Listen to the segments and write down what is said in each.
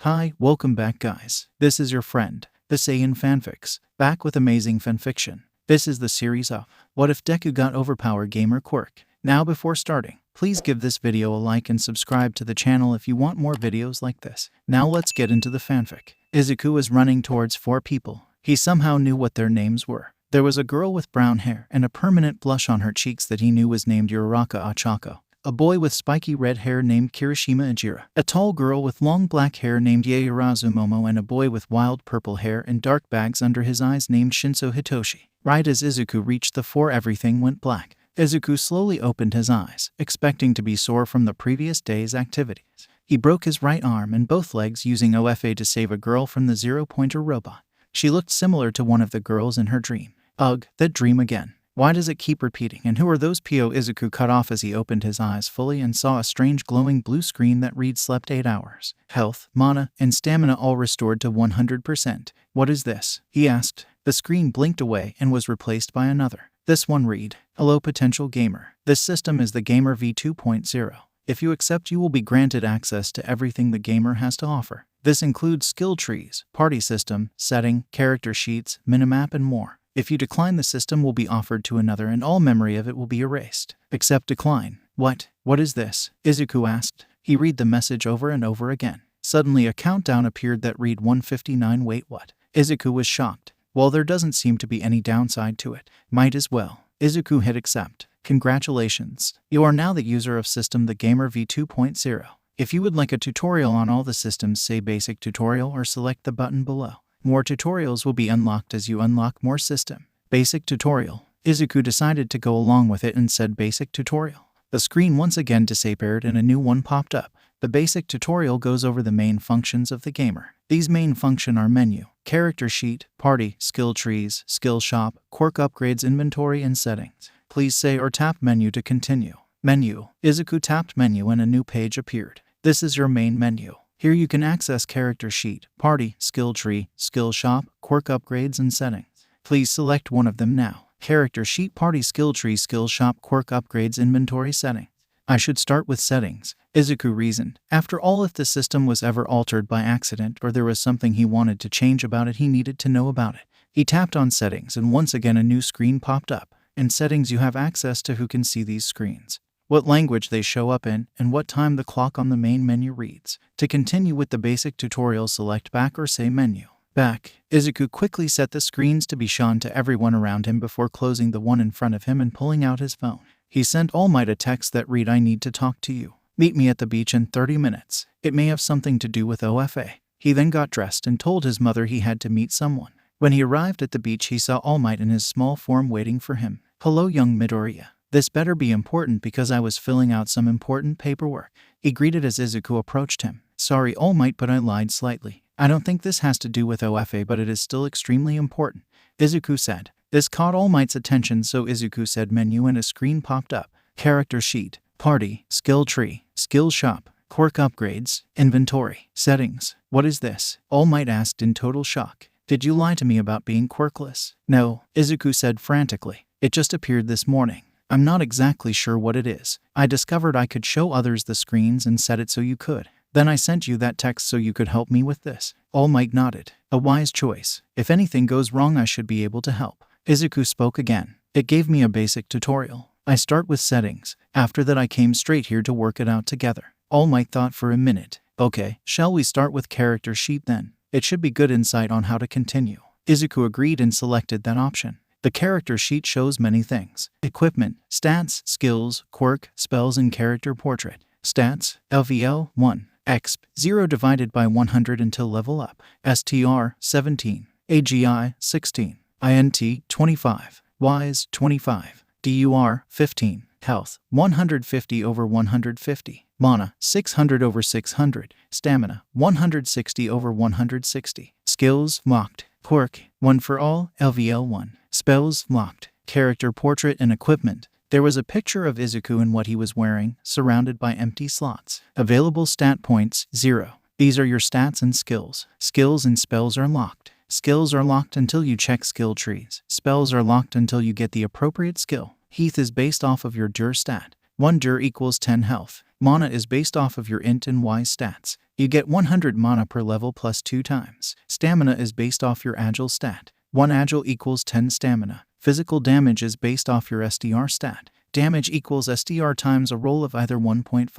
Hi, welcome back guys. This is your friend, the Fanfics, back with amazing fanfiction. This is the series of What If Deku Got Overpowered Gamer Quirk. Now before starting, please give this video a like and subscribe to the channel if you want more videos like this. Now let's get into the fanfic. Izuku was running towards 4 people. He somehow knew what their names were. There was a girl with brown hair and a permanent blush on her cheeks that he knew was named Uraraka Achako. A boy with spiky red hair named Kirishima Ejira, a tall girl with long black hair named Yaoyorozu Momo, and a boy with wild purple hair and dark bags under his eyes named Shinso Hitoshi. Right as Izuku reached the 4, everything went black. Izuku slowly opened his eyes, expecting to be sore from the previous day's activities. He broke his right arm and both legs using OFA to save a girl from the zero-pointer robot. She looked similar to one of the girls in her dream. Ugh, that dream again. Why does it keep repeating? And who are those PO? Izuku cut off as he opened his eyes fully and saw a strange glowing blue screen that read slept 8 hours. Health, mana, and stamina all restored to 100%. What is this? He asked. The screen blinked away and was replaced by another. This one read, Hello potential gamer. This system is the Gamer v2.0. If you accept, you will be granted access to everything the gamer has to offer. This includes skill trees, party system, setting, character sheets, minimap, and more. If you decline, the system will be offered to another and all memory of it will be erased. Accept decline. What? What is this? Izuku asked. He read the message over and over again. Suddenly a countdown appeared that read 159. Wait, what? Izuku was shocked. Well, there doesn't seem to be any downside to it. Might as well. Izuku hit accept. Congratulations. You are now the user of system the Gamer v2.0. If you would like a tutorial on all the systems, say basic tutorial or select the button below. More tutorials will be unlocked as you unlock more system. Basic tutorial. Izuku decided to go along with it and said basic tutorial. The screen once again disappeared and a new one popped up. The basic tutorial goes over the main functions of the gamer. These main functions are menu, character sheet, party, skill trees, skill shop, quirk upgrades, inventory, and settings. Please say or tap menu to continue. Menu. Izuku tapped menu and a new page appeared. This is your main menu. Here you can access character sheet, party, skill tree, skill shop, quirk upgrades, and settings. Please select one of them now. Character sheet, party, skill tree, skill shop, quirk upgrades, inventory, settings. I should start with settings, Izuku reasoned. After all, if the system was ever altered by accident or there was something he wanted to change about it, he needed to know about it. He tapped on settings and once again a new screen popped up. In settings you have access to who can see these screens, what language they show up in, and what time the clock on the main menu reads. To continue with the basic tutorial, select back or say menu. Back. Izuku quickly set the screens to be shown to everyone around him before closing the one in front of him and pulling out his phone. He sent All Might a text that read, I need to talk to you. Meet me at the beach in 30 minutes. It may have something to do with OFA. He then got dressed and told his mother he had to meet someone. When he arrived at the beach, he saw All Might in his small form waiting for him. Hello young Midoriya. This better be important because I was filling out some important paperwork. He greeted as Izuku approached him. Sorry All Might, but I lied slightly. I don't think this has to do with OFA, but it is still extremely important, Izuku said. This caught All Might's attention, so Izuku said menu and a screen popped up. Character sheet, party, skill tree, skill shop, quirk upgrades, inventory, settings. What is this? All Might asked in total shock. Did you lie to me about being quirkless? No, Izuku said frantically. It just appeared this morning. I'm not exactly sure what it is. I discovered I could show others the screens and set it so you could. Then I sent you that text so you could help me with this. All Might nodded. A wise choice. If anything goes wrong, I should be able to help. Izuku spoke again. It gave me a basic tutorial. I start with settings. After that I came straight here to work it out together. All Might thought for a minute. Okay, shall we start with character sheet then? It should be good insight on how to continue. Izuku agreed and selected that option. The character sheet shows many things. Equipment, stats, skills, quirk, spells, and character portrait. Stats, LVL, 1. Exp, 0 divided by 100 until level up. STR, 17. AGI, 16. INT, 25. Wise, 25. DUR, 15. Health, 150 over 150. Mana, 600 over 600. Stamina, 160 over 160. Skills, locked. Quirk, 1 for all, LVL 1. Spells, locked. Character portrait and equipment. There was a picture of Izuku and what he was wearing, surrounded by empty slots. Available stat points, 0. These are your stats and skills. Skills and spells are locked. Skills are locked until you check skill trees. Spells are locked until you get the appropriate skill. Heath is based off of your DUR stat. 1 DUR equals 10 health. Mana is based off of your int and wise stats. You get 100 mana per level plus 2 times. Stamina is based off your agile stat. 1 agile equals 10 stamina. Physical damage is based off your SDR stat. Damage equals SDR times a roll of either 1.5,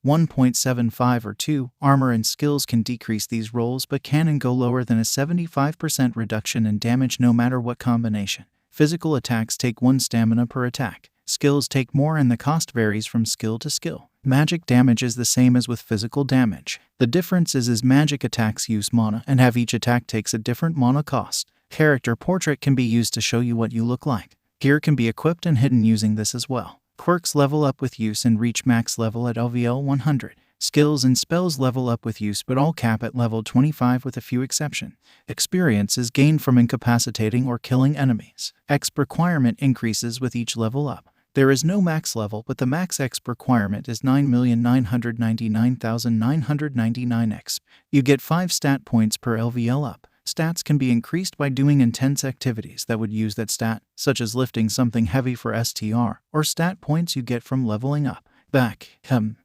1.75 or 2. Armor and skills can decrease these rolls but can and go lower than a 75% reduction in damage no matter what combination. Physical attacks take 1 stamina per attack. Skills take more and the cost varies from skill to skill. Magic damage is the same as with physical damage. The difference is magic attacks use mana and have each attack takes a different mana cost. Character portrait can be used to show you what you look like. Gear can be equipped and hidden using this as well. Quirks level up with use and reach max level at LVL 100. Skills and spells level up with use but all cap at level 25 with a few exceptions. Experience is gained from incapacitating or killing enemies. Exp requirement increases with each level up. There is no max level, but the max exp requirement is 9,999,999 exp. You get 5 stat points per LVL up. Stats can be increased by doing intense activities that would use that stat, such as lifting something heavy for STR, or stat points you get from leveling up.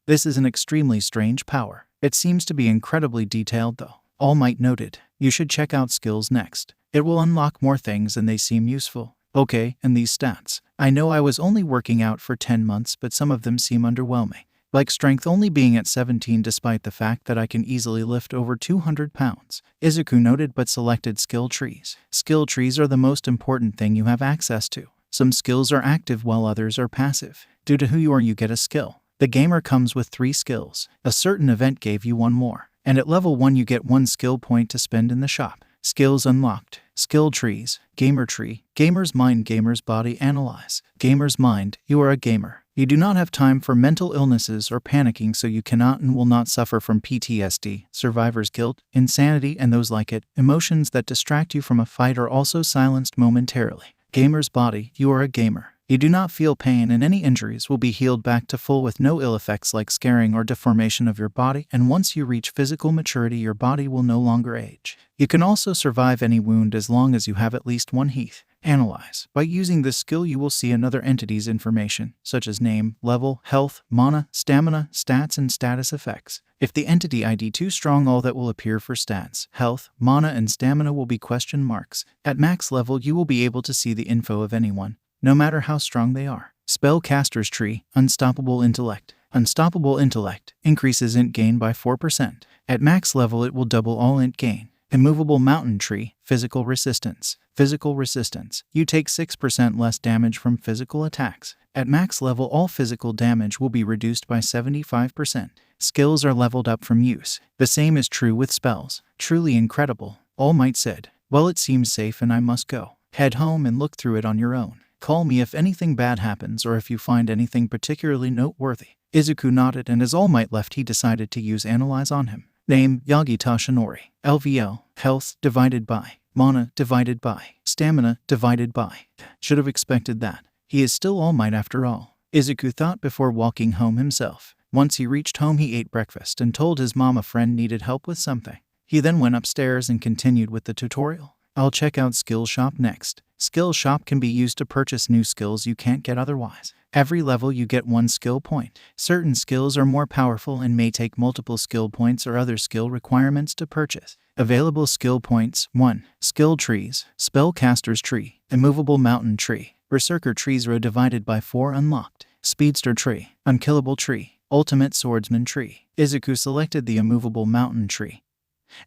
This is an extremely strange power. It seems to be incredibly detailed though. All Might noted, you should check out skills next. It will unlock more things and they seem useful. Okay, and these stats. I know I was only working out for 10 months, but some of them seem underwhelming. Like strength only being at 17 despite the fact that I can easily lift over 200 pounds. Izuku noted but selected skill trees. Skill trees are the most important thing you have access to. Some skills are active while others are passive. Due to who you are, you get a skill. The gamer comes with 3 skills. A certain event gave you 1 more. And at level 1 you get 1 skill point to spend in the shop. Skills unlocked. Skill trees. Gamer tree. Gamer's mind. Gamer's body. Analyze. Gamer's mind. You are a gamer. You do not have time for mental illnesses or panicking, so you cannot and will not suffer from PTSD, survivor's guilt, insanity, and those like it. Emotions that distract you from a fight are also silenced momentarily. Gamer's body. You are a gamer. You do not feel pain and any injuries will be healed back to full with no ill effects like scarring or deformation of your body, and once you reach physical maturity your body will no longer age. You can also survive any wound as long as you have at least 1 heath. Analyze. By using this skill you will see another entity's information, such as name, level, health, mana, stamina, stats, and status effects. If the entity ID too strong, all that will appear for stats, health, mana, and stamina will be question marks. At max level you will be able to see the info of anyone, no matter how strong they are. Spellcaster's tree. Unstoppable intellect. Unstoppable intellect increases int gain by 4%. At max level it will double all int gain. Immovable mountain tree. Physical resistance. Physical resistance. You take 6% less damage from physical attacks. At max level all physical damage will be reduced by 75%. Skills are leveled up from use. The same is true with spells. Truly incredible. All Might said, well, it seems safe and I must go. Head home and look through it on your own. Call me if anything bad happens or if you find anything particularly noteworthy. Izuku nodded, and as All Might left he decided to use Analyze on him. Name, Yagita Shinori. LVL, health divided by, mana divided by, stamina divided by. Should have expected that. He is still All Might after all, Izuku thought before walking home himself. Once he reached home he ate breakfast and told his mom a friend needed help with something. He then went upstairs and continued with the tutorial. I'll check out Skill Shop next. Skill Shop can be used to purchase new skills you can't get otherwise. Every level you get 1 skill point. Certain skills are more powerful and may take multiple skill points or other skill requirements to purchase. Available skill points: 1. Skill trees. Spellcaster's tree. Immovable mountain tree. Berserker trees row divided by 4 unlocked. Speedster tree. Unkillable tree. Ultimate swordsman tree. Izuku selected the immovable mountain tree,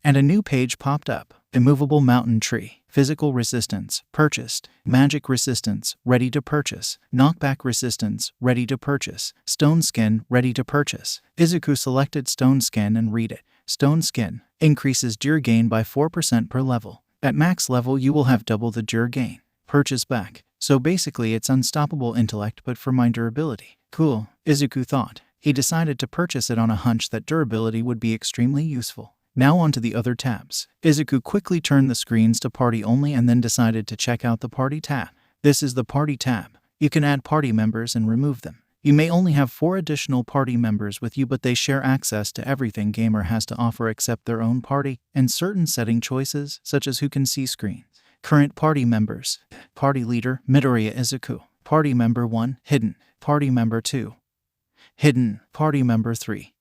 and a new page popped up. Immovable mountain tree. Physical resistance. Purchased. Magic resistance. Ready to purchase. Knockback resistance. Ready to purchase. Stone skin. Ready to purchase. Izuku selected stone skin and read it. Stone skin increases Dure gain by 4% per level. At max level you will have double the Dure gain. Purchase back. So basically it's unstoppable intellect but for my durability. Cool, Izuku thought. He decided to purchase it on a hunch that durability would be extremely useful. Now onto the other tabs. Izuku quickly turned the screens to party only and then decided to check out the party tab. This is the party tab. You can add party members and remove them. You may only have 4 additional party members with you, but they share access to everything Gamer has to offer except their own party and certain setting choices such as who can see screens. Current party members. Party leader Midoriya Izuku. Party member 1 hidden. Party member 2 hidden. Party member 3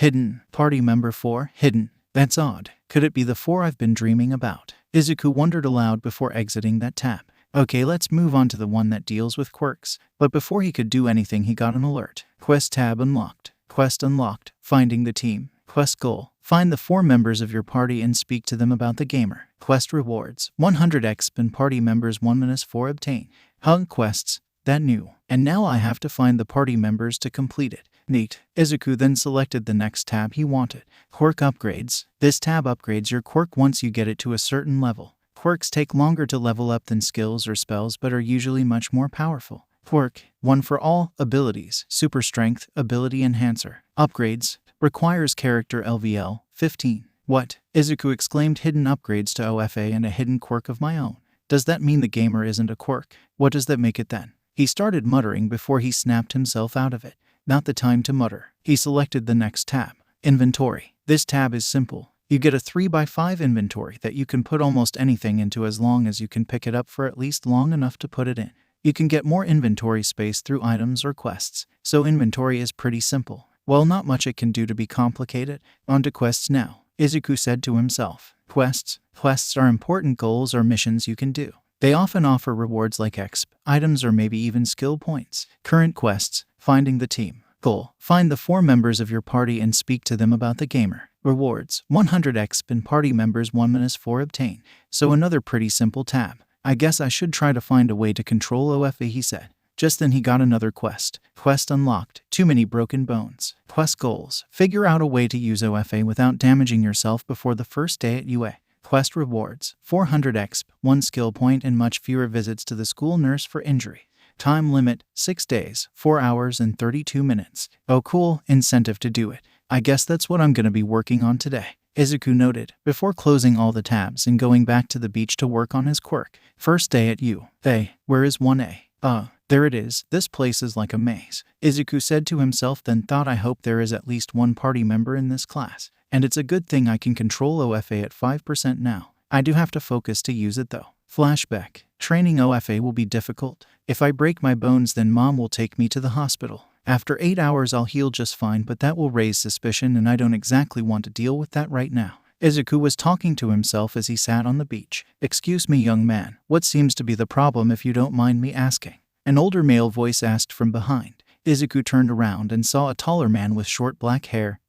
Hidden. Party member 4, hidden. That's odd. Could it be the 4 I've been dreaming about? Izuku wondered aloud before exiting that tab. Okay, let's move on to the one that deals with quirks. But before he could do anything, he got an alert. Quest tab unlocked. Quest unlocked. Finding the team. Quest goal. Find the 4 members of your party and speak to them about the gamer. Quest rewards. 100 XP and party members 1-4 obtain. Hung quests. That new. And now I have to find the party members to complete it. Neat. Izuku then selected the next tab he wanted. Quirk upgrades. This tab upgrades your quirk once you get it to a certain level. Quirks take longer to level up than skills or spells but are usually much more powerful. Quirk. One for all. Abilities. Super strength. Ability enhancer. Upgrades. Requires character LVL. 15. What? Izuku exclaimed. Hidden upgrades to OFA and a hidden quirk of my own. Does that mean the gamer isn't a quirk? What does that make it then? He started muttering before he snapped himself out of it. Not the time to mutter. He selected the next tab. Inventory. This tab is simple. You get a 3x5 inventory that you can put almost anything into as long as you can pick it up for at least long enough to put it in. You can get more inventory space through items or quests, so inventory is pretty simple. Well, not much it can do to be complicated. On to quests now, Izuku said to himself. Quests. Quests are important goals or missions you can do. They often offer rewards like XP, items or maybe even skill points. Current quests. Finding the team. Goal. Find the 4 members of your party and speak to them about the gamer. Rewards. 100 XP and party members 1-4 obtain. So another pretty simple tab. I guess I should try to find a way to control OFA, he said. Just then he got another quest. Quest unlocked. Too many broken bones. Quest goals. Figure out a way to use OFA without damaging yourself before the first day at UA. Quest rewards. 400 XP, 1 skill point and much fewer visits to the school nurse for injury. Time limit, 6 days, 4 hours and 32 minutes. Oh cool, incentive to do it. I guess that's what I'm gonna be working on today, Izuku noted, before closing all the tabs and going back to the beach to work on his quirk. First day at UA. Where is 1A? There it is. This place is like a maze, Izuku said to himself, then thought, I hope there is at least one party member in this class. And it's a good thing I can control OFA at 5% now. I do have to focus to use it though. Flashback. Training OFA will be difficult. If I break my bones, then mom will take me to the hospital. After 8 hours I'll heal just fine, but that will raise suspicion and I don't exactly want to deal with that right now. Izuku was talking to himself as he sat on the beach. Excuse me, young man, what seems to be the problem, if you don't mind me asking? An older male voice asked from behind. Izuku turned around and saw a taller man with short black hair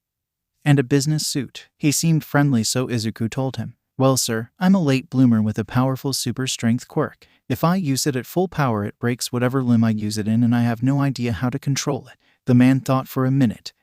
and a business suit. He seemed friendly, so Izuku told him, well sir, I'm a late bloomer with a powerful super strength quirk. If I use it at full power it breaks whatever limb I use it in and I have no idea how to control it. The man thought for a minute.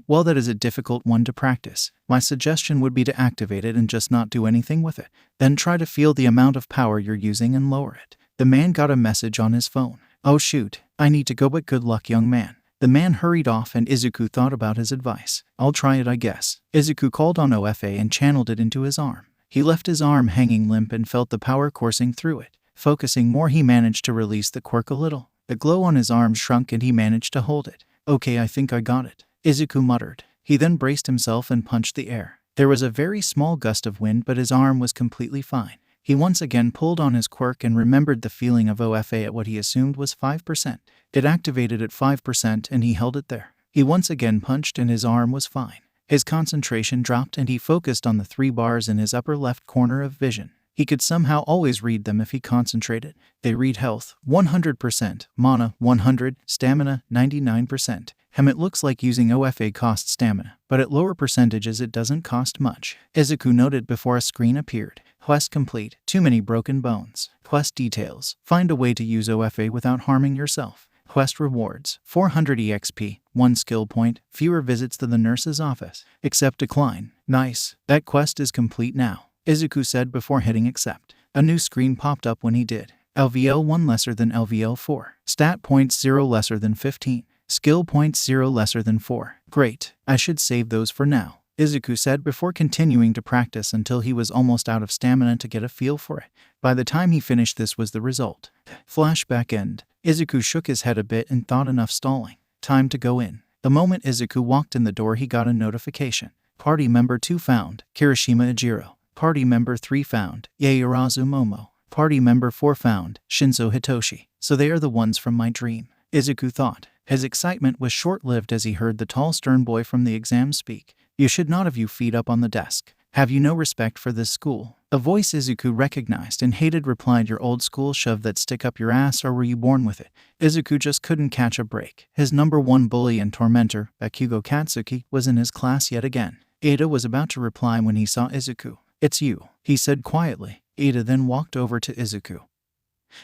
Well, that is a difficult one to practice. My suggestion would be to activate it and just not do anything with it. Then try to feel the amount of power you're using and lower it. The man got a message on his phone. Oh shoot, I need to go, but good luck, young man. The man hurried off and Izuku thought about his advice. I'll try it, I guess. Izuku called on OFA and channeled it into his arm. He left his arm hanging limp and felt the power coursing through it. Focusing more, he managed to release the quirk a little. The glow on his arm shrunk and he managed to hold it. Okay, I think I got it, Izuku muttered. He then braced himself and punched the air. There was a very small gust of wind, but his arm was completely fine. He once again pulled on his quirk and remembered the feeling of OFA at what he assumed was 5%. It activated at 5% and he held it there. He once again punched and his arm was fine. His concentration dropped and he focused on the 3 bars in his upper left corner of vision. He could somehow always read them if he concentrated. They read health, 100%, mana, 100, stamina, 99%. It looks like using OFA costs stamina, but at lower percentages it doesn't cost much, Izuku noted before a screen appeared. Quest complete. Too many broken bones. Quest details. Find a way to use OFA without harming yourself. Quest rewards. 400 EXP, 1 skill point, fewer visits to the nurse's office. Accept decline. Nice. That quest is complete now, Izuku said before hitting accept. A new screen popped up when he did. LVL 1 lesser than LVL 4. Stat points 0 lesser than 15. Skill points 0 lesser than 4. Great. I should save those for now, Izuku said before continuing to practice until he was almost out of stamina to get a feel for it. By the time he finished, this was the result. Flashback end. Izuku shook his head a bit and thought, enough stalling. Time to go in. The moment Izuku walked in the door, he got a notification. Party member 2 found, Kirishima Ejiro. Party member 3 found, Yaoyorozu Momo. Party member 4 found, Shinzo Hitoshi. So they are the ones from my dream, Izuku thought. His excitement was short-lived as he heard the tall, stern boy from the exam speak. You should not have your feet up on the desk. Have you no respect for this school? A voice Izuku recognized and hated replied, your old school shove that stick up your ass, or were you born with it? Izuku just couldn't catch a break. His number one bully and tormentor, Bakugo Katsuki, was in his class yet again. Ada was about to reply when he saw Izuku. It's you, he said quietly. Ada then walked over to Izuku,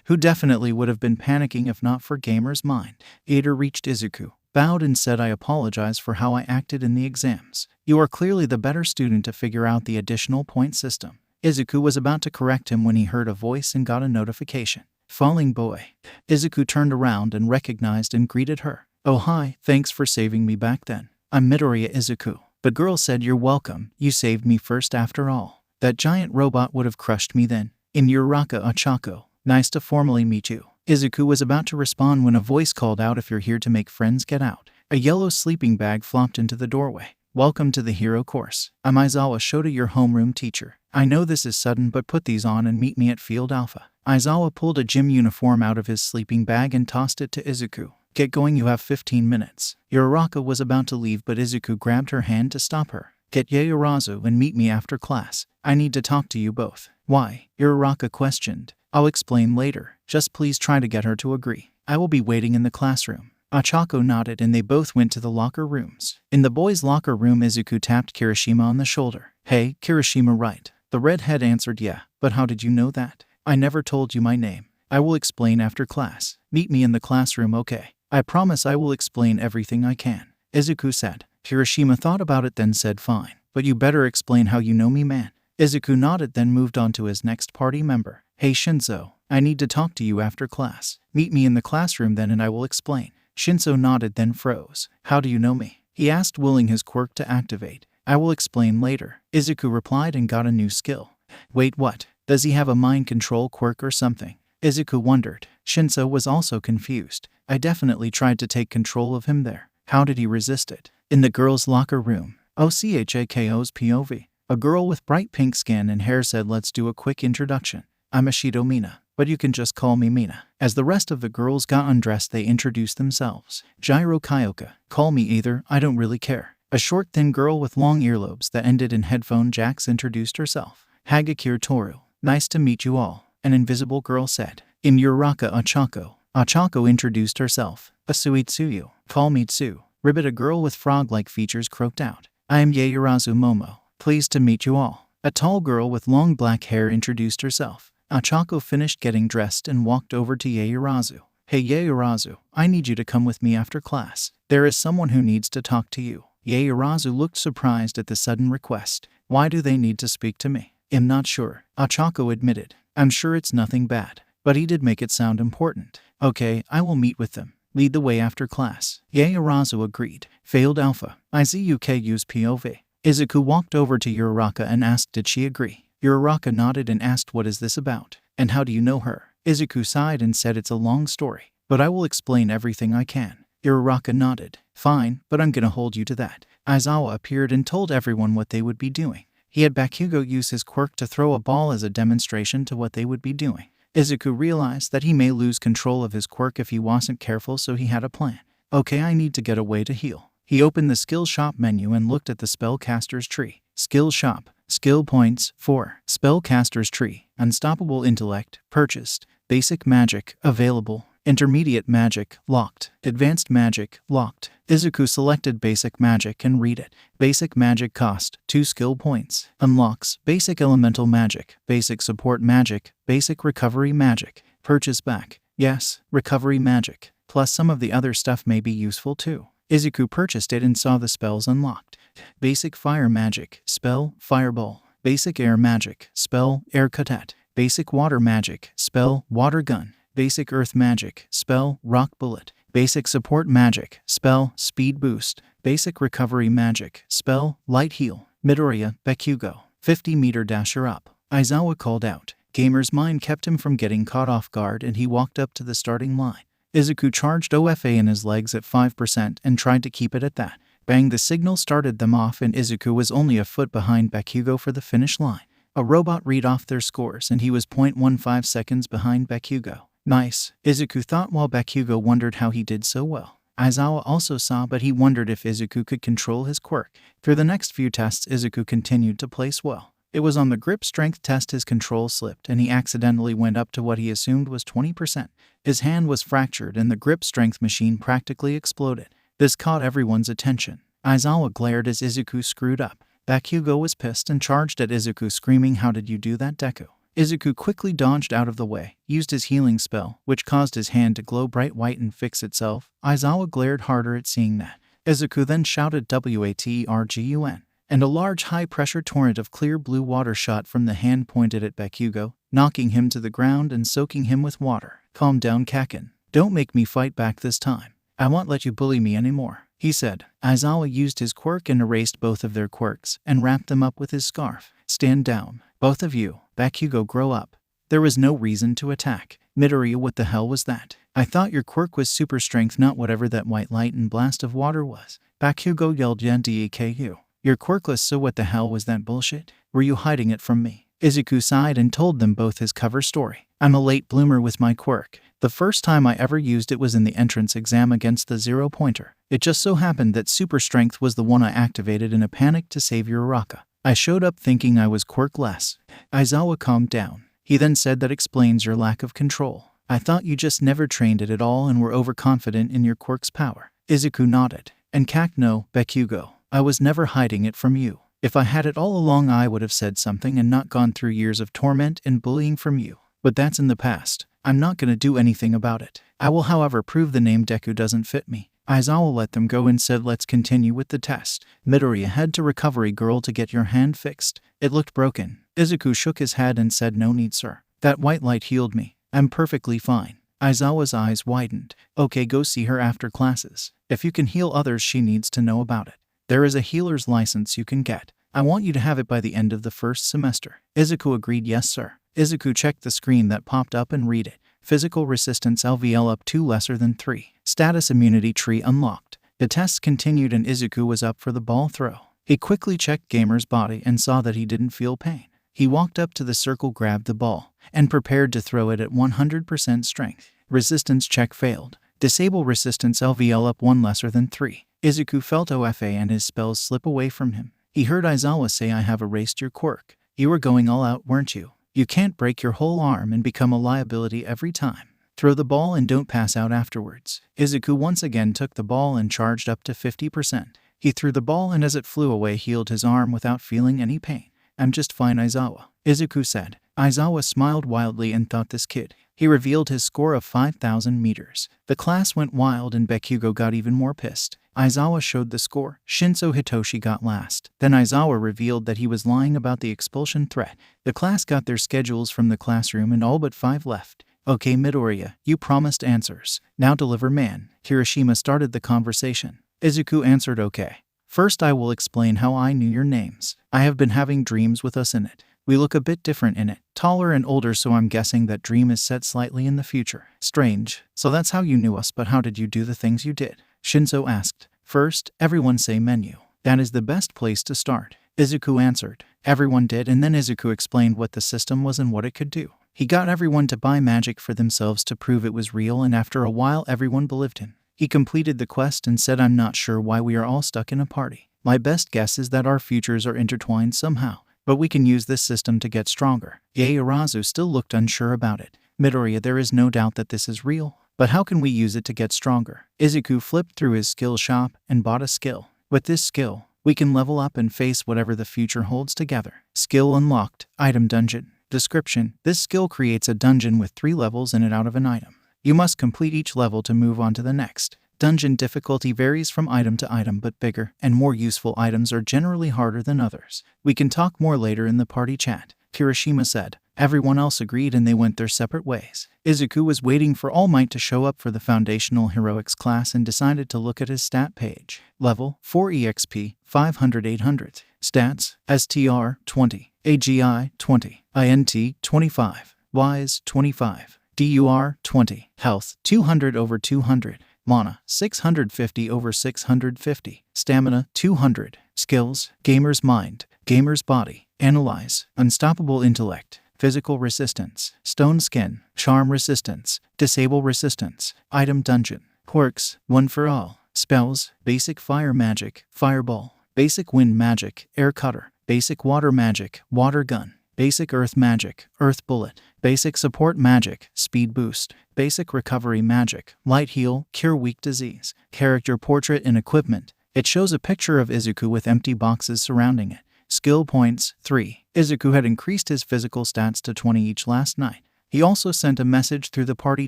who definitely would have been panicking if not for Gamer's mind. Ada reached Izuku, bowed and said, I apologize for how I acted in the exams. You are clearly the better student to figure out the additional point system. Izuku was about to correct him when he heard a voice and got a notification. Falling boy. Izuku turned around and recognized and greeted her. Oh hi, thanks for saving me back then. I'm Midoriya Izuku. The girl said, you're welcome, you saved me first after all. That giant robot would have crushed me then. In Uraraka Ochako. Nice to formally meet you. Izuku was about to respond when a voice called out, if you're here to make friends, get out. A yellow sleeping bag flopped into the doorway. Welcome to the hero course. I'm Aizawa Shota, your homeroom teacher. I know this is sudden, but put these on and meet me at Field Alpha. Aizawa pulled a gym uniform out of his sleeping bag and tossed it to Izuku. Get going, you have 15 minutes. Uraraka was about to leave, but Izuku grabbed her hand to stop her. Get Yaoyorozu and meet me after class. I need to talk to you both. Why? Uraraka questioned. I'll explain later. Just please try to get her to agree. I will be waiting in the classroom. Ochako nodded and they both went to the locker rooms. In the boys' locker room, Izuku tapped Kirishima on the shoulder. Hey, Kirishima, right? The redhead answered, yeah, but how did you know that? I never told you my name. I will explain after class. Meet me in the classroom, okay? I promise I will explain everything I can. Izuku said. Kirishima thought about it then said, fine, but you better explain how you know me, man. Izuku nodded then moved on to his next party member. Hey Shinso, I need to talk to you after class. Meet me in the classroom then and I will explain. Shinso nodded then froze. How do you know me? He asked, willing his quirk to activate. I will explain later. Izuku replied and got a new skill. Wait, what? Does he have a mind control quirk or something? Izuku wondered. Shinso was also confused. I definitely tried to take control of him there. How did he resist it? In the girls' locker room. OCHAKO's POV. A girl with bright pink skin and hair said, let's do a quick introduction. I'm Ashido Mina, but you can just call me Mina. As the rest of the girls got undressed, they introduced themselves. Jairo Kyoka. Call me either, I don't really care. A short, thin girl with long earlobes that ended in headphone jacks introduced herself. Hagakure Toru. Nice to meet you all. An invisible girl said. In Uraraka Ochako. Ochako introduced herself. Asui Tsuyu. Call me Tsu. Ribbit, a girl with frog-like features, croaked out. I am Yaoyorozu Momo. Pleased to meet you all. A tall girl with long black hair introduced herself. Ochako finished getting dressed and walked over to Yaoyorozu. Hey Yaoyorozu, I need you to come with me after class. There is someone who needs to talk to you. Yaoyorozu looked surprised at the sudden request. Why do they need to speak to me? I'm not sure, Ochako admitted. I'm sure it's nothing bad, but he did make it sound important. Okay, I will meet with them. Lead the way after class. Yaoyorozu agreed. Failed Alpha. Izuku's POV. Izuku walked over to Uraraka and asked, did she agree? Uraraka nodded and asked, what is this about? And how do you know her? Izuku sighed and said, it's a long story, but I will explain everything I can. Uraraka nodded. Fine, but I'm gonna hold you to that. Aizawa appeared and told everyone what they would be doing. He had Bakugo use his quirk to throw a ball as a demonstration to what they would be doing. Izuku realized that he may lose control of his quirk if he wasn't careful, so he had a plan. Okay, I need to get a way to heal. He opened the skill shop menu and looked at the spellcaster's tree. Skill shop. Skill points 4. Spellcaster's tree. Unstoppable intellect. Purchased. Basic magic. Available. Intermediate magic. Locked. Advanced magic. Locked. Izuku selected basic magic and read it. Basic magic cost 2 skill points. Unlocks basic elemental magic, basic support magic, basic recovery magic. Purchase back. Yes, recovery magic. Plus some of the other stuff may be useful too. Izuku purchased it and saw the spells unlocked. Basic fire magic, spell, fireball. Basic air magic, spell, air cadet. Basic water magic, spell, water gun. Basic earth magic, spell, rock bullet. Basic support magic, spell, speed boost. Basic recovery magic, spell, light heal. Midoriya, Bakugo. 50-meter dasher up. Aizawa called out. Gamer's mind kept him from getting caught off guard and he walked up to the starting line. Izuku charged OFA in his legs at 5% and tried to keep it at that. Bang, the signal started them off and Izuku was only a foot behind Bakugo for the finish line. A robot read off their scores and he was 0.15 seconds behind Bakugo. Nice, Izuku thought while Bakugo wondered how he did so well. Aizawa also saw, but he wondered if Izuku could control his quirk. Through the next few tests, Izuku continued to place well. It was on the grip strength test his control slipped and he accidentally went up to what he assumed was 20%. His hand was fractured and the grip strength machine practically exploded. This caught everyone's attention. Aizawa glared as Izuku screwed up. Bakugo was pissed and charged at Izuku, screaming, "How did you do that, Deku?" Izuku quickly dodged out of the way, used his healing spell, which caused his hand to glow bright white and fix itself. Aizawa glared harder at seeing that. Izuku then shouted "Watergun," and a large high-pressure torrent of clear blue water shot from the hand pointed at Bakugo, knocking him to the ground and soaking him with water. "Calm down, Kaken. Don't make me fight back this time. I won't let you bully me anymore," he said. Aizawa used his quirk and erased both of their quirks and wrapped them up with his scarf. "Stand down, both of you. Bakugo, grow up." There was no reason to attack. "Midoriya, what the hell was that? I thought your quirk was super strength, not whatever that white light and blast of water was." Bakugo yelled, "Deku. You're quirkless, so what the hell was that bullshit? Were you hiding it from me?" Izuku sighed and told them both his cover story. "I'm a late bloomer with my quirk. The first time I ever used it was in the entrance exam against the 0-pointer. It just so happened that super strength was the one I activated in a panic to save Uraraka. I showed up thinking I was quirkless." Aizawa calmed down. He then said, "That explains your lack of control. I thought you just never trained it at all and were overconfident in your quirk's power." Izuku nodded. "And no, Bakugo. I was never hiding it from you. If I had it all along, I would have said something and not gone through years of torment and bullying from you. But that's in the past. I'm not going to do anything about it. I will, however, prove the name Deku doesn't fit me." Aizawa let them go and said, "Let's continue with the test. Midoriya, head to Recovery Girl to get your hand fixed. It looked broken." Izuku shook his head and said, "No need, sir. That white light healed me. I'm perfectly fine." Aizawa's eyes widened. "Okay, go see her after classes. If you can heal others, she needs to know about it. There is a healer's license you can get. I want you to have it by the end of the first semester." Izuku agreed, "Yes, sir." Izuku checked the screen that popped up and read it. Physical resistance LVL up 2 lesser than 3. Status immunity tree unlocked. The tests continued and Izuku was up for the ball throw. He quickly checked Gamer's body and saw that he didn't feel pain. He walked up to the circle, grabbed the ball, and prepared to throw it at 100% strength. Resistance check failed. Disable resistance LVL up 1 lesser than 3. Izuku felt OFA and his spells slip away from him. He heard Aizawa say, "I have erased your quirk. You were going all out, weren't you? You can't break your whole arm and become a liability every time. Throw the ball and don't pass out afterwards." Izuku once again took the ball and charged up to 50%. He threw the ball and as it flew away healed his arm without feeling any pain. "I'm just fine, Aizawa," Izuku said. Aizawa smiled wildly and thought, "This kid." He revealed his score of 5,000 meters. The class went wild and Bakugo got even more pissed. Aizawa showed the score. Shinso Hitoshi got last. Then Aizawa revealed that he was lying about the expulsion threat. The class got their schedules from the classroom and all but 5 left. "Okay, Midoriya, you promised answers. Now deliver, man." Kirishima started the conversation. Izuku answered, "Okay. First I will explain how I knew your names. I have been having dreams with us in it. We look a bit different in it, taller and older, so I'm guessing that dream is set slightly in the future." "Strange. So that's how you knew us, but how did you do the things you did?" Shinso asked. "First, everyone say menu. That is the best place to start." Izuku answered. Everyone did, and then Izuku explained what the system was and what it could do. He got everyone to buy magic for themselves to prove it was real, and after a while everyone believed him. He completed the quest and said, "I'm not sure why we are all stuck in a party. My best guess is that our futures are intertwined somehow. But we can use this system to get stronger." Yaoyorozu still looked unsure about it. "Midoriya, there is no doubt that this is real. But how can we use it to get stronger?" Izuku flipped through his skill shop and bought a skill. "With this skill, we can level up and face whatever the future holds together." Skill unlocked. Item dungeon. Description: this skill creates a dungeon with 3 levels in it out of an item. You must complete each level to move on to the next. Dungeon difficulty varies from item to item, but bigger and more useful items are generally harder than others. "We can talk more later in the party chat," Kirishima said. Everyone else agreed and they went their separate ways. Izuku was waiting for All Might to show up for the Foundational Heroics class and decided to look at his stat page. Level 4 EXP 500-800. Stats: STR 20, AGI 20, INT 25, WISE 25, DUR 20, Health 200/200. Mana 650/650, Stamina 200, Skills: Gamer's Mind, Gamer's Body, Analyze, Unstoppable Intellect, Physical Resistance, Stone Skin, Charm Resistance, Disable Resistance. Item Dungeon. Quirks, one for all. Spells, basic fire magic, fireball. Basic wind magic, air cutter. Basic water magic, water gun. Basic earth magic, earth bullet. Basic support magic, speed boost. Basic recovery magic, light heal, cure weak disease. Character portrait and equipment. It shows a picture of Izuku with empty boxes surrounding it. Skill points, 3. Izuku had increased his physical stats to 20 each last night. He also sent a message through the party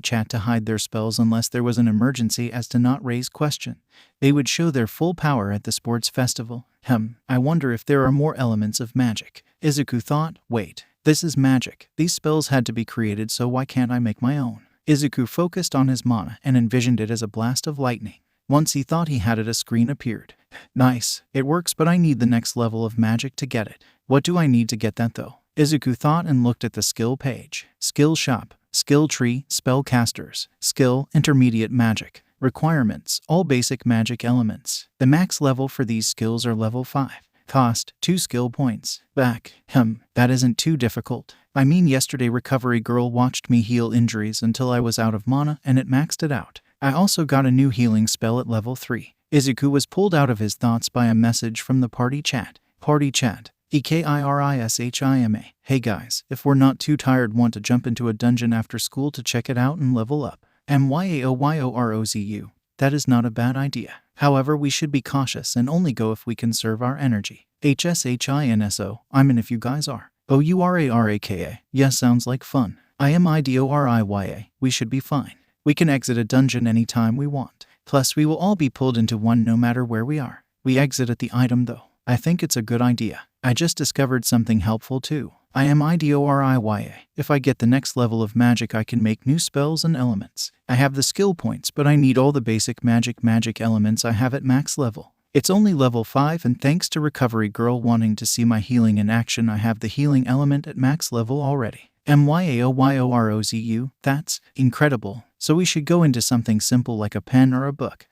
chat to hide their spells unless there was an emergency as to not raise question. They would show their full power at the sports festival. I wonder if there are more elements of magic. Izuku thought, wait, this is magic. These spells had to be created, so why can't I make my own? Izuku focused on his mana and envisioned it as a blast of lightning. Once he thought he had it, a screen appeared. Nice, it works, but I need the next level of magic to get it. What do I need to get that though? Izuku thought and looked at the skill page. Skill shop, skill tree, spellcasters, skill, intermediate magic. Requirements, all basic magic elements. The max level for these skills are level 5. Cost, 2 skill points. Back, that isn't too difficult. I mean, yesterday Recovery Girl watched me heal injuries until I was out of mana and it maxed it out. I also got a new healing spell at level 3. Izuku was pulled out of his thoughts by a message from the party chat. Party chat. EKIRISHIMA. Hey guys, if we're not too tired, want to jump into a dungeon after school to check it out and level up. MYAOYOROZU. That is not a bad idea. However, we should be cautious and only go if we conserve our energy. HSHINSO. I'm in if you guys are. OURARAKA. Yes, sounds like fun. IMIDORIYA. We should be fine. We can exit a dungeon anytime we want. Plus, we will all be pulled into one no matter where we are. We exit at the item though. I think it's a good idea. I just discovered something helpful too. IMIDORIYA. If I get the next level of magic, I can make new spells and elements. I have the skill points, but I need all the basic magic elements I have at max level. It's only level 5, and thanks to Recovery Girl wanting to see my healing in action, I have the healing element at max level already. MYAOYOROZU. That's incredible. So we should go into something simple like a pen or a book.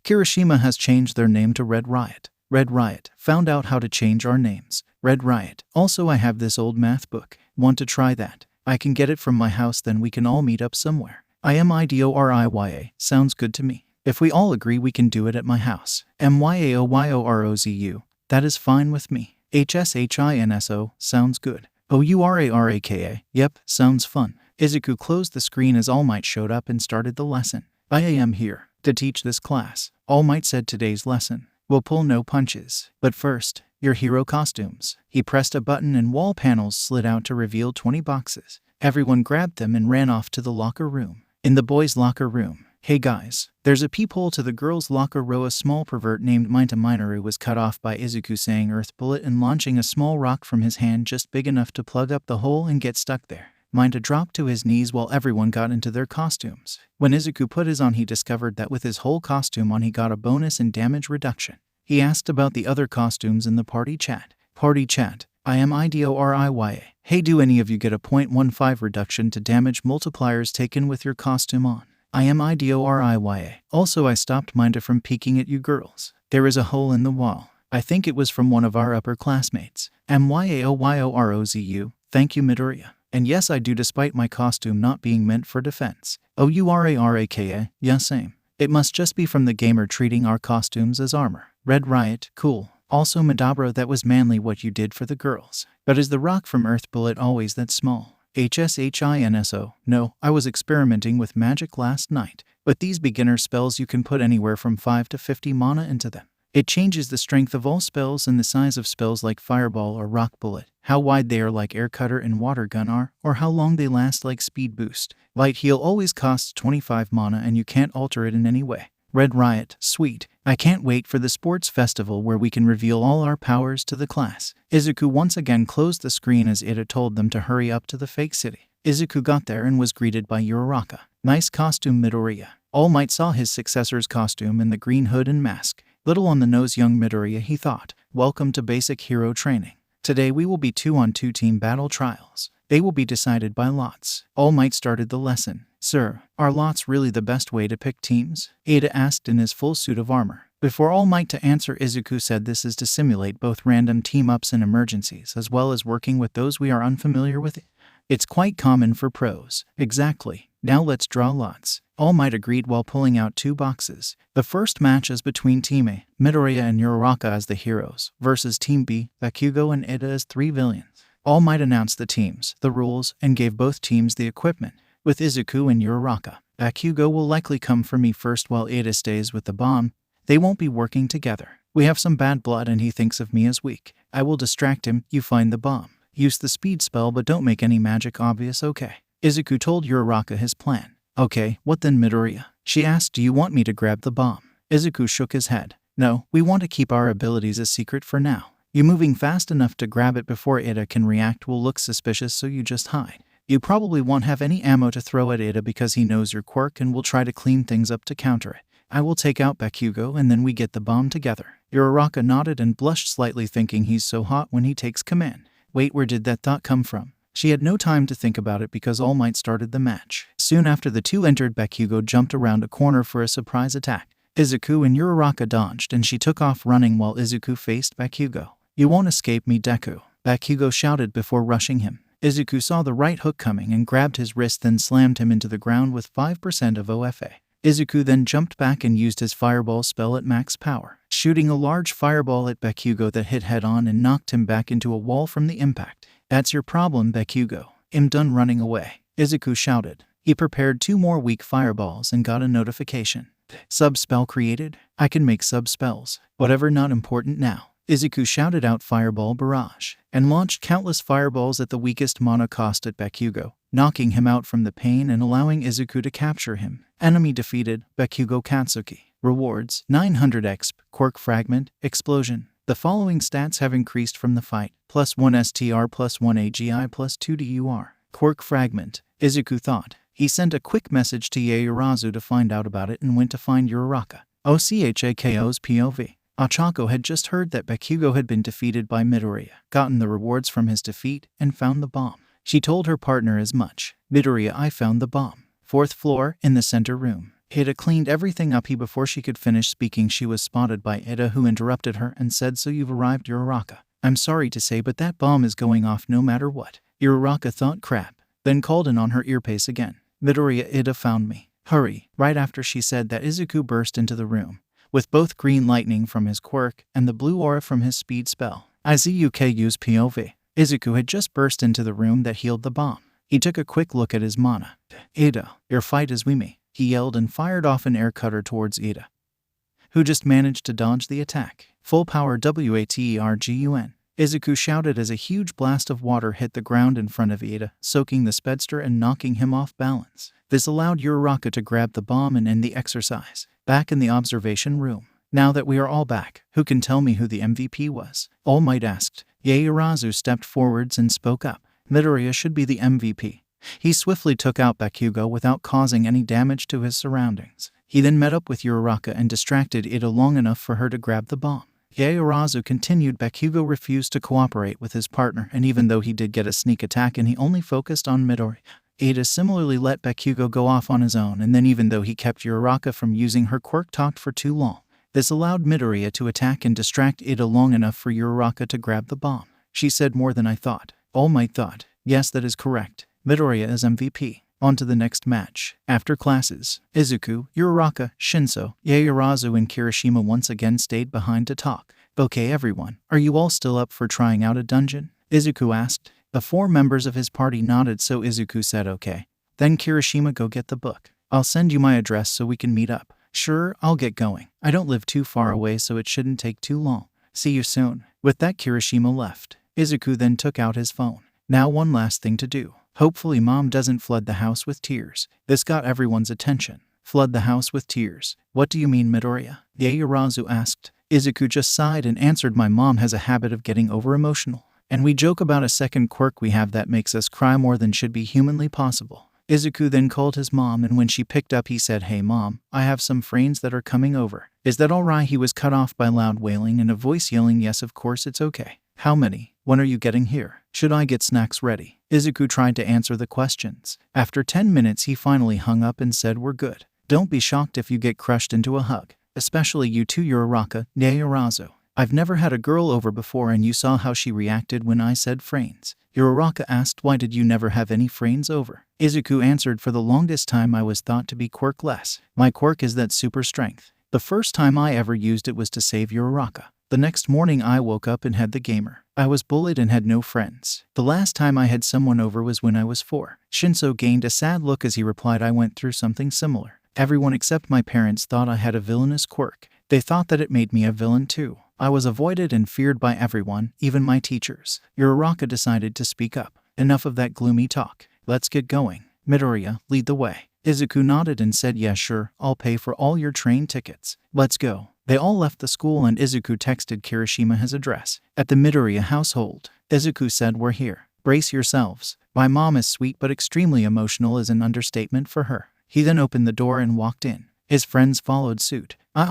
Kirishima has changed their name to Red Riot. Red Riot. Found out how to change our names. Red Riot. Also, I have this old math book. Want to try that? I can get it from my house, then we can all meet up somewhere. IMIDORIYA. Sounds good to me. If we all agree, we can do it at my house. MYAOYOROZU. That is fine with me. HSHINSO. Sounds good. OURARAKA. Yep, sounds fun. Izuku closed the screen as All Might showed up and started the lesson. I am here to teach this class. All Might said today's lesson will pull no punches. But first, your hero costumes. He pressed a button and wall panels slid out to reveal 20 boxes. Everyone grabbed them and ran off to the locker room. In the boys' locker room, hey guys, there's a peephole to the girls' locker row. A small pervert named Minta Minoru was cut off by Izuku saying Earth Bullet and launching a small rock from his hand just big enough to plug up the hole and get stuck there. Minta dropped to his knees while everyone got into their costumes. When Izuku put his on, he discovered that with his whole costume on, he got a bonus in damage reduction. He asked about the other costumes in the party chat. Party chat. IMIDORIYA. Hey, do any of you get a 0.15 reduction to damage multipliers taken with your costume on? IMIDORIYA. Also, I stopped Minta from peeking at you girls. There is a hole in the wall. I think it was from one of our upper classmates. MYAOYOROZU. Thank you, Midoriya. And yes, I do, despite my costume not being meant for defense. OURARAKA. Yeah, same. It must just be from the gamer treating our costumes as armor. Red Riot. Cool. Also, Madabra, that was manly what you did for the girls. But is the rock from Earth Bullet always that small? HSHINSO. No, I was experimenting with magic last night. But these beginner spells, you can put anywhere from 5 to 50 mana into them. It changes the strength of all spells and the size of spells like Fireball or Rock Bullet, how wide they are like Air Cutter and Water Gun are, or how long they last like Speed Boost. Light Heal always costs 25 mana and you can't alter it in any way. Red Riot. Sweet. I can't wait for the sports festival where we can reveal all our powers to the class. Izuku once again closed the screen as Ida told them to hurry up to the fake city. Izuku got there and was greeted by Uraraka. Nice costume, Midoriya. All Might saw his successor's costume in the green hood and mask. Little on the nose, young Midoriya, he thought. Welcome to basic hero training. Today we will be 2-on-2 team battle trials. They will be decided by lots. All Might started the lesson. Sir, are lots really the best way to pick teams? Ada asked in his full suit of armor. Before All Might to answer, Izuku said this is to simulate both random team-ups and emergencies, as well as working with those we are unfamiliar with. It's quite common for pros. Exactly. Now let's draw lots. All Might agreed while pulling out 2 boxes. The first match is between Team A, Midoriya and Uraraka as the heroes, versus Team B, Bakugo and Ida as 3 villains. All Might announced the teams, the rules, and gave both teams the equipment. With Izuku and Uraraka, Bakugo will likely come for me first while Ida stays with the bomb. They won't be working together. We have some bad blood and he thinks of me as weak. I will distract him, you find the bomb. Use the speed spell but don't make any magic obvious, okay? Izuku told Uraraka his plan. Okay, what then Midoriya? She asked, do you want me to grab the bomb? Izuku shook his head. No, we want to keep our abilities a secret for now. You moving fast enough to grab it before Ida can react will look suspicious, so you just hide. You probably won't have any ammo to throw at Ida because he knows your quirk and will try to clean things up to counter it. I will take out Bakugo and then we get the bomb together. Uraraka nodded and blushed slightly, thinking he's so hot when he takes command. Wait, where did that thought come from? She had no time to think about it because All Might started the match. Soon after the two entered, Bakugo jumped around a corner for a surprise attack. Izuku and Uraraka dodged and she took off running while Izuku faced Bakugo. You won't escape me, Deku, Bakugo shouted before rushing him. Izuku saw the right hook coming and grabbed his wrist, then slammed him into the ground with 5% of OFA. Izuku then jumped back and used his fireball spell at max power, shooting a large fireball at Bakugo that hit head-on and knocked him back into a wall from the impact. That's your problem, Bakugo. I'm done running away, Izuku shouted. He prepared 2 more weak fireballs and got a notification. Sub-spell created? I can make sub-spells. Whatever, not important now. Izuku shouted out Fireball Barrage and launched countless fireballs at the weakest mana cost at Bakugo, knocking him out from the pain and allowing Izuku to capture him. Enemy defeated, Bakugo Katsuki. Rewards, 900 exp, Quirk Fragment, Explosion. The following stats have increased from the fight. +1 STR, +1 AGI, +2 DUR. Quirk Fragment, Izuku thought. He sent a quick message to Yaoyorozu to find out about it and went to find Uraraka. OCHAKO's POV. Ochako had just heard that Bakugo had been defeated by Midoriya, gotten the rewards from his defeat, and found the bomb. She told her partner as much. Midoriya, I found the bomb. 4th floor, in the center room. Ida cleaned everything up. Before she could finish speaking, she was spotted by Ida, who interrupted her and said, so you've arrived, Uraraka. I'm sorry to say, but that bomb is going off no matter what. Uraraka thought crap, then called in on her earpiece again. Midoriya, Ida found me. Hurry. Right after she said that, Izuku burst into the room, with both green lightning from his quirk and the blue aura from his speed spell. Izuku's POV. Izuku had just burst into the room that healed the bomb. He took a quick look at his mana. Ida, your fight is with me, he yelled and fired off an air cutter towards Ida, who just managed to dodge the attack. Full power WATERGUN. Izuku shouted as a huge blast of water hit the ground in front of Ida, soaking the spedster and knocking him off balance. This allowed Uraraka to grab the bomb and end the exercise. Back in the observation room. Now that we are all back, who can tell me who the MVP was? All Might asked. Yaoyorozu stepped forwards and spoke up. Midoriya should be the MVP. He swiftly took out Bakugo without causing any damage to his surroundings. He then met up with Uraraka and distracted Ida long enough for her to grab the bomb. Yaoyorozu continued. Bakugo refused to cooperate with his partner, and even though he did get a sneak attack and he only focused on Midoriya, Ida similarly let Bakugo go off on his own, and then even though he kept Uraraka from using her quirk, talked for too long. This allowed Midoriya to attack and distract Ida long enough for Uraraka to grab the bomb. She said more than I thought. All Might thought. Yes, that is correct. Midoriya is MVP. On to the next match. After classes, Izuku, Uraraka, Shinso, Yaoyorozu and Kirishima once again stayed behind to talk. Okay everyone, are you all still up for trying out a dungeon? Izuku asked. The 4 members of his party nodded, so Izuku said okay. Then Kirishima, go get the book. I'll send you my address so we can meet up. Sure, I'll get going. I don't live too far away, so it shouldn't take too long. See you soon. With that, Kirishima left. Izuku then took out his phone. Now one last thing to do. Hopefully mom doesn't flood the house with tears. This got everyone's attention. Flood the house with tears. What do you mean, Midoriya? Yaoyorozu asked. Izuku just sighed and answered, my mom has a habit of getting over-emotional, and we joke about a second quirk we have that makes us cry more than should be humanly possible. Izuku then called his mom, and when she picked up he said, hey mom, I have some friends that are coming over. Is that alright? He was cut off by loud wailing and a voice yelling, yes of course it's okay. How many? When are you getting here? Should I get snacks ready? Izuku tried to answer the questions. After 10 minutes he finally hung up and said, we're good. Don't be shocked if you get crushed into a hug. Especially you two, Uraraka, Yaoyorozu. I've never had a girl over before and you saw how she reacted when I said friends. Uraraka asked, why did you never have any friends over? Izuku answered, for the longest time I was thought to be quirkless. My quirk is that super strength. The first time I ever used it was to save Uraraka. The next morning I woke up and had the gamer. I was bullied and had no friends. The last time I had someone over was when I was 4. Shinso gained a sad look as he replied, I went through something similar. Everyone except my parents thought I had a villainous quirk. They thought that it made me a villain too. I was avoided and feared by everyone, even my teachers. Uraraka decided to speak up. Enough of that gloomy talk. Let's get going. Midoriya, lead the way. Izuku nodded and said, yeah, sure, I'll pay for all your train tickets. Let's go. They all left the school and Izuku texted Kirishima his address. At the Midoriya household, Izuku said, we're here. Brace yourselves. My mom is sweet but extremely emotional is an understatement for her. He then opened the door and walked in. His friends followed suit. You're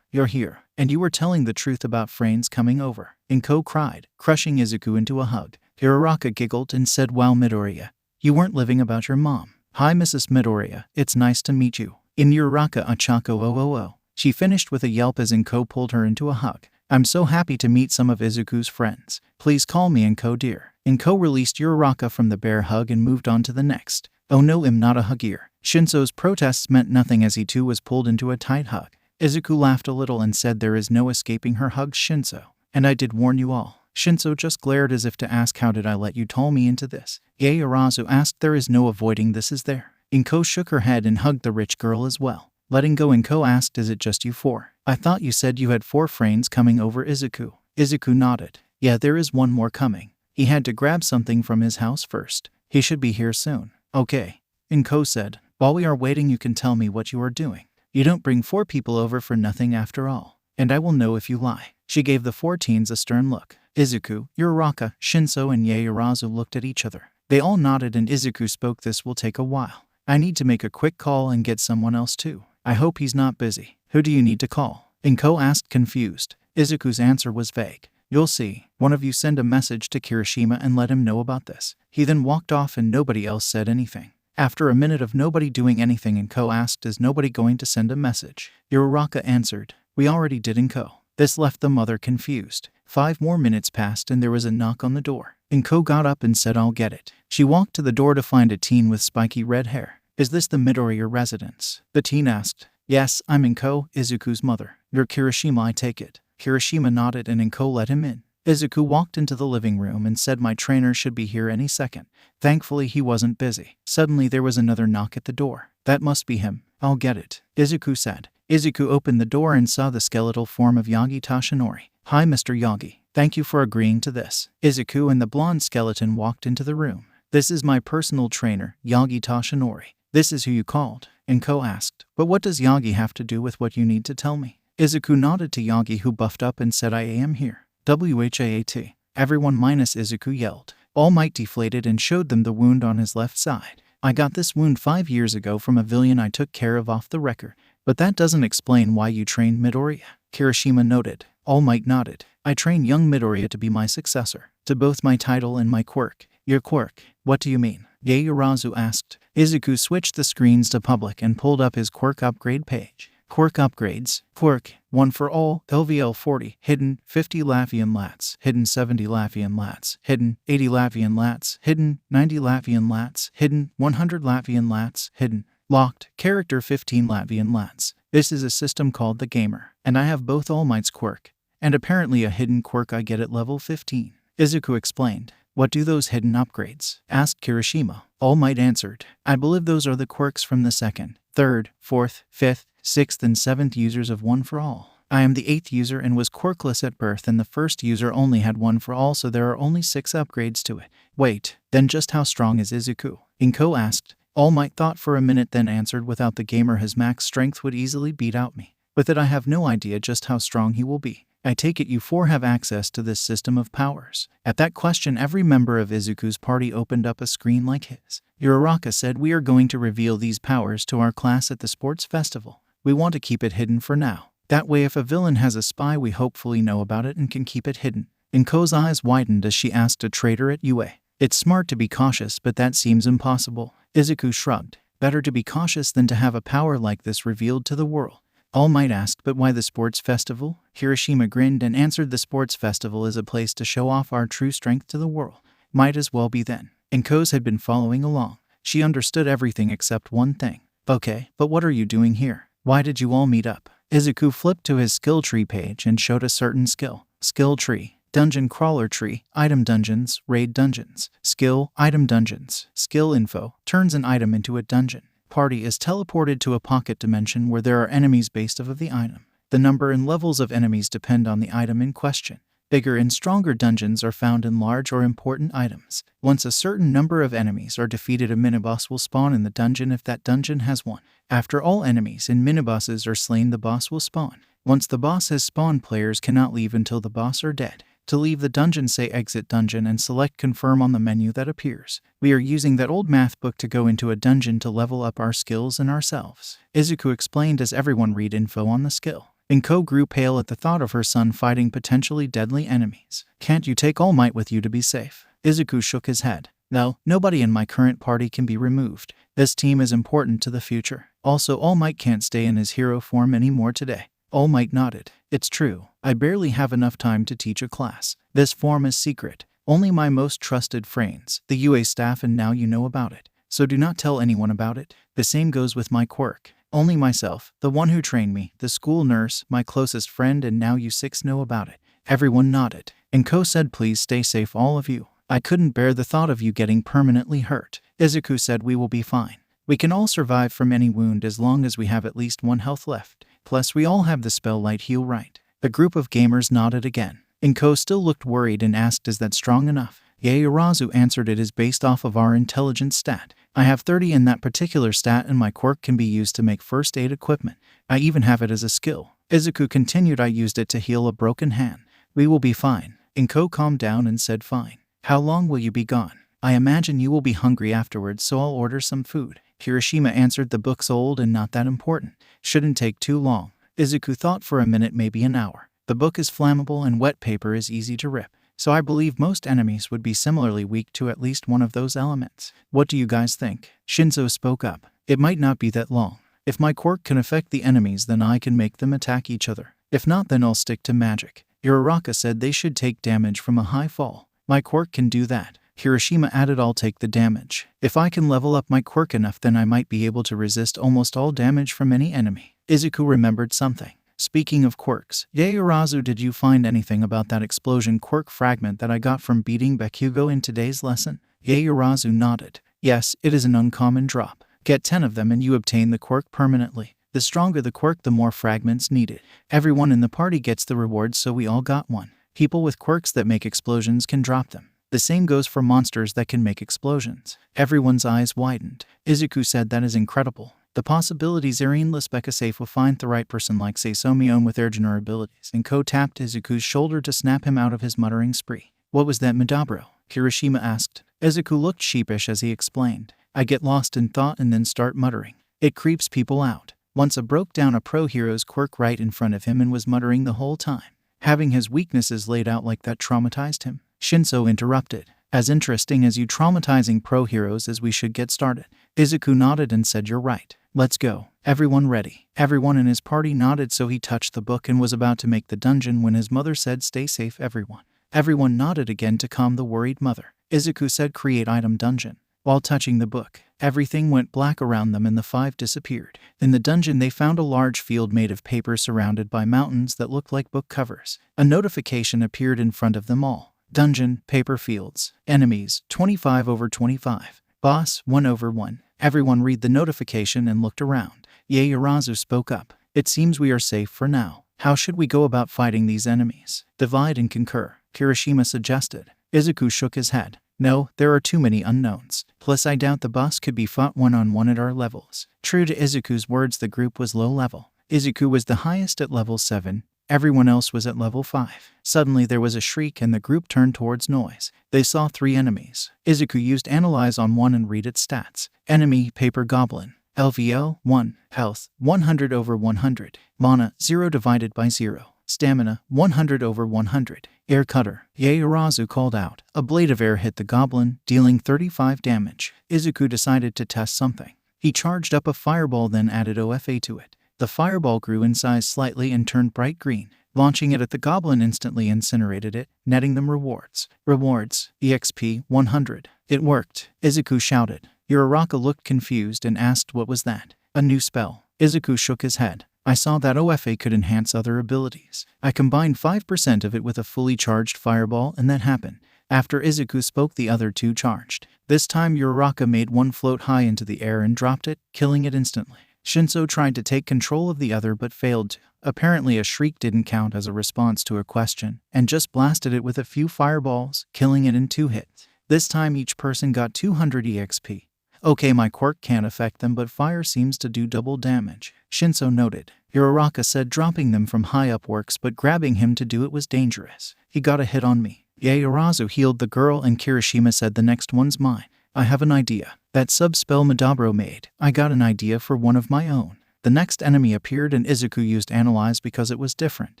here. And you were telling the truth about friends coming over. Inko cried, crushing Izuku into a hug. Uraraka giggled and said, wow, Midoriya. You weren't living about your mom. Hi, Mrs. Midoriya. It's nice to meet you. In Uraraka Achako. She finished with a yelp as Inko pulled her into a hug. I'm so happy to meet some of Izuku's friends. Please call me Inko, dear. Inko released Uraraka from the bear hug and moved on to the next. Oh no, I'm not a huggier. Shinso's protests meant nothing as he too was pulled into a tight hug. Izuku laughed a little and said, there is no escaping her hug, Shinso. And I did warn you all. Shinso just glared as if to ask, how did I let you tall me into this? Yaoyorozu asked, there is no avoiding this, is there? Inko shook her head and hugged the rich girl as well. Letting go, Inko asked, is it just you 4? I thought you said you had 4 friends coming over, Izuku. Izuku nodded. Yeah, there is one more coming. He had to grab something from his house first. He should be here soon. Okay. Inko said, while we are waiting you can tell me what you are doing. You don't bring 4 people over for nothing after all. And I will know if you lie. She gave the 4 teens a stern look. Izuku, Uraraka, Shinso and Yaoyorozu looked at each other. They all nodded and Izuku spoke, this will take a while. I need to make a quick call and get someone else too. I hope he's not busy. Who do you need to call? Inko asked, confused. Izuku's answer was vague. You'll see. One of you send a message to Kirishima and let him know about this. He then walked off and nobody else said anything. After a minute of nobody doing anything, Inko asked, is nobody going to send a message? Uraraka answered, we already did, Inko. This left the mother confused. 5 more minutes passed and there was a knock on the door. Inko got up and said, I'll get it. She walked to the door to find a teen with spiky red hair. Is this the Midoriya residence? The teen asked. Yes, I'm Inko, Izuku's mother. You're Kirishima, I take it. Kirishima nodded and Inko let him in. Izuku walked into the living room and said, my trainer should be here any second. Thankfully he wasn't busy. Suddenly there was another knock at the door. That must be him. I'll get it, Izuku said. Izuku opened the door and saw the skeletal form of Yagi Tashinori. Hi, Mr. Yagi. Thank you for agreeing to this. Izuku and the blonde skeleton walked into the room. This is my personal trainer, Yagi Tashinori. This is who you called? Inko asked. But what does Yagi have to do with what you need to tell me? Izuku nodded to Yagi, who buffed up and said, I am here. WHAAT. Everyone minus Izuku yelled. All Might deflated and showed them the wound on his left side. I got this wound 5 years ago from a villain I took care of off the record. But that doesn't explain why you trained Midoriya. Kirishima noted. All Might nodded. I trained young Midoriya to be my successor. To both my title and my quirk. Your quirk? What do you mean? Yaoyorozu asked. Izuku switched the screens to public and pulled up his quirk upgrade page. Quirk upgrades. Quirk, 1 for all, LVL 40, hidden, 50 Latvian lats, hidden 70 Latvian lats, hidden, 80 Latvian lats, hidden, 90 Latvian lats, hidden, 100 Latvian lats, hidden. Locked, character 15 Latvian lats. This is a system called the Gamer, and I have both All Might's quirk, and apparently a hidden quirk I get at level 15. Izuku explained. What do those hidden upgrades? Asked Kirishima. All Might answered. I believe those are the quirks from the 2nd, 3rd, 4th, 5th, 6th and 7th users of 1 for all. I am the 8th user and was quirkless at birth, and the 1st user only had 1 for all, so there are only 6 upgrades to it. Wait, then just how strong is Izuku? Inko asked. All Might thought for a minute then answered, without the Gamer his max strength would easily beat out me. With it I have no idea just how strong he will be. I take it you 4 have access to this system of powers. At that question every member of Izuku's party opened up a screen like his. Uraraka said, we are going to reveal these powers to our class at the sports festival. We want to keep it hidden for now. That way if a villain has a spy we hopefully know about it and can keep it hidden. Inko's eyes widened as she asked a traitor at UA. It's smart to be cautious, but that seems impossible. Izuku shrugged. Better to be cautious than to have a power like this revealed to the world. All Might asked, but why the sports festival? Hiroshima grinned and answered, the sports festival is a place to show off our true strength to the world. Might as well be then. Inkos had been following along. She understood everything except one thing. Okay, but what are you doing here? Why did you all meet up? Izuku flipped to his skill tree page and showed a certain skill. Skill tree. Dungeon crawler tree, item dungeons, raid dungeons, skill, item dungeons, skill info, turns an item into a dungeon. Party is teleported to a pocket dimension where there are enemies based off of the item. The number and levels of enemies depend on the item in question. Bigger and stronger dungeons are found in large or important items. Once a certain number of enemies are defeated, a miniboss will spawn in the dungeon if that dungeon has one. After all enemies and minibosses are slain, the boss will spawn. Once the boss has spawned, players cannot leave until the boss are dead. To leave the dungeon, say exit dungeon and select confirm on the menu that appears. We are using that old math book to go into a dungeon to level up our skills and ourselves. Izuku explained as everyone read info on the skill. Inko grew pale at the thought of her son fighting potentially deadly enemies. Can't you take All Might with you to be safe? Izuku shook his head. No, nobody in my current party can be removed. This team is important to the future. Also, All Might can't stay in his hero form anymore today. All Might nodded. It's true. I barely have enough time to teach a class. This form is secret. Only my most trusted friends, the UA staff, and now you know about it. So do not tell anyone about it. The same goes with my quirk. Only myself, the one who trained me, the school nurse, my closest friend, and now you six know about it. Everyone nodded. Inko said, please stay safe, all of you. I couldn't bear the thought of you getting permanently hurt. Izuku said, we will be fine. We can all survive from any wound as long as we have at least one health left. Plus, we all have the spell Light Heal, right? The group of gamers nodded again. Inko still looked worried and asked, is that strong enough? Yaoyorozu answered, it is based off of our intelligence stat. I have 30 in that particular stat, and my quirk can be used to make first aid equipment. I even have it as a skill. Izuku continued, I used it to heal a broken hand. We will be fine. Inko calmed down and said, fine. How long will you be gone? I imagine you will be hungry afterwards, so I'll order some food. Hiroshima answered, the book's old and not that important. Shouldn't take too long. Izuku thought for a minute, maybe an hour. The book is flammable and wet paper is easy to rip. So I believe most enemies would be similarly weak to at least one of those elements. What do you guys think? Shinzo spoke up. It might not be that long. If my quirk can affect the enemies, then I can make them attack each other. If not, then I'll stick to magic. Uraraka said they should take damage from a high fall. My quirk can do that. Hiroshima added, I'll take the damage. If I can level up my quirk enough, then I might be able to resist almost all damage from any enemy. Izuku remembered something. Speaking of quirks, Yaoyorozu, did you find anything about that explosion quirk fragment that I got from beating Bakugo in today's lesson? Yaoyorozu nodded. Yes, it is an uncommon drop. Get 10 of them and you obtain the quirk permanently. The stronger the quirk, the more fragments needed. Everyone in the party gets the reward, so we all got one. People with quirks that make explosions can drop them. The same goes for monsters that can make explosions. Everyone's eyes widened. Izuku said, that is incredible. The possibilities are endless. Safe will find the right person like Seisomion with their general abilities. And Ko tapped Izuku's shoulder to snap him out of his muttering spree. What was that, Madabro? Hiroshima asked. Izuku looked sheepish as he explained. I get lost in thought and then start muttering. It creeps people out. Once I broke down a pro hero's quirk right in front of him and was muttering the whole time. Having his weaknesses laid out like that traumatized him. Shinzo interrupted. As interesting as you traumatizing pro heroes as we should get started. Izuku nodded and said, you're right. Let's go. Everyone ready? Everyone in his party nodded, so he touched the book and was about to make the dungeon when his mother said, stay safe, everyone. Everyone nodded again to calm the worried mother. Izuku said, create item dungeon. While touching the book, everything went black around them and the 5 disappeared. In the dungeon, they found a large field made of paper surrounded by mountains that looked like book covers. A notification appeared in front of them all. Dungeon, paper fields, enemies, 25/25. Boss, 1/1. Everyone read the notification and looked around. Yaoyorozu spoke up. It seems we are safe for now. How should we go about fighting these enemies? Divide and conquer, Hiroshima suggested. Izuku shook his head. No, there are too many unknowns. Plus, I doubt the boss could be fought one-on-one at our levels. True to Izuku's words, the group was low level. Izuku was the highest at level 7. Everyone else was at level 5. Suddenly there was a shriek and the group turned towards noise. They saw 3 enemies. Izuku used Analyze on one and read its stats. Enemy, Paper Goblin. LVO, 1. Health, 100/100. Mana, 0/0. Stamina, 100/100. Air Cutter. Yaoyorozu called out. A blade of air hit the goblin, dealing 35 damage. Izuku decided to test something. He charged up a fireball, then added OFA to it. The fireball grew in size slightly and turned bright green. Launching it at the goblin instantly incinerated it, netting them rewards. Rewards, EXP 100. It worked, Izuku shouted. Uraraka looked confused and asked what was that. A new spell. Izuku shook his head. I saw that OFA could enhance other abilities. I combined 5% of it with a fully charged fireball and that happened. After Izuku spoke, the other two charged. This time Uraraka made one float high into the air and dropped it, killing it instantly. Shinso tried to take control of the other but failed to. Apparently a shriek didn't count as a response to a question, and just blasted it with a few fireballs, killing it in 2 hits. This time each person got 200 EXP. Okay, my quirk can't affect them, but fire seems to do double damage, Shinso noted. Uraraka said dropping them from high up works, but grabbing him to do it was dangerous. He got a hit on me. Yaoyorozu healed the girl and Kirishima said the next one's mine. I have an idea. That sub-spell Madabro made. I got an idea for one of my own. The next enemy appeared and Izuku used Analyze because it was different.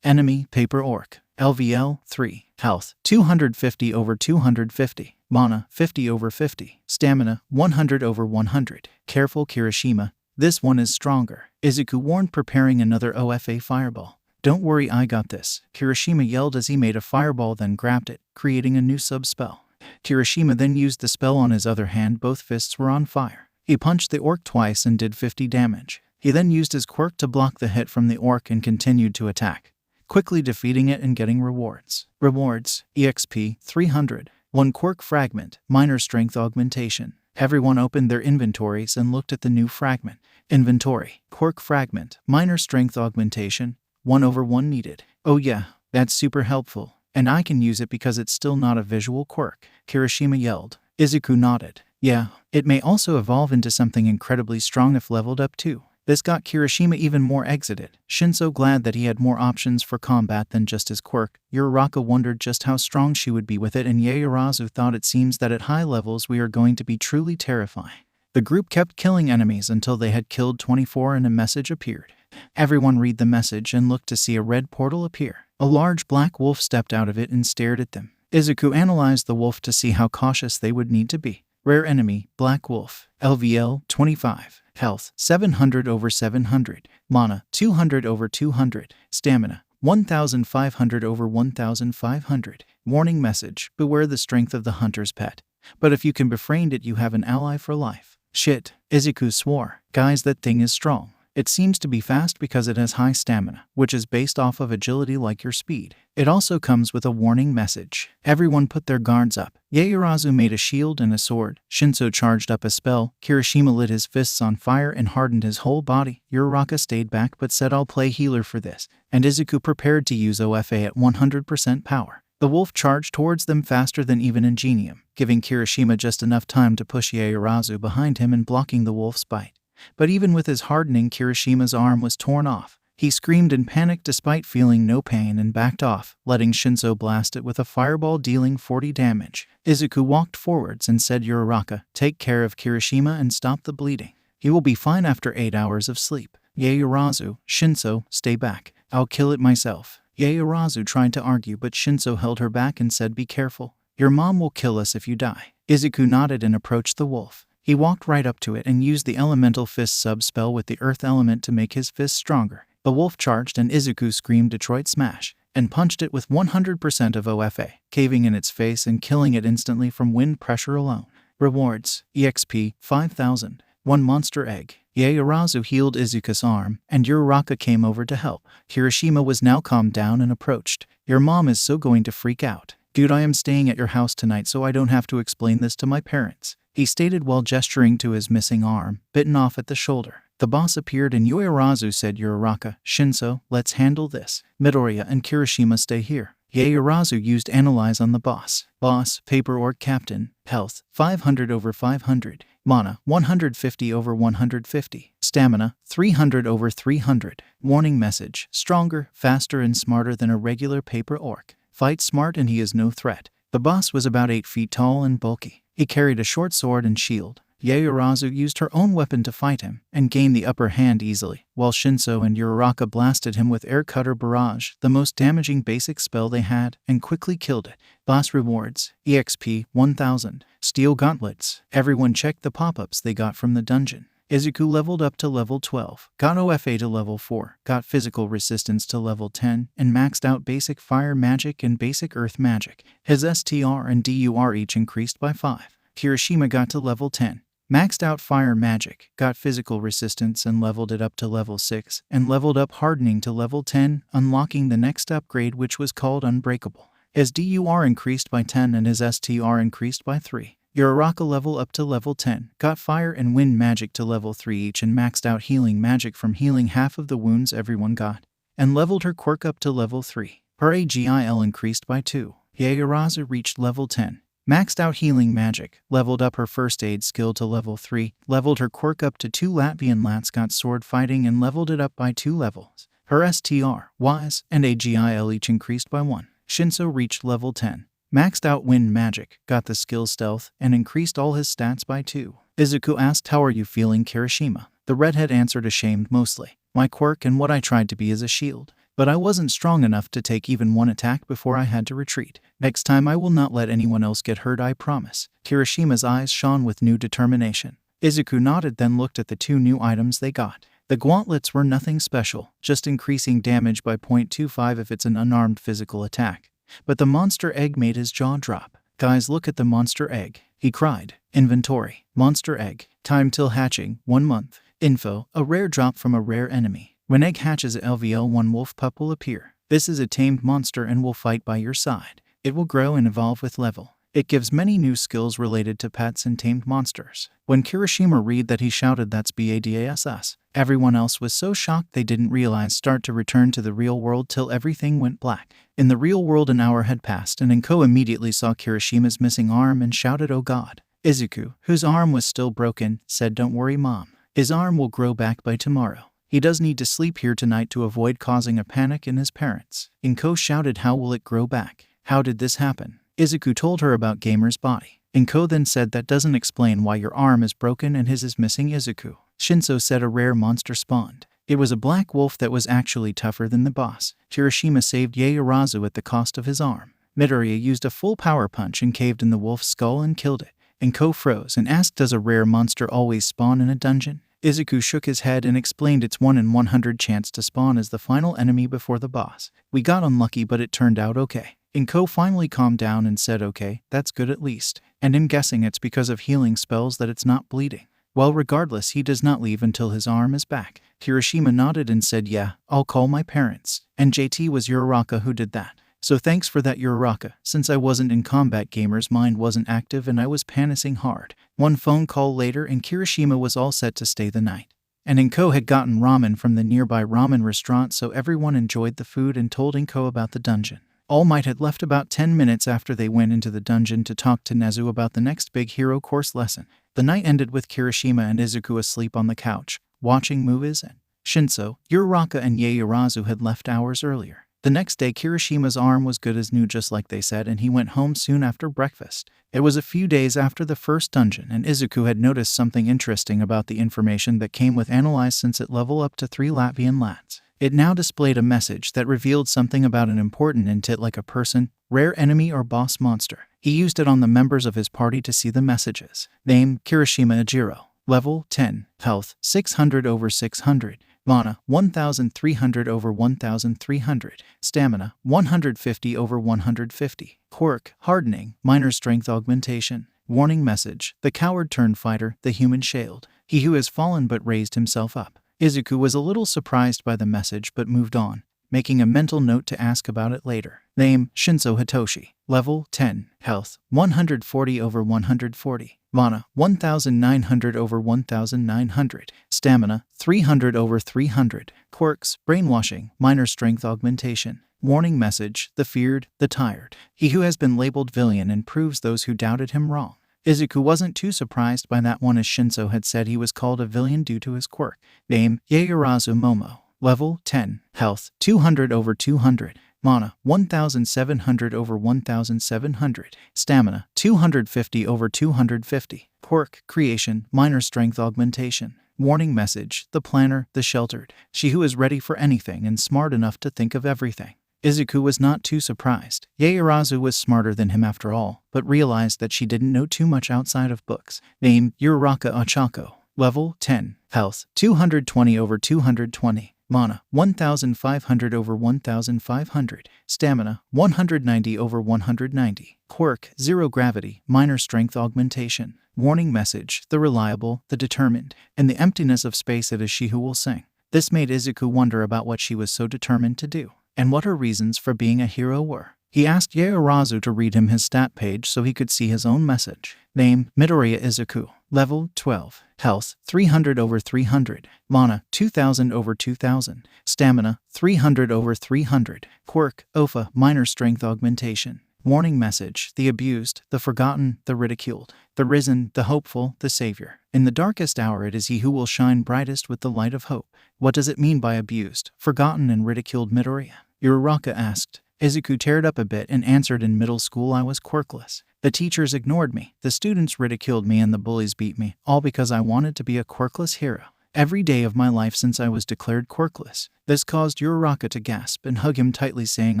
Enemy, Paper Orc. LVL, 3. Health, 250 over 250. Mana, 50 over 50. Stamina, 100 over 100. Careful, Kirishima. This one is stronger. Izuku warned, preparing another OFA fireball. Don't worry, I got this. Kirishima yelled as he made a fireball, then grabbed it, creating a new sub-spell. Kirishima then used the spell on his other hand. Both fists were on fire. He punched the orc twice and did 50 damage. He then used his quirk to block the hit from the orc and continued to attack, quickly defeating it and getting rewards. Rewards, EXP 300. 1 quirk fragment, minor strength augmentation. Everyone opened their inventories and looked at the new fragment. Inventory, quirk fragment, minor strength augmentation, 1 over 1 needed. Oh yeah, that's super helpful. And I can use it because it's still not a visual quirk, Kirishima yelled. Izuku nodded. Yeah, it may also evolve into something incredibly strong if leveled up too. This got Kirishima even more excited. Shinso glad that he had more options for combat than just his quirk. Uraraka wondered just how strong she would be with it, and Yaoyorozu thought it seems that at high levels we are going to be truly terrifying. The group kept killing enemies until they had killed 24 and a message appeared. Everyone read the message and looked to see a red portal appear. A large black wolf stepped out of it and stared at them. Izuku analyzed the wolf to see how cautious they would need to be. Rare enemy, Black Wolf. LVL, 25. Health, 700 over 700. Mana, 200 over 200. Stamina, 1,500 over 1,500. Warning message, beware the strength of the hunter's pet. But if you can befriend it, you have an ally for life. Shit, Izuku swore. Guys, that thing is strong. It seems to be fast because it has high stamina, which is based off of agility like your speed. It also comes with a warning message. Everyone put their guards up. Yaoyorozu made a shield and a sword. Shinso charged up a spell. Kirishima lit his fists on fire and hardened his whole body. Uraraka stayed back but said, I'll play healer for this. And Izuku prepared to use OFA at 100% power. The wolf charged towards them faster than even Ingenium, giving Kirishima just enough time to push Yaoyorozu behind him and blocking the wolf's bite. But even with his hardening, Kirishima's arm was torn off. He screamed in panic despite feeling no pain and backed off, letting Shinso blast it with a fireball, dealing 40 damage. Izuku walked forwards and said, Uraraka, take care of Kirishima and stop the bleeding. He will be fine after 8 hours of sleep. Yaoyorozu, Shinso, stay back. I'll kill it myself. Yaoyorozu tried to argue, but Shinso held her back and said, be careful. Your mom will kill us if you die. Izuku nodded and approached the wolf. He walked right up to it and used the Elemental Fist sub-spell with the earth element to make his fist stronger. The wolf charged and Izuku screamed Detroit Smash and punched it with 100% of OFA, caving in its face and killing it instantly from wind pressure alone. Rewards, EXP 5,000. 1 monster egg. Yaoyorozu healed Izuku's arm, and Uraraka came over to help. Kirishima was now calmed down and approached. Your mom is so going to freak out. Dude, I am staying at your house tonight so I don't have to explain this to my parents, he stated while gesturing to his missing arm, bitten off at the shoulder. The boss appeared and Yaoyorozu said, Uraraka, Shinso, let's handle this. Midoriya and Kirishima stay here. Yaoyorozu used Analyze on the boss. Boss, Paper Orc Captain. Health, 500 over 500. Mana, 150 over 150. Stamina, 300 over 300. Warning message, stronger, faster and smarter than a regular Paper Orc. Fight smart and he is no threat. The boss was about 8 feet tall and bulky. He carried a short sword and shield. Yaoyorozu used her own weapon to fight him and gained the upper hand easily, while Shinso and Uraraka blasted him with Air Cutter Barrage, the most damaging basic spell they had, and quickly killed it. Boss rewards, EXP 1000. Steel gauntlets. Everyone checked the pop-ups they got from the dungeon. Izuku leveled up to level 12, got OFA to level 4, got physical resistance to level 10, and maxed out basic fire magic and basic earth magic. His STR and DUR each increased by 5. Kirishima got to level 10, maxed out fire magic, got physical resistance and leveled it up to level 6, and leveled up hardening to level 10, unlocking the next upgrade which was called Unbreakable. His DUR increased by 10 and his STR increased by 3. Uraraka level up to level 10, got fire and wind magic to level 3 each and maxed out healing magic from healing half of the wounds everyone got, and leveled her quirk up to level 3. Her AGIL increased by 2. Yaoyorozu reached level 10, maxed out healing magic, leveled up her first aid skill to level 3, leveled her quirk up to 2 Latvian Lats, got sword fighting and leveled it up by 2 levels. Her STR, Wise, and AGIL each increased by 1. Shinso reached level 10. Maxed out wind magic, got the skill stealth, and increased all his stats by 2. Izuku asked, "How are you feeling, Kirishima?" The redhead answered, ashamed mostly. "My quirk and what I tried to be is a shield, but I wasn't strong enough to take even one attack before I had to retreat. Next time I will not let anyone else get hurt, I promise." Kirishima's eyes shone with new determination. Izuku nodded, then looked at the 2 new items they got. The gauntlets were nothing special, just increasing damage by 0.25 if it's an unarmed physical attack. But the monster egg made his jaw drop. "Guys, look at the monster egg," he cried. Inventory. Monster egg. Time till hatching, 1 month. Info. A rare drop from a rare enemy. When egg hatches, a LVL1 wolf pup will appear. This is a tamed monster and will fight by your side. It will grow and evolve with level. It gives many new skills related to pets and tamed monsters. When Kirishima read that, he shouted, "That's BADASS." Everyone else was so shocked they didn't realize start to return to the real world till everything went black. In the real world, an hour had passed and Inko immediately saw Kirishima's missing arm and shouted, "Oh God." Izuku, whose arm was still broken, said, "Don't worry, Mom. His arm will grow back by tomorrow. He does need to sleep here tonight to avoid causing a panic in his parents." Inko shouted, "How will it grow back? How did this happen?" Izuku told her about Gamer's body. Inko then said, "That doesn't explain why your arm is broken and his is missing, Izuku." Shinso said, "A rare monster spawned. It was a black wolf that was actually tougher than the boss." Kirishima saved Yaoyorozu at the cost of his arm. Midoriya used a full power punch and caved in the wolf's skull and killed it. Inko froze and asked, "Does a rare monster always spawn in a dungeon?" Izuku shook his head and explained, "It's 1 in 100 chance to spawn as the final enemy before the boss. We got unlucky, but it turned out okay." Inko finally calmed down and said, "Okay, that's good at least. And I'm guessing it's because of healing spells that it's not bleeding." Well, regardless, he does not leave until his arm is back. Kirishima nodded and said, "Yeah, I'll call my parents." And JT was Uraraka who did that. "So thanks for that, Uraraka. Since I wasn't in combat, Gamer's mind wasn't active and I was panicking hard." 1 phone call later and Kirishima was all set to stay the night. And Inko had gotten ramen from the nearby ramen restaurant, so everyone enjoyed the food and told Inko about the dungeon. All Might had left about 10 minutes after they went into the dungeon to talk to Nezu about the next big hero course lesson. The night ended with Kirishima and Izuku asleep on the couch, watching movies, and Shinso, Uraraka, and Yaoyorozu had left hours earlier. The next day, Kirishima's arm was good as new, just like they said, and he went home soon after breakfast. It was a few days after the first dungeon, and Izuku had noticed something interesting about the information that came with Analyze since it leveled up to 3 Latvian Lats. It now displayed a message that revealed something about an important entity like a person, rare enemy, or boss monster. He used it on the members of his party to see the messages. Name, Kirishima Ejiro. Level, 10. Health, 600 over 600. Mana, 1300 over 1300. Stamina, 150 over 150. Quirk, Hardening, Minor Strength Augmentation. Warning message, the coward turned fighter, the human shield. He who has fallen but raised himself up. Izuku was a little surprised by the message but moved on, making a mental note to ask about it later. Name, Shinso Hitoshi. Level, 10. Health, 140 over 140. Mana, 1900 over 1900. Stamina, 300 over 300. Quirks, Brainwashing, Minor Strength Augmentation. Warning message, the feared, the tired. He who has been labeled villain and proves those who doubted him wrong. Izuku wasn't too surprised by that one, as Shinso had said he was called a villain due to his quirk. Name, Yaoyorozu Momo. Level, 10. Health, 200 over 200. Mana, 1700 over 1700. Stamina, 250 over 250. Quirk, Creation, Minor Strength Augmentation. Warning message, the planner, the sheltered. She who is ready for anything and smart enough to think of everything. Izuku was not too surprised. Yaoyorozu was smarter than him after all, but realized that she didn't know too much outside of books. Name, Uraraka Ochako. Level 10. Health 220 over 220. Mana 1500 over 1500. Stamina 190 over 190. Quirk 0 gravity, minor strength augmentation. Warning message: the reliable, the determined. In the emptiness of space it is she who will sing. This made Izuku wonder about what she was so determined to do, and what her reasons for being a hero were. He asked Yaoyorozu to read him his stat page so he could see his own message. Name: Midoriya Izuku. Level 12. Health 300 over 300. Mana 2000 over 2000. Stamina 300 over 300. Quirk Ofa, minor strength augmentation. Warning message: the abused, the forgotten, the ridiculed, the risen, the hopeful, the savior. In the darkest hour it is he who will shine brightest with the light of hope. What does it mean by abused, forgotten, and ridiculed, Midoriya? Uraraka asked. Izuku teared up a bit and answered, in middle school I was quirkless. The teachers ignored me, the students ridiculed me, and the bullies beat me, all because I wanted to be a quirkless hero. Every day of my life since I was declared quirkless. This caused Uraraka to gasp and hug him tightly, saying,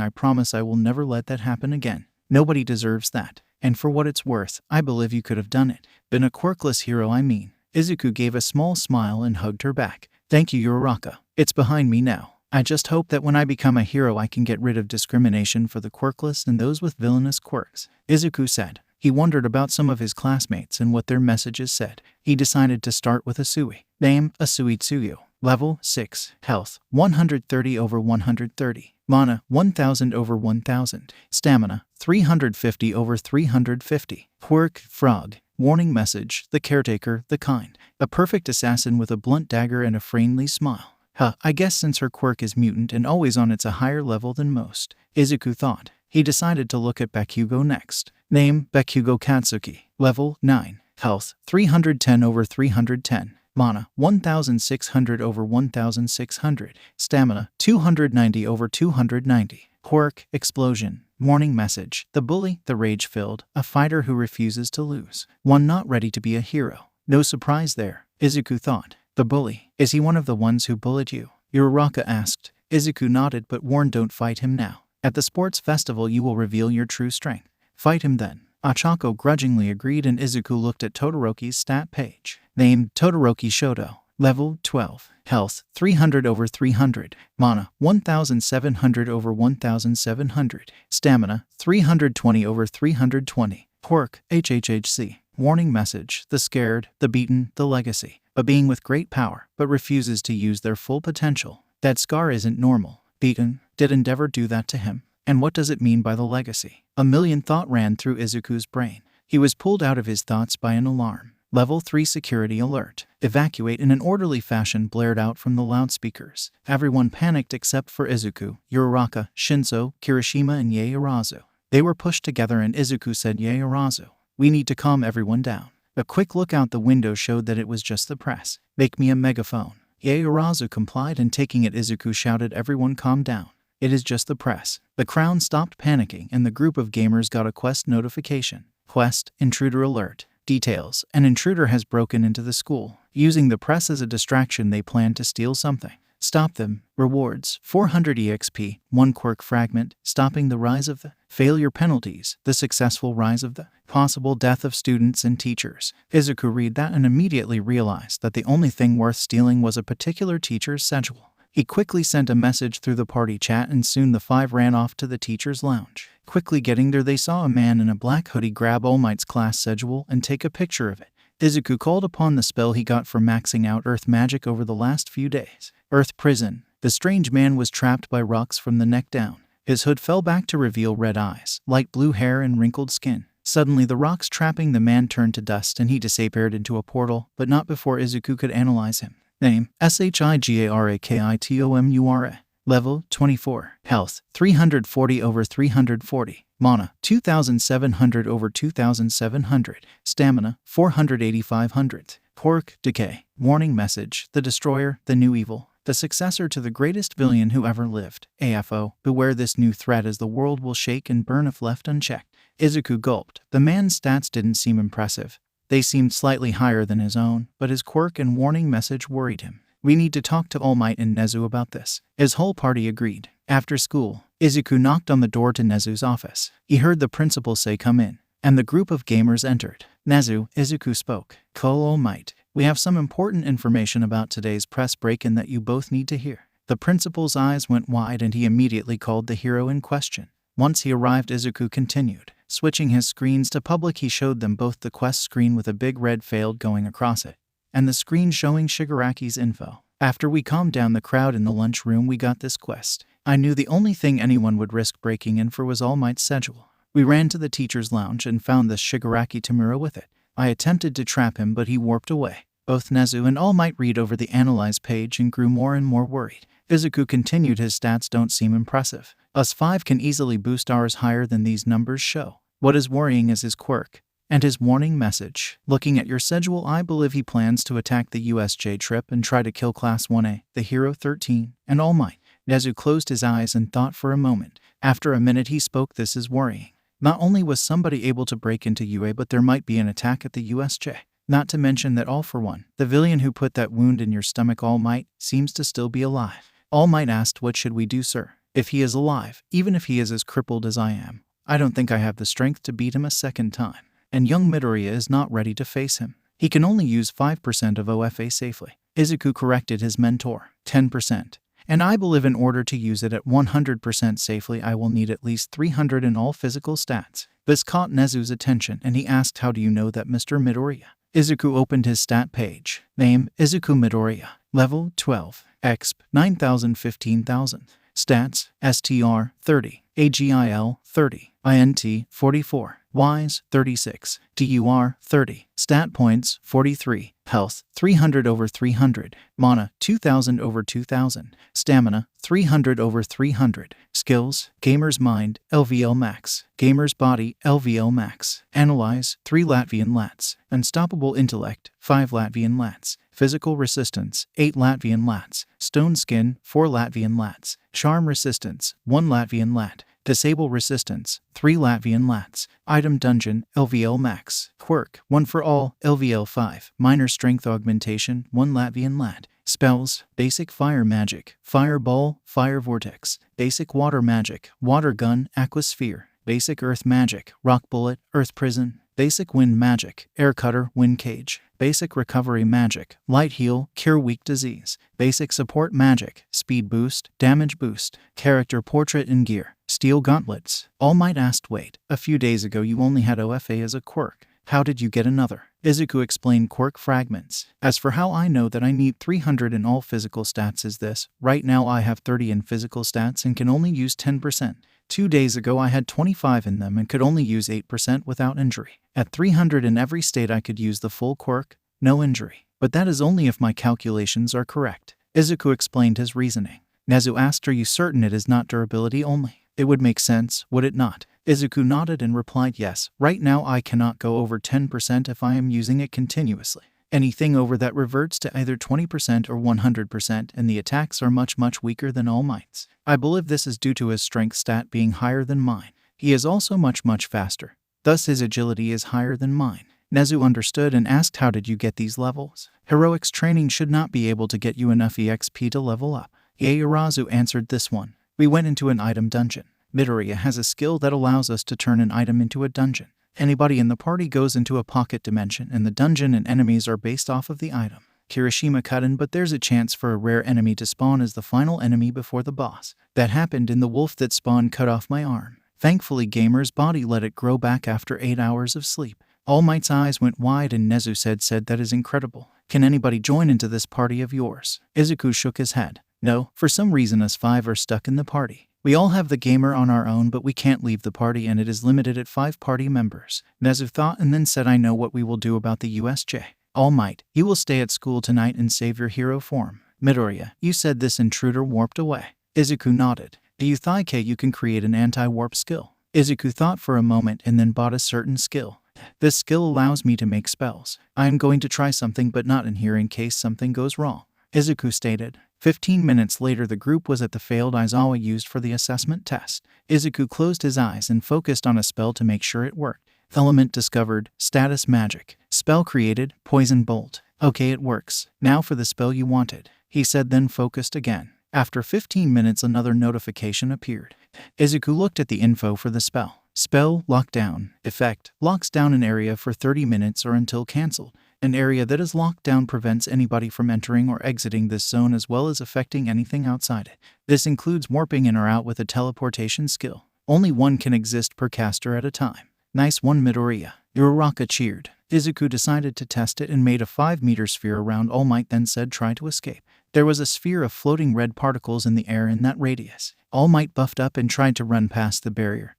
I promise I will never let that happen again. Nobody deserves that. And for what it's worth, I believe you could have done it. Been a quirkless hero, I mean. Izuku gave a small smile and hugged her back. Thank you, Uraraka. It's behind me now. I just hope that when I become a hero I can get rid of discrimination for the quirkless and those with villainous quirks. Izuku said. He wondered about some of his classmates and what their messages said. He decided to start with Asui. Name: Asui Tsuyu. Level 6. Health 130 over 130. Mana 1000 over 1000. Stamina 350 over 350. Quirk Frog. Warning message: the caretaker, the kind. A perfect assassin with a blunt dagger and a friendly smile. I guess since her quirk is mutant and always on, it's a higher level than most, Izuku thought. He decided to look at Bakugo next. Name: Bakugo Katsuki. Level 9. Health 310 over 310. Mana 1600 over 1600. Stamina 290 over 290. Quirk Explosion. Warning message: the bully, the rage-filled, a fighter who refuses to lose. One not ready to be a hero. No surprise there, Izuku thought. The bully, is he one of the ones who bullied you? Uraraka asked. Izuku nodded but warned, don't fight him now. At the sports festival you will reveal your true strength. Fight him then. Ochako grudgingly agreed, and Izuku looked at Todoroki's stat page. Name: Todoroki Shoto. Level 12. Health 300 over 300. Mana 1700 over 1700. Stamina 320 over 320. Quirk HHHC. Warning message: the scared, the beaten, the legacy. A being with great power, but refuses to use their full potential. That scar isn't normal. Beaten? Did Endeavor do that to him? And what does it mean by the legacy? A million thoughts ran through Izuku's brain. He was pulled out of his thoughts by an alarm. Level 3 security alert. Evacuate in an orderly fashion blared out from the loudspeakers. Everyone panicked except for Izuku, Uraraka, Shinso, Kirishima, and Yaoyorozu. They were pushed together, and Izuku said, Yaoyorozu, we need to calm everyone down. A quick look out the window showed that it was just the press. Make me a megaphone. Yaoyorozu complied, and taking it, Izuku shouted, everyone calm down. It is just the press. The crowd stopped panicking, and the group of gamers got a quest notification. Quest: Intruder alert. Details: an intruder has broken into the school. Using the press as a distraction, they plan to steal something. Stop them. Rewards: 400 EXP, 1 quirk fragment. Stopping the rise of the failure penalties: the successful rise of the possible death of students and teachers. Izuku read that and immediately realized that the only thing worth stealing was a particular teacher's schedule. He quickly sent a message through the party chat, and soon the 5 ran off to the teacher's lounge. Quickly getting there, they saw a man in a black hoodie grab All Might's class schedule and take a picture of it. Izuku called upon the spell he got for maxing out Earth magic over the last few days. Earth Prison. The strange man was trapped by rocks from the neck down. His hood fell back to reveal red eyes, light blue hair, and wrinkled skin. Suddenly the rocks trapping the man turned to dust and he disappeared into a portal, but not before Izuku could analyze him. Name: Shigarakaitomura. Level 24. Health 340 over 340. Mana 2700 over 2700. Stamina 48500. Quirk Decay. Warning message: the destroyer, the new evil, the successor to the greatest villain who ever lived. AFO, beware this new threat, as the world will shake and burn if left unchecked. Izuku gulped. The man's stats didn't seem impressive. They seemed slightly higher than his own, but his quirk and warning message worried him. We need to talk to All Might and Nezu about this. His whole party agreed. After school, Izuku knocked on the door to Nezu's office. He heard the principal say, come in, and the group of gamers entered. Nezu, Izuku spoke. Call All Might. We have some important information about today's press break-in that you both need to hear. The principal's eyes went wide and he immediately called the hero in question. Once he arrived, Izuku continued. Switching his screens to public, he showed them both the quest screen with a big red failed going across it, and the screen showing Shigaraki's info. After we calmed down the crowd in the lunchroom, we got this quest. I knew the only thing anyone would risk breaking in for was All Might's schedule. We ran to the teacher's lounge and found this Shigaraki Tamura with it. I attempted to trap him, but he warped away. Both Nezu and All Might read over the analyze page and grew more and more worried. Izuku continued, his stats don't seem impressive. Us 5 can easily boost ours higher than these numbers show. What is worrying is his quirk and his warning message. Looking at your schedule, I believe he plans to attack the USJ trip and try to kill Class 1A, the Hero 13, and All Might. Nezu closed his eyes and thought for a moment. After a minute he spoke, this is worrying. Not only was somebody able to break into UA, but there might be an attack at the USJ. Not to mention that All For One, the villain who put that wound in your stomach, All Might, seems to still be alive. All Might asked, what should we do, sir? If he is alive, even if he is as crippled as I am, I don't think I have the strength to beat him a second time. And young Midoriya is not ready to face him. He can only use 5% of OFA safely. Izuku corrected his mentor, 10%. And I believe in order to use it at 100% safely, I will need at least 300 in all physical stats. This caught Nezu's attention and he asked, how do you know that, Mr. Midoriya? Izuku opened his stat page. Name, Izuku Midoriya. Level, 12. Exp, 9,000 15,000. Stats, STR, 30. AGIL, 30. INT, 44. Wise, 36. DUR, 30. Stat points, 43. Health, 300 over 300. Mana, 2000 over 2000. Stamina, 300 over 300. Skills, Gamer's Mind, LVL Max. Gamer's Body, LVL Max. Analyze, 3 Latvian Lats. Unstoppable Intellect, 5 Latvian Lats. Physical Resistance, 8 Latvian Lats. Stone Skin, 4 Latvian Lats. Charm Resistance, 1 Latvian Lat. Disable Resistance, 3 Latvian Lats. Item Dungeon, LVL Max. Quirk, 1 for all, LVL 5. Minor Strength Augmentation, 1 Latvian Lat. Spells, Basic Fire Magic, Fireball, Fire Vortex. Basic Water Magic, Water Gun, Aquasphere. Basic Earth Magic, Rock Bullet, Earth Prison. Basic Wind Magic, Air Cutter, Wind Cage. Basic Recovery Magic, Light Heal, Cure Weak Disease. Basic Support Magic, Speed Boost, Damage Boost. Character Portrait and Gear, Steel Gauntlets. All Might asked, wait, a few days ago you only had OFA as a quirk. How did you get another? Izuku explained, quirk fragments. As for how I know that I need 300 in all physical stats is this, right now I have 30 in physical stats and can only use 10%. 2 days ago I had 25 in them and could only use 8% without injury. At 300 in every state I could use the full quirk, no injury. But that is only if my calculations are correct. Izuku explained his reasoning. Nezu asked, are you certain it is not durability only? It would make sense, would it not? Izuku nodded and replied, yes. Right now I cannot go over 10% if I am using it continuously. Anything over that reverts to either 20% or 100%, and the attacks are much weaker than All Might's. I believe this is due to his strength stat being higher than mine. He is also much faster. Thus his agility is higher than mine. Nezu understood and asked, how did you get these levels? Heroics training should not be able to get you enough EXP to level up. Ieyasu answered this one. We went into an item dungeon. Midoriya has a skill that allows us to turn an item into a dungeon. Anybody in the party goes into a pocket dimension and the dungeon and enemies are based off of the item. Kirishima cut in, but there's a chance for a rare enemy to spawn as the final enemy before the boss. That happened in the wolf that spawned cut off my arm. Thankfully Gamer's Body let it grow back after 8 hours of sleep. All Might's eyes went wide and Nezu said that is incredible. Can anybody join into this party of yours? Izuku shook his head. No, for some reason us 5 are stuck in the party. We all have the gamer on our own, but we can't leave the party and it is limited at 5 party members. Nezu thought and then said, I know what we will do about the USJ. All Might, you will stay at school tonight and save your hero form. Midoriya, you said this intruder warped away. Izuku nodded. Do you think you can create an anti-warp skill? Izuku thought for a moment and then bought a certain skill. This skill allows me to make spells. I am going to try something but not in here in case something goes wrong. Izuku stated. 15 minutes later the group was at the failed Aizawa used for the assessment test. Izuku closed his eyes and focused on a spell to make sure it worked. Element discovered, status magic. Spell created, poison bolt. Okay, it works. Now for the spell you wanted, he said, then focused again. After 15 minutes another notification appeared. Izuku looked at the info for the spell. Spell, lockdown. Effect, locks down an area for 30 minutes or until cancelled. An area that is locked down prevents anybody from entering or exiting this zone as well as affecting anything outside it. This includes warping in or out with a teleportation skill. Only one can exist per caster at a time. Nice one, Midoriya. Uraraka cheered. Izuku decided to test it and made a 5-meter sphere around All Might, then said try to escape. There was a sphere of floating red particles in the air in that radius. All Might buffed up and tried to run past the barrier,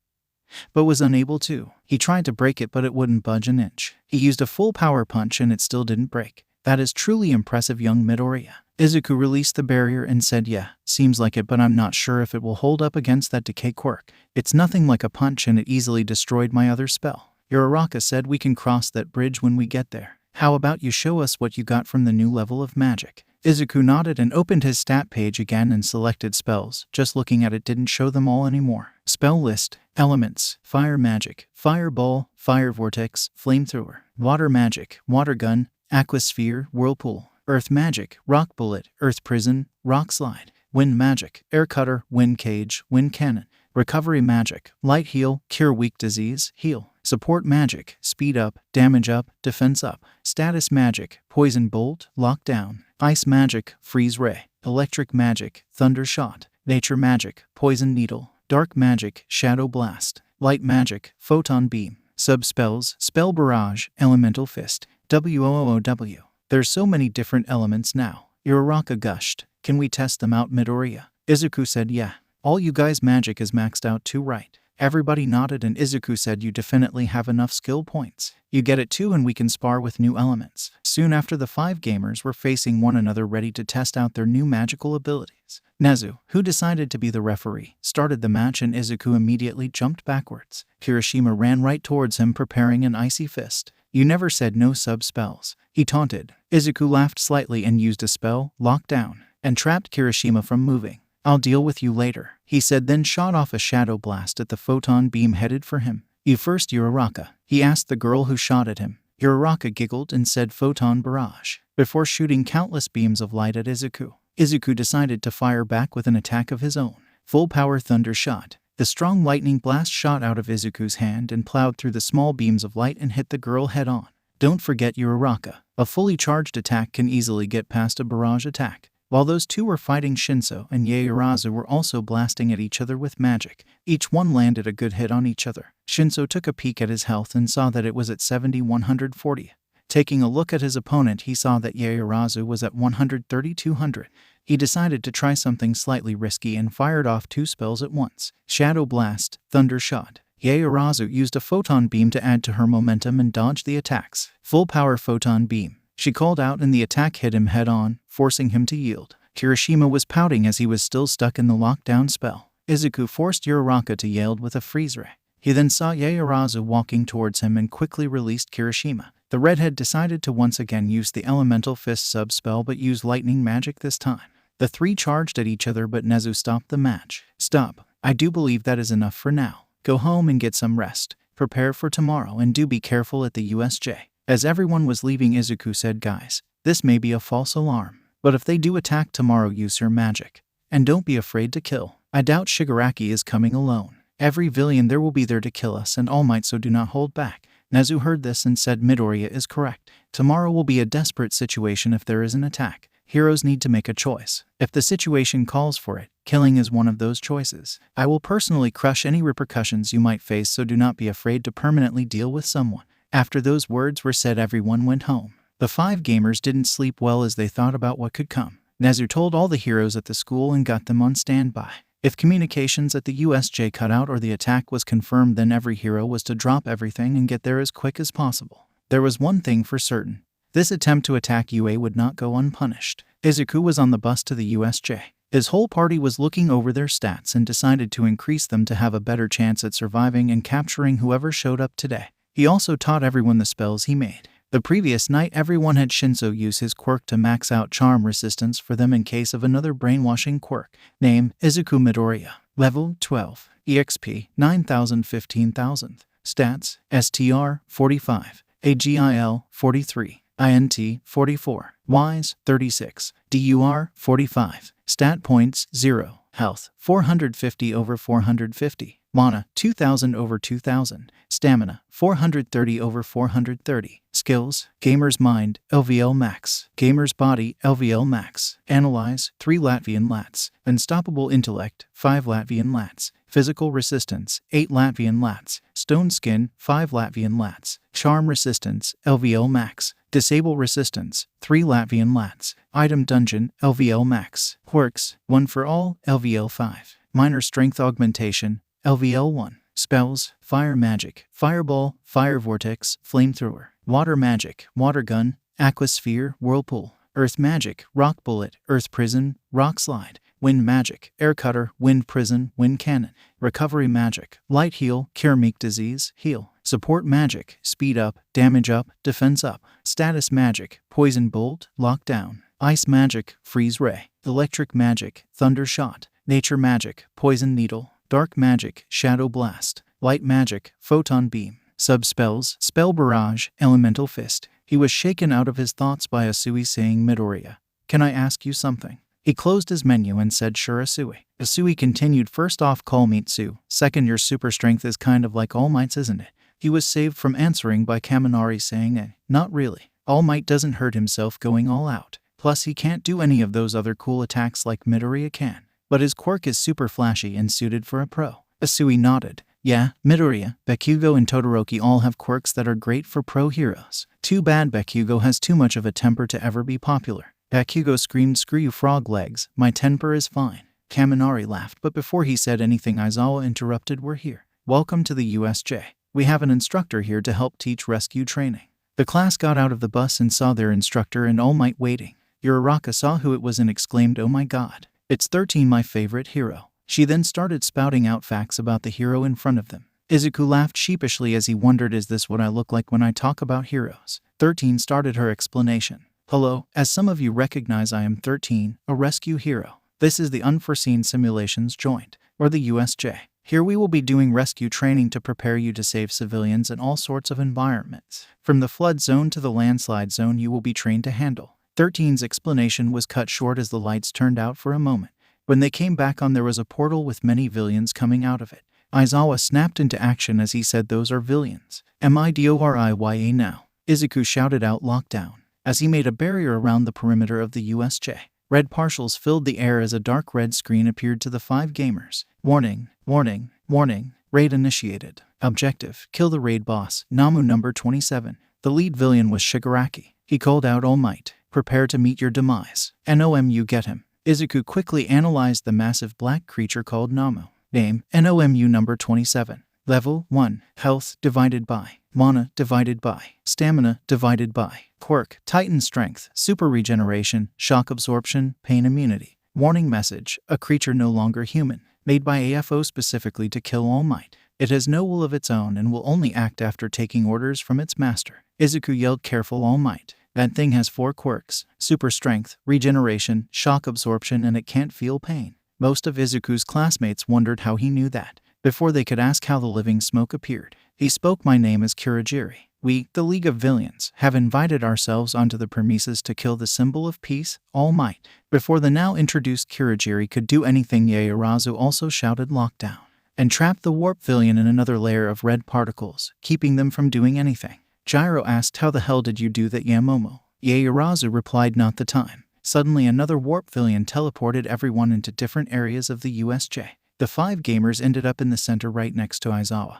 but was unable to. He tried to break it, but it wouldn't budge an inch. He used a full power punch and it still didn't break. That is truly impressive, young Midoriya. Izuku released the barrier and said, yeah, seems like it, but I'm not sure if it will hold up against that decay quirk. It's nothing like a punch and it easily destroyed my other spell. Uraraka said we can cross that bridge when we get there. How about you show us what you got from the new level of magic? Izuku nodded and opened his stat page again and selected spells. Just looking at it didn't show them all anymore. Spell list. Elements. Fire magic. Fireball. Fire vortex. Flamethrower. Water magic. Water gun. Aquasphere. Whirlpool. Earth magic. Rock bullet. Earth prison. Rock slide. Wind magic. Air cutter. Wind cage. Wind cannon. Recovery magic. Light heal. Cure weak disease. Heal. Support magic. Speed up. Damage up. Defense up. Status magic. Poison bolt. Lockdown. Ice magic. Freeze ray. Electric magic. Thunder shot. Nature magic. Poison needle. Dark magic. Shadow blast. Light magic. Photon beam. Sub-spells. Spell barrage. Elemental fist. WOOW. There's so many different elements now. Uraraka gushed. Can we test them out, Midoriya? Izuku said yeah. All you guys' magic is maxed out too, right? Everybody nodded and Izuku said you definitely have enough skill points. You get it too and we can spar with new elements. Soon after, the 5 gamers were facing one another ready to test out their new magical abilities. Nezu, who decided to be the referee, started the match and Izuku immediately jumped backwards. Kirishima ran right towards him preparing an icy fist. You never said no sub-spells, he taunted. Izuku laughed slightly and used a spell, Lockdown, and trapped Kirishima from moving. I'll deal with you later, he said, then shot off a shadow blast at the photon beam headed for him. You first, Uraraka, he asked the girl who shot at him. Uraraka giggled and said photon barrage, before shooting countless beams of light at Izuku. Izuku decided to fire back with an attack of his own. Full power thunder shot. The strong lightning blast shot out of Izuku's hand and plowed through the small beams of light and hit the girl head on. Don't forget, Uraraka, a fully charged attack can easily get past a barrage attack. While those two were fighting, Shinso and Yaoyorozu were also blasting at each other with magic. Each one landed a good hit on each other. Shinso took a peek at his health and saw that it was at 70-140. Taking a look at his opponent, he saw that Yaoyorozu was at 130-200. He decided to try something slightly risky and fired off 2 spells at once. Shadow Blast, Thunder Shot. Yaoyorozu used a photon beam to add to her momentum and dodged the attacks. Full power photon beam, she called out, and the attack hit him head-on, forcing him to yield. Kirishima was pouting as he was still stuck in the lockdown spell. Izuku forced Uraraka to yield with a freeze ray. He then saw Yaoyorozu walking towards him and quickly released Kirishima. The redhead decided to once again use the Elemental Fist sub-spell, but use lightning magic this time. The 3 charged at each other, but Nezu stopped the match. Stop. I do believe that is enough for now. Go home and get some rest. Prepare for tomorrow and do be careful at the USJ. As everyone was leaving, Izuku said, guys, this may be a false alarm, but if they do attack tomorrow, use your magic. And don't be afraid to kill. I doubt Shigaraki is coming alone. Every villain there will be there to kill us and All Might, so do not hold back. Nezu heard this and said Midoriya is correct. Tomorrow will be a desperate situation if there is an attack. Heroes need to make a choice. If the situation calls for it, killing is one of those choices. I will personally crush any repercussions you might face, so do not be afraid to permanently deal with someone. After those words were said, everyone went home. The 5 gamers didn't sleep well as they thought about what could come. Nezu told all the heroes at the school and got them on standby. If communications at the USJ cut out or the attack was confirmed, then every hero was to drop everything and get there as quick as possible. There was one thing for certain. This attempt to attack UA would not go unpunished. Izuku was on the bus to the USJ. His whole party was looking over their stats and decided to increase them to have a better chance at surviving and capturing whoever showed up today. He also taught everyone the spells he made. The previous night, everyone had Shinso use his quirk to max out charm resistance for them in case of another brainwashing quirk. Name, Izuku Midoriya. Level, 12. EXP, 9,000 15,000. Stats, STR, 45. AGIL, 43. INT, 44. Wise, 36. DUR, 45. Stat points, 0. Health, 450 over 450. Mana, 2000 over 2000. Stamina, 430 over 430. Skills, Gamer's Mind, LVL Max. Gamer's Body, LVL Max. Analyze, 3 Latvian Lats. Unstoppable Intellect, 5 Latvian Lats. Physical Resistance, 8 Latvian Lats. Stone Skin, 5 Latvian Lats. Charm Resistance, LVL Max. Disable Resistance, 3 Latvian Lats. Item Dungeon, LVL Max. Quirks, 1 for all, LVL 5. Minor Strength Augmentation, LVL 1. Spells, Fire Magic, Fireball, Fire Vortex, Flamethrower. Water Magic, Water Gun, Aquasphere, Whirlpool. Earth Magic, Rock Bullet, Earth Prison, Rock Slide. Wind Magic, Air Cutter, Wind Prison, Wind Cannon. Recovery Magic, Light Heal, Cure Meek Disease, Heal. Support Magic, Speed Up, Damage Up, Defense Up. Status Magic, Poison Bolt, Lockdown. Ice Magic, Freeze Ray. Electric Magic, Thunder Shot. Nature Magic, Poison Needle. Dark Magic, Shadow Blast. Light Magic, Photon Beam. Sub-spells, Spell Barrage, Elemental Fist. He was shaken out of his thoughts by Asui saying, Midoriya, can I ask you something? He closed his menu and said, sure, Asui. Asui continued, first off, call me Tsu. Second, your super strength is kind of like All Might's, isn't it? He was saved from answering by Kaminari saying, not really. All Might doesn't hurt himself going all out. Plus, he can't do any of those other cool attacks like Midoriya can. But his quirk is super flashy and suited for a pro. Asui nodded. Yeah, Midoriya, Bakugo and Todoroki all have quirks that are great for pro heroes. Too bad Bakugo has too much of a temper to ever be popular. Bakugo screamed, screw you frog legs, my temper is fine. Kaminari laughed, but before he said anything Aizawa interrupted, we're here. Welcome to the USJ. We have an instructor here to help teach rescue training. The class got out of the bus and saw their instructor and All Might waiting. Uraraka saw who it was and exclaimed, oh my god. It's 13, my favorite hero. She then started spouting out facts about the hero in front of them. Izuku laughed sheepishly as he wondered, is this what I look like when I talk about heroes? 13 started her explanation. Hello, as some of you recognize, I am 13, a rescue hero. This is the Unforeseen Simulations Joint, or the USJ. Here we will be doing rescue training to prepare you to save civilians in all sorts of environments. From the flood zone to the landslide zone you will be trained to handle. 13's explanation was cut short as the lights turned out for a moment. When they came back on, there was a portal with many villains coming out of it. Aizawa snapped into action as he said, those are villains. Midoriya now. Izuku shouted out, lockdown, as he made a barrier around the perimeter of the USJ. Red partials filled the air as a dark red screen appeared to the 5 gamers. Warning, warning, warning, raid initiated. Objective, kill the raid boss, Nomu number 27. The lead villain was Shigaraki. He called out, All Might, prepare to meet your demise. Nomu, get him. Izuku quickly analyzed the massive black creature called Nomu. Name, Nomu number 27. Level 1, health divided by, mana divided by, stamina divided by, quirk, titan strength, super regeneration, shock absorption, pain immunity. Warning message, a creature no longer human, made by AFO specifically to kill All Might. It has no will of its own and will only act after taking orders from its master. Izuku yelled, careful All Might. That thing has 4 quirks, super strength, regeneration, shock absorption, and it can't feel pain. Most of Izuku's classmates wondered how he knew that. Before they could ask how the living smoke appeared, he spoke, my name is Kurogiri. We, the League of Villains, have invited ourselves onto the premises to kill the symbol of peace, All Might. Before the now introduced Kurogiri could do anything, Yaoyorozu also shouted lockdown and trapped the warp villain in another layer of red particles, keeping them from doing anything. Gyro asked, how the hell did you do that, Yamomo? Yaoyorozu replied, not the time. Suddenly another warp villain teleported everyone into different areas of the USJ. The 5 gamers ended up in the center right next to Aizawa,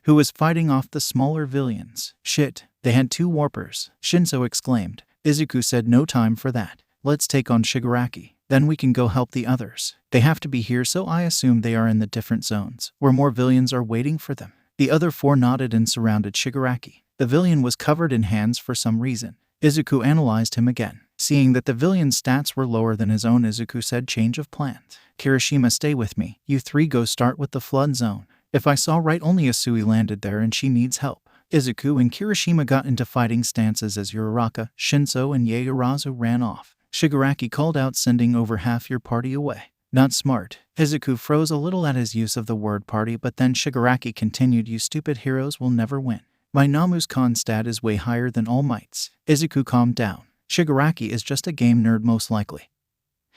who was fighting off the smaller villains. Shit, they had 2 warpers, Shinso exclaimed. Izuku said, no time for that. Let's take on Shigaraki. Then we can go help the others. They have to be here, so I assume they are in the different zones, where more villains are waiting for them. The other 4 nodded and surrounded Shigaraki. The villain was covered in hands for some reason. Izuku analyzed him again. Seeing that the villain's stats were lower than his own, Izuku said, change of plans. Kirishima, stay with me. You 3 go start with the flood zone. If I saw right, only Asui landed there and she needs help. Izuku and Kirishima got into fighting stances as Uraraka, Shinso, and Yaoyorozu ran off. Shigaraki called out, sending over half your party away. Not smart. Izuku froze a little at his use of the word party, but then Shigaraki continued, you stupid heroes will never win. My Nomu's con stat is way higher than All Might's. Izuku calmed down. Shigaraki is just a game nerd most likely.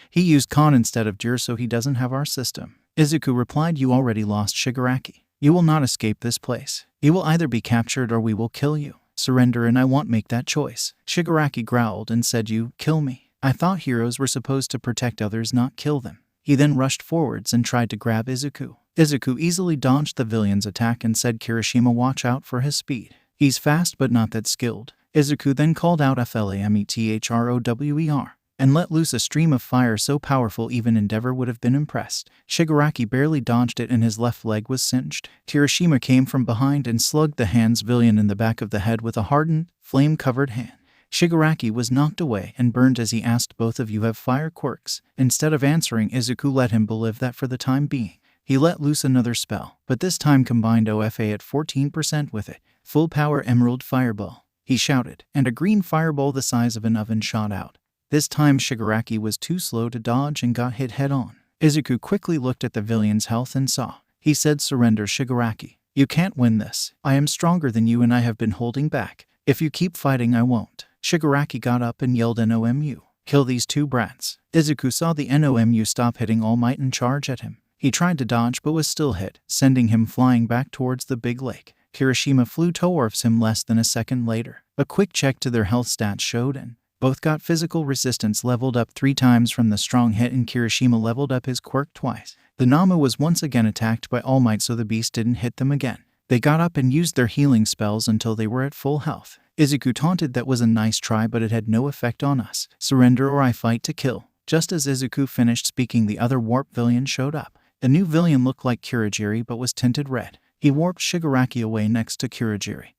He used con instead of dur, so he doesn't have our system. Izuku replied, you already lost, Shigaraki. You will not escape this place. You will either be captured or we will kill you. surrender and I won't make that choice. Shigaraki growled and said, "You kill me. I thought heroes were supposed to protect others, not kill them." He then rushed forwards and tried to grab Izuku. Izuku easily dodged the villain's attack and said, "Kirishima, watch out for his speed. He's fast but not that skilled." Izuku then called out "Flametthrower" and let loose a stream of fire so powerful even Endeavor would have been impressed. Shigaraki barely dodged it and his left leg was singed. Kirishima came from behind and slugged the hand's villain in the back of the head with a hardened, flame-covered hand. Shigaraki was knocked away and burned as he asked, "Both of you have fire quirks?" Instead of answering, Izuku let him believe that for the time being. He let loose another spell, but this time combined OFA at 14% with it. Full power Emerald Fireball, he shouted, and a green fireball the size of an oven shot out. This time Shigaraki was too slow to dodge and got hit head-on. Izuku quickly looked at the villain's health and saw. He said, "Surrender, Shigaraki. You can't win this. I am stronger than you and I have been holding back. If you keep fighting, I won't." Shigaraki got up and yelled, "Nomu. Kill these two brats." Izuku saw the Nomu stop hitting All Might and charge at him. He tried to dodge but was still hit, sending him flying back towards the big lake. Kirishima flew towards him less than a second later. A quick check to their health stats showed and both got physical resistance leveled up 3 times from the strong hit, and Kirishima leveled up his quirk twice. The Nomu was once again attacked by All Might, so the beast didn't hit them again. They got up and used their healing spells until they were at full health. Izuku taunted, "That was a nice try, but it had no effect on us. Surrender or I fight to kill." Just as Izuku finished speaking, the other warp villain showed up. The new villain looked like Kurogiri but was tinted red. He warped Shigaraki away next to Kurogiri,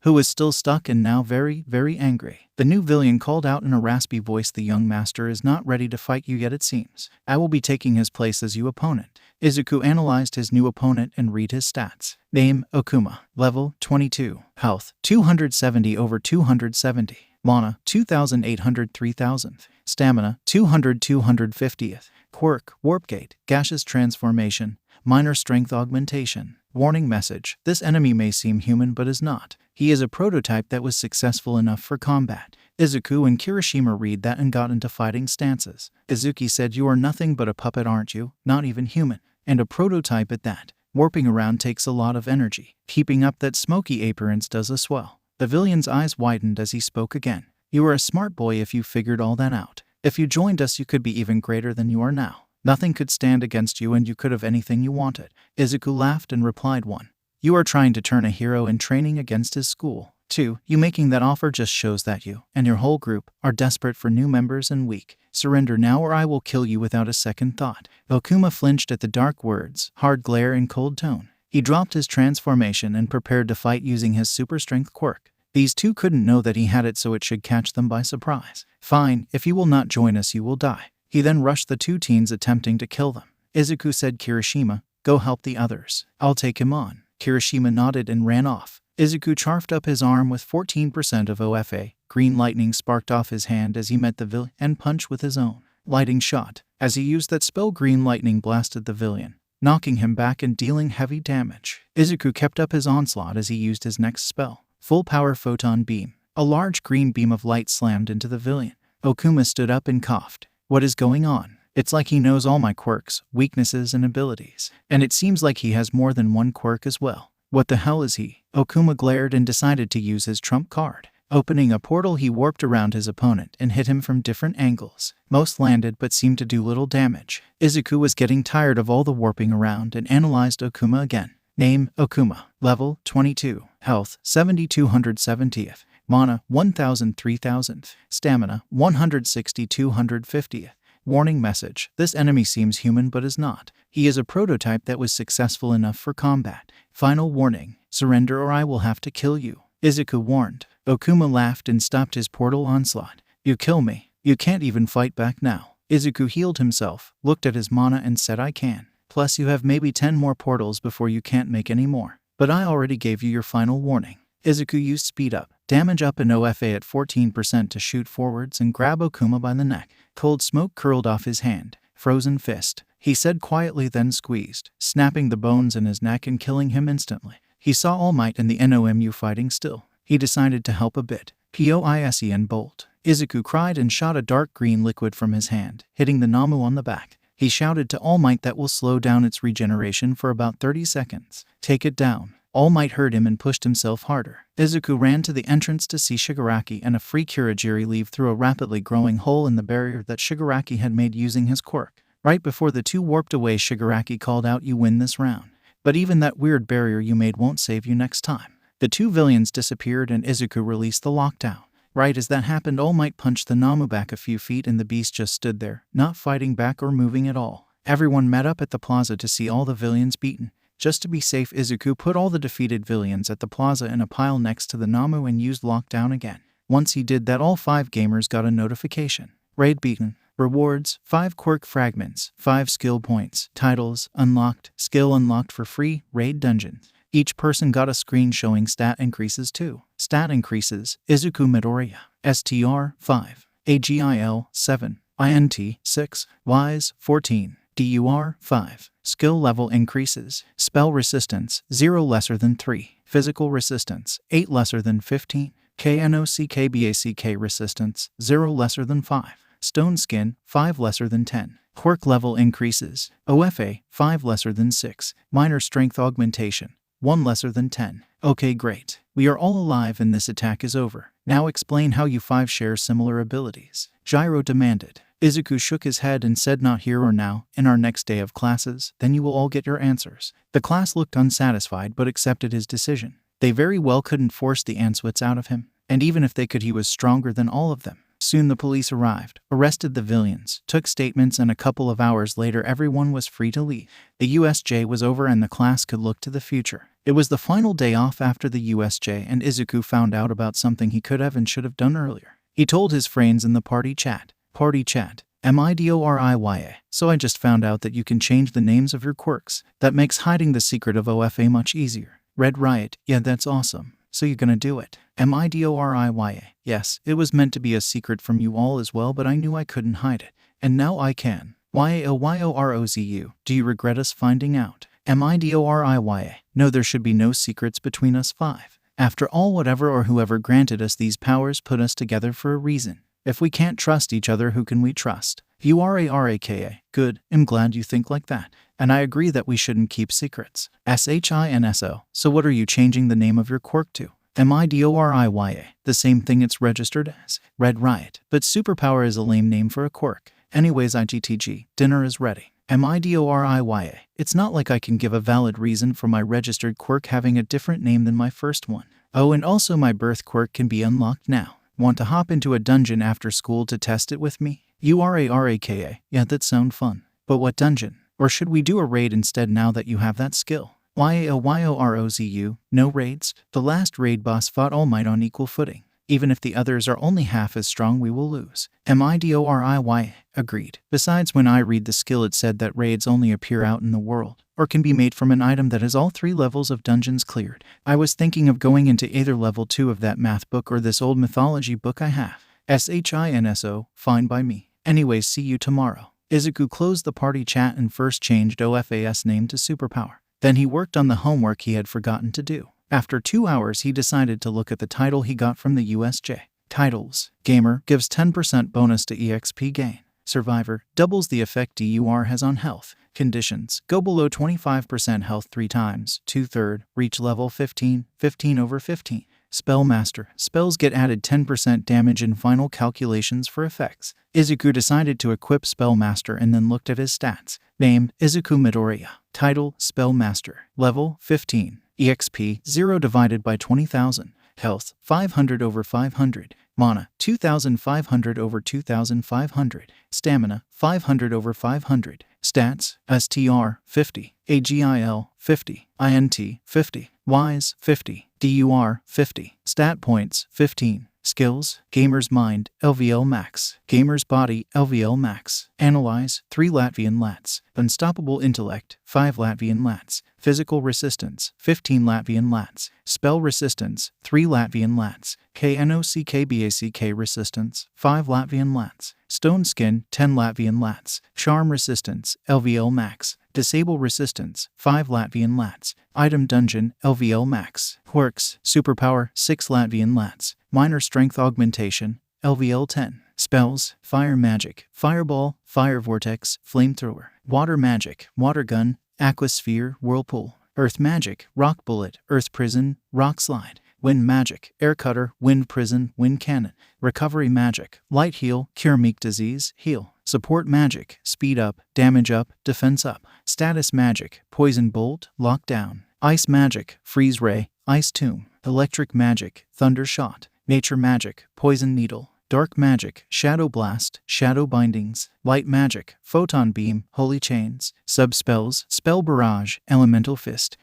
who was still stuck and now very, very angry. The new villain called out in a raspy voice, "The young master is not ready to fight you yet, it seems. I will be taking his place as your opponent." Izuku analyzed his new opponent and read his stats. Name, Okuma. Level, 22. Health, 270 over 270. Mana, 2,800 3,000th. Stamina, 200 250th. Quirk, Warp Gate, Gaseous Transformation, Minor Strength Augmentation. Warning message: this enemy may seem human but is not. He is a prototype that was successful enough for combat. Izuku and Kirishima read that and got into fighting stances. Izuku said, "You are nothing but a puppet, aren't you? Not even human. And a prototype at that. Warping around takes a lot of energy. Keeping up that smoky appearance does as well." The villain's eyes widened as he spoke again. "You are a smart boy if you figured all that out. If you joined us, you could be even greater than you are now. Nothing could stand against you and you could have anything you wanted." Izuku laughed and replied, 1. You are trying to turn a hero in training against his school. 2. You making that offer just shows that you and your whole group are desperate for new members and weak. Surrender now or I will kill you without a second thought. Okuma flinched at the dark words, hard glare and cold tone. He dropped his transformation and prepared to fight using his super strength quirk. These two couldn't know that he had it, so it should catch them by surprise. "Fine, if you will not join us you will die." He then rushed the two teens, attempting to kill them. Izuku said, "Kirishima, go help the others. I'll take him on." Kirishima nodded and ran off. Izuku charged up his arm with 14% of OFA. Green lightning sparked off his hand as he met the villain and punched with his own lighting shot. As he used that spell, green lightning blasted the villain, knocking him back and dealing heavy damage. Izuku kept up his onslaught as he used his next spell, full power photon beam. A large green beam of light slammed into the villain. Okuma stood up and coughed. "What is going on? It's like he knows all my quirks, weaknesses, and abilities. And it seems like he has more than one quirk as well. What the hell is he?" Okuma glared and decided to use his trump card. Opening a portal, he warped around his opponent and hit him from different angles. Most landed but seemed to do little damage. Izuku was getting tired of all the warping around and analyzed Okuma again. Name, Okuma. Level, 22. Health, 7,270th. Mana, 1,000 3,000th. Stamina, 160 250th. Warning message: this enemy seems human but is not. He is a prototype that was successful enough for combat. Final warning: surrender or I will have to kill you. Izuku warned. Okuma laughed and stopped his portal onslaught. "You kill me. You can't even fight back now." Izuku healed himself, looked at his mana and said, "I can. Plus you have maybe 10 more portals before you can't make any more. But I already gave you your final warning." Izuku used speed up, damage up, and OFA at 14% to shoot forwards and grab Okuma by the neck. Cold smoke curled off his hand. "Frozen fist," he said quietly, then squeezed, snapping the bones in his neck and killing him instantly. He saw All Might and the Nomu fighting still. He decided to help a bit. Poise and bolt. Izuku cried and shot a dark green liquid from his hand, hitting the Nomu on the back. He shouted to All Might that will slow down its regeneration for about 30 seconds. "Take it down." All Might heard him and pushed himself harder. Izuku ran to the entrance to see Shigaraki and a free Kurogiri leave through a rapidly growing hole in the barrier that Shigaraki had made using his quirk. Right before the two warped away, Shigaraki called out, "You win this round. But even that weird barrier you made won't save you next time." The two villains disappeared and Izuku released the lockdown. Right as that happened, All Might punched the Nomu back a few feet and the beast just stood there, not fighting back or moving at all. Everyone met up at the plaza to see all the villains beaten. Just to be safe, Izuku put all the defeated villains at the plaza in a pile next to the Nomu and used lockdown again. Once he did that, all 5 gamers got a notification. Raid beaten. Rewards: 5 quirk fragments, 5 skill points, titles, unlocked, skill unlocked for free, raid dungeons. Each person got a screen showing stat increases too. Stat increases: Izuku Midoriya, STR 5, AGIL 7, INT 6, WISE 14, DUR 5. Skill level increases: spell resistance 0 lesser than 3, physical resistance 8 lesser than 15, KNOCKBACK resistance 0 lesser than 5, stone skin 5 lesser than 10. Quirk level increases: OFA 5 lesser than 6, minor strength augmentation 1 lesser than 10. Okay, great. We are all alive and this attack is over. Now explain how you 5 share similar abilities, Gyro demanded. Izuku shook his head and said, "Not here or now, in our next day of classes, then you will all get your answers." The class looked unsatisfied but accepted his decision. They very well couldn't force the answers out of him, and even if they could, he was stronger than all of them. Soon the police arrived, arrested the villains, took statements, and a couple of hours later everyone was free to leave. The USJ was over and the class could look to the future. It was the final day off after the USJ, and Izuku found out about something he could have and should have done earlier. He told his friends in the party chat. Party chat. MIDORIYA. So I just found out that you can change the names of your quirks. That makes hiding the secret of OFA much easier. Red Riot. Yeah, that's awesome. So you're gonna do it. MIDORIYA. Yes, it was meant to be a secret from you all as well, but I knew I couldn't hide it. And now I can. YAOYOROZU. Do you regret us finding out? MIDORIYA. No, there should be no secrets between us 5. After all, whatever or whoever granted us these powers put us together for a reason. If we can't trust each other, who can we trust? URARAKA. Good, I'm glad you think like that. And I agree that we shouldn't keep secrets. SHINSO. So what are you changing the name of your quirk to? MIDORIYA. The same thing it's registered as. Red Riot. But superpower is a lame name for a quirk. Anyways, IGTG. Dinner is ready. MIDORIYA. It's not like I can give a valid reason for my registered quirk having a different name than my first one. Oh, and also my birth quirk can be unlocked now. Want to hop into a dungeon after school to test it with me? URARAKA. Yeah, that sounds fun. But what dungeon? Or should we do a raid instead now that you have that skill? YAOYOROZU. No raids. The last raid boss fought All Might on equal footing. Even if the others are only half as strong, we will lose. MIDORIYA. Agreed. Besides, when I read the skill, it said that raids only appear out in the world, or can be made from an item that has all 3 levels of dungeons cleared. I was thinking of going into either level 2 of that math book or this old mythology book I have. SHINSO. Fine by me. Anyways, see you tomorrow. Izuku closed the party chat and first changed OFA's name to Superpower. Then he worked on the homework he had forgotten to do. After 2 hours, he decided to look at the title he got from the USJ. Titles. Gamer gives 10% bonus to EXP gain. Survivor doubles the effect DUR has on health. Conditions: go below 25% health 3 times, 2/3, reach level 15, 15/15. Spellmaster. Spells get added 10% damage in final calculations for effects. Izuku decided to equip Spellmaster and then looked at his stats. Name: Izuku Midoriya. Title: Spellmaster. Level: 15. EXP: 0 divided by 20,000. Health: 500/500. Mana: 2,500/2,500. Stamina: 500/500. Stats: STR 50, AGIL 50, INT 50, WISE 50, DUR 50. Stat points: 15. Skills: Gamer's Mind, LVL Max. Gamer's Body, LVL Max. Analyze, 3 Latvian Lats. Unstoppable Intellect, 5 Latvian Lats. Physical Resistance, 15 Latvian Lats. Spell Resistance, 3 Latvian Lats. KNOCKBACK Resistance, 5 Latvian Lats. Stone Skin, 10 Latvian Lats. Charm Resistance, LVL Max. Disable Resistance, 5 Latvian Lats. Item Dungeon, LVL Max. Quirks, Superpower, 6 Latvian Lats. Minor Strength Augmentation, LVL 10. Spells: Fire Magic, Fireball, Fire Vortex, Flamethrower. Water Magic, Water Gun, Aquasphere, Whirlpool. Earth Magic, Rock Bullet, Earth Prison, Rock Slide. Wind Magic, Air Cutter, Wind Prison, Wind Cannon. Recovery Magic, Light Heal, Cure Meek Disease, Heal. Support Magic, Speed Up, Damage Up, Defense Up. Status Magic, Poison Bolt, Lockdown. Ice Magic, Freeze Ray, Ice Tomb. Electric Magic, Thunder Shot. Nature Magic, Poison Needle. Dark Magic, Shadow Blast, Shadow Bindings. Light Magic, Photon Beam, Holy Chains. Sub-Spells, Spell Barrage, Elemental Fist.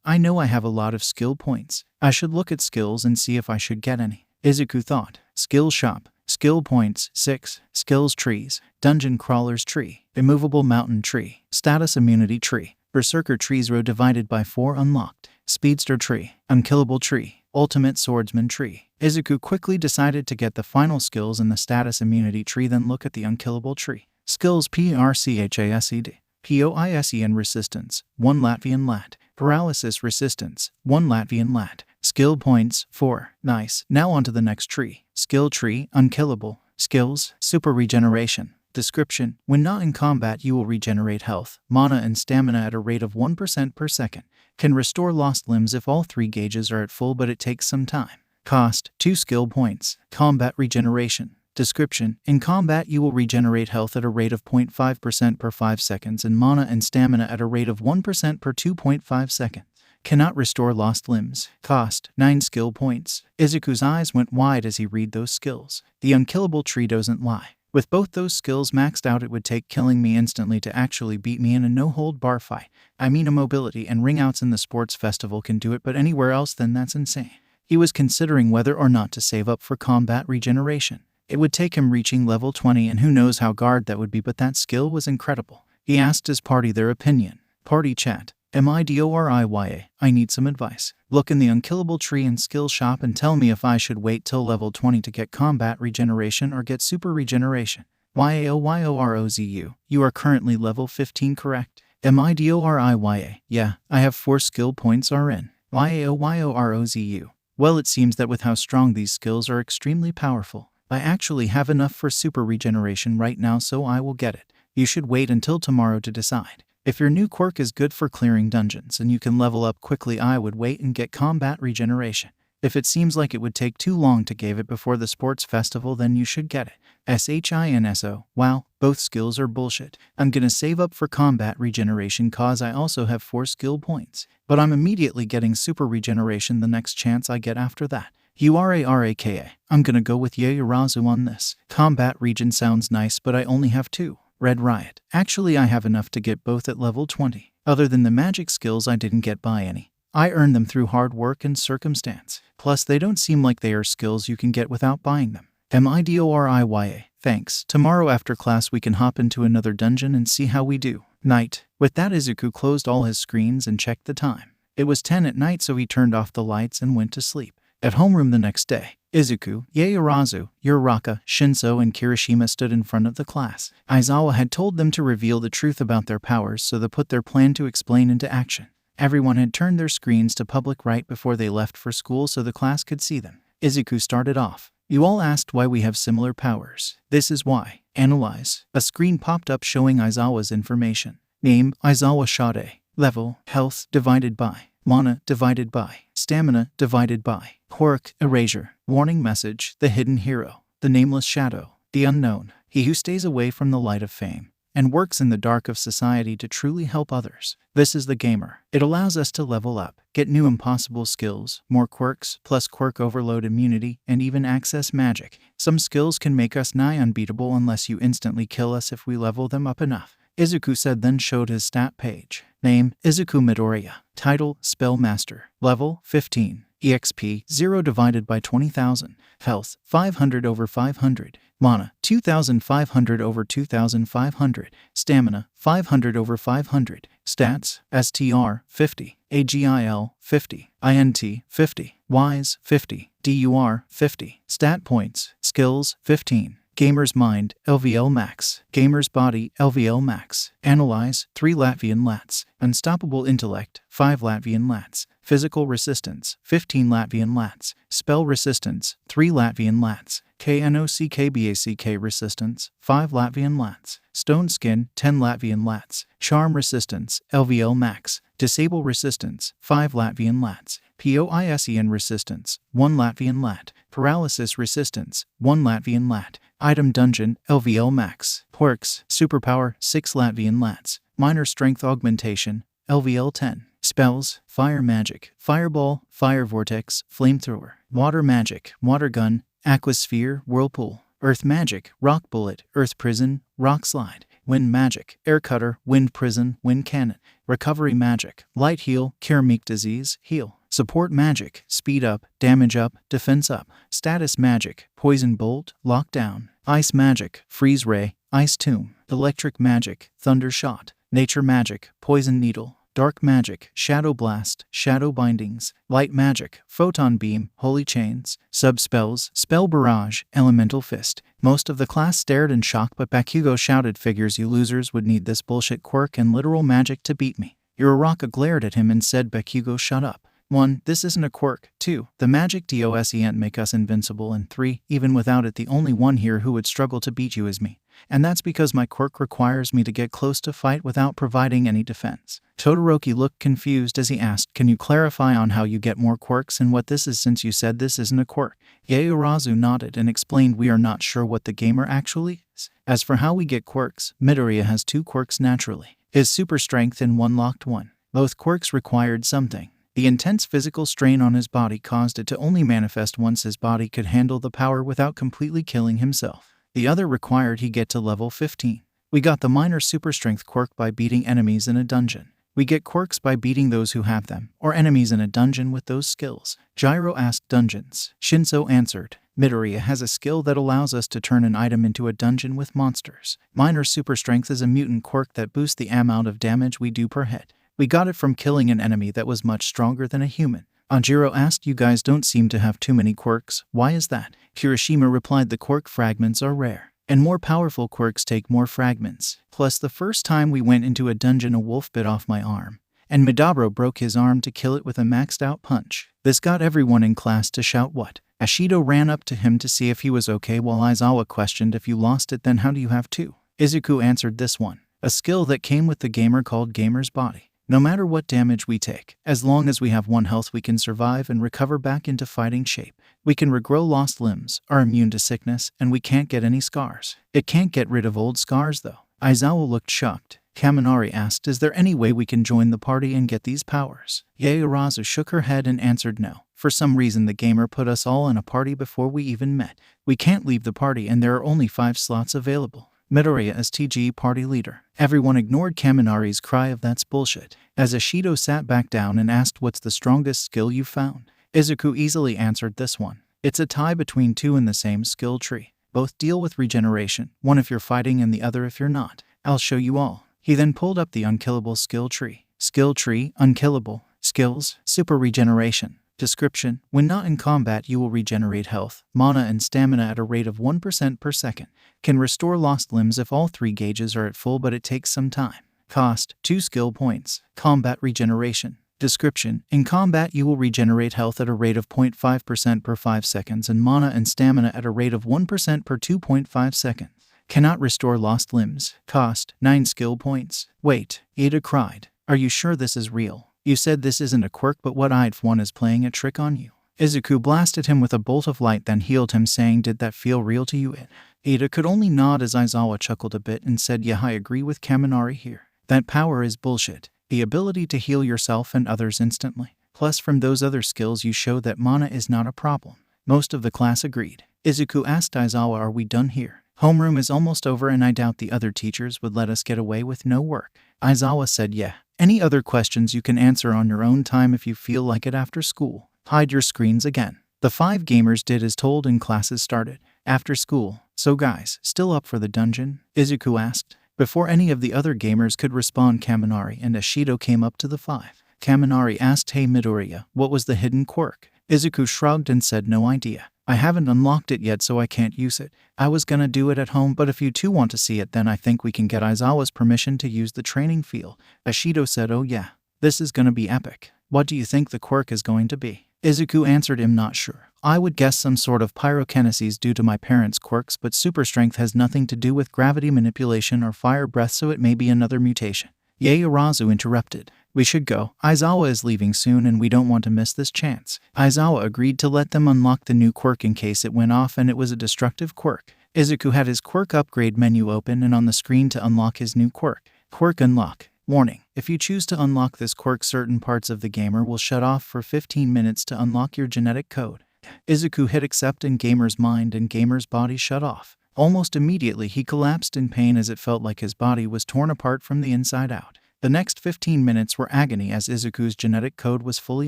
I know I have a lot of skill points. I should look at skills and see if I should get any. Izuku thought. Skill Shop. Skill points, 6. Skills Trees. Dungeon Crawler's Tree. Immovable Mountain Tree. Status Immunity Tree. Berserker Trees row divided by 4 unlocked. Speedster Tree. Unkillable Tree. Ultimate Swordsman Tree. Izuku quickly decided to get the final skills in the status immunity tree, then look at the unkillable tree. Skills PRCHASED. POISEN Resistance, 1 Latvian Lat. Paralysis Resistance, 1 Latvian Lat. Skill points, 4. Nice. Now on to the next tree. Skill Tree, Unkillable. Skills, Super Regeneration. Description: when not in combat you will regenerate health, mana and stamina at a rate of 1% per second. Can restore lost limbs if all 3 gauges are at full, but it takes some time. Cost: 2 skill points. Combat Regeneration. Description: in combat you will regenerate health at a rate of 0.5% per 5 seconds and mana and stamina at a rate of 1% per 2.5 seconds. Cannot restore lost limbs. Cost: 9 skill points. Izuku's eyes went wide as he read those skills. The unkillable tree doesn't lie. With both those skills maxed out, it would take killing me instantly to actually beat me in a no-hold-bar fight. I mean, immobility and ring-outs in the sports festival can do it, but anywhere else, then that's insane. He was considering whether or not to save up for combat regeneration. It would take him reaching level 20, and who knows how guard that would be, but that skill was incredible. He asked his party their opinion. Party chat. MIDORIYA, I need some advice. Look in the unkillable tree and skill shop and tell me if I should wait till level 20 to get combat regeneration or get super regeneration. YAOYOROZU, you are currently level 15, correct? MIDORIYA, yeah, I have 4 skill points RN. YAOYOROZU, well, it seems that with how strong these skills are extremely powerful, I actually have enough for super regeneration right now, so I will get it. You should wait until tomorrow to decide. If your new quirk is good for clearing dungeons and you can level up quickly, I would wait and get combat regeneration. If it seems like it would take too long to give it before the sports festival, then you should get it. SHINSO, wow, both skills are bullshit. I'm gonna save up for combat regeneration cause I also have 4 skill points. But I'm immediately getting super regeneration the next chance I get after that. URARAKA, I'm gonna go with Yaoyorozu on this. Combat regen sounds nice, but I only have 2. Red Riot. Actually, I have enough to get both at level 20. Other than the magic skills, I didn't get by any. I earned them through hard work and circumstance. Plus, they don't seem like they are skills you can get without buying them. MIDORIYA. Thanks. Tomorrow after class we can hop into another dungeon and see how we do. Night. With that, Izuku closed all his screens and checked the time. It was 10 at night, so he turned off the lights and went to sleep. At homeroom the next day, Izuku, Yaoyorozu, Uraraka, Shinso, and Kirishima stood in front of the class. Aizawa had told them to reveal the truth about their powers, so they put their plan to explain into action. Everyone had turned their screens to public right before they left for school so the class could see them. Izuku started off. You all asked why we have similar powers. This is why. Analyze. A screen popped up showing Aizawa's information. Name, Aizawa Shade. Level, health, divided by. Mana, divided by. Stamina, divided by. Quirk, erasure. Warning message, the hidden hero. The nameless shadow. The unknown. He who stays away from the light of fame and works in the dark of society to truly help others. This is the gamer. It allows us to level up, get new impossible skills, more quirks, plus quirk overload immunity, and even access magic. Some skills can make us nigh unbeatable unless you instantly kill us if we level them up enough. Izuku said, then showed his stat page. Name, Izuku Midoriya. Title, Spellmaster. Level, 15. EXP, 0 divided by 20,000. Health, 500 over 500. Mana, 2,500 over 2,500. Stamina, 500 over 500. Stats, STR, 50. AGIL, 50. INT, 50. Wise, 50. DUR, 50. Stat points. Skills, 15. Gamer's Mind, LVL Max. Gamer's Body, LVL Max. Analyze, 3 Latvian Lats. Unstoppable Intellect, 5 Latvian Lats. Physical Resistance, 15 Latvian Lats. Spell Resistance, 3 Latvian Lats. KNOCKBACK Resistance, 5 Latvian Lats. Stone Skin, 10 Latvian Lats. Charm Resistance, LVL Max, Disable resistance, 5 Latvian Lats. Poisen resistance, 1 Latvian Lat. Paralysis resistance, 1 Latvian Lat. Item Dungeon, LVL Max. Quirks, Superpower, 6 Latvian Lats. Minor Strength Augmentation, LVL 10. Spells, Fire Magic, Fireball, Fire Vortex, Flamethrower. Water Magic, Water Gun, Aquasphere, Whirlpool. Earth Magic, Rock Bullet, Earth Prison, Rock Slide. Wind Magic, Air Cutter, Wind Prison, Wind Cannon. Recovery Magic, Light Heal, Cure Meek Disease, Heal. Support Magic, Speed Up, Damage Up, Defense Up. Status Magic, Poison Bolt, Lockdown. Ice Magic, Freeze Ray, Ice Tomb. Electric Magic, Thunder Shot. Nature Magic, Poison Needle. Dark Magic, Shadow Blast, Shadow Bindings. Light Magic, Photon Beam, Holy Chains. Sub-spells, Spell Barrage, Elemental Fist. Most of the class stared in shock, but Bakugo shouted, "Figures you losers would need this bullshit quirk and literal magic to beat me." Uraraka glared at him and said, "Bakugo, shut up. 1. This isn't a quirk. 2. The magic doesn't make us invincible. And 3. Even without it, the only one here who would struggle to beat you is me. And that's because my quirk requires me to get close to fight without providing any defense." Todoroki looked confused as he asked, "Can you clarify on how you get more quirks and what this is, since you said this isn't a quirk?" Yaoyorozu nodded and explained, "We are not sure what the gamer actually is. As for how we get quirks, Midoriya has 2 quirks naturally. His super strength and 1 locked one. Both quirks required something. The intense physical strain on his body caused it to only manifest once his body could handle the power without completely killing himself. The other required he get to level 15. We got the minor super strength quirk by beating enemies in a dungeon. We get quirks by beating those who have them, or enemies in a dungeon with those skills." Gyro asked, "Dungeons?" Shinso answered, "Midoriya has a skill that allows us to turn an item into a dungeon with monsters. Minor super strength is a mutant quirk that boosts the amount of damage we do per hit. We got it from killing an enemy that was much stronger than a human." Anjiro asked, "You guys don't seem to have too many quirks. Why is that?" Kirishima replied, "The quirk fragments are rare, and more powerful quirks take more fragments. Plus, the first time we went into a dungeon, a wolf bit off my arm, and Midabro broke his arm to kill it with a maxed out punch. This got everyone in class to shout, 'What?' Ashido ran up to him to see if he was okay, while Aizawa questioned, 'If you lost it, then how do you have 2? Izuku answered, "This one. A skill that came with the gamer called Gamer's Body. No matter what damage we take, as long as we have 1 health, we can survive and recover back into fighting shape. We can regrow lost limbs, are immune to sickness, and we can't get any scars. It can't get rid of old scars, though." Aizawa looked shocked. Kaminari asked, "Is there any way we can join the party and get these powers?" Yaoyorozu shook her head and answered, "No. For some reason the gamer put us all in a party before we even met. We can't leave the party, and there are only 5 slots available. Midoriya as TG party leader." Everyone ignored Kaminari's cry of "That's bullshit," as Ashido sat back down and asked, "What's the strongest skill you found?" Izuku easily answered, "This one. It's a tie between 2 in the same skill tree. Both deal with regeneration, one if you're fighting and the other if you're not. I'll show you all." He then pulled up the unkillable skill tree. Skill tree, unkillable. Skills, super regeneration. Description: when not in combat, you will regenerate health, mana, and stamina at a rate of 1% per second. Can restore lost limbs if all 3 gauges are at full, but it takes some time. Cost: 2 skill points. Combat regeneration. Description: in combat, you will regenerate health at a rate of 0.5% per 5 seconds and mana and stamina at a rate of 1% per 2.5 seconds. Cannot restore lost limbs. Cost: 9 skill points. Wait, Ada cried. Are you sure this is real? You said this isn't a quirk, but what if one is playing a trick on you? Izuku blasted him with a bolt of light, then healed him, saying, "Did that feel real to you?" Ada could only nod as Aizawa chuckled a bit and said, "Yeah, I agree with Kaminari here. That power is bullshit. The ability to heal yourself and others instantly. Plus, from those other skills you show that mana is not a problem." Most of the class agreed. Izuku asked Aizawa, "Are we done here? Homeroom is almost over and I doubt the other teachers would let us get away with no work." Aizawa said, "Yeah. Any other questions you can answer on your own time if you feel like it after school. Hide your screens again." The 5 gamers did as told and classes started. After school. "So guys, still up for the dungeon?" Izuku asked. Before any of the other gamers could respond, Kaminari and Ashido came up to the 5. Kaminari asked, "Hey Midoriya, what was the hidden quirk?" Izuku shrugged and said, "No idea. I haven't unlocked it yet, so I can't use it. I was gonna do it at home, but if you 2 want to see it, then I think we can get Aizawa's permission to use the training field." Ashido said, "Oh yeah. This is gonna be epic. What do you think the quirk is going to be?" Izuku answered, "I'm not sure. I would guess some sort of pyrokinesis due to my parents' quirks, but super strength has nothing to do with gravity manipulation or fire breath, so it may be another mutation." Yaoyorozu interrupted. We should go. Aizawa is leaving soon and we don't want to miss this chance. Aizawa agreed to let them unlock the new quirk in case it went off and it was a destructive quirk. Izuku had his quirk upgrade menu open and on the screen to unlock his new quirk. Quirk unlock. Warning. If you choose to unlock this quirk, certain parts of the gamer will shut off for 15 minutes to unlock your genetic code. Izuku hit accept and gamer's mind and gamer's body shut off. Almost immediately he collapsed in pain as it felt like his body was torn apart from the inside out. The next 15 minutes were agony as Izuku's genetic code was fully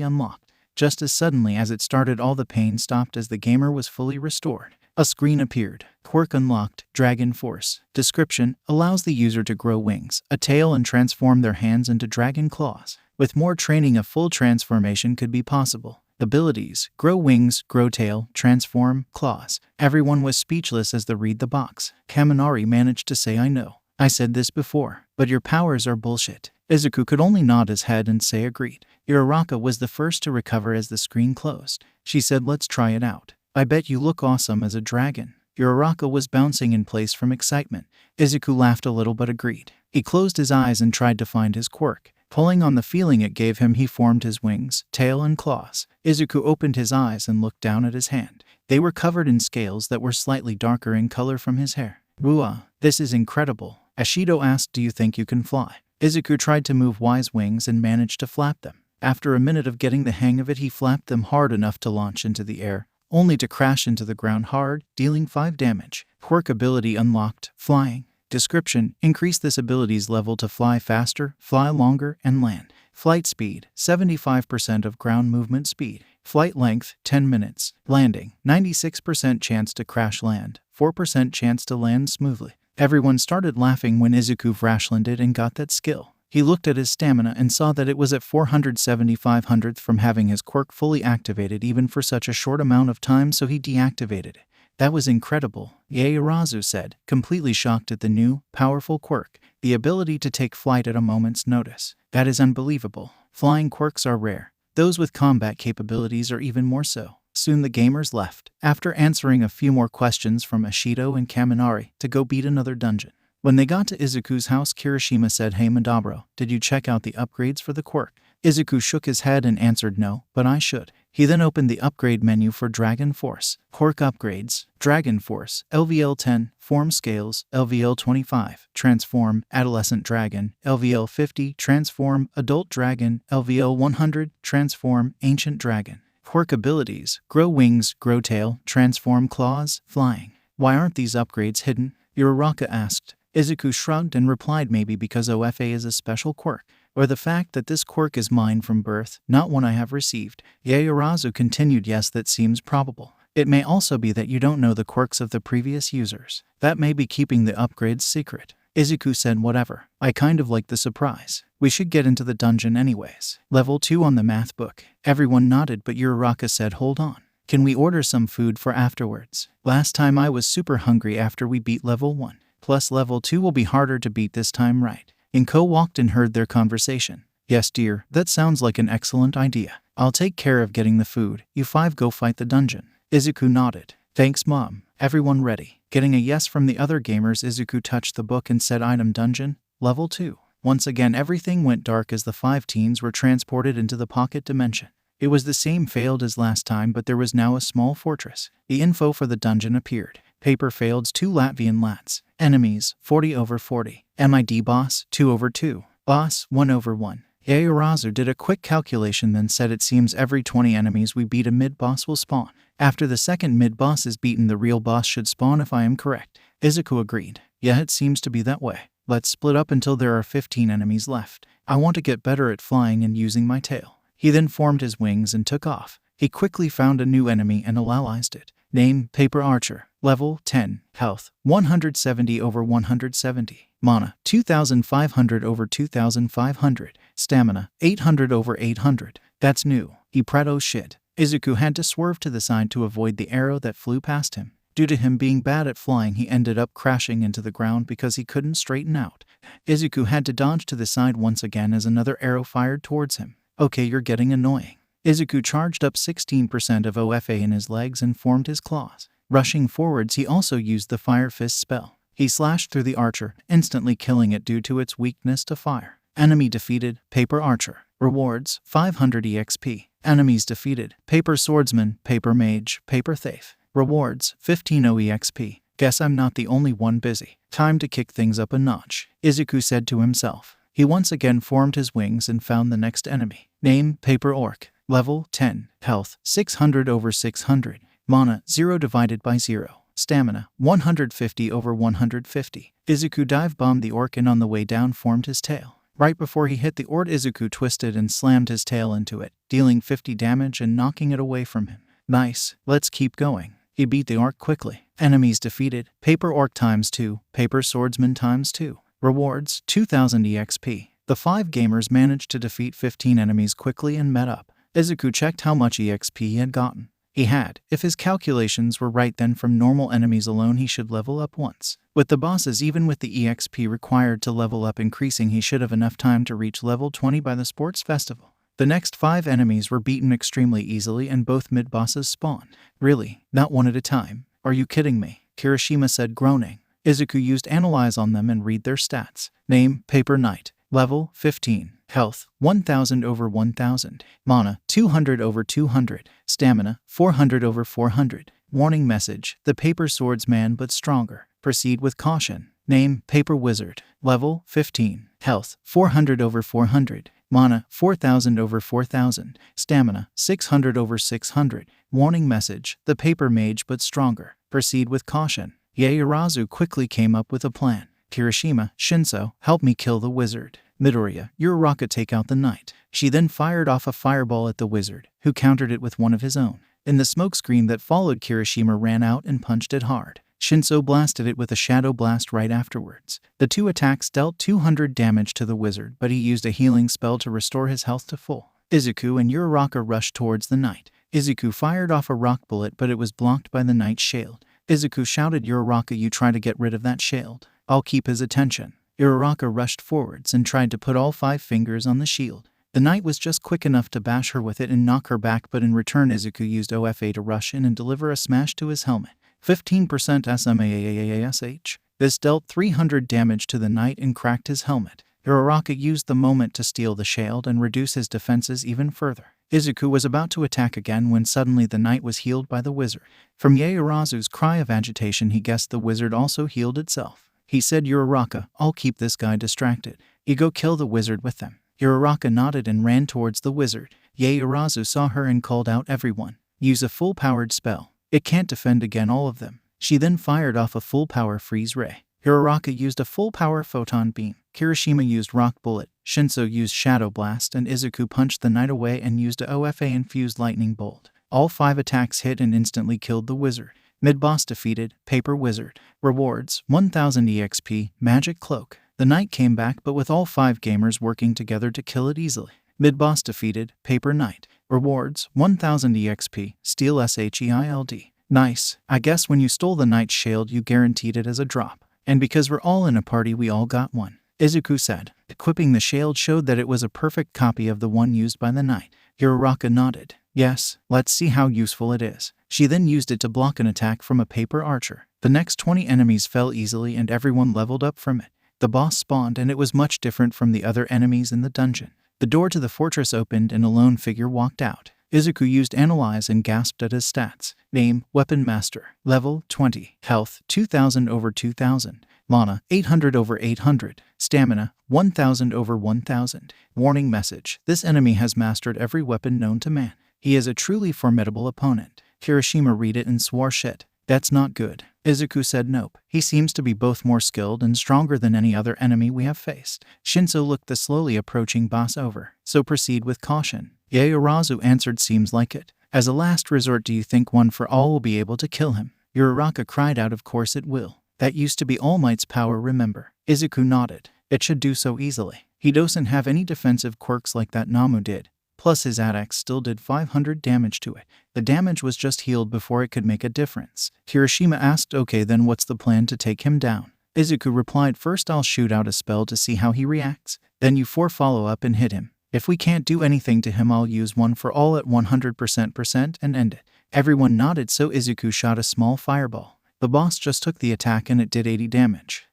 unlocked. Just as suddenly as it started, all the pain stopped as the gamer was fully restored. A screen appeared. Quirk unlocked. Dragon Force. Description: allows the user to grow wings, a tail and transform their hands into dragon claws. With more training, a full transformation could be possible. Abilities: grow wings, grow tail, transform, claws. Everyone was speechless as they read the box. Kaminari managed to say, "I know. I said this before, but your powers are bullshit." Izuku could only nod his head and say agreed. Uraraka was the first to recover as the screen closed. She said, "Let's try it out. I bet you look awesome as a dragon." Uraraka was bouncing in place from excitement. Izuku laughed a little but agreed. He closed his eyes and tried to find his quirk. Pulling on the feeling it gave him, he formed his wings, tail, and claws. Izuku opened his eyes and looked down at his hand. They were covered in scales that were slightly darker in color from his hair. "Wua, this is incredible." Ashido asked, "Do you think you can fly?" Izuku tried to move Y's wings and managed to flap them. After a minute of getting the hang of it, he flapped them hard enough to launch into the air, only to crash into the ground hard, dealing 5 damage. Quirk ability unlocked. Flying. Description: increase this ability's level to fly faster, fly longer, and land. Flight speed: 75% of ground movement speed. Flight length: 10 minutes. Landing: 96% chance to crash land, 4% chance to land smoothly. Everyone started laughing when Izuku vrashlanded and got that skill. He looked at his stamina and saw that it was at 475 from having his quirk fully activated even for such a short amount of time, so he deactivated it. "That was incredible," Yaoyorozu said, completely shocked at the new, powerful quirk. The ability to take flight at a moment's notice. "That is unbelievable. Flying quirks are rare. Those with combat capabilities are even more so." Soon the gamers left, after answering a few more questions from Ashido and Kaminari, to go beat another dungeon. When they got to Izuku's house, Kirishima said, "Hey Madabro, did you check out the upgrades for the quirk?" Izuku shook his head and answered no, but I should. He then opened the upgrade menu for Dragon Force. Quirk upgrades. Dragon Force. LVL 10. Form Scales. LVL 25. Transform. Adolescent Dragon. LVL 50. Transform. Adult Dragon. LVL 100. Transform. Ancient Dragon. Quirk abilities. Grow wings, grow tail, transform claws, flying. "Why aren't these upgrades hidden?" Uraraka asked. Izuku shrugged and replied, "Maybe because OFA is a special quirk, or the fact that this quirk is mine from birth, not one I have received." Yaoyorozu continued, "Yes, that seems probable. It may also be that you don't know the quirks of the previous users. That may be keeping the upgrades secret." Izuku said, "Whatever. I kind of like the surprise. We should get into the dungeon anyways. Level 2 on the math book." Everyone nodded, but Uraraka said, "Hold on. Can we order some food for afterwards? Last time I was super hungry after we beat level 1. Plus level 2 will be harder to beat this time, right?" Inko walked and heard their conversation. "Yes dear, that sounds like an excellent idea. I'll take care of getting the food. You 5 go fight the dungeon." Izuku nodded. "Thanks mom. Everyone ready?" Getting a yes from the other gamers, Izuku touched the book and said, "Item dungeon, level 2. Once again everything went dark as the 5 teens were transported into the pocket dimension. It was the same failed as last time, but there was now a small fortress. The info for the dungeon appeared. Paper failed 2 Latvian lats. Enemies 40/40. MID boss 2/2. Boss 1/1. Yaoyorozu did a quick calculation then said, "It seems every 20 enemies we beat a mid-boss will spawn. After the second mid-boss is beaten, the real boss should spawn if I am correct." Izuku agreed. "Yeah, it seems to be that way. Let's split up until there are 15 enemies left. I want to get better at flying and using my tail." He then formed his wings and took off. He quickly found a new enemy and analyzed it. Name: Paper Archer. Level 10. Health 170/170. Mana 2500/2500. Stamina 800/800. That's new. He Prato shit. Izuku had to swerve to the side to avoid the arrow that flew past him. Due to him being bad at flying, he ended up crashing into the ground because he couldn't straighten out. Izuku had to dodge to the side once again as another arrow fired towards him. "Okay, you're getting annoying." Izuku charged up 16% of OFA in his legs and formed his claws. Rushing forwards, he also used the Fire Fist spell. He slashed through the archer, instantly killing it due to its weakness to fire. Enemy defeated, Paper Archer. Rewards, 500 EXP. Enemies defeated, Paper Swordsman, Paper Mage, Paper Thief. Rewards, 15 EXP. Guess I'm not the only one busy. Time to kick things up a notch, Izuku said to himself. He once again formed his wings and found the next enemy. Name, Paper Orc. Level, 10. Health, 600 over 600. Mana, 0 divided by 0. Stamina, 150 over 150. Izuku dive-bombed the orc and on the way down formed his tail. Right before he hit the orc, Izuku twisted and slammed his tail into it, dealing 50 damage and knocking it away from him. Nice, let's keep going. He beat the orc quickly. Enemies defeated, Paper Orc times 2, Paper Swordsman times 2. Rewards, 2000 EXP. The 5 gamers managed to defeat 15 enemies quickly and met up. Izuku checked how much EXP he had gotten. He had. If his calculations were right, then from normal enemies alone he should level up once. With the bosses, even with the EXP required to level up increasing, he should have enough time to reach level 20 by the sports festival. The next 5 enemies were beaten extremely easily and both mid-bosses spawned. Really? Not one at a time? Are you kidding me? Kirishima said, groaning. Izuku used Analyze on them and read their stats. Name, Paper Knight. Level, 15. Health, 1000 over 1000. Mana, 200 over 200. Stamina, 400 over 400. Warning message, the Paper Swordsman but stronger. Proceed with caution. Name, Paper Wizard. Level, 15. Health, 400 over 400. Mana, 4000 over 4000. Stamina, 600 over 600. Warning message, the Paper Mage but stronger. Proceed with caution. Yaoyorozu quickly came up with a plan. Kirishima, Shinso, help me kill the wizard. Midoriya, Uraraka, take out the knight. She then fired off a fireball at the wizard, who countered it with one of his own. In the smokescreen that followed, Kirishima ran out and punched it hard. Shinso blasted it with a shadow blast right afterwards. The 2 attacks dealt 200 damage to the wizard, but he used a healing spell to restore his health to full. Izuku and Uraraka rushed towards the knight. Izuku fired off a rock bullet, but it was blocked by the knight's shield. Izuku shouted, Uraraka, you try to get rid of that shield. I'll keep his attention. Uraraka rushed forwards and tried to put all 5 fingers on the shield. The knight was just quick enough to bash her with it and knock her back, but in return Izuku used OFA to rush in and deliver a smash to his helmet. 15% SMAAASH. This dealt 300 damage to the knight and cracked his helmet. Uraraka used the moment to steal the shield and reduce his defenses even further. Izuku was about to attack again when suddenly the knight was healed by the wizard. From Yaoyorozu's cry of agitation, he guessed the wizard also healed itself. He said, Uraraka, I'll keep this guy distracted. You go kill the wizard with them. Uraraka nodded and ran towards the wizard. Yaoyorozu saw her and called out, everyone, use a full-powered spell. It can't defend against all of them. She then fired off a full-power freeze ray. Uraraka used a full-power photon beam. Kirishima used rock bullet. Shinso used shadow blast, and Izuku punched the knight away and used a OFA-infused lightning bolt. All 5 attacks hit and instantly killed the wizard. Mid-boss defeated, Paper Wizard. Rewards, 1000 EXP, Magic Cloak. The knight came back, but with all 5 gamers working together to kill it easily. Mid-boss defeated, Paper Knight. Rewards, 1000 EXP, Steel SHIELD. Nice. I guess when you stole the knight's shield you guaranteed it as a drop. And because we're all in a party we all got one, Izuku said. Equipping the shield showed that it was a perfect copy of the one used by the knight. Uraraka nodded. Yes, let's see how useful it is. She then used it to block an attack from a Paper Archer. The next 20 enemies fell easily and everyone leveled up from it. The boss spawned and it was much different from the other enemies in the dungeon. The door to the fortress opened and a lone figure walked out. Izuku used Analyze and gasped at his stats. Name, Weapon Master. Level, 20. Health, 2000 over 2000. Mana, 800 over 800. Stamina, 1000 over 1000. Warning message. This enemy has mastered every weapon known to man. He is a truly formidable opponent. Kirishima read it and swore shit. That's not good. Izuku said nope. He seems to be both more skilled and stronger than any other enemy we have faced. Shinso looked the slowly approaching boss over. So proceed with caution. Yaoyorozu answered, seems like it. As a last resort, do you think One for All will be able to kill him? Uraraka cried out, of course it will. That used to be All Might's power, remember? Izuku nodded. It should do so easily. He doesn't have any defensive quirks like that Nomu did. Plus his attacks still did 500 damage to it. The damage was just healed before it could make a difference. Kirishima asked, okay then what's the plan to take him down? Izuku replied, first I'll shoot out a spell to see how he reacts. Then you 4 follow up and hit him. If we can't do anything to him I'll use One for All at 100% and end it. Everyone nodded, so Izuku shot a small fireball. The boss just took the attack and it did 80 damage.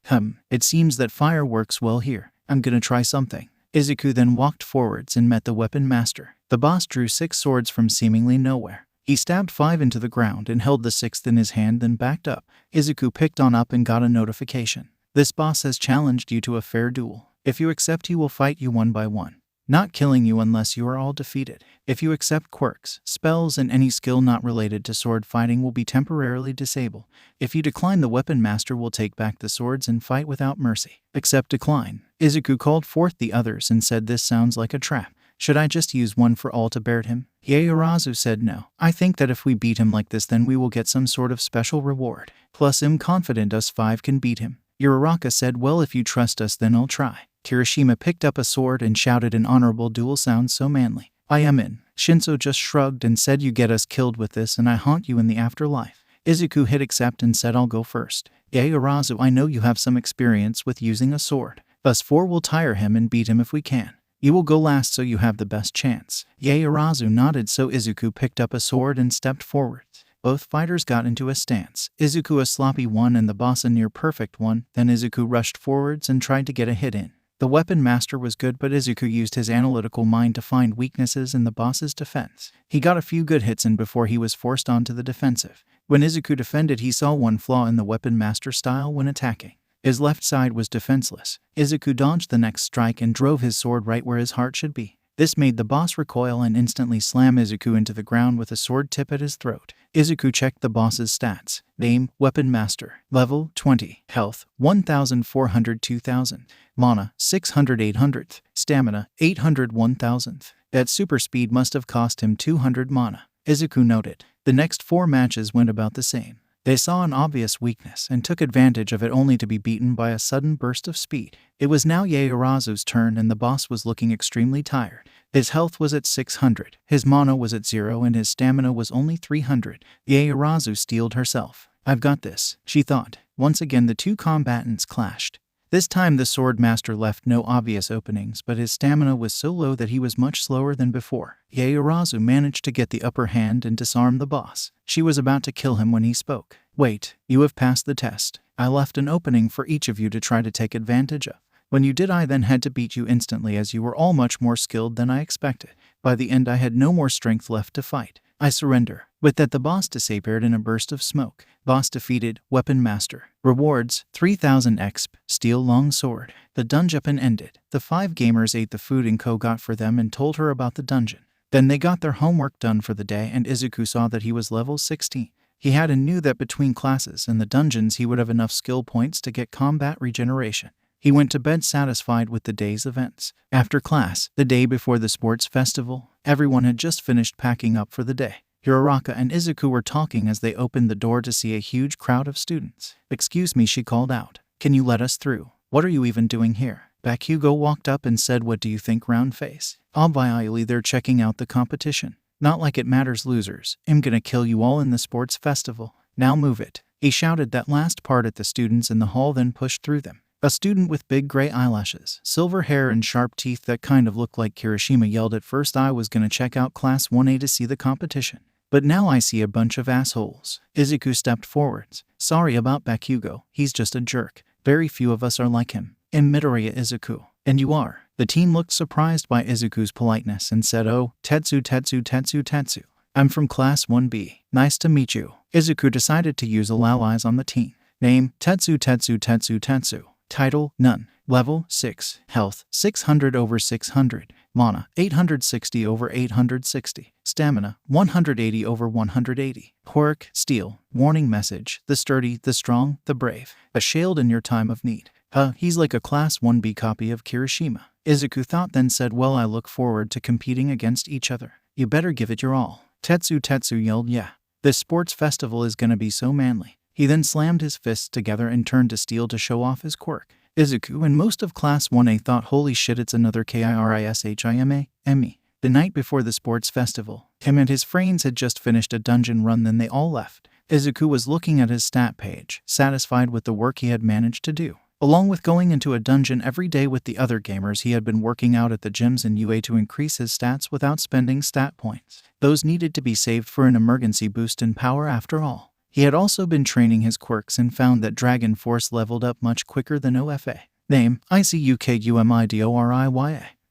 It seems that fire works well here. I'm gonna try something. Izuku then walked forwards and met the weapon master. The boss drew 6 swords from seemingly nowhere. He stabbed 5 into the ground and held the 6th in his hand, then backed up. Izuku picked on up and got a notification. This boss has challenged you to a fair duel. If you accept, he will fight you one by one, not killing you unless you are all defeated. If you accept, quirks, spells, and any skill not related to sword fighting will be temporarily disabled. If you decline, the weapon master will take back the swords and fight without mercy. Accept, decline. Izuku called forth the others and said, this sounds like a trap. Should I just use one for all to bear him? Yaoyorozu said no. I think that if we beat him like this, then we will get some sort of special reward. Plus, I'm confident us 5 can beat him. Uraraka said, well, if you trust us, then I'll try. Kirishima picked up a sword and shouted, an honorable duel sounds so manly. I am in. Shinso just shrugged and said, you get us killed with this and I haunt you in the afterlife. Izuku hit accept and said, I'll go first. Yaoyorozu, I know you have some experience with using a sword. Us 4 will tire him and beat him if we can. You will go last, so you have the best chance. Yaoyorozu nodded, so Izuku picked up a sword and stepped forward. Both fighters got into a stance. Izuku a sloppy one and the boss a near perfect one. Then Izuku rushed forwards and tried to get a hit in. The weapon master was good, but Izuku used his analytical mind to find weaknesses in the boss's defense. He got a few good hits in before he was forced onto the defensive. When Izuku defended, he saw one flaw in the weapon master style when attacking. His left side was defenseless. Izuku dodged the next strike and drove his sword right where his heart should be. This made the boss recoil and instantly slam Izuku into the ground with a sword tip at his throat. Izuku checked the boss's stats. Name, Weapon Master. Level, 20. Health, 1,400 2,000. Mana, 600 800th. Stamina, 800 1,000th. That super speed must have cost him 200 mana. Izuku noted. The next 4 matches went about the same. They saw an obvious weakness and took advantage of it, only to be beaten by a sudden burst of speed. It was now Yaoyorozu's turn and the boss was looking extremely tired. His health was at 600, his mana was at 0 and his stamina was only 300. Yaoyorozu steeled herself. I've got this, she thought. Once again the 2 combatants clashed. This time the sword master left no obvious openings, but his stamina was so low that he was much slower than before. Yaoyorozu managed to get the upper hand and disarm the boss. She was about to kill him when he spoke. Wait, you have passed the test. I left an opening for each of you to try to take advantage of. When you did, I then had to beat you instantly, as you were all much more skilled than I expected. By the end I had no more strength left to fight. I surrender. With that the boss disappeared in a burst of smoke. Boss defeated, Weapon Master. Rewards, 3000 exp, steel long sword. The dungeon ended. The 5 gamers ate the food Inko got for them and told her about the dungeon. Then they got their homework done for the day and Izuku saw that he was level 16. He had and knew that between classes and the dungeons he would have enough skill points to get combat regeneration. He went to bed satisfied with the day's events. After class, the day before the sports festival, everyone had just finished packing up for the day. Uraraka and Izuku were talking as they opened the door to see a huge crowd of students. Excuse me, she called out. Can you let us through? What are you even doing here? Bakugo walked up and said, what do you think, round face? Obviously they're checking out the competition. Not like it matters, losers. I'm gonna kill you all in the sports festival. Now move it. He shouted that last part at the students in the hall, then pushed through them. A student with big gray eyelashes, silver hair and sharp teeth that kind of looked like Kirishima yelled, at first I was gonna check out Class 1A to see the competition. But now I see a bunch of assholes. Izuku stepped forwards. Sorry about Bakugo, he's just a jerk. Very few of us are like him. In Midoriya, Izuku. And you are. The teen looked surprised by Izuku's politeness and said, oh, Tetsu. I'm from Class 1B. Nice to meet you. Izuku decided to use allies on the teen. Name, Tetsu. Title, none. Level, 6. Health, 600 over 600. Mana, 860 over 860. Stamina, 180 over 180. Quirk, steel. Warning message, the sturdy, the strong, the brave. A shield in your time of need. He's like a Class 1B copy of Kirishima. Izuku thought, then said, well, I look forward to competing against each other. You better give it your all. Tetsu yelled, yeah. This sports festival is gonna be so manly. He then slammed his fists together and turned to steel to show off his quirk. Izuku and most of Class 1A thought, holy shit, it's another Kirishima. The night before the sports festival, him and his friends had just finished a dungeon run, then they all left. Izuku was looking at his stat page, satisfied with the work he had managed to do. Along with going into a dungeon every day with the other gamers, he had been working out at the gyms in UA to increase his stats without spending stat points. Those needed to be saved for an emergency boost in power after all. He had also been training his quirks and found that Dragon Force leveled up much quicker than OFA. Name, Izuku.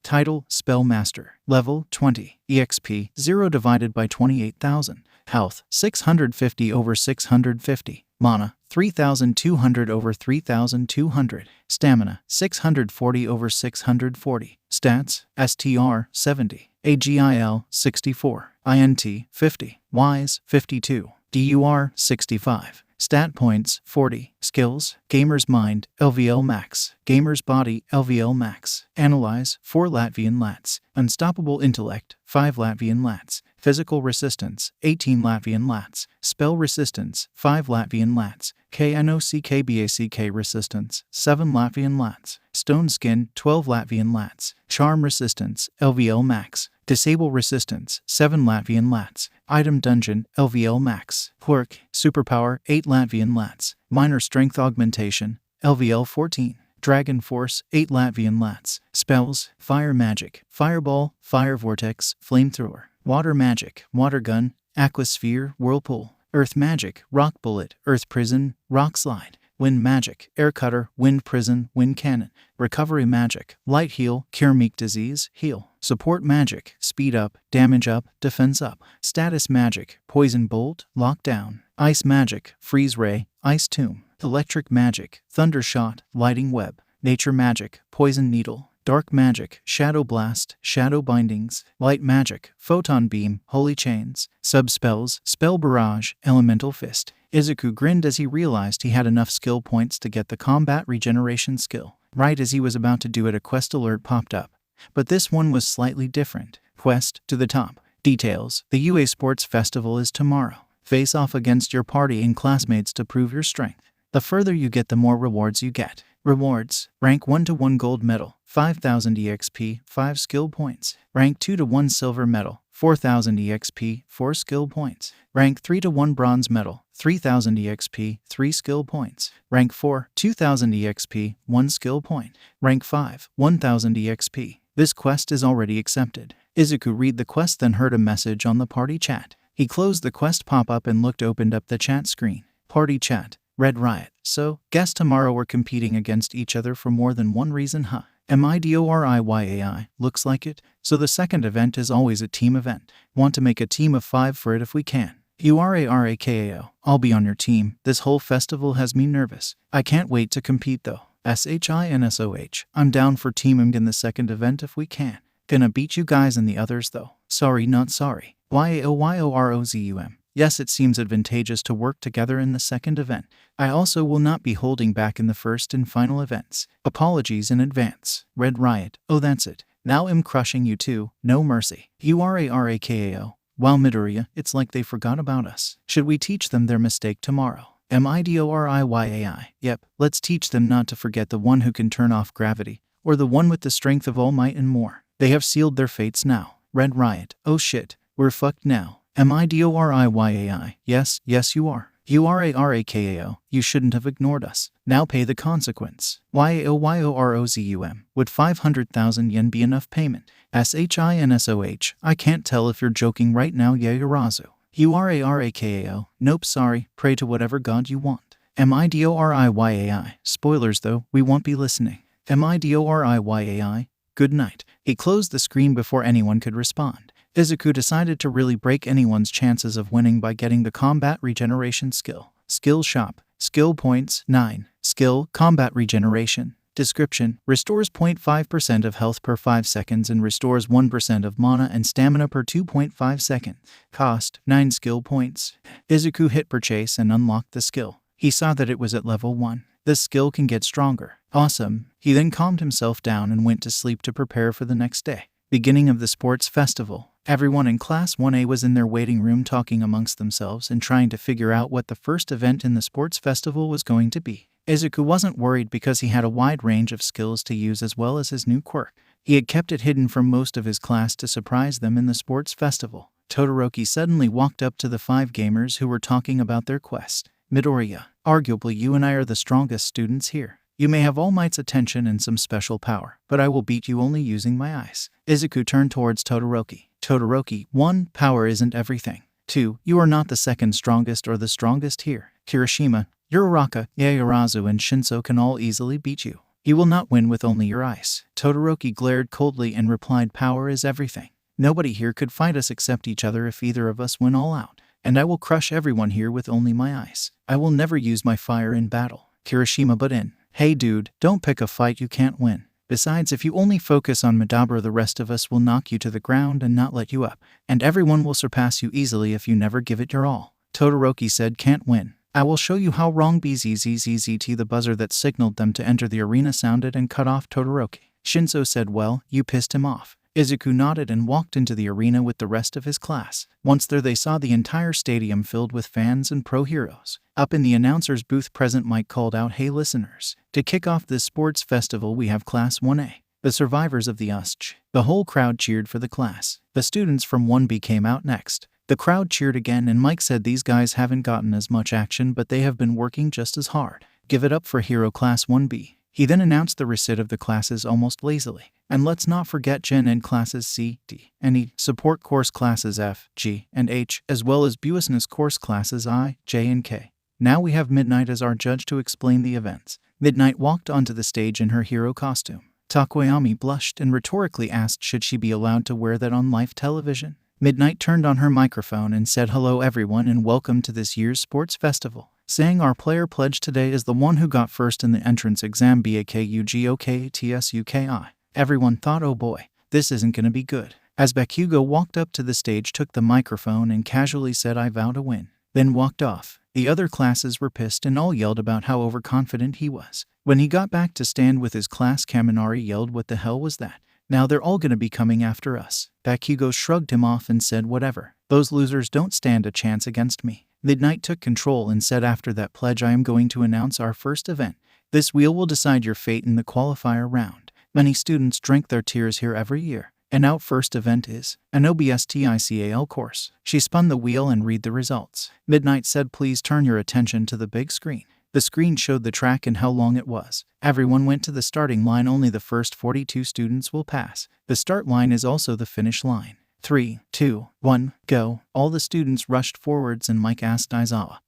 Title, Spell Master. Level, 20. EXP, 0 divided by 28,000. Health, 650 over 650. Mana, 3,200 over 3,200. Stamina, 640 over 640. Stats, STR, 70. AGIL, 64. INT, 50. Wise, 52. DUR, 65. Stat points, 40. Skills, Gamer's Mind, LVL Max. Gamer's Body, LVL Max. Analyze, 4 Latvian Lats. Unstoppable Intellect, 5 Latvian Lats. Physical Resistance, 18 Latvian Lats. Spell Resistance, 5 Latvian Lats. KNOCKBACK Resistance, 7 Latvian Lats. Stone Skin, 12 Latvian Lats. Charm Resistance, LVL Max. Disable Resistance, 7 Latvian Lats. Item Dungeon, LVL Max. Quirk, Superpower, 8 Latvian Lats. Minor Strength Augmentation, LVL 14. Dragon Force, 8 Latvian Lats. Spells, Fire Magic, Fireball, Fire Vortex, Flamethrower. Water Magic, Water Gun, Aquasphere, Whirlpool. Earth Magic, Rock Bullet, Earth Prison, Rock Slide. Wind Magic, Air Cutter, Wind Prison, Wind Cannon. Recovery Magic, Light Heal, Cure Meek Disease, Heal. Support Magic, Speed Up, Damage Up, Defense Up. Status Magic, Poison Bolt, Lockdown. Ice Magic, Freeze Ray, Ice Tomb. Electric Magic, Thunder Shot, Lighting Web. Nature Magic, Poison Needle. Dark Magic, Shadow Blast, Shadow Bindings. Light Magic, Photon Beam, Holy Chains. Sub-spells, Spell Barrage, Elemental Fist. Izuku grinned as he realized he had enough skill points to get the combat regeneration skill. Right as he was about to do it, a quest alert popped up. But this one was slightly different. Quest, to the top. Details, the UA Sports Festival is tomorrow. Face off against your party and classmates to prove your strength. The further you get, the more rewards you get. Rewards, rank 1 to 1 gold medal, 5,000 EXP, 5 skill points. Rank 2 to 1 silver medal, 4,000 EXP, 4 skill points. Rank 3 to 1 bronze medal, 3,000 EXP, 3 skill points. Rank 4, 2,000 EXP, 1 skill point. Rank 5, 1,000 EXP. This quest is already accepted. Izuku read the quest, then heard a message on the party chat. He closed the quest pop-up and opened up the chat screen. Party chat. Red Riot. So, guess tomorrow we're competing against each other for more than one reason, huh? MIDORIYAI. Looks like it. So the second event is always a team event. Want to make a team of 5 for it if we can. URARAKAO. I'll be on your team. This whole festival has me nervous. I can't wait to compete though. SHINSOH. I'm down for teaming in the second event if we can. Gonna beat you guys in the others though. Sorry, not sorry. YAOYOROZUM. Yes, it seems advantageous to work together in the second event. I also will not be holding back in the first and final events. Apologies in advance. Red Riot. Oh, that's it. Now I'm crushing you too. No mercy. URARAKAO. Wow, Midoriya, it's like they forgot about us. Should we teach them their mistake tomorrow? MIDORIYAI. Yep, let's teach them not to forget the one who can turn off gravity, or the one with the strength of all might and more. They have sealed their fates now. Red Riot. Oh shit, we're fucked now. MIDORIYAI. Yes, you are. URARAKAO. You shouldn't have ignored us. Now pay the consequence. YAOYOROZUM. Would 500,000 yen be enough payment? SHINSOH. I can't tell if you're joking right now, Yaoyorozu. URARAKAO. Nope, sorry. Pray to whatever god you want. MIDORIYAI. Spoilers though, we won't be listening. MIDORIYAI. Good night. He closed the screen before anyone could respond. Izuku decided to really break anyone's chances of winning by getting the combat regeneration skill. Skill shop. Skill points, 9. Skill, combat regeneration. Description, restores 0.5% of health per 5 seconds and restores 1% of mana and stamina per 2.5 seconds. Cost, 9 skill points. Izuku hit purchase and unlocked the skill. He saw that it was at level 1. This skill can get stronger. Awesome. He then calmed himself down and went to sleep to prepare for the next day. Beginning of the sports festival. Everyone in Class 1A was in their waiting room talking amongst themselves and trying to figure out what the first event in the sports festival was going to be. Izuku wasn't worried because he had a wide range of skills to use as well as his new quirk. He had kept it hidden from most of his class to surprise them in the sports festival. Todoroki suddenly walked up to the 5 gamers who were talking about their quest. Midoriya, arguably you and I are the strongest students here. You may have All Might's attention and some special power, but I will beat you only using my eyes. Izuku turned towards Todoroki. Todoroki, 1. Power isn't everything. 2. You are not the second strongest or the strongest here. Kirishima, Uraraka, Yaoyorozu and Shinso can all easily beat you. You will not win with only your ice. Todoroki glared coldly and replied, power is everything. Nobody here could fight us except each other if either of us went all out. And I will crush everyone here with only my ice. I will never use my fire in battle. Kirishima butt in. Hey dude, don't pick a fight you can't win. Besides, if you only focus on Madabra, the rest of us will knock you to the ground and not let you up. And everyone will surpass you easily if you never give it your all. Todoroki said, can't win. I will show you how wrong. BZZZZT. The buzzer that signaled them to enter the arena sounded and cut off Todoroki. Shinso said, well, you pissed him off. Izuku nodded and walked into the arena with the rest of his class. Once there, they saw the entire stadium filled with fans and pro heroes. Up in the announcer's booth, President Mike called out, hey listeners, to kick off this sports festival we have Class 1A, the survivors of the USJ. The whole crowd cheered for the class. The students from 1B came out next. The crowd cheered again and Mike said, these guys haven't gotten as much action but they have been working just as hard. Give it up for Hero Class 1B. He then announced the recit of the classes almost lazily. And let's not forget Gen Ed classes C, D, and E, support course classes F, G, and H, as well as business course classes I, J, and K. Now we have Midnight as our judge to explain the events. Midnight walked onto the stage in her hero costume. Takoyami blushed and rhetorically asked should she be allowed to wear that on live television. Midnight turned on her microphone and said, hello everyone and welcome to this year's sports festival. Saying our player pledge today is the one who got first in the entrance exam BAKUGOKATSUKI. Everyone thought, oh boy, this isn't gonna be good. As Bakugo walked up to the stage, took the microphone and casually said, I vow to win. Then walked off. The other classes were pissed and all yelled about how overconfident he was. When he got back to stand with his class, Kaminari yelled, what the hell was that? Now they're all gonna be coming after us. Bakugo shrugged him off and said, whatever. Those losers don't stand a chance against me. Midnight took control and said, after that pledge I am going to announce our first event. This wheel will decide your fate in the qualifier round. Many students drink their tears here every year. And our first event is an OBSTICAL course. She spun the wheel and read the results. Midnight said, please turn your attention to the big screen. The screen showed the track and how long it was. Everyone went to the starting line. Only the first 42 students will pass. The start line is also the finish line. 3, 2, 1, go. All the students rushed forwards and Mike asked Aizawa,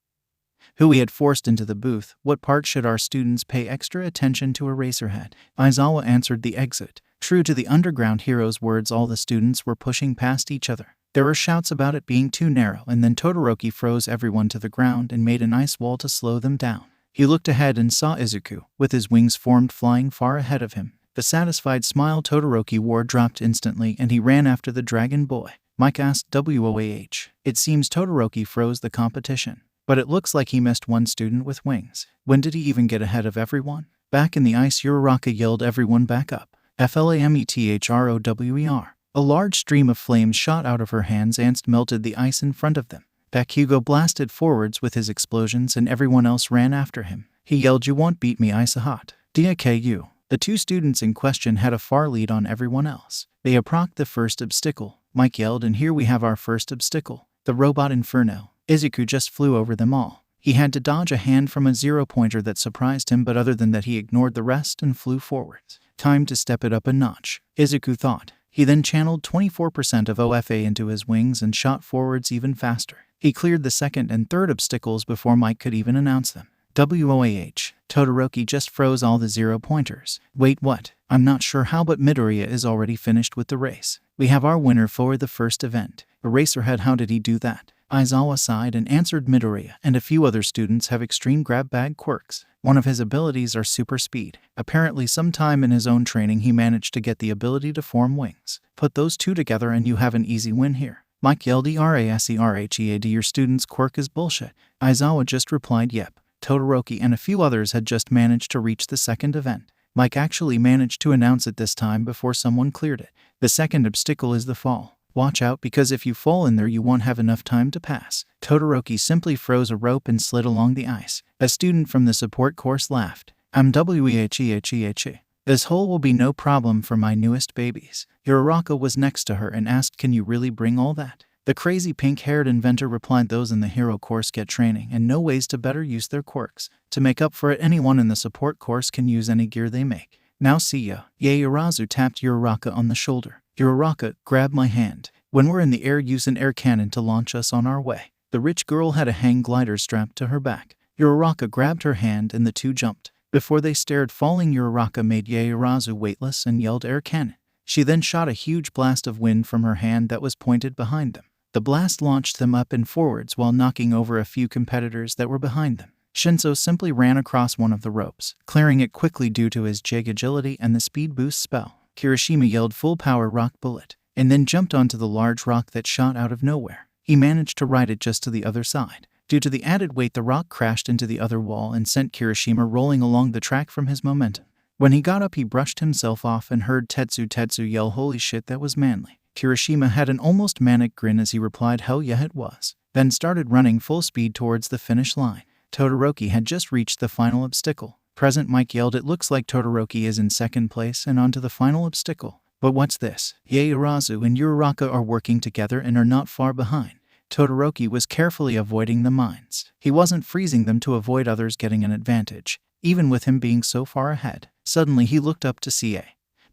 who he had forced into the booth, what part should our students pay extra attention to? Eraserhead. Aizawa answered, the exit. True to the underground hero's words, all the students were pushing past each other. There were shouts about it being too narrow, and then Todoroki froze everyone to the ground and made an ice wall to slow them down. He looked ahead and saw Izuku, with his wings formed, flying far ahead of him. The satisfied smile Todoroki wore dropped instantly and he ran after the dragon boy. Mike asked, WOAH. It seems Todoroki froze the competition. But it looks like he missed one student with wings. When did he even get ahead of everyone? Back in the ice, Uraraka yelled, everyone back up. FLAMETHROWER. A large stream of flames shot out of her hands and melted the ice in front of them. Bakugo blasted forwards with his explosions and everyone else ran after him. He yelled, you won't beat me, Isahot. DAKU. The two students in question had a far lead on everyone else. They approached the first obstacle. Mike yelled, and here we have our first obstacle. The robot inferno. Izuku just flew over them all. He had to dodge a hand from a zero-pointer that surprised him, but other than that he ignored the rest and flew forwards. Time to step it up a notch, Izuku thought. He then channeled 24% of OFA into his wings and shot forwards even faster. He cleared the second and third obstacles before Mike could even announce them. WOAH. Todoroki just froze all the zero-pointers. Wait, what? I'm not sure how, but Midoriya is already finished with the race. We have our winner for the first event. Eraserhead, how did he do that? Aizawa sighed and answered, Midoriya and a few other students have extreme grab bag quirks. One of his abilities are super speed. Apparently sometime in his own training he managed to get the ability to form wings. Put those two together and you have an easy win here. Mike yelled, ERASERHEAD, your student's quirk is bullshit. Aizawa just replied, yep. Todoroki and a few others had just managed to reach the second event. Mike actually managed to announce it this time before someone cleared it. The second obstacle is the fall. Watch out, because if you fall in there you won't have enough time to pass. Todoroki simply froze a rope and slid along the ice. A student from the support course laughed. I'm WEHEHEHE. This hole will be no problem for my newest babies. Uraraka was next to her and asked, can you really bring all that? The crazy pink-haired inventor replied, those in the hero course get training and know ways to better use their quirks. To make up for it, anyone in the support course can use any gear they make. Now see ya. Yaoyorozu tapped Uraraka on the shoulder. Uraraka, grab my hand. When we're in the air, use an air cannon to launch us on our way. The rich girl had a hang glider strapped to her back. Uraraka grabbed her hand and the two jumped. Before they stared, falling Uraraka made Yaoyorozu weightless and yelled air cannon. She then shot a huge blast of wind from her hand that was pointed behind them. The blast launched them up and forwards while knocking over a few competitors that were behind them. Shinso simply ran across one of the ropes, clearing it quickly due to his Jig agility and the speed boost spell. Kirishima yelled full power rock bullet, and then jumped onto the large rock that shot out of nowhere. He managed to ride it just to the other side. Due to the added weight, the rock crashed into the other wall and sent Kirishima rolling along the track from his momentum. When he got up, he brushed himself off and heard Tetsu yell, "Holy shit, that was manly." Kirishima had an almost manic grin as he replied, "Hell yeah, it was," then started running full speed towards the finish line. Todoroki had just reached the final obstacle. Present Mike yelled, "It looks like Todoroki is in second place and onto the final obstacle. But what's this? Yaoyorozu and Uraraka are working together and are not far behind." Todoroki was carefully avoiding the mines. He wasn't freezing them to avoid others getting an advantage, even with him being so far ahead. Suddenly he looked up to see a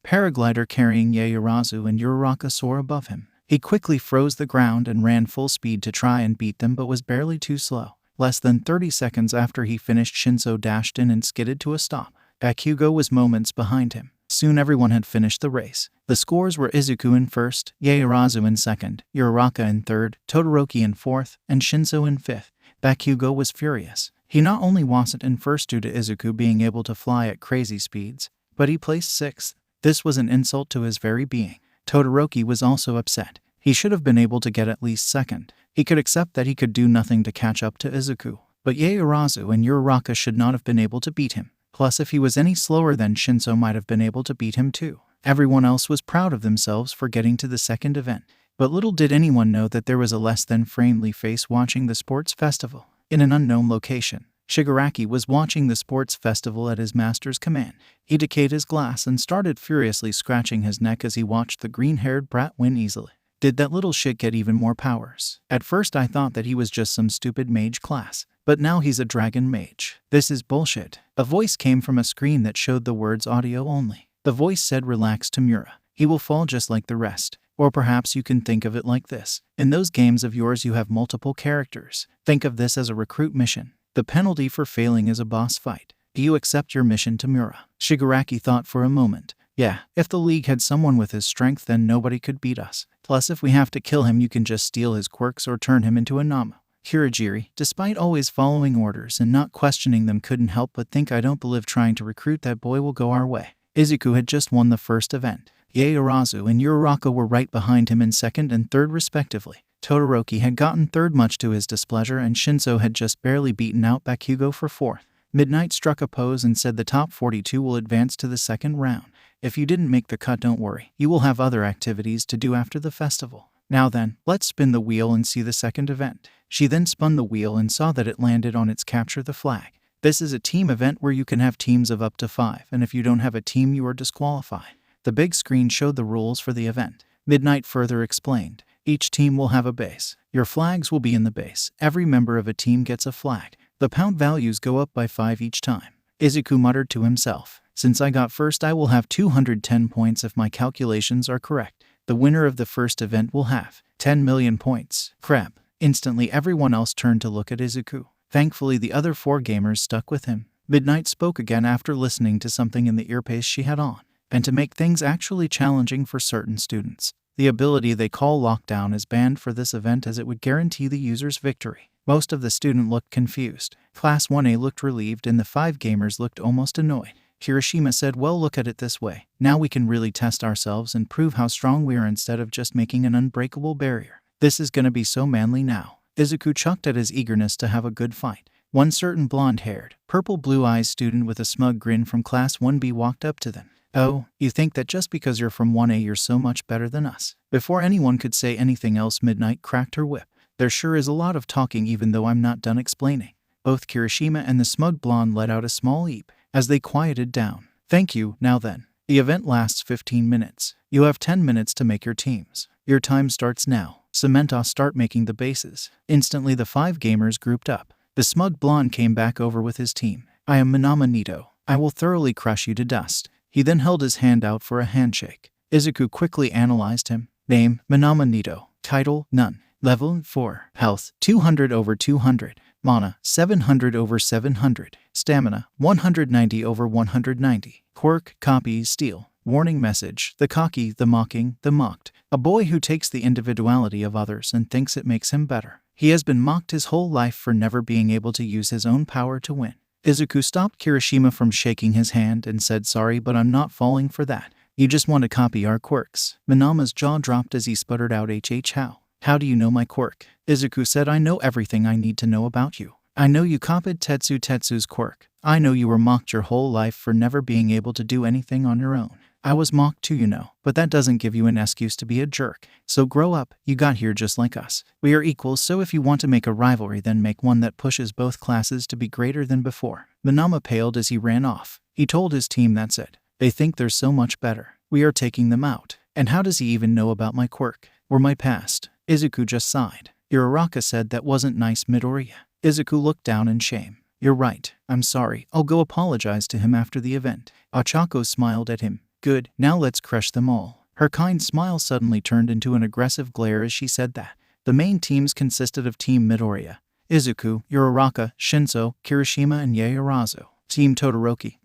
paraglider carrying Yaoyorozu and Uraraka soar above him. He quickly froze the ground and ran full speed to try and beat them, but was barely too slow. Less than 30 seconds after he finished, Shinso dashed in and skidded to a stop. Bakugo was moments behind him. Soon everyone had finished the race. The scores were Izuku in first, Yaoyorozu in second, Uraraka in third, Todoroki in fourth, and Shinso in fifth. Bakugo was furious. He not only wasn't in first due to Izuku being able to fly at crazy speeds, but he placed sixth. This was an insult to his very being. Todoroki was also upset. He should have been able to get at least second. He could accept that he could do nothing to catch up to Izuku, but Yaoyorozu and Uraraka should not have been able to beat him. Plus, if he was any slower, then Shinso might have been able to beat him too. Everyone else was proud of themselves for getting to the second event. But little did anyone know that there was a less than friendly face watching the sports festival. In an unknown location, Shigaraki was watching the sports festival at his master's command. He decayed his glass and started furiously scratching his neck as he watched the green-haired brat win easily. Did that little shit get even more powers? At first I thought that he was just some stupid mage class, but now he's a dragon mage. This is bullshit. A voice came from a screen that showed the words audio only. The voice said, "Relax, Tamura. He will fall just like the rest." Or perhaps you can think of it like this. In those games of yours you have multiple characters. Think of this as a recruit mission. The penalty for failing is a boss fight. Do you accept your mission, Tamura? Shigaraki thought for a moment. Yeah, if the league had someone with his strength, then nobody could beat us. Plus, if we have to kill him, you can just steal his quirks or turn him into a Nomu. Hirajiri, despite always following orders and not questioning them, couldn't help but think, "I don't believe trying to recruit that boy will go our way." Izuku had just won the first event. Yaoyorozu and Uraraka were right behind him in second and third respectively. Todoroki had gotten third much to his displeasure, and Shinso had just barely beaten out Bakugo for fourth. Midnight struck a pose and said, "The top 42 will advance to the second round. If you didn't make the cut, don't worry. You will have other activities to do after the festival. Now then, let's spin the wheel and see the second event." She then spun the wheel and saw that it landed on its capture the flag. This is a team event where you can have teams of up to 5, and if you don't have a team, you are disqualified. The big screen showed the rules for the event. Midnight further explained, "Each team will have a base. Your flags will be in the base. Every member of a team gets a flag. The pound values go up by 5 each time." Izuku muttered to himself, "Since I got first, I will have 210 points if my calculations are correct. The winner of the first event will have 10 million points. Crap." Instantly everyone else turned to look at Izuku. Thankfully the other 4 gamers stuck with him. Midnight spoke again after listening to something in the earpiece she had on. And to make things actually challenging for certain students, the ability they call lockdown is banned for this event, as it would guarantee the user's victory. Most of the student looked confused. Class 1A looked relieved and the 5 gamers looked almost annoyed. Hiroshima said, "Well, look at it this way. Now we can really test ourselves and prove how strong we are instead of just making an unbreakable barrier. This is gonna be so manly now." Izuku chucked at his eagerness to have a good fight. One certain blonde-haired, purple-blue-eyed student with a smug grin from Class 1B walked up to them. "Oh, you think that just because you're from 1A you're so much better than us?" Before anyone could say anything else, Midnight cracked her whip. "There sure is a lot of talking even though I'm not done explaining." Both Kirishima and the smug blonde let out a small eep as they quieted down. "Thank you, now then. The event lasts 15 minutes. You have 10 minutes to make your teams. Your time starts now. Samantha, start making the bases." Instantly the 5 gamers grouped up. The smug blonde came back over with his team. "I am Minama Nito. I will thoroughly crush you to dust." He then held his hand out for a handshake. Izuku quickly analyzed him. Name, Minama Nito. Title, none. Level, 4. Health, 200/200. Mana, 700 over 700. Stamina, 190 over 190. Quirk, copy, steal. Warning message, the cocky, the mocking, the mocked. A boy who takes the individuality of others and thinks it makes him better. He has been mocked his whole life for never being able to use his own power to win. Izuku stopped Kirishima from shaking his hand and said, "Sorry, but I'm not falling for that. You just want to copy our quirks." Minama's jaw dropped as he sputtered out, How? How do you know my quirk? Izuku said, "I know everything I need to know about you. I know you copied Tetsu's quirk. I know you were mocked your whole life for never being able to do anything on your own. I was mocked too, you know, but that doesn't give you an excuse to be a jerk. So grow up, you got here just like us. We are equals, so if you want to make a rivalry, then make one that pushes both classes to be greater than before." Minama paled as he ran off. He told his team, "That's it. They think they're so much better. We are taking them out. And how does he even know about my quirk? Or my past?" Izuku just sighed. Uraraka said, "That wasn't nice, Midoriya." Izuku looked down in shame. "You're right. I'm sorry. I'll go apologize to him after the event." Ochako smiled at him. "Good, now let's crush them all." Her kind smile suddenly turned into an aggressive glare as she said that. The main teams consisted of Team Midoriya, Izuku, Uraraka, Shinso, Kirishima, and Yaoyorozu. Team Todoroki,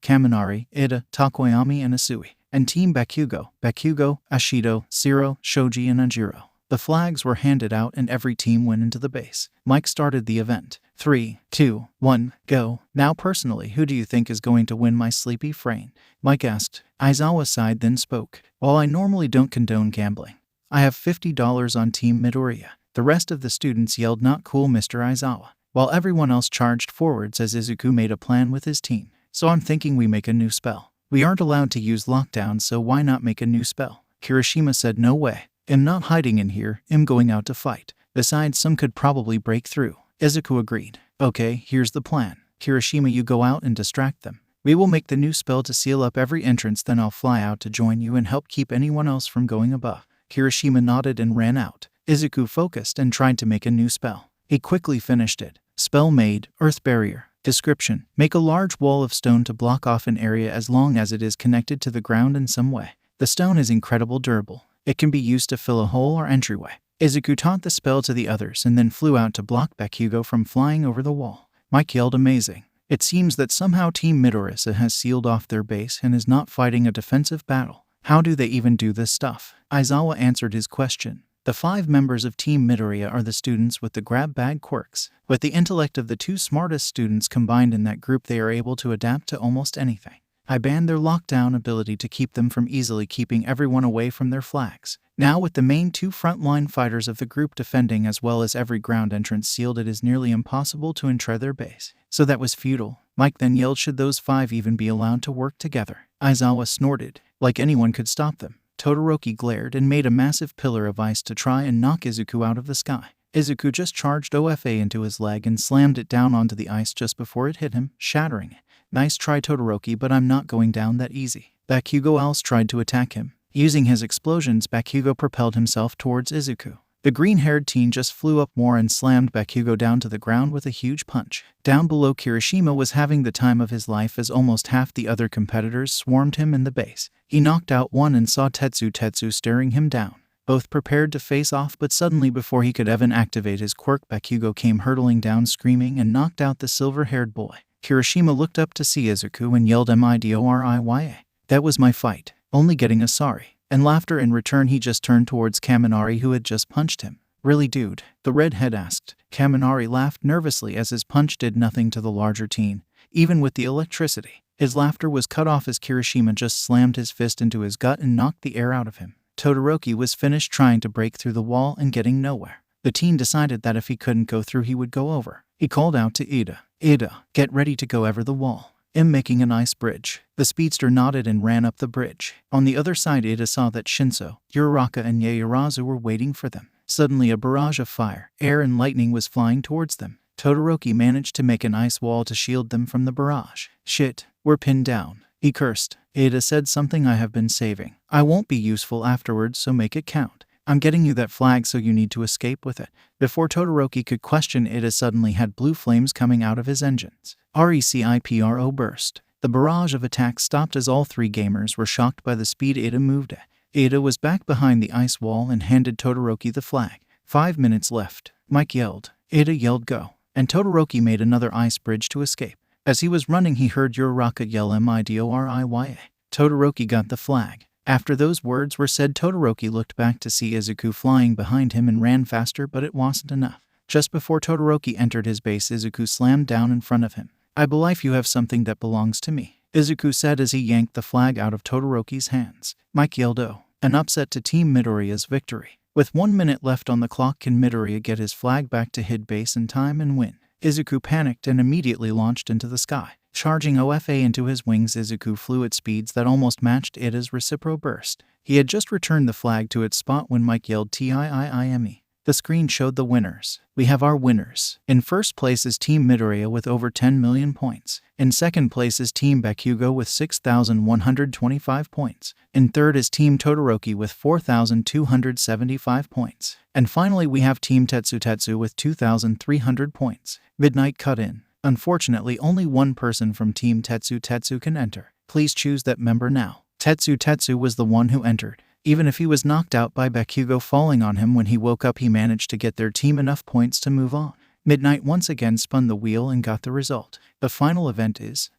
Kaminari, Ida, Takoyami, and Asui. And Team Bakugo, Ashido, Shiro, Shoji, and Anjiro. The flags were handed out and every team went into the base. Mike started the event. 3, 2, 1, go. "Now personally, who do you think is going to win my sleepy brain?" Mike asked. Aizawa sighed, then spoke. "While I normally don't condone gambling, I have $50 on Team Midoriya." The rest of the students yelled, "Not cool, Mr. Aizawa," while everyone else charged forwards as Izuku made a plan with his team. "So I'm thinking we make a new spell. We aren't allowed to use lockdown, so why not make a new spell?" Kirishima said, "No way. I'm not hiding in here, I'm going out to fight. Besides, some could probably break through." Izuku agreed. "Okay, here's the plan. Kirishima, you go out and distract them. We will make the new spell to seal up every entrance, then I'll fly out to join you and help keep anyone else from going above." Kirishima nodded and ran out. Izuku focused and tried to make a new spell. He quickly finished it. Spell made, Earth Barrier. Description: make a large wall of stone to block off an area as long as it is connected to the ground in some way. The stone is incredibly durable. It can be used to fill a hole or entryway. Izuku taught the spell to the others and then flew out to block Bakugo from flying over the wall. Mike yelled, "Amazing. It seems that somehow Team Midoriya has sealed off their base and is not fighting a defensive battle. How do they even do this stuff?" Aizawa answered his question. The 5 members of Team Midoriya are the students with the grab bag quirks. With the intellect of the 2 smartest students combined in that group, they are able to adapt to almost anything. I banned their lockdown ability to keep them from easily keeping everyone away from their flags. Now with the main 2 frontline fighters of the group defending as well as every ground entrance sealed, it is nearly impossible to enter their base. So that was futile. Mike then yelled, "Should those 5 even be allowed to work together?" Aizawa snorted. Like anyone could stop them. Todoroki glared and made a massive pillar of ice to try and knock Izuku out of the sky. Izuku just charged OFA into his leg and slammed it down onto the ice just before it hit him, shattering it. "Nice try, Todoroki, but I'm not going down that easy." Bakugo else tried to attack him. Using his explosions, Bakugo propelled himself towards Izuku. The green-haired teen just flew up more and slammed Bakugo down to the ground with a huge punch. Down below, Kirishima was having the time of his life as almost half the other competitors swarmed him in the base. He knocked out one and saw Tetsu staring him down. Both prepared to face off, but suddenly before he could even activate his quirk, Bakugo came hurtling down screaming and knocked out the silver-haired boy. Kirishima looked up to see Izuku and yelled, "Midoriya. That was my fight." Only getting a sorry and laughter in return. He just turned towards Kaminari, who had just punched him. "Really, dude?" the redhead asked. Kaminari laughed nervously as his punch did nothing to the larger teen, even with the electricity. His laughter was cut off as Kirishima just slammed his fist into his gut and knocked the air out of him. Todoroki was finished trying to break through the wall and getting nowhere. The teen decided that if he couldn't go through, he would go over. He called out to Ida, "Ida, get ready to go over the wall. I'm making an ice bridge." The speedster nodded and ran up the bridge. On the other side, Ida saw that Shinso, Uraraka, and Yaoyorozu were waiting for them. Suddenly a barrage of fire, air, and lightning was flying towards them. Todoroki managed to make an ice wall to shield them from the barrage. "Shit, we're pinned down," he cursed. Ida said, "Something I have been saving. I won't be useful afterwards, so make it count. I'm getting you that flag, so you need to escape with it." Before Todoroki could question, Ida suddenly had blue flames coming out of his engines. RECIPRO burst. The barrage of attacks stopped as all 3 gamers were shocked by the speed Ida moved at. Ida was back behind the ice wall and handed Todoroki the flag. 5 minutes left. Mike yelled. Ida yelled, "Go." and Todoroki made another ice bridge to escape. As he was running, he heard Uraraka yell Midoriya. Todoroki got the flag. After those words were said, Todoroki looked back to see Izuku flying behind him and ran faster, but it wasn't enough. Just before Todoroki entered his base, Izuku slammed down in front of him. "I believe you have something that belongs to me," Izuku said as he yanked the flag out of Todoroki's hands. Mike yelled, "Oh," an upset to Team Midoriya's victory. With 1 minute left on the clock, can Midoriya get his flag back to hid base in time and win? Izuku panicked and immediately launched into the sky. Charging OFA into his wings, Izuku flew at speeds that almost matched Ida's recipro burst. He had just returned the flag to its spot when Mike yelled "TIIIME." The screen showed the winners. We have our winners. In first place is Team Midoriya with over 10 million points. In second place is Team Bakugo with 6,125 points. In third is Team Todoroki with 4,275 points. And finally we have Team Tetsu with 2,300 points. Midnight cut in. Unfortunately, only one person from Team Tetsu can enter. Please choose that member now. Tetsu was the one who entered. Even if he was knocked out by Bakugo falling on him when he woke up, he managed to get their team enough points to move on. Midnight once again spun the wheel and got the result. The final event is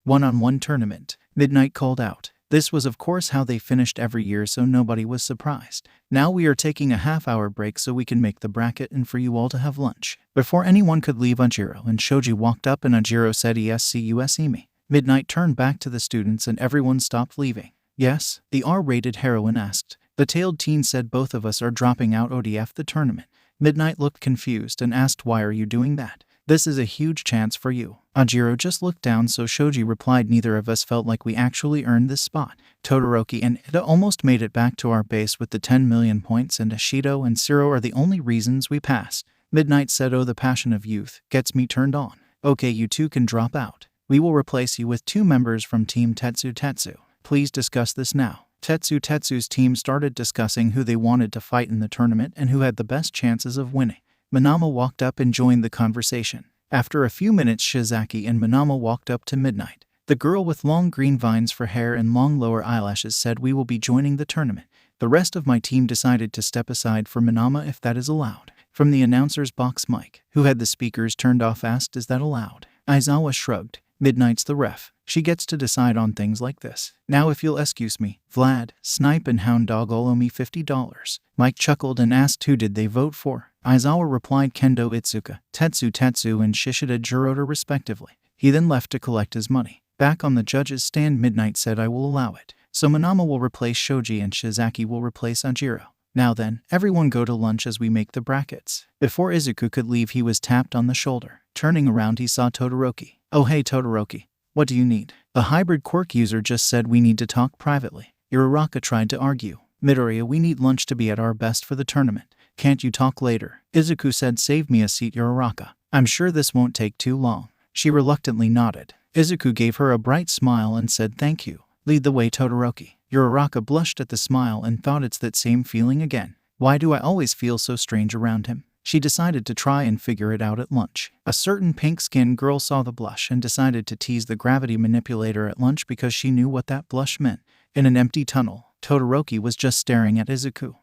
one-on-one tournament. Midnight called out. This was of course how they finished every year, so nobody was surprised. Now we are taking a half-hour break so we can make the bracket and for you all to have lunch. Before anyone could leave, Ajiro and Shoji walked up and Ajiro said, "Yes, see you see me." Midnight turned back to the students and everyone stopped leaving. "Yes?" the R-rated heroine asked. The tailed teen said, "Both of us are dropping out ODF the tournament." Midnight looked confused and asked, "Why are you doing that?" "This is a huge chance for you." Ajiro just looked down, so Shoji replied, "Neither of us felt like we actually earned this spot. Todoroki and Ida almost made it back to our base with the 10 million points, and Ashido and Siro are the only reasons we passed." Midnight said, "Oh, the passion of youth gets me turned on. Okay, you two can drop out. We will replace you with 2 members from Team Tetsu. Please discuss this now." Tetsu's team started discussing who they wanted to fight in the tournament and who had the best chances of winning. Minama walked up and joined the conversation. After a few minutes, Shizaki and Minama walked up to Midnight. The girl with long green vines for hair and long lower eyelashes said, "We will be joining the tournament. The rest of my team decided to step aside for Minama if that is allowed." From the announcer's box, Mike, who had the speakers turned off, asked, "Is that allowed?" Aizawa shrugged. "Midnight's the ref. She gets to decide on things like this. Now if you'll excuse me, Vlad, Snipe and Hound Dog all owe me $50. Mike chuckled and asked who did they vote for. Aizawa replied Kendo Itsuka, Tetsu and Shishida Jiroda respectively. He then left to collect his money. Back on the judge's stand, Midnight said, "I will allow it. So Minama will replace Shoji and Shizaki will replace Ajiro. Now then, everyone go to lunch as we make the brackets." Before Izuku could leave, he was tapped on the shoulder. Turning around, he saw Todoroki. "Oh hey Todoroki, what do you need?" The hybrid quirk user just said, "We need to talk privately." Uraraka tried to argue. "Midoriya, we need lunch to be at our best for the tournament. Can't you talk later?" Izuku said, "Save me a seat, Uraraka. I'm sure this won't take too long." She reluctantly nodded. Izuku gave her a bright smile and said, "Thank you. Lead the way, Todoroki." Uraraka blushed at the smile and thought, it's that same feeling again. Why do I always feel so strange around him? She decided to try and figure it out at lunch. A certain pink-skinned girl saw the blush and decided to tease the gravity manipulator at lunch because she knew what that blush meant. In an empty tunnel, Todoroki was just staring at Izuku.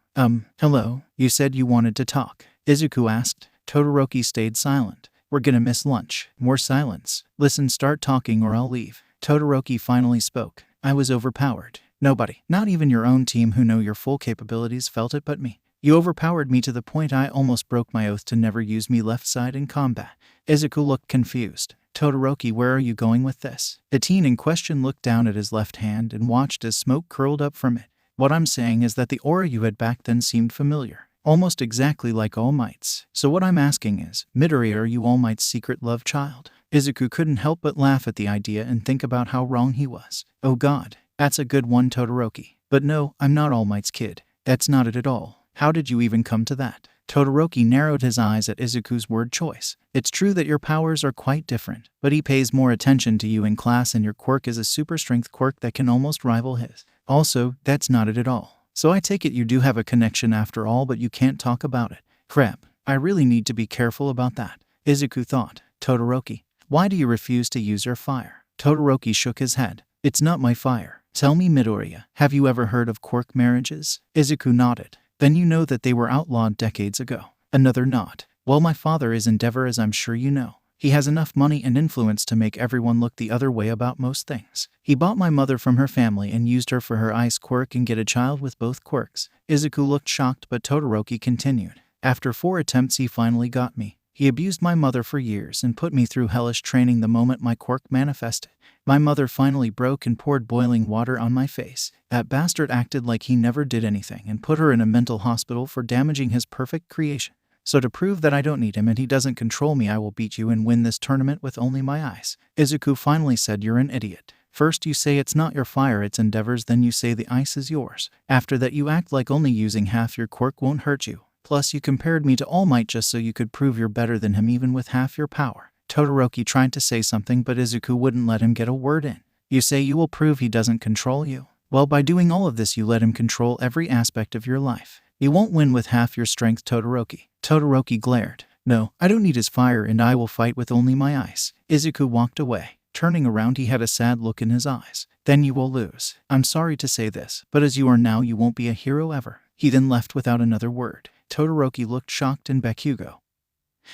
Hello, you said you wanted to talk," Izuku asked. Todoroki stayed silent. "We're gonna miss lunch." More silence. "Listen, start talking or I'll leave." Todoroki finally spoke. "I was overpowered. Nobody, not even your own team who know your full capabilities, felt it but me. You overpowered me to the point I almost broke my oath to never use me left side in combat." Izuku looked confused. "Todoroki, where are you going with this?" The teen in question looked down at his left hand and watched as smoke curled up from it. "What I'm saying is that the aura you had back then seemed familiar. Almost exactly like All Might's. So what I'm asking is, Midoriya, are you All Might's secret love child?" Izuku couldn't help but laugh at the idea and think about how wrong he was. "Oh god, that's a good one, Todoroki. But no, I'm not All Might's kid. That's not it at all. How did you even come to that?" Todoroki narrowed his eyes at Izuku's word choice. "It's true that your powers are quite different, but he pays more attention to you in class and your quirk is a super strength quirk that can almost rival his. Also, that's not it at all. So I take it you do have a connection after all, but you can't talk about it. Crap, I really need to be careful about that." Izuku thought. "Todoroki, why do you refuse to use your fire?" Todoroki shook his head. "It's not my fire. Tell me, Midoriya, have you ever heard of quirk marriages?" Izuku nodded. "Then you know that they were outlawed decades ago." Another nod. Well, my father is Endeavor, as I'm sure you know. He has enough money and influence to make everyone look the other way about most things. He bought my mother from her family and used her for her ice quirk and get a child with both quirks. Izuku looked shocked, but Todoroki continued. After 4 attempts he finally got me. He abused my mother for years and put me through hellish training the moment my quirk manifested. My mother finally broke and poured boiling water on my face. That bastard acted like he never did anything and put her in a mental hospital for damaging his perfect creation. So to prove that I don't need him and he doesn't control me, I will beat you and win this tournament with only my eyes. Izuku finally said, you're an idiot. First you say it's not your fire, it's Endeavor's, then you say the ice is yours. After that you act like only using half your quirk won't hurt you. Plus you compared me to All Might just so you could prove you're better than him even with half your power. Todoroki tried to say something, but Izuku wouldn't let him get a word in. You say you will prove he doesn't control you. Well, by doing all of this you let him control every aspect of your life. You won't win with half your strength, Todoroki. Todoroki glared. No, I don't need his fire and I will fight with only my ice. Izuku walked away. Turning around he had a sad look in his eyes. Then you will lose. I'm sorry to say this, but as you are now you won't be a hero ever. He then left without another word. Todoroki looked shocked and Bakugo,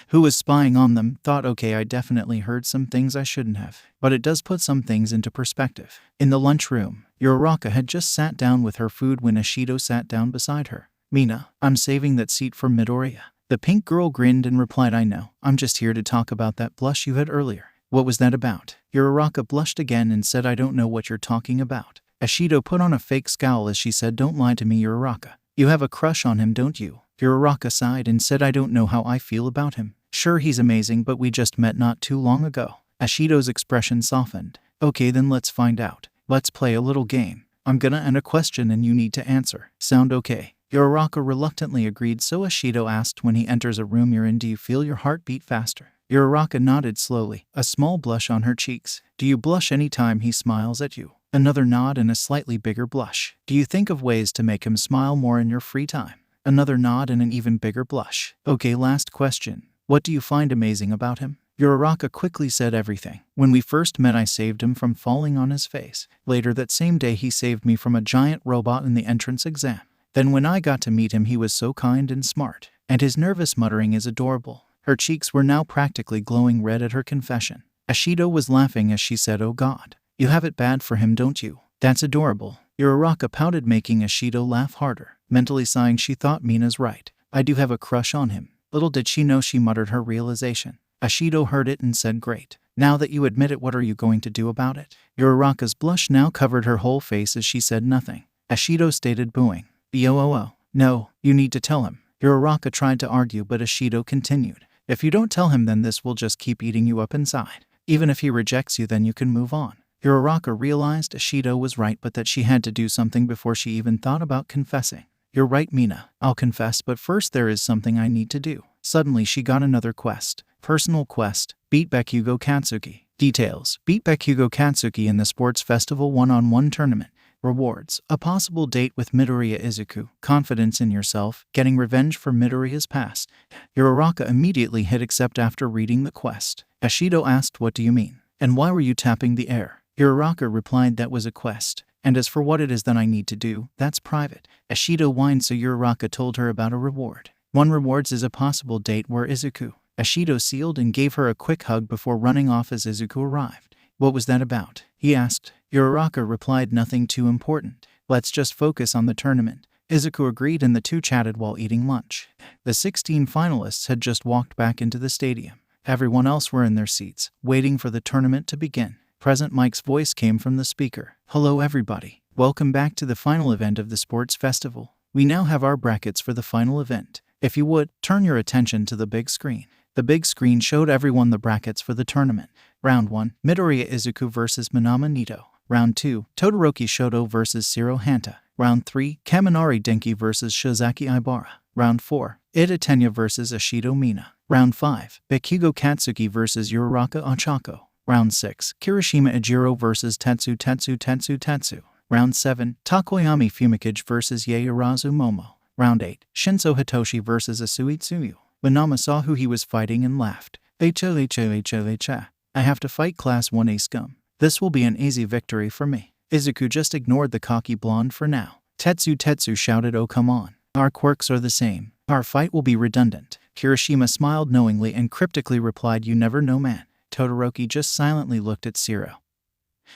who was spying on them, thought, okay, I definitely heard some things I shouldn't have, but it does put some things into perspective. In the lunchroom, Uraraka had just sat down with her food when Ashido sat down beside her. Mina, I'm saving that seat for Midoriya. The pink girl grinned and replied, I know, I'm just here to talk about that blush you had earlier. What was that about? Uraraka blushed again and said, I don't know what you're talking about. Ashido put on a fake scowl as she said, don't lie to me, Uraraka. You have a crush on him, don't you? Uraraka sighed and said, I don't know how I feel about him. Sure, he's amazing, but we just met not too long ago. Ashido's expression softened. Okay, then let's find out. Let's play a little game. I'm gonna end a question and you need to answer. Sound okay? Uraraka reluctantly agreed, so Ashido asked, when he enters a room you're in, do you feel your heart beat faster? Uraraka nodded slowly, a small blush on her cheeks. Do you blush any time he smiles at you? Another nod and a slightly bigger blush. Do you think of ways to make him smile more in your free time? Another nod and an even bigger blush. Okay, last question. What do you find amazing about him? Uraraka quickly said, everything. When we first met I saved him from falling on his face. Later that same day he saved me from a giant robot in the entrance exam. Then when I got to meet him he was so kind and smart. And his nervous muttering is adorable. Her cheeks were now practically glowing red at her confession. Ashido was laughing as she said, oh God. You have it bad for him, don't you? That's adorable. Uraraka pouted, making Ashido laugh harder. Mentally sighing, she thought, Mina's right. I do have a crush on him. Little did she know, she muttered her realization. Ashido heard it and said, great. Now that you admit it, what are you going to do about it? Uraraka's blush now covered her whole face as she said nothing. Ashido stated, booing. No, you need to tell him. Uraraka tried to argue, but Ashido continued. If you don't tell him, then this will just keep eating you up inside. Even if he rejects you, then you can move on. Uraraka realized Ashido was right, but that she had to do something before she even thought about confessing. You're right, Mina. I'll confess, but first there is something I need to do. Suddenly she got another quest. Personal quest. Beat Bakugo Katsuki. Details. Beat Bakugo Katsuki in the sports festival one-on-one tournament. Rewards. A possible date with Midoriya Izuku. Confidence in yourself. Getting revenge for Midoriya's past. Uraraka immediately hit accept after reading the quest. Ashido asked, what do you mean? And why were you tapping the air? Uraraka replied, that was a quest. And as for what it is that I need to do, that's private. Ashido whined, so Uraraka told her about a reward. One rewards is a possible date where Izuku. Ashido sealed and gave her a quick hug before running off as Izuku arrived. What was that about? He asked. Uraraka replied, nothing too important. Let's just focus on the tournament. Izuku agreed and the two chatted while eating lunch. The 16 finalists had just walked back into the stadium. Everyone else were in their seats, waiting for the tournament to begin. Present Mike's voice came from the speaker. Hello everybody. Welcome back to the final event of the sports festival. We now have our brackets for the final event. If you would, turn your attention to the big screen. The big screen showed everyone the brackets for the tournament. Round 1, Midoriya Izuku vs Minami Nito. Round 2, Todoroki Shoto vs Zero Hanta. Round 3, Kaminari Denki vs Shizaki Ibara. Round 4, Ida Tenya vs Ashido Mina. Round 5, Bakugo Katsuki vs Uraraka Ochako. Round 6, Kirishima Ejiro vs Tetsu. Round 7, Takoyami Fumikage vs Yaoyorozu Momo. Round 8, Shinso Hitoshi vs Asui Tsuyu. Minami saw who he was fighting and laughed. I have to fight Class 1A scum. This will be an easy victory for me. Izuku just ignored the cocky blonde for now. Tetsu shouted, oh come on. Our quirks are the same. Our fight will be redundant. Kirishima smiled knowingly and cryptically replied, "You never know, man." Todoroki just silently looked at Shiro,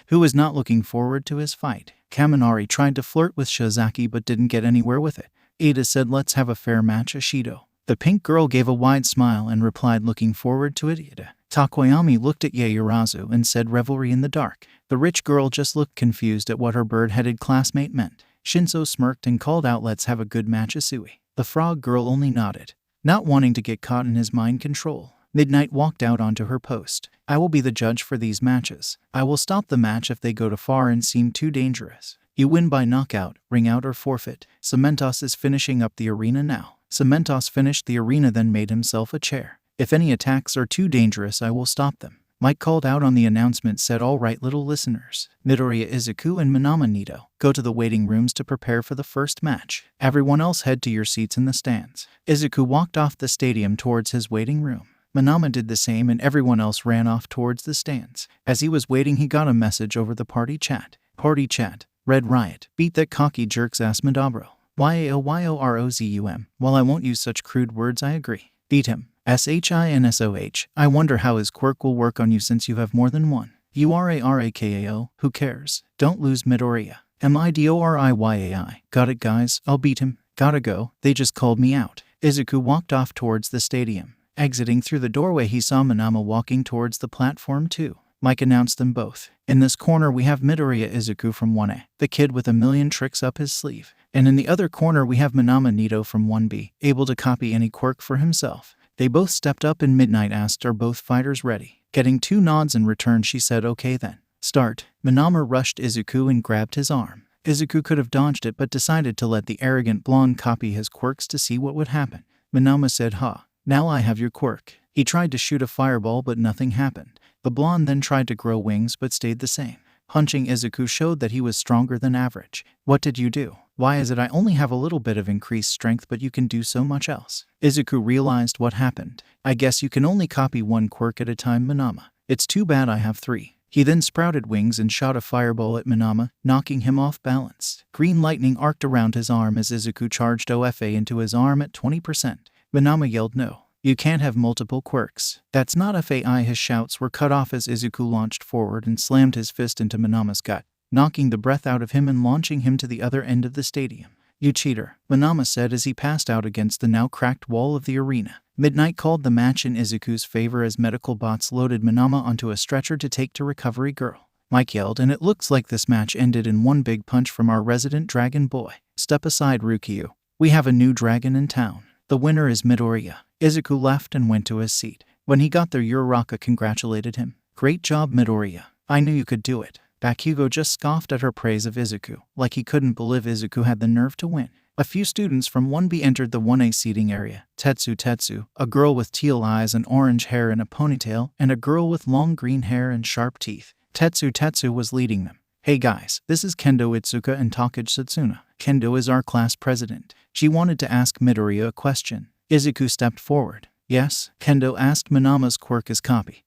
who was not looking forward to his fight. Kaminari tried to flirt with Shizaki but didn't get anywhere with it. Ada said, "Let's have a fair match, Ashido." The pink girl gave a wide smile and replied, "Looking forward to it, Ada." Takoyami looked at Yaoyorozu and said, "Revelry in the dark." The rich girl just looked confused at what her bird-headed classmate meant. Shinso smirked and called out, "Let's have a good match, Asui." The frog girl only nodded, not wanting to get caught in his mind control. Midnight walked out onto her post. "I will be the judge for these matches. I will stop the match if they go too far and seem too dangerous. You win by knockout, ring out, or forfeit. Cementos is finishing up the arena now." Cementos finished the arena, then made himself a chair. "If any attacks are too dangerous, I will stop them." Mike called out on the announcement, said, "All right, little listeners. Midoriya, Izuku, and Minama Nito, go to the waiting rooms to prepare for the first match. Everyone else head to your seats in the stands." Izuku walked off the stadium towards his waiting room. Minama did the same and everyone else ran off towards the stands. As he was waiting, he got a message over the party chat. "Party chat. Red Riot. Beat that cocky jerk's ass Madabro. YAOYOROZUM. While I won't use such crude words, I agree. Beat him. SHINSOH. I wonder how his quirk will work on you since you have more than one. URARAKAO. Who cares? Don't lose Midoriya. MIDORIYAI. Got it, guys. I'll beat him. Gotta go. They just called me out." Izuku walked off towards the stadium. Exiting through the doorway, he saw Minama walking towards the platform too. Mike announced them both. "In this corner we have Midoriya Izuku from 1A, the kid with a million tricks up his sleeve. And in the other corner we have Minama Nito from 1B, able to copy any quirk for himself." They both stepped up and Midnight asked, "Are both fighters ready?" Getting 2 nods in return, she said, "Okay then. Start." Minama rushed Izuku and grabbed his arm. Izuku could have dodged it but decided to let the arrogant blonde copy his quirks to see what would happen. Minama said, "Ha. Now I have your quirk." He tried to shoot a fireball but nothing happened. The blonde then tried to grow wings but stayed the same. Punching Izuku showed that he was stronger than average. "What did you do? Why is it I only have a little bit of increased strength but you can do so much else?" Izuku realized what happened. "I guess you can only copy one quirk at a time, Minama. It's too bad I have 3. He then sprouted wings and shot a fireball at Minama, knocking him off balance. Green lightning arced around his arm as Izuku charged OFA into his arm at 20%. Minama yelled, "No. You can't have multiple quirks. That's not FAI." His shouts were cut off as Izuku launched forward and slammed his fist into Minama's gut, knocking the breath out of him and launching him to the other end of the stadium. "You cheater," Minama said as he passed out against the now cracked wall of the arena. Midnight called the match in Izuku's favor as medical bots loaded Minama onto a stretcher to take to Recovery Girl. Mike yelled, "And it looks like this match ended in one big punch from our resident dragon boy. Step aside, Rukyu. We have a new dragon in town. The winner is Midoriya." Izuku left and went to his seat. When he got there, Uraraka congratulated him. "Great job, Midoriya. I knew you could do it." Bakugo just scoffed at her praise of Izuku, like he couldn't believe Izuku had the nerve to win. A few students from 1B entered the 1A seating area. Tetsu, a girl with teal eyes and orange hair in a ponytail, and a girl with long green hair and sharp teeth. Tetsu was leading them. "Hey guys, this is Kendo Itsuka and Takage Satsuna. Kendo is our class president. She wanted to ask Midoriya a question." Izuku stepped forward. "Yes?" Kendo asked. "Minama's quirk is copy.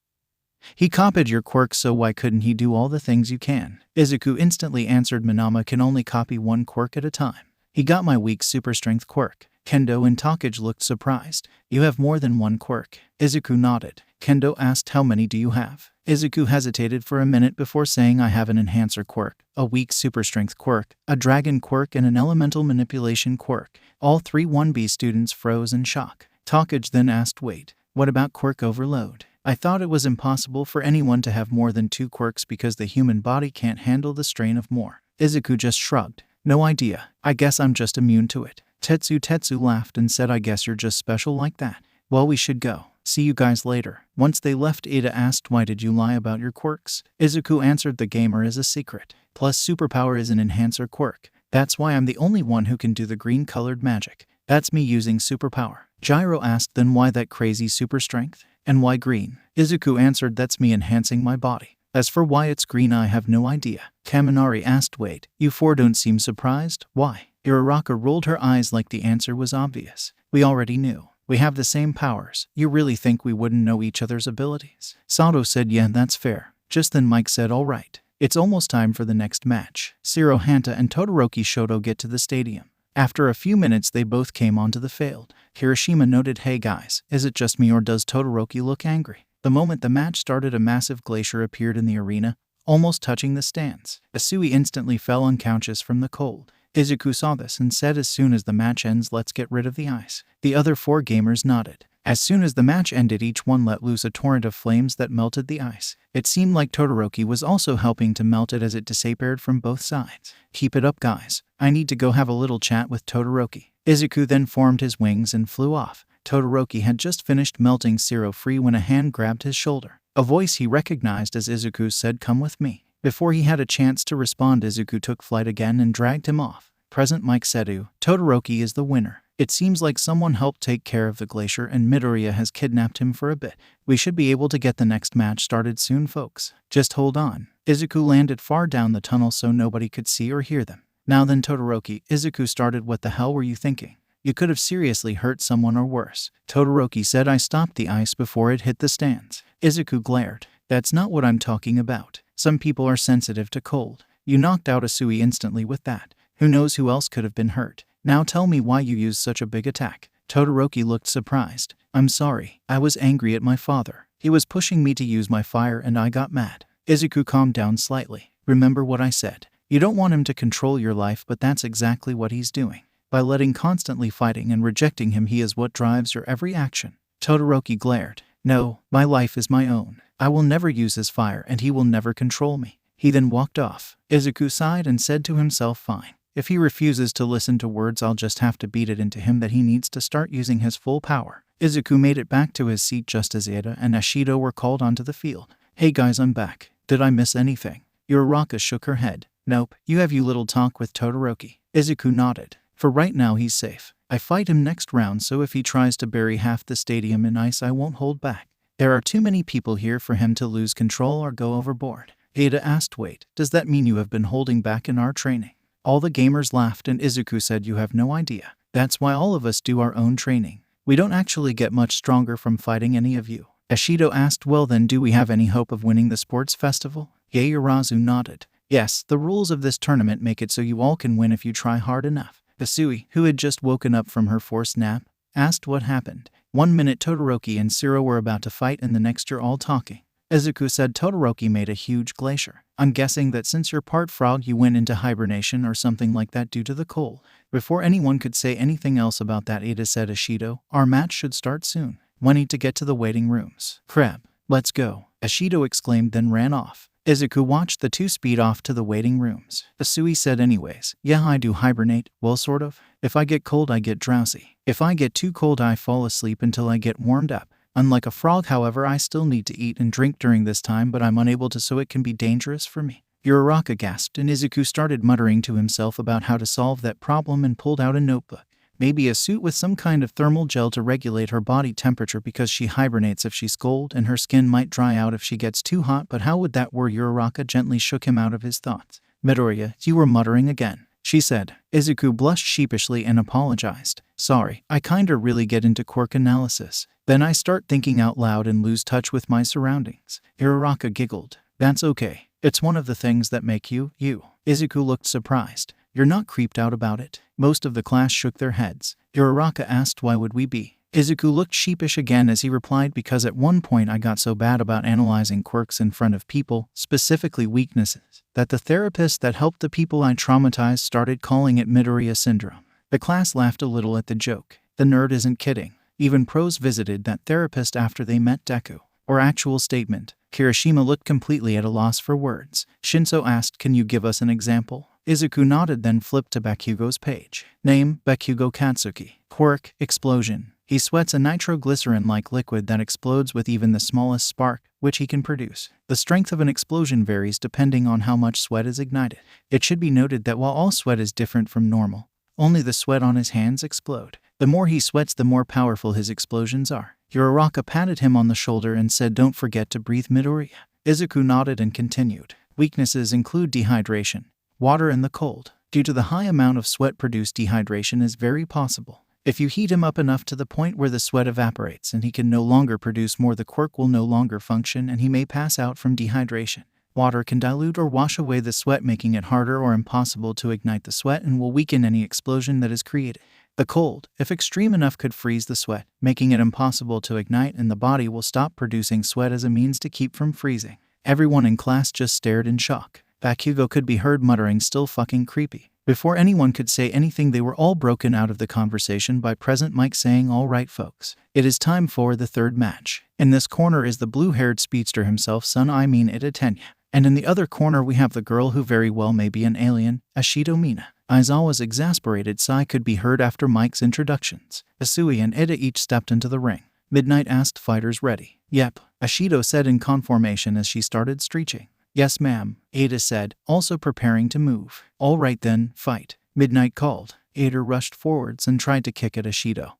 He copied your quirk, so why couldn't he do all the things you can?" Izuku instantly answered, "Minama can only copy one quirk at a time. He got my weak super strength quirk." Kendo and Takage looked surprised. "You have more than one quirk?" Izuku nodded. Kendo asked, "How many do you have?" Izuku hesitated for a minute before saying, "I have an enhancer quirk, a weak super strength quirk, a dragon quirk, and an elemental manipulation quirk." All 3 1B students froze in shock. Takage then asked, "Wait, what about quirk overload? I thought it was impossible for anyone to have more than 2 quirks because the human body can't handle the strain of more." Izuku just shrugged. "No idea. I guess I'm just immune to it." Tetsu laughed and said, "I guess you're just special like that. Well, we should go. See you guys later." Once they left, Ada asked, "Why did you lie about your quirks?" Izuku answered, "The gamer is a secret. Plus superpower is an enhancer quirk. That's why I'm the only one who can do the green-colored magic. That's me using superpower." Gyro asked, "Then why that crazy super strength? And why green?" Izuku answered, "That's me enhancing my body. As for why it's green, I have no idea." Kaminari asked, "Wait, you 4 don't seem surprised? Why?" Uraraka rolled her eyes like the answer was obvious. "We already knew. We have the same powers. You really think we wouldn't know each other's abilities?" Sato said, "Yeah, that's fair." Just then Mike said, "All right. It's almost time for the next match." Shiro Hanta and Todoroki Shoto get to the stadium. After a few minutes they both came onto the field. Kirishima noted, "Hey guys, is it just me or does Todoroki look angry?" The moment the match started, a massive glacier appeared in the arena, almost touching the stands. Asui instantly fell unconscious from the cold. Izuku saw this and said, "As soon as the match ends, let's get rid of the ice." The other 4 gamers nodded. As soon as the match ended, each one let loose a torrent of flames that melted the ice. It seemed like Todoroki was also helping to melt it as it disappeared from both sides. "Keep it up, guys. I need to go have a little chat with Todoroki." Izuku then formed his wings and flew off. Todoroki had just finished melting Zero free when a hand grabbed his shoulder. A voice he recognized as Izuku said, "Come with me." Before he had a chance to respond, Izuku took flight again and dragged him off. Present Mike Sedu, Todoroki is the winner. It seems like someone helped take care of the glacier and Midoriya has kidnapped him for a bit. We should be able to get the next match started soon, folks. Just hold on. Izuku landed far down the tunnel so nobody could see or hear them. Now then, Todoroki, Izuku started. "What the hell were you thinking? You could have seriously hurt someone or worse." Todoroki said, "I stopped the ice before it hit the stands." Izuku glared. "That's not what I'm talking about. Some people are sensitive to cold. You knocked out Asui instantly with that. Who knows who else could have been hurt? Now tell me why you used such a big attack." Todoroki looked surprised. "I'm sorry. I was angry at my father. He was pushing me to use my fire and I got mad." Izuku calmed down slightly. "Remember what I said. You don't want him to control your life, but that's exactly what he's doing. By letting constantly fighting and rejecting him, he is what drives your every action." Todoroki glared. "No, my life is my own. I will never use his fire and he will never control me." He then walked off. Izuku sighed and said to himself, "Fine. If he refuses to listen to words, I'll just have to beat it into him that he needs to start using his full power." Izuku made it back to his seat just as Ada and Ashido were called onto the field. "Hey guys, I'm back. Did I miss anything?" Uraraka shook her head. "Nope, you have your little talk with Todoroki." Izuku nodded. "For right now he's safe. I fight him next round, so if he tries to bury half the stadium in ice, I won't hold back. There are too many people here for him to lose control or go overboard." Ada asked, "Wait, does that mean you have been holding back in our training?" All the gamers laughed and Izuku said, "You have no idea. That's why all of us do our own training. We don't actually get much stronger from fighting any of you." Ashido asked, "Well then, do we have any hope of winning the sports festival?" Yaoyorozu nodded. "Yes, the rules of this tournament make it so you all can win if you try hard enough." Asui, who had just woken up from her forced nap, asked what happened. One minute Todoroki and Zero were about to fight and the next you're all talking. Izuku said, "Todoroki made a huge glacier. I'm guessing that since you're part frog you went into hibernation or something like that due to the cold." Before anyone could say anything else about that, Ada said, "Ashido, our match should start soon. We need to get to the waiting rooms." "Crap, let's go," Ashido exclaimed, then ran off. Izuku watched the two speed off to the waiting rooms. Asui said, "Anyways, yeah, I do hibernate. Well, sort of. If I get cold, I get drowsy. If I get too cold, I fall asleep until I get warmed up. Unlike a frog, however, I still need to eat and drink during this time, but I'm unable to, so it can be dangerous for me." Uraraka gasped and Izuku started muttering to himself about how to solve that problem and pulled out a notebook. Maybe a suit with some kind of thermal gel to regulate her body temperature because she hibernates if she's cold and her skin might dry out if she gets too hot, but how would that work? Uraraka gently shook him out of his thoughts. "Midoriya, you were muttering again," she said. Izuku blushed sheepishly and apologized. "Sorry, I kinda really get into quirk analysis. Then I start thinking out loud and lose touch with my surroundings." Uraraka giggled. "That's okay. It's one of the things that make you, you." Izuku looked surprised. "You're not creeped out about it?" Most of the class shook their heads. Uraraka asked, "Why would we be?" Izuku looked sheepish again as he replied, "Because at one point I got so bad about analyzing quirks in front of people, specifically weaknesses, that the therapist that helped the people I traumatized started calling it Midoriya syndrome." The class laughed a little at the joke. The nerd isn't kidding. Even pros visited that therapist after they met Deku. Or actual statement. Kirishima looked completely at a loss for words. Shinso asked, "Can you give us an example?" Izuku nodded, then flipped to Bakugo's page. Name, Bakugo Katsuki. Quirk, explosion. He sweats a nitroglycerin-like liquid that explodes with even the smallest spark, which he can produce. The strength of an explosion varies depending on how much sweat is ignited. It should be noted that while all sweat is different from normal, only the sweat on his hands explode. The more he sweats, the more powerful his explosions are. Uraraka patted him on the shoulder and said, "Don't forget to breathe, Midoriya." Izuku nodded and continued. Weaknesses include dehydration, water, and the cold. Due to the high amount of sweat produced, dehydration is very possible. If you heat him up enough to the point where the sweat evaporates and he can no longer produce more, the quirk will no longer function and he may pass out from dehydration. Water can dilute or wash away the sweat, making it harder or impossible to ignite the sweat and will weaken any explosion that is created. The cold, if extreme enough, could freeze the sweat, making it impossible to ignite, and the body will stop producing sweat as a means to keep from freezing. Everyone in class just stared in shock. Bakugo could be heard muttering, "Still fucking creepy." Before anyone could say anything, they were all broken out of the conversation by Present Mike saying, "All right, folks. It is time for the third match. In this corner is the blue-haired speedster himself, Ida Tenya. And in the other corner we have the girl who very well may be an alien, Ashido Mina." Aizawa's exasperated sigh could be heard after Mike's introductions. Asui and Ida each stepped into the ring. Midnight asked, "Fighters ready?" "Yep," Ashido said in conformation as she started stretching. "Yes, ma'am," Ada said, also preparing to move. "All right then, fight," Midnight called. Ada rushed forwards and tried to kick at Ashido,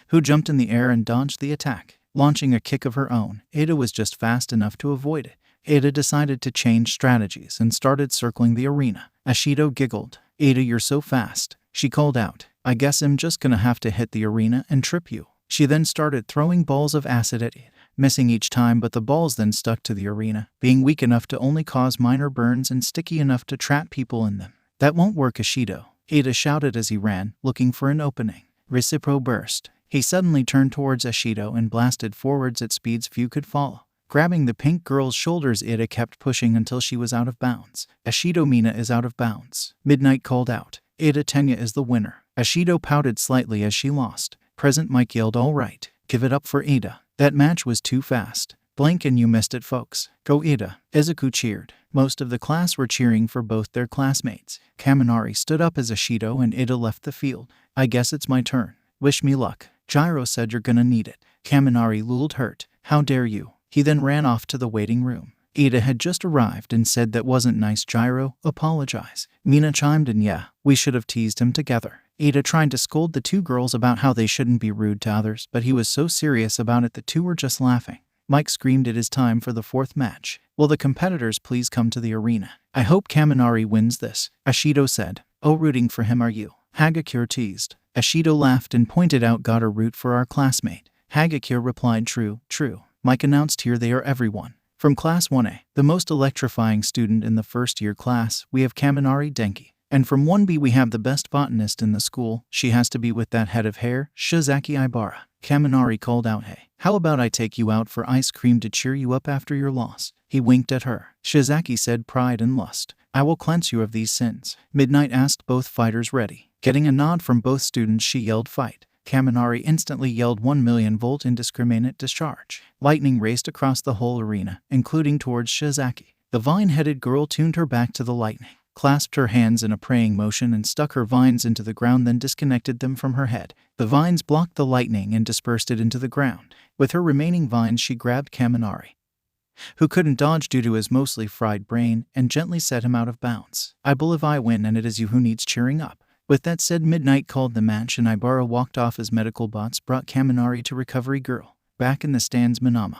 who jumped in the air and dodged the attack. Launching a kick of her own, Ada was just fast enough to avoid it. Ada decided to change strategies and started circling the arena. Ashido giggled. "Ada, you're so fast," she called out. "I guess I'm just gonna have to hit the arena and trip you." She then started throwing balls of acid at it, missing each time, but the balls then stuck to the arena, being weak enough to only cause minor burns and sticky enough to trap people in them. "That won't work, Ashido," Ada shouted as he ran, looking for an opening. Recipro burst. He suddenly turned towards Ashido and blasted forwards at speeds few could follow. Grabbing the pink girl's shoulders, Ada kept pushing until she was out of bounds. "Ashido Mina is out of bounds," Midnight called out. "Ida Tenya is the winner." Ashido pouted slightly as she lost. Present Mike yelled, "All right, give it up for Ada. That match was too fast. Blink and you missed it, folks. Go Ada." Izuku cheered. Most of the class were cheering for both their classmates. Kaminari stood up as Ashido and Ada left the field. "I guess it's my turn. Wish me luck." Gyro said, "You're gonna need it." Kaminari looled, "Hurt. How dare you." He then ran off to the waiting room. Ada had just arrived and said, "That wasn't nice, Gyro. Apologize." Mina chimed in, "Yeah, we should have teased him together." Ada tried to scold the two girls about how they shouldn't be rude to others, but he was so serious about it the two were just laughing. Mike screamed, "It is time for the fourth match. Will the competitors please come to the arena? I hope Kaminari wins this," Ashido said. "Oh, rooting for him are you?" Hagakure teased. Ashido laughed and pointed out, "Gotta root for our classmate." Hagakure replied, "True, true." Mike announced, "Here they are, everyone. From Class 1A, the most electrifying student in the first-year class, we have Kaminari Denki. And from 1B we have the best botanist in the school. She has to be with that head of hair, Shizaki Ibara." Kaminari called out, "Hey, how about I take you out for ice cream to cheer you up after your loss?" He winked at her. Shizaki said, "Pride and lust. I will cleanse you of these sins." Midnight asked, "Both fighters ready?" Getting a nod from both students, she yelled, "Fight." Kaminari instantly yelled, 1,000,000-volt indiscriminate discharge. Lightning raced across the whole arena, including towards Shizaki. The vine-headed girl tuned her back to the lightning, clasped her hands in a praying motion and stuck her vines into the ground, then disconnected them from her head. The vines blocked the lightning and dispersed it into the ground. With her remaining vines she grabbed Kaminari, who couldn't dodge due to his mostly fried brain, and gently set him out of bounds. "I believe I win, and it is you who needs cheering up." With that said, Midnight called the match and Ibara walked off as medical bots brought Kaminari to Recovery Girl. Back in the stands, Minama,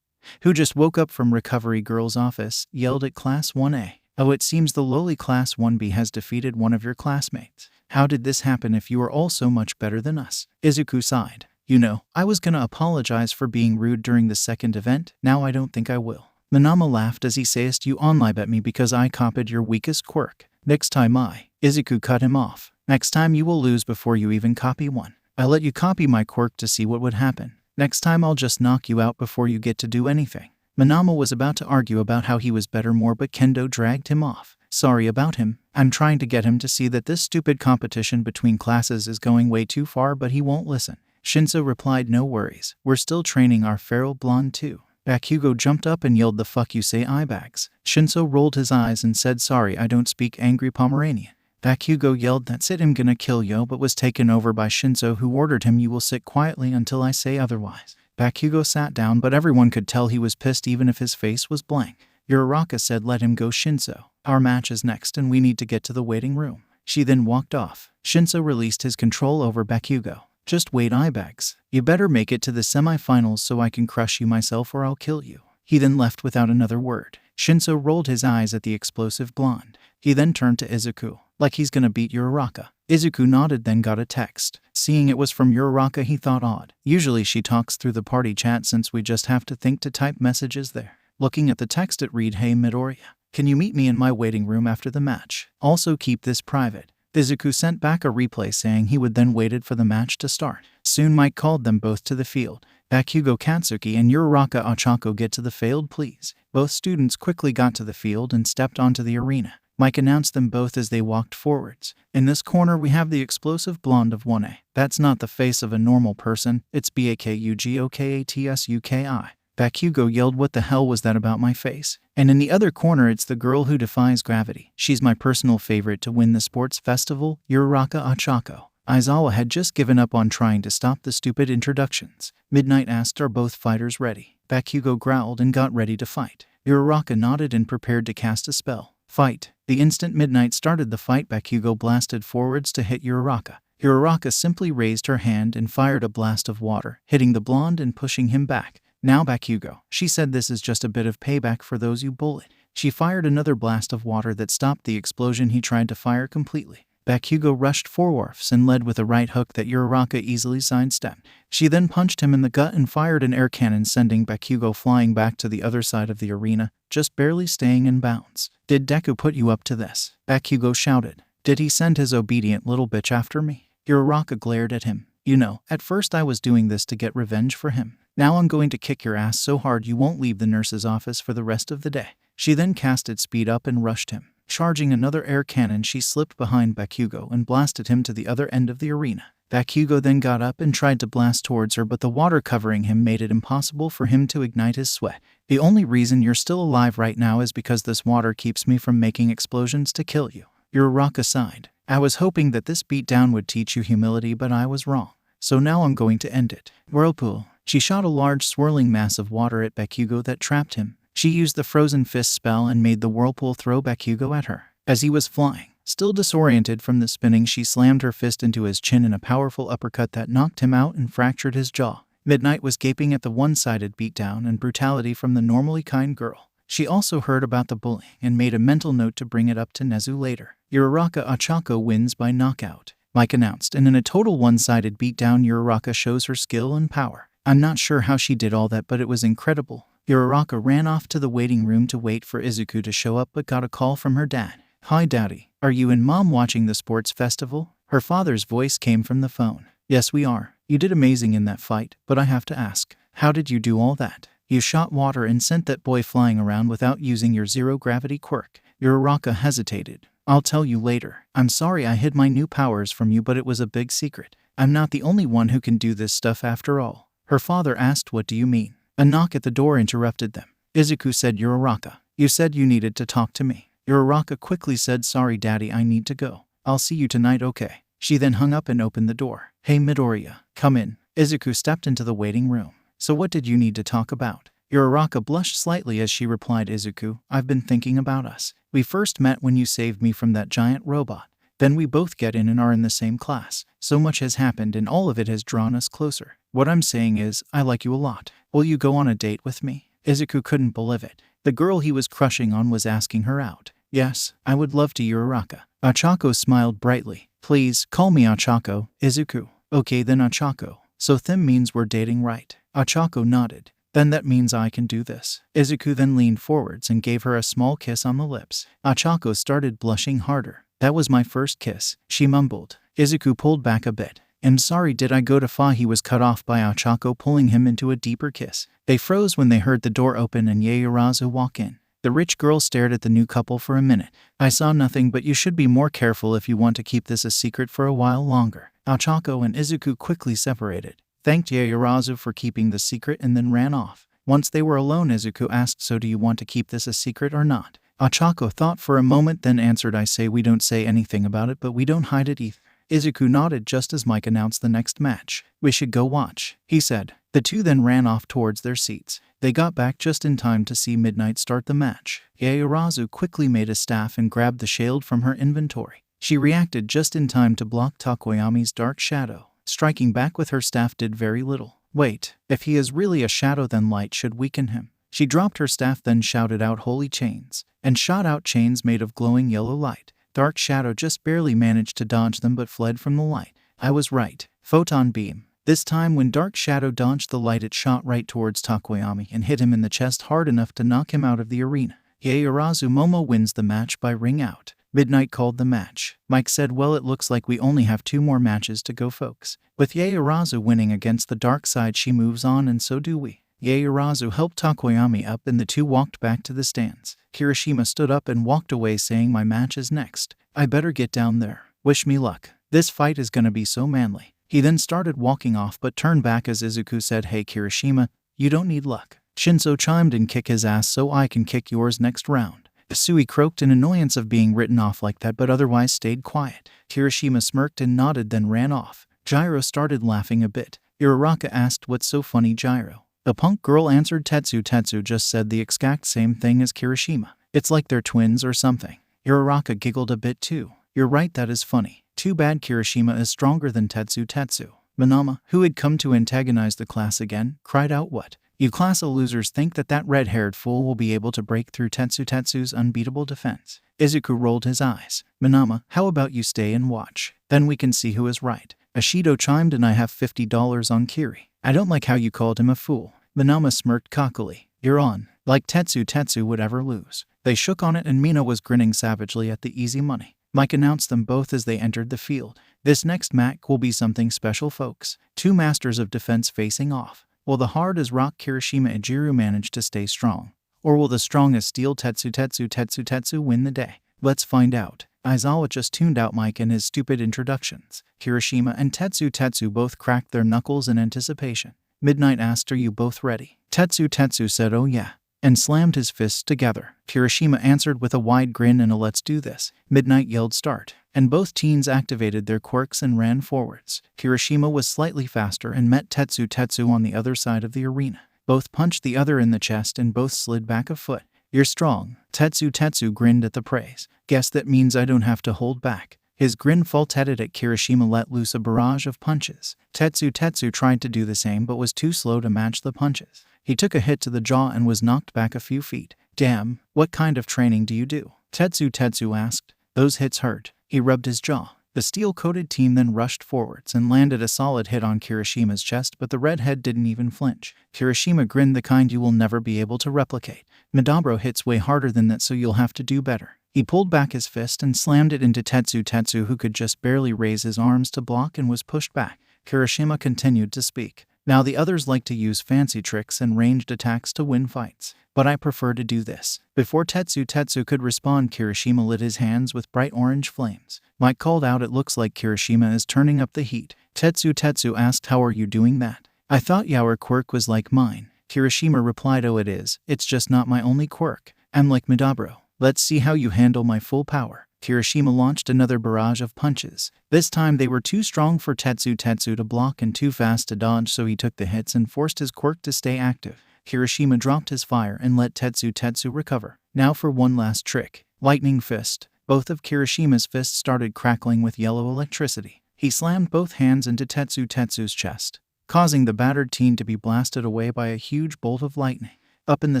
who just woke up from Recovery Girl's office, yelled at Class 1A. "Oh, it seems the lowly Class 1B has defeated one of your classmates. How did this happen if you are all so much better than us?" Izuku sighed. "You know, I was gonna apologize for being rude during the second event. Now I don't think I will." Minama laughed as he said, "You only bet me because I copied your weakest quirk. Next time Izuku cut him off. "Next time you will lose before you even copy one. I'll let you copy my quirk to see what would happen. Next time I'll just knock you out before you get to do anything." Minama was about to argue about how he was better more, but Kendo dragged him off. "Sorry about him. I'm trying to get him to see that this stupid competition between classes is going way too far, but he won't listen." Shinso replied, "No worries. We're still training our feral blonde too." Bakugo jumped up and yelled, "The fuck you say, eyebags?" Shinso rolled his eyes and said, "Sorry, I don't speak angry Pomeranian." Bakugo yelled, "That's it, I'm gonna kill yo," but was taken over by Shinso, who ordered him, "You will sit quietly until I say otherwise." Bakugo sat down, but everyone could tell he was pissed even if his face was blank. Uraraka said, "Let him go, Shinso. Our match is next and we need to get to the waiting room." She then walked off. Shinso released his control over Bakugo. "Just wait, eyebags. You better make it to the semi-finals so I can crush you myself or I'll kill you." He then left without another word. Shinso rolled his eyes at the explosive blonde. He then turned to Izuku, like he's gonna beat Uraraka. Izuku nodded, then got a text. Seeing it was from Uraraka, he thought odd. Usually she talks through the party chat since we just have to think to type messages there. Looking at the text it read, "Hey Midoriya, can you meet me in my waiting room after the match? Also keep this private." Izuku sent back a replay saying he would then waited for the match to start. Soon Mike called them both to the field. Bakugo Katsuki and Uraraka Ochako, get to the field please. Both students quickly got to the field and stepped onto the arena. Mike announced them both as they walked forwards. In this corner we have the explosive blonde of 1A. That's not the face of a normal person, it's BakugokatsUki. Bakugo yelled, "What the hell was that about my face?" And in the other corner it's the girl who defies gravity. She's my personal favorite to win the sports festival, Uraraka Ochako. Aizawa had just given up on trying to stop the stupid introductions. Midnight asked, "Are both fighters ready?" Bakugo growled and got ready to fight. Uraraka nodded and prepared to cast a spell. Fight. The instant Midnight started the fight, Bakugo blasted forwards to hit Uraraka. Uraraka simply raised her hand and fired a blast of water, hitting the blonde and pushing him back. "Now Bakugo," she said, "this is just a bit of payback for those you bullied." She fired another blast of water that stopped the explosion he tried to fire completely. Bakugo rushed forwards and led with a right hook that Uraraka easily sidestepped. She then punched him in the gut and fired an air cannon, sending Bakugo flying back to the other side of the arena, just barely staying in bounds. "Did Deku put you up to this?" Bakugo shouted. "Did he send his obedient little bitch after me?" Uraraka glared at him. "You know, at first I was doing this to get revenge for him. Now I'm going to kick your ass so hard you won't leave the nurse's office for the rest of the day." She then casted speed up and rushed him. Charging another air cannon, she slipped behind Bakugo and blasted him to the other end of the arena. Bakugo then got up and tried to blast towards her, but the water covering him made it impossible for him to ignite his sweat. "The only reason you're still alive right now is because this water keeps me from making explosions to kill you." Uraraka sighed. "I was hoping that this beatdown would teach you humility, but I was wrong. So now I'm going to end it." Whirlpool. She shot a large swirling mass of water at Bakugo that trapped him. She used the Frozen Fist spell and made the whirlpool throw Bakugo at her. As he was flying, still disoriented from the spinning, she slammed her fist into his chin in a powerful uppercut that knocked him out and fractured his jaw. Midnight was gaping at the one-sided beatdown and brutality from the normally kind girl. She also heard about the bullying and made a mental note to bring it up to Nezu later. Uraraka Ochako wins by knockout, Mike announced, and in a total one-sided beatdown Uraraka shows her skill and power. "I'm not sure how she did all that, but it was incredible." Uraraka ran off to the waiting room to wait for Izuku to show up, but got a call from her dad. "Hi Daddy, are you and Mom watching the sports festival?" Her father's voice came from the phone. "Yes we are. You did amazing in that fight, but I have to ask, how did you do all that? You shot water and sent that boy flying around without using your zero-gravity quirk." Uraraka hesitated. "I'll tell you later. I'm sorry I hid my new powers from you, but it was a big secret. I'm not the only one who can do this stuff after all." Her father asked, "What do you mean?" A knock at the door interrupted them. Izuku said, "Uraraka, you said you needed to talk to me." Uraraka quickly said, "Sorry Daddy, I need to go. I'll see you tonight, okay?" She then hung up and opened the door. "Hey Midoriya, come in." Izuku stepped into the waiting room. "So what did you need to talk about?" Uraraka blushed slightly as she replied, "Izuku, I've been thinking about us. We first met when you saved me from that giant robot. Then we both get in and are in the same class. So much has happened and all of it has drawn us closer. What I'm saying is, I like you a lot. Will you go on a date with me?" Izuku couldn't believe it. The girl he was crushing on was asking her out. "Yes, I would love to." Uraraka. Ochako smiled brightly. "Please, call me Ochako, Izuku." "Okay then Ochako. So Thim means we're dating, right?" Ochako nodded. "Then that means I can do this." Izuku then leaned forwards and gave her a small kiss on the lips. Ochako started blushing harder. "That was my first kiss," she mumbled. Izuku pulled back a bit. "I'm sorry, did I go too far?" He was cut off by Ochako pulling him into a deeper kiss. They froze when they heard the door open and Yaoyorozu walk in. The rich girl stared at the new couple for a minute. "I saw nothing, but you should be more careful if you want to keep this a secret for a while longer." Ochako and Izuku quickly separated, thanked Yaoyorozu for keeping the secret, and then ran off. Once they were alone, Izuku asked, "So do you want to keep this a secret or not?" Ochako thought for a moment, then answered, "I say we don't say anything about it, but we don't hide it either." Izuku nodded just as Mike announced the next match. "We should go watch," he said. The two then ran off towards their seats. They got back just in time to see Midnight start the match. Yaoyorozu quickly made a staff and grabbed the shield from her inventory. She reacted just in time to block Tokoyami's dark shadow. Striking back with her staff did very little. "Wait, if he is really a shadow then light should weaken him." She dropped her staff, then shouted out holy chains, and shot out chains made of glowing yellow light. Dark Shadow just barely managed to dodge them but fled from the light. "I was right. Photon beam." This time when Dark Shadow dodged the light, it shot right towards Takoyami and hit him in the chest hard enough to knock him out of the arena. Yaoyorozu Momo wins the match by ring out. Midnight called the match. Mike said, well, it looks like we only have 2 more matches to go, folks. With Yaoyorozu winning against the dark side, she moves on, and so do we. Yaoyorozu helped Takoyami up and the two walked back to the stands. Kirishima stood up and walked away saying, my match is next. I better get down there. Wish me luck. This fight is gonna be so manly. He then started walking off but turned back as Izuku said, hey Kirishima, you don't need luck. Shinso chimed in, kick his ass so I can kick yours next round. Sui croaked in annoyance of being written off like that but otherwise stayed quiet. Kirishima smirked and nodded then ran off. Gyro started laughing a bit. Uraraka asked, what's so funny, Gyro? The punk girl answered, Tetsu. Tetsu just said the exact same thing as Kirishima. It's like they're twins or something. Uraraka giggled a bit too. You're right, that is funny. Too bad Kirishima is stronger than Tetsu. Tetsu. Manama, who had come to antagonize the class again, cried out, what? You class of losers think that red-haired fool will be able to break through Tetsu's unbeatable defense. Izuku rolled his eyes. Manama, how about you stay and watch? Then we can see who is right. Ashido chimed in, I have $50 on Kiri. I don't like how you called him a fool. Manama smirked cockily. You're on. Like Tetsu would ever lose. They shook on it and Mina was grinning savagely at the easy money. Mike announced them both as they entered the field. This next match will be something special, folks. 2 masters of defense facing off. Will the hard as rock Kirishima Ejiru manage to stay strong? Or will the strong as steel Tetsu win the day? Let's find out. Aizawa just tuned out Mike and his stupid introductions. Kirishima and Tetsu both cracked their knuckles in anticipation. Midnight asked, are you both ready? Tetsu said, oh yeah, and slammed his fists together. Kirishima answered with a wide grin and a let's do this. Midnight yelled start, and both teens activated their quirks and ran forwards. Kirishima was slightly faster and met Tetsu on the other side of the arena. Both punched the other in the chest and both slid back a foot. You're strong. Tetsu grinned at the praise. Guess that means I don't have to hold back. His grin falteted at Kirishima let loose a barrage of punches. Tetsu tried to do the same but was too slow to match the punches. He took a hit to the jaw and was knocked back a few feet. Damn, what kind of training do you do? Tetsu asked. Those hits hurt. He rubbed his jaw. The steel-coated team then rushed forwards and landed a solid hit on Kirishima's chest, but the redhead didn't even flinch. Kirishima grinned, the kind you will never be able to replicate. Medabro hits way harder than that, so you'll have to do better. He pulled back his fist and slammed it into Tetsu, who could just barely raise his arms to block and was pushed back. Kirishima continued to speak. Now the others like to use fancy tricks and ranged attacks to win fights, but I prefer to do this. Before Tetsu could respond, Kirishima lit his hands with bright orange flames. Mike called out, it looks like Kirishima is turning up the heat. Tetsu asked, how are you doing that? I thought your quirk was like mine. Kirishima replied, oh it is. It's just not my only quirk. I'm like Medabro. Let's see how you handle my full power. Kirishima launched another barrage of punches. This time they were too strong for Tetsu to block and too fast to dodge, so he took the hits and forced his quirk to stay active. Kirishima dropped his fire and let Tetsu recover. Now for one last trick. Lightning Fist. Both of Kirishima's fists started crackling with yellow electricity. He slammed both hands into Tetsu's chest, causing the battered teen to be blasted away by a huge bolt of lightning. Up in the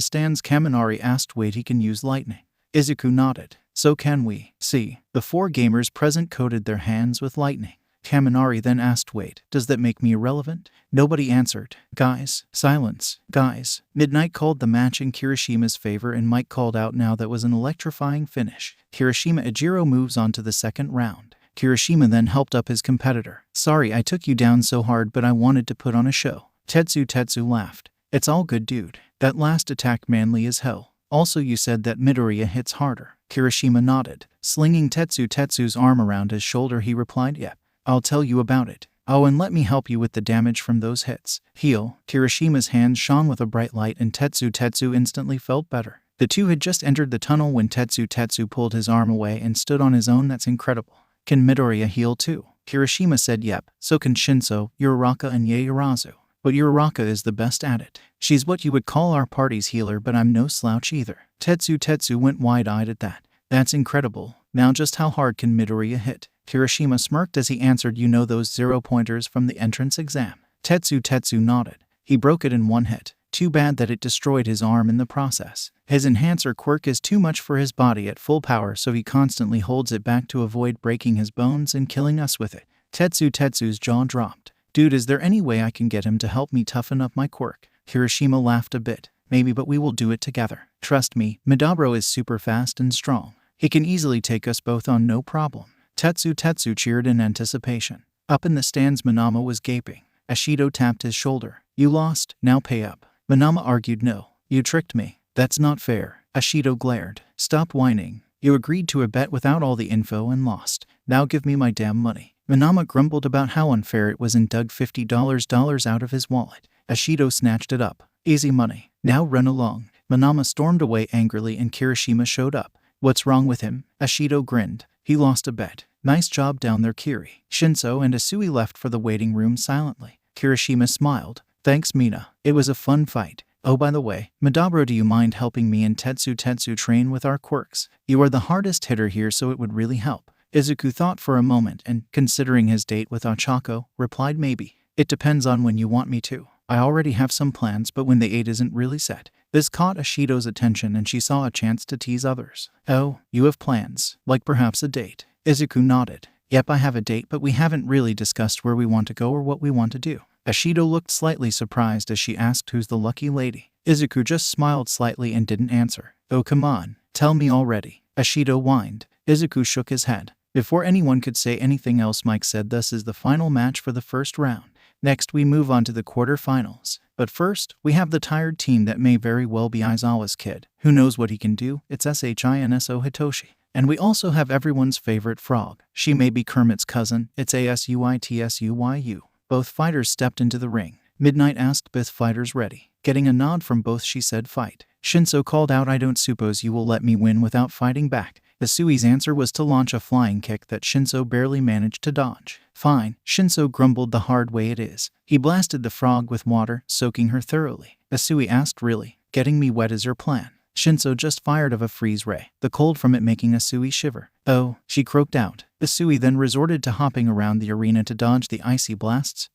stands, Kaminari asked, wait, he can use lightning? Izuku nodded. So can we. See, the 4 gamers present coated their hands with lightning. Kaminari then asked, wait, does that make me irrelevant? Nobody answered. Guys, silence. Guys. Midnight called the match in Kirishima's favor and Mike called out, now that was an electrifying finish. Kirishima Ejiro moves on to the second round. Kirishima then helped up his competitor. Sorry I took you down so hard, but I wanted to put on a show. Tetsu laughed. It's all good, dude. That last attack manly as hell. Also, you said that Midoriya hits harder. Kirishima nodded. Slinging Tetsu's arm around his shoulder, he replied, yep. I'll tell you about it. Oh, and let me help you with the damage from those hits. Heal. Kirishima's hands shone with a bright light and Tetsu instantly felt better. The two had just entered the tunnel when Tetsu pulled his arm away and stood on his own. That's incredible. Can Midoriya heal too? Kirishima said yep. So can Shinso, Uraraka and Yaoyorozu. But Uraraka is the best at it. She's what you would call our party's healer, but I'm no slouch either. Tetsu went wide-eyed at that. That's incredible. Now just how hard can Midoriya hit? Kirishima smirked as he answered, you know those 0-pointers from the entrance exam. Tetsu nodded. He broke it in one hit. Too bad that it destroyed his arm in the process. His enhancer quirk is too much for his body at full power, so he constantly holds it back to avoid breaking his bones and killing us with it. Tetsu's jaw dropped. Dude, is there any way I can get him to help me toughen up my quirk? Kirishima laughed a bit. Maybe, but we will do it together. Trust me, Midabro is super fast and strong. He can easily take us both on, no problem. Tetsu cheered in anticipation. Up in the stands, Manama was gaping. Ashido tapped his shoulder. You lost, now pay up. Manama argued, no. You tricked me. That's not fair. Ashido glared. Stop whining. You agreed to a bet without all the info and lost. Now give me my damn money. Manama grumbled about how unfair it was and dug $50 out of his wallet. Ashido snatched it up. Easy money. Now run along. Manama stormed away angrily and Kirishima showed up. What's wrong with him? Ashido grinned. He lost a bet. Nice job down there, Kiri. Shinso and Asui left for the waiting room silently. Kirishima smiled. Thanks, Mina. It was a fun fight. Oh, by the way, Midabro, do you mind helping me and Tetsu train with our quirks? You are the hardest hitter here, so it would really help. Izuku thought for a moment and, considering his date with Ochako, replied maybe. It depends on when you want me to. I already have some plans, but when the aid isn't really set. This caught Ashido's attention and she saw a chance to tease others. Oh, you have plans, like perhaps a date. Izuku nodded. Yep, I have a date, but we haven't really discussed where we want to go or what we want to do. Ashido looked slightly surprised as she asked who's the lucky lady. Izuku just smiled slightly and didn't answer. Oh, come on, tell me already. Ashido whined. Izuku shook his head. Before anyone could say anything else, Mike said this is the final match for the first round. Next we move on to the quarterfinals. But first, we have the tired team that may very well be Aizawa's kid. Who knows what he can do? It's Shinso Hitoshi. And we also have everyone's favorite frog. She may be Kermit's cousin. It's Asuitsuyu. Both fighters stepped into the ring. Midnight asked both fighters ready. Getting a nod from both, she said fight. Shinso called out, I don't suppose you will let me win without fighting back. Asui's answer was to launch a flying kick that Shinso barely managed to dodge. Fine, Shinso grumbled, the hard way it is. He blasted the frog with water, soaking her thoroughly. Asui asked, really? Getting me wet is your plan? Shinso just fired of a freeze ray, the cold from it making Asui shiver. Oh, she croaked out. Asui then resorted to hopping around the arena to dodge the icy blasts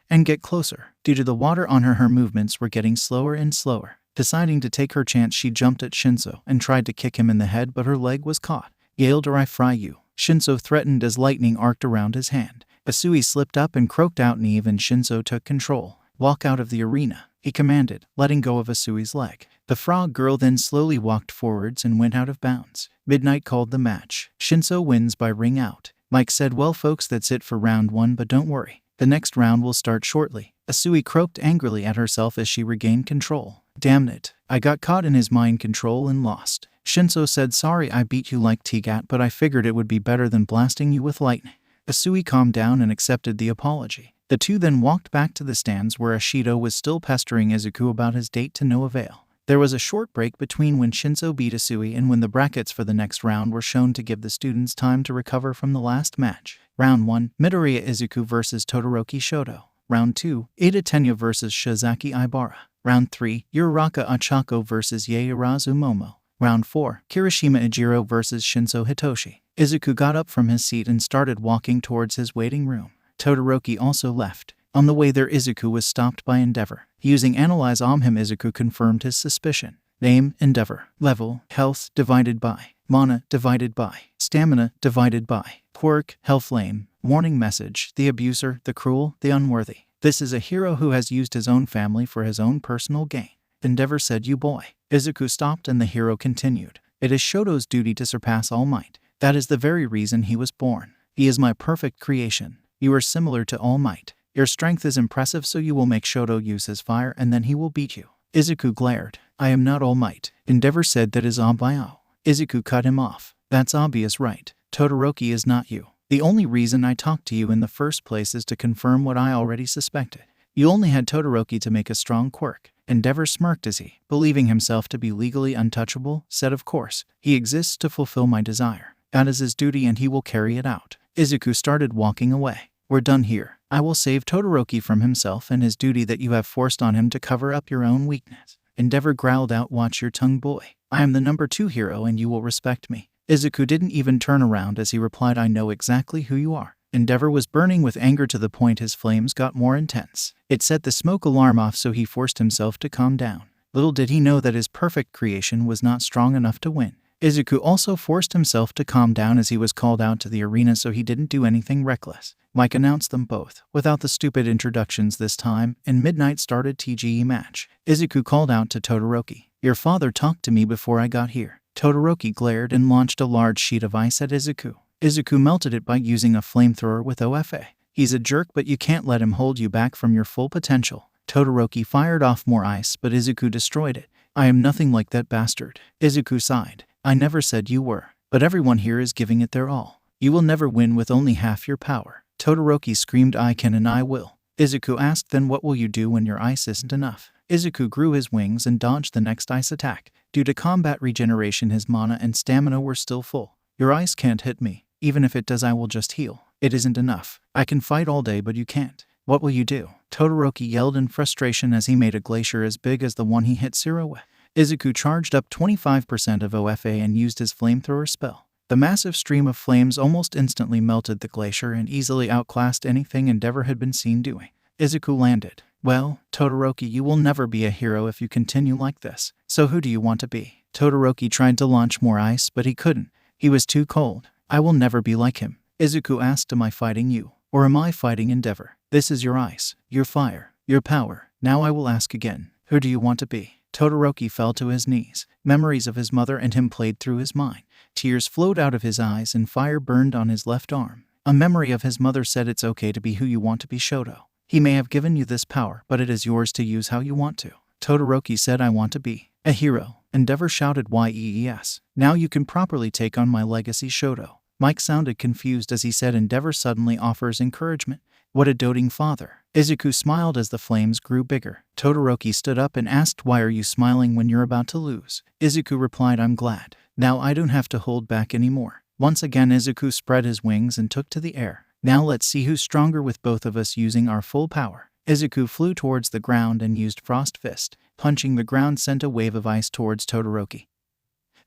and get closer. Due to the water on her, her movements were getting slower and slower. Deciding to take her chance, she jumped at Shinso and tried to kick him in the head, but her leg was caught. Yelled, or I fry you. Shinso threatened as lightning arced around his hand. Asui slipped up and croaked out, Neve, and Shinso took control. Walk out of the arena, he commanded, letting go of Asui's leg. The frog girl then slowly walked forwards and went out of bounds. Midnight called the match. Shinso wins by ring out. Mike said, well folks, that's it for round 1, but don't worry. The next round will start shortly. Asui croaked angrily at herself as she regained control. Damn it, I got caught in his mind control and lost. Shinso said, sorry I beat you like T-Gat, but I figured it would be better than blasting you with lightning. Asui calmed down and accepted the apology. The two then walked back to the stands where Ashido was still pestering Izuku about his date to no avail. There was a short break between when Shinso beat Asui and when the brackets for the next round were shown to give the students time to recover from the last match. Round 1, Midoriya Izuku vs Todoroki Shoto. Round 2, Ida Tenya vs Shizaki Ibara. Round 3, Uraraka Ochako vs Yaoyorozu Momo. Round 4, Kirishima Ijiro vs Shinso Hitoshi. Izuku got up from his seat and started walking towards his waiting room. Todoroki also left. On the way there, Izuku was stopped by Endeavor. Using Analyze him, Izuku confirmed his suspicion. Name, Endeavor. Level, Health, divided by. Mana, divided by. Stamina, divided by. Quirk, Health Lame. Warning message, the abuser, the cruel, the unworthy. This is a hero who has used his own family for his own personal gain. Endeavor said, you boy. Izuku stopped and the hero continued. It is Shoto's duty to surpass All Might. That is the very reason he was born. He is my perfect creation. You are similar to All Might. Your strength is impressive, so you will make Shoto use his fire and then he will beat you. Izuku glared. I am not All Might. Endeavor said, that is Obio. Izuku cut him off. That's obvious, right? Todoroki is not you. The only reason I talked to you in the first place is to confirm what I already suspected. You only had Todoroki to make a strong quirk. Endeavor smirked as he, believing himself to be legally untouchable, said, of course, he exists to fulfill my desire. That is his duty and he will carry it out. Izuku started walking away. We're done here. I will save Todoroki from himself and his duty that you have forced on him to cover up your own weakness. Endeavor growled out, watch your tongue, boy. I am the number 2 hero and you will respect me. Izuku didn't even turn around as he replied, I know exactly who you are. Endeavor was burning with anger to the point his flames got more intense. It set the smoke alarm off, so he forced himself to calm down. Little did he know that his perfect creation was not strong enough to win. Izuku also forced himself to calm down as he was called out to the arena, so he didn't do anything reckless. Mike announced them both, without the stupid introductions this time, and Midnight started TGE match. Izuku called out to Todoroki, "Your father talked to me before I got here." Todoroki glared and launched a large sheet of ice at Izuku. Izuku melted it by using a flamethrower with OFA. He's a jerk, but you can't let him hold you back from your full potential. Todoroki fired off more ice, but Izuku destroyed it. "I am nothing like that bastard." Izuku sighed. "I never said you were, but everyone here is giving it their all. You will never win with only half your power." Todoroki screamed, "I can and I will." Izuku asked, "Then what will you do when your ice isn't enough?" Izuku grew his wings and dodged the next ice attack. Due to combat regeneration, his mana and stamina were still full. "Your ice can't hit me. Even if it does, I will just heal. It isn't enough. I can fight all day, but you can't. What will you do?" Todoroki yelled in frustration as he made a glacier as big as the one he hit Zero with. Izuku charged up 25% of OFA and used his flamethrower spell. The massive stream of flames almost instantly melted the glacier and easily outclassed anything Endeavor had been seen doing. Izuku landed. "Well, Todoroki, you will never be a hero if you continue like this. So who do you want to be?" Todoroki tried to launch more ice, but he couldn't. He was too cold. "I will never be like him." Izuku asked, "Am I fighting you? Or am I fighting Endeavor? This is your ice, your fire, your power. Now I will ask again. Who do you want to be?" Todoroki fell to his knees. Memories of his mother and him played through his mind. Tears flowed out of his eyes and fire burned on his left arm. A memory of his mother said, "It's okay to be who you want to be, Shoto. He may have given you this power, but it is yours to use how you want to." Todoroki said, "I want to be a hero." Endeavor shouted, "Yes. Now you can properly take on my legacy, Shoto." Mike sounded confused as he said, "Endeavor suddenly offers encouragement. What a doting father." Izuku smiled as the flames grew bigger. Todoroki stood up and asked, "Why are you smiling when you're about to lose?" Izuku replied, "I'm glad. Now I don't have to hold back anymore." Once again, Izuku spread his wings and took to the air. "Now let's see who's stronger with both of us using our full power." Izuku flew towards the ground and used Frost Fist. Punching the ground sent a wave of ice towards Todoroki,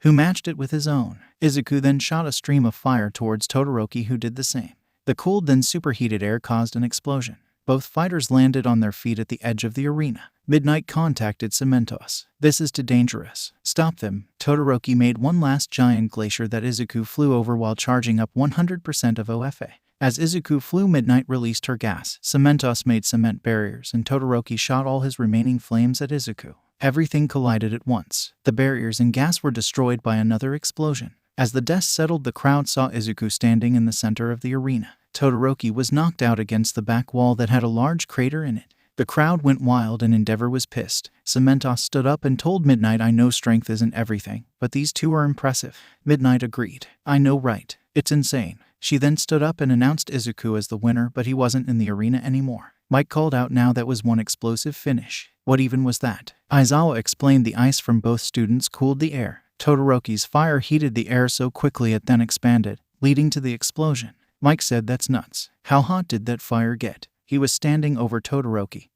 who matched it with his own. Izuku then shot a stream of fire towards Todoroki, who did the same. The cooled then superheated air caused an explosion. Both fighters landed on their feet at the edge of the arena. Midnight contacted Cementos. "This is too dangerous. Stop them." Todoroki made one last giant glacier that Izuku flew over while charging up 100% of OFA. As Izuku flew, Midnight released her gas. Cementos made cement barriers, and Todoroki shot all his remaining flames at Izuku. Everything collided at once. The barriers and gas were destroyed by another explosion. As the dust settled, the crowd saw Izuku standing in the center of the arena. Todoroki was knocked out against the back wall that had a large crater in it. The crowd went wild and Endeavor was pissed. Cementos stood up and told Midnight, "I know strength isn't everything, but these two are impressive." Midnight agreed. "I know, right? It's insane." She then stood up and announced Izuku as the winner, but he wasn't in the arena anymore. Mike called out, "Now that was one explosive finish. What even was that?" Aizawa explained, "The ice from both students cooled the air. Todoroki's fire heated the air so quickly it then expanded, leading to the explosion." Mike said, "That's nuts. How hot did that fire get?" He was standing over Todoroki,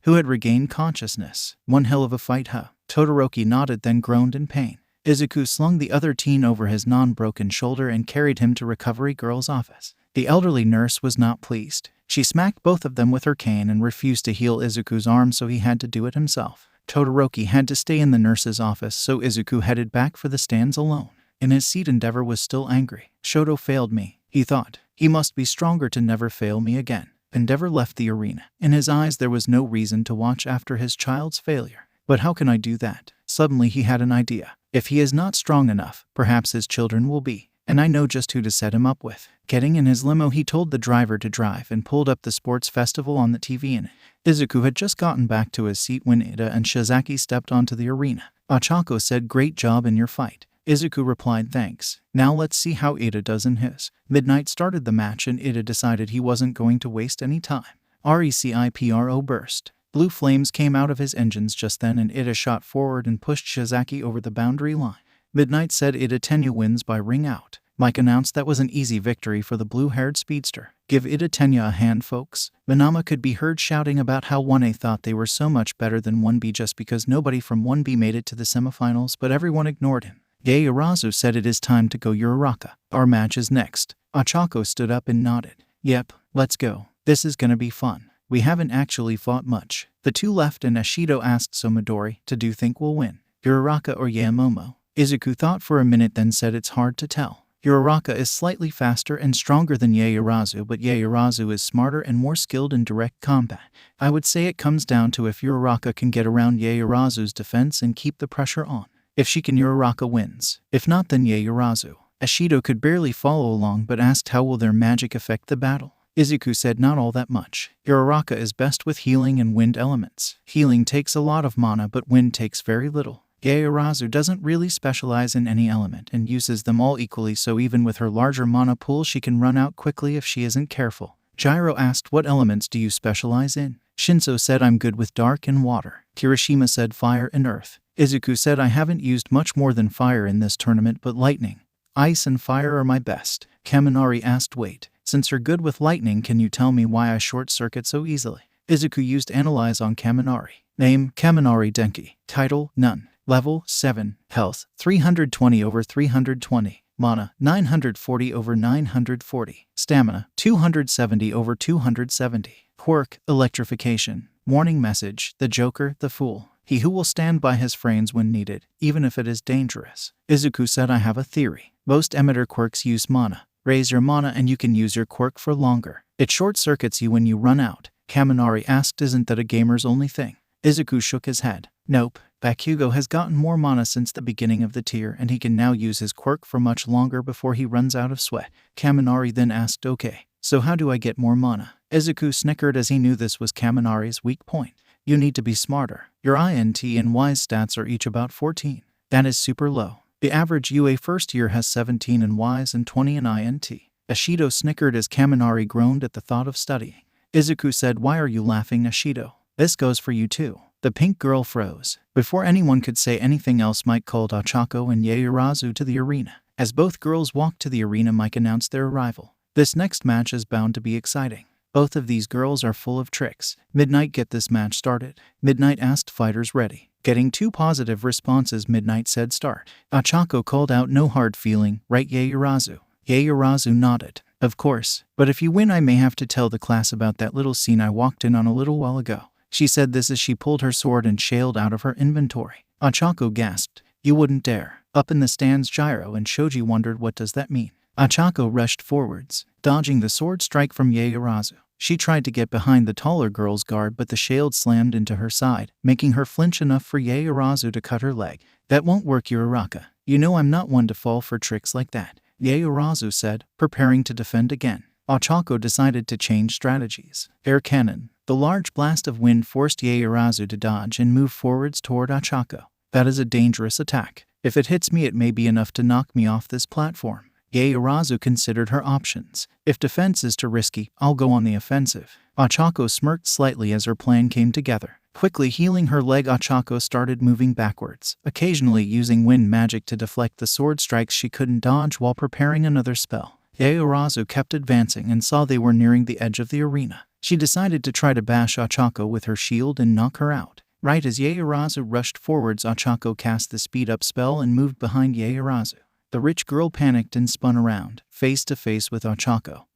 who had regained consciousness. "One hell of a fight, huh?" Todoroki nodded, then groaned in pain. Izuku slung the other teen over his non-broken shoulder and carried him to Recovery Girl's office. The elderly nurse was not pleased. She smacked both of them with her cane and refused to heal Izuku's arm, so he had to do it himself. Todoroki had to stay in the nurse's office, so Izuku headed back for the stands alone. In his seat, Endeavor was still angry. "Shoto failed me," he thought. "He must be stronger to never fail me again." Endeavor left the arena. In his eyes there was no reason to watch after his child's failure. "But how can I do that?" Suddenly he had an idea. "If he is not strong enough, perhaps his children will be. And I know just who to set him up with." Getting in his limo, he told the driver to drive and pulled up the sports festival on the TV in it. Izuku had just gotten back to his seat when Ida and Shizaki stepped onto the arena. Ochako said, "Great job in your fight." Izuku replied, "Thanks. Now let's see how Ida does in his." Midnight started the match and Ida decided he wasn't going to waste any time. RECIPRO burst. Blue flames came out of his engines just then and Ida shot forward and pushed Shizaki over the boundary line. Midnight said, "Ida Tenya wins by ring out." Mike announced that was an easy victory for the blue-haired speedster. "Give Ida Tenya a hand, folks." Minama could be heard shouting about how 1A thought they were so much better than 1B just because nobody from 1B made it to the semifinals, but everyone ignored him. Yae Urazu said, "It is time to go, Uraraka. Our match is next." Ochako stood up and nodded. "Yep, let's go. This is gonna be fun. We haven't actually fought much." The two left and Ashido asked, "So Midori, do you think we'll win? Uraraka or Yaemomo?" Izuku thought for a minute then said, "It's hard to tell. Uraraka is slightly faster and stronger than Yaoyorozu, but Yaoyorozu is smarter and more skilled in direct combat. I would say it comes down to if Uraraka can get around Yaoyorozu's defense and keep the pressure on. If she can, Uraraka wins. If not, then Yaoyorozu. Ashido could barely follow along but asked how will their magic affect the battle. Izuku said not all that much. Uraraka is best with healing and wind elements. Healing takes a lot of mana but wind takes very little. Yaoyorozu doesn't really specialize in any element and uses them all equally, so even with her larger mana pool she can run out quickly if she isn't careful. Gyro asked what elements do you specialize in? Shinso said I'm good with dark and water. Kirishima said fire and earth. Izuku said I haven't used much more than fire in this tournament, but lightning, ice and fire are my best. Kaminari asked wait, since you're good with lightning, can you tell me why I short circuit so easily? Izuku used analyze on Kaminari. Name Kaminari Denki. Title none. Level 7. Health 320/320. Mana 940/940. Stamina 270/270. Quirk electrification. Warning message: the Joker, the Fool. He who will stand by his friends when needed, even if it is dangerous. Izuku said I have a theory. Most emitter quirks use mana. Raise your mana and you can use your quirk for longer. It short circuits you when you run out. Kaminari asked isn't that a gamer's only thing? Izuku shook his head. Nope. Bakugo has gotten more mana since the beginning of the tier and he can now use his quirk for much longer before he runs out of sweat. Kaminari then asked okay, so how do I get more mana? Izuku snickered as he knew this was Kaminari's weak point. You need to be smarter. Your INT and WISE stats are each about 14. That is super low. The average UA first year has 17 in WISE and 20 in INT. Ashido snickered as Kaminari groaned at the thought of studying. Izuku said why are you laughing, Ashido? This goes for you too. The pink girl froze. Before anyone could say anything else, Mike called Ochako and Yaoyorozu to the arena. As both girls walked to the arena, Mike announced their arrival. This next match is bound to be exciting. Both of these girls are full of tricks. Midnight, get this match started. Midnight asked fighters ready. Getting 2 positive responses, Midnight said start. Ochako called out no hard feeling, right Yaoyorozu? Yaoyorozu nodded. Of course, but if you win I may have to tell the class about that little scene I walked in on a little while ago. She said this as she pulled her sword and shaled out of her inventory. Ochako gasped. You wouldn't dare. Up in the stands, Gyro and Shoji wondered what does that mean. Ochako rushed forwards, dodging the sword strike from Yaoyorozu. She tried to get behind the taller girl's guard, but the shield slammed into her side, making her flinch enough for Yaoyorozu to cut her leg. That won't work, Uraraka. You know I'm not one to fall for tricks like that, Yaoyorozu said, preparing to defend again. Ochako decided to change strategies. Air cannon. The large blast of wind forced Yaoyorozu to dodge and move forwards toward Ochako. That is a dangerous attack. If it hits me, it may be enough to knock me off this platform. Yaoyorozu considered her options. If defense is too risky, I'll go on the offensive. Ochako smirked slightly as her plan came together. Quickly healing her leg, Ochako started moving backwards, occasionally using wind magic to deflect the sword strikes she couldn't dodge while preparing another spell. Yaoyorozu kept advancing and saw they were nearing the edge of the arena. She decided to try to bash Ochako with her shield and knock her out. Right as Yaoyorozu rushed forwards, Ochako cast the speed-up spell and moved behind Yaoyorozu. The rich girl panicked and spun around, face to face with Ochako,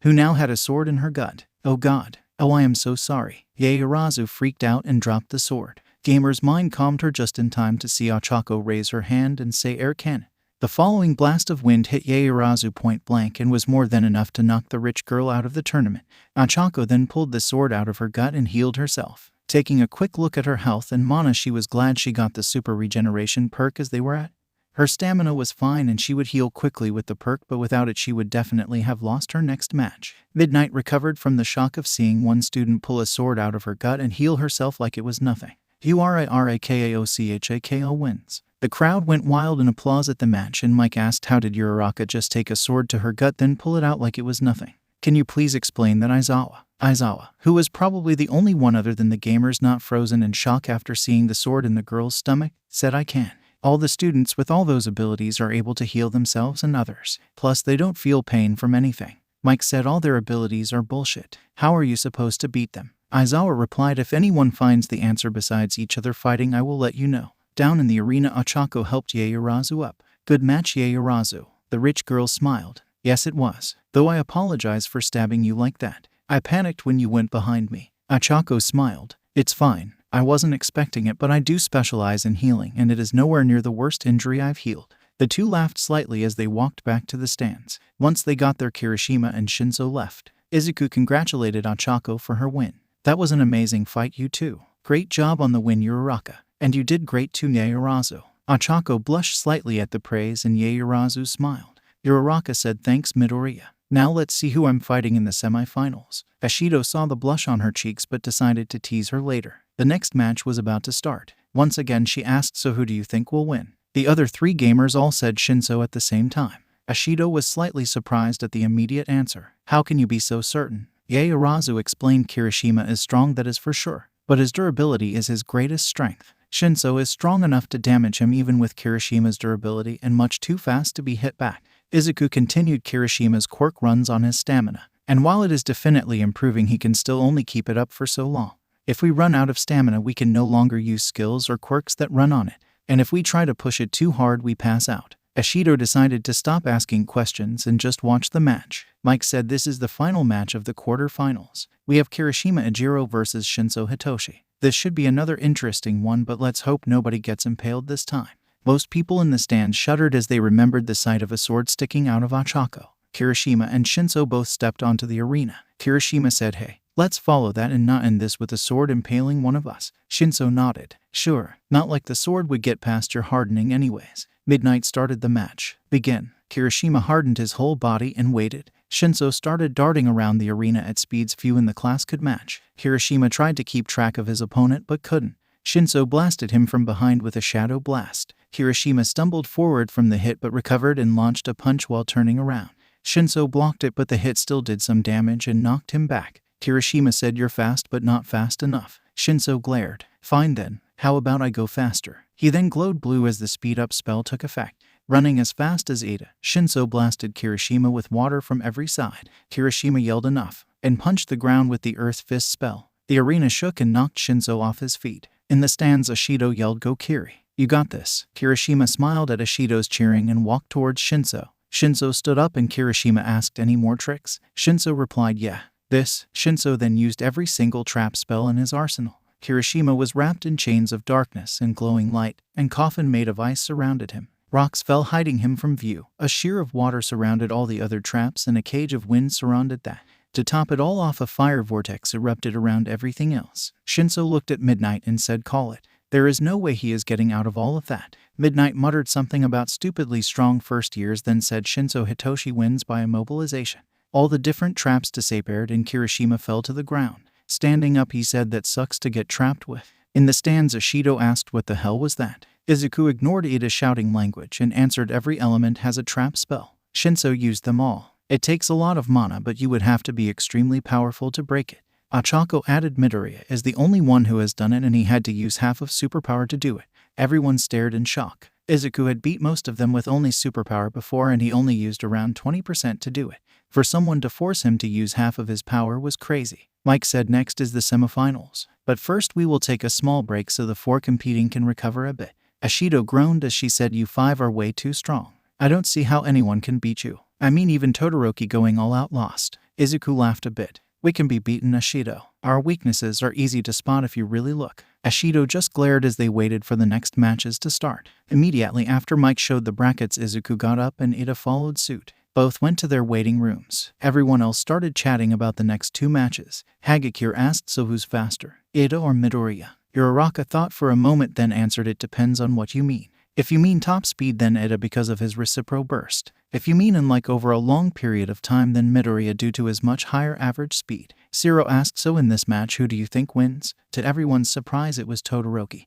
who now had a sword in her gut. Oh God. Oh, I am so sorry. Yaoyorozu freaked out and dropped the sword. Gamer's mind calmed her just in time to see Ochako raise her hand and say air cannon. The following blast of wind hit Yaoyorozu point blank and was more than enough to knock the rich girl out of the tournament. Ochako then pulled the sword out of her gut and healed herself. Taking a quick look at her health and mana, she was glad she got the super regeneration perk as they were at. Her stamina was fine and she would heal quickly with the perk, but without it she would definitely have lost her next match. Midnight recovered from the shock of seeing one student pull a sword out of her gut and heal herself like it was nothing. Urarakaochako wins. The crowd went wild in applause at the match, and Mike asked how did Uraraka just take a sword to her gut then pull it out like it was nothing. Can you please explain that? Aizawa, who was probably the only one other than the gamers not frozen in shock after seeing the sword in the girl's stomach, said I can. All the students with all those abilities are able to heal themselves and others. Plus they don't feel pain from anything. Mike said all their abilities are bullshit. How are you supposed to beat them? Aizawa replied, if anyone finds the answer besides each other fighting, I will let you know. Down in the arena, Ochako helped Yaoyorozu up. Good match, Yaoyorozu. The rich girl smiled. Yes, it was. Though I apologize for stabbing you like that. I panicked when you went behind me. Ochako smiled. It's fine. I wasn't expecting it, but I do specialize in healing, and it is nowhere near the worst injury I've healed. The two laughed slightly as they walked back to the stands. Once they got there, Kirishima and Shinso left. Izuku congratulated Ochako for her win. That was an amazing fight, you two. Great job on the win, Uraraka. And you did great too, Yaoyorozu. Ochako blushed slightly at the praise and Yaoyorozu smiled. Uraraka said thanks, Midoriya. Now let's see who I'm fighting in the semi-finals. Ashido saw the blush on her cheeks but decided to tease her later. The next match was about to start. Once again she asked, so who do you think will win? The other three gamers all said Shinso at the same time. Ashido was slightly surprised at the immediate answer. How can you be so certain? Yaoyorozu explained Kirishima is strong, that is for sure. But his durability is his greatest strength. Shinso is strong enough to damage him even with Kirishima's durability and much too fast to be hit back. Izuku continued Kirishima's quirk runs on his stamina. And while it is definitely improving, he can still only keep it up for so long. If we run out of stamina, we can no longer use skills or quirks that run on it. And if we try to push it too hard, we pass out. Ashido decided to stop asking questions and just watch the match. Mike said this is the final match of the quarterfinals. We have Kirishima Ejiro versus Shinso Hitoshi. This should be another interesting one, but let's hope nobody gets impaled this time. Most people in the stands shuddered as they remembered the sight of a sword sticking out of Ochako. Kirishima and Shinso both stepped onto the arena. Kirishima said, hey, let's follow that and not end this with a sword impaling one of us. Shinso nodded. Sure, not like the sword would get past your hardening anyways. Midnight started the match. Begin. Kirishima hardened his whole body and waited. Shinso started darting around the arena at speeds few in the class could match. Kirishima tried to keep track of his opponent but couldn't. Shinso blasted him from behind with a shadow blast. Kirishima stumbled forward from the hit but recovered and launched a punch while turning around. Shinso blocked it, but the hit still did some damage and knocked him back. Kirishima said, you're fast but not fast enough. Shinso glared. Fine then, how about I go faster? He then glowed blue as the speed up spell took effect. Running as fast as Ada, Shinso blasted Kirishima with water from every side. Kirishima yelled enough and punched the ground with the Earth Fist spell. The arena shook and knocked Shinso off his feet. In the stands, Ashido yelled, go Kiri. You got this. Kirishima smiled at Ashido's cheering and walked towards Shinso. Shinso stood up and Kirishima asked, any more tricks? Shinso replied, yeah. Shinso then used every single trap spell in his arsenal. Kirishima was wrapped in chains of darkness and glowing light, and coffin made of ice surrounded him. Rocks fell, hiding him from view. A sheer of water surrounded all the other traps and a cage of wind surrounded that. To top it all off, a fire vortex erupted around everything else. Shinso looked at Midnight and said, call it. There is no way he is getting out of all of that. Midnight muttered something about stupidly strong first years, then said Shinso Hitoshi wins by immobilization. All the different traps disappeared and Kirishima fell to the ground. Standing up, he said, that sucks to get trapped with. In the stands, Ashido asked what the hell was that. Izuku ignored Ida's shouting language and answered, every element has a trap spell. Shinso used them all. It takes a lot of mana, but you would have to be extremely powerful to break it. Ochako added Midoriya is the only one who has done it, and he had to use half of superpower to do it. Everyone stared in shock. Izuku had beat most of them with only superpower before, and he only used around 20% to do it. For someone to force him to use half of his power was crazy. Mike said next is the semifinals. But first we will take a small break so the four competing can recover a bit. Ashido groaned as she said, you five are way too strong. I don't see how anyone can beat you. I mean, even Todoroki going all out lost. Izuku laughed a bit. We can be beaten, Ashido. Our weaknesses are easy to spot if you really look. Ashido just glared as they waited for the next matches to start. Immediately after Mike showed the brackets, Izuku got up and Ida followed suit. Both went to their waiting rooms. Everyone else started chatting about the next two matches. Hagakure asked, so who's faster, Ida or Midoriya? Uraraka thought for a moment, then answered, it depends on what you mean. If you mean top speed, then Ida because of his recipro burst. If you mean in like over a long period of time, then Midoriya due to his much higher average speed. Zero asked, so in this match who do you think wins? To everyone's surprise, it was Todoroki,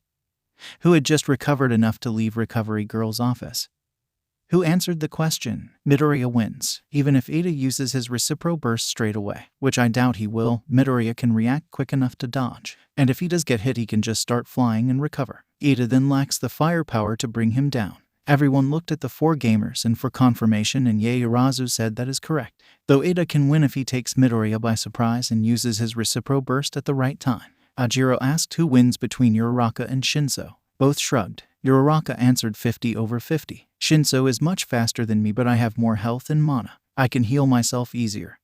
who had just recovered enough to leave Recovery Girl's office. Who answered the question, Midoriya wins. Even if Ida uses his recipro burst straight away, which I doubt he will, Midoriya can react quick enough to dodge. And if he does get hit, he can just start flying and recover. Ida then lacks the firepower to bring him down. Everyone looked at the four gamers and for confirmation, and Yaoyorozu said that is correct. Though Ida can win if he takes Midoriya by surprise and uses his recipro burst at the right time. Ajiro asked who wins between Uraraka and Shinso. Both shrugged. Uraraka answered 50/50. Shinso is much faster than me, but I have more health and mana. I can heal myself easier.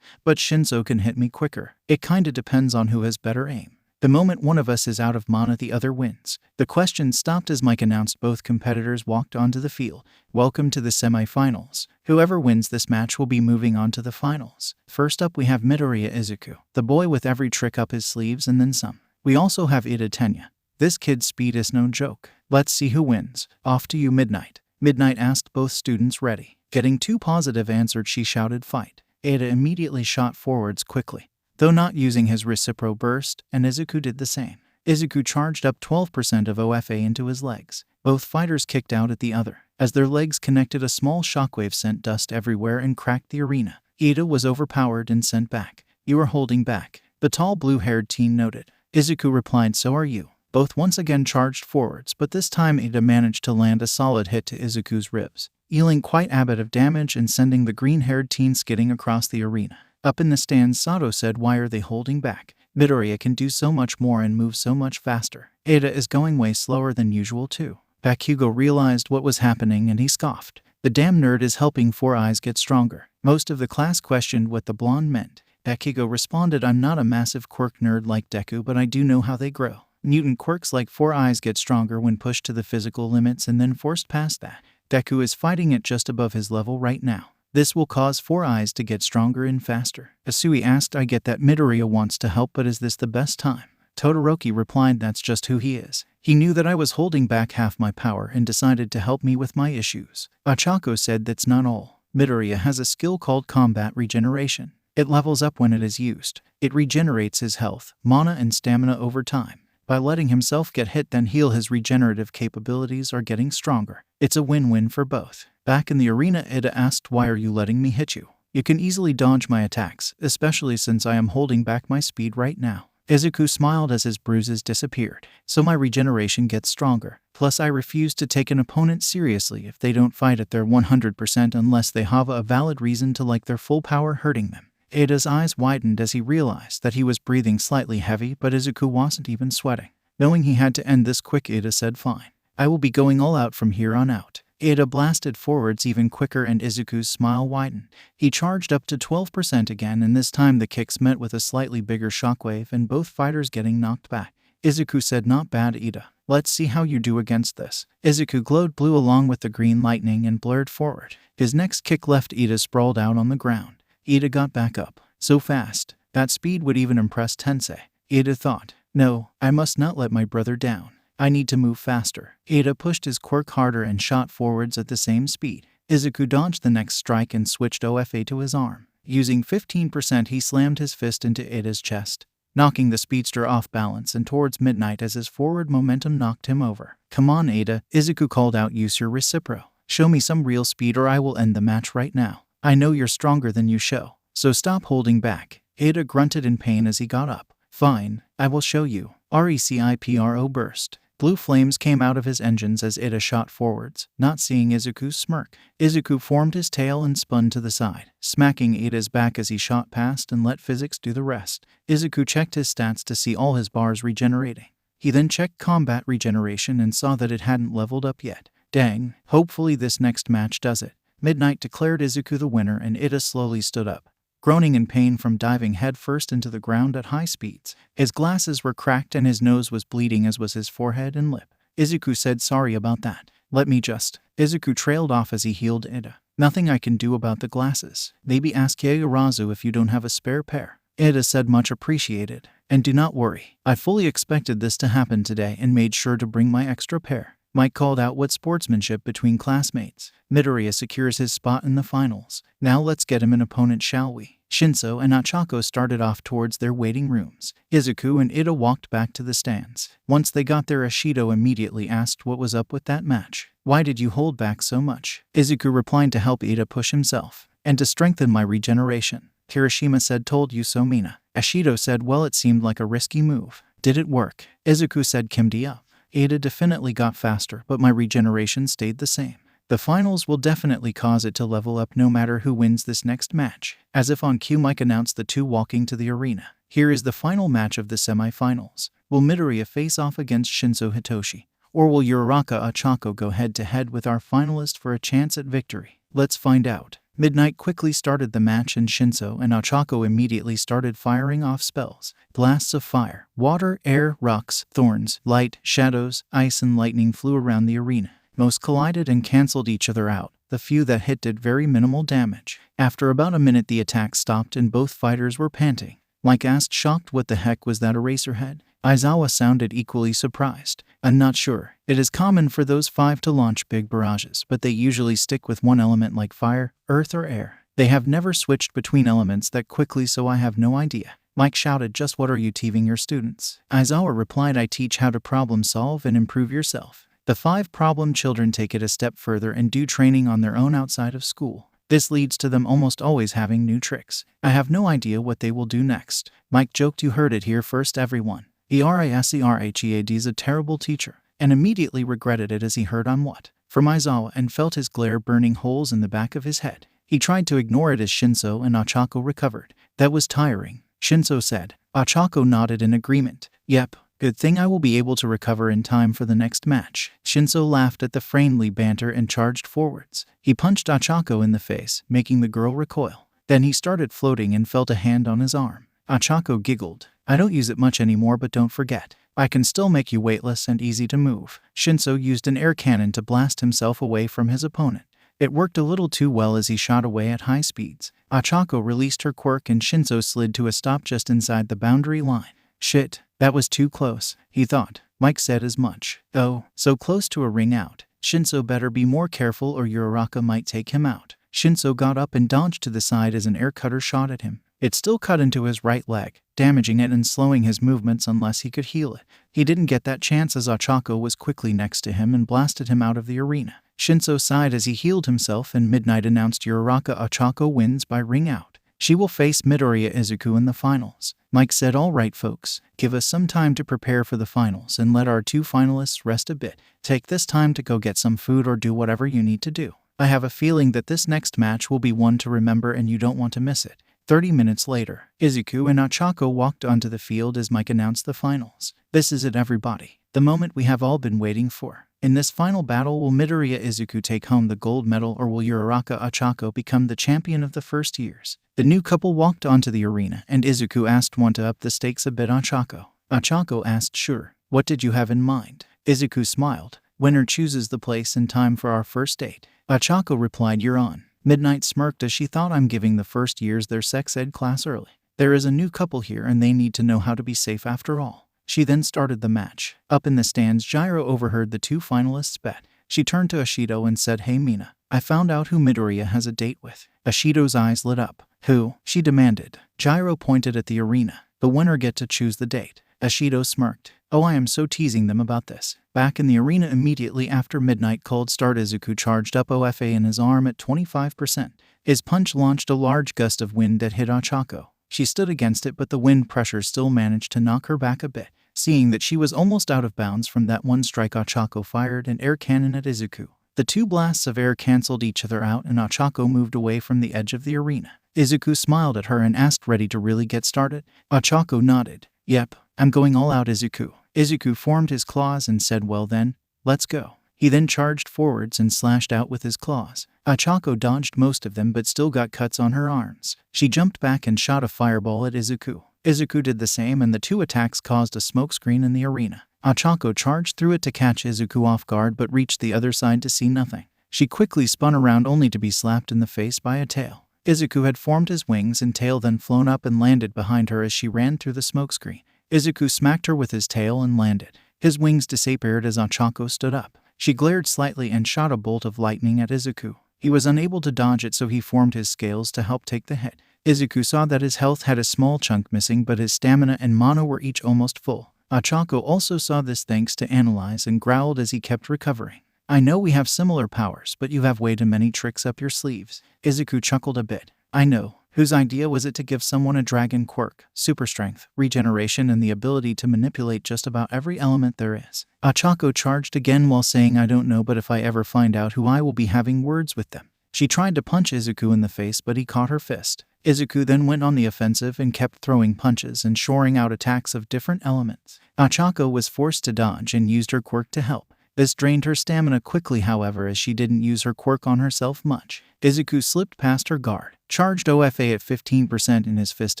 But Shinso can hit me quicker. It kinda depends on who has better aim. The moment one of us is out of mana, the other wins. The question stopped as Mike announced both competitors walked onto the field. Welcome to the semifinals. Whoever wins this match will be moving on to the finals. First up we have Midoriya Izuku, the boy with every trick up his sleeves and then some. We also have Ida Tenya. This kid's speed is no joke. Let's see who wins. Off to you, Midnight. Midnight asked both students ready. Getting two positive answered, she shouted fight. Ada immediately shot forwards quickly, though not using his recipro burst, and Izuku did the same. Izuku charged up 12% of OFA into his legs. Both fighters kicked out at the other. As their legs connected, a small shockwave sent dust everywhere and cracked the arena. Ida was overpowered and sent back. You are holding back, the tall blue-haired teen noted. Izuku replied, so are you. Both once again charged forwards, but this time Ida managed to land a solid hit to Izuku's ribs, dealing quite a bit of damage and sending the green-haired teen skidding across the arena. Up in the stands, Sato said, why are they holding back? Midoriya can do so much more and move so much faster. Ada is going way slower than usual too. Bakugo realized what was happening and he scoffed. The damn nerd is helping Four Eyes get stronger. Most of the class questioned what the blonde meant. Bakugo responded, I'm not a massive quirk nerd like Deku, but I do know how they grow. Mutant quirks like Four Eyes get stronger when pushed to the physical limits and then forced past that. Deku is fighting at just above his level right now. This will cause Four Eyes to get stronger and faster. Asui asked, I get that Midoriya wants to help, but is this the best time? Todoroki replied, that's just who he is. He knew that I was holding back half my power and decided to help me with my issues. Ochako said, that's not all. Midoriya has a skill called combat regeneration. It levels up when it is used. It regenerates his health, mana, and stamina over time. By letting himself get hit then heal, his regenerative capabilities are getting stronger. It's a win-win for both. Back in the arena, Ida asked, why are you letting me hit you? You can easily dodge my attacks, especially since I am holding back my speed right now. Izuku smiled as his bruises disappeared. So my regeneration gets stronger. Plus I refuse to take an opponent seriously if they don't fight at their 100% unless they have a valid reason to like their full power hurting them. Ada's eyes widened as he realized that he was breathing slightly heavy, but Izuku wasn't even sweating. Knowing he had to end this quick, Ada said, fine. I will be going all out from here on out. Ada blasted forwards even quicker and Izuku's smile widened. He charged up to 12% again, and this time the kicks met with a slightly bigger shockwave and both fighters getting knocked back. Izuku said, not bad, Ida. Let's see how you do against this. Izuku glowed blue along with the green lightning and blared forward. His next kick left Ida sprawled out on the ground. Ida got back up. So fast. That speed would even impress Tensei. Ida thought, no, I must not let my brother down. I need to move faster. Ida pushed his quirk harder and shot forwards at the same speed. Izuku dodged the next strike and switched OFA to his arm. Using 15%, he slammed his fist into Ida's chest, knocking the speedster off balance and towards Midnight as his forward momentum knocked him over. Come on, Ada, Izuku called out, use your recipro. Show me some real speed or I will end the match right now. I know you're stronger than you show, so stop holding back. Ada grunted in pain as he got up. Fine, I will show you. RECIPRO burst. Blue flames came out of his engines as Ida shot forwards, not seeing Izuku's smirk. Izuku formed his tail and spun to the side, smacking Ida's back as he shot past and let physics do the rest. Izuku checked his stats to see all his bars regenerating. He then checked combat regeneration and saw that it hadn't leveled up yet. Dang, hopefully this next match does it. Midnight declared Izuku the winner and Ida slowly stood up, groaning in pain from diving headfirst into the ground at high speeds. His glasses were cracked and his nose was bleeding, as was his forehead and lip. Izuku said, sorry about that. Let me just. Izuku trailed off as he healed Ida. Nothing I can do about the glasses. Maybe ask Yaoyorozu if you don't have a spare pair. Ida said, much appreciated. And do not worry. I fully expected this to happen today and made sure to bring my extra pair. Mike called out, what sportsmanship between classmates. Midoriya secures his spot in the finals. Now let's get him an opponent, shall we? Shinso and Ochako started off towards their waiting rooms. Izuku and Ida walked back to the stands. Once they got there, Ashido immediately asked what was up with that match. Why did you hold back so much? Izuku replied, to help Ida push himself, and to strengthen my regeneration. Kirishima said, told you so, Mina. Ashido said, well, it seemed like a risky move. Did it work? Izuku said, Kim'd up. Ada definitely got faster, but my regeneration stayed the same. The finals will definitely cause it to level up no matter who wins this next match. As if on cue, Mike announced the two walking to the arena. Here is the final match of the semifinals. Will Midoriya face off against Shinso Hitoshi? Or will Uraraka Ochako go head-to-head with our finalist for a chance at victory? Let's find out. Midnight quickly started the match and Shinso and Ochako immediately started firing off spells. Blasts of fire, water, air, rocks, thorns, light, shadows, ice and lightning flew around the arena. Most collided and cancelled each other out. The few that hit did very minimal damage. After about a minute the attack stopped and both fighters were panting. Mike asked shocked what the heck was that Eraserhead? Aizawa sounded equally surprised. I'm not sure. It is common for those 5 to launch big barrages, but they usually stick with one element like fire, earth or air. They have never switched between elements that quickly, so I have no idea. Mike shouted, just what are you teaching your students? Aizawa replied, I teach how to problem solve and improve yourself. The 5 problem children take it a step further and do training on their own outside of school. This leads to them almost always having new tricks. I have no idea what they will do next. Mike joked, you heard it here first everyone. Eraserhead is a terrible teacher, and immediately regretted it as he heard on what from Aizawa and felt his glare burning holes in the back of his head. He tried to ignore it as Shinso and Ochako recovered. That was tiring, Shinso said. Ochako nodded in agreement. Yep, good thing I will be able to recover in time for the next match. Shinso laughed at the friendly banter and charged forwards. He punched Ochako in the face, making the girl recoil. Then he started floating and felt a hand on his arm. Ochako giggled. I don't use it much anymore, but don't forget, I can still make you weightless and easy to move. Shinso used an air cannon to blast himself away from his opponent. It worked a little too well as he shot away at high speeds. Ochako released her quirk and Shinso slid to a stop just inside the boundary line. Shit, that was too close, he thought. Mike said as much. Oh, so close to a ring out. Shinso better be more careful or Uraraka might take him out. Shinso got up and dodged to the side as an air cutter shot at him. It still cut into his right leg, damaging it and slowing his movements unless he could heal it. He didn't get that chance as Ochako was quickly next to him and blasted him out of the arena. Shinso sighed as he healed himself and Midnight announced Uraraka Ochako wins by ring out. She will face Midoriya Izuku in the finals. Mike said, all right folks, give us some time to prepare for the finals and let our 2 finalists rest a bit. Take this time to go get some food or do whatever you need to do. I have a feeling that this next match will be one to remember and you don't want to miss it. 30 minutes later, Izuku and Ochako walked onto the field as Mike announced the finals. This is it everybody, the moment we have all been waiting for. In this final battle, will Midoriya Izuku take home the gold medal or will Uraraka Ochako become the champion of the first years? The new couple walked onto the arena and Izuku asked, want to up the stakes a bit, Ochako? Ochako asked, sure. What did you have in mind? Izuku smiled. Winner chooses the place and time for our first date. Ochako replied, you're on. Midnight smirked as she thought, I'm giving the first years their sex ed class early. There is a new couple here and they need to know how to be safe after all. She then started the match. Up in the stands, Gyro overheard the 2 finalists bet. She turned to Ashido and said, hey Mina, I found out who Midoriya has a date with. Ashido's eyes lit up. Who? She demanded. Gyro pointed at the arena. The winner get to choose the date. Ashido smirked. Oh, I am so teasing them about this. Back in the arena immediately after Midnight cold start, Izuku charged up OFA in his arm at 25%. His punch launched a large gust of wind that hit Ochako. She stood against it, but the wind pressure still managed to knock her back a bit. Seeing that she was almost out of bounds from that one strike, Ochako fired an air cannon at Izuku. The 2 blasts of air cancelled each other out and Ochako moved away from the edge of the arena. Izuku smiled at her and asked, ready to really get started? Ochako nodded. Yep, I'm going all out, Izuku. Izuku formed his claws and said, well then, let's go. He then charged forwards and slashed out with his claws. Ochako dodged most of them but still got cuts on her arms. She jumped back and shot a fireball at Izuku. Izuku did the same and the 2 attacks caused a smokescreen in the arena. Ochako charged through it to catch Izuku off guard but reached the other side to see nothing. She quickly spun around only to be slapped in the face by a tail. Izuku had formed his wings and tail then flown up and landed behind her as she ran through the smokescreen. Izuku smacked her with his tail and landed. His wings disappeared as Ochako stood up. She glared slightly and shot a bolt of lightning at Izuku. He was unable to dodge it, so he formed his scales to help take the hit. Izuku saw that his health had a small chunk missing, but his stamina and mana were each almost full. Ochako also saw this thanks to Analyze and growled as he kept recovering. I know we have similar powers, but you have way too many tricks up your sleeves. Izuku chuckled a bit. I know. Whose idea was it to give someone a dragon quirk, super strength, regeneration, and the ability to manipulate just about every element there is? Ochako charged again while saying, I don't know, but if I ever find out who, I will be having words with them. She tried to punch Izuku in the face, but he caught her fist. Izuku then went on the offensive and kept throwing punches and shoring out attacks of different elements. Ochako was forced to dodge and used her quirk to help. This drained her stamina quickly, however, as she didn't use her quirk on herself much. Izuku slipped past her guard, charged OFA at 15% in his fist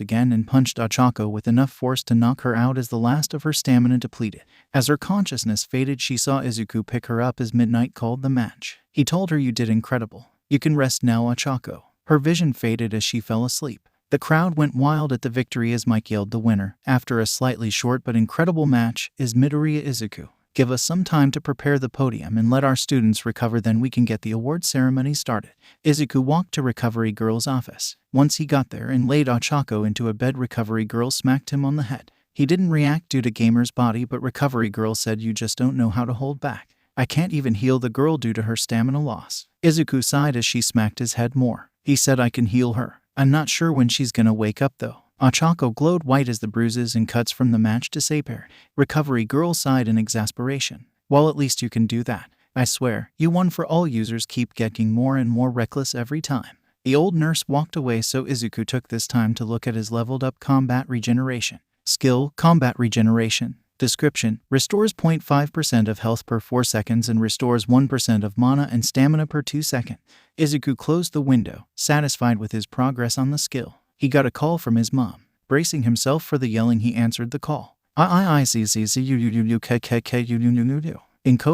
again, and punched Ochako with enough force to knock her out as the last of her stamina depleted. As her consciousness faded, she saw Izuku pick her up as Midnight called the match. He told her, "You did incredible. You can rest now, Ochako." Her vision faded as she fell asleep. The crowd went wild at the victory as Mike yelled the winner, after a slightly short but incredible match, is Midoriya Izuku. Give us some time to prepare the podium and let our students recover, then we can get the award ceremony started. Izuku walked to Recovery Girl's office. Once he got there and laid Ochako into a bed, Recovery Girl smacked him on the head. He didn't react due to Gamer's body, but Recovery Girl said, "You just don't know how to hold back. I can't even heal the girl due to her stamina loss." Izuku sighed as she smacked his head more. He said, "I can heal her. I'm not sure when she's gonna wake up though." Ochako glowed white as the bruises and cuts from the match disappeared. Recovery Girl sighed in exasperation. "Well, at least you can do that. I swear, you won for all users keep getting more and more reckless every time." The old nurse walked away, so Izuku took this time to look at his leveled up combat regeneration. Skill, Combat Regeneration. Description: restores 0.5% of health per 4 seconds and restores 1% of mana and stamina per 2 seconds. Izuku closed the window, satisfied with his progress on the skill. He got a call from his mom. Bracing himself for the yelling, he answered the call. Inko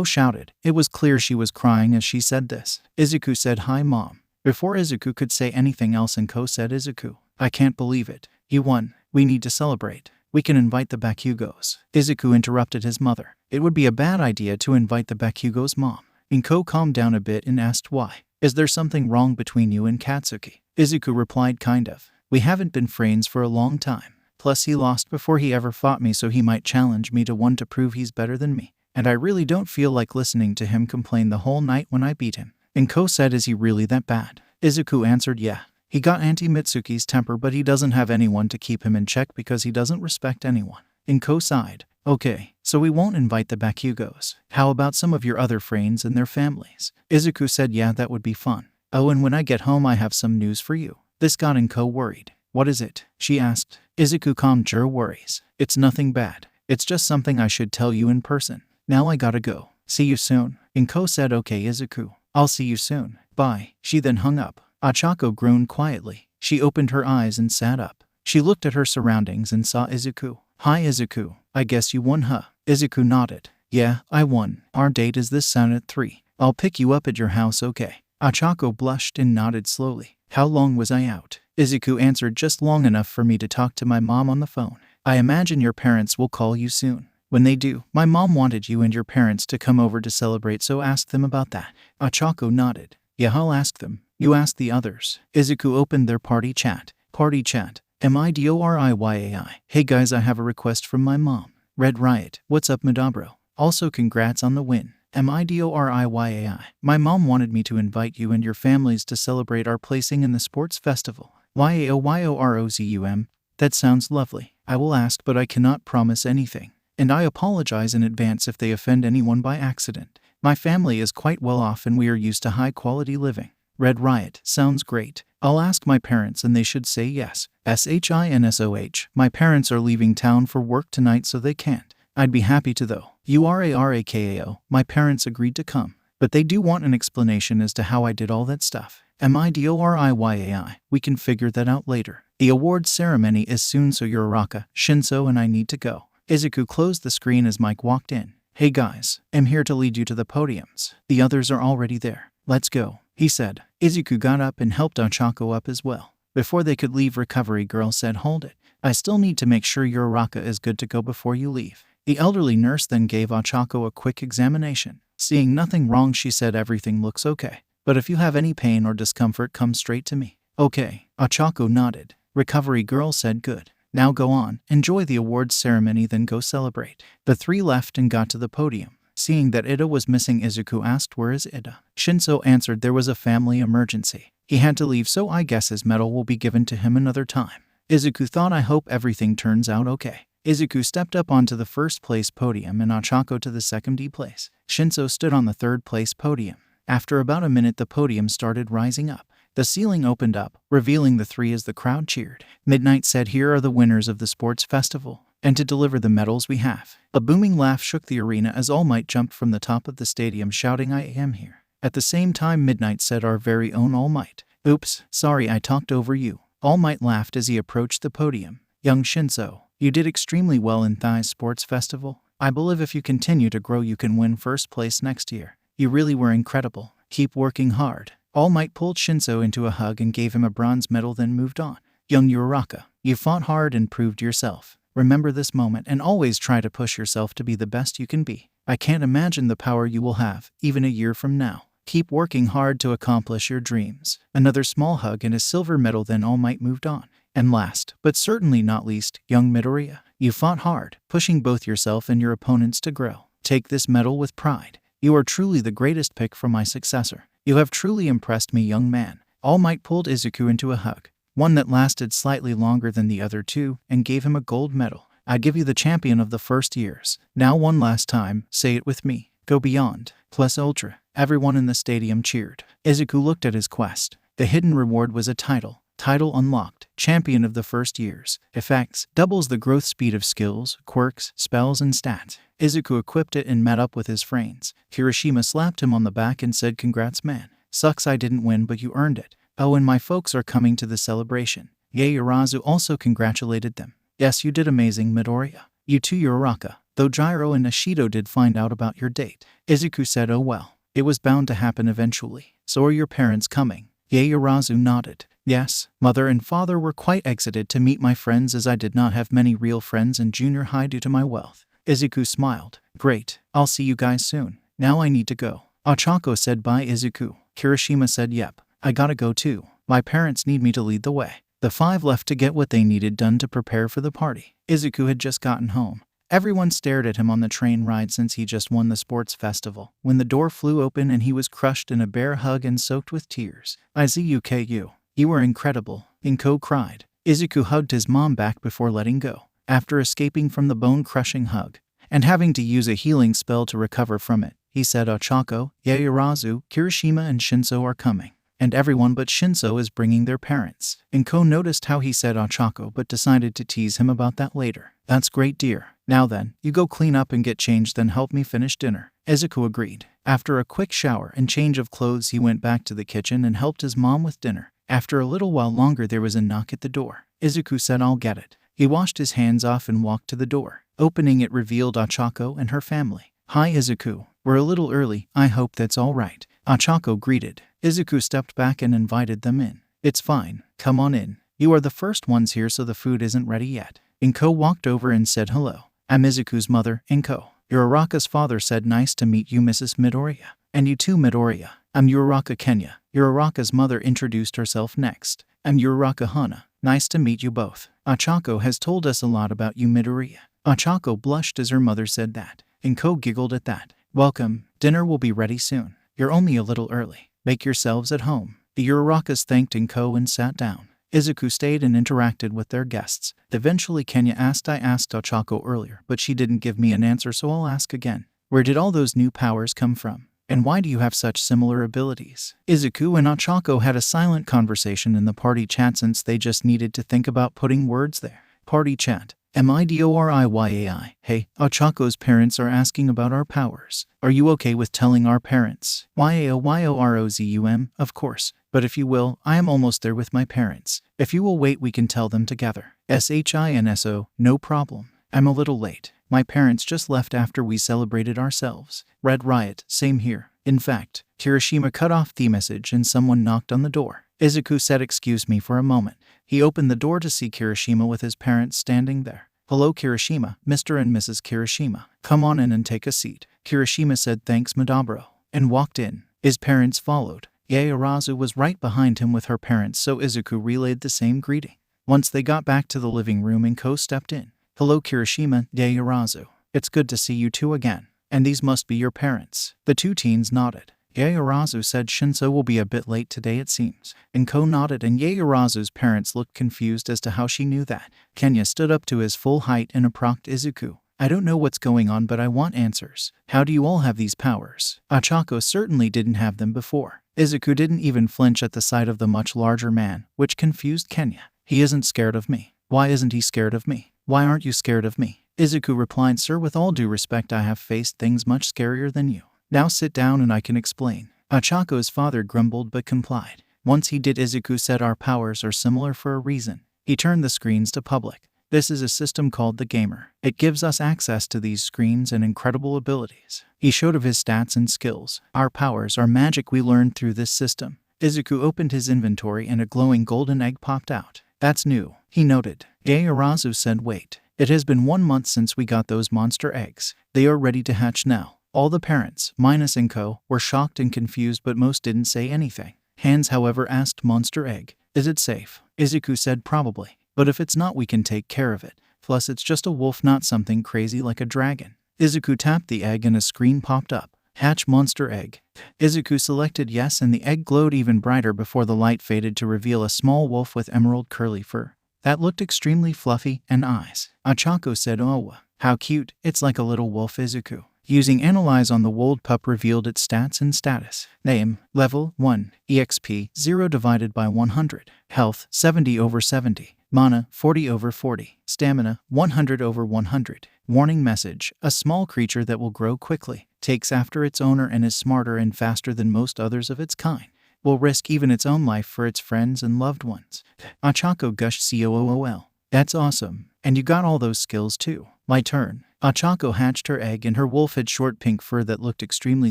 shouted. It was clear she was crying as she said this. Izuku said, "Hi, Mom." Before Izuku could say anything else, Inko said, "Izuku, I can't believe it. You won. We need to celebrate. We can invite the Bakugos." Izuku interrupted his mother. It would be a bad idea to invite the Bakugos' mom. Inko calmed down a bit and asked why. "Is there something wrong between you and Katsuki?" Izuku replied, "Kind of. We haven't been friends for a long time. Plus he lost before he ever fought me, so he might challenge me to one to prove he's better than me. And I really don't feel like listening to him complain the whole night when I beat him." Inko said, "Is he really that bad?" Izuku answered, "Yeah. He got Auntie Mitsuki's temper, but he doesn't have anyone to keep him in check because he doesn't respect anyone." Inko sighed. "Okay, so we won't invite the Bakugos. How about some of your other friends and their families?" Izuku said, "Yeah, that would be fun. Oh, and when I get home I have some news for you." This got Inko worried. "What is it?" she asked. Izuku calmed her worries. "It's nothing bad. It's just something I should tell you in person. Now I gotta go. See you soon." Inko said, "Okay, Izuku. I'll see you soon. Bye." She then hung up. Ochako groaned quietly. She opened her eyes and sat up. She looked at her surroundings and saw Izuku. "Hi, Izuku. I guess you won, huh?" Izuku nodded. "Yeah, I won. Our date is this Sun at 3. I'll pick you up at your house, okay?" Ochako blushed and nodded slowly. "How long was I out?" Izuku answered, "Just long enough for me to talk to my mom on the phone. I imagine your parents will call you soon. When they do, my mom wanted you and your parents to come over to celebrate, so ask them about that." Ochako nodded. "Yeah, I'll ask them. You ask the others." Izuku opened their party chat. Party chat. MIDORIYAI. "Hey guys, I have a request from my mom. Red Riot. What's up, Madabro? Also congrats on the win. MIDORIYAI. My mom wanted me to invite you and your families to celebrate our placing in the sports festival. YAOYOROZUM. That sounds lovely. I will ask, but I cannot promise anything. And I apologize in advance if they offend anyone by accident. My family is quite well off and we are used to high quality living." Red Riot. "Sounds great. I'll ask my parents and they should say yes. SHINSOH. My parents are leaving town for work tonight, so they can't. I'd be happy to though. URARAKAO. My parents agreed to come. But they do want an explanation as to how I did all that stuff. MIDORIYAI. We can figure that out later. The awards ceremony is soon, so Uraraka, Shinso and I need to go." Izuku closed the screen as Mike walked in. "Hey guys, I'm here to lead you to the podiums. The others are already there. Let's go," he said. Izuku got up and helped Ochako up as well. Before they could leave, Recovery Girl said, "Hold it. I still need to make sure Uraraka is good to go before you leave." The elderly nurse then gave Ochako a quick examination. Seeing nothing wrong, she said, "Everything looks okay. But if you have any pain or discomfort, come straight to me." "Okay." Ochako nodded. Recovery Girl said, "Good. Now go on, enjoy the awards ceremony, then go celebrate." The three left and got to the podium. Seeing that Ida was missing, Izuku asked, "Where is Ida?" Shinso answered, "There was a family emergency. He had to leave, so I guess his medal will be given to him another time." Izuku thought, "I hope everything turns out okay." Izuku stepped up onto the first place podium and Ochako to the second place. Shinso stood on the third place podium. After about a minute, the podium started rising up. The ceiling opened up, revealing the three as the crowd cheered. Midnight said, "Here are the winners of the sports festival. and to deliver the medals we have." A booming laugh shook the arena as All Might jumped from the top of the stadium shouting, "I am here." At the same time, Midnight said, "Our very own All Might." "Oops, sorry I talked over you." All Might laughed as he approached the podium. "Young Shinso, you did extremely well in Thai's sports festival. I believe if you continue to grow you can win first place next year. You really were incredible. Keep working hard." All Might pulled Shinso into a hug and gave him a bronze medal, then moved on. "Young Uraraka, you fought hard and proved yourself. Remember this moment and always try to push yourself to be the best you can be. I can't imagine the power you will have, even a year from now. Keep working hard to accomplish your dreams." Another small hug and a silver medal, then All Might moved on. "And last, but certainly not least, young Midoriya, you fought hard, pushing both yourself and your opponents to grow. Take this medal with pride. You are truly the greatest pick for my successor. You have truly impressed me, young man." All Might pulled Izuku into a hug, one that lasted slightly longer than the other two, and gave him a gold medal. "I give you the champion of the first years. Now one last time, say it with me. Go beyond, plus ultra." Everyone in the stadium cheered. Izuku looked at his quest. The hidden reward was a title. Title unlocked, champion of the first years. Effects, doubles the growth speed of skills, quirks, spells, and stats. Izuku equipped it and met up with his friends. Kirishima slapped him on the back and said, "Congrats, man. Sucks I didn't win, but you earned it. Oh, and my folks are coming to the celebration." Yaoyorozu also congratulated them. "Yes, you did amazing, Midoriya. You too, Uraraka. Though Gyro and Ashido did find out about your date." Izuku said, "Oh well. It was bound to happen eventually. So are your parents coming?" Yaoyorozu nodded. "Yes, mother and father were quite excited to meet my friends as I did not have many real friends in junior high due to my wealth." Izuku smiled. "Great, I'll see you guys soon. Now I need to go." Ochako said bye Izuku. Kirishima said, "Yep, I gotta go too. My parents need me to lead the way." The five left to get what they needed done to prepare for the party. Izuku had just gotten home. Everyone stared at him on the train ride since he just won the sports festival, when the door flew open and he was crushed in a bear hug and soaked with tears. "Izuku, you were incredible," Inko cried. Izuku hugged his mom back before letting go. After escaping from the bone-crushing hug, and having to use a healing spell to recover from it, he said, "Ochako, Yaoyorozu, Kirishima, and Shinso are coming. And everyone but Shinso is bringing their parents." Inko noticed how he said Ochako but decided to tease him about that later. "That's great, dear. Now then, you go clean up and get changed, then help me finish dinner." Izuku agreed. After a quick shower and change of clothes, he went back to the kitchen and helped his mom with dinner. After a little while longer, there was a knock at the door. Izuku said, "I'll get it." He washed his hands off and walked to the door. Opening it revealed Ochako and her family. "Hi Izuku, we're a little early. I hope that's all right." Ochako greeted. Izuku stepped back and invited them in. "It's fine. Come on in. You are the first ones here, so the food isn't ready yet." Inko walked over and said hello. "I'm Izuku's mother, Inko." Uraraka's father said, "Nice to meet you, Mrs. Midoriya." "And you too, Midoriya. I'm Uraraka Kenya." Uraraka's mother introduced herself next. "I'm Uraraka Hana. Nice to meet you both. Ochako has told us a lot about you, Midoriya." Ochako blushed as her mother said that. Inko giggled at that. "Welcome. Dinner will be ready soon. You're only a little early. Make yourselves at home." The Urarakas thanked Inko and sat down. Izuku stayed and interacted with their guests. Eventually Kenya asked, "I asked Ochako earlier, but she didn't give me an answer, so I'll ask again. Where did all those new powers come from? And why do you have such similar abilities?" Izuku and Ochako had a silent conversation in the party chat since they just needed to think about putting words there. Party chat. "Midoriya. Hey, Ochako's parents are asking about our powers. Are you okay with telling our parents?" "Yorozum, of course. But if you will, I am almost there with my parents. If you will wait, we can tell them together." "Shinso, no problem. I'm a little late. My parents just left after we celebrated ourselves." Red Riot, same here. In fact, Kirishima cut off the message and someone knocked on the door. Izuku said, "Excuse me for a moment." He opened the door to see Kirishima with his parents standing there. "Hello Kirishima, Mr. and Mrs. Kirishima. Come on in and take a seat." Kirishima said, "Thanks Madabro," and walked in. His parents followed. Yaoyorozu was right behind him with her parents, so Izuku relayed the same greeting. Once they got back to the living room, Inko stepped in. "Hello Kirishima, Yaoyorozu. It's good to see you two again. And these must be your parents." The two teens nodded. Yaoyorozu said, "Shinso will be a bit late today it seems." Inko nodded and Yaoyorozu's parents looked confused as to how she knew that. Kenya stood up to his full height and approached Izuku. "I don't know what's going on, but I want answers. How do you all have these powers? Ochako certainly didn't have them before." Izuku didn't even flinch at the sight of the much larger man, which confused Kenya. "He isn't scared of me." "Why isn't he scared of me?" Why aren't you scared of me? Izuku replied, Sir, with all due respect, I have faced things much scarier than you. Now sit down and I can explain. Achako's father grumbled but complied. Once he did, Izuku said, our powers are similar for a reason. He turned the screens to public. This is a system called the Gamer. It gives us access to these screens and incredible abilities. He showed of his stats and skills. Our powers are magic we learned through this system. Izuku opened his inventory and a glowing golden egg popped out. That's new, he noted. Yaoyorozu said, wait. It has been 1 month since we got those monster eggs. They are ready to hatch now. All the parents, minus Inko, were shocked and confused, but most didn't say anything. Hands, however, asked, Monster egg, is it safe? Izuku said, probably. But if it's not, we can take care of it. Plus, it's just a wolf, not something crazy like a dragon. Izuku tapped the egg and a screen popped up. Hatch monster egg. Izuku selected yes, and the egg glowed even brighter before the light faded to reveal a small wolf with emerald curly fur. That looked extremely fluffy and eyes. Achako said, oh, how cute, it's like a little wolf. Izuku, using Analyze on the Wold Pup, revealed its stats and status. Name, level 1, EXP 0 divided by 100, health 70/70, mana 40/40, stamina 100/100. Warning message, a small creature that will grow quickly, takes after its owner and is smarter and faster than most others of its kind. Will risk even its own life for its friends and loved ones. Achako gushed, COOOL. That's awesome. And you got all those skills too. My turn. Achako hatched her egg, and her wolf had short pink fur that looked extremely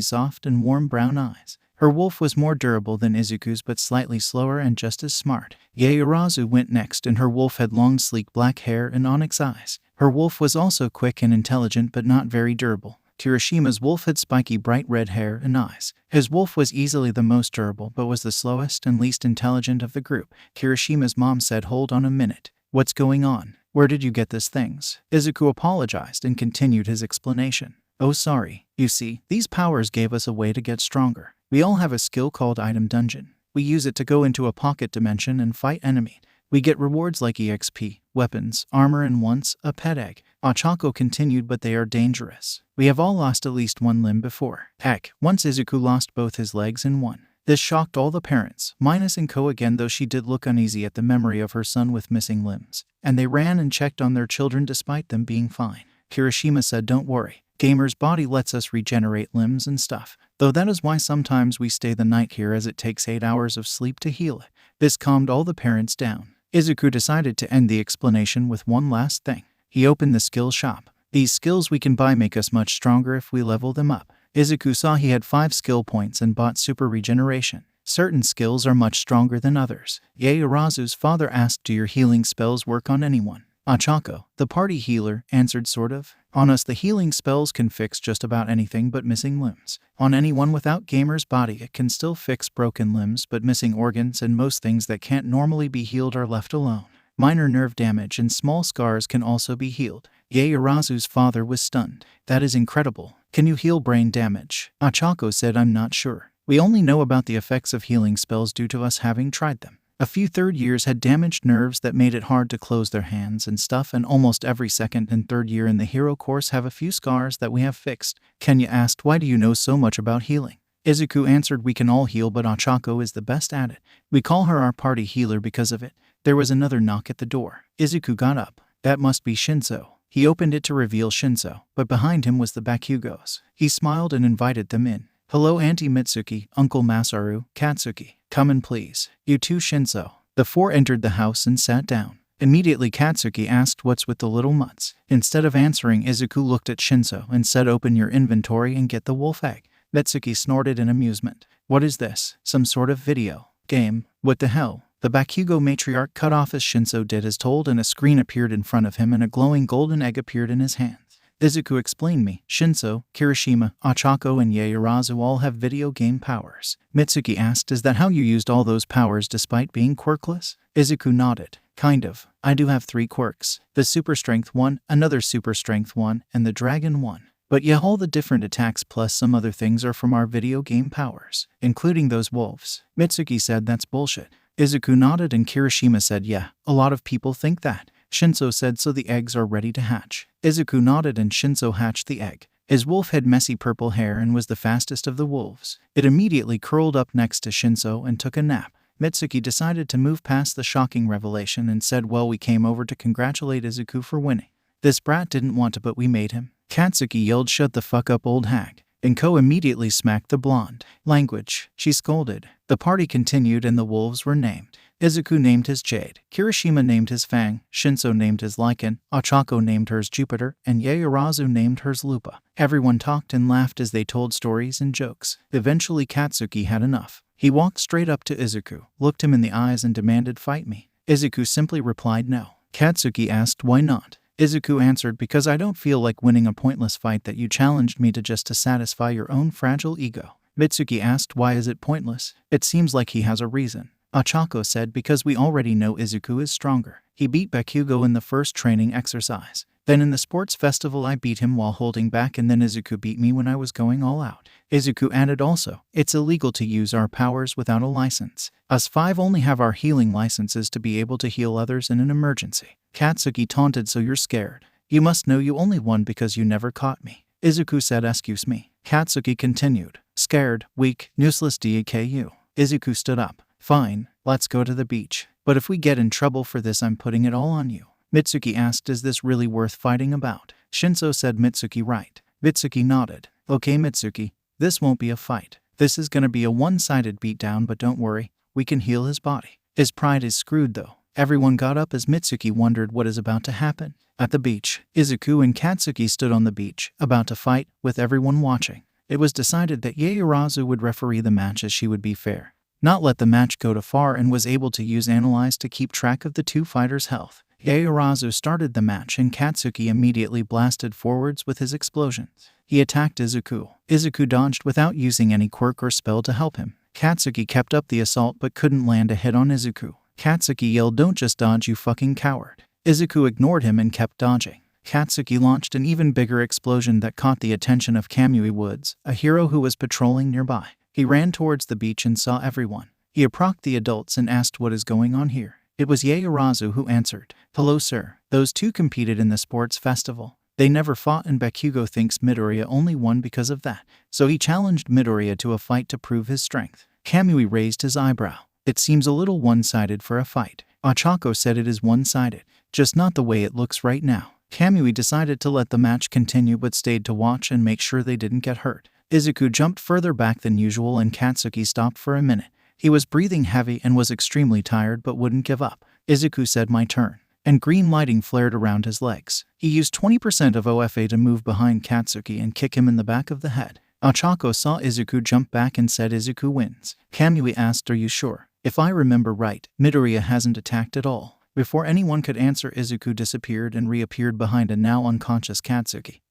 soft and warm brown eyes. Her wolf was more durable than Izuku's but slightly slower and just as smart. Yaoyorozu went next, and her wolf had long sleek black hair and onyx eyes. Her wolf was also quick and intelligent but not very durable. Kirishima's wolf had spiky bright red hair and eyes. His wolf was easily the most durable but was the slowest and least intelligent of the group. Kirishima's mom said, hold on a minute. What's going on? Where did you get these things? Izuku apologized and continued his explanation. Oh, sorry. You see, these powers gave us a way to get stronger. We all have a skill called Item Dungeon. We use it to go into a pocket dimension and fight enemies. We get rewards like EXP, weapons, armor, and once, a pet egg. Achako continued, but they are dangerous. We have all lost at least one limb before. Heck, once Izuku lost both his legs and one. This shocked all the parents, minus Inko again, though she did look uneasy at the memory of her son with missing limbs. And they ran and checked on their children despite them being fine. Kirishima said, don't worry. Gamer's body lets us regenerate limbs and stuff. Though that is why sometimes we stay the night here, as it takes 8 hours of sleep to heal it. This calmed all the parents down. Izuku decided to end the explanation with one last thing. He opened the skill shop. These skills we can buy make us much stronger if we level them up. Izuku saw he had 5 skill points and bought super regeneration. Certain skills are much stronger than others. Yaoyorozu's father asked, do your healing spells work on anyone? Achako, the party healer, answered, sort of. On us, the healing spells can fix just about anything but missing limbs. On anyone without Gamer's body, it can still fix broken limbs, but missing organs and most things that can't normally be healed are left alone. Minor nerve damage and small scars can also be healed. Yaoyorozu's father was stunned. That is incredible. Can you heal brain damage? Achako said, I'm not sure. We only know about the effects of healing spells due to us having tried them. A few third years had damaged nerves that made it hard to close their hands and stuff, and almost every second and third year in the hero course have a few scars that we have fixed. Kenya asked, why do you know so much about healing? Izuku answered, we can all heal, but Achako is the best at it. We call her our party healer because of it. There was another knock at the door. Izuku got up. That must be Shinso. He opened it to reveal Shinso, but behind him was the Bakugos. He smiled and invited them in. Hello, Auntie Mitsuki, Uncle Masaru, Katsuki. Come in, please. You too, Shinso. The four entered the house and sat down. Immediately Katsuki asked, what's with the little mutts? Instead of answering, Izuku looked at Shinso and said, open your inventory and get the wolf egg. Mitsuki snorted in amusement. What is this? Some sort of video game? What the hell? The Bakugo matriarch cut off as Shinso did as told, and a screen appeared in front of him and a glowing golden egg appeared in his hands. Izuku explained me. Shinso, Kirishima, Achako, and Yaoyorozu all have video game powers. Mitsuki asked, is that how you used all those powers despite being quirkless? Izuku nodded. Kind of. I do have 3 quirks. The super strength one, another super strength one, and the dragon one. But yeah, all the different attacks plus some other things are from our video game powers, including those wolves. Mitsuki said, that's bullshit. Izuku nodded and Kirishima said, yeah, a lot of people think that. Shinso said, so the eggs are ready to hatch. Izuku nodded and Shinso hatched the egg. His wolf had messy purple hair and was the fastest of the wolves. It immediately curled up next to Shinso and took a nap. Mitsuki decided to move past the shocking revelation and said, well, we came over to congratulate Izuku for winning. This brat didn't want to, but we made him. Katsuki yelled, shut the fuck up, old hag. And Ko immediately smacked the blonde. Language, she scolded. The party continued and the wolves were named. Izuku named his Jade, Kirishima named his Fang, Shinso named his Lichen, Ochako named hers Jupiter, and Yaoyorozu named hers Lupa. Everyone talked and laughed as they told stories and jokes. Eventually Katsuki had enough. He walked straight up to Izuku, looked him in the eyes and demanded, fight me. Izuku simply replied no. Katsuki asked, why not? Izuku answered, because I don't feel like winning a pointless fight that you challenged me to just to satisfy your own fragile ego. Mitsuki asked, why is it pointless? It seems like he has a reason. Ochako said, because we already know Izuku is stronger. He beat Bakugo in the first training exercise. Then in the sports festival I beat him while holding back, and then Izuku beat me when I was going all out. Izuku added also, it's illegal to use our powers without a license. Us 5 only have our healing licenses to be able to heal others in an emergency. Katsuki taunted, so you're scared. You must know you only won because you never caught me. Izuku said, excuse me. Katsuki continued, scared, weak, useless DKU. Izuku stood up. Fine, let's go to the beach. But if we get in trouble for this, I'm putting it all on you. Mitsuki asked, is this really worth fighting about? Shinso said, Mitsuki, right. Mitsuki nodded. Okay, Mitsuki, this won't be a fight. This is gonna be a one-sided beatdown, but don't worry, we can heal his body. His pride is screwed though. Everyone got up as Mitsuki wondered what is about to happen. At the beach, Izuku and Katsuki stood on the beach, about to fight, with everyone watching. It was decided that Yaoyorozu would referee the match as she would be fair. Not let the match go too far, and was able to use Analyze to keep track of the two fighters' health. Yaoyorozu started the match and Katsuki immediately blasted forwards with his explosions. He attacked Izuku. Izuku dodged without using any quirk or spell to help him. Katsuki kept up the assault but couldn't land a hit on Izuku. Katsuki yelled, don't just dodge, you fucking coward. Izuku ignored him and kept dodging. Katsuki launched an even bigger explosion that caught the attention of Kamui Woods, a hero who was patrolling nearby. He ran towards the beach and saw everyone. He approached the adults and asked, what is going on here? It was Yaoyorozu who answered, hello sir. Those two competed in the sports festival. They never fought, and Bakugo thinks Midoriya only won because of that. So he challenged Midoriya to a fight to prove his strength. Kamui raised his eyebrow. It seems a little one-sided for a fight. Ochako said, it is one-sided, just not the way it looks right now. Kamui decided to let the match continue but stayed to watch and make sure they didn't get hurt. Izuku jumped further back than usual and Katsuki stopped for a minute. He was breathing heavy and was extremely tired but wouldn't give up. Izuku said, my turn. And green lighting flared around his legs. He used 20% of OFA to move behind Katsuki and kick him in the back of the head. Ochako saw Izuku jump back and said, Izuku wins. Kamui asked, are you sure? If I remember right, Midoriya hasn't attacked at all. Before anyone could answer, Izuku disappeared and reappeared behind a now unconscious Katsuki,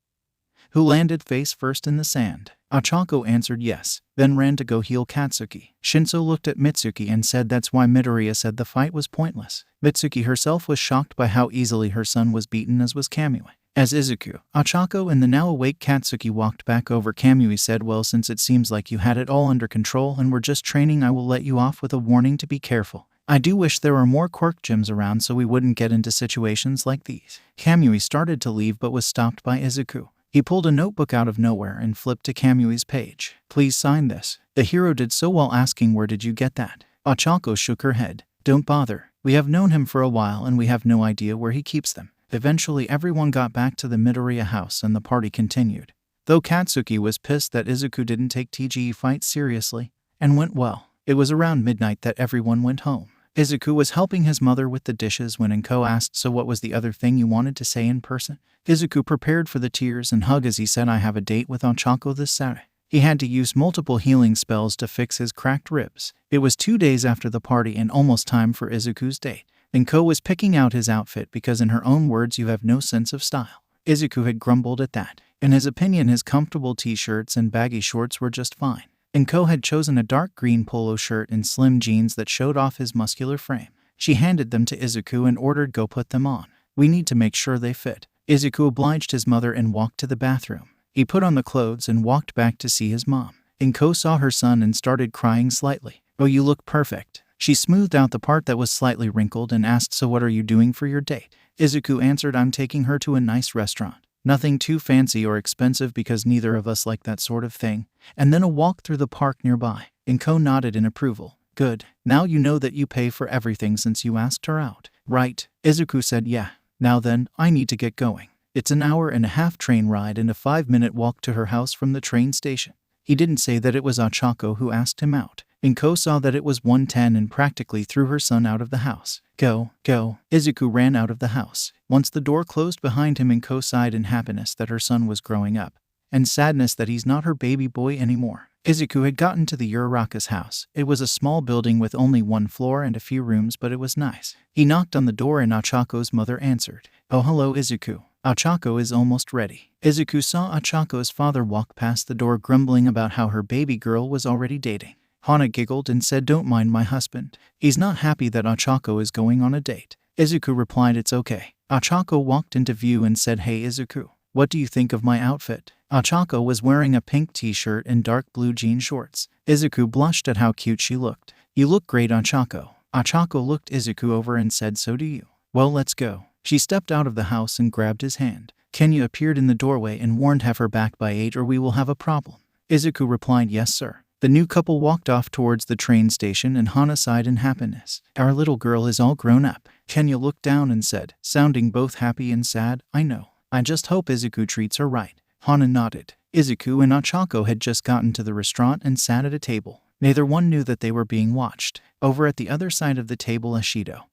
who landed face first in the sand. Ochako answered yes, then ran to go heal Katsuki. Shinso looked at Mitsuki and said that's why Midoriya said the fight was pointless. Mitsuki herself was shocked by how easily her son was beaten, as was Kamui. As Izuku, Ochako and the now awake Katsuki walked back over, Kamui said, well, since it seems like you had it all under control and were just training, I will let you off with a warning to be careful. I do wish there were more quirk gyms around so we wouldn't get into situations like these. Kamui started to leave but was stopped by Izuku. He pulled a notebook out of nowhere and flipped to Kamui's page. Please sign this. The hero did so while asking, where did you get that? Ochako shook her head. Don't bother. We have known him for a while and we have no idea where he keeps them. Eventually everyone got back to the Midoriya house and the party continued. Though Katsuki was pissed that Izuku didn't take TGE fight seriously and went well. It was around midnight that everyone went home. Izuku was helping his mother with the dishes when Inko asked, so what was the other thing you wanted to say in person? Izuku prepared for the tears and hug as he said, I have a date with Ochako this Saturday. He had to use multiple healing spells to fix his cracked ribs. It was 2 days after the party and almost time for Izuku's date. Inko was picking out his outfit because, in her own words, you have no sense of style. Izuku had grumbled at that. In his opinion, his comfortable t-shirts and baggy shorts were just fine. Inko had chosen a dark green polo shirt and slim jeans that showed off his muscular frame. She handed them to Izuku and ordered, go put them on. We need to make sure they fit. Izuku obliged his mother and walked to the bathroom. He put on the clothes and walked back to see his mom. Inko saw her son and started crying slightly. Oh, you look perfect. She smoothed out the part that was slightly wrinkled and asked, so what are you doing for your date? Izuku answered, I'm taking her to a nice restaurant. Nothing too fancy or expensive because neither of us like that sort of thing. And then a walk through the park nearby. Inko nodded in approval. Good. Now you know that you pay for everything since you asked her out. Right. Izuku said yeah. Now then, I need to get going. It's an hour-and-a-half train ride and a 5-minute walk to her house from the train station. He didn't say that it was Ochako who asked him out. Inko saw that it was 1:10 and practically threw her son out of the house. Go, go. Izuku ran out of the house. Once the door closed behind him, Inko sighed in happiness that her son was growing up, and sadness that he's not her baby boy anymore. Izuku had gotten to the Uraraka's house. It was a small building with only one floor and a few rooms, but it was nice. He knocked on the door and Ochako's mother answered. Oh, hello, Izuku. Ochako is almost ready. Izuku saw Ochako's father walk past the door, grumbling about how her baby girl was already dating. Hana giggled and said, don't mind my husband. He's not happy that Ochako is going on a date. Izuku replied, it's okay. Ochako walked into view and said, hey Izuku, what do you think of my outfit? Ochako was wearing a pink t-shirt and dark blue jean shorts. Izuku blushed at how cute she looked. You look great, Ochako. Ochako looked Izuku over and said, so do you. Well, let's go. She stepped out of the house and grabbed his hand. Kenya appeared in the doorway and warned, have her back by 8 or we will have a problem. Izuku replied, yes sir. The new couple walked off towards the train station and Hana sighed in happiness. Our little girl is all grown up. Kenya looked down and said, sounding both happy and sad, I know. I just hope Izuku treats her right. Hana nodded. Izuku and Ochako had just gotten to the restaurant and sat at a table. Neither one knew that they were being watched. Over at the other side of the table, Ashido,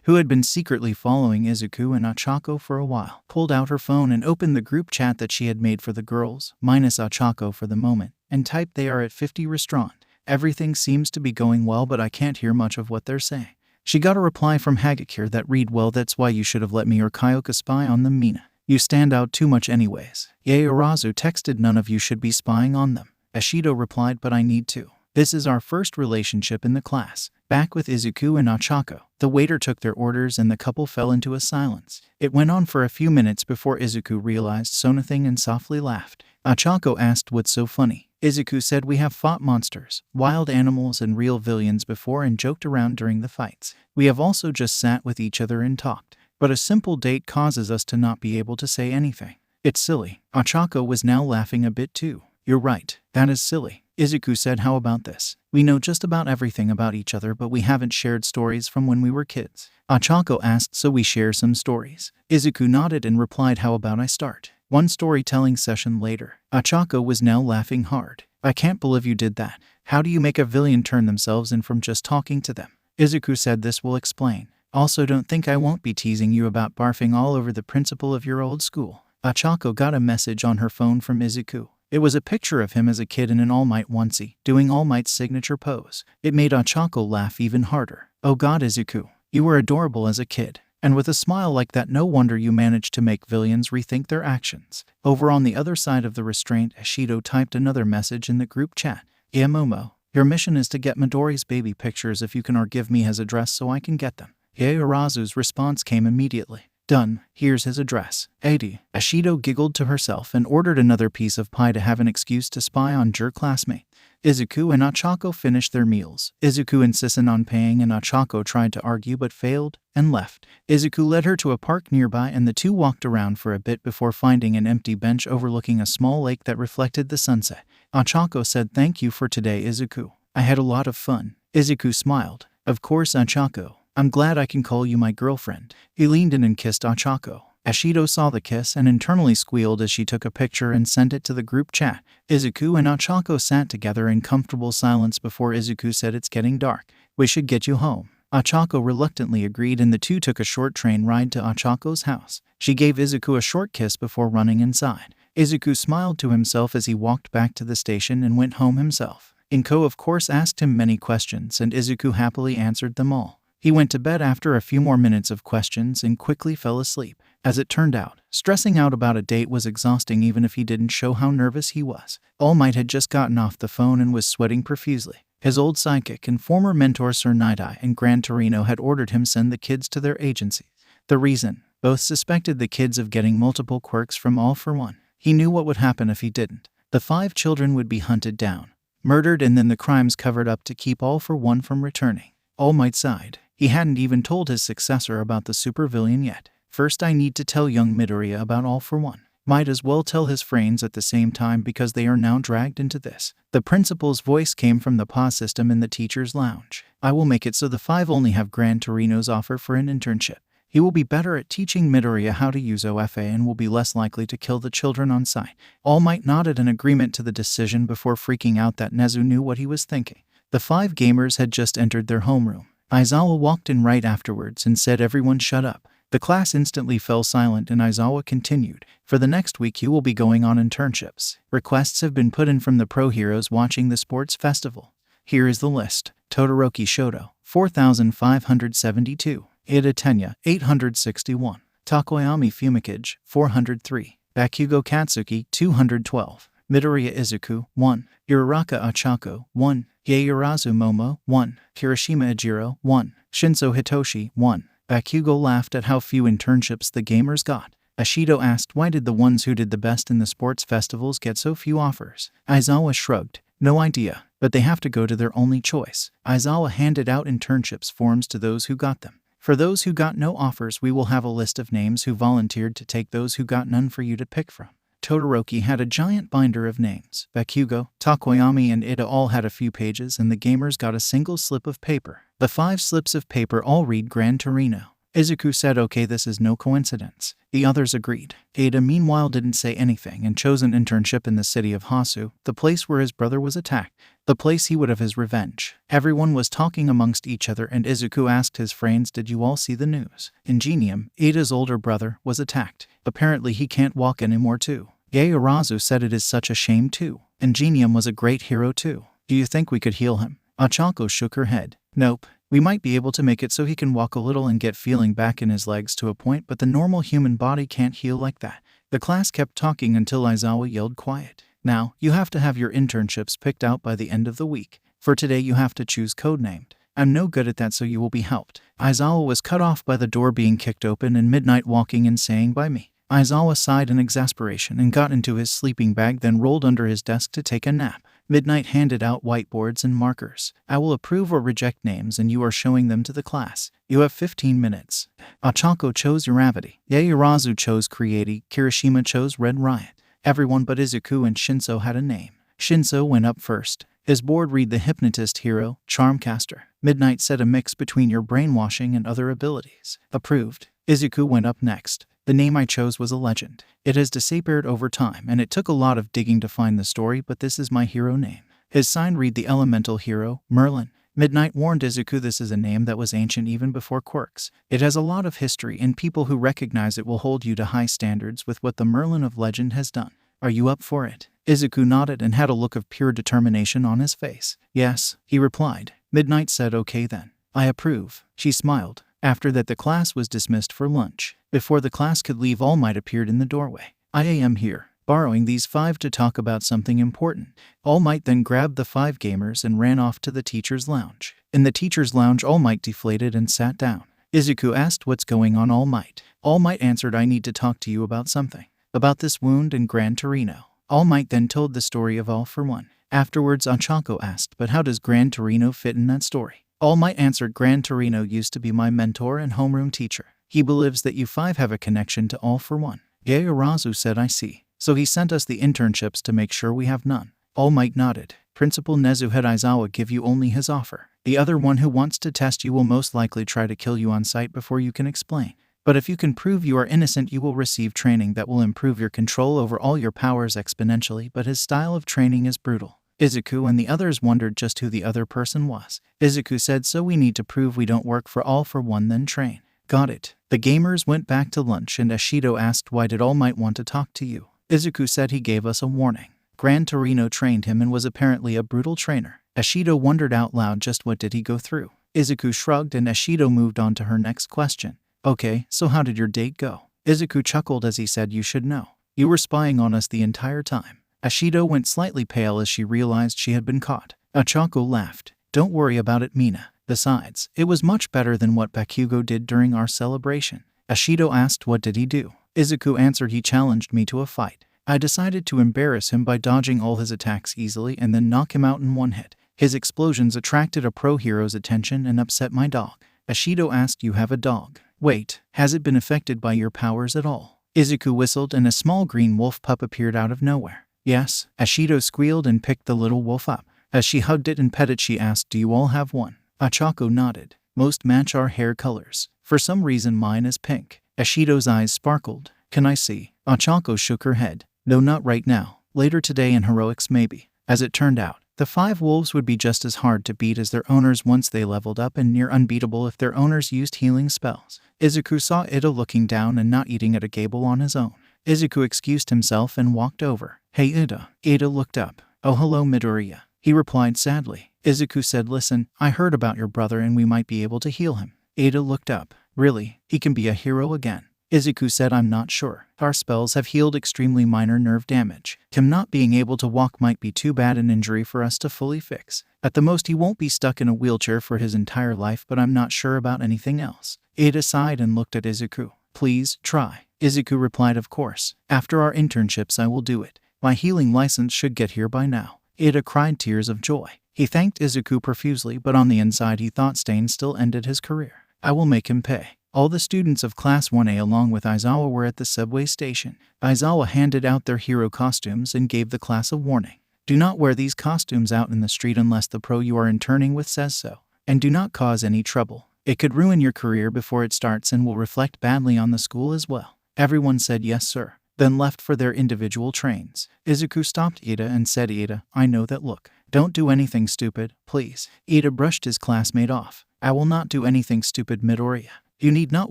who had been secretly following Izuku and Ochako for a while, pulled out her phone and opened the group chat that she had made for the girls, minus Ochako for the moment, and typed, they are at 50 restaurant. Everything seems to be going well, but I can't hear much of what they're saying. She got a reply from Hagakure that read, well, that's why you should have let me or Kyoka spy on them, Mina. You stand out too much anyways. Yaorazu texted, none of you should be spying on them. Ashido replied, but I need to. This is our first relationship in the class. Back with Izuku and Ochako. The waiter took their orders and the couple fell into a silence. It went on for a few minutes before Izuku realized something and softly laughed. Ochako asked, what's so funny? Izuku said, we have fought monsters, wild animals and real villains before and joked around during the fights. We have also just sat with each other and talked. But a simple date causes us to not be able to say anything. It's silly. Ochako was now laughing a bit too. You're right. That is silly. Izuku said, how about this? We know just about everything about each other, but we haven't shared stories from when we were kids. Ochako asked, so we share some stories. Izuku nodded and replied, how about I start? One storytelling session later. Ochako was now laughing hard. I can't believe you did that. How do you make a villain turn themselves in from just talking to them? Izuku said, this will explain. Also, don't think I won't be teasing you about barfing all over the principal of your old school. Ochako got a message on her phone from Izuku. It was a picture of him as a kid in an All Might onesie, doing All Might's signature pose. It made Ochako laugh even harder. Oh god, Izuku, you were adorable as a kid. And with a smile like that, no wonder you managed to make villains rethink their actions. Over on the other side of the restraint, Ashido typed another message in the group chat. Yeah, Momo, your mission is to get Midori's baby pictures if you can, or give me his address so I can get them. Yaorazu's response came immediately. Done. Here's his address. 80. Ashido giggled to herself and ordered another piece of pie to have an excuse to spy on her classmate. Izuku and Ochako finished their meals. Izuku insisted on paying and Ochako tried to argue but failed and left. Izuku led her to a park nearby and the two walked around for a bit before finding an empty bench overlooking a small lake that reflected the sunset. Ochako said, thank you for today, Izuku. I had a lot of fun. Izuku smiled. Of course, Ochako. I'm glad I can call you my girlfriend. He leaned in and kissed Ochako. Ashido saw the kiss and internally squealed as she took a picture and sent it to the group chat. Izuku and Ochako sat together in comfortable silence before Izuku said, it's getting dark. We should get you home. Ochako reluctantly agreed and the two took a short train ride to Ochako's house. She gave Izuku a short kiss before running inside. Izuku smiled to himself as he walked back to the station and went home himself. Inko of course asked him many questions and Izuku happily answered them all. He went to bed after a few more minutes of questions and quickly fell asleep. As it turned out, stressing out about a date was exhausting even if he didn't show how nervous he was. All Might had just gotten off the phone and was sweating profusely. His old sidekick and former mentor Sir Night-Eye and Gran Torino had ordered him send the kids to their agency. The reason? Both suspected the kids of getting multiple quirks from All for One. He knew what would happen if he didn't. The 5 children would be hunted down, murdered, and then the crimes covered up to keep All for One from returning. All Might sighed. He hadn't even told his successor about the supervillain yet. First, I need to tell young Midoriya about All for One. Might as well tell his friends at the same time because they are now dragged into this. The principal's voice came from the PA system in the teacher's lounge. I will make it so the 5 only have Gran Torino's offer for an internship. He will be better at teaching Midoriya how to use OFA and will be less likely to kill the children on site. All Might nodded in agreement to the decision before freaking out that Nezu knew what he was thinking. The 5 gamers had just entered their homeroom. Aizawa walked in right afterwards and said everyone shut up. The class instantly fell silent and Aizawa continued. For the next week you will be going on internships. Requests have been put in from the pro heroes watching the sports festival. Here is the list. Todoroki Shoto, 4,572. Ida Tenya, 861. Takoyami Fumikage, 403. Bakugo Katsuki, 212. Midoriya Izuku, 1. Uraraka Achako, 1. Yaoyorozu Momo, 1. Kirishima Ejiro, 1. Shinso Hitoshi, 1. Bakugo laughed at how few internships the gamers got. Ashido asked why did the ones who did the best in the sports festivals get so few offers. Aizawa shrugged. No idea, but they have to go to their only choice. Aizawa handed out internships forms to those who got them. For those who got no offers, we will have a list of names who volunteered to take those who got none for you to pick from. Todoroki had a giant binder of names. Bakugo, Takoyami, and Ida all had a few pages, and the gamers got a single slip of paper. The 5 slips of paper all read Gran Torino. Izuku said okay, this is no coincidence. The others agreed. Ida meanwhile didn't say anything and chose an internship in the city of Hasu, the place where his brother was attacked, the place he would have his revenge. Everyone was talking amongst each other and Izuku asked his friends, did you all see the news? Ingenium, Ida's older brother, was attacked. Apparently he can't walk anymore too. Yaoyorozu said it is such a shame too. Ingenium was a great hero too. Do you think we could heal him? Achako shook her head. Nope. We might be able to make it so he can walk a little and get feeling back in his legs to a point, but the normal human body can't heal like that. The class kept talking until Aizawa yelled quiet. Now, you have to have your internships picked out by the end of the week. For today you have to choose codenamed. I'm no good at that, so you will be helped. Aizawa was cut off by the door being kicked open and Midnight walking in saying by me. Aizawa sighed in exasperation and got into his sleeping bag, then rolled under his desk to take a nap. Midnight handed out whiteboards and markers. I will approve or reject names and you are showing them to the class. You have 15 minutes. Achako chose Uravity. Yaoyorozu chose Creati. Kirishima chose Red Riot. Everyone but Izuku and Shinso had a name. Shinso went up first. His board read the Hypnotist Hero, Charmcaster. Midnight said a mix between your brainwashing and other abilities. Approved. Izuku went up next. The name I chose was a legend. It has disappeared over time, and it took a lot of digging to find the story, but this is my hero name. His sign read the Elemental Hero, Merlin. Midnight warned Izuku this is a name that was ancient even before quirks. It has a lot of history, and people who recognize it will hold you to high standards with what the Merlin of legend has done. Are you up for it? Izuku nodded and had a look of pure determination on his face. Yes, he replied. Midnight said okay then. I approve. She smiled. After that the class was dismissed for lunch. Before the class could leave, All Might appeared in the doorway. I am here, borrowing these 5 to talk about something important. All Might then grabbed the 5 gamers and ran off to the teacher's lounge. In the teacher's lounge, All Might deflated and sat down. Izuku asked what's going on. All Might answered, I need to talk to you about something. About this wound in Gran Torino. All Might then told the story of All for One. Afterwards Achako asked, but how does Gran Torino fit in that story? All Might answered, Gran Torino used to be my mentor and homeroom teacher. He believes that you 5 have a connection to All for One. Yaoyorozu said, I see. So he sent us the internships to make sure we have none. All Might nodded. Principal Nezu had Aizawa give you only his offer. The other one who wants to test you will most likely try to kill you on sight before you can explain. But if you can prove you are innocent, you will receive training that will improve your control over all your powers exponentially, but his style of training is brutal. Izuku and the others wondered just who the other person was. Izuku said, so we need to prove we don't work for All for One, then train. Got it. The gamers went back to lunch and Ashido asked, why did All Might want to talk to you? Izuku said he gave us a warning. Gran Torino trained him and was apparently a brutal trainer. Ashido wondered out loud, just what did he go through? Izuku shrugged and Ashido moved on to her next question. Okay, so how did your date go? Izuku chuckled as he said, you should know. You were spying on us the entire time. Ashido went slightly pale as she realized she had been caught. Achako laughed. Don't worry about it, Mina. Besides, it was much better than what Bakugo did during our celebration. Ashido asked, what did he do? Izuku answered, he challenged me to a fight. I decided to embarrass him by dodging all his attacks easily and then knock him out in one hit. His explosions attracted a pro hero's attention and upset my dog. Ashido asked, you have a dog. Wait, has it been affected by your powers at all? Izuku whistled and a small green wolf pup appeared out of nowhere. Yes, Ashido squealed and picked the little wolf up. As she hugged it and pet it, she asked, do you all have one? Ochako nodded. Most match our hair colors. For some reason mine is pink. Ashido's eyes sparkled. Can I see? Ochako shook her head. No, not right now. Later today in heroics maybe. As it turned out, the 5 wolves would be just as hard to beat as their owners once they leveled up, and near unbeatable if their owners used healing spells. Izuku saw Ida looking down and not eating at a gable on his own. Izuku excused himself and walked over. Hey Ida. Ida looked up. Oh hello Midoriya. He replied sadly. Izuku said, listen, I heard about your brother and we might be able to heal him. Ida looked up. Really? He can be a hero again? Izuku said, I'm not sure. Our spells have healed extremely minor nerve damage. Him not being able to walk might be too bad an injury for us to fully fix. At the most he won't be stuck in a wheelchair for his entire life, but I'm not sure about anything else. Ada sighed and looked at Izuku. Please, try. Izuku replied, of course. After our internships I will do it. My healing license should get here by now. Ada cried tears of joy. He thanked Izuku profusely, but on the inside he thought Stain still ended his career. I will make him pay. All the students of Class 1A along with Aizawa were at the subway station. Aizawa handed out their hero costumes and gave the class a warning. Do not wear these costumes out in the street unless the pro you are interning with says so. And do not cause any trouble. It could ruin your career before it starts and will reflect badly on the school as well. Everyone said yes sir, then left for their individual trains. Izuku stopped Ida and said, Ida, I know that look. Don't do anything stupid, please. Ida brushed his classmate off. I will not do anything stupid Midoriya. You need not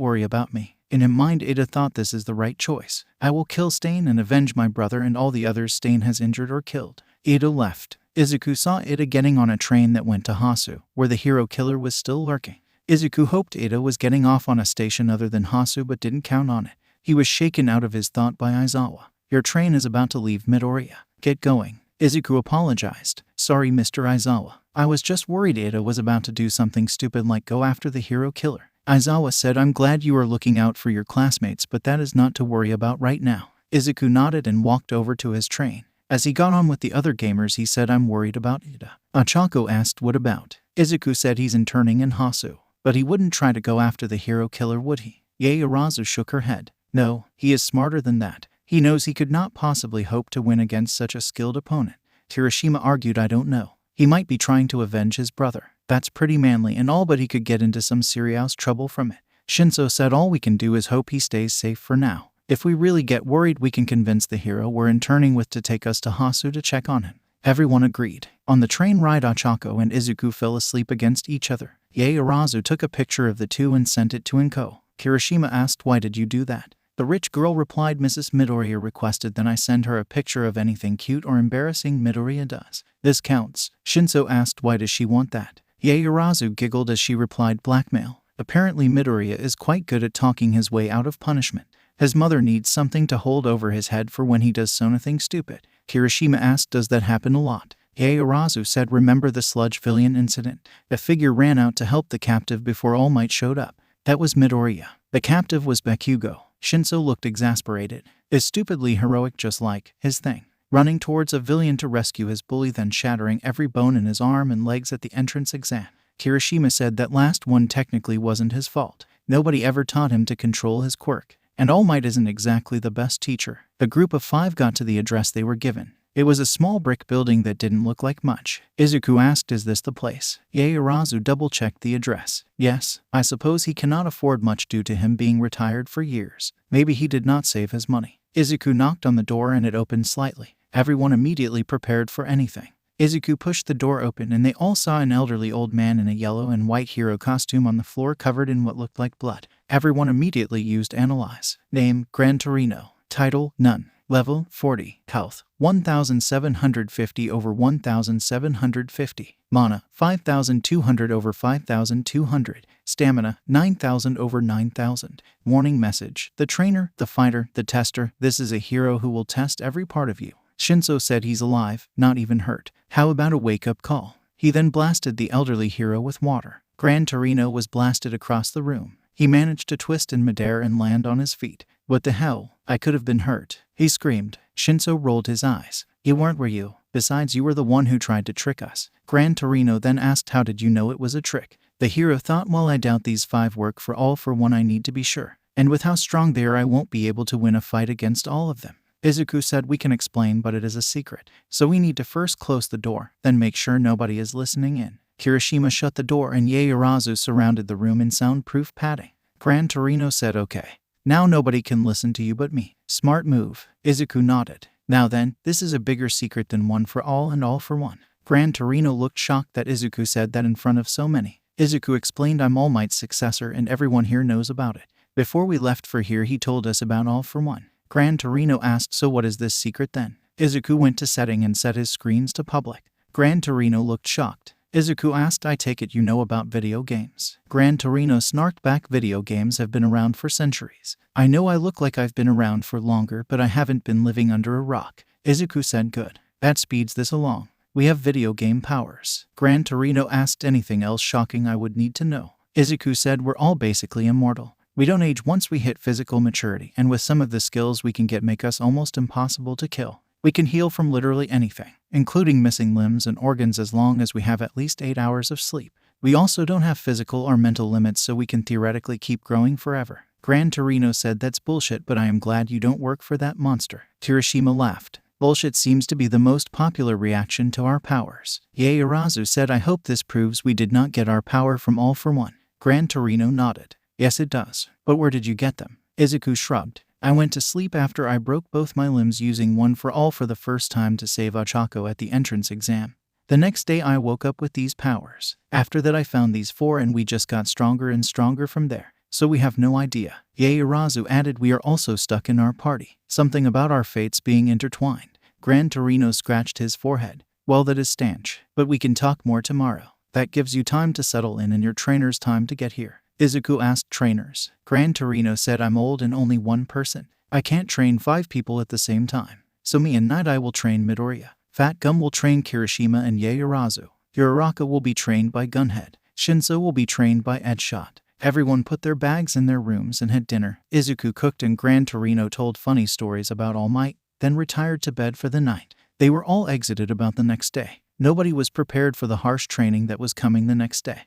worry about me. In her mind, Ida thought this is the right choice. I will kill Stain and avenge my brother and all the others Stain has injured or killed. Ida left. Izuku saw Ida getting on a train that went to Hasu, where the hero killer was still lurking. Izuku hoped Ida was getting off on a station other than Hasu but didn't count on it. He was shaken out of his thought by Aizawa. Your train is about to leave Midoriya. Get going. Izuku apologized. Sorry Mr. Aizawa. I was just worried Ida was about to do something stupid like go after the hero killer. Aizawa said, I'm glad you are looking out for your classmates, but that is not to worry about right now. Izuku nodded and walked over to his train. As he got on with the other gamers, he said, I'm worried about Ida. Ochako asked, what about? Izuku said he's interning in Hasu, but he wouldn't try to go after the hero killer, would he? Yaoyorozu shook her head. No, he is smarter than that. He knows he could not possibly hope to win against such a skilled opponent. Kirishima argued, I don't know. He might be trying to avenge his brother. That's pretty manly and all, but he could get into some serious trouble from it. Shinso said all we can do is hope he stays safe for now. If we really get worried, we can convince the hero we're interning with to take us to Hasu to check on him. Everyone agreed. On the train ride, Ochako and Izuku fell asleep against each other. Yaoyorozu took a picture of the two and sent it to Inko. Kirishima asked, why did you do that? The rich girl replied, Mrs. Midoriya requested that I send her a picture of anything cute or embarrassing Midoriya does. This counts. Shinso asked, why does she want that? Yaoyorozu giggled as she replied, blackmail. Apparently Midoriya is quite good at talking his way out of punishment. His mother needs something to hold over his head for when he does something stupid. Kirishima asked, does that happen a lot? Yaoyorozu said, remember the sludge villain incident? A figure ran out to help the captive before All Might showed up. That was Midoriya. The captive was Bakugo. Shinso looked exasperated. Is stupidly heroic just like his thing. Running towards a villain to rescue his bully, then shattering every bone in his arm and legs at the entrance exam. Kirishima said that last one technically wasn't his fault. Nobody ever taught him to control his quirk. And All Might isn't exactly the best teacher. The group of 5 got to the address they were given. It was a small brick building that didn't look like much. Izuku asked, is this the place? Yaoyorozu double-checked the address. Yes, I suppose he cannot afford much due to him being retired for years. Maybe he did not save his money. Izuku knocked on the door and it opened slightly. Everyone immediately prepared for anything. Izuku pushed the door open and they all saw an elderly old man in a yellow and white hero costume on the floor covered in what looked like blood. Everyone immediately used Analyze. Name, Gran Torino. Title, None. Level, 40. Health, 1,750 over 1,750. Mana, 5,200 over 5,200. Stamina, 9,000 over 9,000. Warning message. The trainer, the fighter, the tester. This is a hero who will test every part of you. Shinso said he's alive, not even hurt. How about a wake-up call? He then blasted the elderly hero with water. Gran Torino was blasted across the room. He managed to twist in midair and land on his feet. What the hell? I could have been hurt. He screamed. Shinso rolled his eyes. You weren't, were you? Besides, you were the one who tried to trick us. Gran Torino then asked, how did you know it was a trick? The hero thought, well, I doubt these 5 work for all. For one, I need to be sure. And with how strong they are, I won't be able to win a fight against all of them. Izuku said we can explain, but it is a secret. So we need to first close the door, then make sure nobody is listening in. Kirishima shut the door and Yaoyorozu surrounded the room in soundproof padding. Gran Torino said okay. Now nobody can listen to you but me. Smart move. Izuku nodded. Now then, this is a bigger secret than one for all and all for one. Gran Torino looked shocked that Izuku said that in front of so many. Izuku explained, I'm All Might's successor and everyone here knows about it. Before we left for here he told us about All for One. Gran Torino asked, so what is this secret then? Izuku went to setting and set his screens to public. Gran Torino looked shocked. Izuku asked, I take it you know about video games. Gran Torino snarked back, video games have been around for centuries. I know I look like I've been around for longer, but I haven't been living under a rock. Izuku said, good. That speeds this along. We have video game powers. Gran Torino asked, anything else shocking I would need to know? Izuku said, we're all basically immortal. We don't age once we hit physical maturity, and with some of the skills we can get make us almost impossible to kill. We can heal from literally anything, including missing limbs and organs, as long as we have at least 8 hours of sleep. We also don't have physical or mental limits, so we can theoretically keep growing forever. Gran Torino said, that's bullshit, but I am glad you don't work for that monster. Kirishima laughed. Bullshit seems to be the most popular reaction to our powers. Yaoyorozu said, I hope this proves we did not get our power from All for One. Gran Torino nodded. Yes it does. But where did you get them? Izuku shrugged. I went to sleep after I broke both my limbs using One for All for the first time to save Ochako at the entrance exam. The next day I woke up with these powers. After that I found these 4 and we just got stronger and stronger from there. So we have no idea. Yaoyorozu added, we are also stuck in our party. Something about our fates being intertwined. Gran Torino scratched his forehead. Well, that is stanch. But we can talk more tomorrow. That gives you time to settle in and your trainer's time to get here. Izuku asked, trainers. Gran Torino said, I'm old and only one person. I can't train 5 people at the same time. So me and Night Eye will train Midoriya. Fat Gum will train Kirishima and Yaoyorozu. Uraraka will be trained by Gunhead. Shinso will be trained by Edshot. Everyone put their bags in their rooms and had dinner. Izuku cooked and Gran Torino told funny stories about All Might, then retired to bed for the night. They were all exited about the next day. Nobody was prepared for the harsh training that was coming the next day.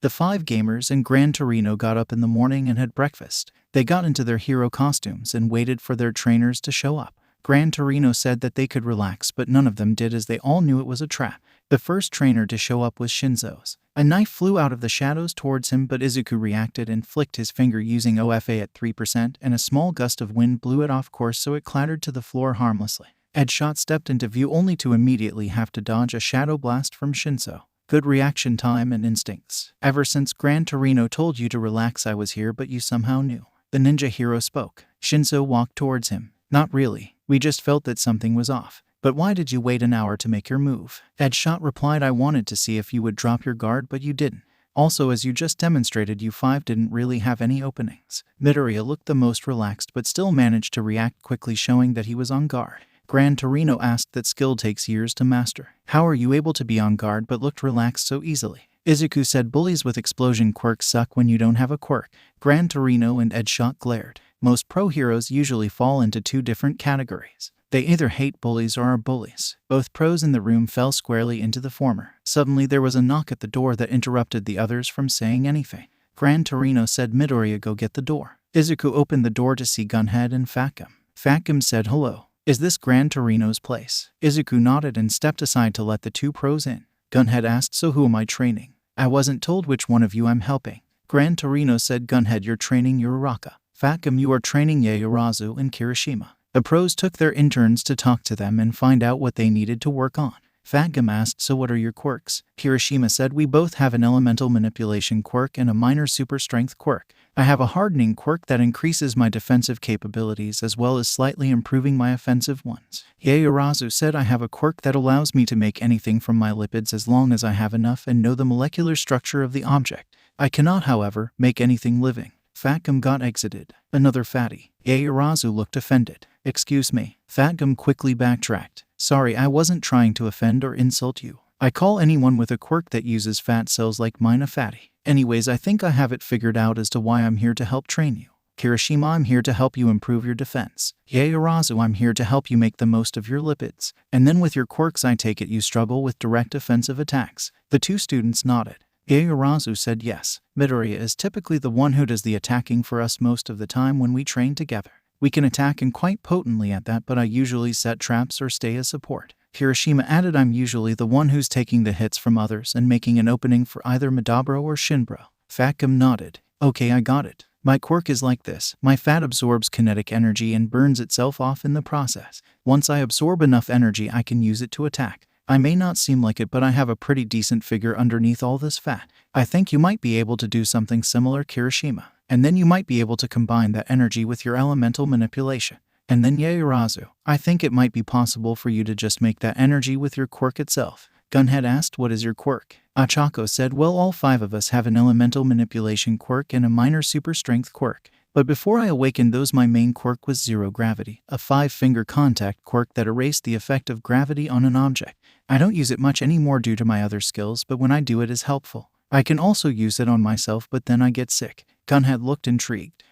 The 5 gamers and Gran Torino got up in the morning and had breakfast. They got into their hero costumes and waited for their trainers to show up. Gran Torino said that they could relax, but none of them did, as they all knew it was a trap. The first trainer to show up was Shinzo's. A knife flew out of the shadows towards him, but Izuku reacted and flicked his finger using OFA at 3%, and a small gust of wind blew it off course so it clattered to the floor harmlessly. Edshot stepped into view only to immediately have to dodge a shadow blast from Shinzo. Good reaction time and instincts. Ever since Gran Torino told you to relax, I was here, but you somehow knew. The ninja hero spoke. Shinzo walked towards him. Not really. We just felt that something was off. But why did you wait an hour to make your move? Edshot replied, I wanted to see if you would drop your guard, but you didn't. Also, as you just demonstrated, you 5 didn't really have any openings. Midoriya looked the most relaxed but still managed to react quickly, showing that he was on guard. Gran Torino asked, that skill takes years to master. How are you able to be on guard but looked relaxed so easily? Izuku said, bullies with explosion quirks suck when you don't have a quirk. Gran Torino and Edshot glared. Most pro heroes usually fall into 2 different categories. They either hate bullies or are bullies. Both pros in the room fell squarely into the former. Suddenly there was a knock at the door that interrupted the others from saying anything. Gran Torino said, Midoriya, go get the door. Izuku opened the door to see Gunhead and Fatgum. Fatgum said, hello. Is this Gran Torino's place? Izuku nodded and stepped aside to let the 2 pros in. Gunhead asked, so who am I training? I wasn't told which one of you I'm helping. Gran Torino said, Gunhead, you're training Uraraka. Fatgum, you are training Yaoyorozu and Kirishima. The pros took their interns to talk to them and find out what they needed to work on. Fatgum asked, so what are your quirks? Kirishima said, we both have an elemental manipulation quirk and a minor super strength quirk. I have a hardening quirk that increases my defensive capabilities as well as slightly improving my offensive ones. Yaoyorozu said, I have a quirk that allows me to make anything from my lipids as long as I have enough and know the molecular structure of the object. I cannot, however, make anything living. Fatgum got exited. Another fatty. Yaoyorozu looked offended. Excuse me. Fatgum quickly backtracked. Sorry, I wasn't trying to offend or insult you. I call anyone with a quirk that uses fat cells like mine a fatty. Anyways, I think I have it figured out as to why I'm here to help train you. Kirishima, I'm here to help you improve your defense. Yaoyorozu, I'm here to help you make the most of your lipids. And then with your quirks, I take it you struggle with direct offensive attacks. The 2 students nodded. Yaoyorozu said yes. Midoriya is typically the one who does the attacking for us most of the time when we train together. We can attack and quite potently at that, but I usually set traps or stay as support. Kirishima added, I'm usually the one who's taking the hits from others and making an opening for either Madabro or Shinbro. Fatgum nodded. Okay, I got it. My quirk is like this. My fat absorbs kinetic energy and burns itself off in the process. Once I absorb enough energy, I can use it to attack. I may not seem like it, but I have a pretty decent figure underneath all this fat. I think you might be able to do something similar, Kirishima. And then you might be able to combine that energy with your elemental manipulation. And then Yaoyorozu, I think it might be possible for you to just make that energy with your quirk itself. Gunhead asked, what is your quirk? Ochako said, well, all 5 of us have an elemental manipulation quirk and a minor super strength quirk. But before I awakened those, my main quirk was zero gravity, a 5-finger contact quirk that erased the effect of gravity on an object. I don't use it much anymore due to my other skills, but when I do, it is helpful. I can also use it on myself, but then I get sick. Gunhead looked intrigued.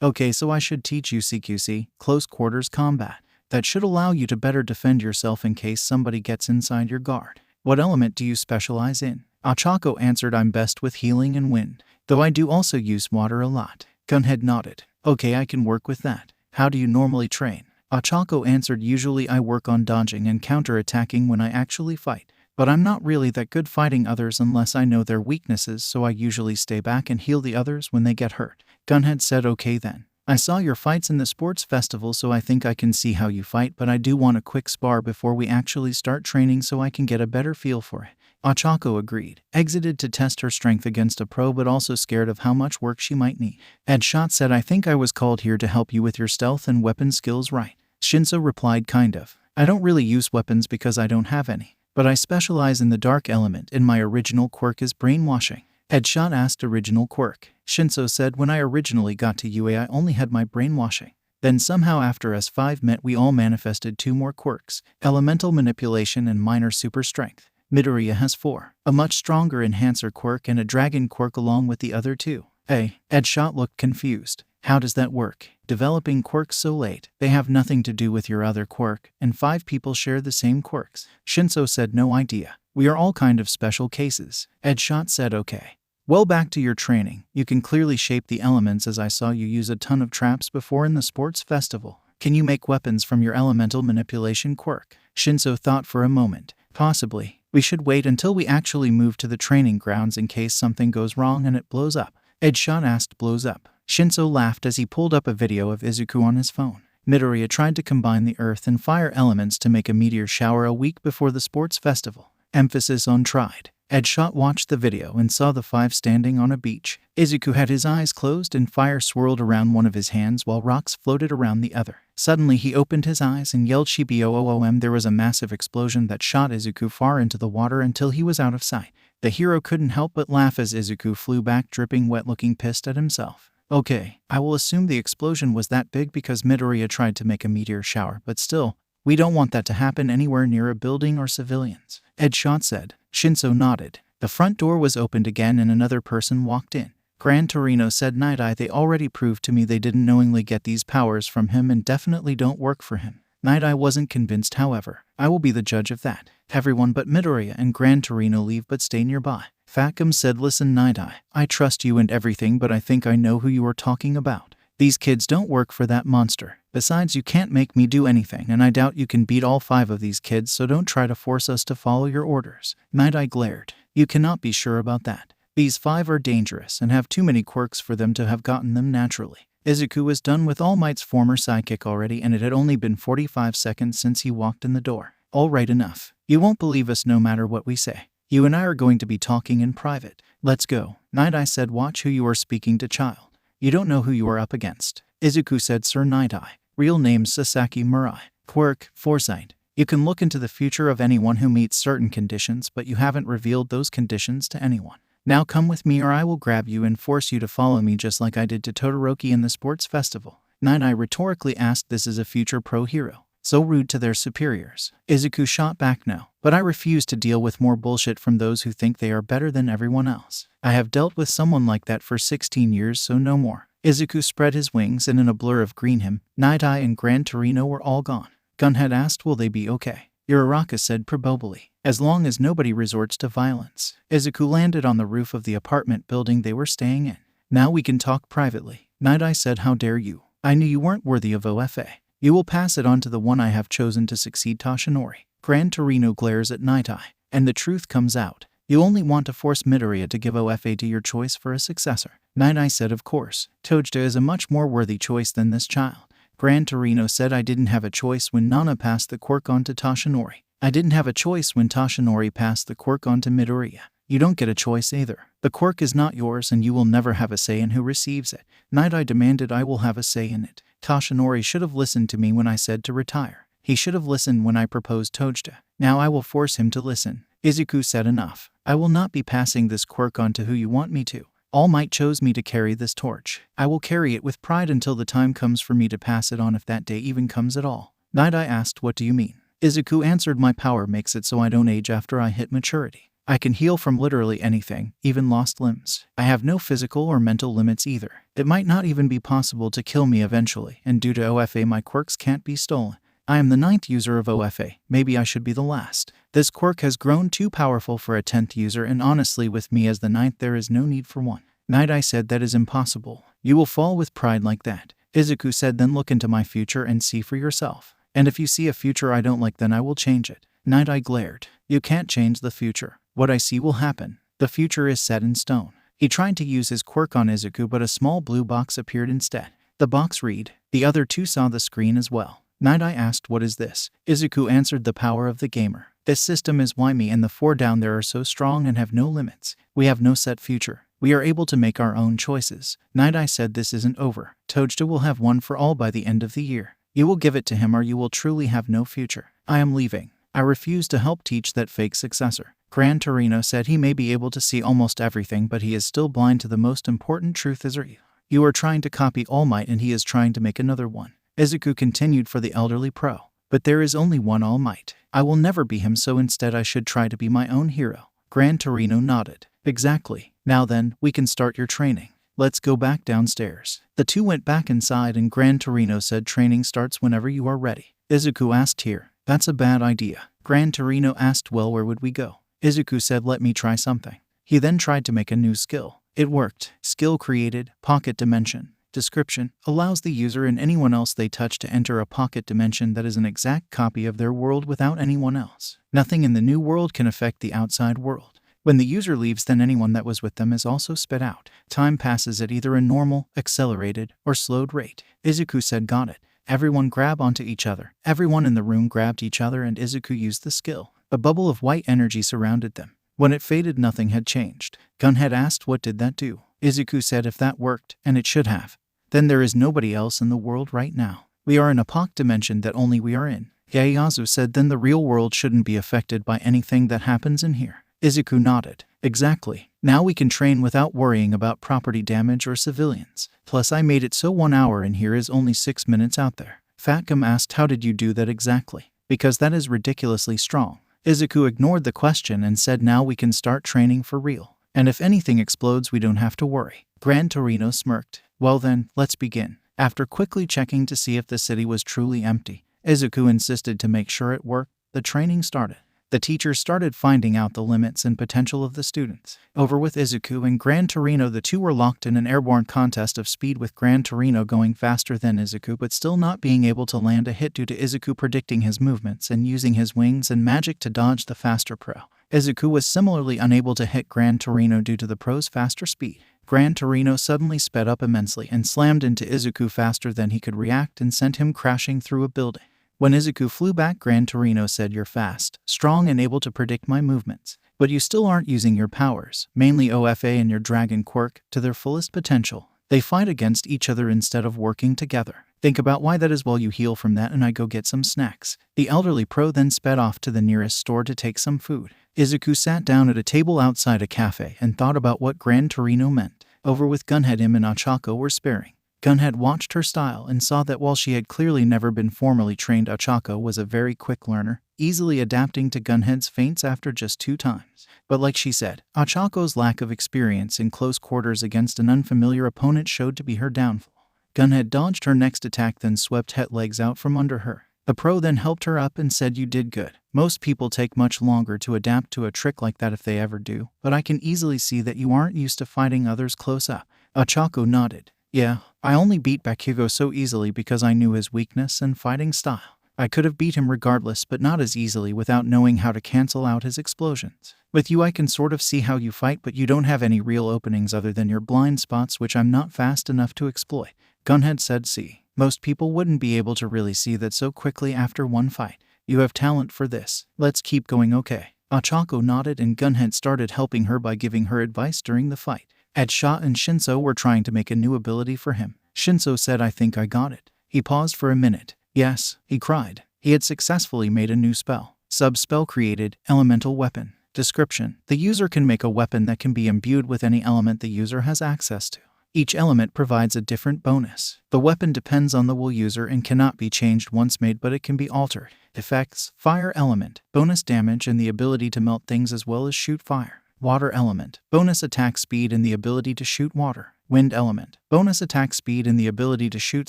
Okay, so I should teach you CQC, close quarters combat. That should allow you to better defend yourself in case somebody gets inside your guard. What element do you specialize in? Ochako answered, I'm best with healing and wind, though I do also use water a lot. Gunhead nodded. Okay, I can work with that. How do you normally train? Ochako answered, usually I work on dodging and counter-attacking when I actually fight. But I'm not really that good fighting others unless I know their weaknesses, so I usually stay back and heal the others when they get hurt. Gunhead said, okay then. I saw your fights in the sports festival, so I think I can see how you fight, but I do want a quick spar before we actually start training so I can get a better feel for it. Ochako agreed, exited to test her strength against a pro, but also scared of how much work she might need. Edshot said, I think I was called here to help you with your stealth and weapon skills, right? Shinso replied, kind of. I don't really use weapons because I don't have any, but I specialize in the dark element, and my original quirk is brainwashing. Edshot asked, original quirk? Shinso said, when I originally got to UA, I only had my brainwashing. Then somehow after S5 met, we all manifested 2 more quirks, elemental manipulation and minor super strength. Midoriya has 4, a much stronger enhancer quirk and a dragon quirk along with the other 2. Edshot looked confused. How does that work? Developing quirks so late, they have nothing to do with your other quirk, and 5 people share the same quirks. Shinso said, no idea. We are all kind of special cases. Edshot said, okay. Well, back to your training. You can clearly shape the elements, as I saw you use a ton of traps before in the sports festival. Can you make weapons from your elemental manipulation quirk? Shinso thought for a moment. Possibly. We should wait until we actually move to the training grounds in case something goes wrong and it blows up. Edshot asked, blows up? Shinso laughed as he pulled up a video of Izuku on his phone. Midoriya tried to combine the earth and fire elements to make a meteor shower a week before the sports festival. Emphasis on tried. Edshot watched the video and saw the 5 standing on a beach. Izuku had his eyes closed and fire swirled around one of his hands while rocks floated around the other. Suddenly he opened his eyes and yelled Shibi-OOOM. There was a massive explosion that shot Izuku far into the water until he was out of sight. The hero couldn't help but laugh as Izuku flew back dripping wet, looking pissed at himself. Okay, I will assume the explosion was that big because Midoriya tried to make a meteor shower, but still, we don't want that to happen anywhere near a building or civilians. Edshot said. Shinso nodded. The front door was opened again and another person walked in. Gran Torino said, Night-Eye, they already proved to me they didn't knowingly get these powers from him and definitely don't work for him. Night-Eye wasn't convinced, however. I will be the judge of that. Everyone but Midoriya and Gran Torino leave but stay nearby. Fatgum said, listen, Night-Eye, I trust you and everything, but I think I know who you are talking about. These kids don't work for that monster. Besides, you can't make me do anything, and I doubt you can beat all 5 of these kids, so don't try to force us to follow your orders. Night-Eye glared. You cannot be sure about that. These 5 are dangerous and have too many quirks for them to have gotten them naturally. Izuku was done with All Might's former sidekick already, and it had only been 45 seconds since he walked in the door. All right, enough. You won't believe us no matter what we say. You and I are going to be talking in private. Let's go. Night-Eye said, watch who you are speaking to, child. You don't know who you are up against. Izuku said, Sir Night-Eye. Real name Sasaki Murai. Quirk, foresight. You can look into the future of anyone who meets certain conditions, but you haven't revealed those conditions to anyone. Now come with me or I will grab you and force you to follow me just like I did to Todoroki in the sports festival. Night-Eye rhetorically asked, this is a future pro hero. So rude to their superiors. Izuku shot back, no. But I refuse to deal with more bullshit from those who think they are better than everyone else. I have dealt with someone like that for 16 years, so no more. Izuku spread his wings and in a blur of green him, Night-Eye and Gran Torino were all gone. Gunhead asked, will they be okay? Uraraka said probably, as long as nobody resorts to violence. Izuku landed on the roof of the apartment building they were staying in. Now we can talk privately. Night Eye said, how dare you? I knew you weren't worthy of OFA. You will pass it on to the one I have chosen to succeed Toshinori. Grand Torino glares at Night Eye, and the truth comes out. You only want to force Midoriya to give OFA to your choice for a successor. Night Eye said, of course. Tojita is a much more worthy choice than this child. Grand Torino said, I didn't have a choice when Nana passed the quirk on to Toshinori. I didn't have a choice when Toshinori passed the quirk on to Midoriya. You don't get a choice either. The quirk is not yours and you will never have a say in who receives it. Night Eye demanded, I will have a say in it. Toshinori should have listened to me when I said to retire. He should have listened when I proposed Tojita. Now I will force him to listen. Izuku said, enough. I will not be passing this quirk on to who you want me to. All Might chose me to carry this torch. I will carry it with pride until the time comes for me to pass it on, if that day even comes at all. Night Eye asked, what do you mean? Izuku answered, my power makes it so I don't age after I hit maturity. I can heal from literally anything, even lost limbs. I have no physical or mental limits either. It might not even be possible to kill me eventually, and due to OFA my quirks can't be stolen. I am the 9th user of OFA, maybe I should be the last. This quirk has grown too powerful for a 10th user, and honestly with me as the 9th there is no need for one. Night Eye said, that is impossible. You will fall with pride like that. Izuku said, then look into my future and see for yourself. And if you see a future I don't like, then I will change it. Night Eye glared. You can't change the future. What I see will happen. The future is set in stone. He tried to use his quirk on Izuku, but a small blue box appeared instead. The box read. The other two saw the screen as well. Night Eye asked, what is this? Izuku answered, the power of the gamer. This system is why me and the 4 down there are so strong and have no limits. We have no set future. We are able to make our own choices. Night Eye said, this isn't over. Tojita will have one for all by the end of the year. You will give it to him or you will truly have no future. I am leaving. I refuse to help teach that fake successor. Gran Torino said he may be able to see almost everything, but he is still blind to the most important truth is you. You are trying to copy All Might and he is trying to make another one. Izuku continued for the elderly pro. But there is only one All Might. I will never be him, so instead I should try to be my own hero. Gran Torino nodded. Exactly. Now then, we can start your training. Let's go back downstairs. The two went back inside and Gran Torino said, training starts whenever you are ready. Izuku asked, here. That's a bad idea. Gran Torino asked, well, where would we go? Izuku said, let me try something. He then tried to make a new skill. It worked. Skill created, pocket dimension. Description, allows the user and anyone else they touch to enter a pocket dimension that is an exact copy of their world without anyone else. Nothing in the new world can affect the outside world. When the user leaves, then anyone that was with them is also spit out. Time passes at either a normal, accelerated, or slowed rate. Izuku said, got it. Everyone grab onto each other. Everyone in the room grabbed each other and Izuku used the skill. A bubble of white energy surrounded them. When it faded, nothing had changed. Gunhead asked, what did that do? Izuku said, if that worked, and it should have, then there is nobody else in the world right now. We are in a pocket dimension that only we are in. Ieyasu said, then the real world shouldn't be affected by anything that happens in here. Izuku nodded. Exactly. Now we can train without worrying about property damage or civilians. Plus I made it so 1 hour in here is only 6 minutes out there. Fatgum asked, how did you do that exactly? Because that is ridiculously strong. Izuku ignored the question and said, now we can start training for real. And if anything explodes, we don't have to worry. Gran Torino smirked. Well then, let's begin. After quickly checking to see if the city was truly empty, Izuku insisted to make sure it worked. The training started. The teacher started finding out the limits and potential of the students. Over with Izuku and Gran Torino, the two were locked in an airborne contest of speed, with Gran Torino going faster than Izuku but still not being able to land a hit due to Izuku predicting his movements and using his wings and magic to dodge the faster pro. Izuku was similarly unable to hit Gran Torino due to the pro's faster speed. Gran Torino suddenly sped up immensely and slammed into Izuku faster than he could react and sent him crashing through a building. When Izuku flew back, Gran Torino said, you're fast, strong, and able to predict my movements. But you still aren't using your powers, mainly OFA and your dragon quirk, to their fullest potential. They fight against each other instead of working together. Think about why that is while you heal from that and I go get some snacks. The elderly pro then sped off to the nearest store to take some food. Izuku sat down at a table outside a cafe and thought about what Gran Torino meant. Over with Gunhead, him and Ochako were sparring. Gunhead watched her style and saw that while she had clearly never been formally trained, Ochako was a very quick learner, easily adapting to Gunhead's feints after just 2 times. But like she said, Ochako's lack of experience in close quarters against an unfamiliar opponent showed to be her downfall. Gunhead dodged her next attack, then swept Het legs out from under her. The pro then helped her up and said you did good. Most people take much longer to adapt to a trick like that if they ever do, but I can easily see that you aren't used to fighting others close up. Ochako nodded. Yeah, I only beat Bakugo so easily because I knew his weakness and fighting style. I could have beat him regardless, but not as easily without knowing how to cancel out his explosions. With you I can sort of see how you fight, but you don't have any real openings other than your blind spots, which I'm not fast enough to exploit. Gunhead said, see, most people wouldn't be able to really see that so quickly after one fight. You have talent for this. Let's keep going, okay? Ochako nodded and Gunhead started helping her by giving her advice during the fight. Edsha and Shinso were trying to make a new ability for him. Shinso said, I think I got it. He paused for a minute. Yes, he cried. He had successfully made a new spell. Sub-spell created, elemental weapon. Description: the user can make a weapon that can be imbued with any element the user has access to. Each element provides a different bonus. The weapon depends on the will user and cannot be changed once made, but it can be altered. Effects: fire element, bonus damage and the ability to melt things as well as shoot fire. Water element, bonus attack speed and the ability to shoot water. Wind element, bonus attack speed and the ability to shoot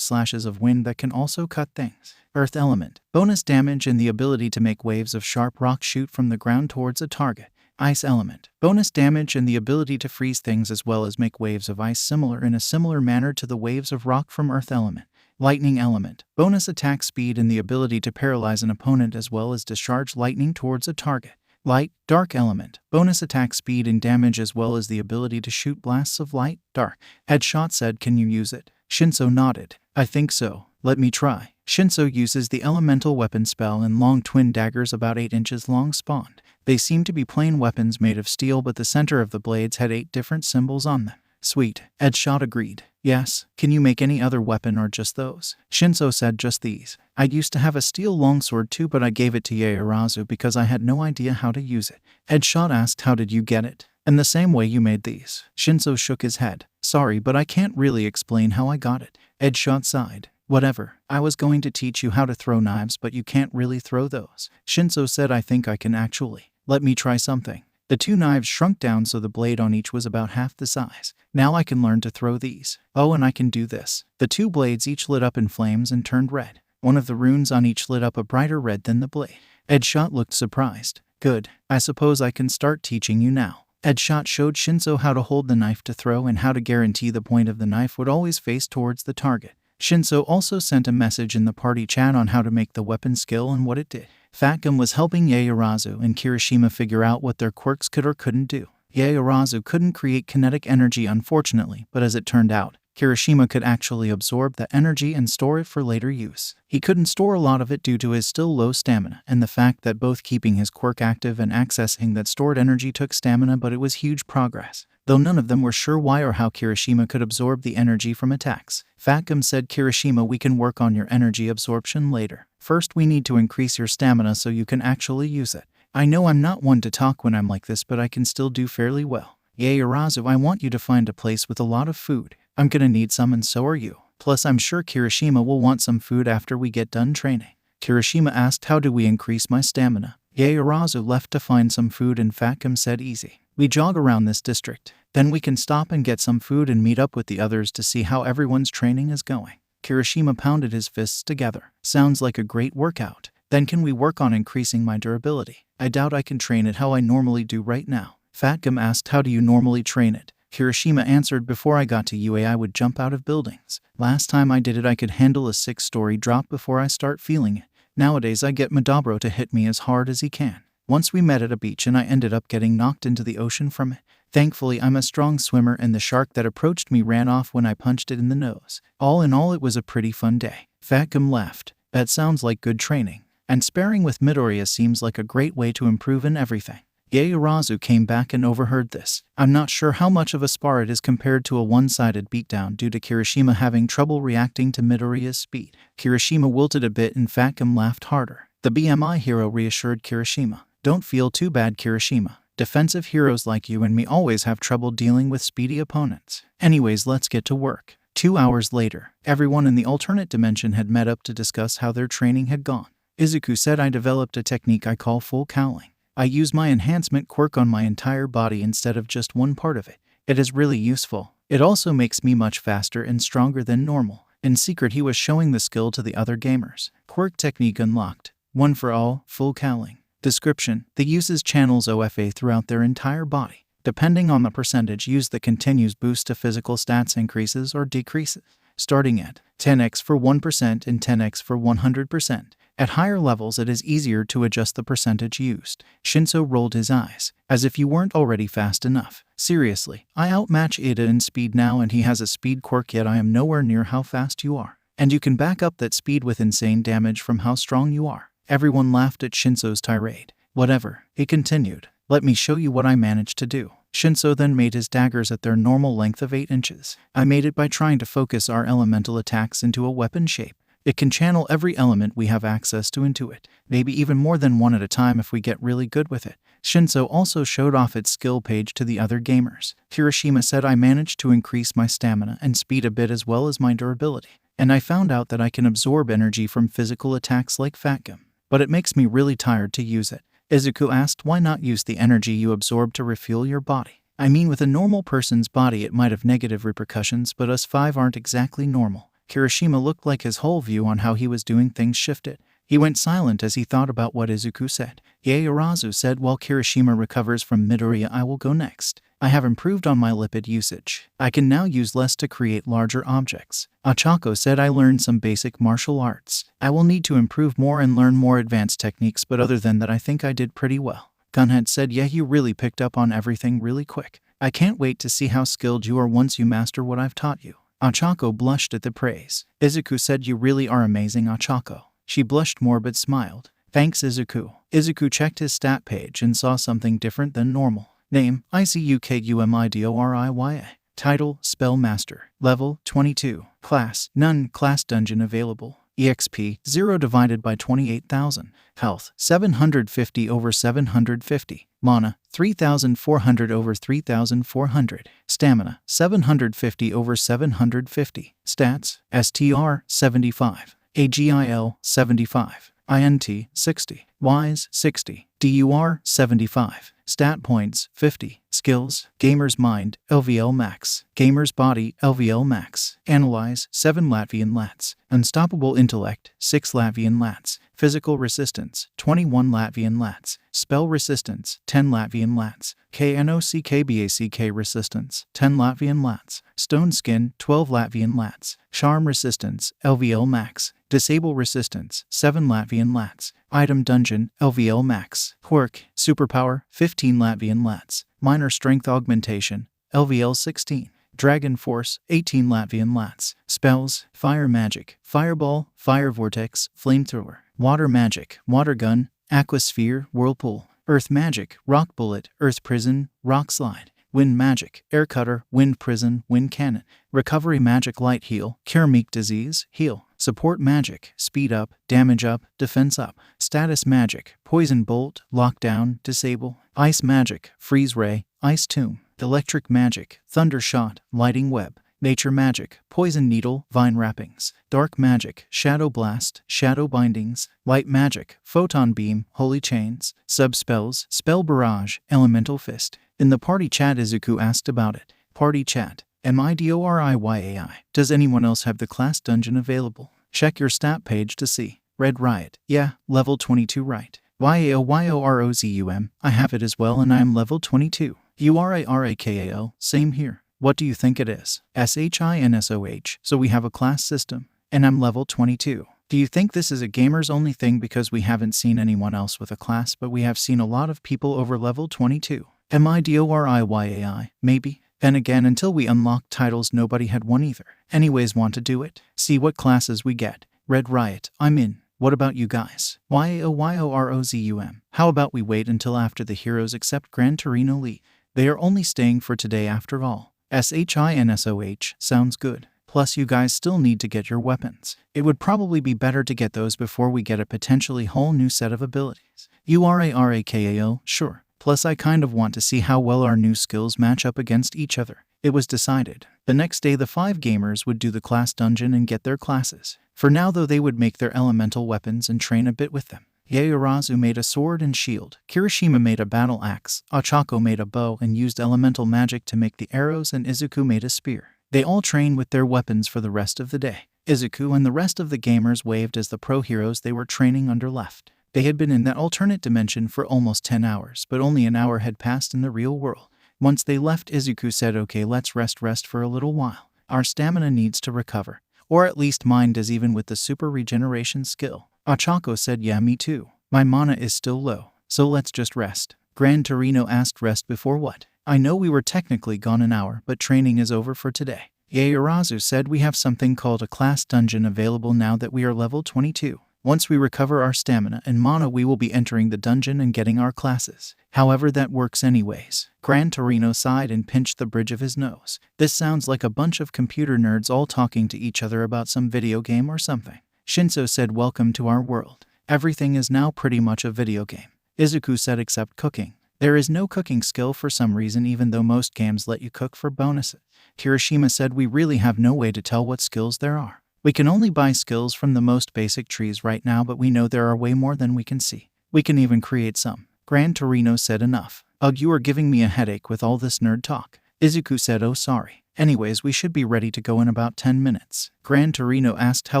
slashes of wind that can also cut things. Earth element, bonus damage and the ability to make waves of sharp rock shoot from the ground towards a target. Ice element, bonus damage and the ability to freeze things as well as make waves of ice similar in a similar manner to the waves of rock from Earth element. Lightning element, bonus attack speed and the ability to paralyze an opponent as well as discharge lightning towards a target. Light, dark element, bonus attack speed and damage as well as the ability to shoot blasts of light, dark. Headshot said, can you use it? Shinso nodded. I think so. Let me try. Shinso uses the elemental weapon spell and long twin daggers about 8 inches long spawned. They seem to be plain weapons made of steel, but the center of the blades had 8 different symbols on them. Sweet. Headshot agreed. Yes. Can you make any other weapon or just those? Shinso said, just these. I used to have a steel longsword too, but I gave it to Yaoyorozu because I had no idea how to use it. Headshot asked, how did you get it? In the same way you made these. Shinso shook his head. Sorry, but I can't really explain how I got it. Headshot sighed. Whatever. I was going to teach you how to throw knives, but you can't really throw those. Shinso said, I think I can actually. Let me try something. The 2 knives shrunk down so the blade on each was about half the size. Now I can learn to throw these. Oh, and I can do this. The 2 blades each lit up in flames and turned red. One of the runes on each lit up a brighter red than the blade. Headshot looked surprised. Good. I suppose I can start teaching you now. Headshot showed Shinso how to hold the knife to throw and how to guarantee the point of the knife would always face towards the target. Shinso also sent a message in the party chat on how to make the weapon skill and what it did. Fatgum was helping Yaoyorozu and Kirishima figure out what their quirks could or couldn't do. Yaoyorozu couldn't create kinetic energy unfortunately, but as it turned out, Kirishima could actually absorb the energy and store it for later use. He couldn't store a lot of it due to his still low stamina and the fact that both keeping his quirk active and accessing that stored energy took stamina, but it was huge progress. Though none of them were sure why or how Kirishima could absorb the energy from attacks. Fatgum said, Kirishima, we can work on your energy absorption later. First we need to increase your stamina so you can actually use it. I know I'm not one to talk when I'm like this, but I can still do fairly well. Yaoyorozu, I want you to find a place with a lot of food. I'm gonna need some and so are you. Plus I'm sure Kirishima will want some food after we get done training. Kirishima asked, how do we increase my stamina? Yaoyorozu left to find some food and Fatgum said, easy. We jog around this district. Then we can stop and get some food and meet up with the others to see how everyone's training is going. Kirishima pounded his fists together. Sounds like a great workout. Then can we work on increasing my durability? I doubt I can train it how I normally do right now. Fatgum asked, how do you normally train it? Kirishima answered, before I got to UA I would jump out of buildings. Last time I did it I could handle a 6-story drop before I start feeling it. Nowadays I get Madabro to hit me as hard as he can. Once we met at a beach and I ended up getting knocked into the ocean from it. Thankfully I'm a strong swimmer and the shark that approached me ran off when I punched it in the nose. All in all it was a pretty fun day. Fatgum laughed. That sounds like good training. And sparring with Midoriya seems like a great way to improve in everything. Yaoyorozu came back and overheard this. I'm not sure how much of a spar it is compared to a one-sided beatdown due to Kirishima having trouble reacting to Midoriya's speed. Kirishima wilted a bit and Fatgum laughed harder. The BMI hero reassured Kirishima. Don't feel too bad, Kirishima. Defensive heroes like you and me always have trouble dealing with speedy opponents. Anyways, let's get to work. 2 hours later, everyone in the alternate dimension had met up to discuss how their training had gone. Izuku said, I developed a technique I call full cowling. I use my enhancement quirk on my entire body instead of just one part of it. It is really useful. It also makes me much faster and stronger than normal. In secret, he was showing the skill to the other gamers. Quirk technique unlocked. One for all, full cowling. Description: the uses channels OFA throughout their entire body. Depending on the percentage used, that continues boost to physical stats increases or decreases, starting at 10x for 1% and 10x for 100%. At higher levels, it is easier to adjust the percentage used. Shinso rolled his eyes, as if you weren't already fast enough. Seriously, I outmatch Ida in speed now, and he has a speed quirk, yet I am nowhere near how fast you are. And you can back up that speed with insane damage from how strong you are. Everyone laughed at Shinso's tirade. Whatever, he continued. Let me show you what I managed to do. Shinso then made his daggers at their normal length of 8 inches. I made it by trying to focus our elemental attacks into a weapon shape. It can channel every element we have access to into it, maybe even more than one at a time if we get really good with it. Shinso also showed off its skill page to the other gamers. Kirishima said I managed to increase my stamina and speed a bit as well as my durability, and I found out that I can absorb energy from physical attacks like Fatgum, but it makes me really tired to use it. Izuku asked, why not use the energy you absorb to refuel your body? I mean, with a normal person's body it might have negative repercussions, but us 5 aren't exactly normal. Kirishima looked like his whole view on how he was doing things shifted. He went silent as he thought about what Izuku said. Yaoyorozu said, while Kirishima recovers from Midoriya, I will go next. I have improved on my lipid usage. I can now use less to create larger objects. Ochako said, I learned some basic martial arts. I will need to improve more and learn more advanced techniques, but other than that I think I did pretty well. Gunhead said, yeah, you really picked up on everything really quick. I can't wait to see how skilled you are once you master what I've taught you. Ochako blushed at the praise. Izuku said, you really are amazing, Ochako. She blushed more but smiled. Thanks, Izuku. Izuku checked his stat page and saw something different than normal. Name, Izukumidoriya. Title, Spell Master. Level, 22. Class, None. Class Dungeon available. EXP, 0 divided by 28,000. Health, 750 over 750. Mana, 3,400 over 3,400. Stamina, 750 over 750. Stats, STR, 75. AGIL, 75. INT, 60. Wise, 60. DUR, 75. Stat points, 50. Skills, Gamer's Mind, LVL Max. Gamer's Body, LVL Max. Analyze, 7 Latvian Lats. Unstoppable Intellect, 6 Latvian Lats. Physical Resistance, 21 Latvian Lats. Spell Resistance, 10 Latvian Lats. KNOCKBACK Resistance, 10 Latvian Lats. Stone Skin, 12 Latvian Lats. Charm Resistance, LVL Max. Disable Resistance, 7 Latvian Lats. Item Dungeon, LVL Max. Quirk, Superpower, 15 Latvian Lats. Minor Strength Augmentation, LVL 16. Dragon Force, 18 Latvian Lats. Spells, Fire Magic, Fireball, Fire Vortex, Flamethrower. Water Magic, Water Gun, Aquasphere, Whirlpool. Earth Magic, Rock Bullet, Earth Prison, Rock Slide. Wind Magic, Air Cutter, Wind Prison, Wind Cannon. Recovery Magic, Light Heal, Cure Meek Disease, Heal. Support Magic, Speed Up, Damage Up, Defense Up. Status Magic, Poison Bolt, Lockdown, Disable. Ice Magic, Freeze Ray, Ice Tomb. Electric Magic, Thunder Shot, Lighting Web. Nature Magic, Poison Needle, Vine Wrappings. Dark Magic, Shadow Blast, Shadow Bindings. Light Magic, Photon Beam, Holy Chains. Sub-Spells, Spell Barrage, Elemental Fist. In the party chat, Izuku asked about it. Party chat, MIDORIYAI. Does anyone else have the class dungeon available? Check your stat page to see. Red Riot, yeah, level 22 right. YAOYOROZUM, I have it as well and I am level 22. URARAKAL, same here. What do you think it is? SHINSOH, so we have a class system. And I'm level 22. Do you think this is a gamers only thing because we haven't seen anyone else with a class, but we have seen a lot of people over level 22? MIDORIYAI, maybe? Then again, until we unlocked titles nobody had one either. Anyways, want to do it? See what classes we get. Red Riot, I'm in. What about you guys? YAOYOROZUM. How about we wait until after the heroes accept Gran Torino Lee? They are only staying for today after all. SHINSOH, sounds good. Plus you guys still need to get your weapons. It would probably be better to get those before we get a potentially whole new set of abilities. URARAKAL, sure. Plus I kind of want to see how well our new skills match up against each other. It was decided. The next day the 5 gamers would do the class dungeon and get their classes. For now though, they would make their elemental weapons and train a bit with them. Yaoyorozu made a sword and shield. Kirishima made a battle axe. Ochako made a bow and used elemental magic to make the arrows, and Izuku made a spear. They all train with their weapons for the rest of the day. Izuku and the rest of the gamers waved as the pro heroes they were training under left. They had been in that alternate dimension for almost 10 hours, but only an hour had passed in the real world. Once they left, Izuku said, "Okay, let's rest for a little while. Our stamina needs to recover. Or at least mine does, even with the super regeneration skill." Ochako said, "Yeah, me too. My mana is still low, so let's just rest." Gran Torino asked, "Rest before what? I know we were technically gone an hour, but training is over for today." Yaoyorozu said, "We have something called a class dungeon available now that we are level 22. Once we recover our stamina and mana, we will be entering the dungeon and getting our classes. However, that works anyways." Gran Torino sighed and pinched the bridge of his nose. "This sounds like a bunch of computer nerds all talking to each other about some video game or something." Shinso said, "Welcome to our world. Everything is now pretty much a video game." Izuku said, "Except cooking. There is no cooking skill for some reason, even though most games let you cook for bonuses." Kirishima said, "We really have no way to tell what skills there are. We can only buy skills from the most basic trees right now, but we know there are way more than we can see. We can even create some." Gran Torino said, "Enough. Ugh, you are giving me a headache with all this nerd talk." Izuku said, "Oh, sorry. Anyways, we should be ready to go in about 10 minutes. Gran Torino asked, "How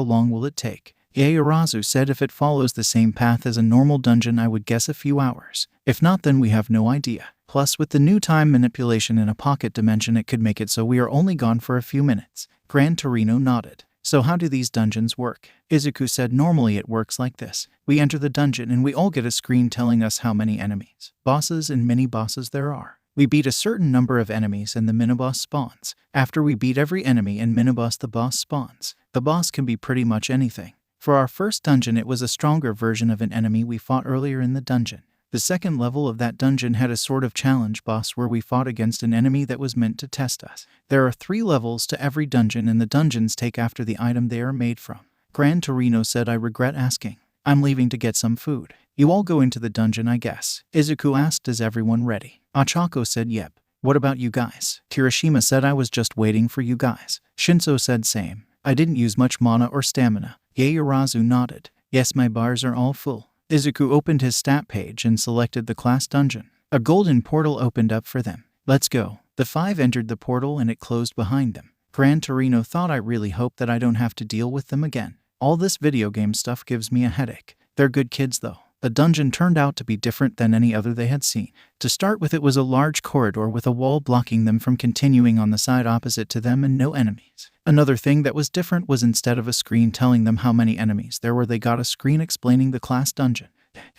long will it take?" Yaoyorozu said, "If it follows the same path as a normal dungeon, I would guess a few hours. If not, then we have no idea. Plus, with the new time manipulation in a pocket dimension, it could make it so we are only gone for a few minutes." Gran Torino nodded. "So how do these dungeons work?" Izuku said, "Normally it works like this. We enter the dungeon and we all get a screen telling us how many enemies, bosses, and mini-bosses there are. We beat a certain number of enemies and the mini-boss spawns. After we beat every enemy and mini-boss, the boss spawns. The boss can be pretty much anything. For our first dungeon, it was a stronger version of an enemy we fought earlier in the dungeon. The second level of that dungeon had a sort of challenge boss where we fought against an enemy that was meant to test us. There are 3 levels to every dungeon, and the dungeons take after the item they are made from." Gran Torino said, "I regret asking. I'm leaving to get some food. You all go into the dungeon, I guess." Izuku asked, "Is everyone ready?" Ochako said, "Yep. What about you guys?" Kirishima said, "I was just waiting for you guys." Shinso said, "Same. I didn't use much mana or stamina." Yaoyorozu nodded. "Yes, my bars are all full." Izuku opened his stat page and selected the class dungeon. A golden portal opened up for them. "Let's go." The 5 entered the portal and it closed behind them. Gran Torino thought, "I really hope that I don't have to deal with them again. All this video game stuff gives me a headache." They're good kids though. The dungeon turned out to be different than any other they had seen. To start with, it was a large corridor with a wall blocking them from continuing on the side opposite to them, and no enemies. Another thing that was different was, instead of a screen telling them how many enemies there were, they got a screen explaining the class dungeon.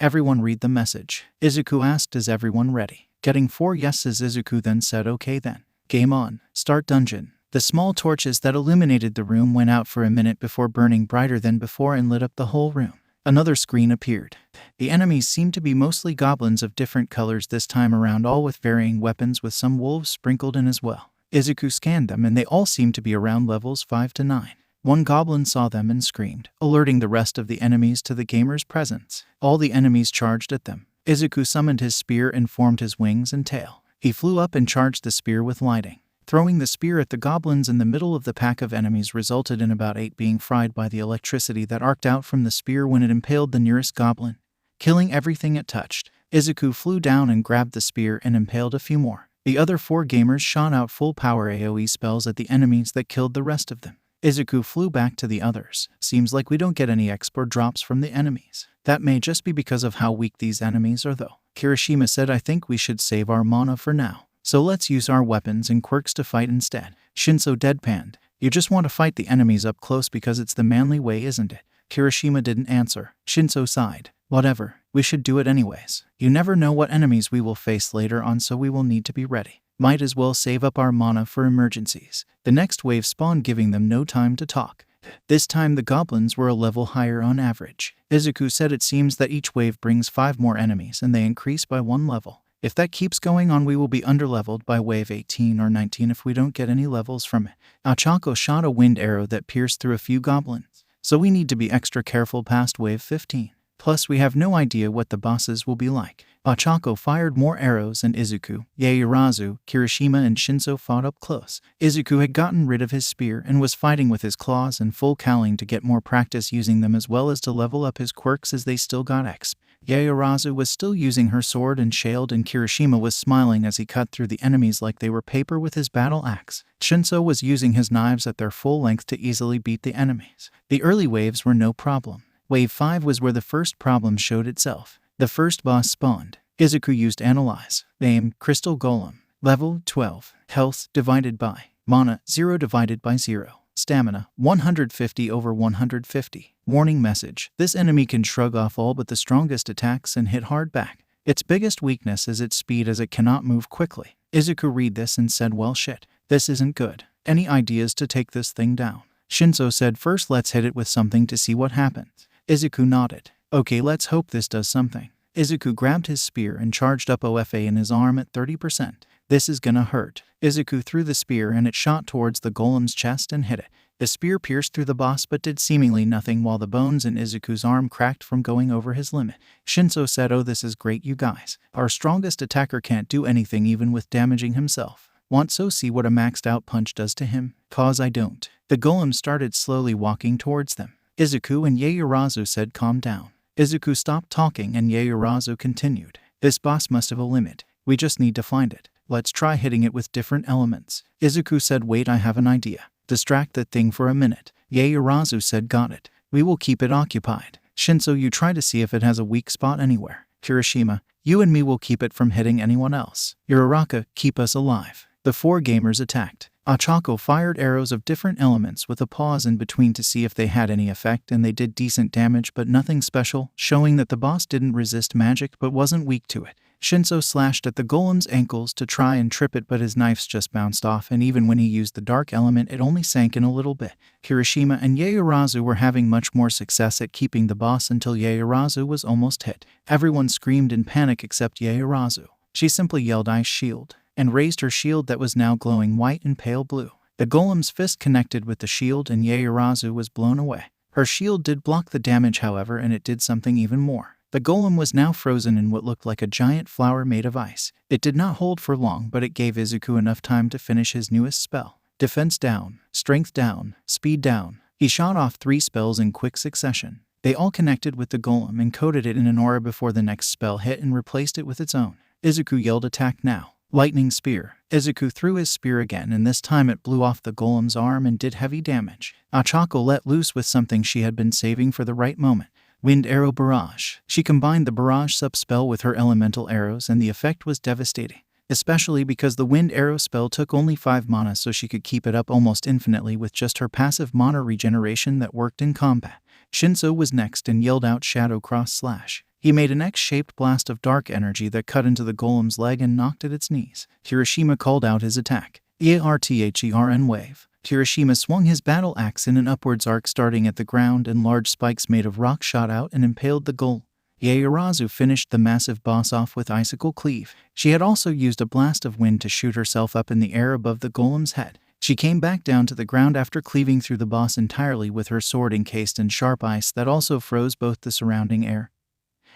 "Everyone read the message." Izuku asked, "Is everyone ready?" Getting 4 yeses, Izuku then said, "Okay then. Game on. Start dungeon." The small torches that illuminated the room went out for a minute before burning brighter than before and lit up the whole room. Another screen appeared. The enemies seemed to be mostly goblins of different colors this time around, all with varying weapons, with some wolves sprinkled in as well. Izuku scanned them and they all seemed to be around levels 5 to 9. One goblin saw them and screamed, alerting the rest of the enemies to the gamer's presence. All the enemies charged at them. Izuku summoned his spear and formed his wings and tail. He flew up and charged the spear with lightning. Throwing the spear at the goblins in the middle of the pack of enemies resulted in about 8 being fried by the electricity that arced out from the spear when it impaled the nearest goblin, killing everything it touched. Izuku flew down and grabbed the spear and impaled a few more. The other 4 gamers shot out full power AoE spells at the enemies that killed the rest of them. Izuku flew back to the others. "Seems like we don't get any exp or drops from the enemies. That may just be because of how weak these enemies are though." Kirishima said, "I think we should save our mana for now. So let's use our weapons and quirks to fight instead." Shinso deadpanned. "You just want to fight the enemies up close because it's the manly way, isn't it?" Kirishima didn't answer. Shinso sighed. "Whatever. We should do it anyways. You never know what enemies we will face later on, so we will need to be ready. Might as well save up our mana for emergencies." The next wave spawned, giving them no time to talk. This time the goblins were a level higher on average. Izuku said, "It seems that each wave brings 5 more enemies and they increase by 1 level. If that keeps going on, we will be underleveled by wave 18 or 19 if we don't get any levels from it." Ochako shot a wind arrow that pierced through a few goblins. "So we need to be extra careful past wave 15. Plus, we have no idea what the bosses will be like." Ochako fired more arrows and Izuku, Yaoyorozu, Kirishima, and Shinso fought up close. Izuku had gotten rid of his spear and was fighting with his claws and full cowling to get more practice using them, as well as to level up his quirks as they still got exp. Yaoyorozu was still using her sword and shield, and Kirishima was smiling as he cut through the enemies like they were paper with his battle axe. Shinso was using his knives at their full length to easily beat the enemies. The early waves were no problem. Wave 5 was where the first problem showed itself. The first boss spawned. Izuku used Analyze. Name, Crystal Golem. Level 12. Health divided by Mana 0 divided by 0. Stamina 150 over 150. Warning message. This enemy can shrug off all but the strongest attacks and hit hard back. Its biggest weakness is its speed, as it cannot move quickly. Izuku read this and said, well shit, this isn't good. Any ideas to take this thing down? Shinso said, first let's hit it with something to see what happens. Izuku nodded. Okay, let's hope this does something. Izuku grabbed his spear and charged up OFA in his arm at 30%. This is gonna hurt. Izuku threw the spear and it shot towards the golem's chest and hit it. The spear pierced through the boss but did seemingly nothing, while the bones in Izuku's arm cracked from going over his limit. Shinso said, oh, this is great, you guys. Our strongest attacker can't do anything even with damaging himself. Want so see what a maxed out punch does to him? Cause I don't. The golem started slowly walking towards them. Izuku and Yaoyorozu said, calm down. Izuku stopped talking and Yaoyorozu continued. This boss must have a limit. We just need to find it. Let's try hitting it with different elements. Izuku said, wait, I have an idea. Distract that thing for a minute. Yaoyorozu said, got it. We will keep it occupied. Shinso, you try to see if it has a weak spot anywhere. Kirishima, you and me will keep it from hitting anyone else. Uraraka, keep us alive. The 4 gamers attacked. Ochako fired arrows of different elements with a pause in between to see if they had any effect, and they did decent damage but nothing special, showing that the boss didn't resist magic but wasn't weak to it. Shinso slashed at the golem's ankles to try and trip it, but his knives just bounced off, and even when he used the dark element it only sank in a little bit. Kirishima and Yaoyorozu were having much more success at keeping the boss until Yaoyorozu was almost hit. Everyone screamed in panic except Yaoyorozu. She simply yelled, Ice Shield, and raised her shield that was now glowing white and pale blue. The golem's fist connected with the shield and Yaoyorozu was blown away. Her shield did block the damage, however, and it did something even more. The golem was now frozen in what looked like a giant flower made of ice. It did not hold for long, but it gave Izuku enough time to finish his newest spell. Defense down, strength down, speed down. He shot off 3 spells in quick succession. They all connected with the golem and coated it in an aura before the next spell hit and replaced it with its own. Izuku yelled, attack now. Lightning Spear. Izuku threw his spear again, and this time it blew off the golem's arm and did heavy damage. Ochako let loose with something she had been saving for the right moment. Wind Arrow Barrage. She combined the Barrage sub-spell with her elemental arrows, and the effect was devastating. Especially because the Wind Arrow spell took only 5 mana, so she could keep it up almost infinitely with just her passive mana regeneration that worked in combat. Shinso was next and yelled out Shadow Cross Slash. He made an X-shaped blast of dark energy that cut into the golem's leg and knocked at its knees. Kirishima called out his attack. EARTHERN Wave. Kirishima swung his battle axe in an upwards arc starting at the ground, and large spikes made of rock shot out and impaled the golem. Yaoyorozu finished the massive boss off with Icicle Cleave. She had also used a blast of wind to shoot herself up in the air above the golem's head. She came back down to the ground after cleaving through the boss entirely with her sword encased in sharp ice that also froze both the surrounding air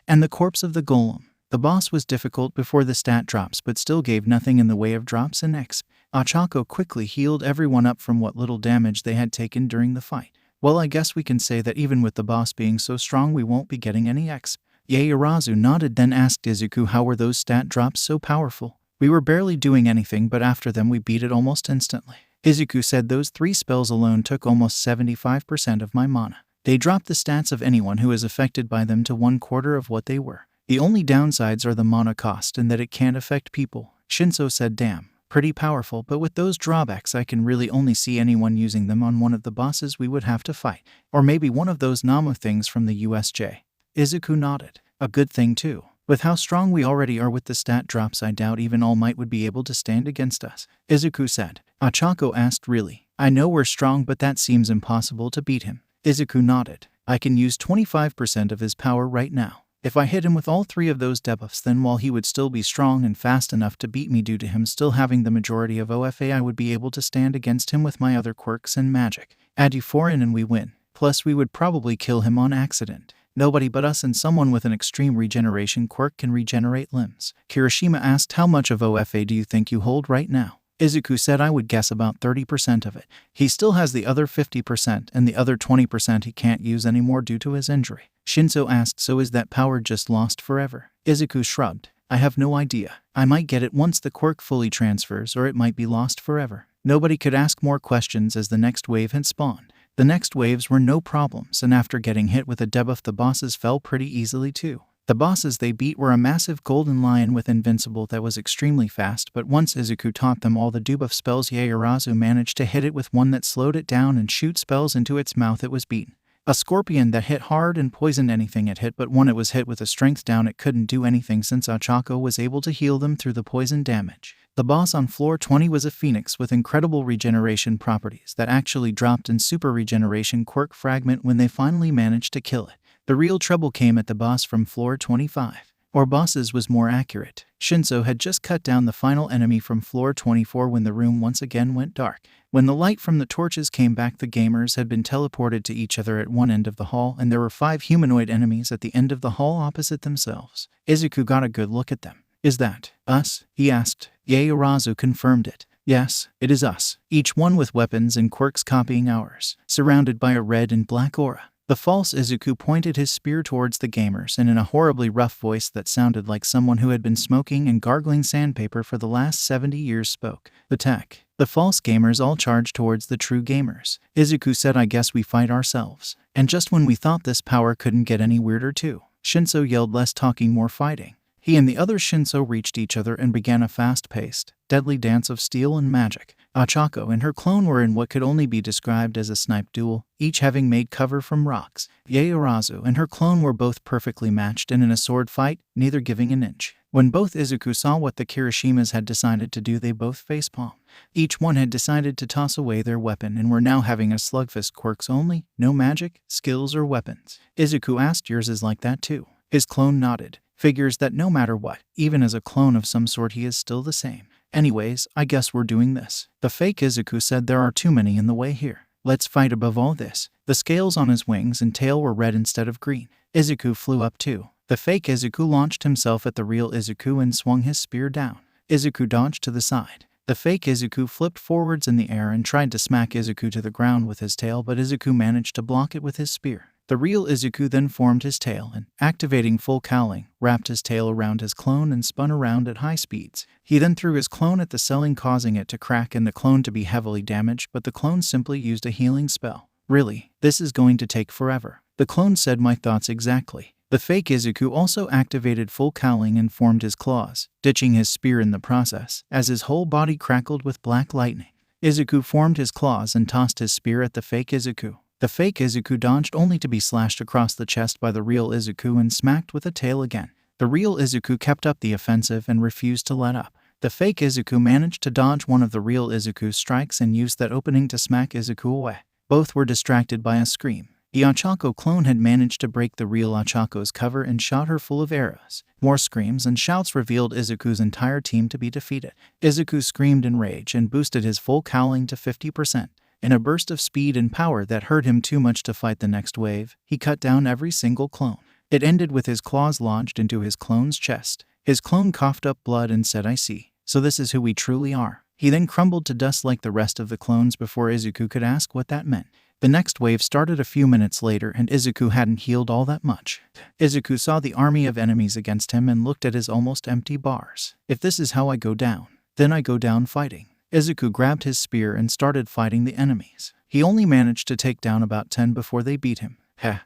and the corpse of the golem. The boss was difficult before the stat drops, but still gave nothing in the way of drops and X. Ochako quickly healed everyone up from what little damage they had taken during the fight. Well, I guess we can say that even with the boss being so strong, we won't be getting any X. Yaoyorozu nodded, then asked Izuku, how were those stat drops so powerful? We were barely doing anything, but after them we beat it almost instantly. Izuku said, those 3 spells alone took almost 75% of my mana. They dropped the stats of anyone who is affected by them to 1/4 of what they were. The only downsides are the mana cost and that it can't affect people. Shinso said, damn, pretty powerful, but with those drawbacks I can really only see anyone using them on one of the bosses we would have to fight. Or maybe one of those Nomu things from the USJ. Izuku nodded. A good thing too. With how strong we already are with the stat drops, I doubt even All Might would be able to stand against us. Izuku said. Ochako asked, really? I know we're strong, but that seems impossible to beat him. Izuku nodded. I can use 25% of his power right now. If I hit him with all 3 of those debuffs, then while he would still be strong and fast enough to beat me due to him still having the majority of OFA, I would be able to stand against him with my other quirks and magic. Add you 4 in and we win. Plus we would probably kill him on accident. Nobody but us and someone with an extreme regeneration quirk can regenerate limbs. Kirishima asked, how much of OFA do you think you hold right now? Izuku said I would guess about 30% of it. He still has the other 50% and the other 20% he can't use anymore due to his injury. Shinso asked, so is that power just lost forever? Izuku shrugged. I have no idea. I might get it once the quirk fully transfers, or it might be lost forever. Nobody could ask more questions as the next wave had spawned. The next waves were no problems, and after getting hit with a debuff the bosses fell pretty easily too. The bosses they beat were a massive golden lion with invincible that was extremely fast, but once Izuku taught them all the debuff spells, Yaoyorozu managed to hit it with one that slowed it down and shoot spells into its mouth. It was beaten. A scorpion that hit hard and poisoned anything it hit, but when it was hit with a strength down it couldn't do anything since Ochako was able to heal them through the poison damage. The boss on floor 20 was a phoenix with incredible regeneration properties that actually dropped in super regeneration quirk fragment when they finally managed to kill it. The real trouble came at the boss from floor 25. Or bosses was more accurate. Shinso had just cut down the final enemy from floor 24 when the room once again went dark. When the light from the torches came back, the gamers had been teleported to each other at one end of the hall, and there were 5 humanoid enemies at the end of the hall opposite themselves. Izuku got a good look at them. Is that us? He asked. Yaoyorozu confirmed it. Yes, it is us. Each one with weapons and quirks copying ours, surrounded by a red and black aura. The false Izuku pointed his spear towards the gamers and in a horribly rough voice that sounded like someone who had been smoking and gargling sandpaper for the last 70 years spoke. Attack. The false gamers all charged towards the true gamers. Izuku said, I guess we fight ourselves. And just when we thought this power couldn't get any weirder too, Shinso yelled, less talking, more fighting. He and the other Shinso reached each other and began a fast-paced, deadly dance of steel and magic. Ochako and her clone were in what could only be described as a snipe duel, each having made cover from rocks. Yaoyorozu and her clone were both perfectly matched and in a sword fight, neither giving an inch. When both Izuku saw what the Kirishimas had decided to do, they both facepalmed. Each one had decided to toss away their weapon and were now having a slugfest, quirks only, no magic, skills, or weapons. Izuku asked, yours is like that too? His clone nodded. Figures that no matter what, even as a clone of some sort, he is still the same. Anyways, I guess we're doing this. The fake Izuku said, there are too many in the way here. Let's fight. Above all this, the scales on his wings and tail were red instead of green. Izuku flew up too. The fake Izuku launched himself at the real Izuku and swung his spear down. Izuku dodged to the side. The fake Izuku flipped forwards in the air and tried to smack Izuku to the ground with his tail, but Izuku managed to block it with his spear. The real Izuku then formed his tail and, activating full cowling, wrapped his tail around his clone and spun around at high speeds. He then threw his clone at the ceiling, causing it to crack and the clone to be heavily damaged, but the clone simply used a healing spell. Really, this is going to take forever. The clone said, my thoughts exactly. The fake Izuku also activated full cowling and formed his claws, ditching his spear in the process, as his whole body crackled with black lightning. Izuku formed his claws and tossed his spear at the fake Izuku. The fake Izuku dodged only to be slashed across the chest by the real Izuku and smacked with a tail again. The real Izuku kept up the offensive and refused to let up. The fake Izuku managed to dodge one of the real Izuku's strikes and used that opening to smack Izuku away. Both were distracted by a scream. The Ochako clone had managed to break the real Ochako's cover and shot her full of arrows. More screams and shouts revealed Izuku's entire team to be defeated. Izuku screamed in rage and boosted his full cowling to 50%. In a burst of speed and power that hurt him too much to fight the next wave, he cut down every single clone. It ended with his claws lodged into his clone's chest. His clone coughed up blood and said, I see. So this is who we truly are. He then crumbled to dust like the rest of the clones before Izuku could ask what that meant. The next wave started a few minutes later and Izuku hadn't healed all that much. Izuku saw the army of enemies against him and looked at his almost empty bars. If this is how I go down, then I go down fighting. Izuku grabbed his spear and started fighting the enemies. He only managed to take down about 10 before they beat him. Heh,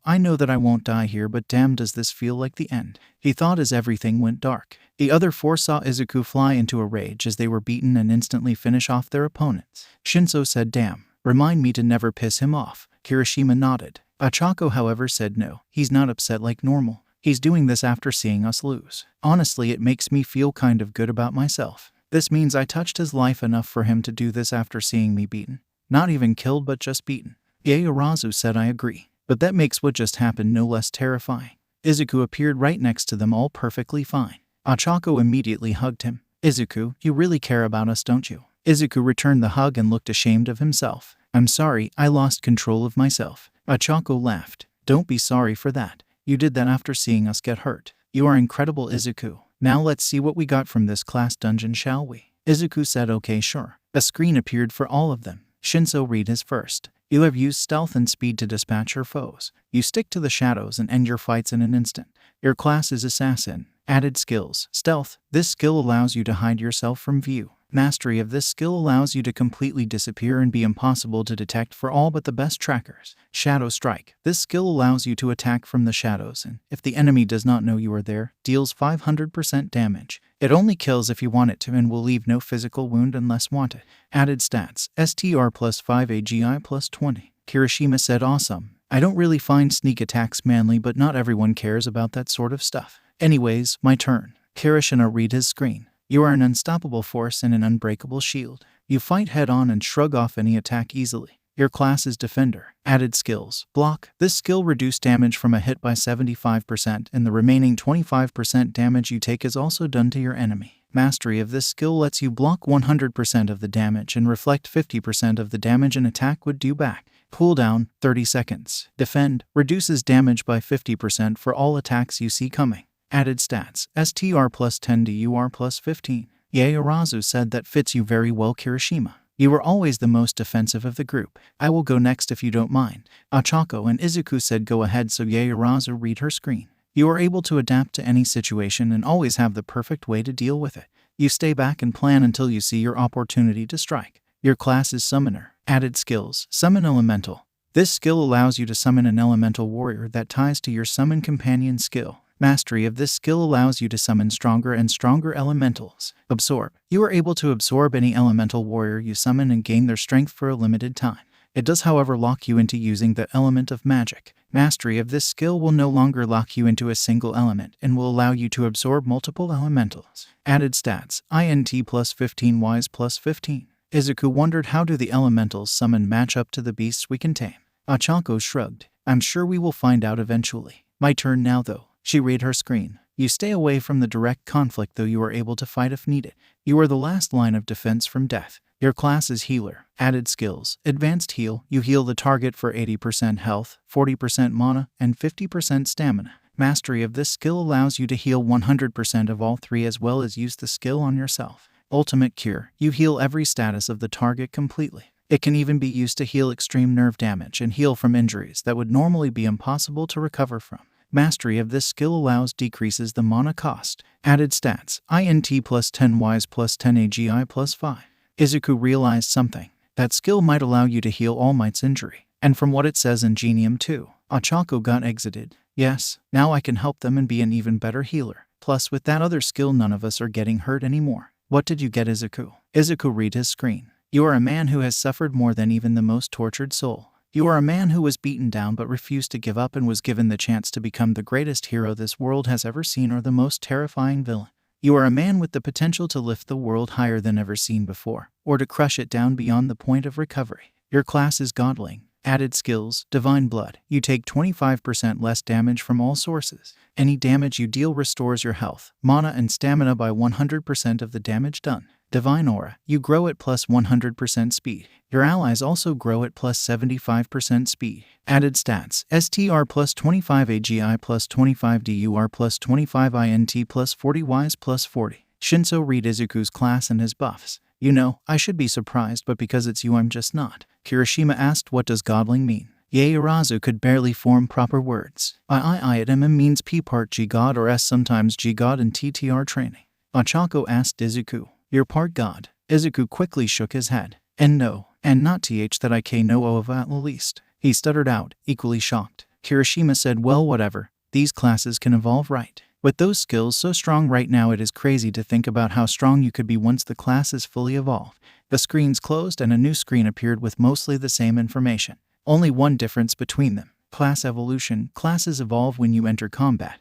I know that I won't die here, but damn, does this feel like the end, he thought as everything went dark. The other 4 saw Izuku fly into a rage as they were beaten and instantly finish off their opponents. Shinso said, damn, remind me to never piss him off. Kirishima nodded. Ochako, however, said no, he's not upset like normal. He's doing this after seeing us lose. Honestly, it makes me feel kind of good about myself. This means I touched his life enough for him to do this after seeing me beaten. Not even killed, but just beaten. Yaoyorozu said, I agree. But that makes what just happened no less terrifying. Izuku appeared right next to them, all perfectly fine. Ochako immediately hugged him. Izuku, you really care about us, don't you? Izuku returned the hug and looked ashamed of himself. I'm sorry, I lost control of myself. Ochako laughed. Don't be sorry for that. You did that after seeing us get hurt. You are incredible, Izuku. Now let's see what we got from this class dungeon, shall we? Izuku said okay sure. A screen appeared for all of them. Shinso read his first. You have used stealth and speed to dispatch your foes. You stick to the shadows and end your fights in an instant. Your class is Assassin. Added skills. Stealth. This skill allows you to hide yourself from view. Mastery of this skill allows you to completely disappear and be impossible to detect for all but the best trackers. Shadow Strike. This skill allows you to attack from the shadows and, if the enemy does not know you are there, deals 500% damage. It only kills if you want it to and will leave no physical wound unless wanted. Added stats. STR plus 5 AGI plus 20. Kirishima said awesome. I don't really find sneak attacks manly, but not everyone cares about that sort of stuff. Anyways, my turn. Kirishima read his screen. You are an unstoppable force and an unbreakable shield. You fight head-on and shrug off any attack easily. Your class is Defender. Added skills. Block. This skill reduces damage from a hit by 75%, and the remaining 25% damage you take is also done to your enemy. Mastery of this skill lets you block 100% of the damage and reflect 50% of the damage an attack would do back. Cooldown, 30 seconds. Defend. Reduces damage by 50% for all attacks you see coming. Added stats. STR plus 10 DUR plus 15. Yaorazu said that fits you very well, Kirishima. You were always the most defensive of the group. I will go next if you don't mind. Ochako and Izuku said go ahead, so Yaorazu read her screen. You are able to adapt to any situation and always have the perfect way to deal with it. You stay back and plan until you see your opportunity to strike. Your class is Summoner. Added skills. Summon Elemental. This skill allows you to summon an elemental warrior that ties to your summon companion skill. Mastery of this skill allows you to summon stronger and stronger elementals. Absorb. You are able to absorb any elemental warrior you summon and gain their strength for a limited time. It does, however, lock you into using the element of magic. Mastery of this skill will no longer lock you into a single element and will allow you to absorb multiple elementals. Added stats. INT plus 15 Wise plus 15. Izuku wondered, how do the elementals summoned match up to the beasts we can tame? Ochako shrugged. I'm sure we will find out eventually. My turn now though. She read her screen. You stay away from the direct conflict, though you are able to fight if needed. You are the last line of defense from death. Your class is Healer. Added skills. Advanced Heal. You heal the target for 80% health, 40% mana, and 50% stamina. Mastery of this skill allows you to heal 100% of all three as well as use the skill on yourself. Ultimate Cure. You heal every status of the target completely. It can even be used to heal extreme nerve damage and heal from injuries that would normally be impossible to recover from. Mastery of this skill allows decreases the mana cost. Added stats. INT plus 10 Wise plus 10 AGI plus 5. Izuku realized something. That skill might allow you to heal All Might's injury. And from what it says in Genium too. Ochako got exited. Yes, now I can help them and be an even better healer. Plus with that other skill none of us are getting hurt anymore. What did you get, Izuku? Izuku read his screen. You are a man who has suffered more than even the most tortured soul. You are a man who was beaten down but refused to give up and was given the chance to become the greatest hero this world has ever seen or the most terrifying villain. You are a man with the potential to lift the world higher than ever seen before, or to crush it down beyond the point of recovery. Your class is Godling. Added skills. Divine Blood. You take 25% less damage from all sources. Any damage you deal restores your health, mana, and stamina by 100% of the damage done. Divine Aura. You grow at plus 100% speed. Your allies also grow at plus 75% speed. Added stats. STR plus 25 AGI plus 25 DUR plus 25 INT plus 40 Wise plus 40. Shinso read Izuku's class and his buffs. You know, I should be surprised, but because it's you I'm just not. Kirishima asked, what does Godling mean? Yaorazu could barely form proper words. It means P part G God or S sometimes G God in TTR training. Ochako asked Izuku. You're part God. Izuku quickly shook his head. And no, and not that I know of at least. He stuttered out, equally shocked. Kirishima said, well, whatever. These classes can evolve, right? With those skills so strong right now, it is crazy to think about how strong you could be once the class is fully evolved. The screens closed and a new screen appeared with mostly the same information. Only one difference between them. Class evolution. Classes evolve when you enter combat.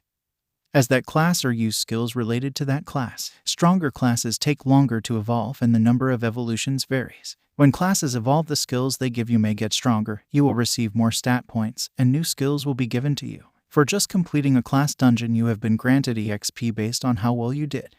As that class or use skills related to that class. Stronger classes take longer to evolve and the number of evolutions varies. When classes evolve, the skills they give you may get stronger, you will receive more stat points, and new skills will be given to you. For just completing a class dungeon, you have been granted EXP based on how well you did.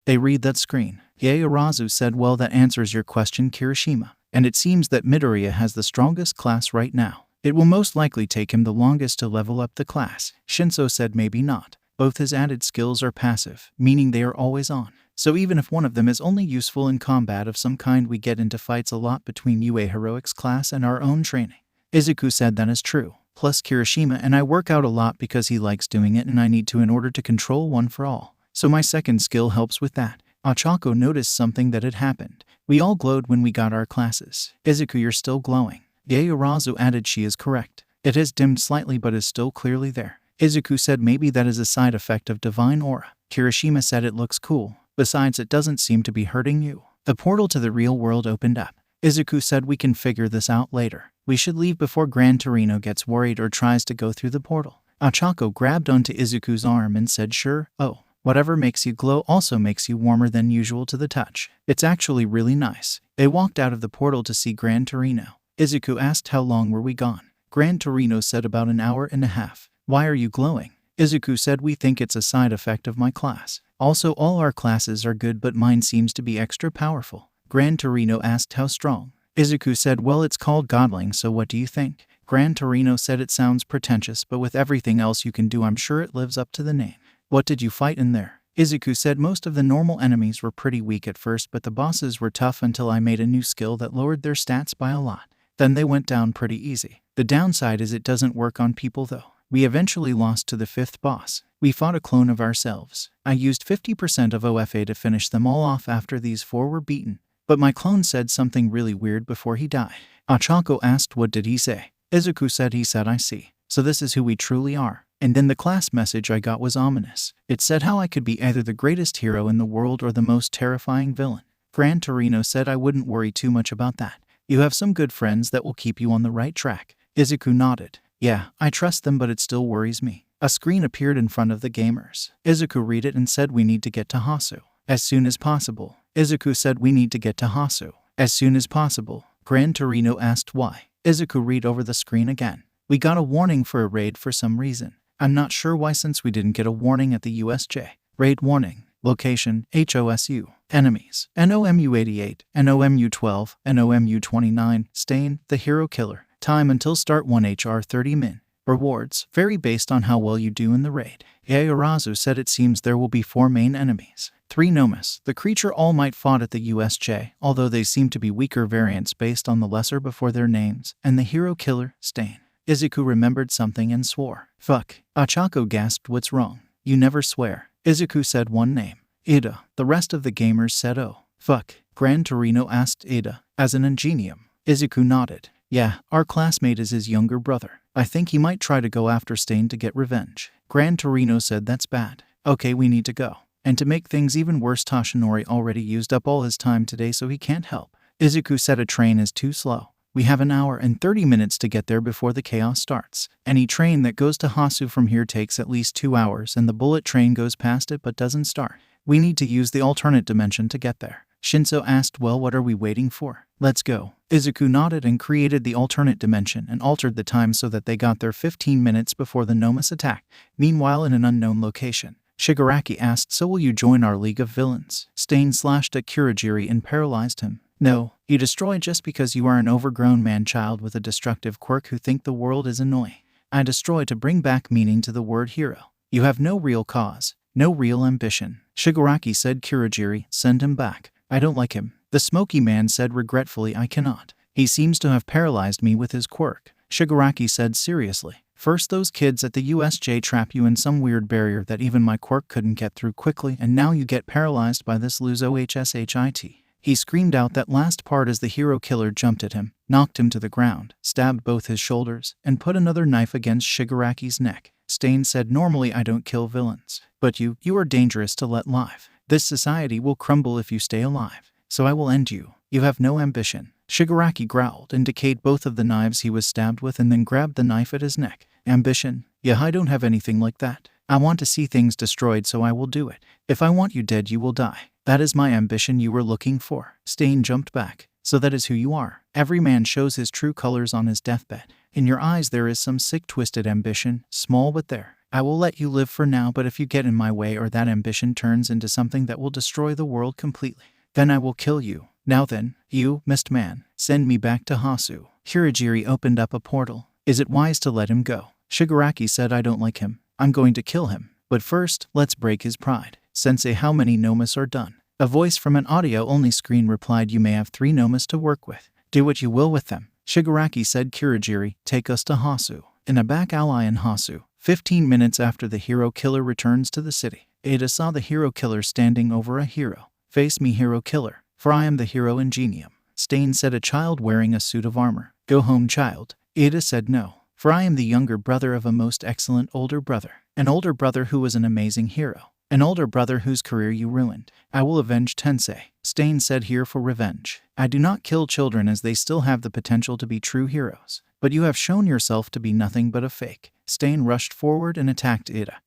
They read that screen. Yaorazu said, well, that answers your question, Kirishima. And it seems that Midoriya has the strongest class right now. It will most likely take him the longest to level up the class. Shinso said maybe not. Both his added skills are passive, meaning they are always on. So even if one of them is only useful in combat of some kind, we get into fights a lot between UA Heroics class and our own training. Izuku said that is true. Plus Kirishima and I work out a lot because he likes doing it and I need to in order to control one for all. So my second skill helps with that. Ochako noticed something that had happened. We all glowed when we got our classes. Izuku, you're still glowing. Yaoyorozu added she is correct. It has dimmed slightly but is still clearly there. Izuku said maybe that is a side effect of divine aura. Kirishima said it looks cool. Besides, it doesn't seem to be hurting you. The portal to the real world opened up. Izuku said we can figure this out later. We should leave before Gran Torino gets worried or tries to go through the portal. Ochako grabbed onto Izuku's arm and said sure. Oh, whatever makes you glow also makes you warmer than usual to the touch. It's actually really nice. They walked out of the portal to see Gran Torino. Izuku asked how long were we gone. Gran Torino said about an hour and a half. Why are you glowing? Izuku said we think it's a side effect of my class. Also, all our classes are good but mine seems to be extra powerful. Gran Torino asked how strong. Izuku said well, it's called godling, so what do you think? Gran Torino said it sounds pretentious but with everything else you can do I'm sure it lives up to the name. What did you fight in there? Izuku said most of the normal enemies were pretty weak at first but the bosses were tough until I made a new skill that lowered their stats by a lot. Then they went down pretty easy. The downside is it doesn't work on people though. We eventually lost to the 5th boss. We fought a clone of ourselves. I used 50% of OFA to finish them all off after these 4 were beaten. But my clone said something really weird before he died. Ochako asked what did he say? Izuku said he said I see. So this is who we truly are. And then the class message I got was ominous. It said how I could be either the greatest hero in the world or the most terrifying villain. Gran Torino said I wouldn't worry too much about that. You have some good friends that will keep you on the right track. Izuku nodded. Yeah, I trust them but it still worries me. A screen appeared in front of the gamers. Izuku read it and said we need to get to Hasu. As soon as possible. Izuku said we need to get to Hasu. As soon as possible. Gran Torino asked why. Izuku read over the screen again. We got a warning for a raid for some reason. I'm not sure why since we didn't get a warning at the USJ. Raid warning. Location, HOSU. Enemies, NOMU 88, NOMU 12, NOMU 29, Stain, the hero killer. Time until start 1 HR 30 min. Rewards, vary based on how well you do in the raid. Yaoyorozu said it seems there will be 4 main enemies. 3 Nomus, the creature All Might fought at the USJ, although they seem to be weaker variants based on the lesser before their names, and the hero killer, Stain. Izuku remembered something and swore. Fuck. Ochako gasped what's wrong? You never swear. Izuku said one name. Ida. The rest of the gamers said oh. Fuck. Gran Torino asked Ida. As an ingenium. Izuku nodded. Yeah, our classmate is his younger brother. I think he might try to go after Stain to get revenge. Gran Torino said that's bad. Okay, we need to go. And to make things even worse, Toshinori already used up all his time today so he can't help. Izuku said a train is too slow. We have an hour and 30 minutes to get there before the chaos starts. Any train that goes to Hasu from here takes at least 2 hours and the bullet train goes past it but doesn't start. We need to use the alternate dimension to get there. Shinso asked well, what are we waiting for? Let's go. Izuku nodded and created the alternate dimension and altered the time so that they got there 15 minutes before the Nomus attack. Meanwhile, in an unknown location, Shigaraki asked, so will you join our League of Villains? Stain slashed at Kurogiri and paralyzed him. No, you destroy just because you are an overgrown man-child with a destructive quirk who think the world is annoying. I destroy to bring back meaning to the word hero. You have no real cause, no real ambition. Shigaraki said Kurogiri, send him back. I don't like him. The smoky man said regretfully I cannot. He seems to have paralyzed me with his quirk. Shigaraki said seriously. First those kids at the USJ trap you in some weird barrier that even my quirk couldn't get through quickly and now you get paralyzed by this Luzo HSHIT. He screamed out that last part as the hero killer jumped at him, knocked him to the ground, stabbed both his shoulders, and put another knife against Shigaraki's neck. Stain said normally I don't kill villains, but you are dangerous to let live. This society will crumble if you stay alive, so I will end you. You have no ambition. Shigaraki growled and decayed both of the knives he was stabbed with and then grabbed the knife at his neck. Ambition? Yeah, I don't have anything like that. I want to see things destroyed so I will do it. If I want you dead you will die. That is my ambition you were looking for. Stain jumped back. So that is who you are. Every man shows his true colors on his deathbed. In your eyes there is some sick twisted ambition, small but there. I will let you live for now, but if you get in my way or that ambition turns into something that will destroy the world completely, then I will kill you. Now then, you, mist man, send me back to Hasu. Kurogiri opened up a portal. Is it wise to let him go? Shigaraki said I don't like him. I'm going to kill him. But first, let's break his pride. Sensei, how many Nomus are done? A voice from an audio-only screen replied, you may have 3 Nomus to work with. Do what you will with them. Shigaraki said, Kurogiri, take us to Hasu. In a back alley in Hasu, 15 minutes after the hero killer returns to the city, Ada saw the hero killer standing over a hero. Face me, hero killer, for I am the hero ingenium. Stain said, a child wearing a suit of armor. Go home, child. Ada said, no, for I am the younger brother of a most excellent older brother. An older brother who was an amazing hero. An older brother whose career you ruined. I will avenge Tensei. Stain said, here for revenge. I do not kill children as they still have the potential to be true heroes. But you have shown yourself to be nothing but a fake. Stain rushed forward and attacked Ida,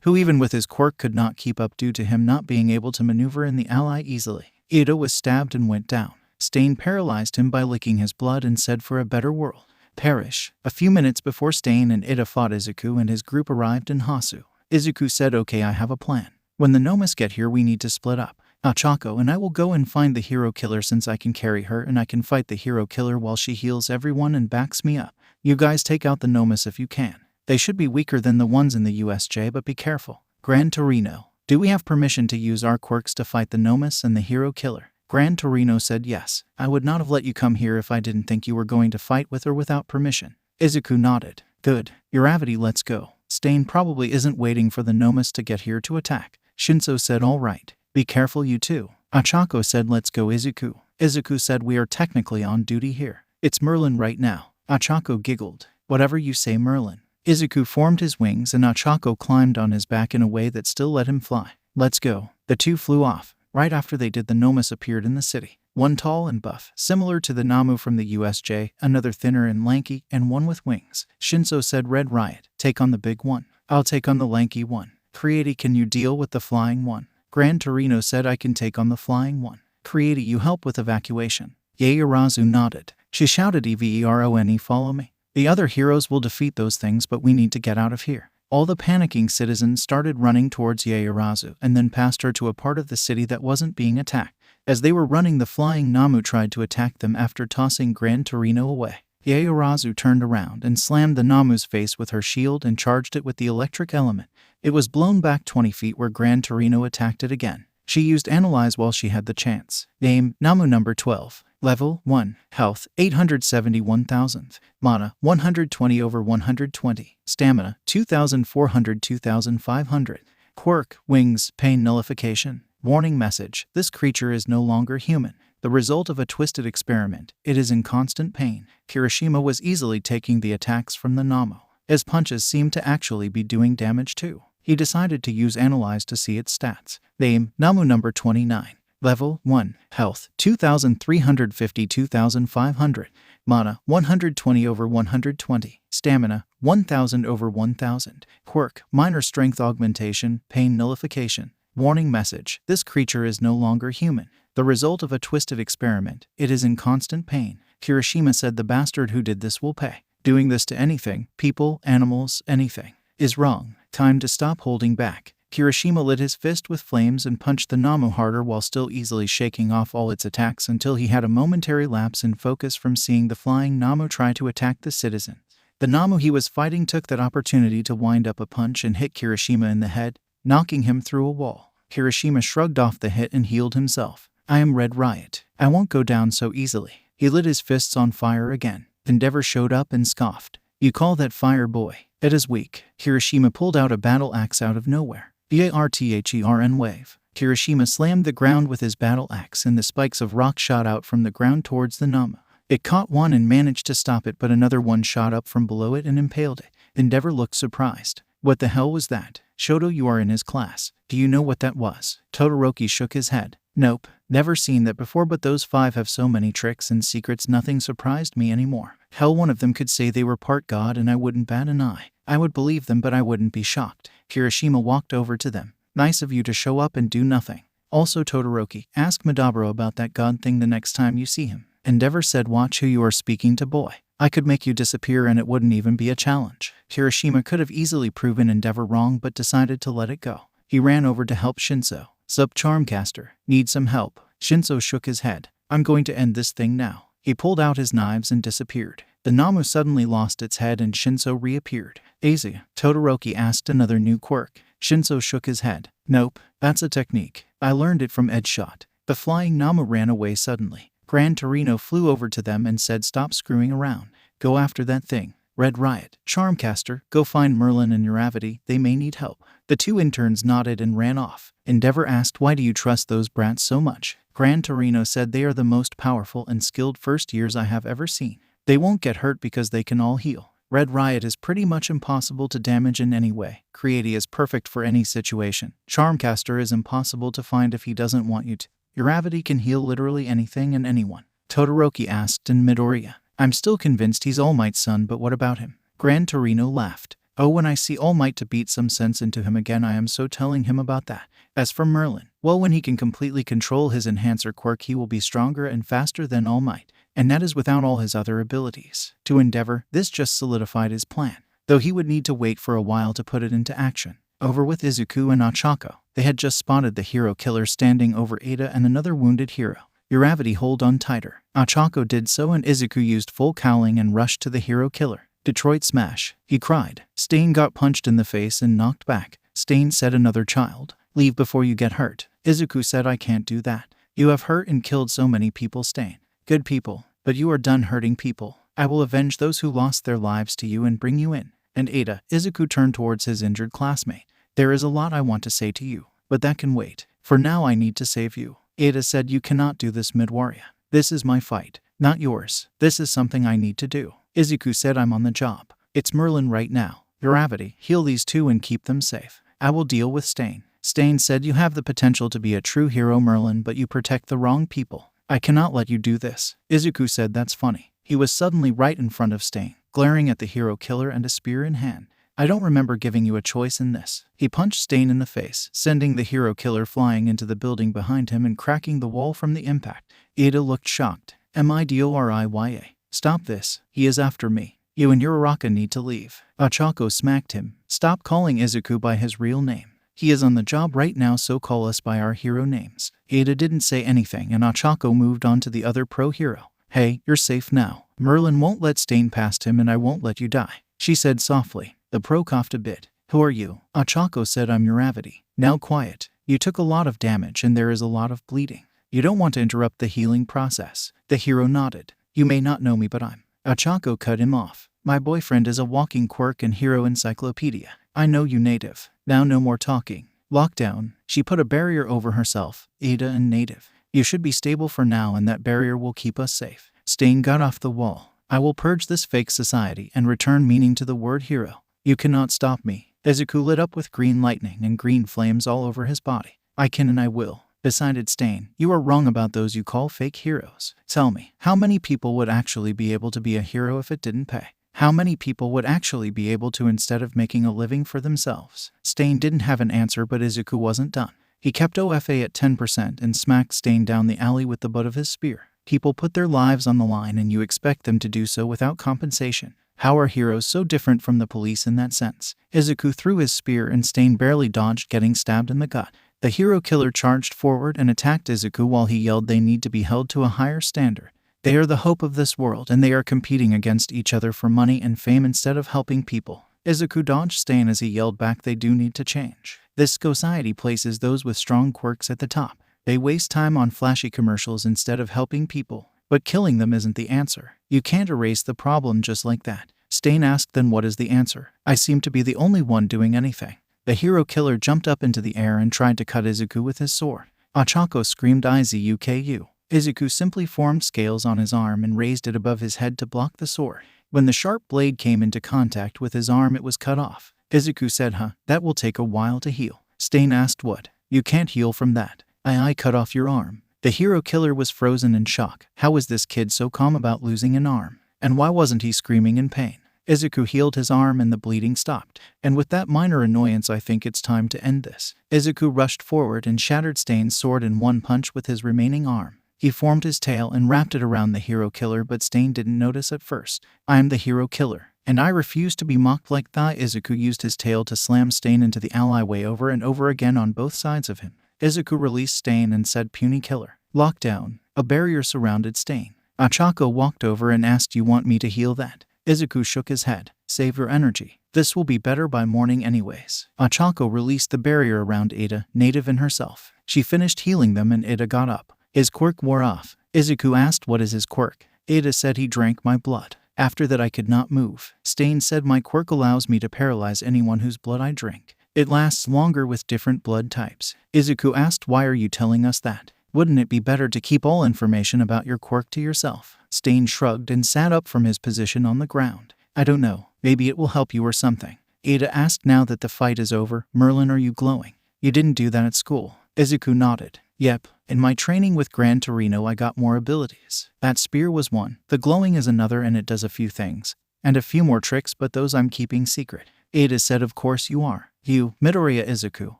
who even with his quirk could not keep up due to him not being able to maneuver in the alley easily. Ida was stabbed and went down. Stain paralyzed him by licking his blood and said, for a better world. Perish. A few minutes before Stain and Ida fought, Izuku and his group arrived in Hasu. Izuku said, okay, I have a plan. When the Nomus get here, we need to split up. Achako and I will go and find the hero killer since I can carry her and I can fight the hero killer while she heals everyone and backs me up. You guys take out the Nomus if you can. They should be weaker than the ones in the USJ, but be careful. Gran Torino, do we have permission to use our quirks to fight the Nomus and the hero killer? Gran Torino said, yes. I would not have let you come here if I didn't think you were going to fight with or without permission. Izuku nodded. Good. Uravity, let's go. Stain probably isn't waiting for the Nomus to get here to attack. Shinso said, all right. Be careful, you too. Achako said, let's go, Izuku. Izuku said, we are technically on duty here. It's Merlin right now. Achako giggled. Whatever you say, Merlin. Izuku formed his wings and Achako climbed on his back in a way that still let him fly. Let's go. The two flew off. Right after they did, the Nomus appeared in the city. One tall and buff, similar to the Nomu from the USJ, another thinner and lanky, and one with wings. Shinso said, Red Riot, take on the big one. I'll take on the lanky one. Creati, can you deal with the flying one? Gran Torino said, I can take on the flying one. Creati, you help with evacuation. Yaoyorozu nodded. She shouted, Everone, follow me. The other heroes will defeat those things, but we need to get out of here. All the panicking citizens started running towards Yaoyorozu and then passed her to a part of the city that wasn't being attacked. As they were running, the flying Nomu tried to attack them after tossing Gran Torino away. Yaoyorozu turned around and slammed the Nomu's face with her shield and charged it with the electric element. It was blown back 20 feet where Gran Torino attacked it again. She used Analyze while she had the chance. Name, Nomu number 12. Level 1. Health, 871,000. Mana, 120 over 120. Stamina, 2,400 2,500. Quirk, Wings, Pain Nullification. Warning message, this creature is no longer human. The result of a twisted experiment, it is in constant pain. Kirishima was easily taking the attacks from the Nomu. His punches seemed to actually be doing damage too. He decided to use Analyze to see its stats. Name, Nomu number 29. Level 1. Health, 2,350 2,500. Mana, 120 over 120. Stamina, 1,000 over 1,000. Quirk, Minor Strength Augmentation, Pain Nullification. Warning message, this creature is no longer human. The result of a twisted experiment, it is in constant pain. Kirishima said, the bastard who did this will pay. Doing this to anything, people, animals, anything, is wrong. Time to stop holding back. Kirishima lit his fist with flames and punched the Nomu harder while still easily shaking off all its attacks until he had a momentary lapse in focus from seeing the flying Nomu try to attack the citizen. The Nomu he was fighting took that opportunity to wind up a punch and hit Kirishima in the head, knocking him through a wall. Kirishima shrugged off the hit and healed himself. I am Red Riot. I won't go down so easily. He lit his fists on fire again. Endeavor showed up and scoffed. You call that fire, boy? It is weak. Kirishima pulled out a battle axe out of nowhere. Barthern wave. Kirishima slammed the ground with his battle axe and the spikes of rock shot out from the ground towards the Nomu. It caught one and managed to stop it, but another one shot up from below it and impaled it. Endeavor looked surprised. What the hell was that? Shoto, you are in his class. Do you know what that was? Todoroki shook his head. Nope, never seen that before, but those 5 have so many tricks and secrets, nothing surprised me anymore. Hell, one of them could say they were part god and I wouldn't bat an eye. I would believe them, but I wouldn't be shocked. Kirishima walked over to them. Nice of you to show up and do nothing. Also, Todoroki, ask Madaburo about that god thing the next time you see him. Endeavor said, watch who you are speaking to, boy. I could make you disappear and it wouldn't even be a challenge. Kirishima could have easily proven Endeavor wrong but decided to let it go. He ran over to help Shinso. Sup, Charmcaster, need some help? Shinso shook his head. I'm going to end this thing now. He pulled out his knives and disappeared. The Nomu suddenly lost its head and Shinso reappeared. Asia, Todoroki asked another new quirk. Shinso shook his head. Nope, that's a technique. I learned it from Ed Shot. The flying Nomu ran away suddenly. Gran Torino flew over to them and said stop screwing around. Go after that thing. Red Riot, Charmcaster, go find Merlin and Uravity, they may need help. The two interns nodded and ran off. Endeavor asked why do you trust those brats so much? Gran Torino said they are the most powerful and skilled first years I have ever seen. They won't get hurt because they can all heal. Red Riot is pretty much impossible to damage in any way. Creati is perfect for any situation. Charmcaster is impossible to find if he doesn't want you to. Uravity can heal literally anything and anyone. Todoroki asked in Midoriya. I'm still convinced he's All Might's son, but what about him? Gran Torino laughed. Oh, when I see All Might to beat some sense into him again, I am so telling him about that. As for Merlin, well, when he can completely control his enhancer quirk, he will be stronger and faster than All Might, and that is without all his other abilities. To Endeavor, this just solidified his plan, though he would need to wait for a while to put it into action. Over with Izuku and Ochako, they had just spotted the hero killer standing over Ada and another wounded hero. Uravity, hold on tighter. Ochako did so and Izuku used full cowling and rushed to the hero killer. Detroit smash, he cried. Stain got punched in the face and knocked back. Stain said another child. Leave before you get hurt. Izuku said I can't do that. You have hurt and killed so many people, Stain. Good people, but you are done hurting people. I will avenge those who lost their lives to you and bring you in. And Ada, Izuku turned towards his injured classmate. There is a lot I want to say to you, but that can wait. For now I need to save you. Ada said you cannot do this, Midoriya. This is my fight, not yours. This is something I need to do. Izuku said I'm on the job. It's Merlin right now. Uravity, heal these two and keep them safe. I will deal with Stain. Stain said you have the potential to be a true hero, Merlin, but you protect the wrong people. I cannot let you do this. Izuku said that's funny. He was suddenly right in front of Stain, glaring at the hero killer and a spear in hand. I don't remember giving you a choice in this. He punched Stain in the face, sending the hero killer flying into the building behind him and cracking the wall from the impact. Ada looked shocked. Midoriya. Stop this. He is after me. You and your Uraraka need to leave. Ochako smacked him. Stop calling Izuku by his real name. He is on the job right now, so call us by our hero names. Ada didn't say anything and Ochako moved on to the other pro hero. Hey, you're safe now. Merlin won't let Stain past him and I won't let you die, she said softly. The pro coughed a bit. Who are you? Ochako said I'm Uravity. Now quiet. You took a lot of damage and there is a lot of bleeding. You don't want to interrupt the healing process. The hero nodded. You may not know me, but I'm. Ochako cut him off. My boyfriend is a walking quirk and hero encyclopedia. I know you, native. Now no more talking. Lockdown. She put a barrier over herself. Ada and native. You should be stable for now and that barrier will keep us safe. Stain got off the wall. I will purge this fake society and return meaning to the word hero. You cannot stop me. Izuku lit up with green lightning and green flames all over his body. I can and I will. Decided Stain. You are wrong about those you call fake heroes. Tell me, how many people would actually be able to be a hero if it didn't pay? How many people would actually be able to instead of making a living for themselves? Stain didn't have an answer, but Izuku wasn't done. He kept OFA at 10% and smacked Stain down the alley with the butt of his spear. People put their lives on the line and you expect them to do so without compensation. How are heroes so different from the police in that sense? Izuku threw his spear and Stain barely dodged, getting stabbed in the gut. The hero killer charged forward and attacked Izuku while he yelled they need to be held to a higher standard. They are the hope of this world and they are competing against each other for money and fame instead of helping people. Izuku dodged Stain as he yelled back they do need to change. This society places those with strong quirks at the top. They waste time on flashy commercials instead of helping people. But killing them isn't the answer. You can't erase the problem just like that. Stain asked, then what is the answer? I seem to be the only one doing anything. The hero killer jumped up into the air and tried to cut Izuku with his sword. Ochako screamed Izuku. Izuku simply formed scales on his arm and raised it above his head to block the sword. When the sharp blade came into contact with his arm, it was cut off. Izuku said, that will take a while to heal. Stain asked, what? You can't heal from that. I cut off your arm. The hero killer was frozen in shock. How was this kid so calm about losing an arm? And why wasn't he screaming in pain? Izuku healed his arm and the bleeding stopped. And with that minor annoyance, I think it's time to end this. Izuku rushed forward and shattered Stain's sword in one punch with his remaining arm. He formed his tail and wrapped it around the hero killer, but Stain didn't notice at first. I am the hero killer, and I refuse to be mocked like that. Izuku used his tail to slam Stain into the alleyway over and over again on both sides of him. Izuku released Stain and said, puny killer. Lockdown. A barrier surrounded Stain. Ochako walked over and asked, you want me to heal that? Izuku shook his head. Save your energy. This will be better by morning anyways. Ochako released the barrier around Ada, native and herself. She finished healing them and Ada got up. His quirk wore off. Izuku asked what is his quirk. Ada said he drank my blood. After that I could not move. Stain said my quirk allows me to paralyze anyone whose blood I drink. It lasts longer with different blood types. Izuku asked why are you telling us that? Wouldn't it be better to keep all information about your quirk to yourself? Stain shrugged and sat up from his position on the ground. I don't know. Maybe it will help you or something. Ada asked now that the fight is over. Merlin, are you glowing? You didn't do that at school. Izuku nodded. Yep. In my training with Gran Torino I got more abilities. That spear was one. The glowing is another and it does a few things. And a few more tricks but those I'm keeping secret. Ada said of course you are. You, Midoriya Izuku,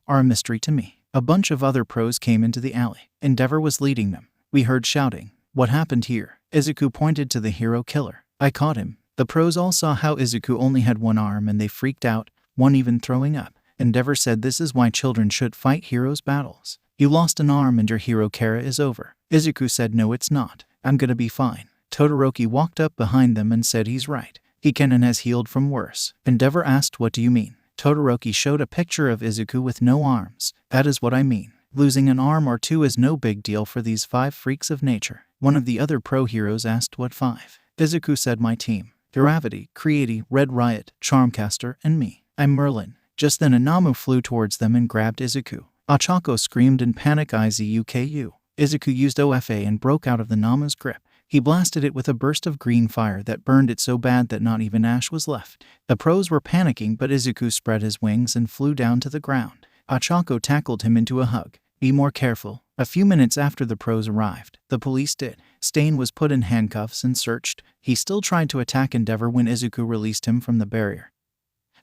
are a mystery to me. A bunch of other pros came into the alley. Endeavor was leading them. We heard shouting. What happened here? Izuku pointed to the hero killer. I caught him. The pros all saw how Izuku only had one arm and they freaked out, one even throwing up. Endeavor said this is why children should fight heroes' battles. You lost an arm and your hero Kara is over. Izuku said no it's not. I'm gonna be fine. Todoroki walked up behind them and said he's right. He can and has healed from worse. Endeavor asked what do you mean? Todoroki showed a picture of Izuku with no arms. That is what I mean. Losing an arm or two is no big deal for these 5 freaks of nature. One of the other pro heroes asked what 5. Izuku said my team. Gravity, Creati, Red Riot, Charmcaster, and me. I'm Merlin. Just then a Nomu flew towards them and grabbed Izuku. Ochako screamed in panic Izuku. Izuku used OFA and broke out of the Nomu's grip. He blasted it with a burst of green fire that burned it so bad that not even ash was left. The pros were panicking but Izuku spread his wings and flew down to the ground. Ochako tackled him into a hug. Be more careful. A few minutes after the pros arrived, the police did. Stain was put in handcuffs and searched. He still tried to attack Endeavor when Izuku released him from the barrier.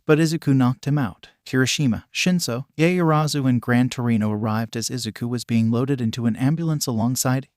But Izuku knocked him out. Kirishima, Shinso, Yaoyorozu and Gran Torino arrived as Izuku was being loaded into an ambulance alongside.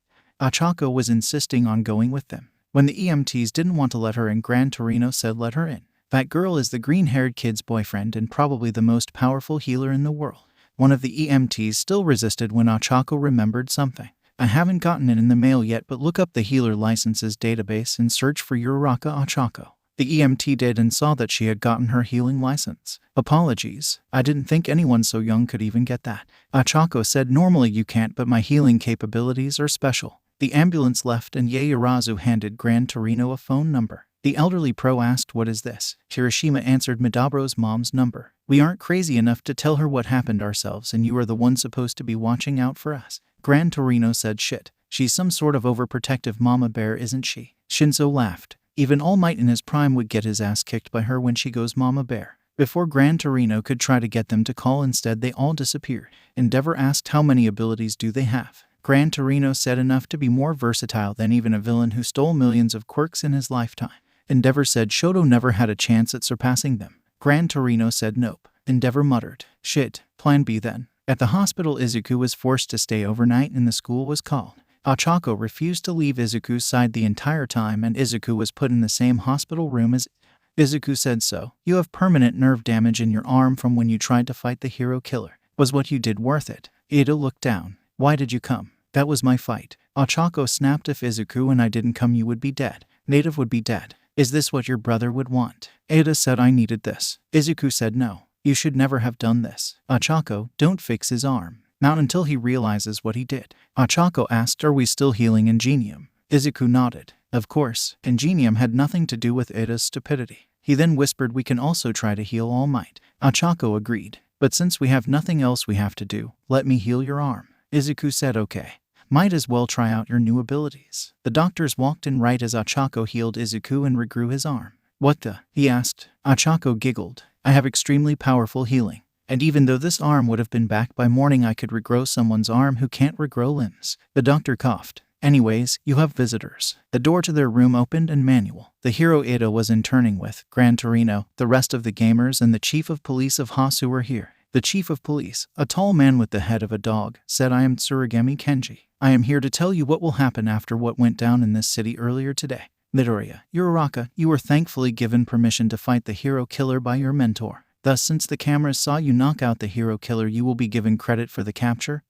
Ochako was insisting on going with them. When the EMTs didn't want to let her in, Gran Torino said let her in. That girl is the green-haired kid's boyfriend and probably the most powerful healer in the world. One of the EMTs still resisted when Ochako remembered something. I haven't gotten it in the mail yet but look up the healer licenses database and search for Uraraka Ochako. The EMT did and saw that she had gotten her healing license. Apologies, I didn't think anyone so young could even get that. Ochako said normally you can't but my healing capabilities are special. The ambulance left and Yaoyorozu handed Gran Torino a phone number. The elderly pro asked what is this? Kirishima answered Midabro's mom's number. We aren't crazy enough to tell her what happened ourselves and you are the one supposed to be watching out for us. Gran Torino said shit. She's some sort of overprotective mama bear isn't she? Shinso laughed. Even All Might in his prime would get his ass kicked by her when she goes mama bear. Before Gran Torino could try to get them to call instead they all disappeared. Endeavor asked how many abilities do they have? Gran Torino said enough to be more versatile than even a villain who stole millions of quirks in his lifetime. Endeavor said Shoto never had a chance at surpassing them. Gran Torino said nope. Endeavor muttered. Shit, plan B then. At the hospital Izuku was forced to stay overnight and the school was called. Ochako refused to leave Izuku's side the entire time and Izuku was put in the same hospital room as Izuku said so. You have permanent nerve damage in your arm from when you tried to fight the hero killer. Was what you did worth it? Ida looked down. Why did you come? That was my fight. Ochako snapped if Izuku and I didn't come you would be dead. Native would be dead. Is this what your brother would want? Ada said I needed this. Izuku said no. You should never have done this. Ochako, don't fix his arm. Not until he realizes what he did. Ochako asked are we still healing Ingenium? Izuku nodded. Of course, Ingenium had nothing to do with Ida's stupidity. He then whispered we can also try to heal All Might. Ochako agreed. But since we have nothing else we have to do, let me heal your arm. Izuku said okay. Might as well try out your new abilities. The doctors walked in right as Ochako healed Izuku and regrew his arm. What the? He asked. Ochako giggled. I have extremely powerful healing. And even though this arm would have been back by morning I could regrow someone's arm who can't regrow limbs. The doctor coughed. Anyways, you have visitors. The door to their room opened and Manuel, the hero Ida was interning with, Gran Torino, the rest of the gamers and the chief of police of Hasu were here. The chief of police, a tall man with the head of a dog, said I am Tsurugami Kenji. I am here to tell you what will happen after what went down in this city earlier today. Midoriya, Uraraka, you were thankfully given permission to fight the hero killer by your mentor. Thus, since the cameras saw you knock out the hero killer, you will be given credit for the capture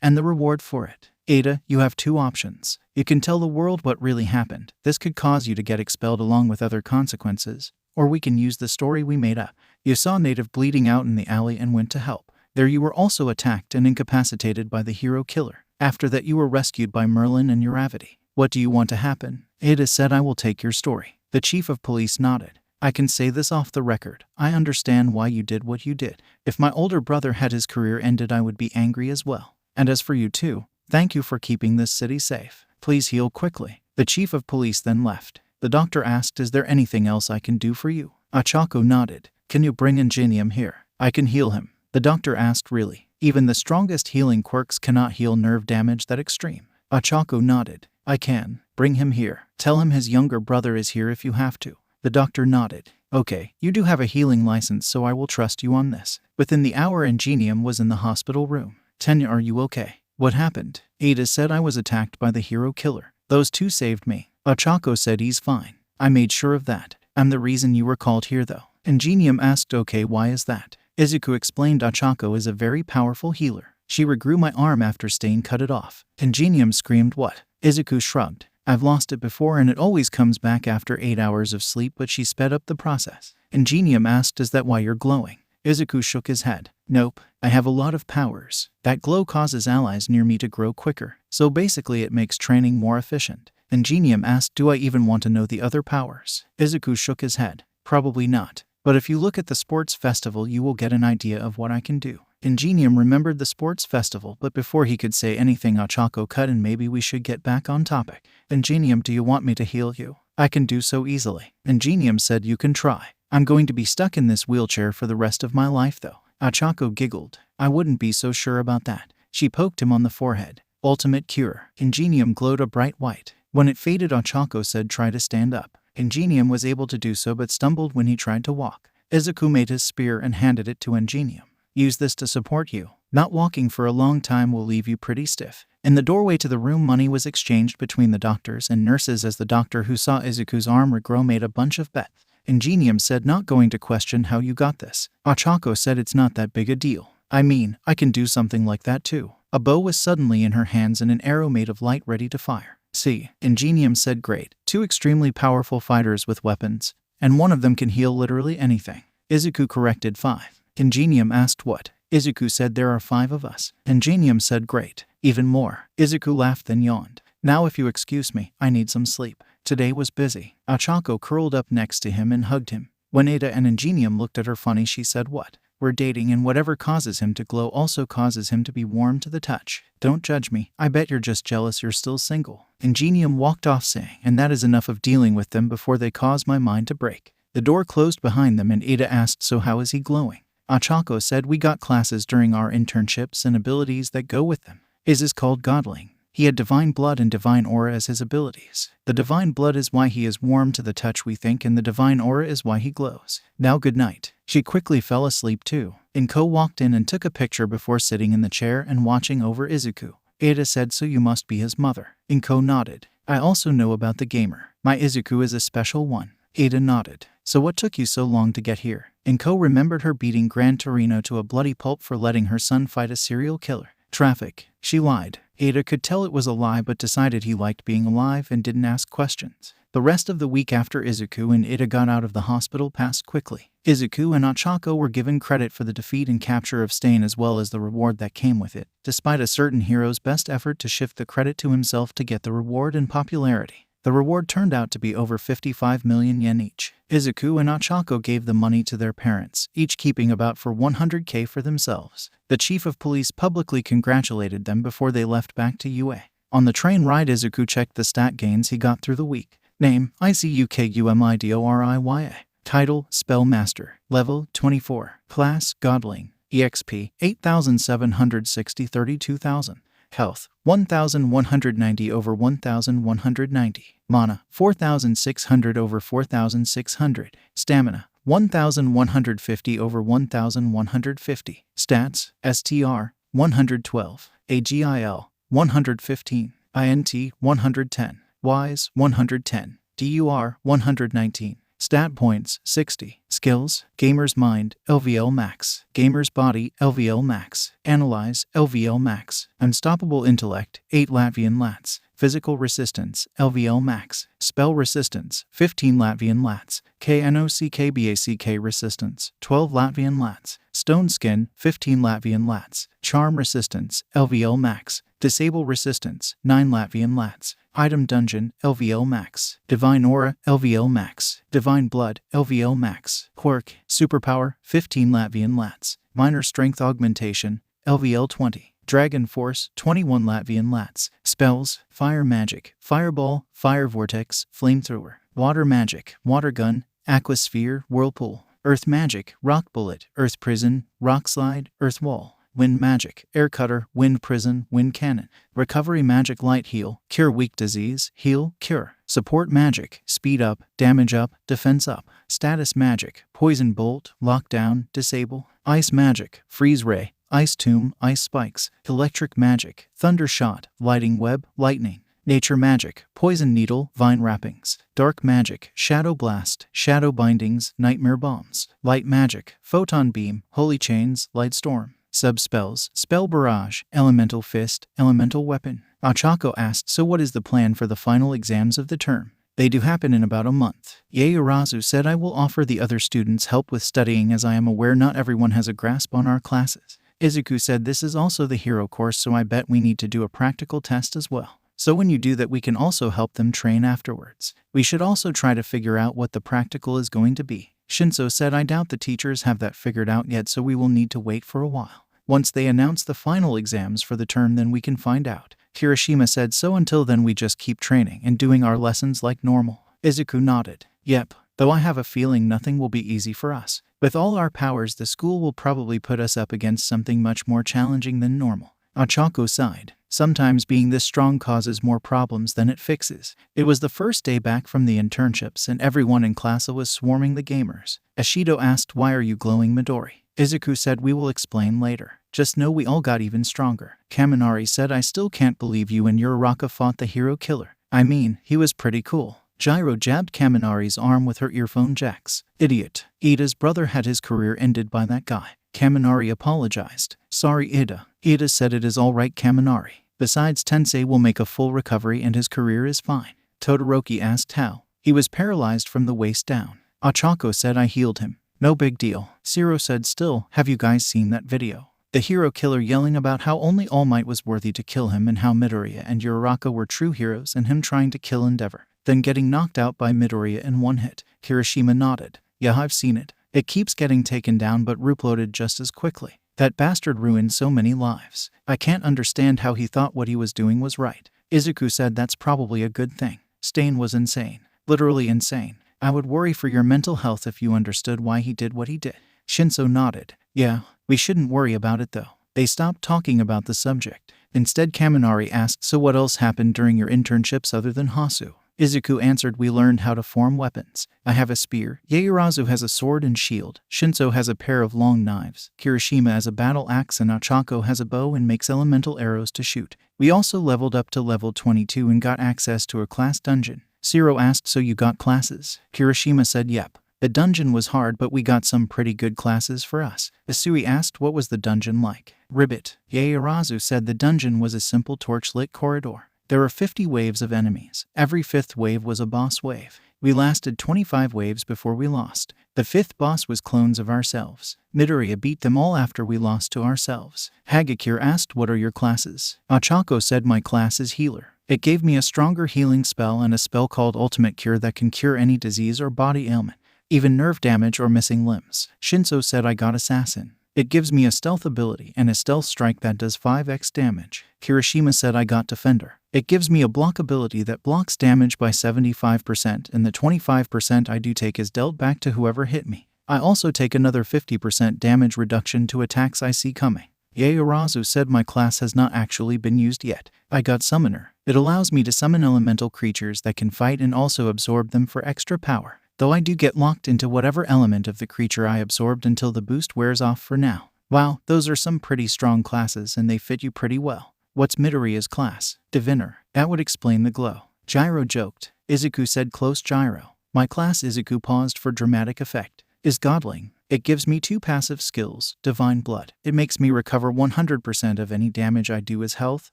and the reward for it. Ada, you have 2 options. You can tell the world what really happened. This could cause you to get expelled along with other consequences. or we can use the story we made up. You saw Native bleeding out in the alley and went to help. There you were also attacked and incapacitated by the hero killer. After that you were rescued by Merlin and Uravity. What do you want to happen? Ada said, I will take your story. The chief of police nodded. I can say this off the record. I understand why you did what you did. If my older brother had his career ended, I would be angry as well. And as for you too, thank you for keeping this city safe. Please heal quickly. The chief of police then left. The doctor asked, is there anything else I can do for you? Ochako nodded. Can you bring Ingenium here? I can heal him. The doctor asked, really? Even the strongest healing quirks cannot heal nerve damage that extreme. Ochako nodded. I can. Bring him here. Tell him his younger brother is here if you have to. The doctor nodded. Okay, you do have a healing license, so I will trust you on this. Within the hour, Ingenium was in the hospital room. Tenya, are you okay? What happened? Ada said, I was attacked by the hero killer. Those two saved me. Ochako said, he's fine. I made sure of that. I'm the reason you were called here though. Ingenium asked, okay, why is that? Izuku explained, Ochako is a very powerful healer. She regrew my arm after Stain cut it off. Ingenium screamed, what? Izuku shrugged. I've lost it before and it always comes back after 8 hours of sleep, but she sped up the process. Ingenium asked, is that why you're glowing? Izuku shook his head. Nope, I have a lot of powers. That glow causes allies near me to grow quicker, so basically it makes training more efficient. Ingenium asked, do I even want to know the other powers? Izuku shook his head. Probably not. But if you look at the sports festival, you will get an idea of what I can do. Ingenium remembered the sports festival, but before he could say anything, Ochako cut in, maybe we should get back on topic. Ingenium, do you want me to heal you? I can do so easily. Ingenium said, you can try. I'm going to be stuck in this wheelchair for the rest of my life though. Ochako giggled. I wouldn't be so sure about that. She poked him on the forehead. Ultimate cure. Ingenium glowed a bright white. When it faded, Ochako said, try to stand up. Ingenium was able to do so but stumbled when he tried to walk. Izuku made his spear and handed it to Ingenium. Use this to support you. Not walking for a long time will leave you pretty stiff. In the doorway to the room, money was exchanged between the doctors and nurses as the doctor who saw Izuku's arm regrow made a bunch of bets. Ingenium said, not going to question how you got this. Ochako said, it's not that big a deal. I mean, I can do something like that too. A bow was suddenly in her hands and an arrow made of light ready to fire. See, Ingenium said, great. 2 extremely powerful fighters with weapons, and one of them can heal literally anything. Izuku corrected 5. Ingenium asked, what? Izuku said, there are 5 of us. Ingenium said, great. Even more. Izuku laughed then yawned. Now if you excuse me, I need some sleep. Today was busy. Ochako curled up next to him and hugged him. When Ada and Ingenium looked at her funny, she said, what? We're dating, and whatever causes him to glow also causes him to be warm to the touch. Don't judge me. I bet you're just jealous you're still single. Ingenium walked off saying, and that is enough of dealing with them before they cause my mind to break. The door closed behind them and Ada asked, so how is he glowing? Ochako said, we got classes during our internships and abilities that go with them. His is called Godling. He had divine blood and divine aura as his abilities. The divine blood is why he is warm to the touch, we think, and the divine aura is why he glows. Now good night. She quickly fell asleep too. Inko walked in and took a picture before sitting in the chair and watching over Izuku. Ada said, so you must be his mother. Inko nodded. I also know about the gamer. My Izuku is a special one. Ada nodded. So what took you so long to get here? Inko remembered her beating Gran Torino to a bloody pulp for letting her son fight a serial killer. Traffic. She lied. Ada could tell it was a lie but decided he liked being alive and didn't ask questions. The rest of the week after Izuku and Ada got out of the hospital passed quickly. Izuku and Ochako were given credit for the defeat and capture of Stain as well as the reward that came with it, despite a certain hero's best effort to shift the credit to himself to get the reward and popularity. The reward turned out to be over 55 million yen each. Izuku and Ochako gave the money to their parents, each keeping about for 100k for themselves. The chief of police publicly congratulated them before they left back to UA. On the train ride, Izuku checked the stat gains he got through the week. Name, IZUKUMIDORIYA. Title, Spell Master. Level, 24. Class, Godling. EXP, 8,760 32,000. Health, 1,190 over 1,190. Mana, 4,600 over 4,600. Stamina, 1,150 over 1,150. Stats, STR, 112. AGIL, 115. INT, 110. Wise, 110. DUR, 119. Stat points, 60. Skills, Gamer's Mind, LVL Max. Gamer's Body, LVL Max. Analyze, LVL Max. Unstoppable Intellect, 8 Latvian Lats. Physical resistance, LVL max. Spell resistance, 15 Latvian lats. KNOCKBACK resistance, 12 Latvian lats. Stone skin, 15 Latvian lats. Charm resistance, LVL max. Disable resistance, 9 Latvian lats. Item dungeon, LVL max. Divine aura, LVL max. Divine blood, LVL max. Quirk, superpower, 15 Latvian lats. Minor strength augmentation, LVL 20. Dragon force, 21 Latvian lats. Spells, fire magic, fireball, fire vortex, flamethrower. Water magic, water gun, aquasphere, whirlpool. Earth magic, rock bullet, earth prison, rock slide, earth wall. Wind magic, air cutter, wind prison, wind cannon. Recovery magic, light heal, cure weak disease, heal, cure. Support magic, speed up, damage up, defense up. Status magic, poison bolt, lockdown, disable. Ice magic, freeze ray, ice tomb, ice spikes. Electric magic, thunder shot, lighting web, lightning. Nature magic, poison needle, vine wrappings. Dark magic, shadow blast, shadow bindings, nightmare bombs. Light magic, photon beam, holy chains, light storm. Subspells, spell barrage, elemental fist, elemental weapon. Ochako asked, so what is the plan for the final exams of the term? They do happen in about a month. Yaoyorozu said, I will offer the other students help with studying as I am aware not everyone has a grasp on our classes. Izuku said, this is also the hero course, so I bet we need to do a practical test as well. So when you do that, we can also help them train afterwards. We should also try to figure out what the practical is going to be. Shinso said, I doubt the teachers have that figured out yet, so we will need to wait for a while. Once they announce the final exams for the term, then we can find out. Kirishima said, so until then we just keep training and doing our lessons like normal. Izuku nodded. Yep, though I have a feeling nothing will be easy for us. With all our powers, the school will probably put us up against something much more challenging than normal. Ochako sighed. Sometimes being this strong causes more problems than it fixes. It was the first day back from the internships and everyone in class was swarming the gamers. Ashido asked, why are you glowing, Midori? Izuku said, we will explain later. Just know we all got even stronger. Kaminari said, I still can't believe you and Uraraka fought the hero killer. I mean, he was pretty cool. Gyro jabbed Kaminari's arm with her earphone jacks. Idiot. Ida's brother had his career ended by that guy. Kaminari apologized. Sorry, Ida. Ida said, it is all right, Kaminari. Besides, Tensei will make a full recovery and his career is fine. Todoroki asked how. He was paralyzed from the waist down. Ochako said, I healed him. No big deal. Zero said, still, have you guys seen that video? The hero killer yelling about how only All Might was worthy to kill him and how Midoriya and Uraraka were true heroes and him trying to kill Endeavor, then getting knocked out by Midoriya in one hit. Kirishima nodded. Yeah, I've seen it. It keeps getting taken down but reuploaded just as quickly. That bastard ruined so many lives. I can't understand how he thought what he was doing was right. Izuku said, that's probably a good thing. Stain was insane. Literally insane. I would worry for your mental health if you understood why he did what he did. Shinso nodded. Yeah, we shouldn't worry about it though. They stopped talking about the subject. Instead, Kaminari asked, so what else happened during your internships other than Hasu? Izuku answered, we learned how to form weapons. I have a spear. Yaoyorozu has a sword and shield. Shinso has a pair of long knives. Kirishima has a battle axe and Ochako has a bow and makes elemental arrows to shoot. We also leveled up to level 22 and got access to a class dungeon. Zero asked, so you got classes? Kirishima said, yep. The dungeon was hard but we got some pretty good classes for us. Isui asked, what was the dungeon like? Ribbit. Yaoyorozu said the dungeon was a simple torch-lit corridor. There were 50 waves of enemies. Every 5th wave was a boss wave. We lasted 25 waves before we lost. The 5th boss was clones of ourselves. Midoriya beat them all after we lost to ourselves. Hagakure asked, what are your classes? Ochako said, my class is healer. It gave me a stronger healing spell and a spell called Ultimate Cure that can cure any disease or body ailment, even nerve damage or missing limbs. Shinso said, I got Assassin. It gives me a stealth ability and a stealth strike that does 5x damage. Kirishima said, I got Defender. It gives me a block ability that blocks damage by 75% and the 25% I do take is dealt back to whoever hit me. I also take another 50% damage reduction to attacks I see coming. Yaoyorozu said, my class has not actually been used yet. I got Summoner. It allows me to summon elemental creatures that can fight and also absorb them for extra power. Though I do get locked into whatever element of the creature I absorbed until the boost wears off for now. Wow, those are some pretty strong classes and they fit you pretty well. What's Midoriya's class? Diviner. That would explain the glow. Gyro joked. Izuku said, close Gyro. My class, Izuku paused for dramatic effect, is Godling. It gives me 2 passive skills, Divine Blood. It makes me recover 100% of any damage I do as health,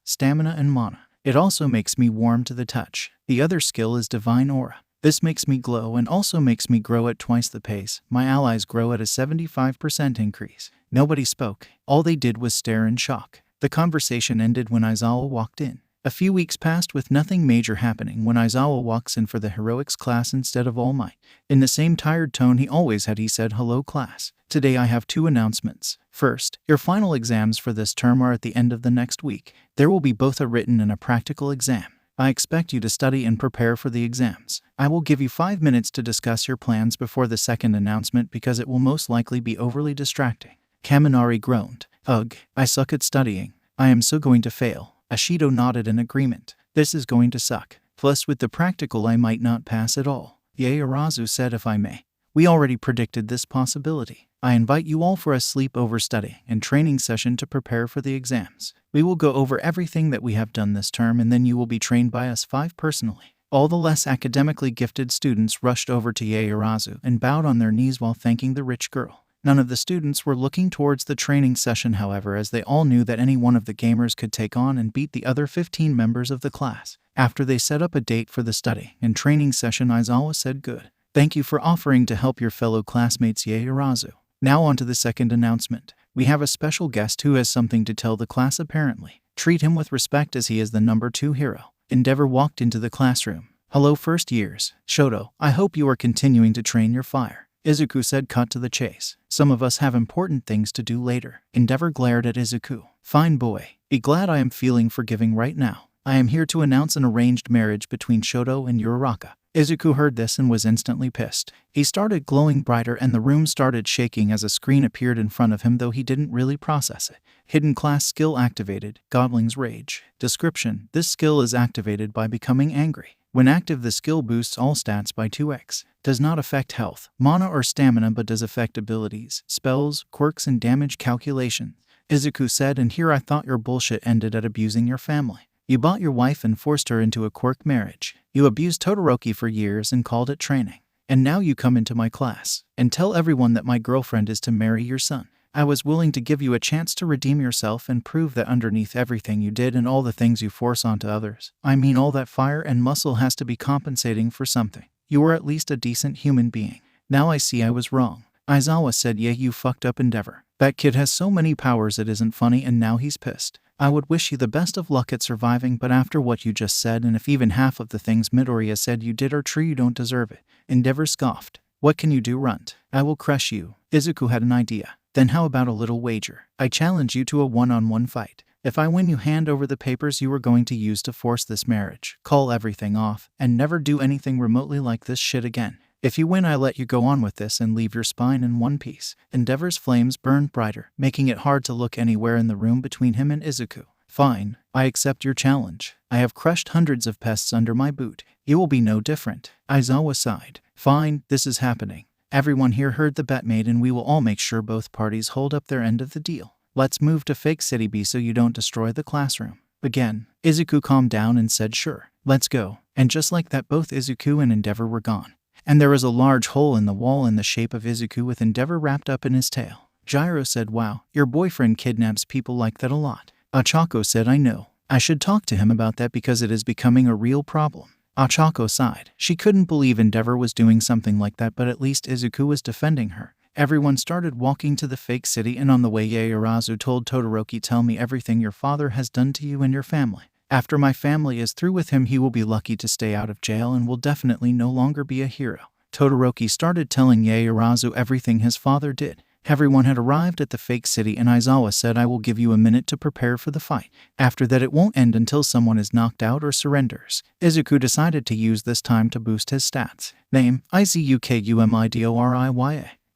stamina, and mana. It also makes me warm to the touch. The other skill is Divine Aura. This makes me glow and also makes me grow at twice the pace. My allies grow at a 75% increase. Nobody spoke. All they did was stare in shock. The conversation ended when Aizawa walked in. A few weeks passed with nothing major happening when Aizawa walks in for the heroics class instead of All Might. In the same tired tone he always had, he said, "Hello class. Today I have 2 announcements. First, your final exams for this term are at the end of the next week. There will be both a written and a practical exam. I expect you to study and prepare for the exams. I will give you 5 minutes to discuss your plans before the second announcement because it will most likely be overly distracting." Kaminari groaned. "Ugh, I suck at studying. I am so going to fail." Ashido nodded in agreement. "This is going to suck. Plus with the practical I might not pass at all." Yaoyorozu said, "If I may. We already predicted this possibility. I invite you all for a sleepover study and training session to prepare for the exams. We will go over everything that we have done this term and then you will be trained by us 5 personally." All the less academically gifted students rushed over to Yaoyorozu and bowed on their knees while thanking the rich girl. None of the students were looking towards the training session, however, as they all knew that any one of the gamers could take on and beat the other 15 members of the class. After they set up a date for the study and training session, Aizawa said, "Good. Thank you for offering to help your fellow classmates, Yaoyorozu. Now on to the second announcement. We have a special guest who has something to tell the class apparently. Treat him with respect as he is the number 2 hero." Endeavor walked into the classroom. "Hello first years. Shoto, I hope you are continuing to train your fire," Izuku said, cut to the chase. "Some of us have important things to do later." Endeavor glared at Izuku. "Fine boy. Be glad I am feeling forgiving right now. I am here to announce an arranged marriage between Shoto and Uraraka." Izuku heard this and was instantly pissed. He started glowing brighter and the room started shaking as a screen appeared in front of him, though he didn't really process it. Hidden class skill activated. Godling's Rage. Description: this skill is activated by becoming angry. When active, the skill boosts all stats by 2x. Does not affect health, mana or stamina, but does affect abilities, spells, quirks and damage calculations. Izuku said, "And here I thought your bullshit ended at abusing your family. You bought your wife and forced her into a quirk marriage. You abused Todoroki for years and called it training. And now you come into my class and tell everyone that my girlfriend is to marry your son. I was willing to give you a chance to redeem yourself and prove that underneath everything you did and all the things you force onto others, I mean all that fire and muscle has to be compensating for something. You were at least a decent human being. Now I see I was wrong." Aizawa said, "Yeah, you fucked up, Endeavor. That kid has so many powers it isn't funny and now he's pissed. I would wish you the best of luck at surviving, but after what you just said and if even half of the things Midoriya said you did are true, you don't deserve it." Endeavor scoffed. "What can you do, runt? I will crush you." Izuku had an idea. "Then how about a little wager? I challenge you to a one-on-one fight. If I win, you hand over the papers you were going to use to force this marriage. Call everything off, and never do anything remotely like this shit again. If you win, I let you go on with this and leave your spine in one piece." Endeavor's flames burned brighter, making it hard to look anywhere in the room between him and Izuku. "Fine, I accept your challenge. I have crushed hundreds of pests under my boot. You will be no different." Aizawa sighed. "Fine, this is happening. Everyone here heard the bet made and we will all make sure both parties hold up their end of the deal. Let's move to Fake City B so you don't destroy the classroom." Again, Izuku calmed down and said, "Sure, let's go." And just like that, both Izuku and Endeavor were gone. And there was a large hole in the wall in the shape of Izuku with Endeavor wrapped up in his tail. Gyro said, "Wow, your boyfriend kidnaps people like that a lot." Achako said, "I know. I should talk to him about that because it is becoming a real problem." Achako sighed. She couldn't believe Endeavor was doing something like that, but at least Izuku was defending her. Everyone started walking to the fake city, and on the way Yaoyorozu told Todoroki, "Tell me everything your father has done to you and your family. After my family is through with him, he will be lucky to stay out of jail and will definitely no longer be a hero." Todoroki started telling Yaoyorozu everything his father did. Everyone had arrived at the fake city and Aizawa said, "I will give you a minute to prepare for the fight. After that it won't end until someone is knocked out or surrenders." Izuku decided to use this time to boost his stats. Name: Izuku.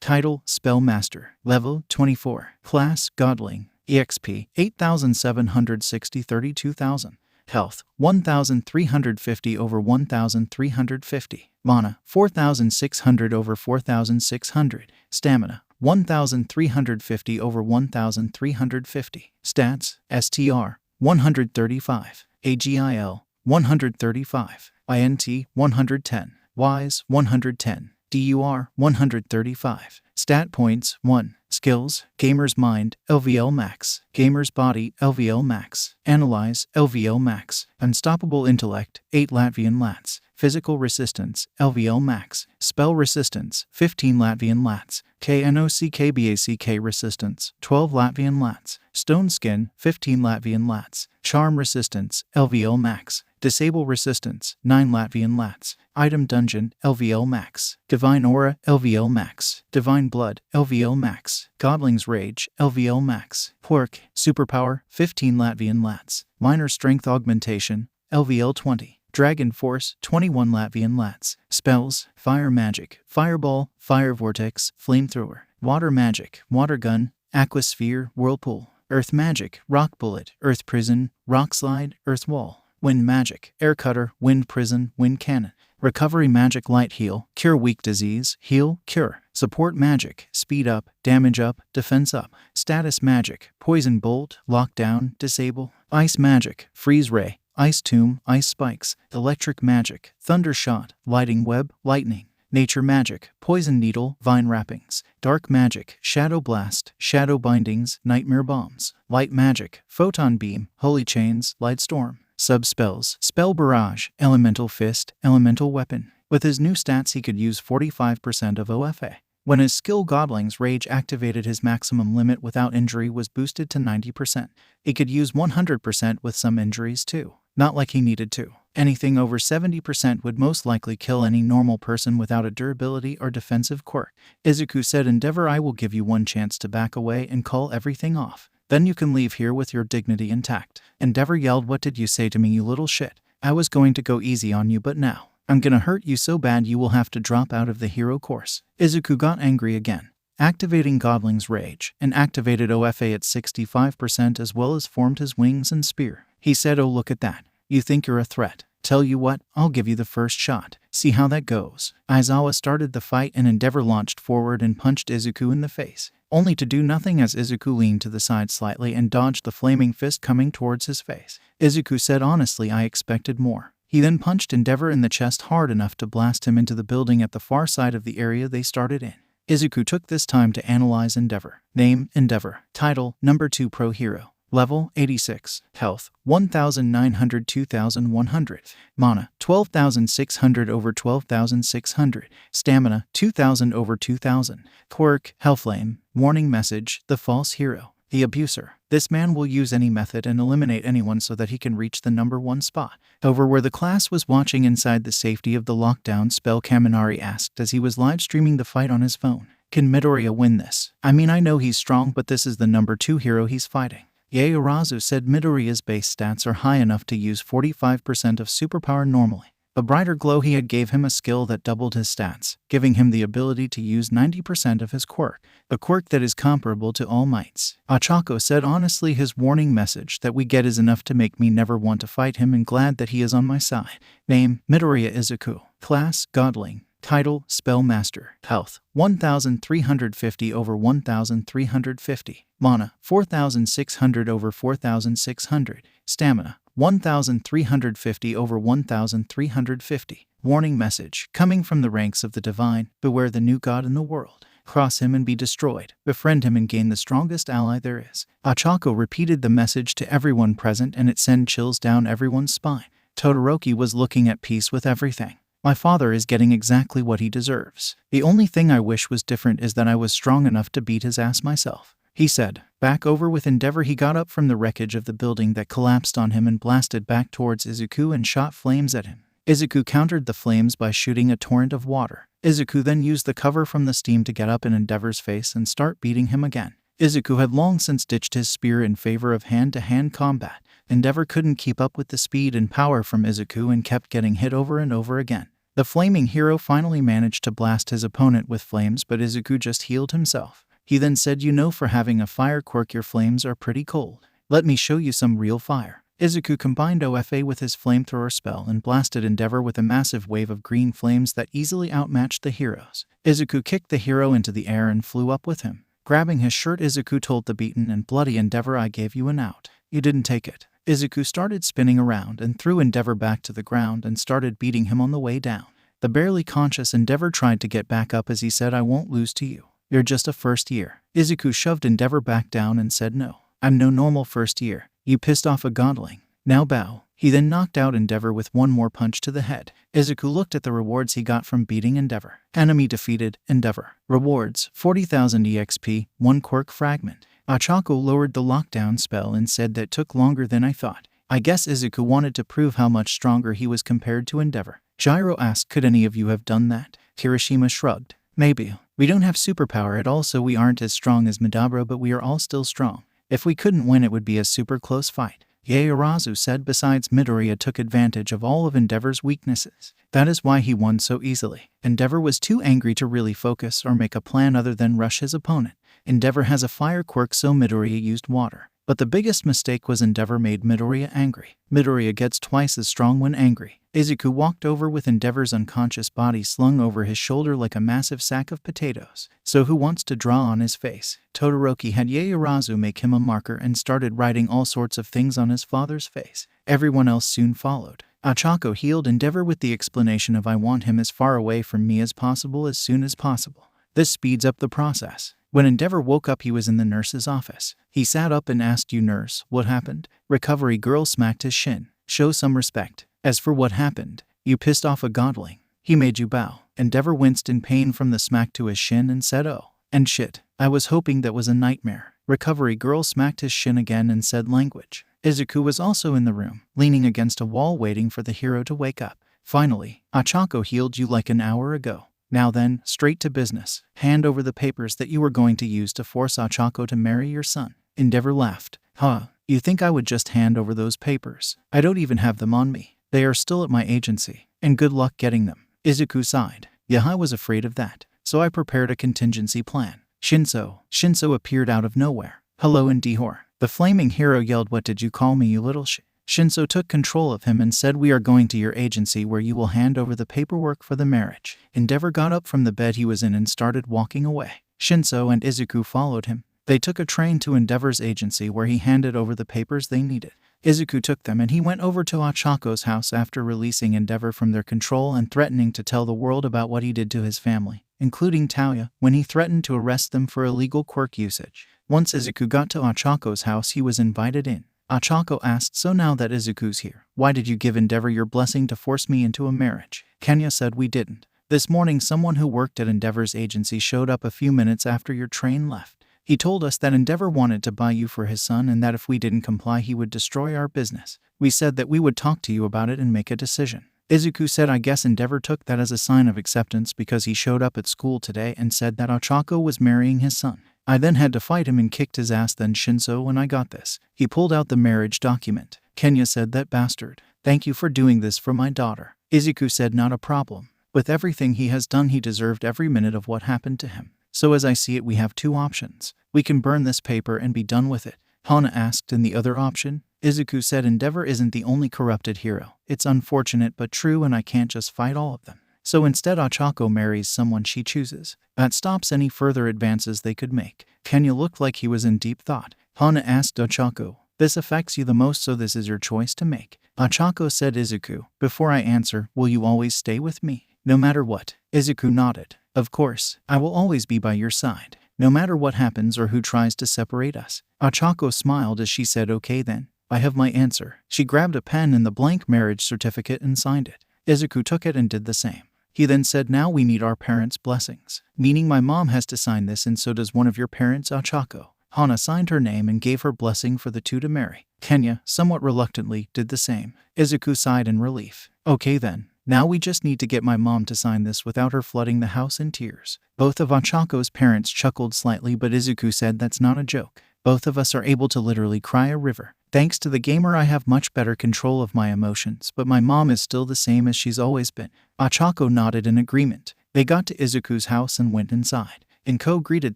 Title: Spellmaster. Level: 24. Class: Godling. EXP: 8,760 32,000. Health: 1,350 over 1,350. Mana: 4,600 over 4,600. Stamina: 1,350 over 1,350. Stats: STR 135, AGIL 135, INT 110, WISE 110, DUR 135. Stat points: 1. Skills, Gamer's Mind, LVL Max. Gamer's Body, LVL Max. Analyze, LVL Max. Unstoppable Intellect, 8 Latvian Lats. Physical Resistance, LVL Max. Spell Resistance, 15 Latvian Lats. KNOCKBACK Resistance, 12 Latvian Lats. Stone Skin, 15 Latvian Lats. Charm Resistance, LVL Max. Disable Resistance, 9 Latvian Lats. Item Dungeon, LVL Max. Divine Aura, LVL Max. Divine Blood, LVL Max. Godling's Rage, LVL Max. Quirk, Superpower, 15 Latvian Lats. Minor Strength Augmentation, LVL 20. Dragon Force, 21 Latvian Lats. Spells, Fire Magic, Fireball, Fire Vortex, Flamethrower. Water Magic, Water Gun, Aquasphere, Whirlpool. Earth Magic, Rock Bullet, Earth Prison, Rock Slide, Earth Wall. Wind Magic, Air Cutter, Wind Prison, Wind Cannon. Recovery Magic, Light Heal, Cure Weak Disease, Heal, Cure. Support Magic, Speed Up, Damage Up, Defense Up. Status Magic, Poison Bolt, Lockdown, Disable. Ice Magic, Freeze Ray, Ice Tomb, Ice Spikes. Electric Magic, Thunder Shot, Lighting Web, Lightning. Nature Magic, Poison Needle, Vine Wrappings. Dark Magic, Shadow Blast, Shadow Bindings, Nightmare Bombs. Light Magic, Photon Beam, Holy Chains, Light Storm. Sub-spells, Spell Barrage, Elemental Fist, Elemental Weapon. With his new stats he could use 45% of OFA. When his skill Godling's Rage activated, his maximum limit without injury was boosted to 90%. He could use 100% with some injuries too. Not like he needed to. Anything over 70% would most likely kill any normal person without a durability or defensive quirk. Izuku said, Endeavor, I will give you one chance to back away and call everything off. Then you can leave here with your dignity intact. Endeavor yelled, what did you say to me, you little shit? I was going to go easy on you, but now I'm gonna hurt you so bad you will have to drop out of the hero course. Izuku got angry again, activating Godling's Rage, and activated OFA at 65% as well as formed his wings and spear. He said, oh look at that. You think you're a threat? Tell you what, I'll give you the first shot. See how that goes. Aizawa started the fight and Endeavor launched forward and punched Izuku in the face, only to do nothing as Izuku leaned to the side slightly and dodged the flaming fist coming towards his face. Izuku said, honestly, I expected more. He then punched Endeavor in the chest hard enough to blast him into the building at the far side of the area they started in. Izuku took this time to analyze Endeavor. Name, Endeavor. Title, Number 2 Pro Hero. Level, 86. Health, 1,900 2,100. Mana, 12,600 over 12,600. Stamina, 2,000 over 2,000. Quirk, Hellflame. Warning message, the false hero. The abuser. This man will use any method and eliminate anyone so that he can reach the number 1 spot. Over where the class was watching inside the safety of the lockdown spell, Kaminari asked as he was live streaming the fight on his phone. Can Midoriya win this? I mean, I know he's strong, but this is the number 2 hero he's fighting. Yaorazu said Midoriya's base stats are high enough to use 45% of superpower normally. A brighter glow he had gave him a skill that doubled his stats, giving him the ability to use 90% of his quirk, a quirk that is comparable to All Might's. Ochako said, honestly, his warning message that we get is enough to make me never want to fight him and glad that he is on my side. Name, Midoriya Izuku. Class, Godling. Title, Spellmaster. Health, 1,350 over 1,350. Mana, 4,600 over 4,600. Stamina, 1,350 over 1,350. Warning message, coming from the ranks of the divine, beware the new god in the world. Cross him and be destroyed. Befriend him and gain the strongest ally there is. Ochako repeated the message to everyone present and it sent chills down everyone's spine. Todoroki was looking at peace with everything. My father is getting exactly what he deserves. The only thing I wish was different is that I was strong enough to beat his ass myself, he said. Back over with Endeavor, he got up from the wreckage of the building that collapsed on him and blasted back towards Izuku and shot flames at him. Izuku countered the flames by shooting a torrent of water. Izuku then used the cover from the steam to get up in Endeavor's face and start beating him again. Izuku had long since ditched his spear in favor of hand-to-hand combat. Endeavor couldn't keep up with the speed and power from Izuku and kept getting hit over and over again. The flaming hero finally managed to blast his opponent with flames, but Izuku just healed himself. He then said, you know, for having a fire quirk, your flames are pretty cold. Let me show you some real fire. Izuku combined OFA with his flamethrower spell and blasted Endeavor with a massive wave of green flames that easily outmatched the heroes. Izuku kicked the hero into the air and flew up with him. Grabbing his shirt, Izuku told the beaten and bloody Endeavor, I gave you an out. You didn't take it. Izuku started spinning around and threw Endeavor back to the ground and started beating him on the way down. The barely conscious Endeavor tried to get back up as he said, I won't lose to you. You're just a first year. Izuku shoved Endeavor back down and said no. I'm no normal first year. You pissed off a godling. Now bow. He then knocked out Endeavor with one more punch to the head. Izuku looked at the rewards he got from beating Endeavor. Enemy defeated, Endeavor. Rewards, 40,000 EXP, 1 quirk fragment. Ochako lowered the lockdown spell and said that took longer than I thought. I guess Izuku wanted to prove how much stronger he was compared to Endeavor. Gyro asked, could any of you have done that? Kirishima shrugged. Maybe. We don't have superpower at all, so we aren't as strong as Medabra, but we are all still strong. If we couldn't win, it would be a super close fight. Yaoyorozu said. Besides, Midoriya took advantage of all of Endeavor's weaknesses. That is why he won so easily. Endeavor was too angry to really focus or make a plan other than rush his opponent. Endeavor has a fire quirk, so Midoriya used water. But the biggest mistake was Endeavor made Midoriya angry. Midoriya gets twice as strong when angry. Izuku walked over with Endeavor's unconscious body slung over his shoulder like a massive sack of potatoes. So who wants to draw on his face? Todoroki had Yaoyorozu make him a marker and started writing all sorts of things on his father's face. Everyone else soon followed. Ochako healed Endeavor with the explanation of I want him as far away from me as possible as soon as possible. This speeds up the process. When Endeavor woke up, he was in the nurse's office. He sat up and asked, you nurse, what happened? Recovery girl smacked his shin. Show some respect. As for what happened, you pissed off a godling. He made you bow. Endeavor winced in pain from the smack to his shin and said, oh. And shit. I was hoping that was a nightmare. Recovery girl smacked his shin again and said language. Izuku was also in the room, leaning against a wall waiting for the hero to wake up. Finally, Ochako healed you like an hour ago. Now then, straight to business. Hand over the papers that you were going to use to force Ochako to marry your son. Endeavor laughed. Huh, you think I would just hand over those papers? I don't even have them on me. They are still at my agency, and good luck getting them. Izuku sighed. Yeah, I was afraid of that, so I prepared a contingency plan. Shinso appeared out of nowhere. Hello, Indihor. The flaming hero yelled, what did you call me, you little Shinso took control of him and said, we are going to your agency where you will hand over the paperwork for the marriage. Endeavor got up from the bed he was in and started walking away. Shinso and Izuku followed him. They took a train to Endeavor's agency where he handed over the papers they needed. Izuku took them and he went over to Ochako's house after releasing Endeavor from their control and threatening to tell the world about what he did to his family, including Taoya, when he threatened to arrest them for illegal quirk usage. Once Izuku got to Ochako's house, he was invited in. Ochako asked, so now that Izuku's here, why did you give Endeavor your blessing to force me into a marriage? Kenya said, we didn't. This morning someone who worked at Endeavor's agency showed up a few minutes after your train left. He told us that Endeavor wanted to buy you for his son and that if we didn't comply he would destroy our business. We said that we would talk to you about it and make a decision. Izuku said, I guess Endeavor took that as a sign of acceptance because he showed up at school today and said that Ochako was marrying his son. I then had to fight him and kicked his ass. Then Shinso, when I got this, he pulled out the marriage document. Kenya said, that bastard. Thank you for doing this for my daughter. Izuku said, not a problem. With everything he has done, he deserved every minute of what happened to him. So as I see it, we have two options. We can burn this paper and be done with it. Hana asked, and the other option? Izuku said, Endeavor isn't the only corrupted hero. It's unfortunate but true, and I can't just fight all of them. So instead, Ochako marries someone she chooses. That stops any further advances they could make. Kenya looked like he was in deep thought. Hana asked Ochako, this affects you the most, so this is your choice to make. Ochako said, Izuku, before I answer, will you always stay with me? No matter what. Izuku nodded. Of course, I will always be by your side, no matter what happens or who tries to separate us. Ochako smiled as she said, okay then, I have my answer. She grabbed a pen and the blank marriage certificate and signed it. Izuku took it and did the same. He then said, now we need our parents' blessings. Meaning my mom has to sign this and so does one of your parents, Ochako. Hana signed her name and gave her blessing for the two to marry. Kenya, somewhat reluctantly, did the same. Izuku sighed in relief. Okay then. Now we just need to get my mom to sign this without her flooding the house in tears. Both of Ochako's parents chuckled slightly, but Izuku said, that's not a joke. Both of us are able to literally cry a river. Thanks to the gamer, I have much better control of my emotions, but my mom is still the same as she's always been. Ochako nodded in agreement. They got to Izuku's house and went inside. Inko greeted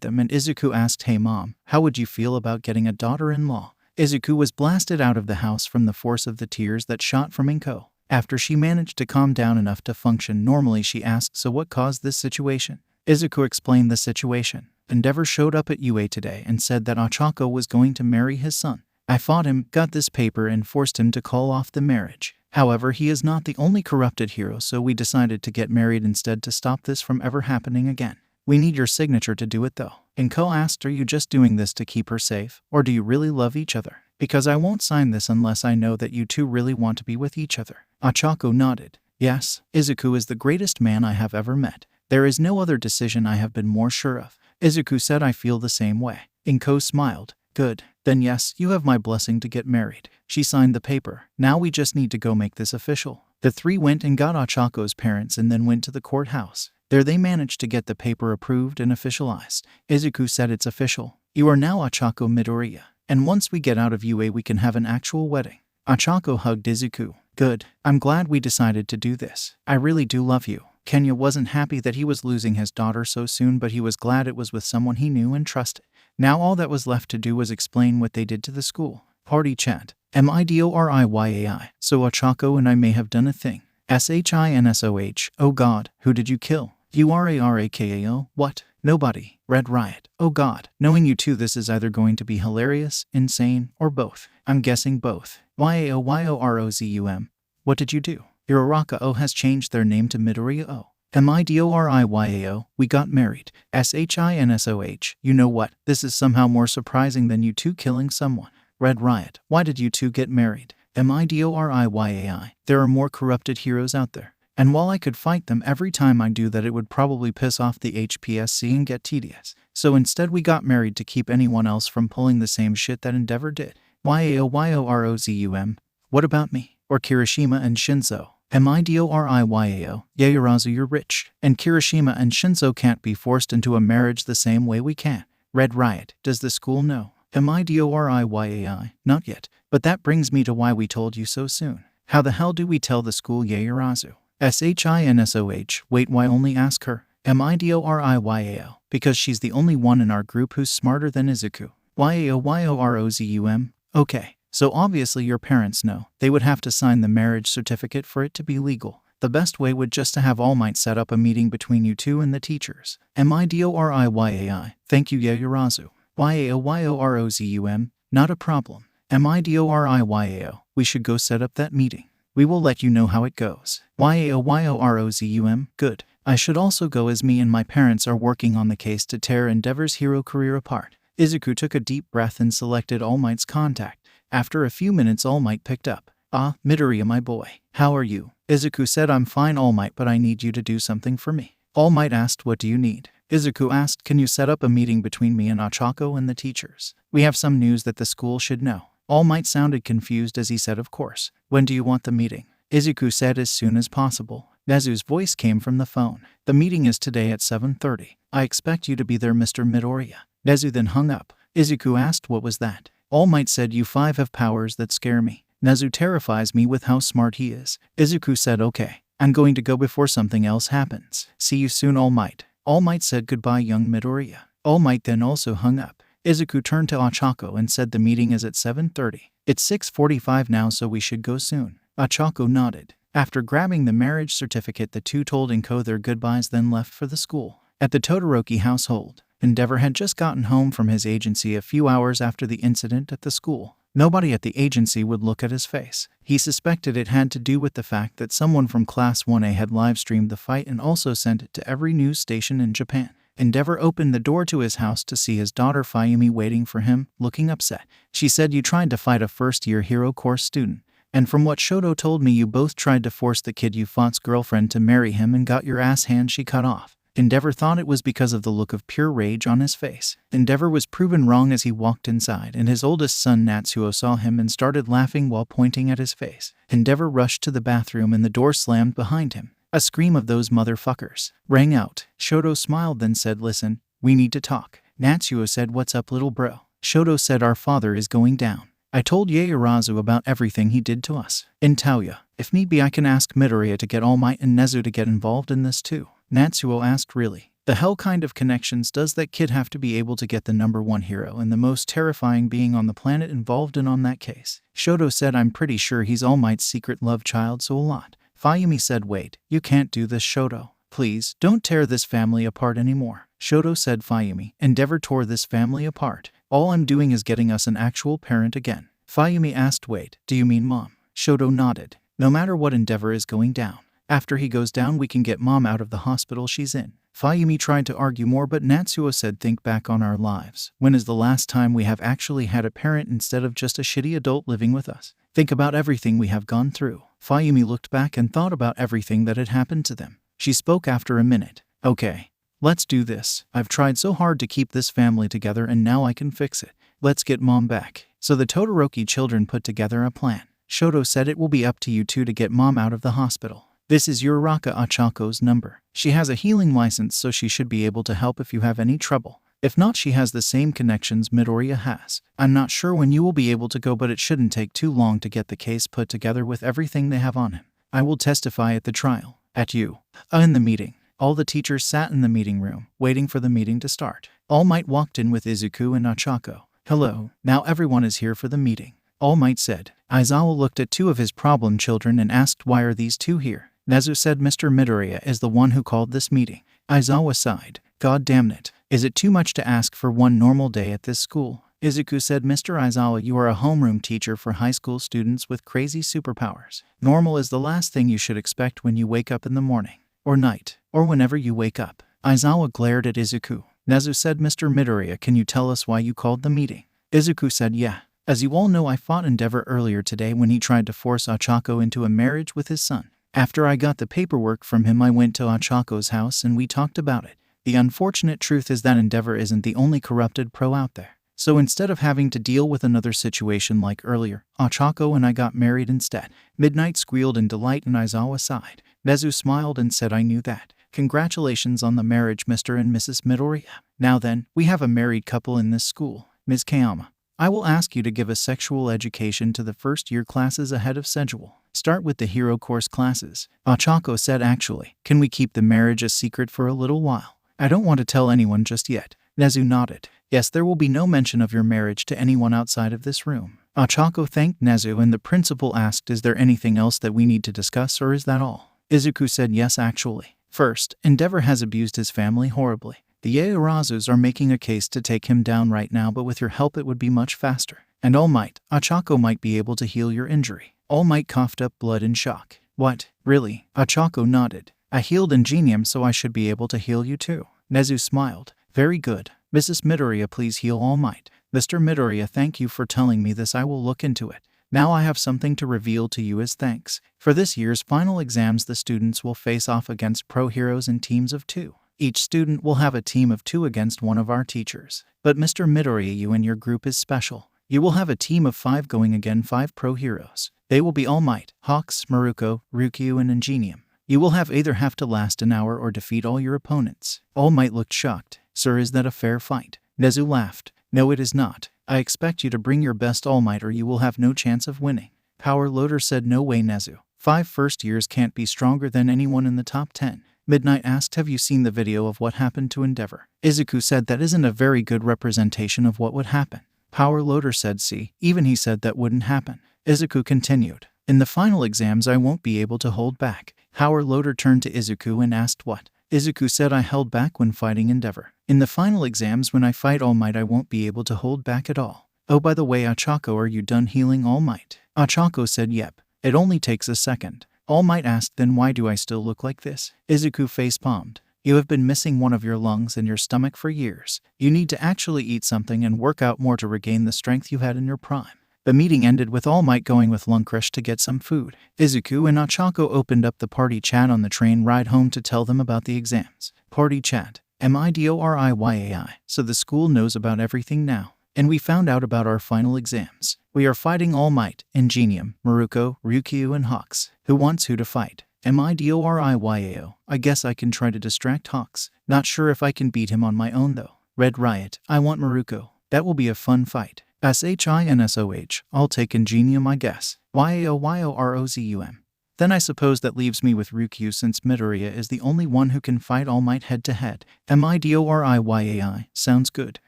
them and Izuku asked, hey mom, how would you feel about getting a daughter-in-law? Izuku was blasted out of the house from the force of the tears that shot from Inko. After she managed to calm down enough to function normally, she asked, so what caused this situation? Izuku explained the situation. Endeavor showed up at UA today and said that Ochako was going to marry his son. I fought him, got this paper, and forced him to call off the marriage. However, he is not the only corrupted hero, so we decided to get married instead to stop this from ever happening again. We need your signature to do it though. Inko asked, are you just doing this to keep her safe, or do you really love each other? Because I won't sign this unless I know that you two really want to be with each other. Ochako nodded. Yes, Izuku is the greatest man I have ever met. There is no other decision I have been more sure of. Izuku said, I feel the same way. Inko smiled. Good. Then yes, you have my blessing to get married. She signed the paper. Now we just need to go make this official. The three went and got Ochako's parents and then went to the courthouse. There they managed to get the paper approved and officialized. Izuku said, it's official. You are now Ochako Midoriya. And once we get out of UA we can have an actual wedding. Ochako hugged Izuku. Good. I'm glad we decided to do this. I really do love you. Kenya wasn't happy that he was losing his daughter so soon, but he was glad it was with someone he knew and trusted. Now all that was left to do was explain what they did to the school. Party chat. MIDORIYAI. So Ochako and I may have done a thing. SHINSOH. Oh God, who did you kill? URARAKAO. What? Nobody. Red Riot. Oh God. Knowing you two, this is either going to be hilarious, insane, or both. I'm guessing both. YAOYOROZUM. What did you do? Uraraka O has changed their name to Midoriya O. MIDORIYAO. We got married. SHINSOH. You know what? This is somehow more surprising than you two killing someone. Red Riot. Why did you two get married? MIDORIYAI. There are more corrupted heroes out there. And while I could fight them every time I do that, it would probably piss off the HPSC and get tedious. So instead we got married to keep anyone else from pulling the same shit that Endeavor did. YAOYOROZUM. What about me? Or Kirishima and Shinzo? MIDORIYAO. Yayurazu, you're rich. And Kirishima and Shinzo can't be forced into a marriage the same way we can. Red Riot. Does the school know? MIDORIYAI. Not yet. But that brings me to why we told you so soon. How the hell do we tell the school, Yayurazu? SHINSOH. Wait, why only ask her? MIDORIYAO. Because she's the only one in our group who's smarter than Izuku. YAOYOROZUM. Okay. So obviously your parents know. They would have to sign the marriage certificate for it to be legal. The best way would just to have All Might set up a meeting between you two and the teachers. MIDORIYAI. Thank you, Yayurazu. YAOYOROZUM. Not a problem. MIDORIYAO. We should go set up that meeting. We will let you know how it goes. YAOYOROZUM. Good. I should also go, as me and my parents are working on the case to tear Endeavor's hero career apart. Izuku took a deep breath and selected All Might's contact. After a few minutes, All Might picked up. Ah, Midoriya, my boy. How are you? Izuku said, I'm fine, All Might, but I need you to do something for me. All Might asked, what do you need? Izuku asked, can you set up a meeting between me and Ochako and the teachers? We have some news that the school should know. All Might sounded confused as he said, of course. When do you want the meeting? Izuku said, as soon as possible. Nezu's voice came from the phone. The meeting is today at 7:30. I expect you to be there, Mr. Midoriya. Nezu then hung up. Izuku asked, what was that? All Might said, you five have powers that scare me. Nezu terrifies me with how smart he is. Izuku said, okay. I'm going to go before something else happens. See you soon, All Might. All Might said goodbye, young Midoriya. All Might then also hung up. Izuku turned to Ochako and said, the meeting is at 7:30. It's 6:45 now, so we should go soon. Ochako nodded. After grabbing the marriage certificate, the two told Inko their goodbyes, then left for the school. At the Todoroki household, Endeavor had just gotten home from his agency a few hours after the incident at the school. Nobody at the agency would look at his face. He suspected it had to do with the fact that someone from Class 1A had live-streamed the fight and also sent it to every news station in Japan. Endeavor opened the door to his house to see his daughter Fayumi waiting for him, looking upset. She said, you tried to fight a first-year hero course student. And from what Shoto told me, you both tried to force the kid you fought's girlfriend to marry him and got your ass hand she cut off. Endeavor thought it was because of the look of pure rage on his face. Endeavor was proven wrong as he walked inside, and his oldest son Natsuo saw him and started laughing while pointing at his face. Endeavor rushed to the bathroom and the door slammed behind him. A scream of those motherfuckers rang out. Shoto smiled, then said, listen, we need to talk. Natsuo said, what's up, little bro? Shoto said, our father is going down. I told Yaoyorozu about everything he did to us. In Tauya, if need be, I can ask Midoriya to get All Might and Nezu to get involved in this too. Natsuo asked, really? The hell kind of connections does that kid have to be able to get the #1 hero and the most terrifying being on the planet involved in on that case? Shoto said, I'm pretty sure he's All Might's secret love child, so a lot. Fayumi said, wait, you can't do this, Shoto. Please, don't tear this family apart anymore. Shoto said, Fayumi, Endeavor tore this family apart. All I'm doing is getting us an actual parent again. Fayumi asked, wait, do you mean mom? Shoto nodded. No matter what, Endeavor is going down. After he goes down, we can get mom out of the hospital she's in. Fayumi tried to argue more, but Natsuo said, think back on our lives. When is the last time we have actually had a parent instead of just a shitty adult living with us? Think about everything we have gone through. Fayumi looked back and thought about everything that had happened to them. She spoke after a minute. Okay, let's do this. I've tried so hard to keep this family together and now I can fix it. Let's get Mom back. So the Todoroki children put together a plan. Shoto said it will be up to you two to get Mom out of the hospital. This is Uraraka Achako's number. She has a healing license, so she should be able to help if you have any trouble. If not, she has the same connections Midoriya has. I'm not sure when you will be able to go, but it shouldn't take too long to get the case put together with everything they have on him. I will testify at the trial. At you. In the meeting. All the teachers sat in the meeting room, waiting for the meeting to start. All Might walked in with Izuku and Achako. Hello, now everyone is here for the meeting. All Might said. Aizawa looked at two of his problem children and asked, why are these two here? Nezu said, Mr. Midoriya is the one who called this meeting. Aizawa sighed. God damn it. Is it too much to ask for one normal day at this school? Izuku said, Mr. Aizawa, you are a homeroom teacher for high school students with crazy superpowers. Normal is the last thing you should expect when you wake up in the morning, or night, or whenever you wake up. Aizawa glared at Izuku. Nezu said, Mr. Midoriya, can you tell us why you called the meeting? Izuku said, yeah. As you all know, I fought Endeavor earlier today when he tried to force Achako into a marriage with his son. After I got the paperwork from him, I went to Achako's house and we talked about it. The unfortunate truth is that Endeavor isn't the only corrupted pro out there. So instead of having to deal with another situation like earlier, Achako and I got married instead. Midnight squealed in delight and Aizawa sighed. Nezu smiled and said, I knew that. Congratulations on the marriage, Mr. and Mrs. Midoriya. Now then, we have a married couple in this school. Ms. Kayama, I will ask you to give a sexual education to the first-year classes ahead of schedule. Start with the hero course classes. Achako said, actually, can we keep the marriage a secret for a little while? I don't want to tell anyone just yet. Nezu nodded. Yes, there will be no mention of your marriage to anyone outside of this room. Achako thanked Nezu and the principal asked, is there anything else that we need to discuss, or is that all? Izuku said, yes, actually. First, Endeavor has abused his family horribly. The Yaorazus are making a case to take him down right now, but with your help it would be much faster. And All Might, Achako might be able to heal your injury. All Might coughed up blood in shock. What? Really? Achako nodded. I healed Ingenium, so I should be able to heal you too. Nezu smiled. Very good. Mrs. Midoriya, please heal All Might. Mr. Midoriya, thank you for telling me this. I will look into it. Now I have something to reveal to you as thanks. For this year's final exams, the students will face off against pro heroes in teams of 2. Each student will have a team of 2 against one of our teachers. But Mr. Midoriya, you and your group is special. You will have a team of 5 going against 5 pro heroes. They will be All Might, Hawks, Maruko, Ryukyu, and Ingenium. You will either have to last an hour or defeat all your opponents. All Might looked shocked. Sir, is that a fair fight? Nezu laughed. No, it is not. I expect you to bring your best, All Might, or you will have no chance of winning. Power Loader said, no way, Nezu. 5 first years can't be stronger than anyone in the top 10. Midnight asked, have you seen the video of what happened to Endeavor? Izuku said, that isn't a very good representation of what would happen. Power Loader said, see, even he said that wouldn't happen. Izuku continued, in the final exams I won't be able to hold back. Power Loader turned to Izuku and asked what? Izuku said, I held back when fighting Endeavor. In the final exams when I fight All Might I won't be able to hold back at all. Oh, by the way, Achako, are you done healing All Might? Achako said, yep. It only takes a second. All Might asked, then why do I still look like this? Izuku face-palmed. You have been missing one of your lungs and your stomach for years. You need to actually eat something and work out more to regain the strength you had in your prime. The meeting ended with All Might going with Lungcrush to get some food. Izuku and Achako opened up the party chat on the train ride home to tell them about the exams. Party chat. MIDORIYAI. So the school knows about everything now. And we found out about our final exams. We are fighting All Might, Ingenium, Maruko, Ryukyu, and Hawks. Who wants who to fight? MIDORIYAO. I guess I can try to distract Hawks. Not sure if I can beat him on my own though. Red Riot. I want Maruko. That will be a fun fight. SHINSOH. I'll take Ingenium, I guess. YAOYOROZUM. Then I suppose that leaves me with Ryukyu, since Midoriya is the only one who can fight All Might head to head. MIDORIYAI. Sounds good.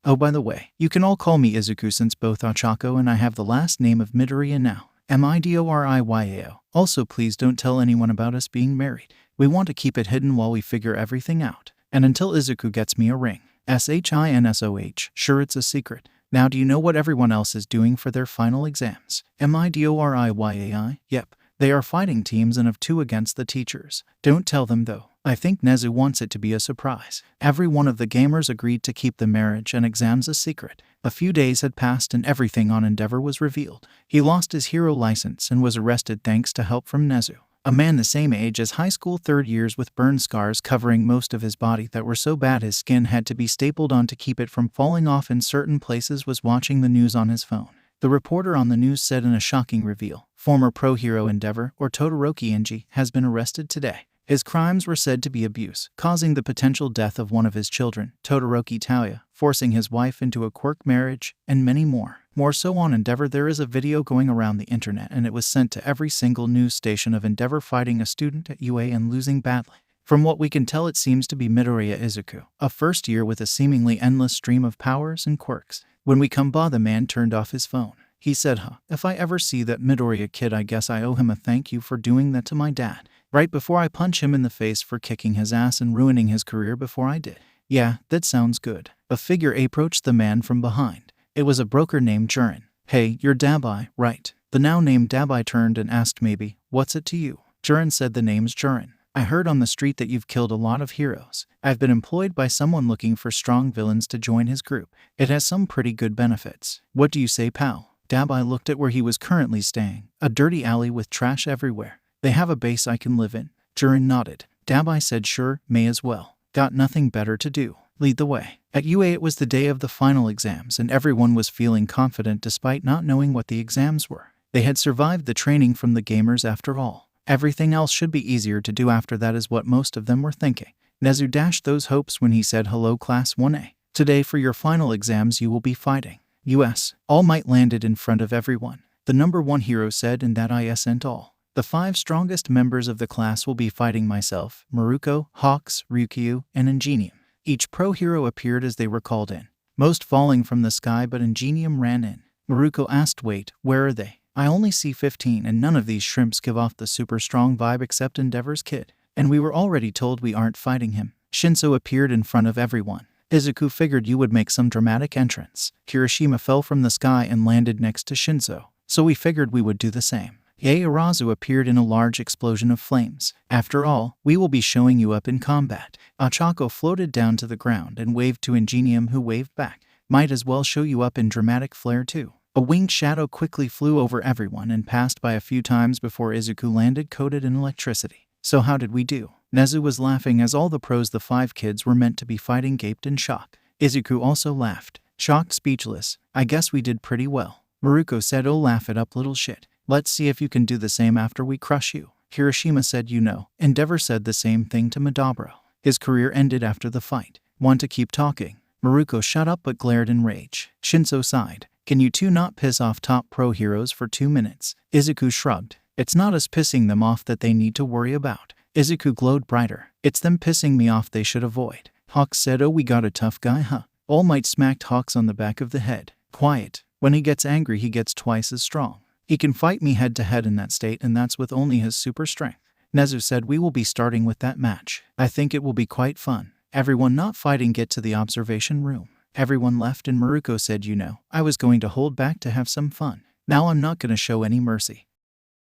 Oh, by the way, you can all call me Izuku since both Achako and I have the last name of Midoriya now. MIDORIYAO. Also, please don't tell anyone about us being married. We want to keep it hidden while we figure everything out. And until Izuku gets me a ring. SHINSOH. Sure, it's a secret. Now do you know what everyone else is doing for their final exams? MIDORIYAI. Yep. They are fighting teams and of 2 against the teachers. Don't tell them though. I think Nezu wants it to be a surprise. Every one of the gamers agreed to keep the marriage and exams a secret. A few days had passed and everything on Endeavor was revealed. He lost his hero license and was arrested thanks to help from Nezu, a man the same age as high school third years with burn scars covering most of his body that were so bad his skin had to be stapled on to keep it from falling off in certain places, was watching the news on his phone. The reporter on the news said in a shocking reveal, former pro hero Endeavor, or Todoroki Enji, has been arrested today. His crimes were said to be abuse, causing the potential death of one of his children, Todoroki Tauya, forcing his wife into a Quirk marriage, and many more. More so on Endeavor. There is a video going around the internet and it was sent to every single news station of Endeavor fighting a student at UA and losing badly. From what we can tell, it seems to be Midoriya Izuku, a first year with a seemingly endless stream of powers and quirks. When we come by, the man turned off his phone. He said, if I ever see that Midoriya kid, I guess I owe him a thank you for doing that to my dad. Right before I punch him in the face for kicking his ass and ruining his career before I did. Yeah, that sounds good. A figure approached the man from behind. It was a broker named Jurin. Hey, you're Dabai, right? The now named Dabai turned and asked, maybe, what's it to you? Jurin said, the name's Jurin. I heard on the street that you've killed a lot of heroes. I've been employed by someone looking for strong villains to join his group. It has some pretty good benefits. What do you say, pal? Dabai looked at where he was currently staying, a dirty alley with trash everywhere. They have a base I can live in. Jurin nodded. Dabai said, sure, may as well. Got nothing better to do. Lead the way. At UA it was the day of the final exams and everyone was feeling confident despite not knowing what the exams were. They had survived the training from the gamers after all. Everything else should be easier to do after that is what most of them were thinking. Nezu dashed those hopes when he said, hello class 1A. Today for your final exams you will be fighting US. All Might landed in front of everyone. The number one hero said, and that I sent all. The 5 strongest members of the class will be fighting myself, Maruko, Hawks, Ryukyu, and Ingenium. Each pro hero appeared as they were called in, most falling from the sky, but Ingenium ran in. Maruko asked, wait, where are they? I only see 15 and none of these shrimps give off the super strong vibe except Endeavor's kid. And we were already told we aren't fighting him. Shinso appeared in front of everyone. Izuku figured you would make some dramatic entrance. Kirishima fell from the sky and landed next to Shinso, so we figured we would do the same. Yaorazu appeared in a large explosion of flames. After all, we will be showing you up in combat. Ochako floated down to the ground and waved to Ingenium, who waved back. Might as well show you up in dramatic flare too. A winged shadow quickly flew over everyone and passed by a few times before Izuku landed coated in electricity. So how did we do? Nezu was laughing as all the pros the 5 kids were meant to be fighting gaped in shock. Izuku also laughed, shocked, speechless. I guess we did pretty well. Maruko said, oh, laugh it up, little shit. Let's see if you can do the same after we crush you. Kirishima said, you know. Endeavor said the same thing to Madabro. His career ended after the fight. Want to keep talking? Maruko shut up but glared in rage. Shinso sighed. Can you two not piss off top pro heroes for 2 minutes? Izuku shrugged. It's not us pissing them off that they need to worry about. Izuku glowed brighter. It's them pissing me off they should avoid. Hawks said, oh, we got a tough guy, huh? All Might smacked Hawks on the back of the head. Quiet. When he gets angry he gets twice as strong. He can fight me head to head in that state, and that's with only his super strength. Nezu said, we will be starting with that match. I think it will be quite fun. Everyone not fighting get to the observation room. Everyone left and Maruko said, you know, I was going to hold back to have some fun. Now I'm not going to show any mercy.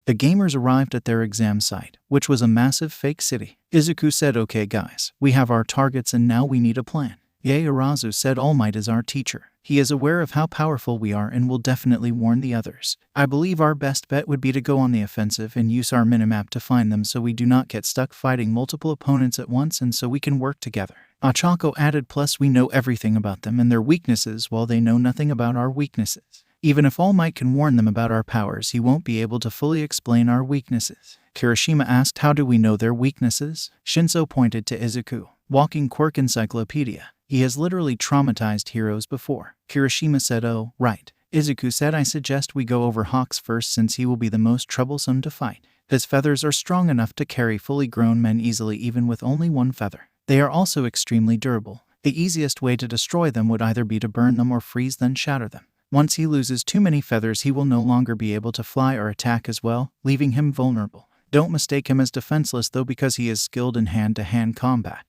The gamers arrived at their exam site, which was a massive fake city. Izuku said, okay guys, we have our targets and now we need a plan. Yaorazu said, All Might is our teacher. He is aware of how powerful we are and will definitely warn the others. I believe our best bet would be to go on the offensive and use our minimap to find them so we do not get stuck fighting multiple opponents at once and so we can work together. Ochako added, plus we know everything about them and their weaknesses while they know nothing about our weaknesses. Even if All Might can warn them about our powers, he won't be able to fully explain our weaknesses. Kirishima asked, how do we know their weaknesses? Shinso pointed to Izuku. Walking Quirk Encyclopedia. He has literally traumatized heroes before. Kirishima said, oh, right. Izuku said, I suggest we go over Hawks first since he will be the most troublesome to fight. His feathers are strong enough to carry fully grown men easily even with only 1 feather. They are also extremely durable. The easiest way to destroy them would either be to burn them or freeze then shatter them. Once he loses too many feathers he will no longer be able to fly or attack as well, leaving him vulnerable. Don't mistake him as defenseless though, because he is skilled in hand-to-hand combat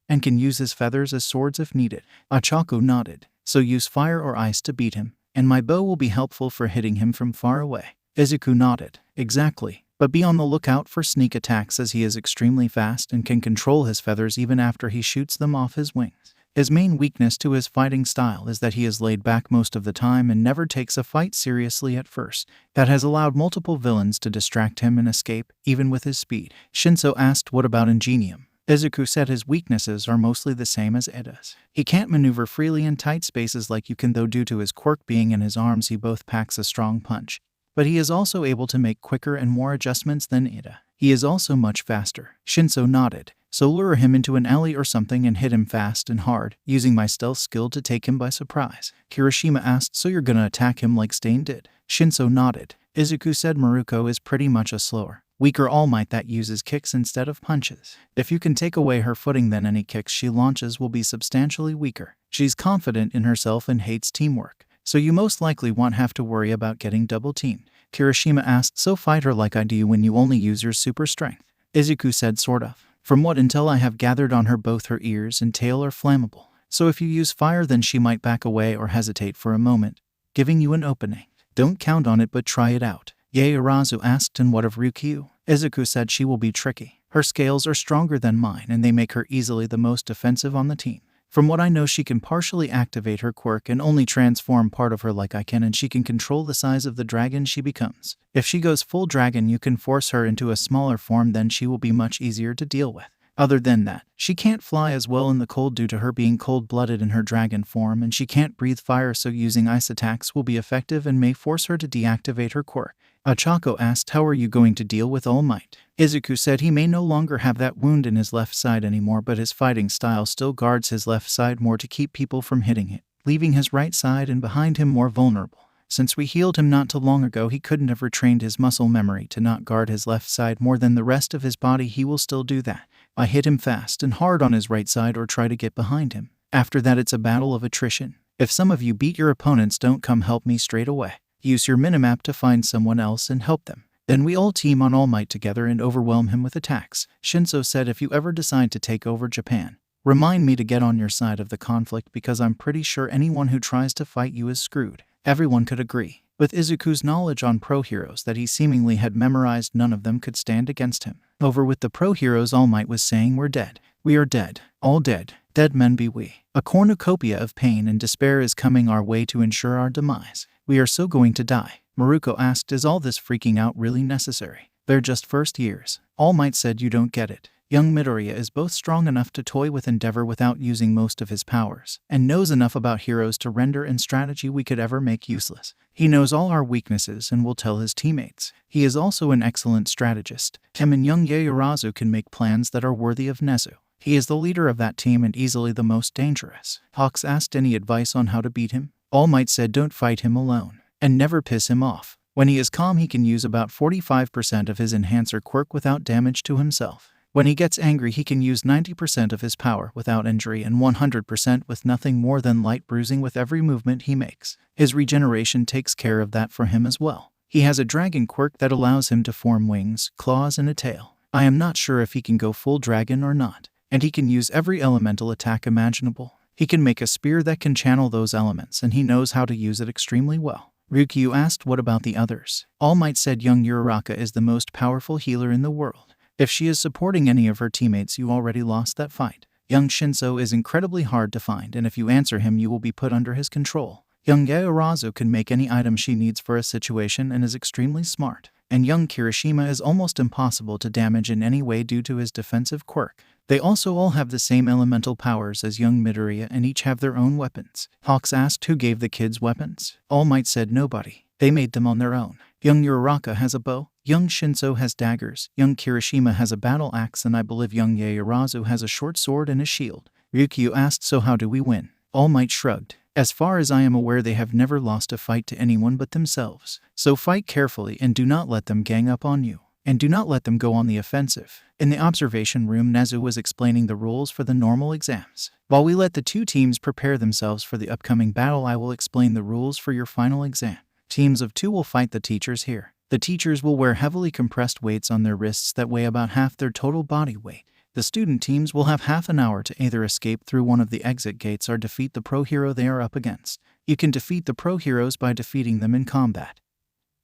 and can use his feathers as swords if needed. Ochako nodded. So use fire or ice to beat him, and my bow will be helpful for hitting him from far away. Izuku nodded. Exactly. but be on the lookout for sneak attacks as he is extremely fast and can control his feathers even after he shoots them off his wings. His main weakness to his fighting style is that he is laid back most of the time and never takes a fight seriously at first. That has allowed multiple villains to distract him and escape, even with his speed. Shinso asked what about Ingenium. Izuku said his weaknesses are mostly the same as Ida's. He can't maneuver freely in tight spaces like you can, though due to his quirk being in his arms he both packs a strong punch. But he is also able to make quicker and more adjustments than Ida. He is also much faster. Shinso nodded. So lure him into an alley or something and hit him fast and hard, using my stealth skill to take him by surprise. Kirishima asked, so you're gonna attack him like Stain did? Shinso nodded. Izuku said Maruko is pretty much a slower, weaker All Might that uses kicks instead of punches. If you can take away her footing, then any kicks she launches will be substantially weaker. She's confident in herself and hates teamwork, so you most likely won't have to worry about getting double-teamed. Kirishima asked, so fight her like I do when you only use your super strength? Izuku said, sort of. From what intel I have gathered on her, both her ears and tail are flammable, so if you use fire then she might back away or hesitate for a moment, giving you an opening. Don't count on it, but try it out. Yaoyorozu asked, and what of Ryukyu? Izuku said she will be tricky. Her scales are stronger than mine and they make her easily the most defensive on the team. From what I know, she can partially activate her quirk and only transform part of her like I can, and she can control the size of the dragon she becomes. If she goes full dragon, you can force her into a smaller form, then she will be much easier to deal with. Other than that, she can't fly as well in the cold due to her being cold-blooded in her dragon form, and she can't breathe fire, so using ice attacks will be effective and may force her to deactivate her quirk. Achako asked, how are you going to deal with All Might? Izuku said he may no longer have that wound in his left side anymore, but his fighting style still guards his left side more to keep people from hitting it, leaving his right side and behind him more vulnerable. Since we healed him not too long ago, he couldn't have retrained his muscle memory to not guard his left side more than the rest of his body. He will still do that. I hit him fast and hard on his right side or try to get behind him. After that it's a battle of attrition. If some of you beat your opponents, don't come help me straight away. Use your minimap to find someone else and help them. Then we all team on All Might together and overwhelm him with attacks. Shinso said, if you ever decide to take over Japan, remind me to get on your side of the conflict, because I'm pretty sure anyone who tries to fight you is screwed. Everyone could agree. With Izuku's knowledge on pro heroes that he seemingly had memorized, none of them could stand against him. Over with the pro heroes, All Might was saying, we're dead. We are dead. All dead. Dead men be we. A cornucopia of pain and despair is coming our way to ensure our demise. We are so going to die. Maruko asked, is all this freaking out really necessary? They're just first years. All Might said, you don't get it. Young Midoriya is both strong enough to toy with Endeavor without using most of his powers, and knows enough about heroes to render in strategy we could ever make useless. He knows all our weaknesses and will tell his teammates. He is also an excellent strategist. Him and young Yaoyorozu can make plans that are worthy of Nezu. He is the leader of that team and easily the most dangerous. Hawks asked any advice on how to beat him. All Might said, don't fight him alone, and never piss him off. When he is calm, he can use about 45% of his enhancer quirk without damage to himself. When he gets angry, he can use 90% of his power without injury and 100% with nothing more than light bruising with every movement he makes. His regeneration takes care of that for him as well. He has a dragon quirk that allows him to form wings, claws, and a tail. I am not sure if he can go full dragon or not. And he can use every elemental attack imaginable. He can make a spear that can channel those elements, and he knows how to use it extremely well. Ryukyu asked, what about the others? All Might said, young Uraraka is the most powerful healer in the world. If she is supporting any of her teammates, you already lost that fight. Young Shinso is incredibly hard to find, and if you answer him, you will be put under his control. Young Yaoyorozu can make any item she needs for a situation and is extremely smart. And young Kirishima is almost impossible to damage in any way due to his defensive quirk. They also all have the same elemental powers as young Midoriya and each have their own weapons. Hawks asked, who gave the kids weapons? All Might said, nobody. They made them on their own. Young Uraraka has a bow, young Shinso has daggers, young Kirishima has a battle axe, and I believe young Yaoyorozu has a short sword and a shield. Ryukyu asked, so how do we win? All Might shrugged. As far as I am aware, they have never lost a fight to anyone but themselves. So fight carefully and do not let them gang up on you. And do not let them go on the offensive. In the observation room, Nezu was explaining the rules for the normal exams. While we let the two teams prepare themselves for the upcoming battle, I will explain the rules for your final exam. Teams of 2 will fight the teachers here. The teachers will wear heavily compressed weights on their wrists that weigh about half their total body weight. The student teams will have half an hour to either escape through one of the exit gates or defeat the pro hero they are up against. You can defeat the pro heroes by defeating them in combat.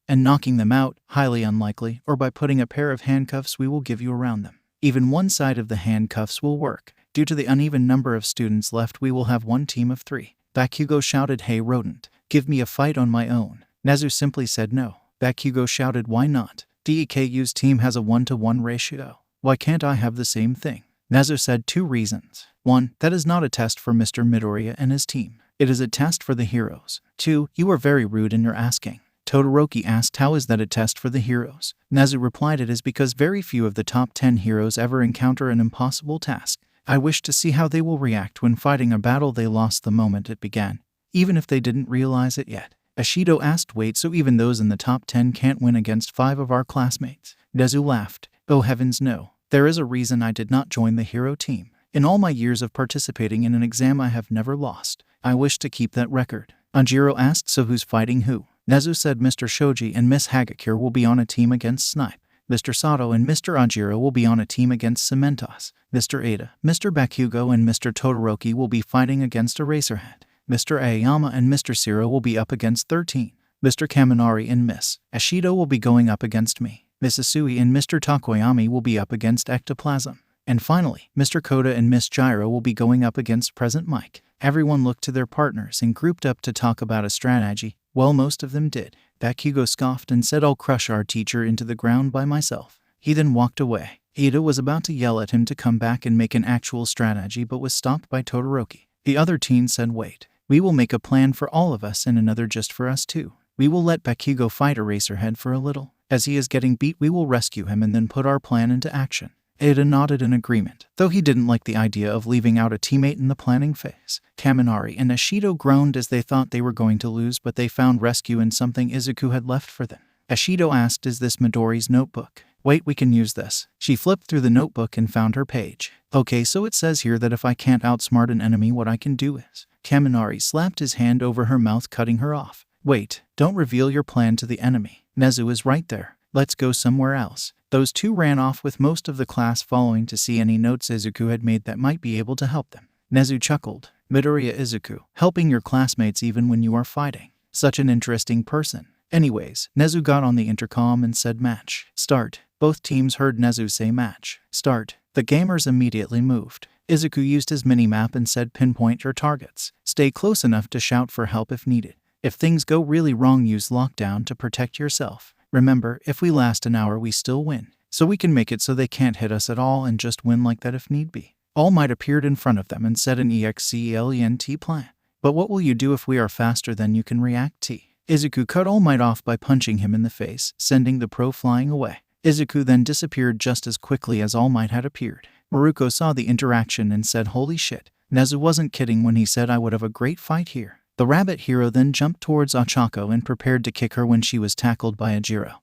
and knocking them out, highly unlikely, or by putting a pair of handcuffs we will give you around them. Even one side of the handcuffs will work. Due to the uneven number of students left, we will have one team of 3. Bakugo shouted, "Hey rodent, give me a fight on my own." Nezu simply said no. Bakugo shouted, "Why not? Deku's team has a 1-to-1 ratio. Why can't I have the same thing?" Nezu said 2 reasons. 1. That is not a test for Mr. Midoriya and his team. It is a test for the heroes. 2. You are very rude in your asking. Todoroki asked, "How is that a test for the heroes?" Nezu replied, "It is because very few of the top 10 heroes ever encounter an impossible task. I wish to see how they will react when fighting a battle they lost the moment it began, even if they didn't realize it yet." Ashido asked, "Wait, so even those in the top 10 can't win against 5 of our classmates?" Nezu laughed. "Oh heavens no. There is a reason I did not join the hero team. In all my years of participating in an exam I have never lost. I wish to keep that record." Anjiro asked, "So who's fighting who?" Nezu said, "Mr. Shoji and Miss Hagakure will be on a team against Snipe. Mr. Sato and Mr. Anjiro will be on a team against Cementos. Mr. Ada, Mr. Bakugo and Mr. Todoroki will be fighting against Eraserhead. Mr. Aoyama and Mr. Zero will be up against 13. Mr. Kaminari and Miss Ashido will be going up against me. Miss Asui and Mr. Takoyami will be up against Ectoplasm. And finally, Mr. Koda and Miss Gyro will be going up against Present Mike." Everyone looked to their partners and grouped up to talk about a strategy. Well, most of them did. Bakugo scoffed and said, "I'll crush our teacher into the ground by myself." He then walked away. Ida was about to yell at him to come back and make an actual strategy but was stopped by Todoroki. The other teen said, "Wait. We will make a plan for all of us and another just for us too. We will let Bakugo fight Eraserhead for a little. As he is getting beat, we will rescue him and then put our plan into action." Ada nodded in agreement, though he didn't like the idea of leaving out a teammate in the planning phase. Kaminari and Ashido groaned as they thought they were going to lose, but they found rescue in something Izuku had left for them. Ashido asked, "Is this Midori's notebook?" "Wait, we can use this." She flipped through the notebook and found her page. "Okay, so it says here that if I can't outsmart an enemy, what I can do is..." Kaminari slapped his hand over her mouth, cutting her off. "Wait, don't reveal your plan to the enemy. Nezu is right there. Let's go somewhere else." Those two ran off with most of the class following to see any notes Izuku had made that might be able to help them. Nezu chuckled. "Midoriya Izuku, helping your classmates even when you are fighting. Such an interesting person." Anyways, Nezu got on the intercom and said, "Match. Start." Both teams heard Nezu say match. Start. The gamers immediately moved. Izuku used his mini-map and said, "Pinpoint your targets. Stay close enough to shout for help if needed. If things go really wrong, use lockdown to protect yourself. Remember, if we last an hour we still win. So we can make it so they can't hit us at all and just win like that if need be." All Might appeared in front of them and said an EXCELENT plan. "But what will you do if we are faster than you can react to?" Izuku cut All Might off by punching him in the face, sending the pro flying away. Izuku then disappeared just as quickly as All Might had appeared. Maruko saw the interaction and said, "Holy shit. Nezu wasn't kidding when he said I would have a great fight here." The rabbit hero then jumped towards Ochako and prepared to kick her when she was tackled by Ajiro,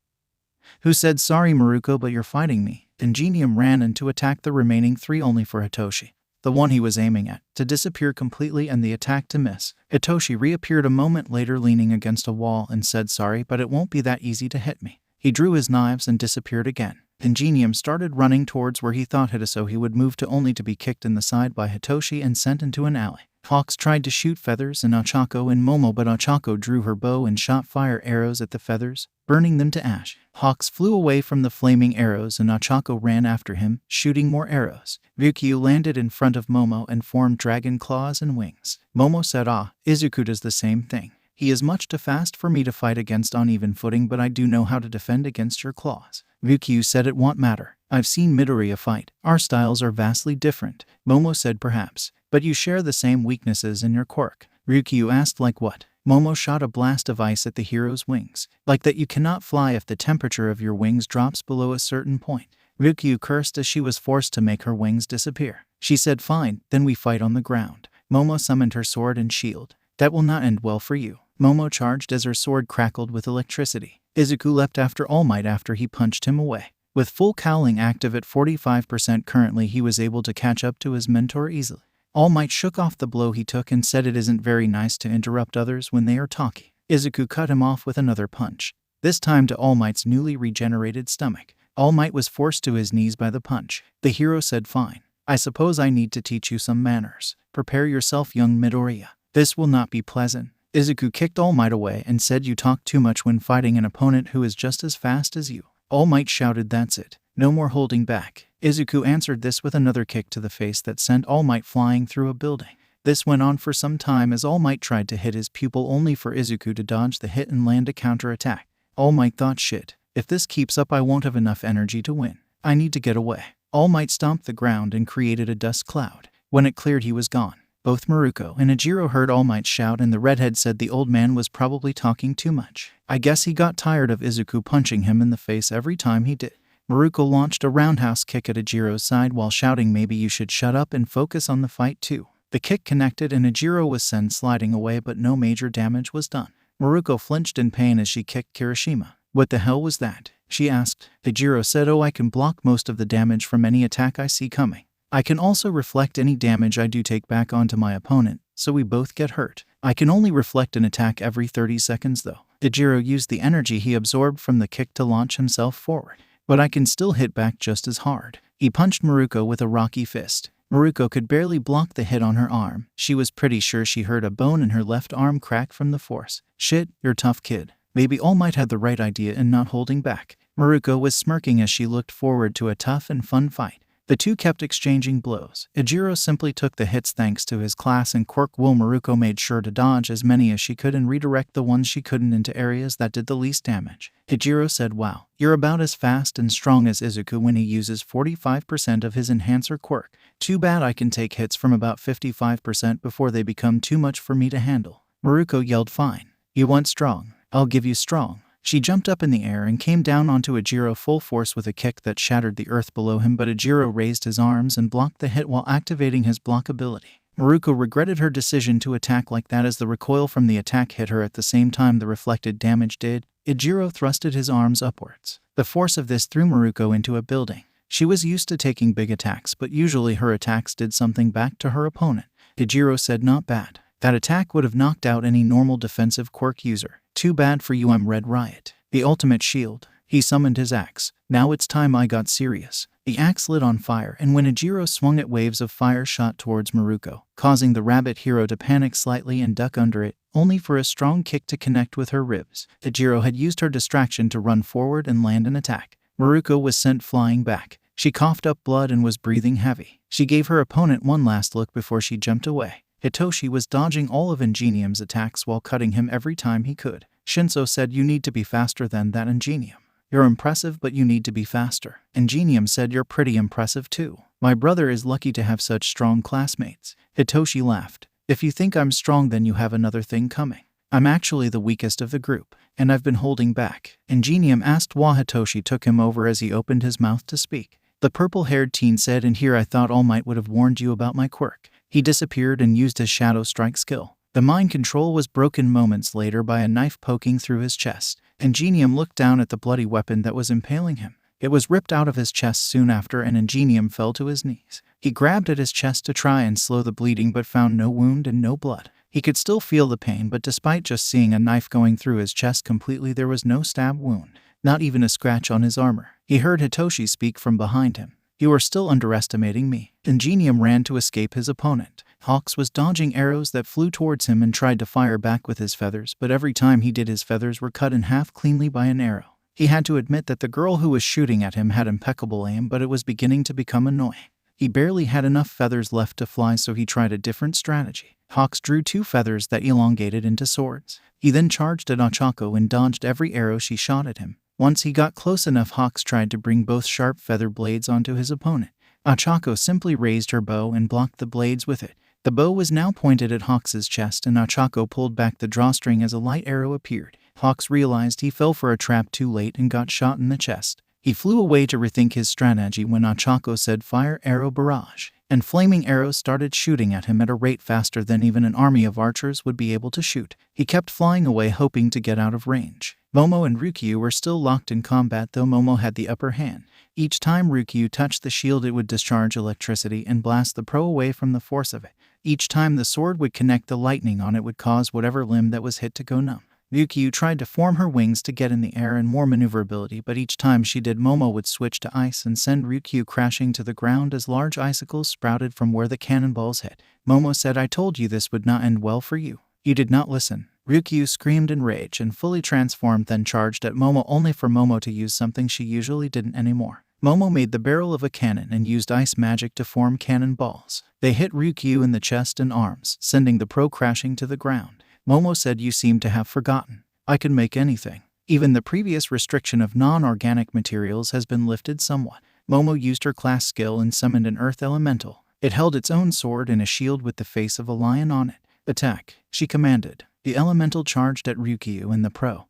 who said, "Sorry Maruko, but you're fighting me." Ingenium ran in to attack the remaining 3 only for Hitoshi, the one he was aiming at, to disappear completely and the attack to miss. Hitoshi reappeared a moment later leaning against a wall and said, "Sorry, but it won't be that easy to hit me." He drew his knives and disappeared again. Ingenium started running towards where he thought Hitoshi would move to, only to be kicked in the side by Hitoshi and sent into an alley. Hawks tried to shoot feathers in Ochako and Momo, but Ochako drew her bow and shot fire arrows at the feathers, burning them to ash. Hawks flew away from the flaming arrows and Ochako ran after him, shooting more arrows. Ryukyu landed in front of Momo and formed dragon claws and wings. Momo said, Izuku does the same thing. He is much too fast for me to fight against on even footing, but I do know how to defend against your claws." Ryukyu said, "It won't matter. I've seen Midoriya fight. Our styles are vastly different." Momo said, "Perhaps, but you share the same weaknesses in your quirk." Ryukyu asked, "Like what?" Momo shot a blast of ice at the hero's wings. "Like that you cannot fly if the temperature of your wings drops below a certain point." Ryukyu cursed as she was forced to make her wings disappear. She said, "Fine, then we fight on the ground." Momo summoned her sword and shield. "That will not end well for you." Momo charged as her sword crackled with electricity. Izuku leapt after All Might after he punched him away. With full cowling active at 45% currently, he was able to catch up to his mentor easily. All Might shook off the blow he took and said, "It isn't very nice to interrupt others when they are talking." Izuku cut him off with another punch, this time to All Might's newly regenerated stomach. All Might was forced to his knees by the punch. The hero said, "Fine. I suppose I need to teach you some manners. Prepare yourself, young Midoriya. This will not be pleasant." Izuku kicked All Might away and said, "You talk too much when fighting an opponent who is just as fast as you." All Might shouted, "That's it. No more holding back." Izuku answered this with another kick to the face that sent All Might flying through a building. This went on for some time as All Might tried to hit his pupil only for Izuku to dodge the hit and land a counterattack. All Might thought, "Shit, if this keeps up I won't have enough energy to win. I need to get away." All Might stomped the ground and created a dust cloud. When it cleared, he was gone. Both Maruko and Ejiro heard All Might shout, and the redhead said the old man was probably talking too much. I guess he got tired of Izuku punching him in the face every time he did. Maruko launched a roundhouse kick at Ejiro's side while shouting, "Maybe you should shut up and focus on the fight too." The kick connected and Ejiro was sent sliding away, but no major damage was done. Maruko flinched in pain as she kicked Kirishima. "What the hell was that?" she asked. Ejiro said, "Oh, I can block most of the damage from any attack I see coming. I can also reflect any damage I do take back onto my opponent, so we both get hurt. I can only reflect an attack every 30 seconds though." Ejiro used the energy he absorbed from the kick to launch himself forward. "But I can still hit back just as hard." He punched Maruko with a rocky fist. Maruko could barely block the hit on her arm. She was pretty sure she heard a bone in her left arm crack from the force. "Shit, you're tough, kid." Maybe All Might had the right idea in not holding back. Maruko was smirking as she looked forward to a tough and fun fight. The two kept exchanging blows. Ejiro simply took the hits thanks to his class and quirk, while Maruko made sure to dodge as many as she could and redirect the ones she couldn't into areas that did the least damage. Ejiro said, "Wow, you're about as fast and strong as Izuku when he uses 45% of his enhancer quirk. Too bad I can take hits from about 55% before they become too much for me to handle." Maruko yelled, "Fine. You want strong? I'll give you strong." She jumped up in the air and came down onto Ejiro full force with a kick that shattered the earth below him, but Ejiro raised his arms and blocked the hit while activating his block ability. Maruko regretted her decision to attack like that as the recoil from the attack hit her at the same time the reflected damage did. Ejiro thrusted his arms upwards. The force of this threw Maruko into a building. She was used to taking big attacks, but usually her attacks did something back to her opponent. Ejiro said, "Not bad. That attack would have knocked out any normal defensive quirk user. Too bad for you, I'm Red Riot. The ultimate shield." He summoned his axe. "Now it's time I got serious." The axe lit on fire, and when Ejiro swung it, waves of fire shot towards Maruko, causing the rabbit hero to panic slightly and duck under it, only for a strong kick to connect with her ribs. Ejiro had used her distraction to run forward and land an attack. Maruko was sent flying back. She coughed up blood and was breathing heavy. She gave her opponent one last look before she jumped away. Hitoshi was dodging all of Ingenium's attacks while cutting him every time he could. Shinso said, "You need to be faster than that, Ingenium. You're impressive, but you need to be faster." Ingenium said, "You're pretty impressive too. My brother is lucky to have such strong classmates." Hitoshi laughed. "If you think I'm strong, then you have another thing coming. I'm actually the weakest of the group, and I've been holding back." Ingenium asked why Hitoshi took him over as he opened his mouth to speak. The purple-haired teen said, "And here I thought All Might would have warned you about my quirk." He disappeared and used his Shadow Strike skill. The mind control was broken moments later by a knife poking through his chest. Ingenium looked down at the bloody weapon that was impaling him. It was ripped out of his chest soon after, and Ingenium fell to his knees. He grabbed at his chest to try and slow the bleeding, but found no wound and no blood. He could still feel the pain, but despite just seeing a knife going through his chest completely, there was no stab wound, not even a scratch on his armor. He heard Hitoshi speak from behind him. "You are still underestimating me." Ingenium ran to escape his opponent. Hawks was dodging arrows that flew towards him and tried to fire back with his feathers, but every time he did, his feathers were cut in half cleanly by an arrow. He had to admit that the girl who was shooting at him had impeccable aim, but it was beginning to become annoying. He barely had enough feathers left to fly, so he tried a different strategy. Hawks drew 2 feathers that elongated into swords. He then charged at Ochako and dodged every arrow she shot at him. Once he got close enough, Hawks tried to bring both sharp feather blades onto his opponent. Ochako simply raised her bow and blocked the blades with it. The bow was now pointed at Hawks's chest, and Ochako pulled back the drawstring as a light arrow appeared. Hawks realized he fell for a trap too late and got shot in the chest. He flew away to rethink his strategy when Ochako said, "Fire arrow barrage," and flaming arrows started shooting at him at a rate faster than even an army of archers would be able to shoot. He kept flying away, hoping to get out of range. Momo and Ryukyu were still locked in combat, though Momo had the upper hand. Each time Ryukyu touched the shield, it would discharge electricity and blast the pro away from the force of it. Each time the sword would connect, the lightning on it would cause whatever limb that was hit to go numb. Ryukyu tried to form her wings to get in the air and more maneuverability, but each time she did, Momo would switch to ice and send Ryukyu crashing to the ground as large icicles sprouted from where the cannonballs hit. Momo said, "I told you this would not end well for you. You did not listen." Ryukyu screamed in rage and fully transformed, then charged at Momo, only for Momo to use something she usually didn't anymore. Momo made the barrel of a cannon and used ice magic to form cannonballs. They hit Ryukyu in the chest and arms, sending the pro crashing to the ground. Momo said, "You seem to have forgotten. I can make anything. Even the previous restriction of non-organic materials has been lifted somewhat." Momo used her class skill and summoned an earth elemental. It held its own sword and a shield with the face of a lion on it. "Attack," she commanded. The elemental charged at Ryukyu, and the pro,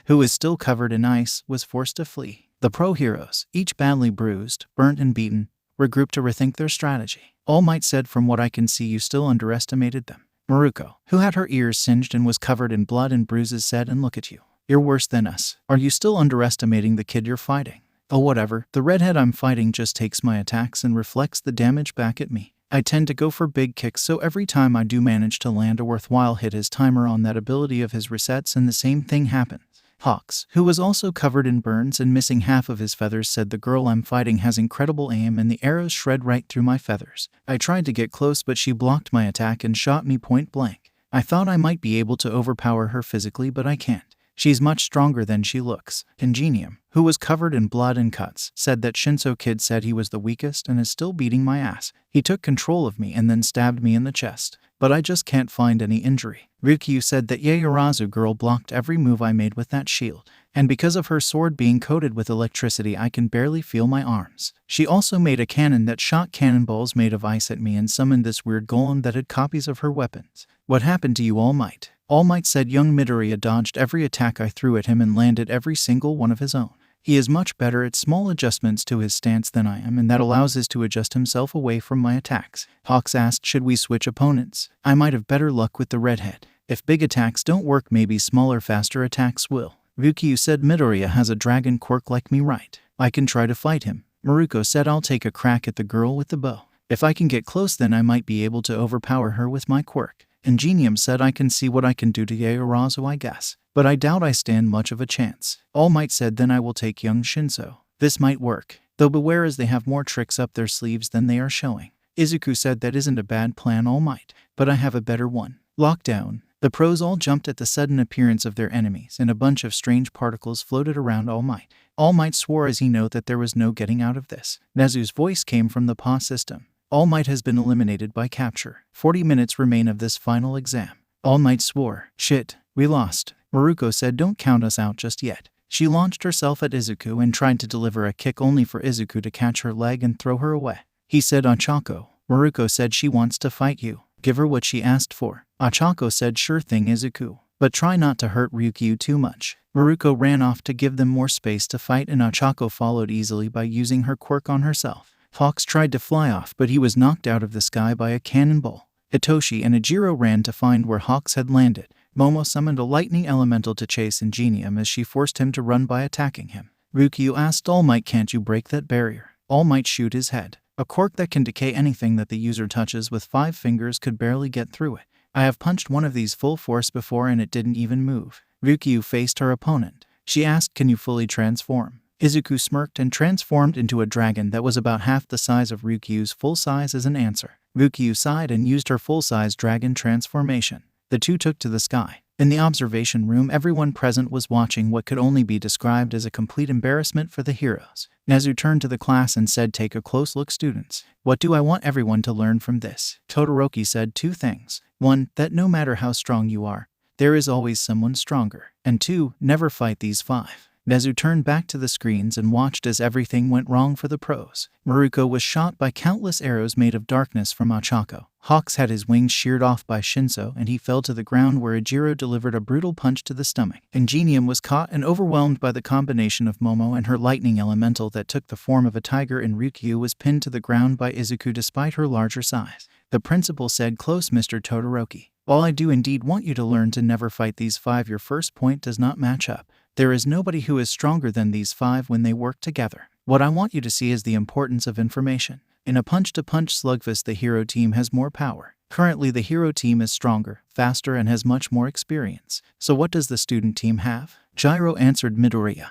who was still covered in ice, was forced to flee. The pro heroes, each badly bruised, burnt and beaten, regrouped to rethink their strategy. All Might said, "From what I can see, you still underestimated them." Maruko, who had her ears singed and was covered in blood and bruises, said, "And look at you. You're worse than us. Are you still underestimating the kid you're fighting?" "Oh, whatever. The redhead I'm fighting just takes my attacks and reflects the damage back at me. I tend to go for big kicks, so every time I do manage to land a worthwhile hit, his timer on that ability of his resets and the same thing happens." Hawks, who was also covered in burns and missing half of his feathers, said, "The girl I'm fighting has incredible aim and the arrows shred right through my feathers. I tried to get close, but she blocked my attack and shot me point blank. I thought I might be able to overpower her physically, but I can't. She's much stronger than she looks." Ingenium, who was covered in blood and cuts, said that Shinso Kid said he was the weakest and is still beating my ass. "He took control of me and then stabbed me in the chest, but I just can't find any injury." Ryukyu said that Yaoyorozu girl blocked every move I made with that shield, and because of her sword being coated with electricity, I can barely feel my arms. She also made a cannon that shot cannonballs made of ice at me and summoned this weird golem that had copies of her weapons. "What happened to you, All Might?" All Might said young Midoriya dodged every attack I threw at him and landed every single one of his own. He is much better at small adjustments to his stance than I am, and that allows us to adjust himself away from my attacks. Hawks asked, "Should we switch opponents? I might have better luck with the redhead. If big attacks don't work, maybe smaller, faster attacks will." Ryukyu said, "Midoriya has a dragon quirk like me, right? I can try to fight him." Maruko said, "I'll take a crack at the girl with the bow. If I can get close, then I might be able to overpower her with my quirk." Ingenium said, "I can see what I can do to Yaoyorozu, I guess, but I doubt I stand much of a chance." All Might said, "Then I will take young Shinso. This might work, though beware as they have more tricks up their sleeves than they are showing." Izuku said, "That isn't a bad plan, All Might, but I have a better one." Lockdown. The pros all jumped at the sudden appearance of their enemies, and a bunch of strange particles floated around All Might. All Might swore as he knew that there was no getting out of this. Nezu's voice came from the PA system. "All Might has been eliminated by capture. 40 minutes remain of this final exam." All Might swore, "Shit, we lost." Maruko said, "Don't count us out just yet." She launched herself at Izuku and tried to deliver a kick, only for Izuku to catch her leg and throw her away. He said, "Ochako." Maruko said, "She wants to fight you. Give her what she asked for." Ochako said, "Sure thing, Izuku. But try not to hurt Ryukyu too much." Maruko ran off to give them more space to fight, and Ochako followed easily by using her quirk on herself. Hawks tried to fly off, but he was knocked out of the sky by a cannonball. Hitoshi and Ejiro ran to find where Hawks had landed. Momo summoned a lightning elemental to chase Ingenium as she forced him to run by attacking him. Ryukyu asked All Might, "Can't you break that barrier?" All Might shoot his head. A quirk that can decay anything that the user touches with 5 fingers could barely get through it. "I have punched one of these full force before and it didn't even move." Ryukyu faced her opponent. She asked, "Can you fully transform?" Izuku smirked and transformed into a dragon that was about half the size of Ryukyu's full size as an answer. Ryukyu sighed and used her full-size dragon transformation. The two took to the sky. In the observation room, everyone present was watching what could only be described as a complete embarrassment for the heroes. Nezu turned to the class and said, "Take a close look, students. What do I want everyone to learn from this?" Todoroki said 2 things. 1, that no matter how strong you are, there is always someone stronger. And 2, never fight these 5. Nezu turned back to the screens and watched as everything went wrong for the pros. Maruko was shot by countless arrows made of darkness from Ochako. Hawks had his wings sheared off by Shinso and he fell to the ground, where Ejiro delivered a brutal punch to the stomach. Ingenium was caught and overwhelmed by the combination of Momo and her lightning elemental that took the form of a tiger, and Ryukyu was pinned to the ground by Izuku despite her larger size. The principal said, "Close, Mr. Todoroki. While I do indeed want you to learn to never fight these 5, your first point does not match up. There is nobody who is stronger than these 5 when they work together. What I want you to see is the importance of information. In a punch-to-punch slugfest, the hero team has more power. Currently, the hero team is stronger, faster, and has much more experience. So what does the student team have?" Jiro answered, "Midoriya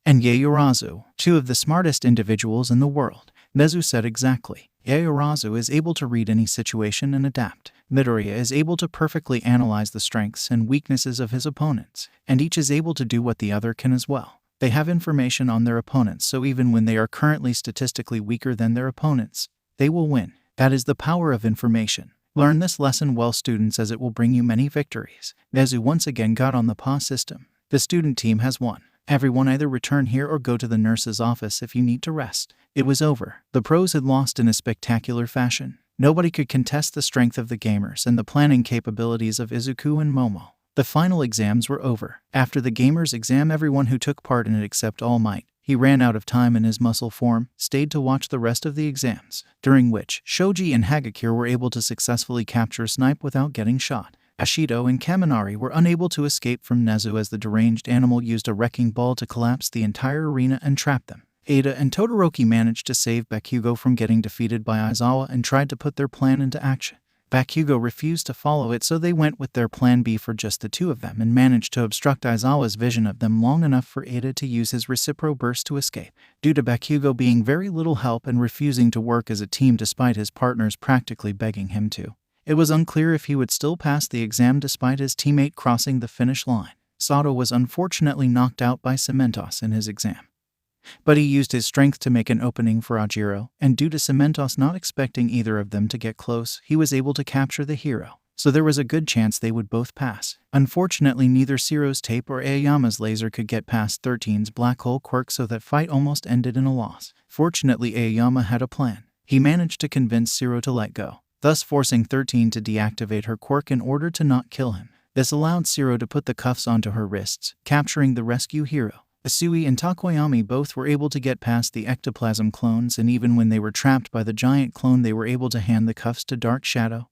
and Yaoyorozu, 2 of the smartest individuals in the world." Nezu said, "Exactly. Yaoyorozu is able to read any situation and adapt. Midoriya is able to perfectly analyze the strengths and weaknesses of his opponents, and each is able to do what the other can as well. They have information on their opponents, so even when they are currently statistically weaker than their opponents, they will win. That is the power of information. Learn this lesson well, students, as it will bring you many victories. Nezu once again got on the PA system. The student team has won. Everyone either return here or go to the nurse's office if you need to rest. It was over. The pros had lost in a spectacular fashion. Nobody could contest the strength of the gamers and the planning capabilities of Izuku and Momo. The final exams were over. After the gamers' exam, everyone who took part in it except All Might, he ran out of time in his muscle form, stayed to watch the rest of the exams, during which Shoji and Hagakure were able to successfully capture Snipe without getting shot. Ashido and Kaminari were unable to escape from Nezu as the deranged animal used a wrecking ball to collapse the entire arena and trap them. Ada and Todoroki managed to save Bakugo from getting defeated by Aizawa and tried to put their plan into action. Bakugo refused to follow it, so they went with their plan B for just the two of them and managed to obstruct Aizawa's vision of them long enough for Ada to use his Recipro Burst to escape. Due to Bakugo being very little help and refusing to work as a team despite his partners practically begging him to, it was unclear if he would still pass the exam despite his teammate crossing the finish line. Sato was unfortunately knocked out by Cementos in his exam, but he used his strength to make an opening for Ajiro, and due to Cementos not expecting either of them to get close, he was able to capture the hero, so there was a good chance they would both pass. Unfortunately, neither Siro's tape or Aoyama's laser could get past 13's black hole quirk, so that fight almost ended in a loss. Fortunately, Aoyama had a plan. He managed to convince Siro to let go, thus forcing 13 to deactivate her quirk in order to not kill him. This allowed Siro to put the cuffs onto her wrists, capturing the rescue hero. Asui and Takoyami both were able to get past the ectoplasm clones, and even when they were trapped by the giant clone, they were able to hand the cuffs to Dark Shadow,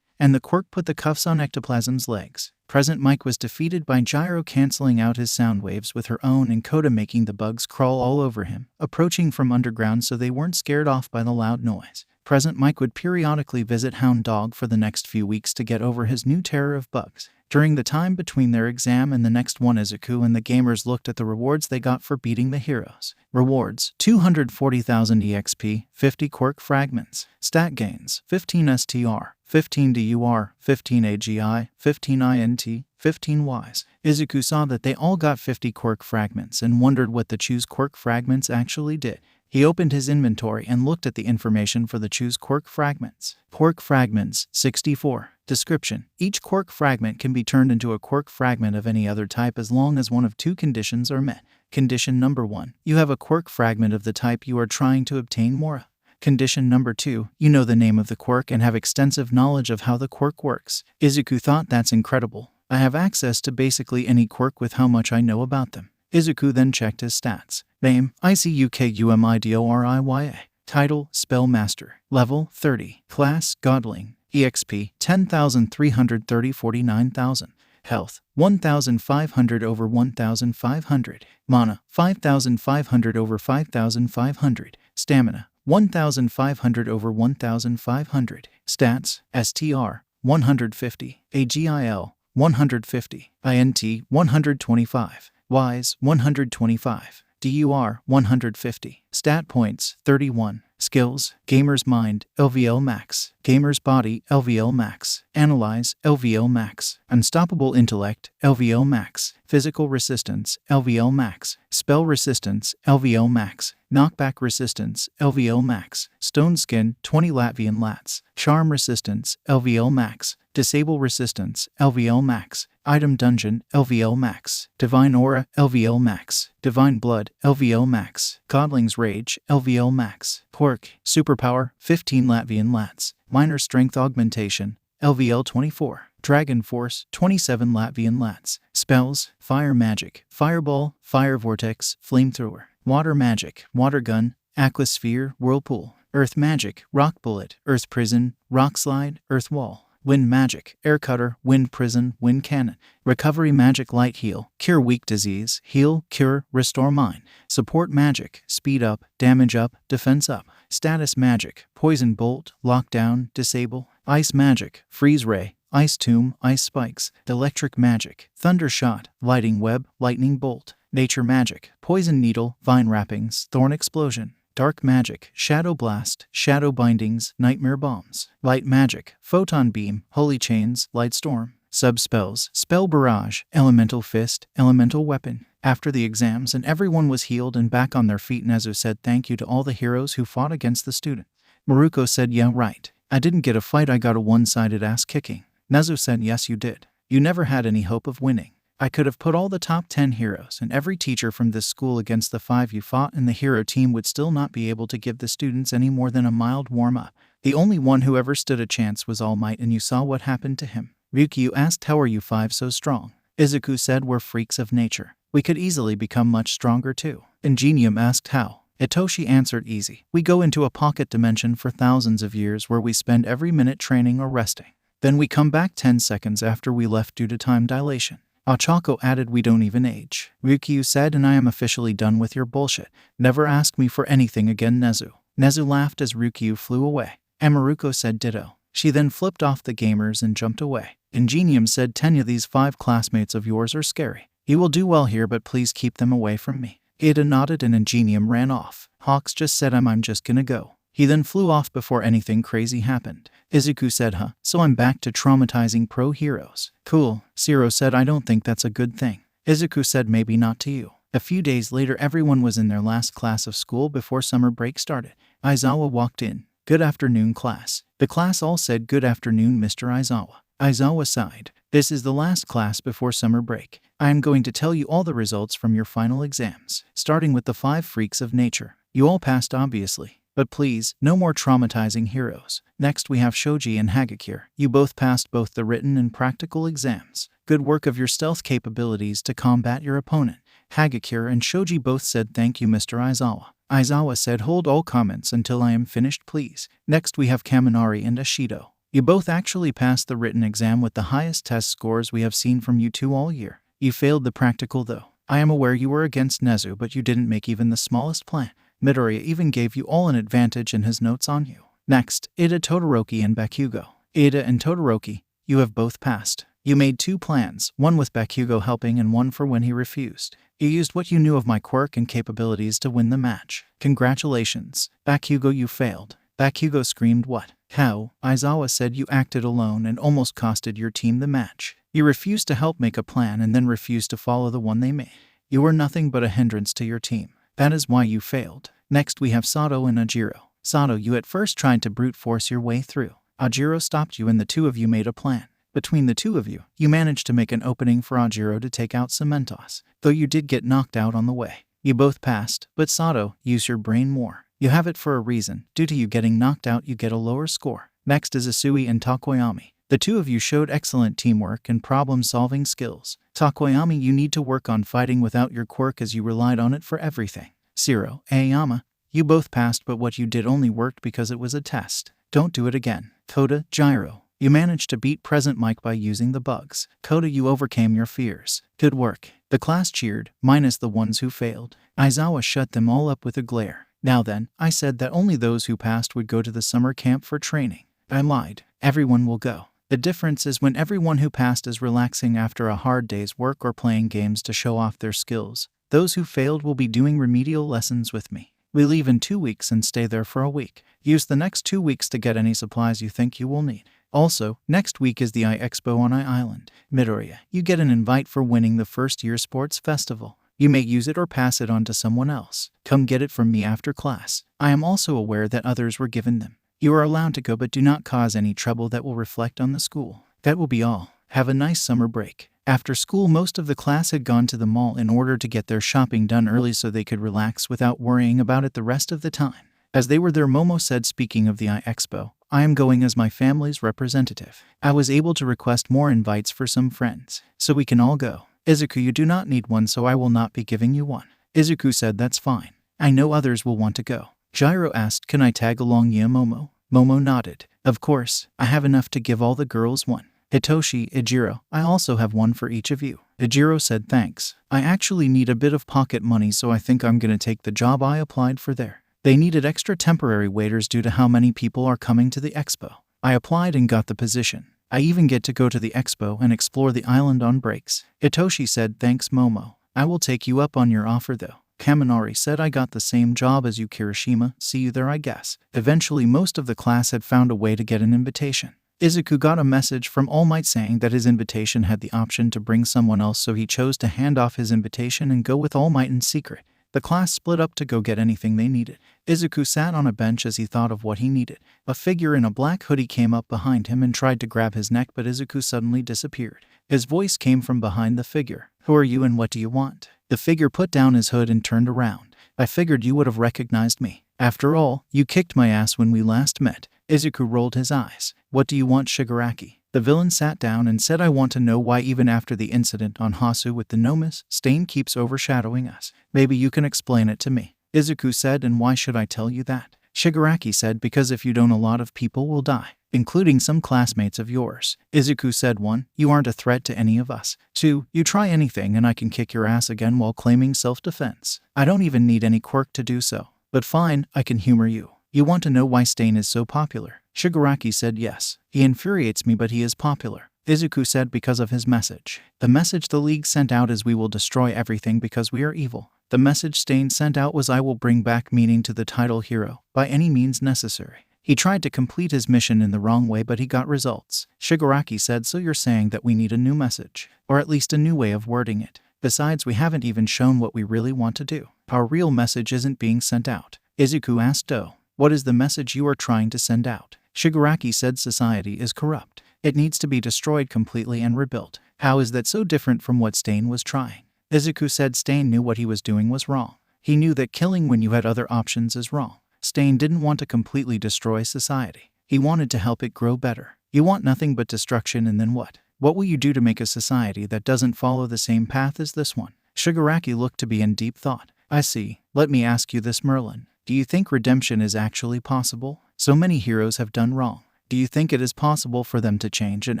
and the quirk put the cuffs on Ectoplasm's legs. Present Mike was defeated by Gyro canceling out his sound waves with her own, and Coda making the bugs crawl all over him, approaching from underground so they weren't scared off by the loud noise. Present Mike would periodically visit Hound Dog for the next few weeks to get over his new terror of bugs. During the time between their exam and the next one, Izuku and the gamers looked at the rewards they got for beating the heroes. Rewards: 240,000 EXP, 50 quirk fragments. Stat gains: 15 STR, 15 DUR, 15 AGI, 15 INT, 15 Ys. Izuku saw that they all got 50 quirk fragments and wondered what the choose quirk fragments actually did. He opened his inventory and looked at the information for the choose quirk fragments. Quirk fragments, 64. Description: each quirk fragment can be turned into a quirk fragment of any other type as long as one of two conditions are met. Condition number 1, you have a quirk fragment of the type you are trying to obtain more of. Condition number 2, you know the name of the quirk and have extensive knowledge of how the quirk works. Izuku thought, that's incredible. I have access to basically any quirk with how much I know about them. Izuku then checked his stats. Name: Icukumidoriya. Title: Spellmaster. Level: 30. Class: Godling. EXP: 10,330 49,000. Health: 1,500 over 1,500. Mana: 5,500 over 5,500. Stamina: 1,500 over 1,500. Stats: STR: 150. AGIL: 150. INT: 125. Ys: 125. DUR: 150. Stat points: 31. Skills: Gamer's Mind, LVL Max. Gamer's Body, LVL Max. Analyze, LVL Max. Unstoppable Intellect, LVL Max. Physical Resistance, LVL Max. Spell Resistance, LVL Max. Knockback Resistance, LVL Max. Stone Skin, 20 Latvian Lats. Charm Resistance, LVL Max. Disable Resistance, LVL Max. Item Dungeon, LVL Max. Divine Aura, LVL Max. Divine Blood, LVL Max. Godling's Rage, LVL Max. Quirk, Superpower, 15 Latvian Lats. Minor Strength Augmentation, LVL 24. Dragon Force, 27 Latvian Lats. Spells: Fire Magic, Fireball, Fire Vortex, Flamethrower. Water Magic, Water Gun, Aquasphere, Whirlpool. Earth Magic, Rock Bullet, Earth Prison, Rock Slide, Earth Wall. Wind Magic, Air Cutter, Wind Prison, Wind Cannon. Recovery Magic, Light Heal, Cure Weak Disease, Heal, Cure, Restore Mind. Support Magic, Speed Up, Damage Up, Defense Up. Status Magic, Poison Bolt, Lockdown, Disable. Ice Magic, Freeze Ray, Ice Tomb, Ice Spikes. Electric Magic, Thunder Shot, Lighting Web, Lightning Bolt. Nature Magic, Poison Needle, Vine Wrappings, Thorn Explosion. dark magic, shadow blast, shadow bindings, nightmare bombs, light magic, photon beam, holy chains, light storm, sub-spells, spell barrage, elemental fist, elemental weapon. After the exams and everyone was healed and back on their feet, Nezu said thank you to all the heroes who fought against the student. Maruko said yeah right. I didn't get a fight, I got a one-sided ass kicking. Nezu said yes you did. You never had any hope of winning. I could have put all the top 10 heroes and every teacher from this school against the 5 you fought, and the hero team would still not be able to give the students any more than a mild warm-up. The only one who ever stood a chance was All Might, and you saw what happened to him. Ryukyu asked how are you 5 so strong? Izuku said we're freaks of nature. We could easily become much stronger too. Ingenium asked how. Itoshi answered easy. We go into a pocket dimension for thousands of years where we spend every minute training or resting. Then we come back 10 seconds after we left due to time dilation. Ochako added we don't even age. Ryukyu said and I am officially done with your bullshit. Never ask me for anything again, Nezu. Nezu laughed as Ryukyu flew away. Amaruko said ditto. She then flipped off the gamers and jumped away. Ingenium said Tenya, these 5 classmates of yours are scary. You will do well here, but please keep them away from me. Ida nodded and Ingenium ran off. Hawks just said I'm just gonna go. He then flew off before anything crazy happened. Izuku said huh, so I'm back to traumatizing pro heroes. Cool. Zero said I don't think that's a good thing. Izuku said maybe not to you. A few days later everyone was in their last class of school before summer break started. Aizawa walked in. Good afternoon class. The class all said good afternoon Mr. Aizawa. Aizawa sighed. This is the last class before summer break. I am going to tell you all the results from your final exams, starting with the 5 freaks of nature. You all passed obviously. But please, no more traumatizing heroes. Next we have Shoji and Hagakure. You both passed both the written and practical exams. Good work of your stealth capabilities to combat your opponent. Hagakure and Shoji both said thank you Mr. Aizawa. Aizawa said hold all comments until I am finished please. Next we have Kaminari and Ashido. You both actually passed the written exam with the highest test scores we have seen from you two all year. You failed the practical though. I am aware you were against Nezu, but you didn't make even the smallest plan. Midoriya even gave you all an advantage in his notes on you. Next, Ida, Todoroki, and Bakugo. Ida and Todoroki, you have both passed. You made 2 plans, one with Bakugo helping and one for when he refused. You used what you knew of my quirk and capabilities to win the match. Congratulations. Bakugo, you failed. Bakugo screamed what? How? Aizawa said you acted alone and almost costed your team the match. You refused to help make a plan and then refused to follow the one they made. You were nothing but a hindrance to your team. That is why you failed. Next we have Sato and Ajiro. Sato, you at first tried to brute force your way through. Ajiro stopped you and the 2 of you made a plan. Between the 2 of you, you managed to make an opening for Ajiro to take out Cementos, though you did get knocked out on the way. You both passed, but Sato, use your brain more. You have it for a reason. Due to you getting knocked out, you get a lower score. Next is Isui and Takoyami. The 2 of you showed excellent teamwork and problem-solving skills. Takoyami, you need to work on fighting without your quirk as you relied on it for everything. Zero, Aoyama, you both passed, but what you did only worked because it was a test. Don't do it again. Koda, Gyro, you managed to beat Present Mike by using the bugs. Koda, you overcame your fears. Good work. The class cheered, minus the ones who failed. Aizawa shut them all up with a glare. Now then, I said that only those who passed would go to the summer camp for training. I lied. Everyone will go. The difference is when everyone who passed is relaxing after a hard day's work or playing games to show off their skills. Those who failed will be doing remedial lessons with me. We leave in 2 weeks and stay there for a week. Use the next 2 weeks to get any supplies you think you will need. Also, next week is the Expo on Island. Midoriya, you get an invite for winning the first year sports festival. You may use it or pass it on to someone else. Come get it from me after class. I am also aware that others were given them. You are allowed to go, but do not cause any trouble that will reflect on the school. That will be all. Have a nice summer break. After school, most of the class had gone to the mall in order to get their shopping done early so they could relax without worrying about it the rest of the time. As they were there, Momo said, speaking of the Expo, I am going as my family's representative. I was able to request more invites for some friends, so we can all go. Izuku, you do not need one, so I will not be giving you one. Izuku said that's fine. I know others will want to go. Gyro asked, can I tag along? Yeah, Momo. Momo nodded. Of course, I have enough to give all the girls one. Hitoshi, Ijiro, I also have one for each of you. Ijiro said thanks. I actually need a bit of pocket money, so I think I'm gonna take the job I applied for there. They needed extra temporary waiters due to how many people are coming to the expo. I applied and got the position. I even get to go to the expo and explore the island on breaks. Hitoshi said thanks, Momo. I will take you up on your offer though. Kaminari said, I got the same job as you, Kirishima. See you there, I guess. Eventually, most of the class had found a way to get an invitation. Izuku got a message from All Might saying that his invitation had the option to bring someone else, so he chose to hand off his invitation and go with All Might in secret. The class split up to go get anything they needed. Izuku sat on a bench as he thought of what he needed. A figure in a black hoodie came up behind him and tried to grab his neck, but Izuku suddenly disappeared. His voice came from behind the figure. Who are you and what do you want? The figure put down his hood and turned around. I figured you would have recognized me. After all, you kicked my ass when we last met. Izuku rolled his eyes. What do you want, Shigaraki? The villain sat down and said, I want to know why even after the incident on Hasu with the Nomus, Stain keeps overshadowing us. Maybe you can explain it to me. Izuku said, and why should I tell you that? Shigaraki said, because if you don't, a lot of people will die, including some classmates of yours. Izuku said, 1. You aren't a threat to any of us. 2. You try anything and I can kick your ass again while claiming self-defense. I don't even need any quirk to do so. But fine, I can humor you. You want to know why Stain is so popular? Shigaraki said, yes. He infuriates me, but he is popular. Izuku said, because of his message. The message the League sent out is, we will destroy everything because we are evil. The message Stain sent out was, I will bring back meaning to the title hero, by any means necessary. He tried to complete his mission in the wrong way, but he got results. Shigaraki said, so you're saying that we need a new message, or at least a new way of wording it. Besides, we haven't even shown what we really want to do. Our real message isn't being sent out. Izuku asked, oh, what is the message you are trying to send out? Shigaraki said, society is corrupt. It needs to be destroyed completely and rebuilt. How is that so different from what Stain was trying? Izuku said, Stain knew what he was doing was wrong. He knew that killing when you had other options is wrong. Stain didn't want to completely destroy society. He wanted to help it grow better. You want nothing but destruction, and then what? What will you do to make a society that doesn't follow the same path as this one? Shigaraki looked to be in deep thought. I see. Let me ask you this, Merlin. Do you think redemption is actually possible? So many heroes have done wrong. Do you think it is possible for them to change and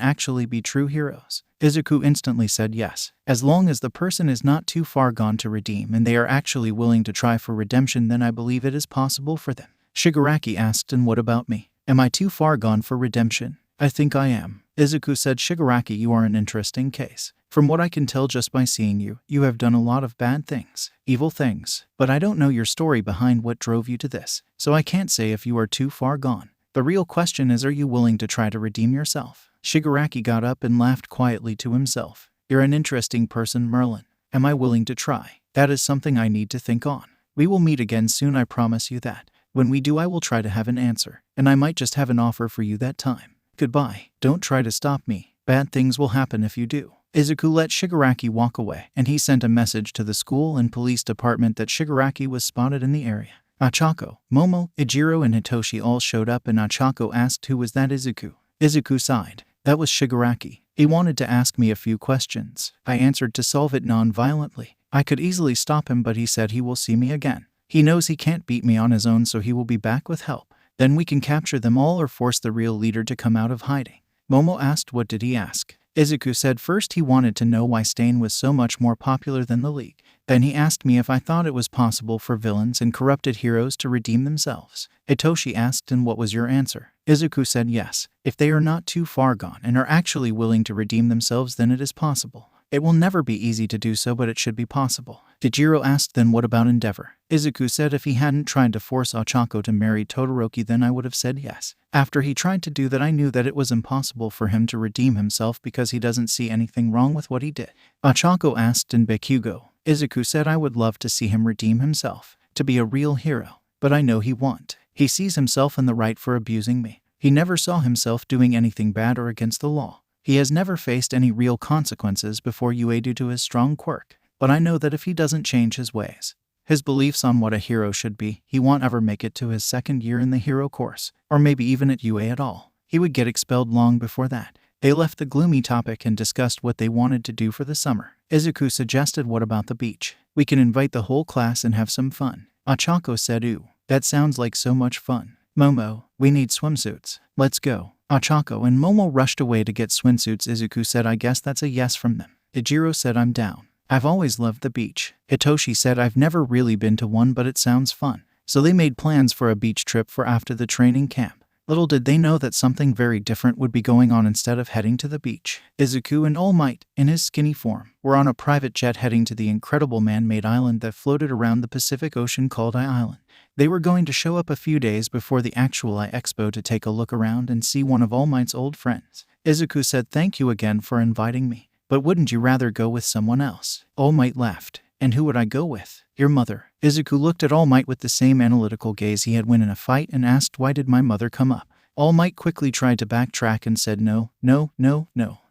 actually be true heroes? Izuku instantly said yes. As long as the person is not too far gone to redeem and they are actually willing to try for redemption, then I believe it is possible for them. Shigaraki asked, and what about me? Am I too far gone for redemption? I think I am. Izuku said, Shigaraki, you are an interesting case. From what I can tell just by seeing you, you have done a lot of bad things, evil things, but I don't know your story behind what drove you to this, so I can't say if you are too far gone. The real question is, are you willing to try to redeem yourself? Shigaraki got up and laughed quietly to himself. You're an interesting person, Merlin. Am I willing to try? That is something I need to think on. We will meet again soon, I promise you that. When we do, I will try to have an answer, and I might just have an offer for you that time. Goodbye. Don't try to stop me. Bad things will happen if you do. Izuku let Shigaraki walk away, and he sent a message to the school and police department that Shigaraki was spotted in the area. Achako, Momo, Ijiro, and Hitoshi all showed up, and Achako asked, who was that Izuku? Izuku sighed. That was Shigaraki. He wanted to ask me a few questions. I answered to solve it non-violently. I could easily stop him, but he said he will see me again. He knows he can't beat me on his own, so he will be back with help. Then we can capture them all or force the real leader to come out of hiding. Momo asked, what did he ask? Izuku said first he wanted to know why Stain was so much more popular than the League. Then he asked me if I thought it was possible for villains and corrupted heroes to redeem themselves. Hitoshi asked, and what was your answer? Izuku said yes. If they are not too far gone and are actually willing to redeem themselves, then it is possible. It will never be easy to do so, but it should be possible. Ijiro asked, then what about Endeavor? Izuku said if he hadn't tried to force Ochako to marry Todoroki, then I would have said yes. After he tried to do that, I knew that it was impossible for him to redeem himself because he doesn't see anything wrong with what he did. Ochako asked, and Bakugo? Izuku said I would love to see him redeem himself, to be a real hero, but I know he won't. He sees himself in the right for abusing me. He never saw himself doing anything bad or against the law. He has never faced any real consequences before UA due to his strong quirk. But I know that if he doesn't change his ways, his beliefs on what a hero should be, he won't ever make it to his second year in the hero course, or maybe even at UA at all. He would get expelled long before that. They left the gloomy topic and discussed what they wanted to do for the summer. Izuku suggested, what about the beach? We can invite the whole class and have some fun. Ochako said, ooh, that sounds like so much fun. Momo, we need swimsuits. Let's go. Ochako and Momo rushed away to get swimsuits. Izuku said, I guess that's a yes from them. Ijiro said, I'm down. I've always loved the beach. Hitoshi said, I've never really been to one, but it sounds fun. So they made plans for a beach trip for after the training camp. Little did they know that something very different would be going on instead of heading to the beach. Izuku and All Might, in his skinny form, were on a private jet heading to the incredible man-made island that floated around the Pacific Ocean called I Island. They were going to show up a few days before the actual I Expo to take a look around and see one of All Might's old friends. Izuku said, "Thank you again for inviting me. But wouldn't you rather go with someone else?" All Might laughed. "And who would I go with?" "Your mother." Izuku looked at All Might with the same analytical gaze he had when in a fight and asked, "Why did my mother come up?" All Might quickly tried to backtrack and said, No.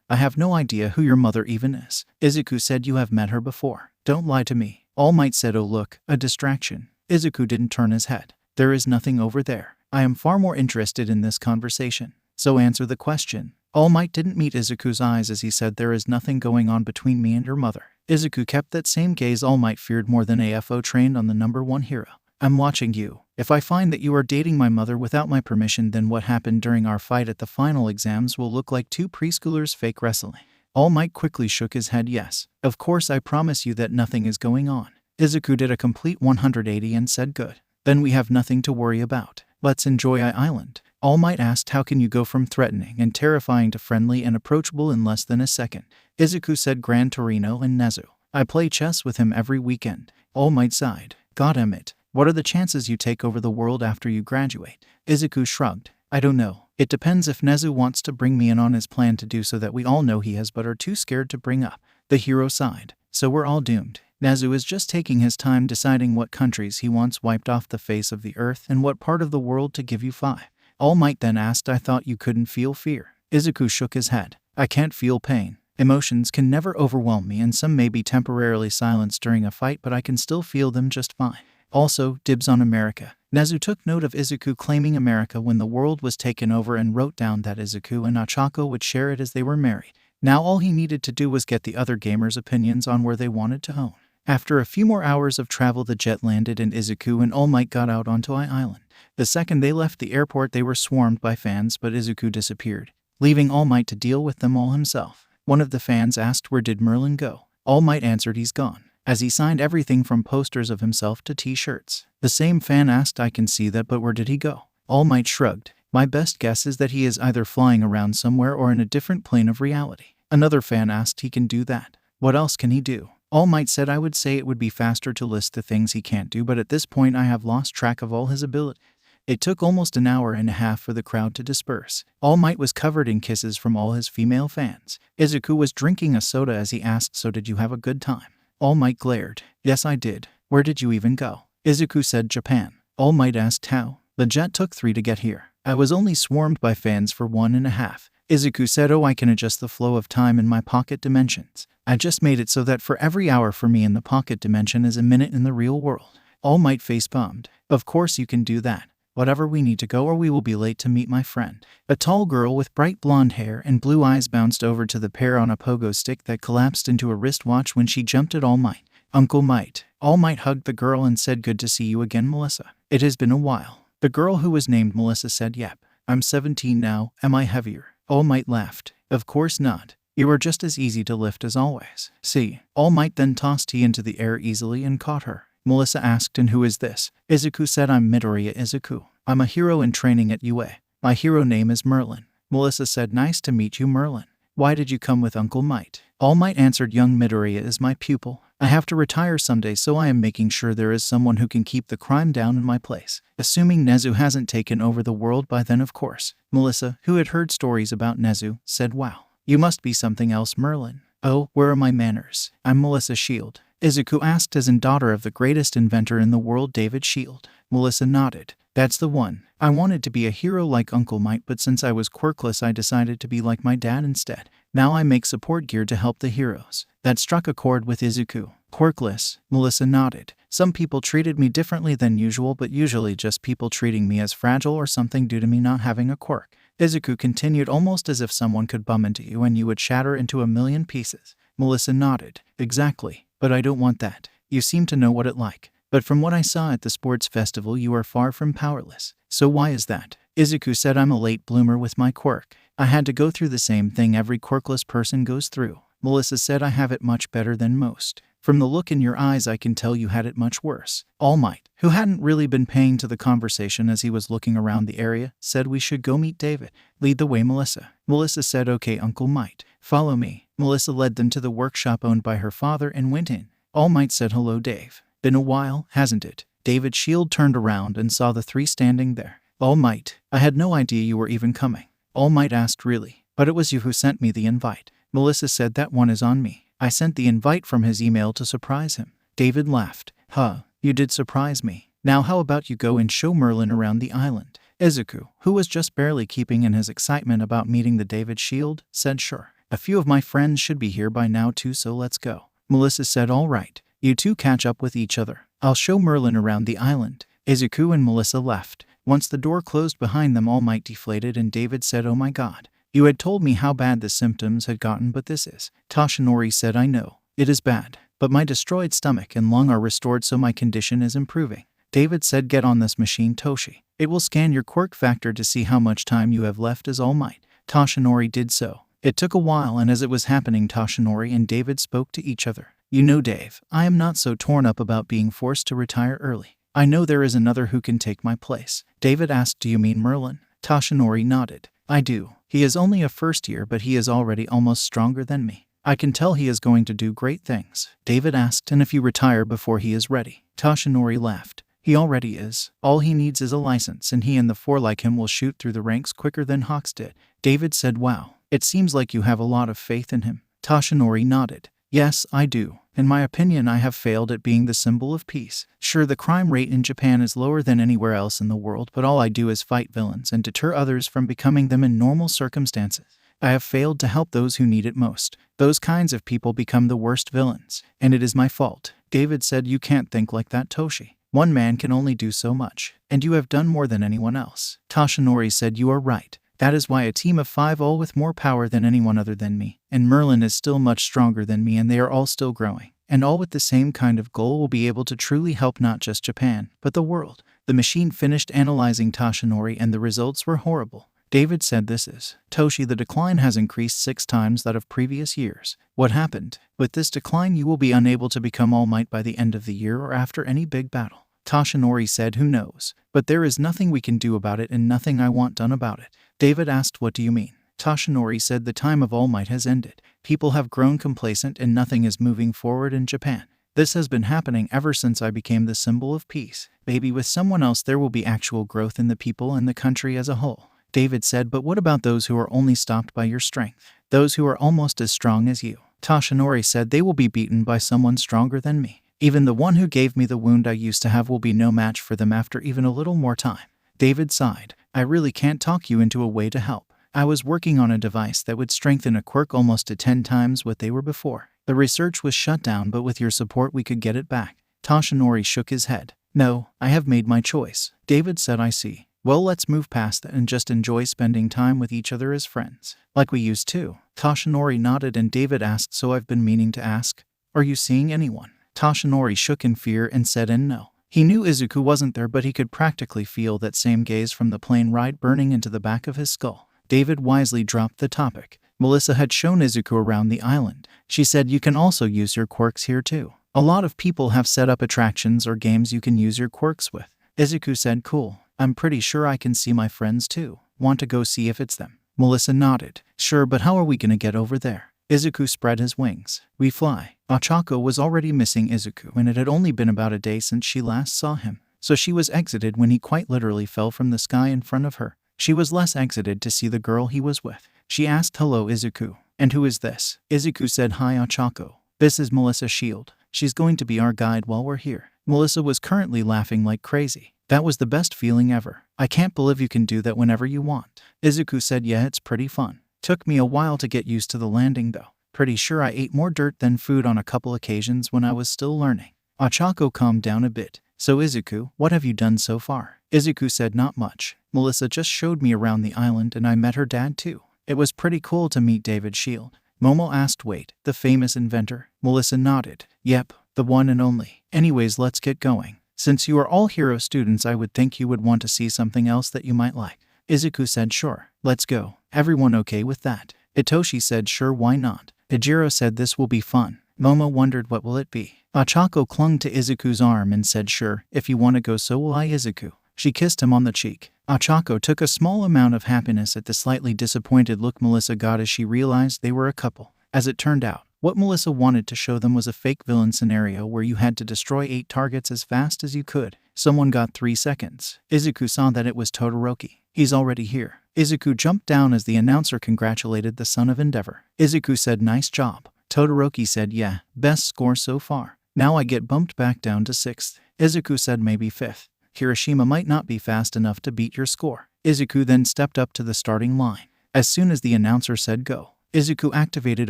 I have no idea who your mother even is." Izuku said, "You have met her before. Don't lie to me." All Might said, "Oh look, a distraction." Izuku didn't turn his head. "There is nothing over there. I am far more interested in this conversation. So answer the question." All Might didn't meet Izuku's eyes as he said, "There is nothing going on between me and your mother." Izuku kept that same gaze All Might feared more than AFO trained on the #1 hero. "I'm watching you. If I find that you are dating my mother without my permission, then what happened during our fight at the final exams will look like two preschoolers fake wrestling." All Might quickly shook his head. "Yes. Of course, I promise you that nothing is going on." Izuku did a complete 180 and said, "Good. Then we have nothing to worry about. Let's enjoy I Island." All Might asked, "How can you go from threatening and terrifying to friendly and approachable in less than a second?" Izuku said, "Gran Torino and Nezu. I play chess with him every weekend." All Might sighed. "God it. What are the chances you take over the world after you graduate?" Izuku shrugged. "I don't know. It depends if Nezu wants to bring me in on his plan to do so that we all know he has but are too scared to bring up." The hero sighed. "So we're all doomed. Nezu is just taking his time deciding what countries he wants wiped off the face of the earth and what part of the world to give you 5. All Might then asked, "I thought you couldn't feel fear." Izuku shook his head. "I can't feel pain. Emotions can never overwhelm me and some may be temporarily silenced during a fight, but I can still feel them just fine. Also, dibs on America." Nezu took note of Izuku claiming America when the world was taken over and wrote down that Izuku and Ochako would share it as they were married. Now all he needed to do was get the other gamers' opinions on where they wanted to own. After a few more hours of travel, the jet landed and Izuku and All Might got out onto I Island. The second they left the airport, they were swarmed by fans, but Izuku disappeared, leaving All Might to deal with them all himself. One of the fans asked, "Where did Merlin go?" All Might answered, "He's gone," as he signed everything from posters of himself to t-shirts. The same fan asked, "I can see that, but where did he go?" All Might shrugged. "My best guess is that he is either flying around somewhere or in a different plane of reality." Another fan asked, "He can do that. What else can he do?" All Might said, "I would say it would be faster to list the things he can't do, but at this point I have lost track of all his abilities." It took almost an hour and a half for the crowd to disperse. All Might was covered in kisses from all his female fans. Izuku was drinking a soda as he asked, "So did you have a good time?" All Might glared. "Yes, I did. Where did you even go?" Izuku said, "Japan." All Might asked, "How?" "The jet took 3 to get here. I was only swarmed by fans for 1.5. Izuku said, "Oh, I can adjust the flow of time in my pocket dimensions. I just made it so that for every hour for me in the pocket dimension is a minute in the real world." All Might face-palmed. "Of course you can do that. Whatever, we need to go or we will be late to meet my friend." A tall girl with bright blonde hair and blue eyes bounced over to the pair on a pogo stick that collapsed into a wristwatch when she jumped at All Might. "Uncle Might." All Might hugged the girl and said, "Good to see you again, Melissa. It has been a while." The girl, who was named Melissa, said, "Yep. I'm 17 now. Am I heavier?" All Might laughed. "Of course not. You are just as easy to lift as always." "See." All Might then tossed tea into the air easily and caught her. Melissa asked, "And who is this?" Izuku said, "I'm Midoriya Izuku. I'm a hero in training at UA. My hero name is Merlin." Melissa said, "Nice to meet you, Merlin. Why did you come with Uncle Might?" All Might answered, "Young Midoriya is my pupil. I have to retire someday, so I am making sure there is someone who can keep the crime down in my place. Assuming Nezu hasn't taken over the world by then, of course." Melissa, who had heard stories about Nezu, said, "Wow. You must be something else, Merlin." "Oh, where are my manners? I'm Melissa Shield." Izuku asked, as in daughter of the greatest inventor in the world, David Shield. Melissa nodded. "That's the one. I wanted to be a hero like Uncle Might, but since I was quirkless I decided to be like my dad instead. Now I make support gear to help the heroes." That struck a chord with Izuku. "Quirkless." Melissa nodded. "Some people treated me differently than usual, but usually just people treating me as fragile or something due to me not having a quirk." Izuku continued, "Almost as if someone could bump into you and you would shatter into a million pieces." Melissa nodded. "Exactly. But I don't want that. You seem to know what it's like. But from what I saw at the sports festival, you are far from powerless. So why is that?" Izuku said, "I'm a late bloomer with my quirk. I had to go through the same thing every quirkless person goes through." Melissa said, "I have it much better than most." From the look in your eyes I can tell you had it much worse. All Might, who hadn't really been paying to the conversation as he was looking around the area, said we should go meet David. Lead the way, Melissa. Melissa said okay, Uncle Might. Follow me. Melissa led them to the workshop owned by her father and went in. All Might said hello, Dave. Been a while, hasn't it? David's shield turned around and saw the three standing there. All Might, I had no idea you were even coming. All Might asked, really? But it was you who sent me the invite. Melissa said that one is on me. I sent the invite from his email to surprise him. David laughed. Huh, you did surprise me. Now how about you go and show Merlin around the island? Izuku, who was just barely keeping in his excitement about meeting the David shield, said sure. A few of my friends should be here by now too, so let's go. Melissa said all right. You two catch up with each other. I'll show Merlin around the island. Izuku and Melissa left. Once the door closed behind them, All Might deflated and David said, oh my god. You had told me how bad the symptoms had gotten, but this is. Toshinori said, I know. It is bad. But my destroyed stomach and lung are restored, so my condition is improving. David said, get on this machine, Toshi. It will scan your quirk factor to see how much time you have left as All Might. Toshinori did so. It took a while, and as it was happening, Toshinori and David spoke to each other. You know, Dave, I am not so torn up about being forced to retire early. I know there is another who can take my place. David asked, do you mean Merlin? Toshinori nodded. I do. He is only a first year, but he is already almost stronger than me. I can tell he is going to do great things. David asked, and if you retire before he is ready? Toshinori laughed. He already is. All he needs is a license, and he and the four like him will shoot through the ranks quicker than Hawks did. David said, wow. It seems like you have a lot of faith in him. Toshinori nodded. Yes, I do. In my opinion, I have failed at being the symbol of peace. Sure, the crime rate in Japan is lower than anywhere else in the world, but all I do is fight villains and deter others from becoming them in normal circumstances. I have failed to help those who need it most. Those kinds of people become the worst villains, and it is my fault. David said, you can't think like that, Toshi. One man can only do so much, and you have done more than anyone else. Toshinori said, you are right. That is why a team of 5 all with more power than anyone other than me, and Merlin is still much stronger than me, and they are all still growing, and all with the same kind of goal will be able to truly help not just Japan, but the world. The machine finished analyzing Toshinori and the results were horrible. David said, this is. Toshi, the decline has increased 6 times that of previous years. What happened? With this decline you will be unable to become All Might by the end of the year or after any big battle. Toshinori said, who knows? But there is nothing we can do about it and nothing I want done about it. David asked, what do you mean? Toshinori said, the time of All Might has ended. People have grown complacent and nothing is moving forward in Japan. This has been happening ever since I became the symbol of peace. Maybe with someone else there will be actual growth in the people and the country as a whole. David said, but what about those who are only stopped by your strength? Those who are almost as strong as you? Toshinori said, they will be beaten by someone stronger than me. Even the one who gave me the wound I used to have will be no match for them after even a little more time. David sighed. I really can't talk you into a way to help. I was working on a device that would strengthen a quirk almost to 10 times what they were before. The research was shut down, but with your support we could get it back. Toshinori shook his head. No, I have made my choice. David said, I see. Well, let's move past that and just enjoy spending time with each other as friends. Like we used to. Toshinori nodded and David asked, so I've been meaning to ask, are you seeing anyone? Toshinori shook in fear and said, and no. He knew Izuku wasn't there, but he could practically feel that same gaze from the plane ride burning into the back of his skull. David wisely dropped the topic. Melissa had shown Izuku around the island. She said, you can also use your quirks here too. A lot of people have set up attractions or games you can use your quirks with. Izuku said, cool. I'm pretty sure I can see my friends too. Want to go see if it's them? Melissa nodded. Sure, but how are we gonna get over there? Izuku spread his wings. We fly. Ochako was already missing Izuku, and it had only been about a day since she last saw him. So she was exited when he quite literally fell from the sky in front of her. She was less exited to see the girl he was with. She asked, hello, Izuku. And who is this? Izuku said, hi, Ochako. This is Melissa Shield. She's going to be our guide while we're here. Melissa was currently laughing like crazy. That was the best feeling ever. I can't believe you can do that whenever you want. Izuku said, yeah, it's pretty fun. Took me a while to get used to the landing though. Pretty sure I ate more dirt than food on a couple occasions when I was still learning. Ochako calmed down a bit. So Izuku, what have you done so far? Izuku said, not much. Melissa just showed me around the island and I met her dad too. It was pretty cool to meet David Shield. Momo asked, wait, the famous inventor? Melissa nodded. Yep, the one and only. Anyways, let's get going. Since you are all hero students, I would think you would want to see something else that you might like. Izuku said, sure, let's go. Everyone okay with that? Itoshi said, sure, why not? Ijiro said, this will be fun. Momo wondered what will it be. Ochako clung to Izuku's arm and said sure, if you want to go so will I, Izuku. She kissed him on the cheek. Ochako took a small amount of happiness at the slightly disappointed look Melissa got as she realized they were a couple. As it turned out, what Melissa wanted to show them was a fake villain scenario where you had to destroy 8 targets as fast as you could. Someone got 3 seconds. Izuku saw that it was Todoroki. He's already here. Izuku jumped down as the announcer congratulated the son of Endeavor. Izuku said nice job. Todoroki said yeah, best score so far. Now I get bumped back down to 6th. Izuku said maybe 5th. Hiroshima might not be fast enough to beat your score. Izuku then stepped up to the starting line. As soon as the announcer said go, Izuku activated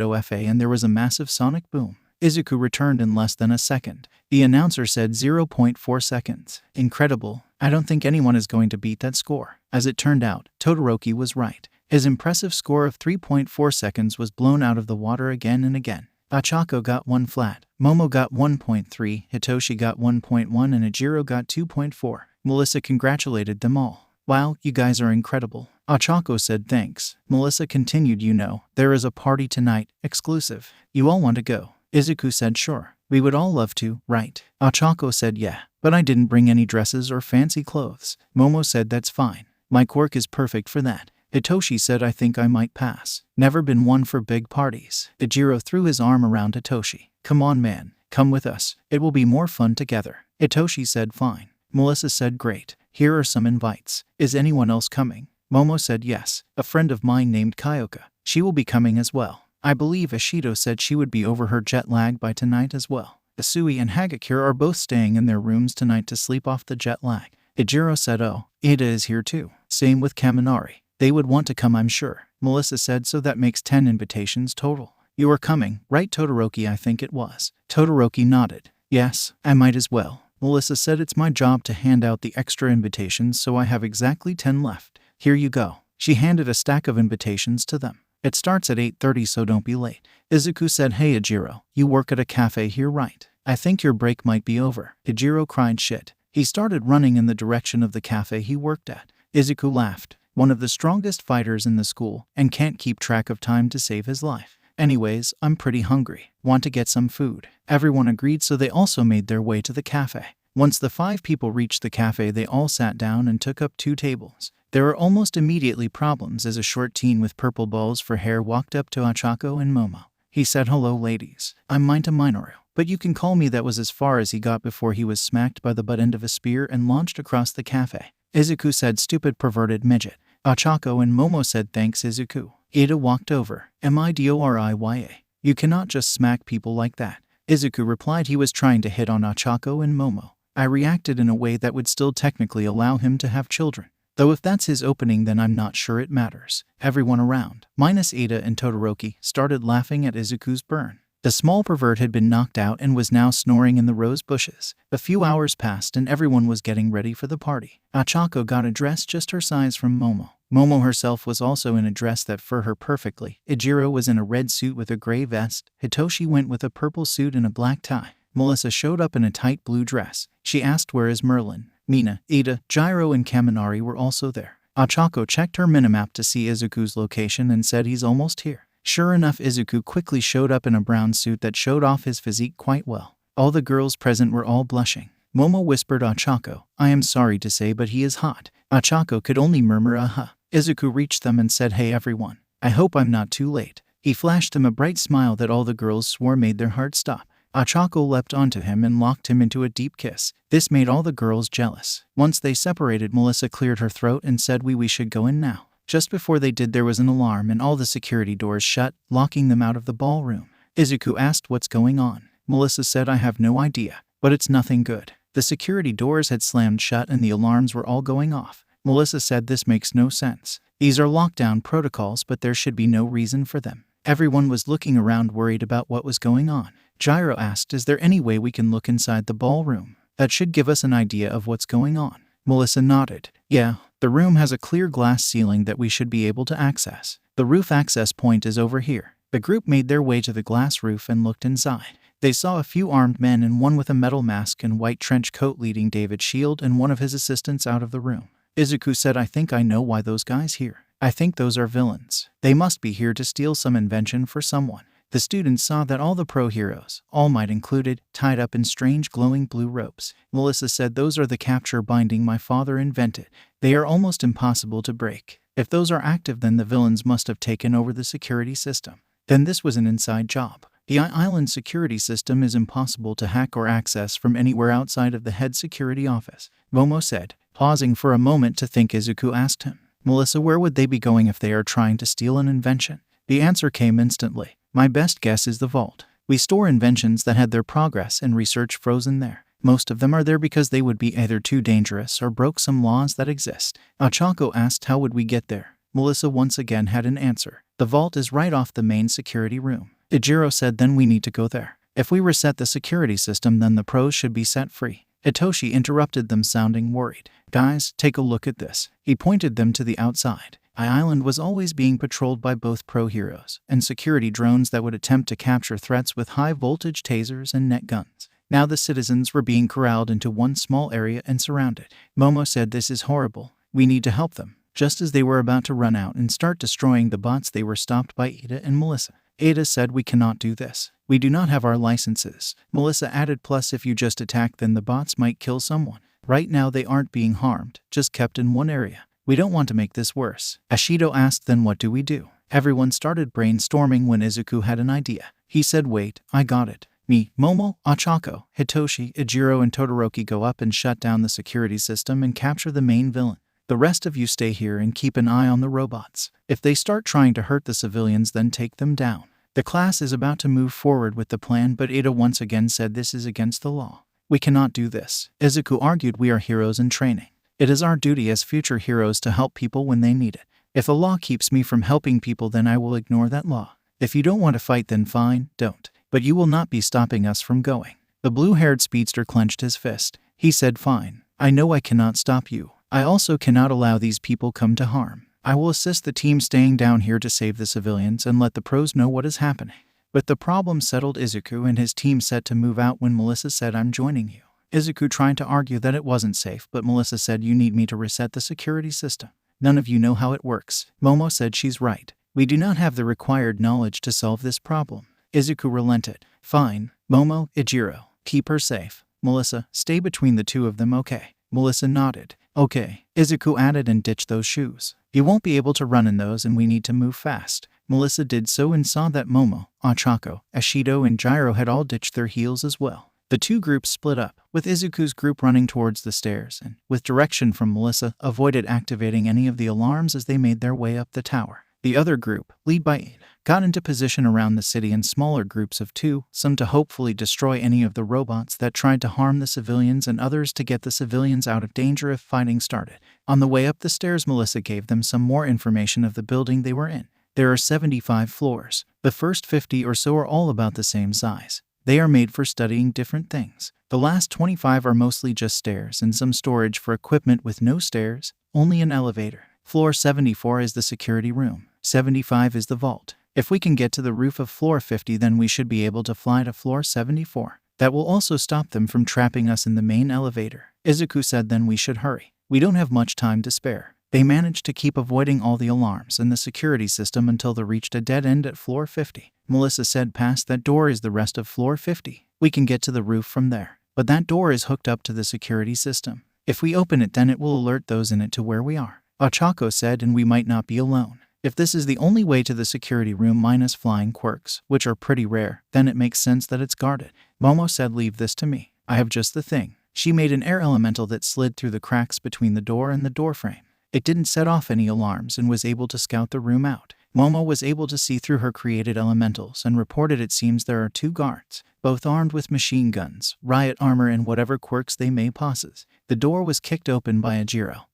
OFA and there was a massive sonic boom. Izuku returned in less than a second. The announcer said 0.4 seconds. Incredible. I don't think anyone is going to beat that score. As it turned out, Todoroki was right. His impressive score of 3.4 seconds was blown out of the water again and again. Ochako got 1 flat, Momo got 1.3, Hitoshi got 1.1 and Ejiro got 2.4. Melissa congratulated them all. Wow, you guys are incredible. Ochako said thanks. Melissa continued, you know, there is a party tonight, exclusive. You all want to go? Izuku said sure. We would all love to, right? Ochako said yeah, but I didn't bring any dresses or fancy clothes. Momo said that's fine. My quirk is perfect for that. Hitoshi said I think I might pass. Never been one for big parties. Ejiro threw his arm around Hitoshi. Come on man, come with us. It will be more fun together. Hitoshi said fine. Melissa said great. Here are some invites. Is anyone else coming? Momo said yes. A friend of mine named Kyoka. She will be coming as well. I believe Ashido said she would be over her jet lag by tonight as well. Asui and Hagakure are both staying in their rooms tonight to sleep off the jet lag. Ejiro said oh, Ida is here too. Same with Kaminari. They would want to come I'm sure. Melissa said so that makes 10 invitations total. You are coming, right Todoroki I think it was. Todoroki nodded. Yes, I might as well. Melissa said it's my job to hand out the extra invitations so I have exactly 10 left. Here you go. She handed a stack of invitations to them. It starts at 8:30 so don't be late. Izuku said hey Ejiro, you work at a cafe here right? I think your break might be over. Ejiro cried shit. He started running in the direction of the cafe he worked at. Izuku laughed. One of the strongest fighters in the school, and can't keep track of time to save his life. Anyways, I'm pretty hungry. Want to get some food? Everyone agreed so they also made their way to the cafe. Once the 5 people reached the cafe they all sat down and took up 2 tables. There were almost immediately problems as a short teen with purple balls for hair walked up to Ochako and Momo. He said hello ladies. I'm Minta Minoru, but you can call me. That was as far as he got before he was smacked by the butt end of a spear and launched across the cafe. Izuku said stupid perverted midget. Ochako and Momo said thanks Izuku. Ida walked over. Midoriya. You cannot just smack people like that. Izuku replied he was trying to hit on Ochako and Momo. I reacted in a way that would still technically allow him to have children. Though if that's his opening then I'm not sure it matters. Everyone around, minus Ida and Todoroki, started laughing at Izuku's burn. The small pervert had been knocked out and was now snoring in the rose bushes. A few hours passed and everyone was getting ready for the party. Ochako got a dress just her size from Momo. Momo herself was also in a dress that fit her perfectly. Ejiro was in a red suit with a gray vest. Hitoshi went with a purple suit and a black tie. Melissa showed up in a tight blue dress. She asked where is Merlin. Mina, Ida, Jiro and Kaminari were also there. Ochako checked her minimap to see Izuku's location and said he's almost here. Sure enough, Izuku quickly showed up in a brown suit that showed off his physique quite well. All the girls present were all blushing. Momo whispered Ochako, I am sorry to say but he is hot. Ochako could only murmur aha. Izuku reached them and said hey everyone. I hope I'm not too late. He flashed them a bright smile that all the girls swore made their hearts stop. Ochako leapt onto him and locked him into a deep kiss. This made all the girls jealous. Once they separated, Melissa cleared her throat and said we should go in now. Just before they did there was an alarm and all the security doors shut, locking them out of the ballroom. Izuku asked what's going on. Melissa said I have no idea, but it's nothing good. The security doors had slammed shut and the alarms were all going off. Melissa said this makes no sense. These are lockdown protocols but there should be no reason for them. Everyone was looking around worried about what was going on. Jiro asked is there any way we can look inside the ballroom? That should give us an idea of what's going on. Melissa nodded. Yeah, the room has a clear glass ceiling that we should be able to access. The roof access point is over here. The group made their way to the glass roof and looked inside. They saw a few armed men and one with a metal mask and white trench coat leading David Shield and one of his assistants out of the room. Izuku said I think I know why those guys here. I think those are villains. They must be here to steal some invention for someone. The students saw that all the pro heroes, All Might included, tied up in strange glowing blue ropes. Melissa said those are the capture binding my father invented. They are almost impossible to break. If those are active, then the villains must have taken over the security system. Then this was an inside job. The island security system is impossible to hack or access from anywhere outside of the head security office, Momo said. Pausing for a moment to think, Izuku asked him, Melissa, where would they be going if they are trying to steal an invention? The answer came instantly. My best guess is the vault. We store inventions that had their progress and research frozen there. Most of them are there because they would be either too dangerous or broke some laws that exist. Ochako asked how would we get there. Melissa once again had an answer. The vault is right off the main security room. Ijiro said then we need to go there. If we reset the security system, then the pros should be set free. Itoshi interrupted them, sounding worried. Guys, take a look at this. He pointed them to the outside. Island was always being patrolled by both pro heroes and security drones that would attempt to capture threats with high-voltage tasers and net guns. Now the citizens were being corralled into one small area and surrounded. Momo said this is horrible. We need to help them. Just as they were about to run out and start destroying the bots, they were stopped by Ada and Melissa. Ada said we cannot do this. We do not have our licenses. Melissa added, plus if you just attack, then the bots might kill someone. Right now they aren't being harmed, just kept in one area. We don't want to make this worse. Ashido asked, then what do we do? Everyone started brainstorming when Izuku had an idea. He said, wait, I got it. Me, Momo, Ochako, Hitoshi, Ijiro and Todoroki go up and shut down the security system and capture the main villain. The rest of you stay here and keep an eye on the robots. If they start trying to hurt the civilians, then take them down. The class is about to move forward with the plan, but Ada once again said this is against the law. We cannot do this. Izuku argued we are heroes in training. It is our duty as future heroes to help people when they need it. If the law keeps me from helping people, then I will ignore that law. If you don't want to fight, then fine, don't. But you will not be stopping us from going. The blue-haired speedster clenched his fist. He said, fine. I know I cannot stop you. I also cannot allow these people come to harm. I will assist the team staying down here to save the civilians and let the pros know what is happening. With the problem settled, Izuku and his team set to move out when Melissa said, I'm joining you. Izuku tried to argue that it wasn't safe, but Melissa said, you need me to reset the security system. None of you know how it works. Momo said she's right. We do not have the required knowledge to solve this problem. Izuku relented. Fine. Momo, Ijiro, keep her safe. Melissa, stay between the two of them, okay? Melissa nodded. Okay. Izuku added, and ditch those shoes. You won't be able to run in those and we need to move fast. Melissa did so and saw that Momo, Ochako, Ashido and Jiro had all ditched their heels as well. The two groups split up, with Izuku's group running towards the stairs and, with direction from Melissa, avoided activating any of the alarms as they made their way up the tower. The other group, led by Ada, got into position around the city in smaller groups of two, some to hopefully destroy any of the robots that tried to harm the civilians and others to get the civilians out of danger if fighting started. On the way up the stairs, Melissa gave them some more information of the building they were in. There are 75 floors. The first 50 or so are all about the same size. They are made for studying different things. The last 25 are mostly just stairs and some storage for equipment with no stairs, only an elevator. Floor 74 is the security room. 75 is the vault. If we can get to the roof of floor 50, then we should be able to fly to floor 74. That will also stop them from trapping us in the main elevator. Izuku said then we should hurry. We don't have much time to spare. They managed to keep avoiding all the alarms in the security system until they reached a dead end at floor 50. Melissa said past that door is the rest of floor 50. We can get to the roof from there. But that door is hooked up to the security system. If we open it, then it will alert those in it to where we are. Ochako said, and we might not be alone. If this is the only way to the security room minus flying quirks, which are pretty rare, then it makes sense that it's guarded. Momo said, leave this to me. I have just the thing. She made an air elemental that slid through the cracks between the door and the doorframe. It didn't set off any alarms and was able to scout the room out. Momo was able to see through her created elementals and reported it seems there are 2 guards, both armed with machine guns, riot armor and whatever quirks they may possess. The door was kicked open by Ijiro,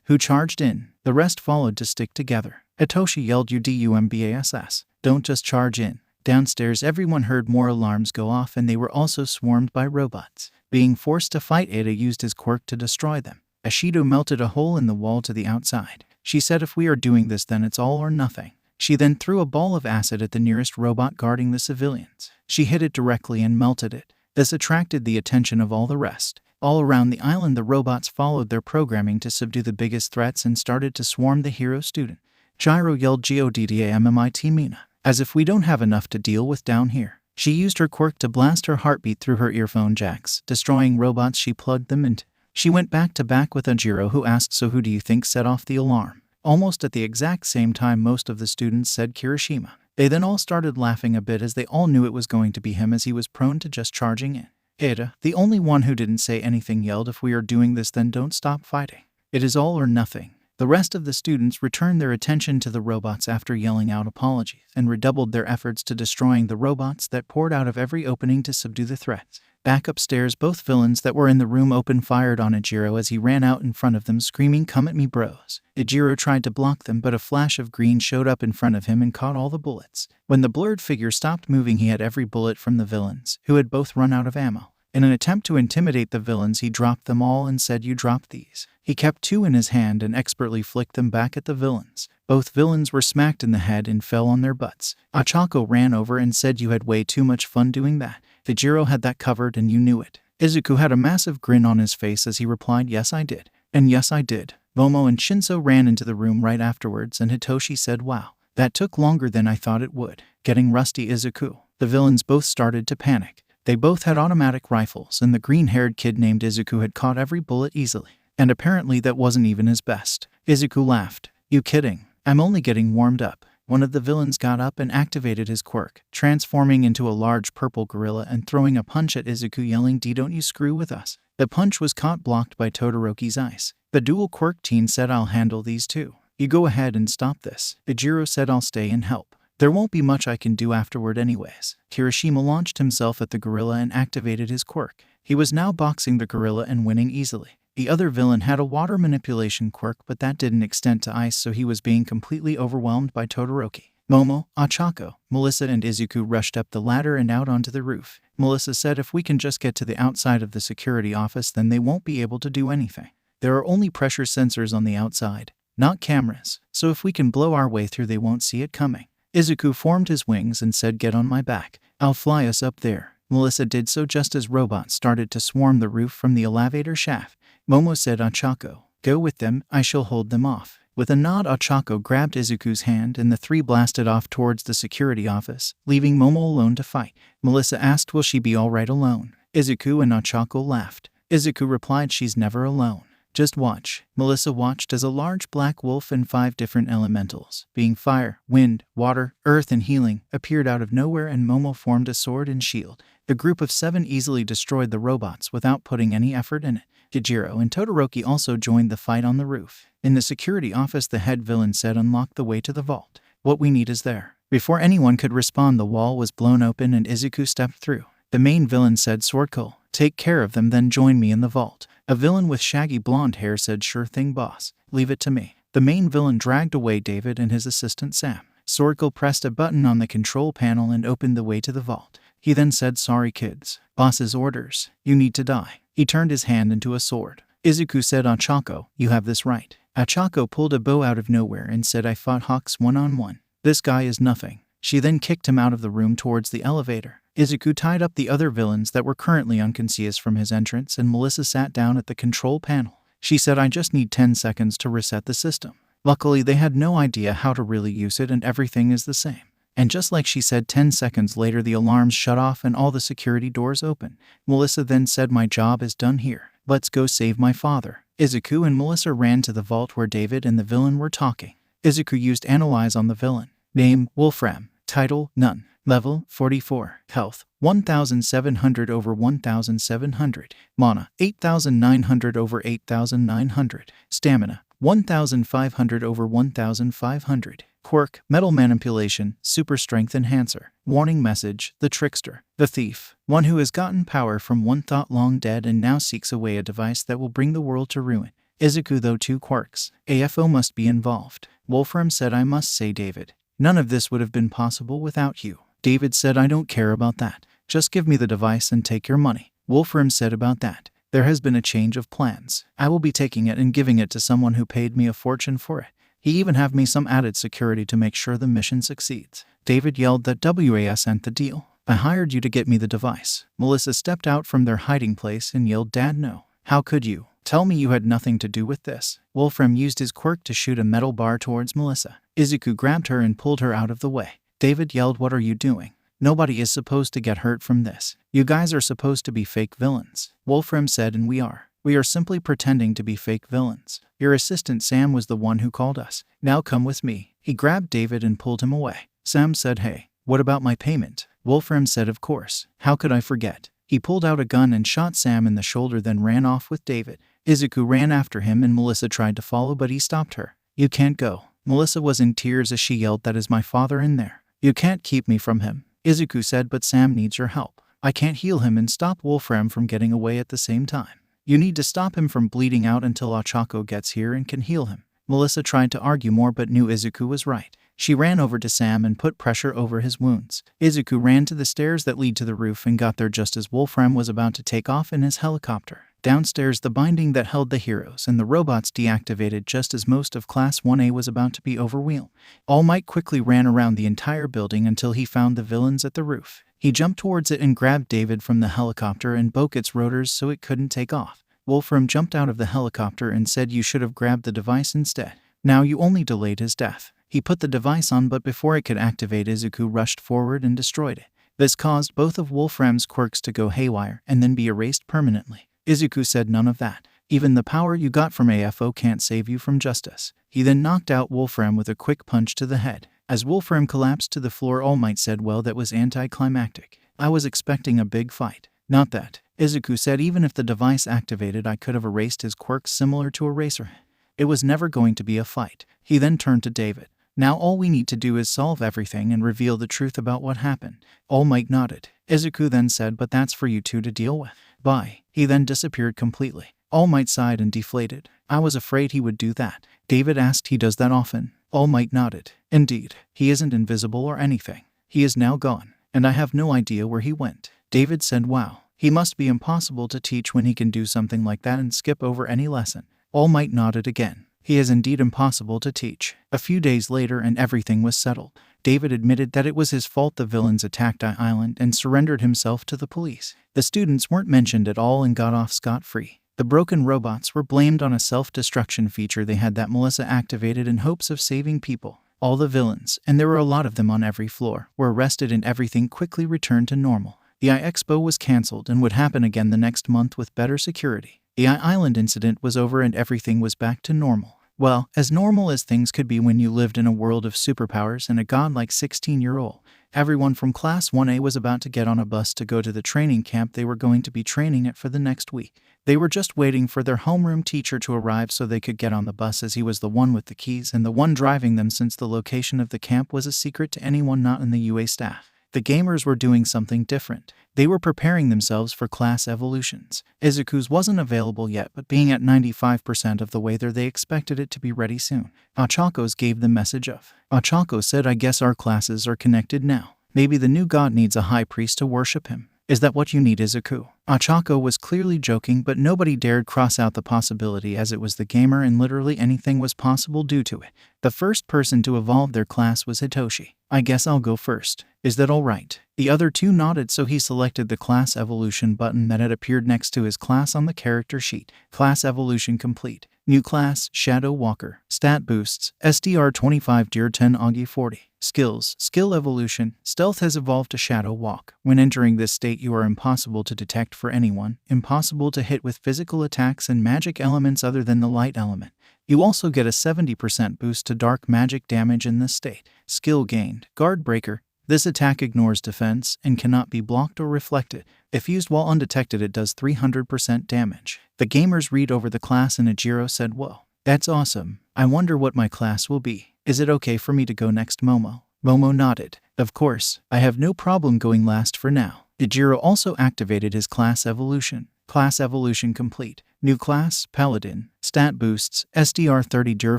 who charged in. The rest followed to stick together. Itoshi yelled UDUMBASS. Don't just charge in. Downstairs everyone heard more alarms go off and they were also swarmed by robots. Being forced to fight, Ada used his quirk to destroy them. Ashido melted a hole in the wall to the outside. She said if we are doing this then it's all or nothing. She then threw a ball of acid at the nearest robot guarding the civilians. She hit it directly and melted it. This attracted the attention of all the rest. All around the island the robots followed their programming to subdue the biggest threats and started to swarm the hero student. Jiro yelled GODDAMMIT Mina. As if we don't have enough to deal with down here. She used her quirk to blast her heartbeat through her earphone jacks, destroying robots she plugged them into. She went back to back with Ajiro, who asked, "So who do you think set off the alarm?" Almost at the exact same time, most of the students said Kirishima. They then all started laughing a bit as they all knew it was going to be him, as he was prone to just charging in. Ada, the only one who didn't say anything, yelled, "If we are doing this, then don't stop fighting. It is all or nothing." The rest of the students returned their attention to the robots after yelling out apologies and redoubled their efforts to destroying the robots that poured out of every opening to subdue the threats. Back upstairs, both villains that were in the room fired on Ijiro as he ran out in front of them, screaming, "Come at me, bros." Ijiro tried to block them, but a flash of green showed up in front of him and caught all the bullets. When the blurred figure stopped moving, he had every bullet from the villains, who had both run out of ammo. In an attempt to intimidate the villains, he dropped them all and said, "You dropped these." He kept 2 in his hand and expertly flicked them back at the villains. Both villains were smacked in the head and fell on their butts. Achako ran over and said, "You had way too much fun doing that. Ijiro had that covered and you knew it." Izuku had a massive grin on his face as he replied, "Yes, I did." And yes, I did. Momo and Shinso ran into the room right afterwards, and Hitoshi said, "Wow, that took longer than I thought it would." Getting rusty Izuku. The villains both started to panic. They both had automatic rifles, and the green-haired kid named Izuku had caught every bullet easily. And apparently that wasn't even his best. Izuku laughed. "You kidding? I'm only getting warmed up." One of the villains got up and activated his quirk, transforming into a large purple gorilla and throwing a punch at Izuku, yelling, "D, don't you screw with us." The punch was caught, blocked by Todoroki's ice. The dual quirk teen said, "I'll handle these too. You go ahead and stop this." Ijiro said, "I'll stay and help. There won't be much I can do afterward anyways." Kirishima launched himself at the gorilla and activated his quirk. He was now boxing the gorilla and winning easily. The other villain had a water manipulation quirk, but that didn't extend to ice, so he was being completely overwhelmed by Todoroki. Momo, Achako, Melissa and Izuku rushed up the ladder and out onto the roof. Melissa said, "If we can just get to the outside of the security office, then they won't be able to do anything. There are only pressure sensors on the outside, not cameras, so if we can blow our way through, they won't see it coming." Izuku formed his wings and said, "Get on my back. I'll fly us up there." Melissa did so just as robots started to swarm the roof from the elevator shaft. Momo said, "Achako, go with them, I shall hold them off." With a nod, Achako grabbed Izuku's hand and the 3 blasted off towards the security office, leaving Momo alone to fight. Melissa asked, "Will she be alright alone?" Izuku and Achako laughed. Izuku replied, "She's never alone. Just watch." Melissa watched as a large black wolf and 5 different elementals, being fire, wind, water, earth and healing, appeared out of nowhere, and Momo formed a sword and shield. The group of 7 easily destroyed the robots without putting any effort in it. Ijiro and Todoroki also joined the fight on the roof. In the security office, the head villain said, "Unlock the way to the vault. What we need is there." Before anyone could respond, the wall was blown open and Izuku stepped through. The main villain said, "Swordcole, take care of them, then join me in the vault." A villain with shaggy blonde hair said, "Sure thing, boss. Leave it to me." The main villain dragged away David and his assistant Sam. Swordcole pressed a button on the control panel and opened the way to the vault. He then said, "Sorry kids. Boss's orders. You need to die." He turned his hand into a sword. Izuku said, "Achako, you have this right." Achako pulled a bow out of nowhere and said, "I fought Hawks one-on-one. This guy is nothing." She then kicked him out of the room towards the elevator. Izuku tied up the other villains that were currently unconscious from his entrance, and Melissa sat down at the control panel. She said, "I just need 10 seconds to reset the system." Luckily, they had no idea how to really use it, and everything is the same. And just like she said, 10 seconds later the alarms shut off and all the security doors open. Melissa then said, "My job is done here. Let's go save my father." Izuku and Melissa ran to the vault where David and the villain were talking. Izuku used Analyze on the villain. Name, Wolfram. Title, None. Level, 44. Health, 1,700 over 1,700. Mana, 8,900 over 8,900. Stamina, 1,500 over 1,500. Quirk, Metal Manipulation, Super Strength Enhancer. Warning message, The Trickster, the Thief, one who has gotten power from one thought long dead and now seeks away a device that will bring the world to ruin. Izuku, though 2 quirks. AFO must be involved. Wolfram said, "I must say, David, none of this would have been possible without you." David said, "I don't care about that. Just give me the device and take your money." Wolfram said, "About that, there has been a change of plans. I will be taking it and giving it to someone who paid me a fortune for it. He even have me some added security to make sure the mission succeeds." David yelled that WAS sent the deal. "I hired you to get me the device." Melissa stepped out from their hiding place and yelled, "Dad, no. How could you? Tell me you had nothing to do with this." Wolfram used his quirk to shoot a metal bar towards Melissa. Izuku grabbed her and pulled her out of the way. David yelled, "What are you doing? Nobody is supposed to get hurt from this. You guys are supposed to be fake villains." Wolfram said, "And we are. We are simply pretending to be fake villains. Your assistant Sam was the one who called us. Now come with me." He grabbed David and pulled him away. Sam said, "Hey, what about my payment?" Wolfram said, "Of course. How could I forget?" He pulled out a gun and shot Sam in the shoulder, then ran off with David. Izuku ran after him and Melissa tried to follow, but he stopped her. "You can't go." Melissa was in tears as she yelled, "That is my father in there. You can't keep me from him." Izuku said, "But Sam needs your help. I can't heal him and stop Wolfram from getting away at the same time. You need to stop him from bleeding out until Ochako gets here and can heal him." Melissa tried to argue more but knew Izuku was right. She ran over to Sam and put pressure over his wounds. Izuku ran to the stairs that lead to the roof and got there just as Wolfram was about to take off in his helicopter. Downstairs, the binding that held the heroes and the robots deactivated just as most of Class 1A was about to be overwhelmed. All Might quickly ran around the entire building until he found the villains at the roof. He jumped towards it and grabbed David from the helicopter and broke its rotors so it couldn't take off. Wolfram jumped out of the helicopter and said, "You should have grabbed the device instead. Now you only delayed his death." He put the device on, but before it could activate, Izuku rushed forward and destroyed it. This caused both of Wolfram's quirks to go haywire and then be erased permanently. Izuku said, "None of that. Even the power you got from AFO can't save you from justice." He then knocked out Wolfram with a quick punch to the head. As Wolfram collapsed to the floor, All Might said, "Well, that was anticlimactic. I was expecting a big fight." "Not that." Izuku said, "Even if the device activated, I could have erased his quirks similar to Eraser. It was never going to be a fight." He then turned to David. "Now all we need to do is solve everything and reveal the truth about what happened." All Might nodded. Izuku then said, "But that's for you two to deal with. Bye." He then disappeared completely. All Might sighed and deflated. "I was afraid he would do that." David asked, "He does that often?" All Might nodded. "Indeed. He isn't invisible or anything. He is now gone, and I have no idea where he went." David said, "Wow. He must be impossible to teach when he can do something like that and skip over any lesson." All Might nodded again. "He is indeed impossible to teach." A few days later and everything was settled. David admitted that it was his fault the villains attacked Island and surrendered himself to the police. The students weren't mentioned at all and got off scot-free. The broken robots were blamed on a self-destruction feature they had that Melissa activated in hopes of saving people. All the villains, and there were a lot of them on every floor, were arrested and everything quickly returned to normal. The Expo was cancelled and would happen again the next month with better security. The Island incident was over and everything was back to normal. Well, as normal as things could be when you lived in a world of superpowers and a godlike 16-year-old. Everyone from Class 1A was about to get on a bus to go to the training camp they were going to be training at for the next week. They were just waiting for their homeroom teacher to arrive so they could get on the bus, as he was the one with the keys and the one driving them, since the location of the camp was a secret to anyone not in the UA staff. The gamers were doing something different. They were preparing themselves for class evolutions. Izuku's wasn't available yet, but being at 95% of the way there, they expected it to be ready soon. Ochako's gave the message of. Ochako said, "I guess our classes are connected now. Maybe the new god needs a high priest to worship him. Is that what you need, Izuku?" Ochako was clearly joking, but nobody dared cross out the possibility, as it was the gamer and literally anything was possible due to it. The first person to evolve their class was Hitoshi. "I guess I'll go first. Is that all right?" The other two nodded, so he selected the class evolution button that had appeared next to his class on the character sheet. Class evolution complete. New class, Shadow Walker. Stat boosts, SDR 25 Deer 10 Augie 40. Skills, skill evolution. Stealth has evolved to Shadow Walk. When entering this state, you are impossible to detect for anyone, impossible to hit with physical attacks and magic elements other than the light element. You also get a 70% boost to dark magic damage in this state. Skill gained, Guard Breaker. This attack ignores defense and cannot be blocked or reflected. If used while undetected, it does 300% damage. The gamers read over the class and Ijiro said, "Whoa, that's awesome. I wonder what my class will be. Is it okay for me to go next, Momo?" Momo nodded. "Of course, I have no problem going last for now." Ijiro also activated his class evolution. Class evolution complete. New class, Paladin. Stat boosts, SDR 30 Dur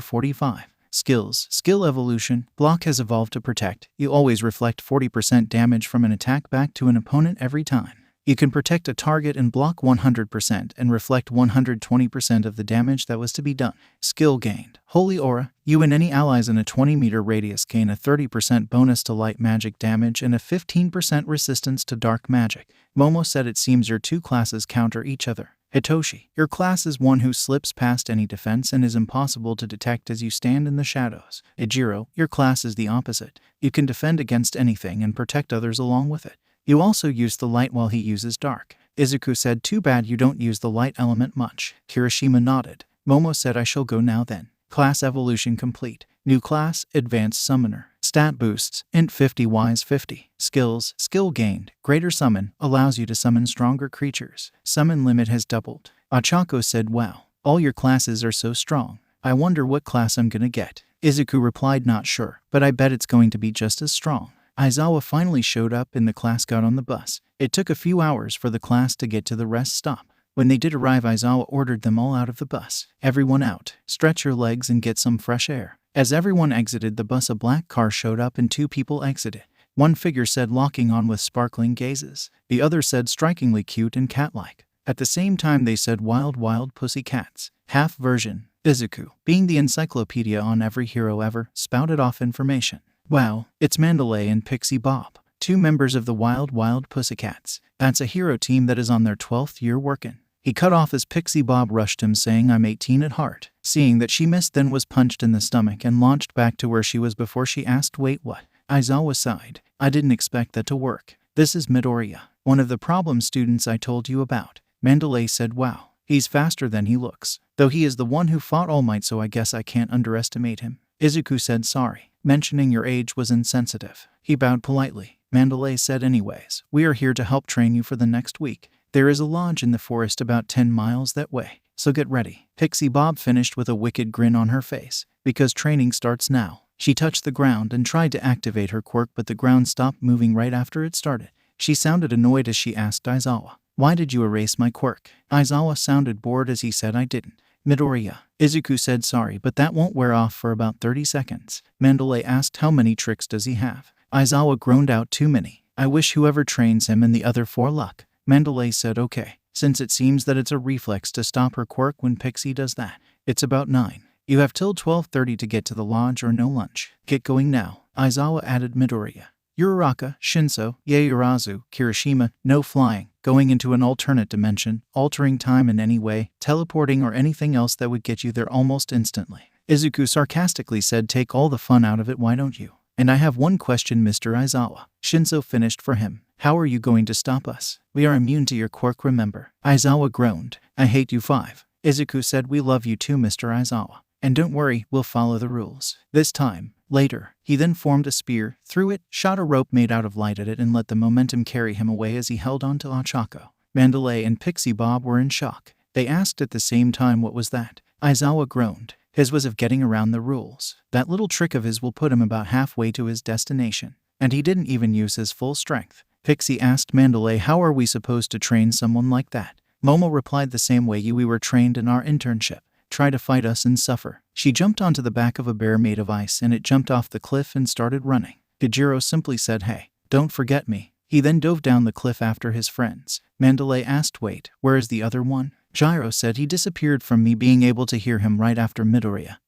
45. Skills, skill evolution. Block has evolved to protect. You always reflect 40% damage from an attack back to an opponent every time. You can protect a target and block 100% and reflect 120% of the damage that was to be done. Skill gained. Holy Aura. You and any allies in a 20-meter radius gain a 30% bonus to light magic damage and a 15% resistance to dark magic. Momo said, "It seems your two classes counter each other. Hitoshi, your class is one who slips past any defense and is impossible to detect as you stand in the shadows. Ejiro, your class is the opposite. You can defend against anything and protect others along with it. You also use the light while he uses dark. Izuku said, too bad you don't use the light element much. Kirishima nodded. Momo said, I shall go now then. Class evolution complete. New class, Advanced Summoner. Stat boosts, Int 50 Wise 50. Skills, skill gained. Greater Summon, allows you to summon stronger creatures. Summon limit has doubled. Ochako said, wow, all your classes are so strong. I wonder what class I'm gonna get. Izuku replied, not sure, but I bet it's going to be just as strong. Aizawa finally showed up and the class got on the bus. It took a few hours for the class to get to the rest stop. When they did arrive, Aizawa ordered them all out of the bus. Everyone out. Stretch your legs and get some fresh air. As everyone exited the bus, a black car showed up and two people exited. One figure said, locking on with sparkling gazes. The other said, strikingly cute and cat-like. At the same time they said, wild, wild pussy cats. Half version. Izuku, being the encyclopedia on every hero ever, spouted off information. Wow, it's Mandalay and Pixie Bob. Two members of the Wild Wild Pussycats. That's a hero team that is on their 12th year workin'. He cut off as Pixie Bob rushed him, saying, I'm 18 at heart. Seeing that she missed, then was punched in the stomach and launched back to where she was before she asked, wait, what? Aizawa sighed. I didn't expect that to work. This is Midoriya, one of the problem students I told you about. Mandalay said, wow, he's faster than he looks. Though he is the one who fought All Might, so I guess I can't underestimate him. Izuku said, sorry. Mentioning your age was insensitive. He bowed politely. Mandalay said, anyways, we are here to help train you for the next week. There is a lodge in the forest about 10 miles that way, so get ready. Pixie Bob finished with a wicked grin on her face. Because training starts now. She touched the ground and tried to activate her quirk, but the ground stopped moving right after it started. She sounded annoyed as she asked Aizawa, why did you erase my quirk? Aizawa sounded bored as he said, I didn't. Midoriya. Izuku said, sorry, but that won't wear off for about 30 seconds. Mandalay asked, how many tricks does he have? Aizawa groaned out, too many. I wish whoever trains him and the other 4 luck. Mandalay said, okay, since it seems that it's a reflex to stop her quirk when Pixie does that. It's about 9. You have till 12:30 to get to the lodge or no lunch. Get going now. Aizawa added Midoriya. Uraraka, Shinso, Yaoyorozu, Kirishima, no flying, going into an alternate dimension, altering time in any way, teleporting or anything else that would get you there almost instantly. Izuku sarcastically said, take all the fun out of it, why don't you? And I have one question, Mr. Aizawa. Shinso finished for him. How are you going to stop us? We are immune to your quirk, remember? Aizawa groaned. I hate you 5. Izuku said, we love you too, Mr. Aizawa. And don't worry, we'll follow the rules. This time. Later, he then formed a spear, threw it, shot a rope made out of light at it, and let the momentum carry him away as he held on to Ochako. Mandalay and Pixie Bob were in shock. They asked at the same time, what was that? Aizawa groaned. His was of getting around the rules. That little trick of his will put him about halfway to his destination. And he didn't even use his full strength. Pixie asked Mandalay, how are we supposed to train someone like that? Momo replied, the same way we were trained in our internship. Try to fight us and suffer. She jumped onto the back of a bear made of ice and it jumped off the cliff and started running. Kajiro simply said, hey, don't forget me. He then dove down the cliff after his friends. Mandalay asked, wait, where is the other one? Jiro said, he disappeared from me, being able to hear him right after Midoriya.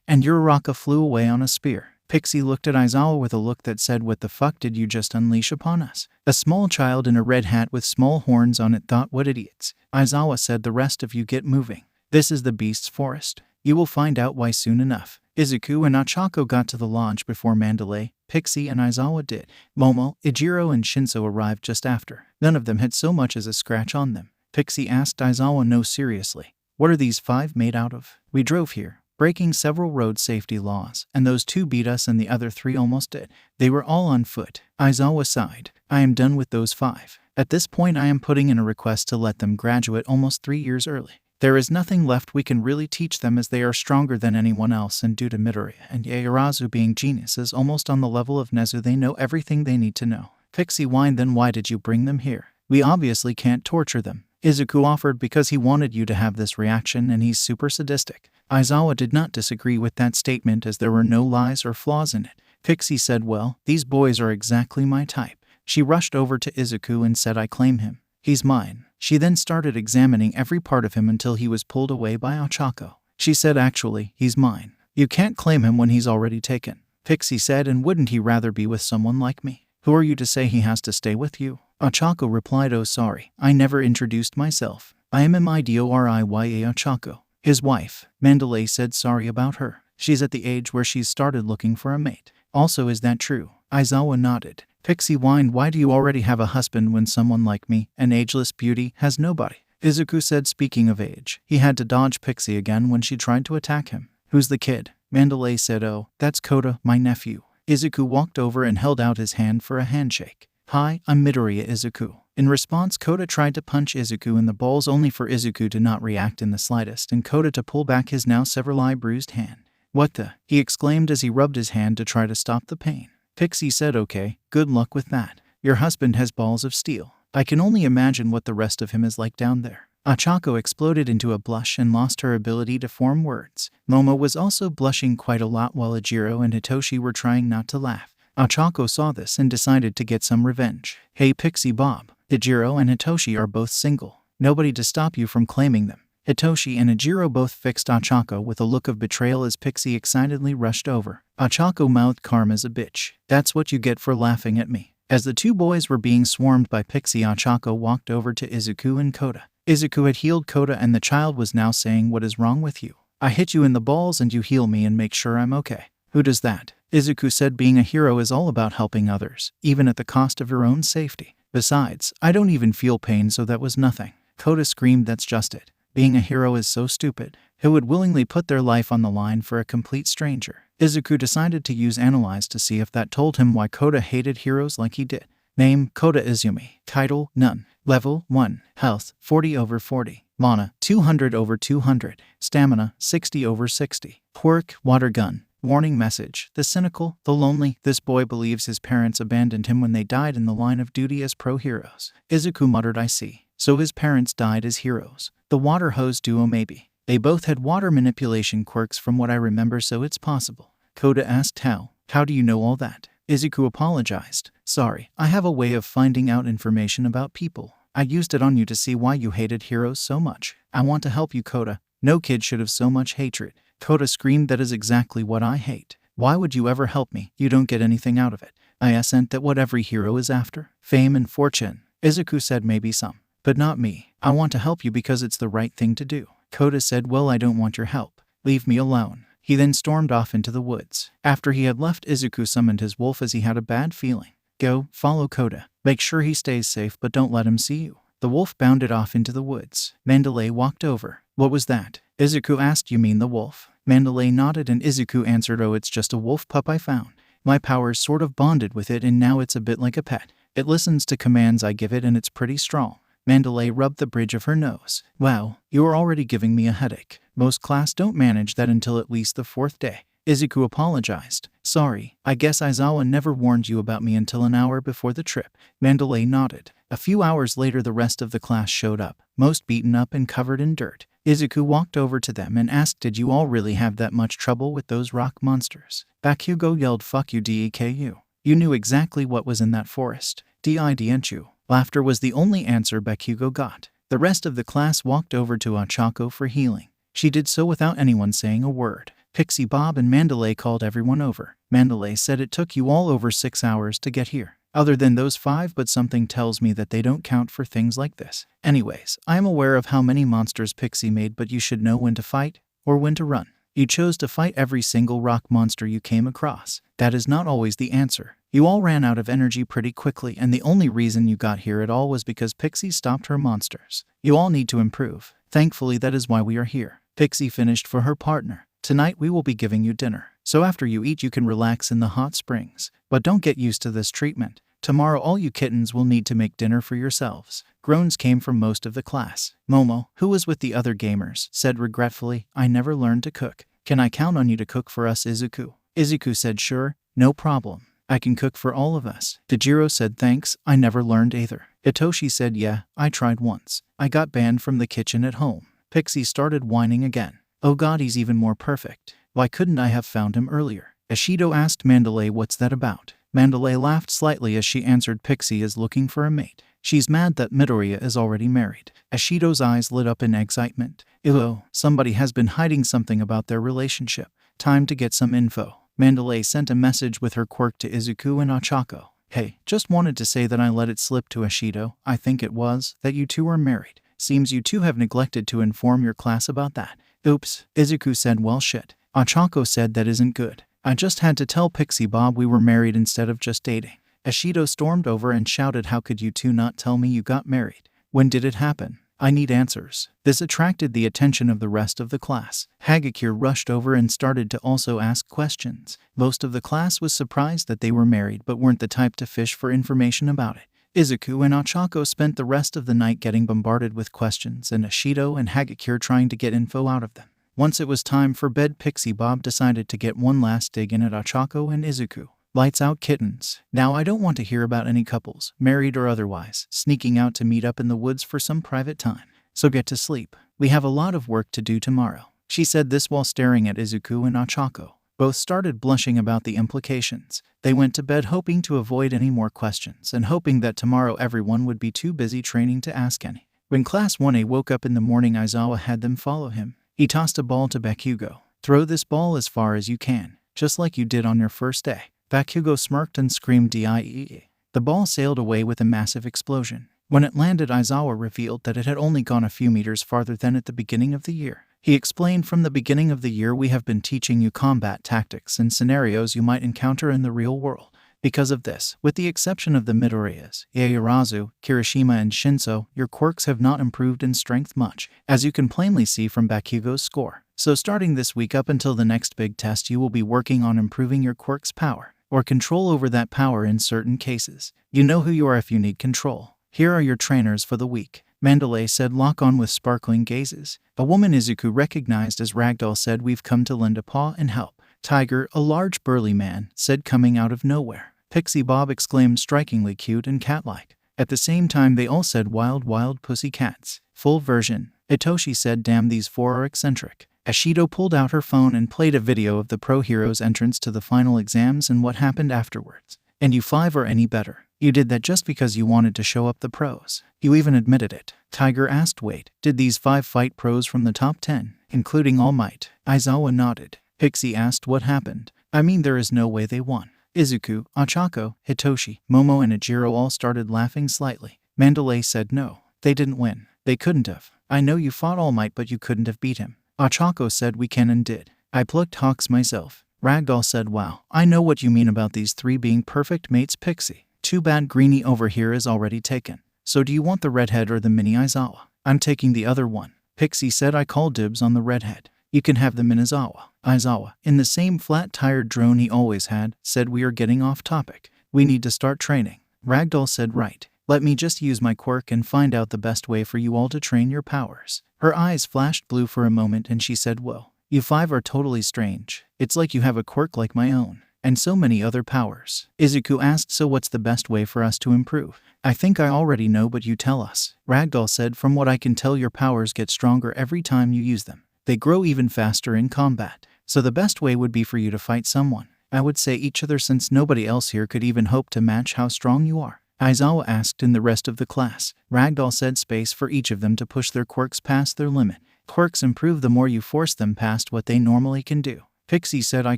And Uraraka flew away on a spear. Pixie looked at Aizawa with a look that said, what the fuck did you just unleash upon us? A small child in a red hat with small horns on it thought, what idiots. Aizawa said, the rest of you get moving. This is the beast's forest. You will find out why soon enough. Izuku and Ochako got to the lodge before Mandalay, Pixie, and Aizawa did. Momo, Ejiro, and Shinso arrived just after. None of them had so much as a scratch on them. Pixie asked Aizawa, no, seriously. What are these 5 made out of? We drove here, breaking several road safety laws, and those 2 beat us and the other 3 almost did. They were all on foot. Aizawa sighed. I am done with those 5. At this point I am putting in a request to let them graduate almost 3 years early. There is nothing left we can really teach them, as they are stronger than anyone else, and due to Midoriya and Yaoyorozu being geniuses almost on the level of Nezu, they know everything they need to know. Pixie whined, then why did you bring them here? We obviously can't torture them. Izuku offered because he wanted you to have this reaction and he's super sadistic. Aizawa did not disagree with that statement, as there were no lies or flaws in it. Pixie said, well, these boys are exactly my type. She rushed over to Izuku and said, I claim him. He's mine. She then started examining every part of him until he was pulled away by Ochako. She said, actually, he's mine. You can't claim him when he's already taken. Pixie said, and wouldn't he rather be with someone like me? Who are you to say he has to stay with you? Ochako replied, oh sorry, I never introduced myself. I am Midoriya Ochako, his wife. Mandalay said sorry about her. She's at the age where she's started looking for a mate. Also, is that true? Aizawa nodded. Pixie whined, why do you already have a husband when someone like me, an ageless beauty, has nobody? Izuku said, speaking of age, he had to dodge Pixie again when she tried to attack him. Who's the kid? Mandalay said, oh, that's Kota, my nephew. Izuku walked over and held out his hand for a handshake. Hi, I'm Midoriya Izuku. In response, Kota tried to punch Izuku in the balls only for Izuku to not react in the slightest and Kota to pull back his now severely bruised hand. What the? He exclaimed as he rubbed his hand to try to stop the pain. Pixie said, okay, good luck with that. Your husband has balls of steel. I can only imagine what the rest of him is like down there. Ochako exploded into a blush and lost her ability to form words. Momo was also blushing quite a lot while Ejiro and Hitoshi were trying not to laugh. Ochako saw this and decided to get some revenge. Hey Pixie Bob, Ejiro and Hitoshi are both single. Nobody to stop you from claiming them. Hitoshi and Ejiro both fixed Ochako with a look of betrayal as Pixie excitedly rushed over. Ochako mouthed, "Karma's a bitch. That's what you get for laughing at me." As the two boys were being swarmed by Pixie, Ochako walked over to Izuku and Kota. Izuku had healed Kota and the child was now saying, what is wrong with you? I hit you in the balls and you heal me and make sure I'm okay. Who does that? Izuku said, being a hero is all about helping others, even at the cost of your own safety. Besides, I don't even feel pain, so that was nothing. Kota screamed, that's just it. Being a hero is so stupid. Who would willingly put their life on the line for a complete stranger? Izuku decided to use Analyze to see if that told him why Kota hated heroes like he did. Name, Kota Izumi. Title, none. Level, 1. Health, 40/40. Mana, 200/200. Stamina, 60/60. Quirk, water gun. Warning message, the cynical, the lonely. This boy believes his parents abandoned him when they died in the line of duty as pro-heroes. Izuku muttered, I see. So his parents died as heroes. The water hose duo maybe. They both had water manipulation quirks from what I remember, so it's possible. Kota asked how. How do you know all that? Izuku apologized. Sorry, I have a way of finding out information about people. I used it on you to see why you hated heroes so much. I want to help you, Kota. No kid should have so much hatred. Kota screamed, that is exactly what I hate. Why would you ever help me? You don't get anything out of it. I assent that what every hero is after. Fame and fortune. Izuku said, maybe some. But not me. I want to help you because it's the right thing to do. Kota said, well, I don't want your help. Leave me alone. He then stormed off into the woods. After he had left, Izuku summoned his wolf as he had a bad feeling. Go, follow Kota. Make sure he stays safe, but don't let him see you. The wolf bounded off into the woods. Mandalay walked over. What was that? Izuku asked, you mean the wolf? Mandalay nodded and Izuku answered, oh, it's just a wolf pup I found. My powers sort of bonded with it and now it's a bit like a pet. It listens to commands I give it and it's pretty strong. Mandalay rubbed the bridge of her nose. Wow, you are already giving me a headache. Most class don't manage that until at least the 4th day. Izuku apologized. Sorry, I guess Aizawa never warned you about me until an hour before the trip. Mandalay nodded. A few hours later, the rest of the class showed up, most beaten up and covered in dirt. Izuku walked over to them and asked, did you all really have that much trouble with those rock monsters? Bakugo yelled, fuck you Deku. You knew exactly what was in that forest. Didn't you? Laughter was the only answer Bakugo got. The rest of the class walked over to Ochako for healing. She did so without anyone saying a word. Pixie Bob and Mandalay called everyone over. Mandalay said, it took you all over 6 hours to get here. Other than those 5, but something tells me that they don't count for things like this. Anyways, I am aware of how many monsters Pixie made, but you should know when to fight or when to run. You chose to fight every single rock monster you came across. That is not always the answer. You all ran out of energy pretty quickly, and the only reason you got here at all was because Pixie stopped her monsters. You all need to improve. Thankfully, that is why we are here. Pixie finished for her partner. Tonight we will be giving you dinner. So after you eat, you can relax in the hot springs. But don't get used to this treatment. Tomorrow all you kittens will need to make dinner for yourselves. Groans came from most of the class. Momo, who was with the other gamers, said regretfully, I never learned to cook. Can I count on you to cook for us, Izuku? Izuku said, sure, no problem. I can cook for all of us. Tajiro said, thanks, I never learned either. Hitoshi said, yeah, I tried once. I got banned from the kitchen at home. Pixie started whining again. Oh god, he's even more perfect. Why couldn't I have found him earlier? Ashido asked Mandalay, what's that about? Mandalay laughed slightly as she answered, Pixie is looking for a mate. She's mad that Midoriya is already married. Ashido's eyes lit up in excitement. Ew, somebody has been hiding something about their relationship. Time to get some info. Mandalay sent a message with her quirk to Izuku and Ochako. Hey, just wanted to say that I let it slip to Ashido, I think it was, that you two are married. Seems you two have neglected to inform your class about that. Oops, Izuku said, well shit. Ochako said that isn't good. I just had to tell Pixie Bob we were married instead of just dating. Ashido stormed over and shouted, how could you two not tell me you got married? When did it happen? I need answers. This attracted the attention of the rest of the class. Hagakure rushed over and started to also ask questions. Most of the class was surprised that they were married but weren't the type to fish for information about it. Izuku and Ochako spent the rest of the night getting bombarded with questions and Ashido and Hagakure trying to get info out of them. Once it was time for bed, Pixie Bob decided to get one last dig in at Ochako and Izuku. Lights out, kittens. Now I don't want to hear about any couples, married or otherwise, sneaking out to meet up in the woods for some private time. So get to sleep. We have a lot of work to do tomorrow. She said this while staring at Izuku and Ochako. Both started blushing about the implications. They went to bed hoping to avoid any more questions and hoping that tomorrow everyone would be too busy training to ask any. When Class 1A woke up in the morning, Aizawa had them follow him. He tossed a ball to Bakugo. Throw this ball as far as you can, just like you did on your first day. Bakugo smirked and screamed "Die!" The ball sailed away with a massive explosion. When it landed, Aizawa revealed that it had only gone a few meters farther than at the beginning of the year. He explained, from the beginning of the year we have been teaching you combat tactics and scenarios you might encounter in the real world. Because of this, with the exception of the Midoriyas, Yaoyorozu, Kirishima and Shinso, your quirks have not improved in strength much, as you can plainly see from Bakugo's score. So starting this week up until the next big test, you will be working on improving your quirk's power, or control over that power in certain cases. You know who you are if you need control. Here are your trainers for the week. Mandalay said, lock on with sparkling gazes. A woman Izuku recognized as Ragdoll said, we've come to lend a paw and help. Tiger, a large burly man, said, coming out of nowhere. Pixie Bob exclaimed, strikingly cute and cat-like. At the same time they all said, wild, wild pussy cats. Full version. Itoshi said, damn, these four are eccentric. Ashido pulled out her phone and played a video of the pro hero's entrance to the final exams and what happened afterwards. And you five are any better. You did that just because you wanted to show up the pros. You even admitted it. Tiger asked, wait, did these five fight pros from the top 10, including All Might? Aizawa nodded. Pixie asked, what happened? I mean, there is no way they won. Izuku, Ochako, Hitoshi, Momo and Ejiro all started laughing slightly. Mandalay said, no, they didn't win. They couldn't have. I know you fought All Might, but you couldn't have beat him. Ochako said, we can and did. I plucked Hawks myself. Ragdoll said, wow, I know what you mean about these three being perfect mates, Pixie. Too bad Greenie over here is already taken. So do you want the redhead or the mini Aizawa? I'm taking the other one. Pixie said, I call dibs on the redhead. You can have the Minazawa. Aizawa, in the same flat-tired drone he always had, said, we are getting off topic. We need to start training. Ragdoll said, right. Let me just use my quirk and find out the best way for you all to train your powers. Her eyes flashed blue for a moment and she said, whoa, you five are totally strange. It's like you have a quirk like my own, and so many other powers. Izuku asked, so what's the best way for us to improve? I think I already know, but you tell us. Ragdoll said, from what I can tell, your powers get stronger every time you use them. They grow even faster in combat. So the best way would be for you to fight someone. I would say each other, since nobody else here could even hope to match how strong you are. Aizawa asked, in the rest of the class. Ragdoll said, space for each of them to push their quirks past their limit. Quirks improve the more you force them past what they normally can do. Pixie said, I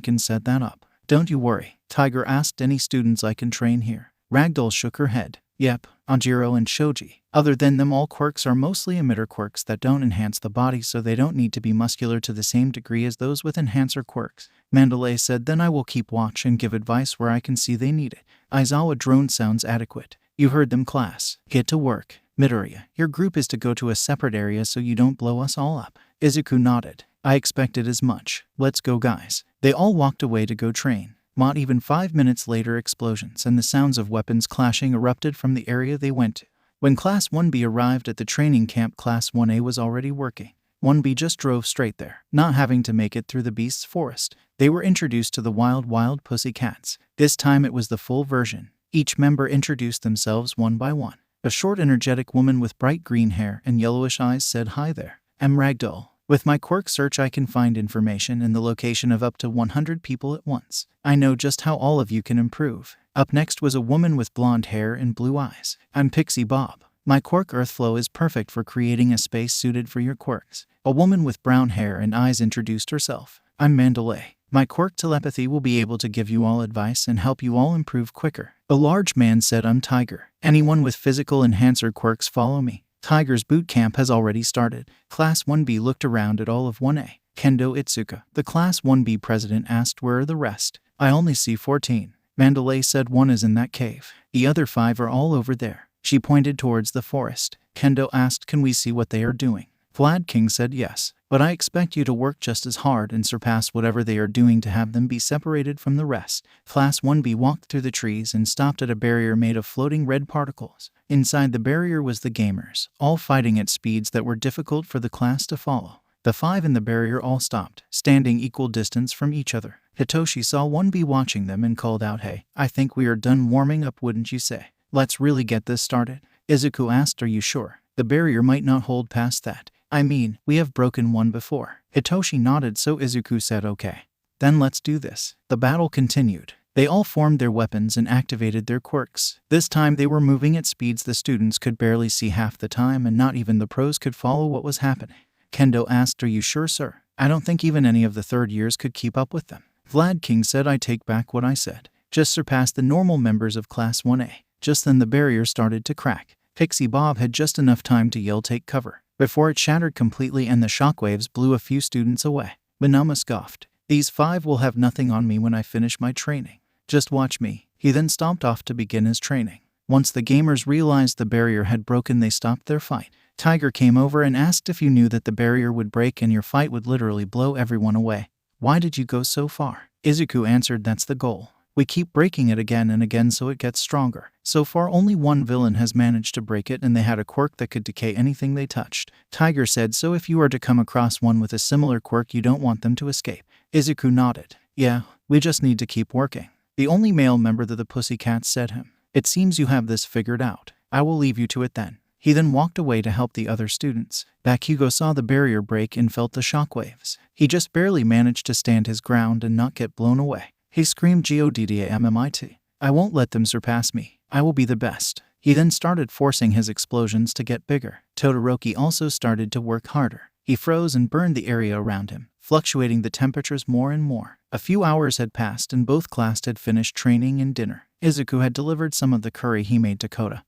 can set that up. Don't you worry. Tiger asked, any students I can train here? Ragdoll shook her head. Yep, Anjiro and Shoji. Other than them, all quirks are mostly emitter quirks that don't enhance the body, so they don't need to be muscular to the same degree as those with enhancer quirks. Mandalay said, then I will keep watch and give advice where I can see they need it. Aizawa droned, sounds adequate. You heard them, class. Get to work. Midoriya, your group is to go to a separate area so you don't blow us all up. Izuku nodded. I expected as much. Let's go, guys. They all walked away to go train. Not even 5 minutes later, explosions and the sounds of weapons clashing erupted from the area they went to. When Class 1B arrived at the training camp, Class 1A was already working. 1B just drove straight there, not having to make it through the beast's forest. They were introduced to the wild, wild pussy cats. This time it was the full version. Each member introduced themselves one by one. A short, energetic woman with bright green hair and yellowish eyes said, hi there. I'm Ragdoll. With my quirk search, I can find information and the location of up to 100 people at once. I know just how all of you can improve. Up next was a woman with blonde hair and blue eyes. I'm Pixie Bob. My quirk Earthflow is perfect for creating a space suited for your quirks. A woman with brown hair and eyes introduced herself. I'm Mandalay. My quirk Telepathy will be able to give you all advice and help you all improve quicker. A large man said, I'm Tiger. Anyone with physical enhancer quirks, follow me. Tiger's boot camp has already started. Class 1B looked around at all of 1A. Kendo Itsuka, the Class 1B president, asked where are the rest. I only see 14. Mandalay said one is in that cave. The other 5 are all over there. She pointed towards the forest. Kendo asked, can we see what they are doing? Vlad King said yes, but I expect you to work just as hard and surpass whatever they are doing to have them be separated from the rest. Class 1B walked through the trees and stopped at a barrier made of floating red particles. Inside the barrier was the gamers, all fighting at speeds that were difficult for the class to follow. The 5 in the barrier all stopped, standing equal distance from each other. Hitoshi saw 1B watching them and called out, hey, I think we are done warming up, wouldn't you say? Let's really get this started. Izuku asked, are you sure? The barrier might not hold past that. I mean, we have broken one before. Hitoshi nodded, so Izuku said okay. Then let's do this. The battle continued. They all formed their weapons and activated their quirks. This time they were moving at speeds the students could barely see half the time, and not even the pros could follow what was happening. Kendo asked, are you sure, sir? I don't think even any of the third years could keep up with them. Vlad King said, I take back what I said. Just surpassed the normal members of Class 1A. Just then the barrier started to crack. Pixie Bob had just enough time to yell, take cover, before it shattered completely and the shockwaves blew a few students away. Manama scoffed. These 5 will have nothing on me when I finish my training. Just watch me. He then stomped off to begin his training. Once the gamers realized the barrier had broken, they stopped their fight. Tiger came over and asked if you knew that the barrier would break and your fight would literally blow everyone away. Why did you go so far? Izuku answered, that's the goal. We keep breaking it again and again so it gets stronger. So far only one villain has managed to break it, and they had a quirk that could decay anything they touched. Tiger said, so if you are to come across one with a similar quirk, you don't want them to escape. Izuku nodded. Yeah, we just need to keep working. The only male member of the Pussycats said him. It seems you have this figured out. I will leave you to it then. He then walked away to help the other students. Bakugo saw the barrier break and felt the shockwaves. He just barely managed to stand his ground and not get blown away. He screamed, GODDAMMIT. I won't let them surpass me. I will be the best. He then started forcing his explosions to get bigger. Todoroki also started to work harder. He froze and burned the area around him, fluctuating the temperatures more and more. A few hours had passed and both classes had finished training and dinner. Izuku had delivered some of the curry he made to Kota,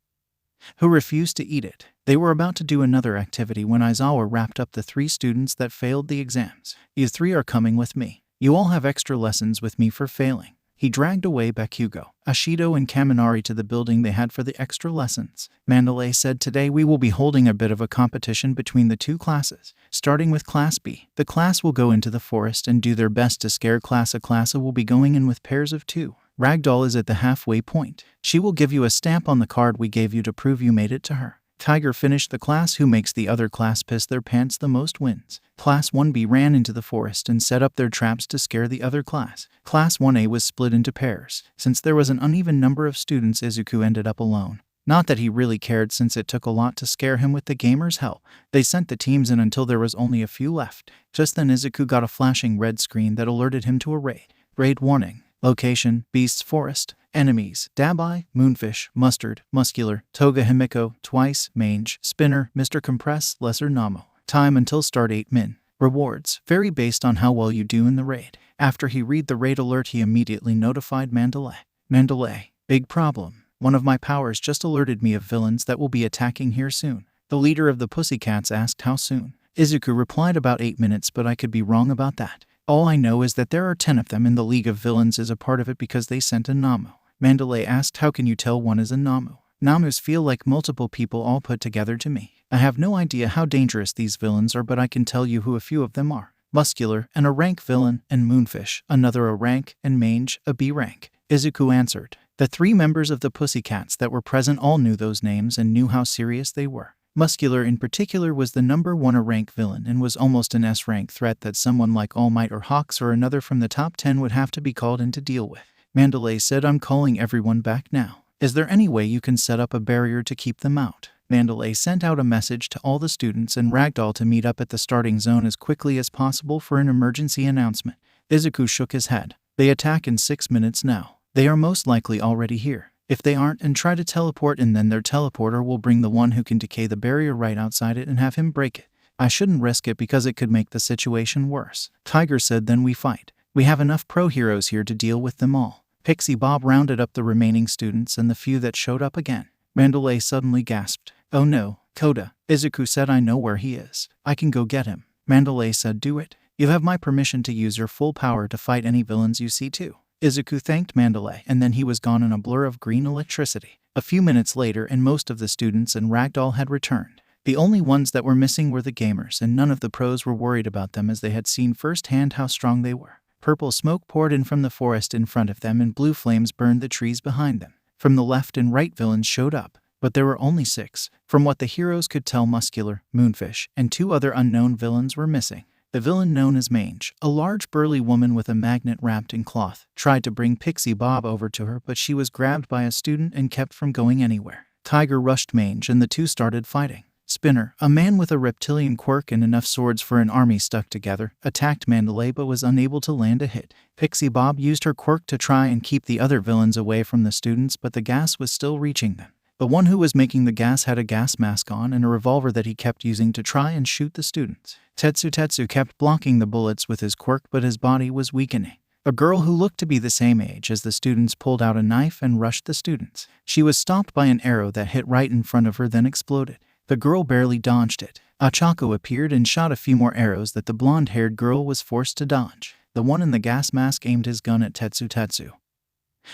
who refused to eat it. They were about to do another activity when Aizawa wrapped up the 3 students that failed the exams. You 3 are coming with me. You all have extra lessons with me for failing. He dragged away Bakugo, Ashido, and Kaminari to the building they had for the extra lessons. Mandalay said, today we will be holding a bit of a competition between the 2 classes. Starting with Class B, the class will go into the forest and do their best to scare Class A. Class A will be going in with pairs of 2. Ragdoll is at the halfway point. She will give you a stamp on the card we gave you to prove you made it to her. Tiger finished the class. Who makes the other class piss their pants the most wins. Class 1B ran into the forest and set up their traps to scare the other class. Class 1A was split into pairs. Since there was an uneven number of students, Izuku ended up alone. Not that he really cared, since it took a lot to scare him with the gamers' help. They sent the teams in until there was only a few left. Just then Izuku got a flashing red screen that alerted him to a raid. Raid warning. Location, Beast's Forest. Enemies, Dabai, Moonfish, Mustard, Muscular, Toga Himiko, Twice, Mange, Spinner, Mr. Compress, Lesser Nomu. Time until start 8 min. Rewards, vary based on how well you do in the raid. After he read the raid alert, he immediately notified Mandalay. Mandalay, big problem. One of my powers just alerted me of villains that will be attacking here soon. The leader of the Pussycats asked how soon. Izuku replied about 8 minutes, but I could be wrong about that. All I know is that there are 10 of them, and the League of Villains is a part of it because they sent a Nomu. Mandalay asked, how can you tell one is a Nomu? Namus feel like multiple people all put together to me. I have no idea how dangerous these villains are, but I can tell you who a few of them are. Muscular, and a rank villain, and Moonfish, another a rank, and Mange, a B rank. Izuku answered. The 3 members of the Pussycats that were present all knew those names and knew how serious they were. Muscular in particular was the number 1 a rank villain and was almost an S-rank threat that someone like All Might or Hawks or another from the top 10 would have to be called in to deal with. Mandalay said, I'm calling everyone back now. Is there any way you can set up a barrier to keep them out? Mandalay sent out a message to all the students and Ragdoll to meet up at the starting zone as quickly as possible for an emergency announcement. Izuku shook his head. They attack in 6 minutes now. They are most likely already here. If they aren't and try to teleport in, then their teleporter will bring the one who can decay the barrier right outside it and have him break it. I shouldn't risk it because it could make the situation worse. Tiger said, then we fight. We have enough pro heroes here to deal with them all. Pixie Bob rounded up the remaining students and the few that showed up again. Mandalay suddenly gasped. Oh no, Koda. Izuku said I know where he is. I can go get him. Mandalay said do it. You have my permission to use your full power to fight any villains you see too. Izuku thanked Mandalay and then he was gone in a blur of green electricity. A few minutes later and most of the students and Ragdoll had returned. The only ones that were missing were the gamers, and none of the pros were worried about them as they had seen firsthand how strong they were. Purple smoke poured in from the forest in front of them and blue flames burned the trees behind them. From the left and right villains showed up, but there were only 6. From what the heroes could tell, Muscular, Moonfish, and 2 other unknown villains were missing. The villain known as Mange, a large burly woman with a magnet wrapped in cloth, tried to bring Pixie Bob over to her, but she was grabbed by a student and kept from going anywhere. Tiger rushed Mange and the 2 started fighting. Spinner, a man with a reptilian quirk and enough swords for an army stuck together, attacked Mandalay but was unable to land a hit. Pixie Bob used her quirk to try and keep the other villains away from the students, but the gas was still reaching them. The one who was making the gas had a gas mask on and a revolver that he kept using to try and shoot the students. Tetsu kept blocking the bullets with his quirk, but his body was weakening. A girl who looked to be the same age as the students pulled out a knife and rushed the students. She was stopped by an arrow that hit right in front of her then exploded. The girl barely dodged it. Achako appeared and shot a few more arrows that the blonde-haired girl was forced to dodge. The one in the gas mask aimed his gun at Tetsu,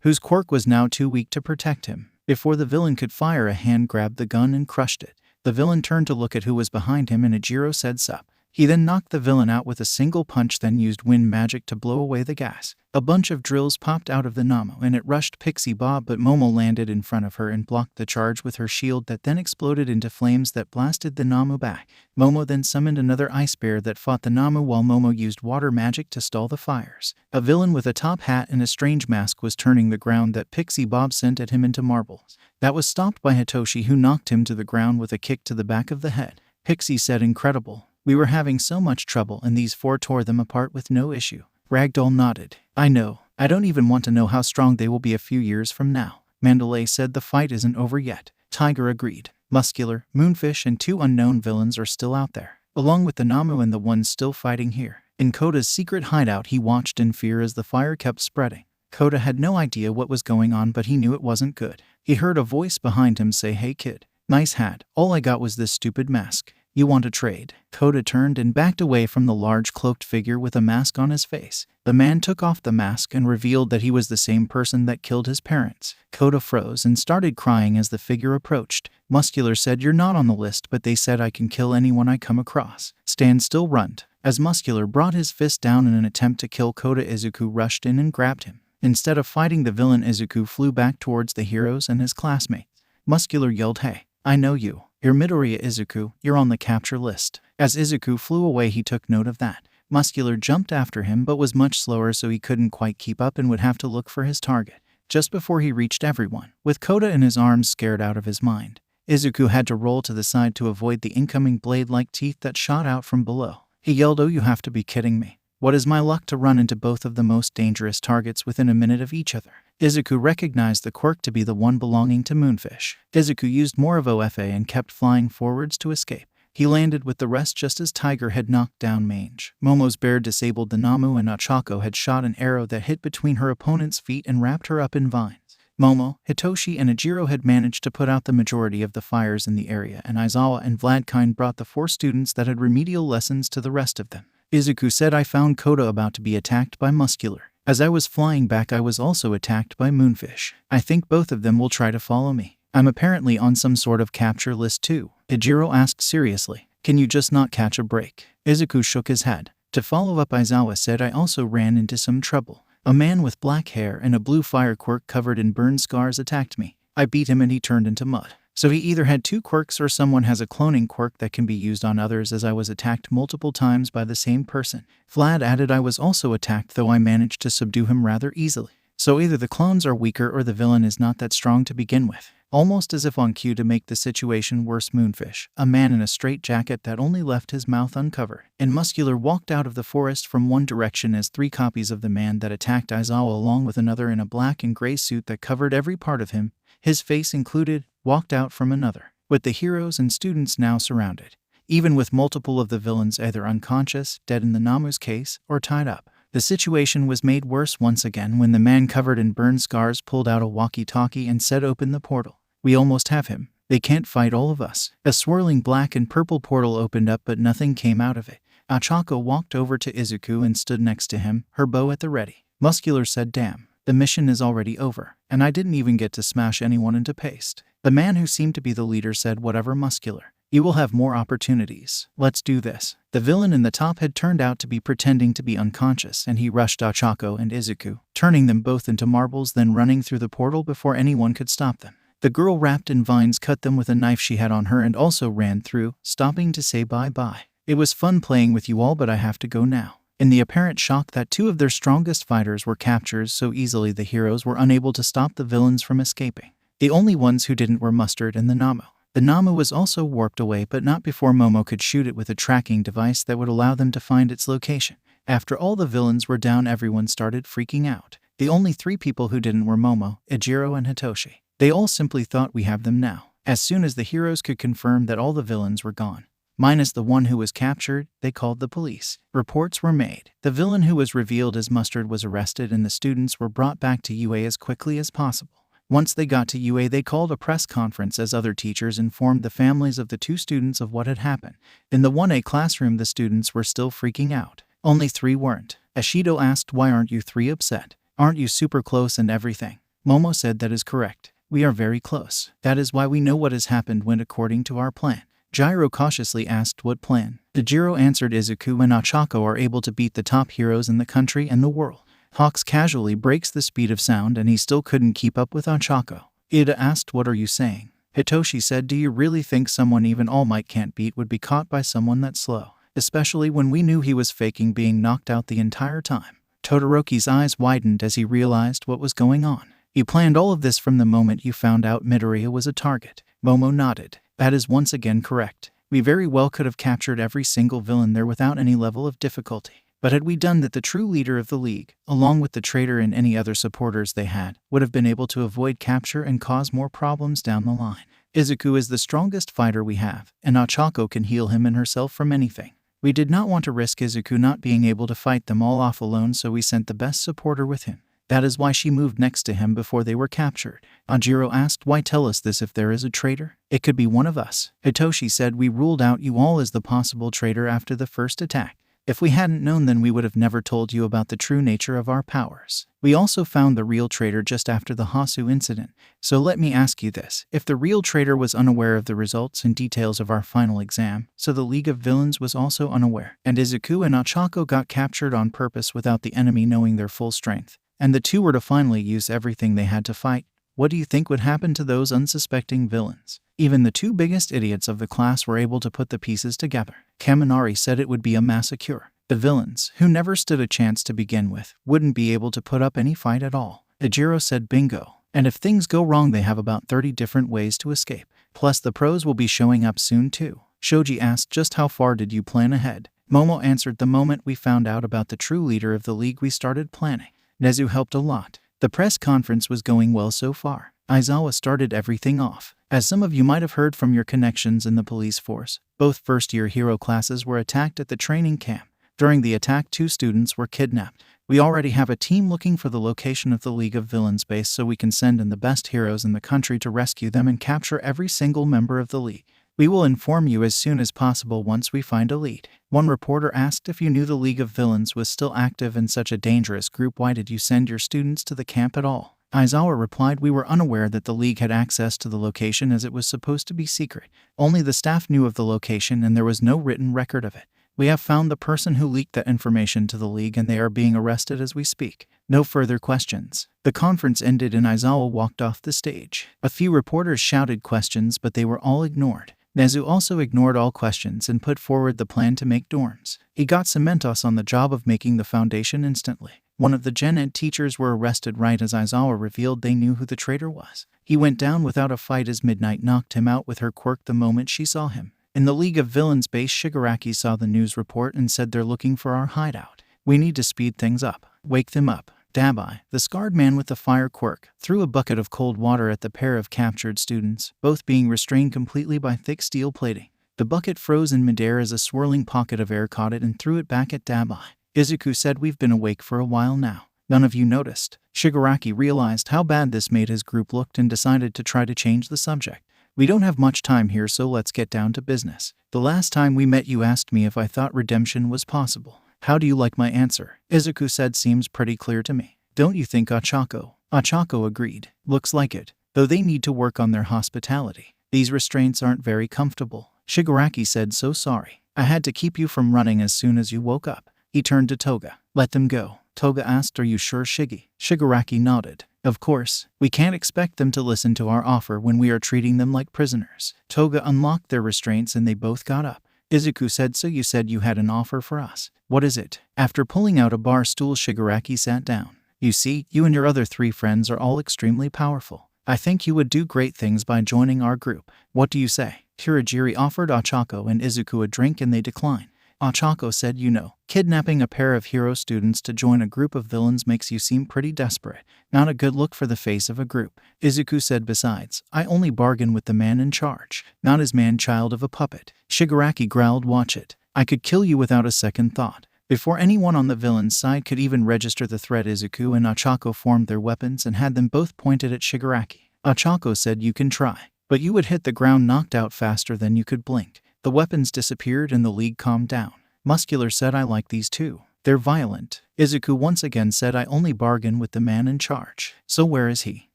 whose quirk was now too weak to protect him. Before the villain could fire, a hand grabbed the gun and crushed it. The villain turned to look at who was behind him and Ejiro said sup. He then knocked the villain out with a single punch, then used wind magic to blow away the gas. A bunch of drills popped out of the Nomu and it rushed Pixie Bob, but Momo landed in front of her and blocked the charge with her shield that then exploded into flames that blasted the Nomu back. Momo then summoned another ice bear that fought the Nomu while Momo used water magic to stall the fires. A villain with a top hat and a strange mask was turning the ground that Pixie Bob sent at him into marbles. That was stopped by Hitoshi, who knocked him to the ground with a kick to the back of the head. Pixie said incredible. We were having so much trouble and these 4 tore them apart with no issue. Ragdoll nodded. I know. I don't even want to know how strong they will be a few years from now. Mandalay said the fight isn't over yet. Tiger agreed. Muscular, Moonfish, and 2 unknown villains are still out there, along with the Nomu and the ones still fighting here. In Koda's secret hideout, he watched in fear as the fire kept spreading. Koda had no idea what was going on, but he knew it wasn't good. He heard a voice behind him say, "Hey kid, nice hat. All I got was this stupid mask. You want to trade?" Koda turned and backed away from the large cloaked figure with a mask on his face. The man took off the mask and revealed that he was the same person that killed his parents. Koda froze and started crying as the figure approached. Muscular said, "You're not on the list, but they said I can kill anyone I come across. Stand still, runt." As Muscular brought his fist down in an attempt to kill Koda, Izuku rushed in and grabbed him. Instead of fighting the villain, Izuku flew back towards the heroes and his classmates. Muscular yelled, "Hey, I know you. You're Midoriya Izuku, you're on the capture list." As Izuku flew away, he took note of that. Muscular jumped after him but was much slower, so he couldn't quite keep up and would have to look for his target. Just before he reached everyone, with Koda in his arms scared out of his mind, Izuku had to roll to the side to avoid the incoming blade-like teeth that shot out from below. He yelled, "Oh, you have to be kidding me. What is my luck to run into both of the most dangerous targets within a minute of each other?" Izuku recognized the quirk to be the one belonging to Moonfish. Izuku used more of OFA and kept flying forwards to escape. He landed with the rest just as Tiger had knocked down Mange. Momo's bear disabled the Nomu and Ochako had shot an arrow that hit between her opponent's feet and wrapped her up in vines. Momo, Hitoshi, and Ejiro had managed to put out the majority of the fires in the area, and Aizawa and Vladkind brought the 4 students that had remedial lessons to the rest of them. Izuku said, "I found Koda about to be attacked by Muscular. As I was flying back, I was also attacked by Moonfish. I think both of them will try to follow me. I'm apparently on some sort of capture list too." Ejiro asked seriously, "Can you just not catch a break?" Izuku shook his head. To follow up, Aizawa said, "I also ran into some trouble. A man with black hair and a blue fire quirk covered in burn scars attacked me. I beat him and he turned into mud. So he either had 2 quirks or someone has a cloning quirk that can be used on others, as I was attacked multiple times by the same person." Vlad added, "I was also attacked, though I managed to subdue him rather easily. So either the clones are weaker or the villain is not that strong to begin with." Almost as if on cue to make the situation worse, Moonfish, a man in a straitjacket that only left his mouth uncovered, and Muscular walked out of the forest from one direction as 3 copies of the man that attacked Aizawa, along with another in a black and gray suit that covered every part of him, his face included, walked out from another, with the heroes and students now surrounded, even with multiple of the villains either unconscious, dead in the Namu's case, or tied up. The situation was made worse once again when the man covered in burn scars pulled out a walkie-talkie and said, "Open the portal." We almost have him. They can't fight all of us. A swirling black and purple portal opened up but nothing came out of it. Ochako walked over to Izuku and stood next to him, her bow at the ready. Muscular said, "Damn, the mission is already over, and I didn't even get to smash anyone into paste." The man who seemed to be the leader said, "Whatever, Muscular. You will have more opportunities. Let's do this." The villain in the top had turned out to be pretending to be unconscious, and he rushed Ochako and Izuku, turning them both into marbles, then running through the portal before anyone could stop them. The girl wrapped in vines cut them with a knife she had on her and also ran through, stopping to say bye-bye. "It was fun playing with you all, but I have to go now." In the apparent shock that two of their strongest fighters were captured so easily, the heroes were unable to stop the villains from escaping. The only ones who didn't were Mustard and the Nomu. The Nomu was also warped away, but not before Momo could shoot it with a tracking device that would allow them to find its location. After all the villains were down, everyone started freaking out. The only three people who didn't were Momo, Ejiro, and Hitoshi. They all simply thought, "We have them now." As soon as the heroes could confirm that all the villains were gone, minus the one who was captured, they called the police. Reports were made. The villain who was revealed as Mustard was arrested and the students were brought back to UA as quickly as possible. Once they got to UA, they called a press conference as other teachers informed the families of the two students of what had happened. In the 1A classroom, the students were still freaking out. Only 3 weren't. Ashido asked, "Why aren't you 3 upset? Aren't you super close and everything?" Momo said, "That is correct. We are very close. That is why we know what has happened went according to our plan." Gyro cautiously asked, "What plan?" Dejiro answered, "Izuku and Ochako are able to beat the top heroes in the country and the world." Hawks casually breaks the speed of sound and he still couldn't keep up with Ochako. Ida asked, "What are you saying?" Hitoshi said, "Do you really think someone even All Might can't beat would be caught by someone that slow? Especially when we knew he was faking being knocked out the entire time." Todoroki's eyes widened as he realized what was going on. "You planned all of this from the moment you found out Midoriya was a target." Momo nodded. "That is once again correct. We very well could have captured every single villain there without any level of difficulty. But had we done that, the true leader of the league, along with the traitor and any other supporters they had, would have been able to avoid capture and cause more problems down the line. Izuku is the strongest fighter we have, and Ochako can heal him and herself from anything. We did not want to risk Izuku not being able to fight them all off alone, so we sent the best supporter with him. That is why she moved next to him before they were captured." Anjiro asked, "Why tell us this if there is a traitor? It could be one of us." Hitoshi said, "We ruled out you all as the possible traitor after the first attack. If we hadn't known, then we would have never told you about the true nature of our powers. We also found the real traitor just after the Hasu incident. So let me ask you this. If the real traitor was unaware of the results and details of our final exam, so the League of Villains was also unaware, and Izuku and Ochako got captured on purpose without the enemy knowing their full strength, and the two were to finally use everything they had to fight, what do you think would happen to those unsuspecting villains?" Even the 2 biggest idiots of the class were able to put the pieces together. Kaminari said it would be a massacre. The villains, who never stood a chance to begin with, wouldn't be able to put up any fight at all. Ejiro said, "Bingo. And if things go wrong, they have about 30 different ways to escape. Plus the pros will be showing up soon too." Shoji asked, "Just how far did you plan ahead?" Momo answered, "The moment we found out about the true leader of the league, we started planning." Nezu helped a lot. The press conference was going well so far. Aizawa started everything off. As some of you might have heard from your connections in the police force, both first-year hero classes were attacked at the training camp. During the attack, 2 students were kidnapped. We already have a team looking for the location of the League of Villains base, so we can send in the best heroes in the country to rescue them and capture every single member of the league. We will inform you as soon as possible once we find a lead. One reporter asked, "If you knew the League of Villains was still active in such a dangerous group, why did you send your students to the camp at all?" Aizawa replied, "We were unaware that the League had access to the location as it was supposed to be secret. Only the staff knew of the location and there was no written record of it. We have found the person who leaked that information to the League and they are being arrested as we speak. No further questions." The conference ended and Aizawa walked off the stage. A few reporters shouted questions, but they were all ignored. Nezu also ignored all questions and put forward the plan to make dorms. He got Cementos on the job of making the foundation instantly. One of the Gen Ed teachers were arrested right as Aizawa revealed they knew who the traitor was. He went down without a fight as Midnight knocked him out with her quirk the moment she saw him. In the League of Villains base, Shigaraki saw the news report and said, "They're looking for our hideout. We need to speed things up. Wake them up." Dabai, the scarred man with the fire quirk, threw a bucket of cold water at the pair of captured students, both being restrained completely by thick steel plating. The bucket froze in midair as a swirling pocket of air caught it and threw it back at Dabai. Izuku said, "We've been awake for a while now. None of you noticed. Shigaraki realized how bad this made his group look and decided to try to change the subject. We don't have much time here, so let's get down to business. The last time we met you asked me if I thought redemption was possible. How do you like my answer? Izuku said, seems pretty clear to me. Don't you think, Ochako? Ochako agreed. Looks like it. Though they need to work on their hospitality. These restraints aren't very comfortable. Shigaraki said, so sorry. I had to keep you from running as soon as you woke up. He turned to Toga. Let them go. Toga asked, are you sure, Shigi? Shigaraki nodded. Of course. We can't expect them to listen to our offer when we are treating them like prisoners. Toga unlocked their restraints and they both got up. Izuku said, so you said you had an offer for us. What is it? After pulling out a bar stool, Shigaraki sat down. You see, you and your other 3 friends are all extremely powerful. I think you would do great things by joining our group. What do you say? Hirajiri offered Ochako and Izuku a drink and they declined. Ochako said, kidnapping a pair of hero students to join a group of villains makes you seem pretty desperate. Not a good look for the face of a group. Izuku said, besides, I only bargain with the man in charge, not his man-child of a puppet. Shigaraki growled, watch it. I could kill you without a second thought. Before anyone on the villain's side could even register the threat, Izuku and Ochako formed their weapons and had them both pointed at Shigaraki. Ochako said, you can try, but you would hit the ground knocked out faster than you could blink. The weapons disappeared and the league calmed down. Muscular said, I like these too. They're violent. Izuku once again said, I only bargain with the man in charge. So where is he?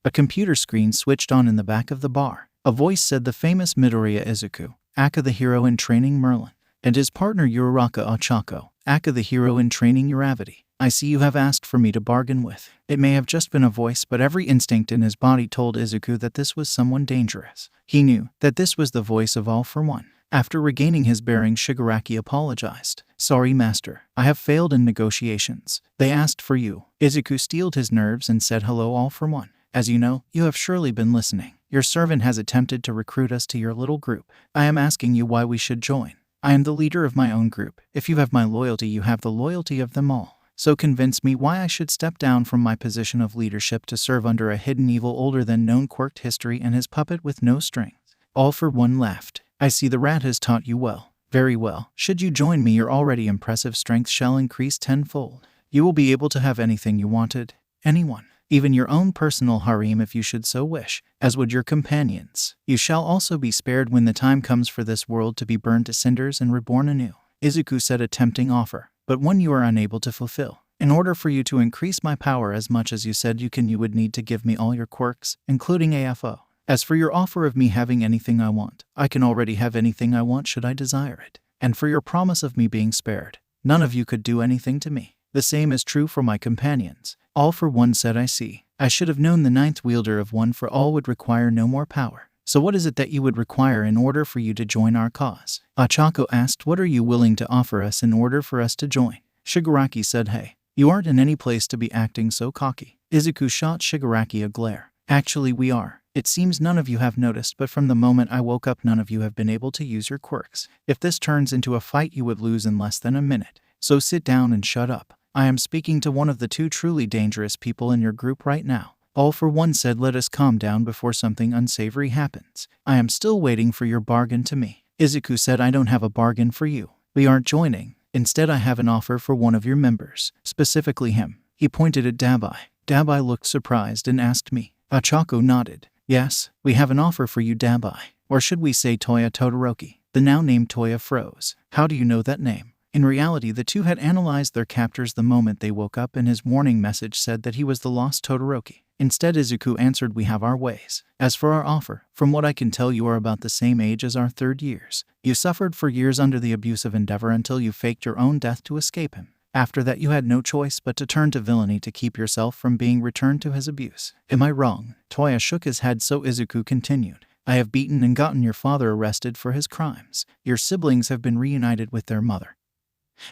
A computer screen switched on in the back of the bar. A voice said, the famous Midoriya Izuku, Aka the hero in training Merlin, and his partner Uraraka Ochako, Aka the hero in training Uravity. I see you have asked for me to bargain with. It may have just been a voice, but every instinct in his body told Izuku that this was someone dangerous. He knew that this was the voice of All for One. After regaining his bearings, Shigaraki apologized. Sorry, master. I have failed in negotiations. They asked for you. Izuku steeled his nerves and said, hello, All for One. As you know, you have surely been listening. Your servant has attempted to recruit us to your little group. I am asking you why we should join. I am the leader of my own group. If you have my loyalty, you have the loyalty of them all. So convince me why I should step down from my position of leadership to serve under a hidden evil older than known Quirked history and his puppet with no strings. All for One laughed. I see the rat has taught you well. Very well. Should you join me, your already impressive strength shall increase tenfold. You will be able to have anything you wanted. Anyone. Even your own personal harem if you should so wish, as would your companions. You shall also be spared when the time comes for this world to be burned to cinders and reborn anew. Izuku said, a tempting offer, but one you are unable to fulfill. In order for you to increase my power as much as you said you can, you would need to give me all your quirks, including AFO. As for your offer of me having anything I want, I can already have anything I want should I desire it. And for your promise of me being spared, none of you could do anything to me. The same is true for my companions. All for One said, I see. I should have known the 9th wielder of One for All would require no more power. So what is it that you would require in order for you to join our cause? Ochako asked, what are you willing to offer us in order for us to join? Shigaraki said, hey, you aren't in any place to be acting so cocky. Izuku shot Shigaraki a glare. Actually, we are. It seems none of you have noticed, but from the moment I woke up, none of you have been able to use your quirks. If this turns into a fight, you would lose in less than a minute. So sit down and shut up. I am speaking to one of the 2 truly dangerous people in your group right now. All for One said, let us calm down before something unsavory happens. I am still waiting for your bargain to me. Izuku said, I don't have a bargain for you. We aren't joining. Instead, I have an offer for one of your members, specifically him. He pointed at Dabai. Dabai looked surprised and asked me. Ochako nodded. Yes, we have an offer for you, Dabai. Or should we say Toya Todoroki? The now named Toya froze. How do you know that name? In reality, the two had analyzed their captors the moment they woke up, and his warning message said that he was the lost Todoroki. Instead, Izuku answered, we have our ways. As for our offer, from what I can tell, you are about the same age as our 3rd years. You suffered for years under the abuse of Endeavor until you faked your own death to escape him. After that, you had no choice but to turn to villainy to keep yourself from being returned to his abuse. Am I wrong? Toya shook his head, so Izuku continued. I have beaten and gotten your father arrested for his crimes. Your siblings have been reunited with their mother,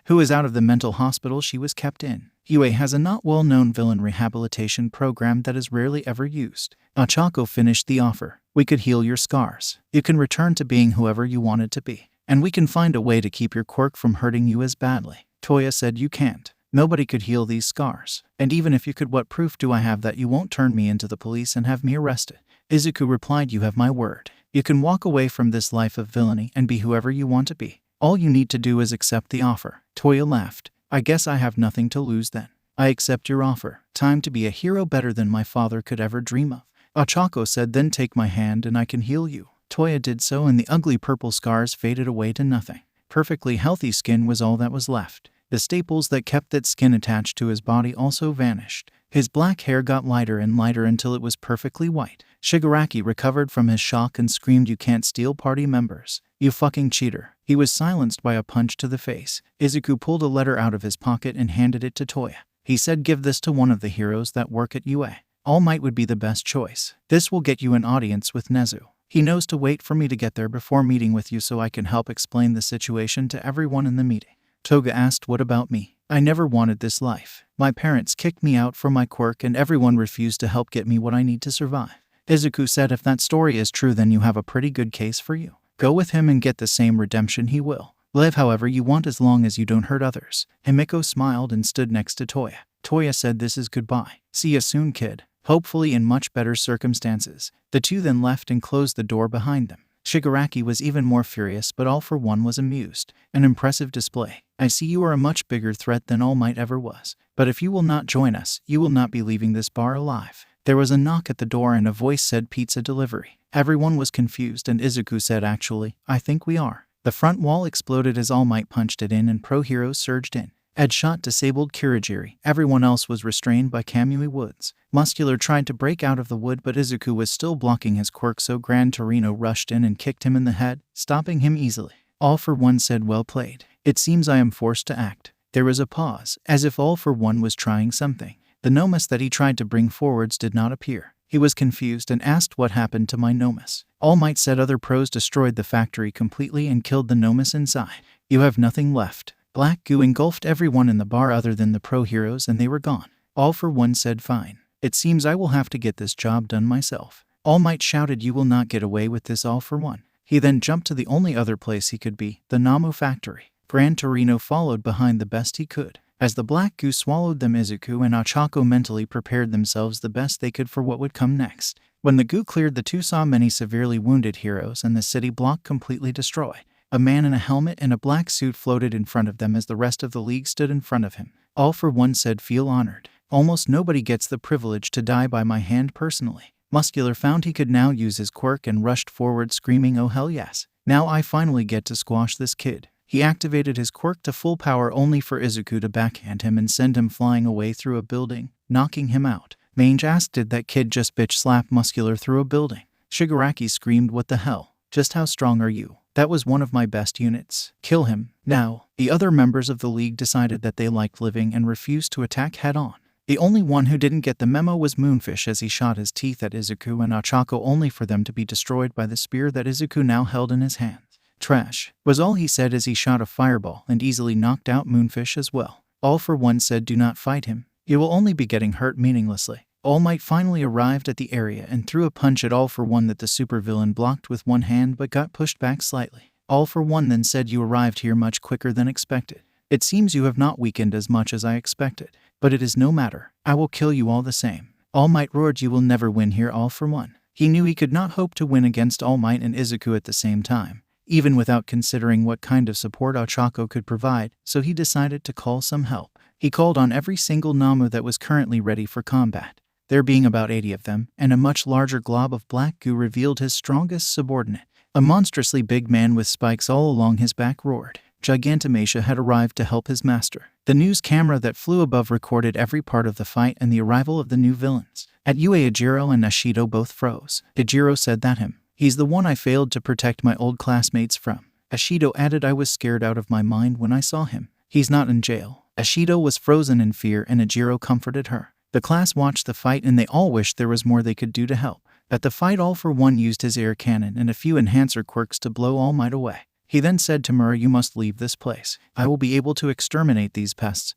who is out of the mental hospital she was kept in. UA has a not well-known villain rehabilitation program that is rarely ever used. Ochako finished the offer. We could heal your scars. You can return to being whoever you wanted to be. And we can find a way to keep your quirk from hurting you as badly. Toya said, you can't. Nobody could heal these scars. And even if you could, what proof do I have that you won't turn me into the police and have me arrested? Izuku replied, you have my word. You can walk away from this life of villainy and be whoever you want to be. All you need to do is accept the offer. Toya laughed. I guess I have nothing to lose then. I accept your offer. Time to be a hero better than my father could ever dream of. Ochako said, then take my hand and I can heal you. Toya did so and the ugly purple scars faded away to nothing. Perfectly healthy skin was all that was left. The staples that kept that skin attached to his body also vanished. His black hair got lighter and lighter until it was perfectly white. Shigaraki recovered from his shock and screamed, "You can't steal party members. You fucking cheater." He was silenced by a punch to the face. Izuku pulled a letter out of his pocket and handed it to Toya. He said, "Give this to one of the heroes that work at UA. All Might would be the best choice. This will get you an audience with Nezu. He knows to wait for me to get there before meeting with you so I can help explain the situation to everyone in the meeting." Toga asked, "What about me? I never wanted this life. My parents kicked me out for my quirk and everyone refused to help get me what I need to survive." Izuku said, "If that story is true then you have a pretty good case for you. Go with him and get the same redemption he will. Live however you want as long as you don't hurt others." Himiko smiled and stood next to Toya. Toya said, "This is goodbye. See you soon, kid. Hopefully in much better circumstances." The two then left and closed the door behind them. Shigaraki was even more furious, but All for One was amused. "An impressive display. I see you are a much bigger threat than All Might ever was. But if you will not join us, you will not be leaving this bar alive." There was a knock at the door and a voice said, "Pizza delivery." Everyone was confused and Izuku said, "Actually, I think we are." The front wall exploded as All Might punched it in and pro heroes surged in. Ed shot disabled Kirigiri. Everyone else was restrained by Kamui Woods. Muscular tried to break out of the wood, but Izuku was still blocking his quirk, so Gran Torino rushed in and kicked him in the head, stopping him easily. All for One said, "Well played. It seems I am forced to act." There was a pause, as if All for One was trying something. The Nomus that he tried to bring forwards did not appear. He was confused and asked, "What happened to my Nomus?" All Might said, "Other pros destroyed the factory completely and killed the Nomus inside. You have nothing left." Black goo engulfed everyone in the bar other than the pro heroes and they were gone. All for One said, "Fine. It seems I will have to get this job done myself." All Might shouted, "You will not get away with this, All for One." He then jumped to the only other place he could be, the Nomu factory. Gran Torino followed behind the best he could. As the black goo swallowed them, Izuku and Ochako mentally prepared themselves the best they could for what would come next. When the goo cleared, the two saw many severely wounded heroes and the city block completely destroyed. A man in a helmet and a black suit floated in front of them as the rest of the league stood in front of him. All for One said, "Feel honored. Almost nobody gets the privilege to die by my hand personally." Muscular found he could now use his quirk and rushed forward screaming, "Oh hell yes. Now I finally get to squash this kid." He activated his quirk to full power only for Izuku to backhand him and send him flying away through a building, knocking him out. Mange asked, "Did that kid just bitch slap Muscular through a building?" Shigaraki screamed, "What the hell? Just how strong are you? That was one of my best units. Kill him, now." The other members of the league decided that they liked living and refused to attack head-on. The only one who didn't get the memo was Moonfish as he shot his teeth at Izuku and Ochako only for them to be destroyed by the spear that Izuku now held in his hands. "Trash," was all he said as he shot a fireball and easily knocked out Moonfish as well. All for One said, "Do not fight him. You will only be getting hurt meaninglessly." All Might finally arrived at the area and threw a punch at All for One that the supervillain blocked with one hand but got pushed back slightly. All for One then said, "You arrived here much quicker than expected. It seems you have not weakened as much as I expected. But it is no matter. I will kill you all the same." All Might roared, "You will never win here, All for One." He knew he could not hope to win against All Might and Izuku at the same time, even without considering what kind of support Ochako could provide, so he decided to call some help. He called on every single Nomu that was currently ready for combat. There being about 80 of them, and a much larger glob of black goo revealed his strongest subordinate. A monstrously big man with spikes all along his back roared. Gigantomachia had arrived to help his master. The news camera that flew above recorded every part of the fight and the arrival of the new villains. At UA, Ejiro and Ashido both froze. Ejiro said, "That him. He's the one I failed to protect my old classmates from." Ashido added, "I was scared out of my mind when I saw him. He's not in jail." Ashido was frozen in fear and Ejiro comforted her. The class watched the fight and they all wished there was more they could do to help. At the fight, All for One used his air cannon and a few enhancer quirks to blow All Might away. He then said to Mura, "You must leave this place. I will be able to exterminate these pests,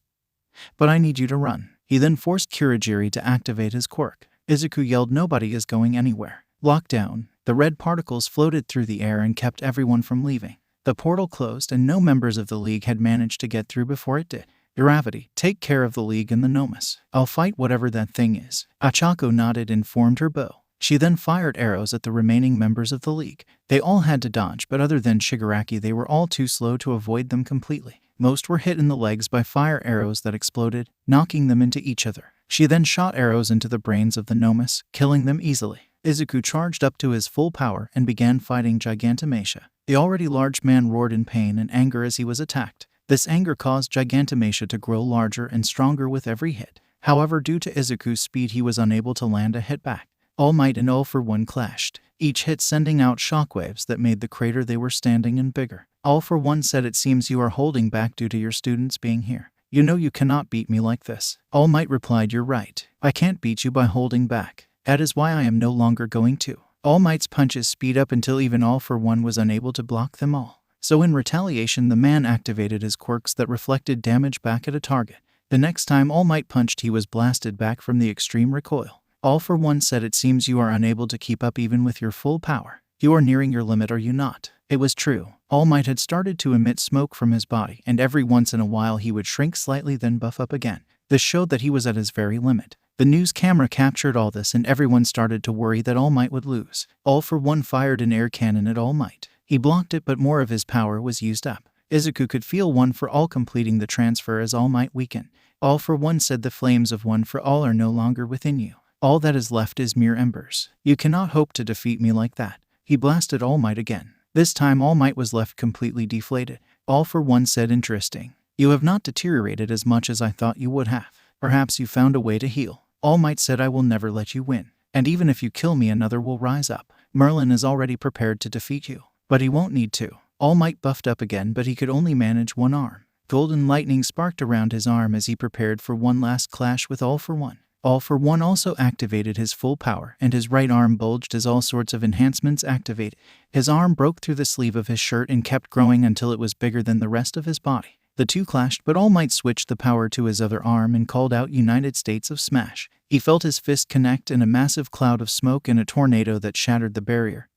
but I need you to run." He then forced Kirigiri to activate his quirk. Izuku yelled, "Nobody is going anywhere. Lockdown." The red particles floated through the air and kept everyone from leaving. The portal closed and no members of the league had managed to get through before it did. "Gravity, take care of the league and the Nomus. I'll fight whatever that thing is." Ochako nodded and formed her bow. She then fired arrows at the remaining members of the league. They all had to dodge, but other than Shigaraki, they were all too slow to avoid them completely. Most were hit in the legs by fire arrows that exploded, knocking them into each other. She then shot arrows into the brains of the Nomus, killing them easily. Izuku charged up to his full power and began fighting Gigantomachia. The already large man roared in pain and anger as he was attacked. This anger caused Gigantomachia to grow larger and stronger with every hit. However, due to Izuku's speed, he was unable to land a hit back. All Might and All for One clashed, each hit sending out shockwaves that made the crater they were standing in bigger. All for One said, "It seems you are holding back due to your students being here. You know you cannot beat me like this." All Might replied, "You're right. I can't beat you by holding back. That is why I am no longer going to." All Might's punches speed up until even All for One was unable to block them all. So in retaliation, the man activated his quirks that reflected damage back at a target. The next time All Might punched, he was blasted back from the extreme recoil. All for One said, "It seems you are unable to keep up even with your full power. You are nearing your limit, are you not?" It was true. All Might had started to emit smoke from his body, and every once in a while he would shrink slightly then buff up again. This showed that he was at his very limit. The news camera captured all this, and everyone started to worry that All Might would lose. All for One fired an air cannon at All Might. He blocked it, but more of his power was used up. Izuku could feel One for All completing the transfer as All Might weakened. All for One said, "The flames of One for All are no longer within you. All that is left is mere embers. You cannot hope to defeat me like that." He blasted All Might again. This time All Might was left completely deflated. All for One said, "Interesting. You have not deteriorated as much as I thought you would have. Perhaps you found a way to heal." All Might said, "I will never let you win. And even if you kill me, another will rise up. Merlin is already prepared to defeat you. But he won't need to." All Might buffed up again, but he could only manage one arm. Golden lightning sparked around his arm as he prepared for one last clash with All for One. All for One also activated his full power, and his right arm bulged as all sorts of enhancements activated. His arm broke through the sleeve of his shirt and kept growing until it was bigger than the rest of his body. The two clashed, but All Might switched the power to his other arm and called out United States of Smash. He felt his fist connect, and a massive cloud of smoke and a tornado that shattered the barrier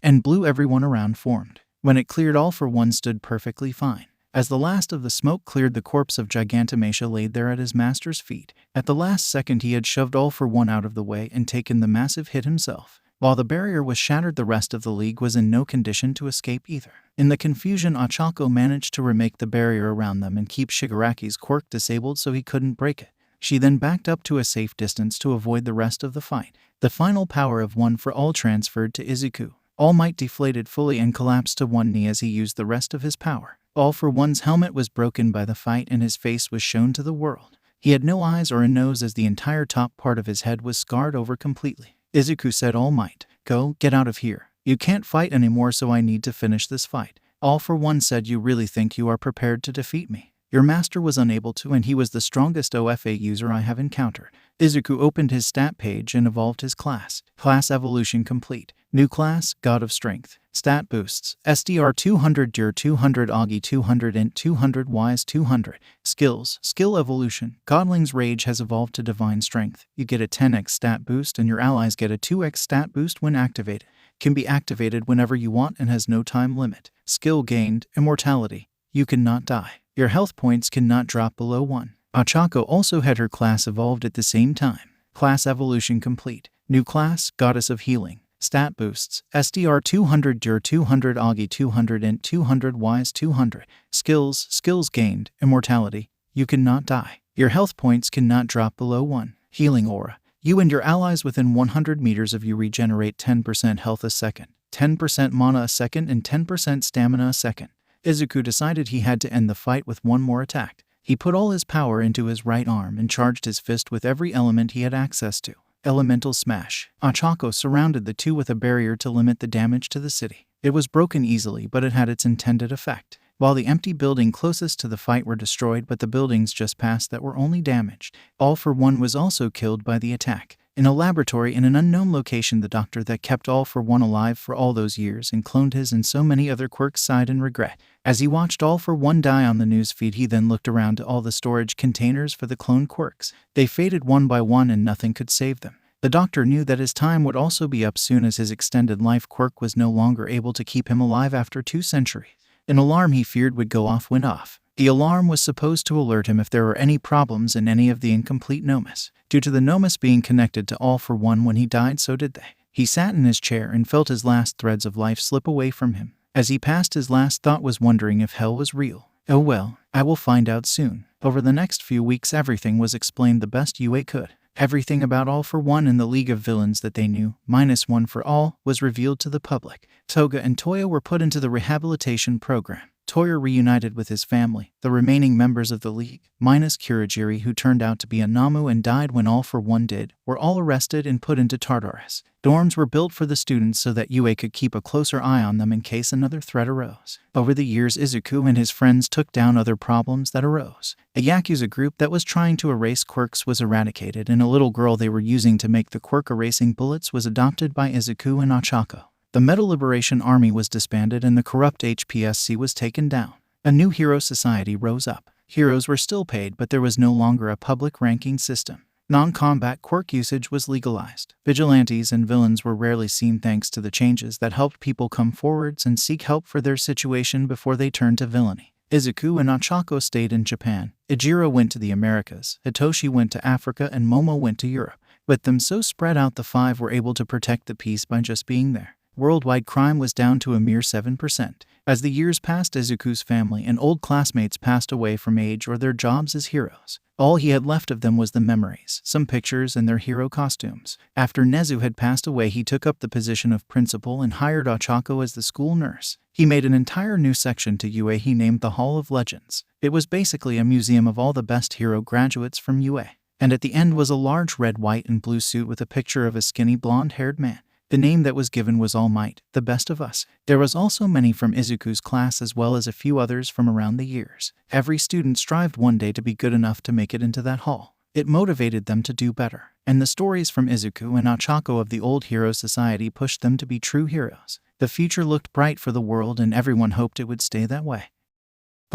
and blew everyone around formed. When it cleared, All for One stood perfectly fine. As the last of the smoke cleared, the corpse of Gigantomachia laid there at his master's feet. At the last second, he had shoved All for One out of the way and taken the massive hit himself. While the barrier was shattered, the rest of the league was in no condition to escape either. In the confusion, Ochako managed to remake the barrier around them and keep Shigaraki's quirk disabled so he couldn't break it. She then backed up to a safe distance to avoid the rest of the fight. The final power of One for All transferred to Izuku. All Might deflated fully and collapsed to one knee as he used the rest of his power. All for One's helmet was broken by the fight and his face was shown to the world. He had no eyes or a nose as the entire top part of his head was scarred over completely. Izuku said, "All Might, go, get out of here. You can't fight anymore, so I need to finish this fight." All for One said, "You really think you are prepared to defeat me? Your master was unable to, and he was the strongest OFA user I have encountered." Izuku opened his stat page and evolved his class. Class evolution complete. New class, God of Strength. Stat boosts: SDR 200, DUR 200, Augie 200, Int 200, Wise 200. Skills: Skill evolution. Godling's Rage has evolved to Divine Strength. You get a 10x stat boost and your allies get a 2x stat boost when activated. Can be activated whenever you want and has no time limit. Skill gained: Immortality. You cannot die. Your health points cannot drop below 1. Ochako also had her class evolved at the same time. Class evolution complete. New class, Goddess of Healing. Stat boosts: SDR 200, DUR 200, Augie 200, Int 200, Wise 200. Skills: Skills gained: Immortality. You cannot die. Your health points cannot drop below 1. Healing Aura. You and your allies within 100 meters of you regenerate 10% health a second, 10% mana a second, and 10% stamina a second. Izuku decided he had to end the fight with one more attack. He put all his power into his right arm and charged his fist with every element he had access to. Elemental Smash. Ochako surrounded the two with a barrier to limit the damage to the city. It was broken easily, but it had its intended effect. While the empty building closest to the fight were destroyed, but the buildings just past that were only damaged. All for One was also killed by the attack. In a laboratory in an unknown location, the doctor that kept All for One alive for all those years and cloned his and so many other quirks sighed in regret. As he watched All for One die on the news feed, he then looked around to all the storage containers for the clone quirks. They faded one by one and nothing could save them. The doctor knew that his time would also be up soon, as his extended life quirk was no longer able to keep him alive after 2 centuries. An alarm he feared would go off went off. The alarm was supposed to alert him if there were any problems in any of the incomplete Nomus. Due to the Nomus being connected to All for One when he died, so did they. He sat in his chair and felt his last threads of life slip away from him. As he passed, his last thought was wondering if hell was real. Oh well, I will find out soon. Over the next few weeks everything was explained the best UA could. Everything about All for One and the League of Villains that they knew, minus One for All, was revealed to the public. Toga and Toya were put into the rehabilitation program. Toya reunited with his family. The remaining members of the League, minus Kurogiri, who turned out to be a Nomu and died when All for One did, were all arrested and put into Tartarus. Dorms were built for the students so that UA could keep a closer eye on them in case another threat arose. Over the years, Izuku and his friends took down other problems that arose. A Yakuza group that was trying to erase quirks was eradicated, and a little girl they were using to make the quirk erasing bullets was adopted by Izuku and Ochako. The Metal Liberation Army was disbanded and the corrupt HPSC was taken down. A new hero society rose up. Heroes were still paid, but there was no longer a public ranking system. Non-combat quirk usage was legalized. Vigilantes and villains were rarely seen thanks to the changes that helped people come forwards and seek help for their situation before they turned to villainy. Izuku and Ochako stayed in Japan. Ijiro went to the Americas, Hitoshi went to Africa, and Momo went to Europe. With them so spread out, the five were able to protect the peace by just being there. Worldwide crime was down to a mere 7%. As the years passed, Izuku's family and old classmates passed away from age or their jobs as heroes. All he had left of them was the memories, some pictures, and their hero costumes. After Nezu had passed away, he took up the position of principal and hired Ochako as the school nurse. He made an entire new section to UA he named the Hall of Legends. It was basically a museum of all the best hero graduates from UA. And at the end was a large red, white, and blue suit with a picture of a skinny blonde-haired man. The name that was given was All Might, the best of us. There was also many from Izuku's class as well as a few others from around the years. Every student strived one day to be good enough to make it into that hall. It motivated them to do better. And the stories from Izuku and Ochako of the old hero society pushed them to be true heroes. The future looked bright for the world and everyone hoped it would stay that way.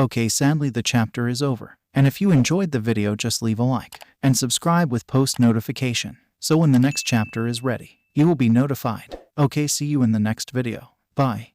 Okay, sadly the chapter is over. And if you enjoyed the video, just leave a like and subscribe with post notification, so when the next chapter is ready, you will be notified. Okay, see you in the next video. Bye.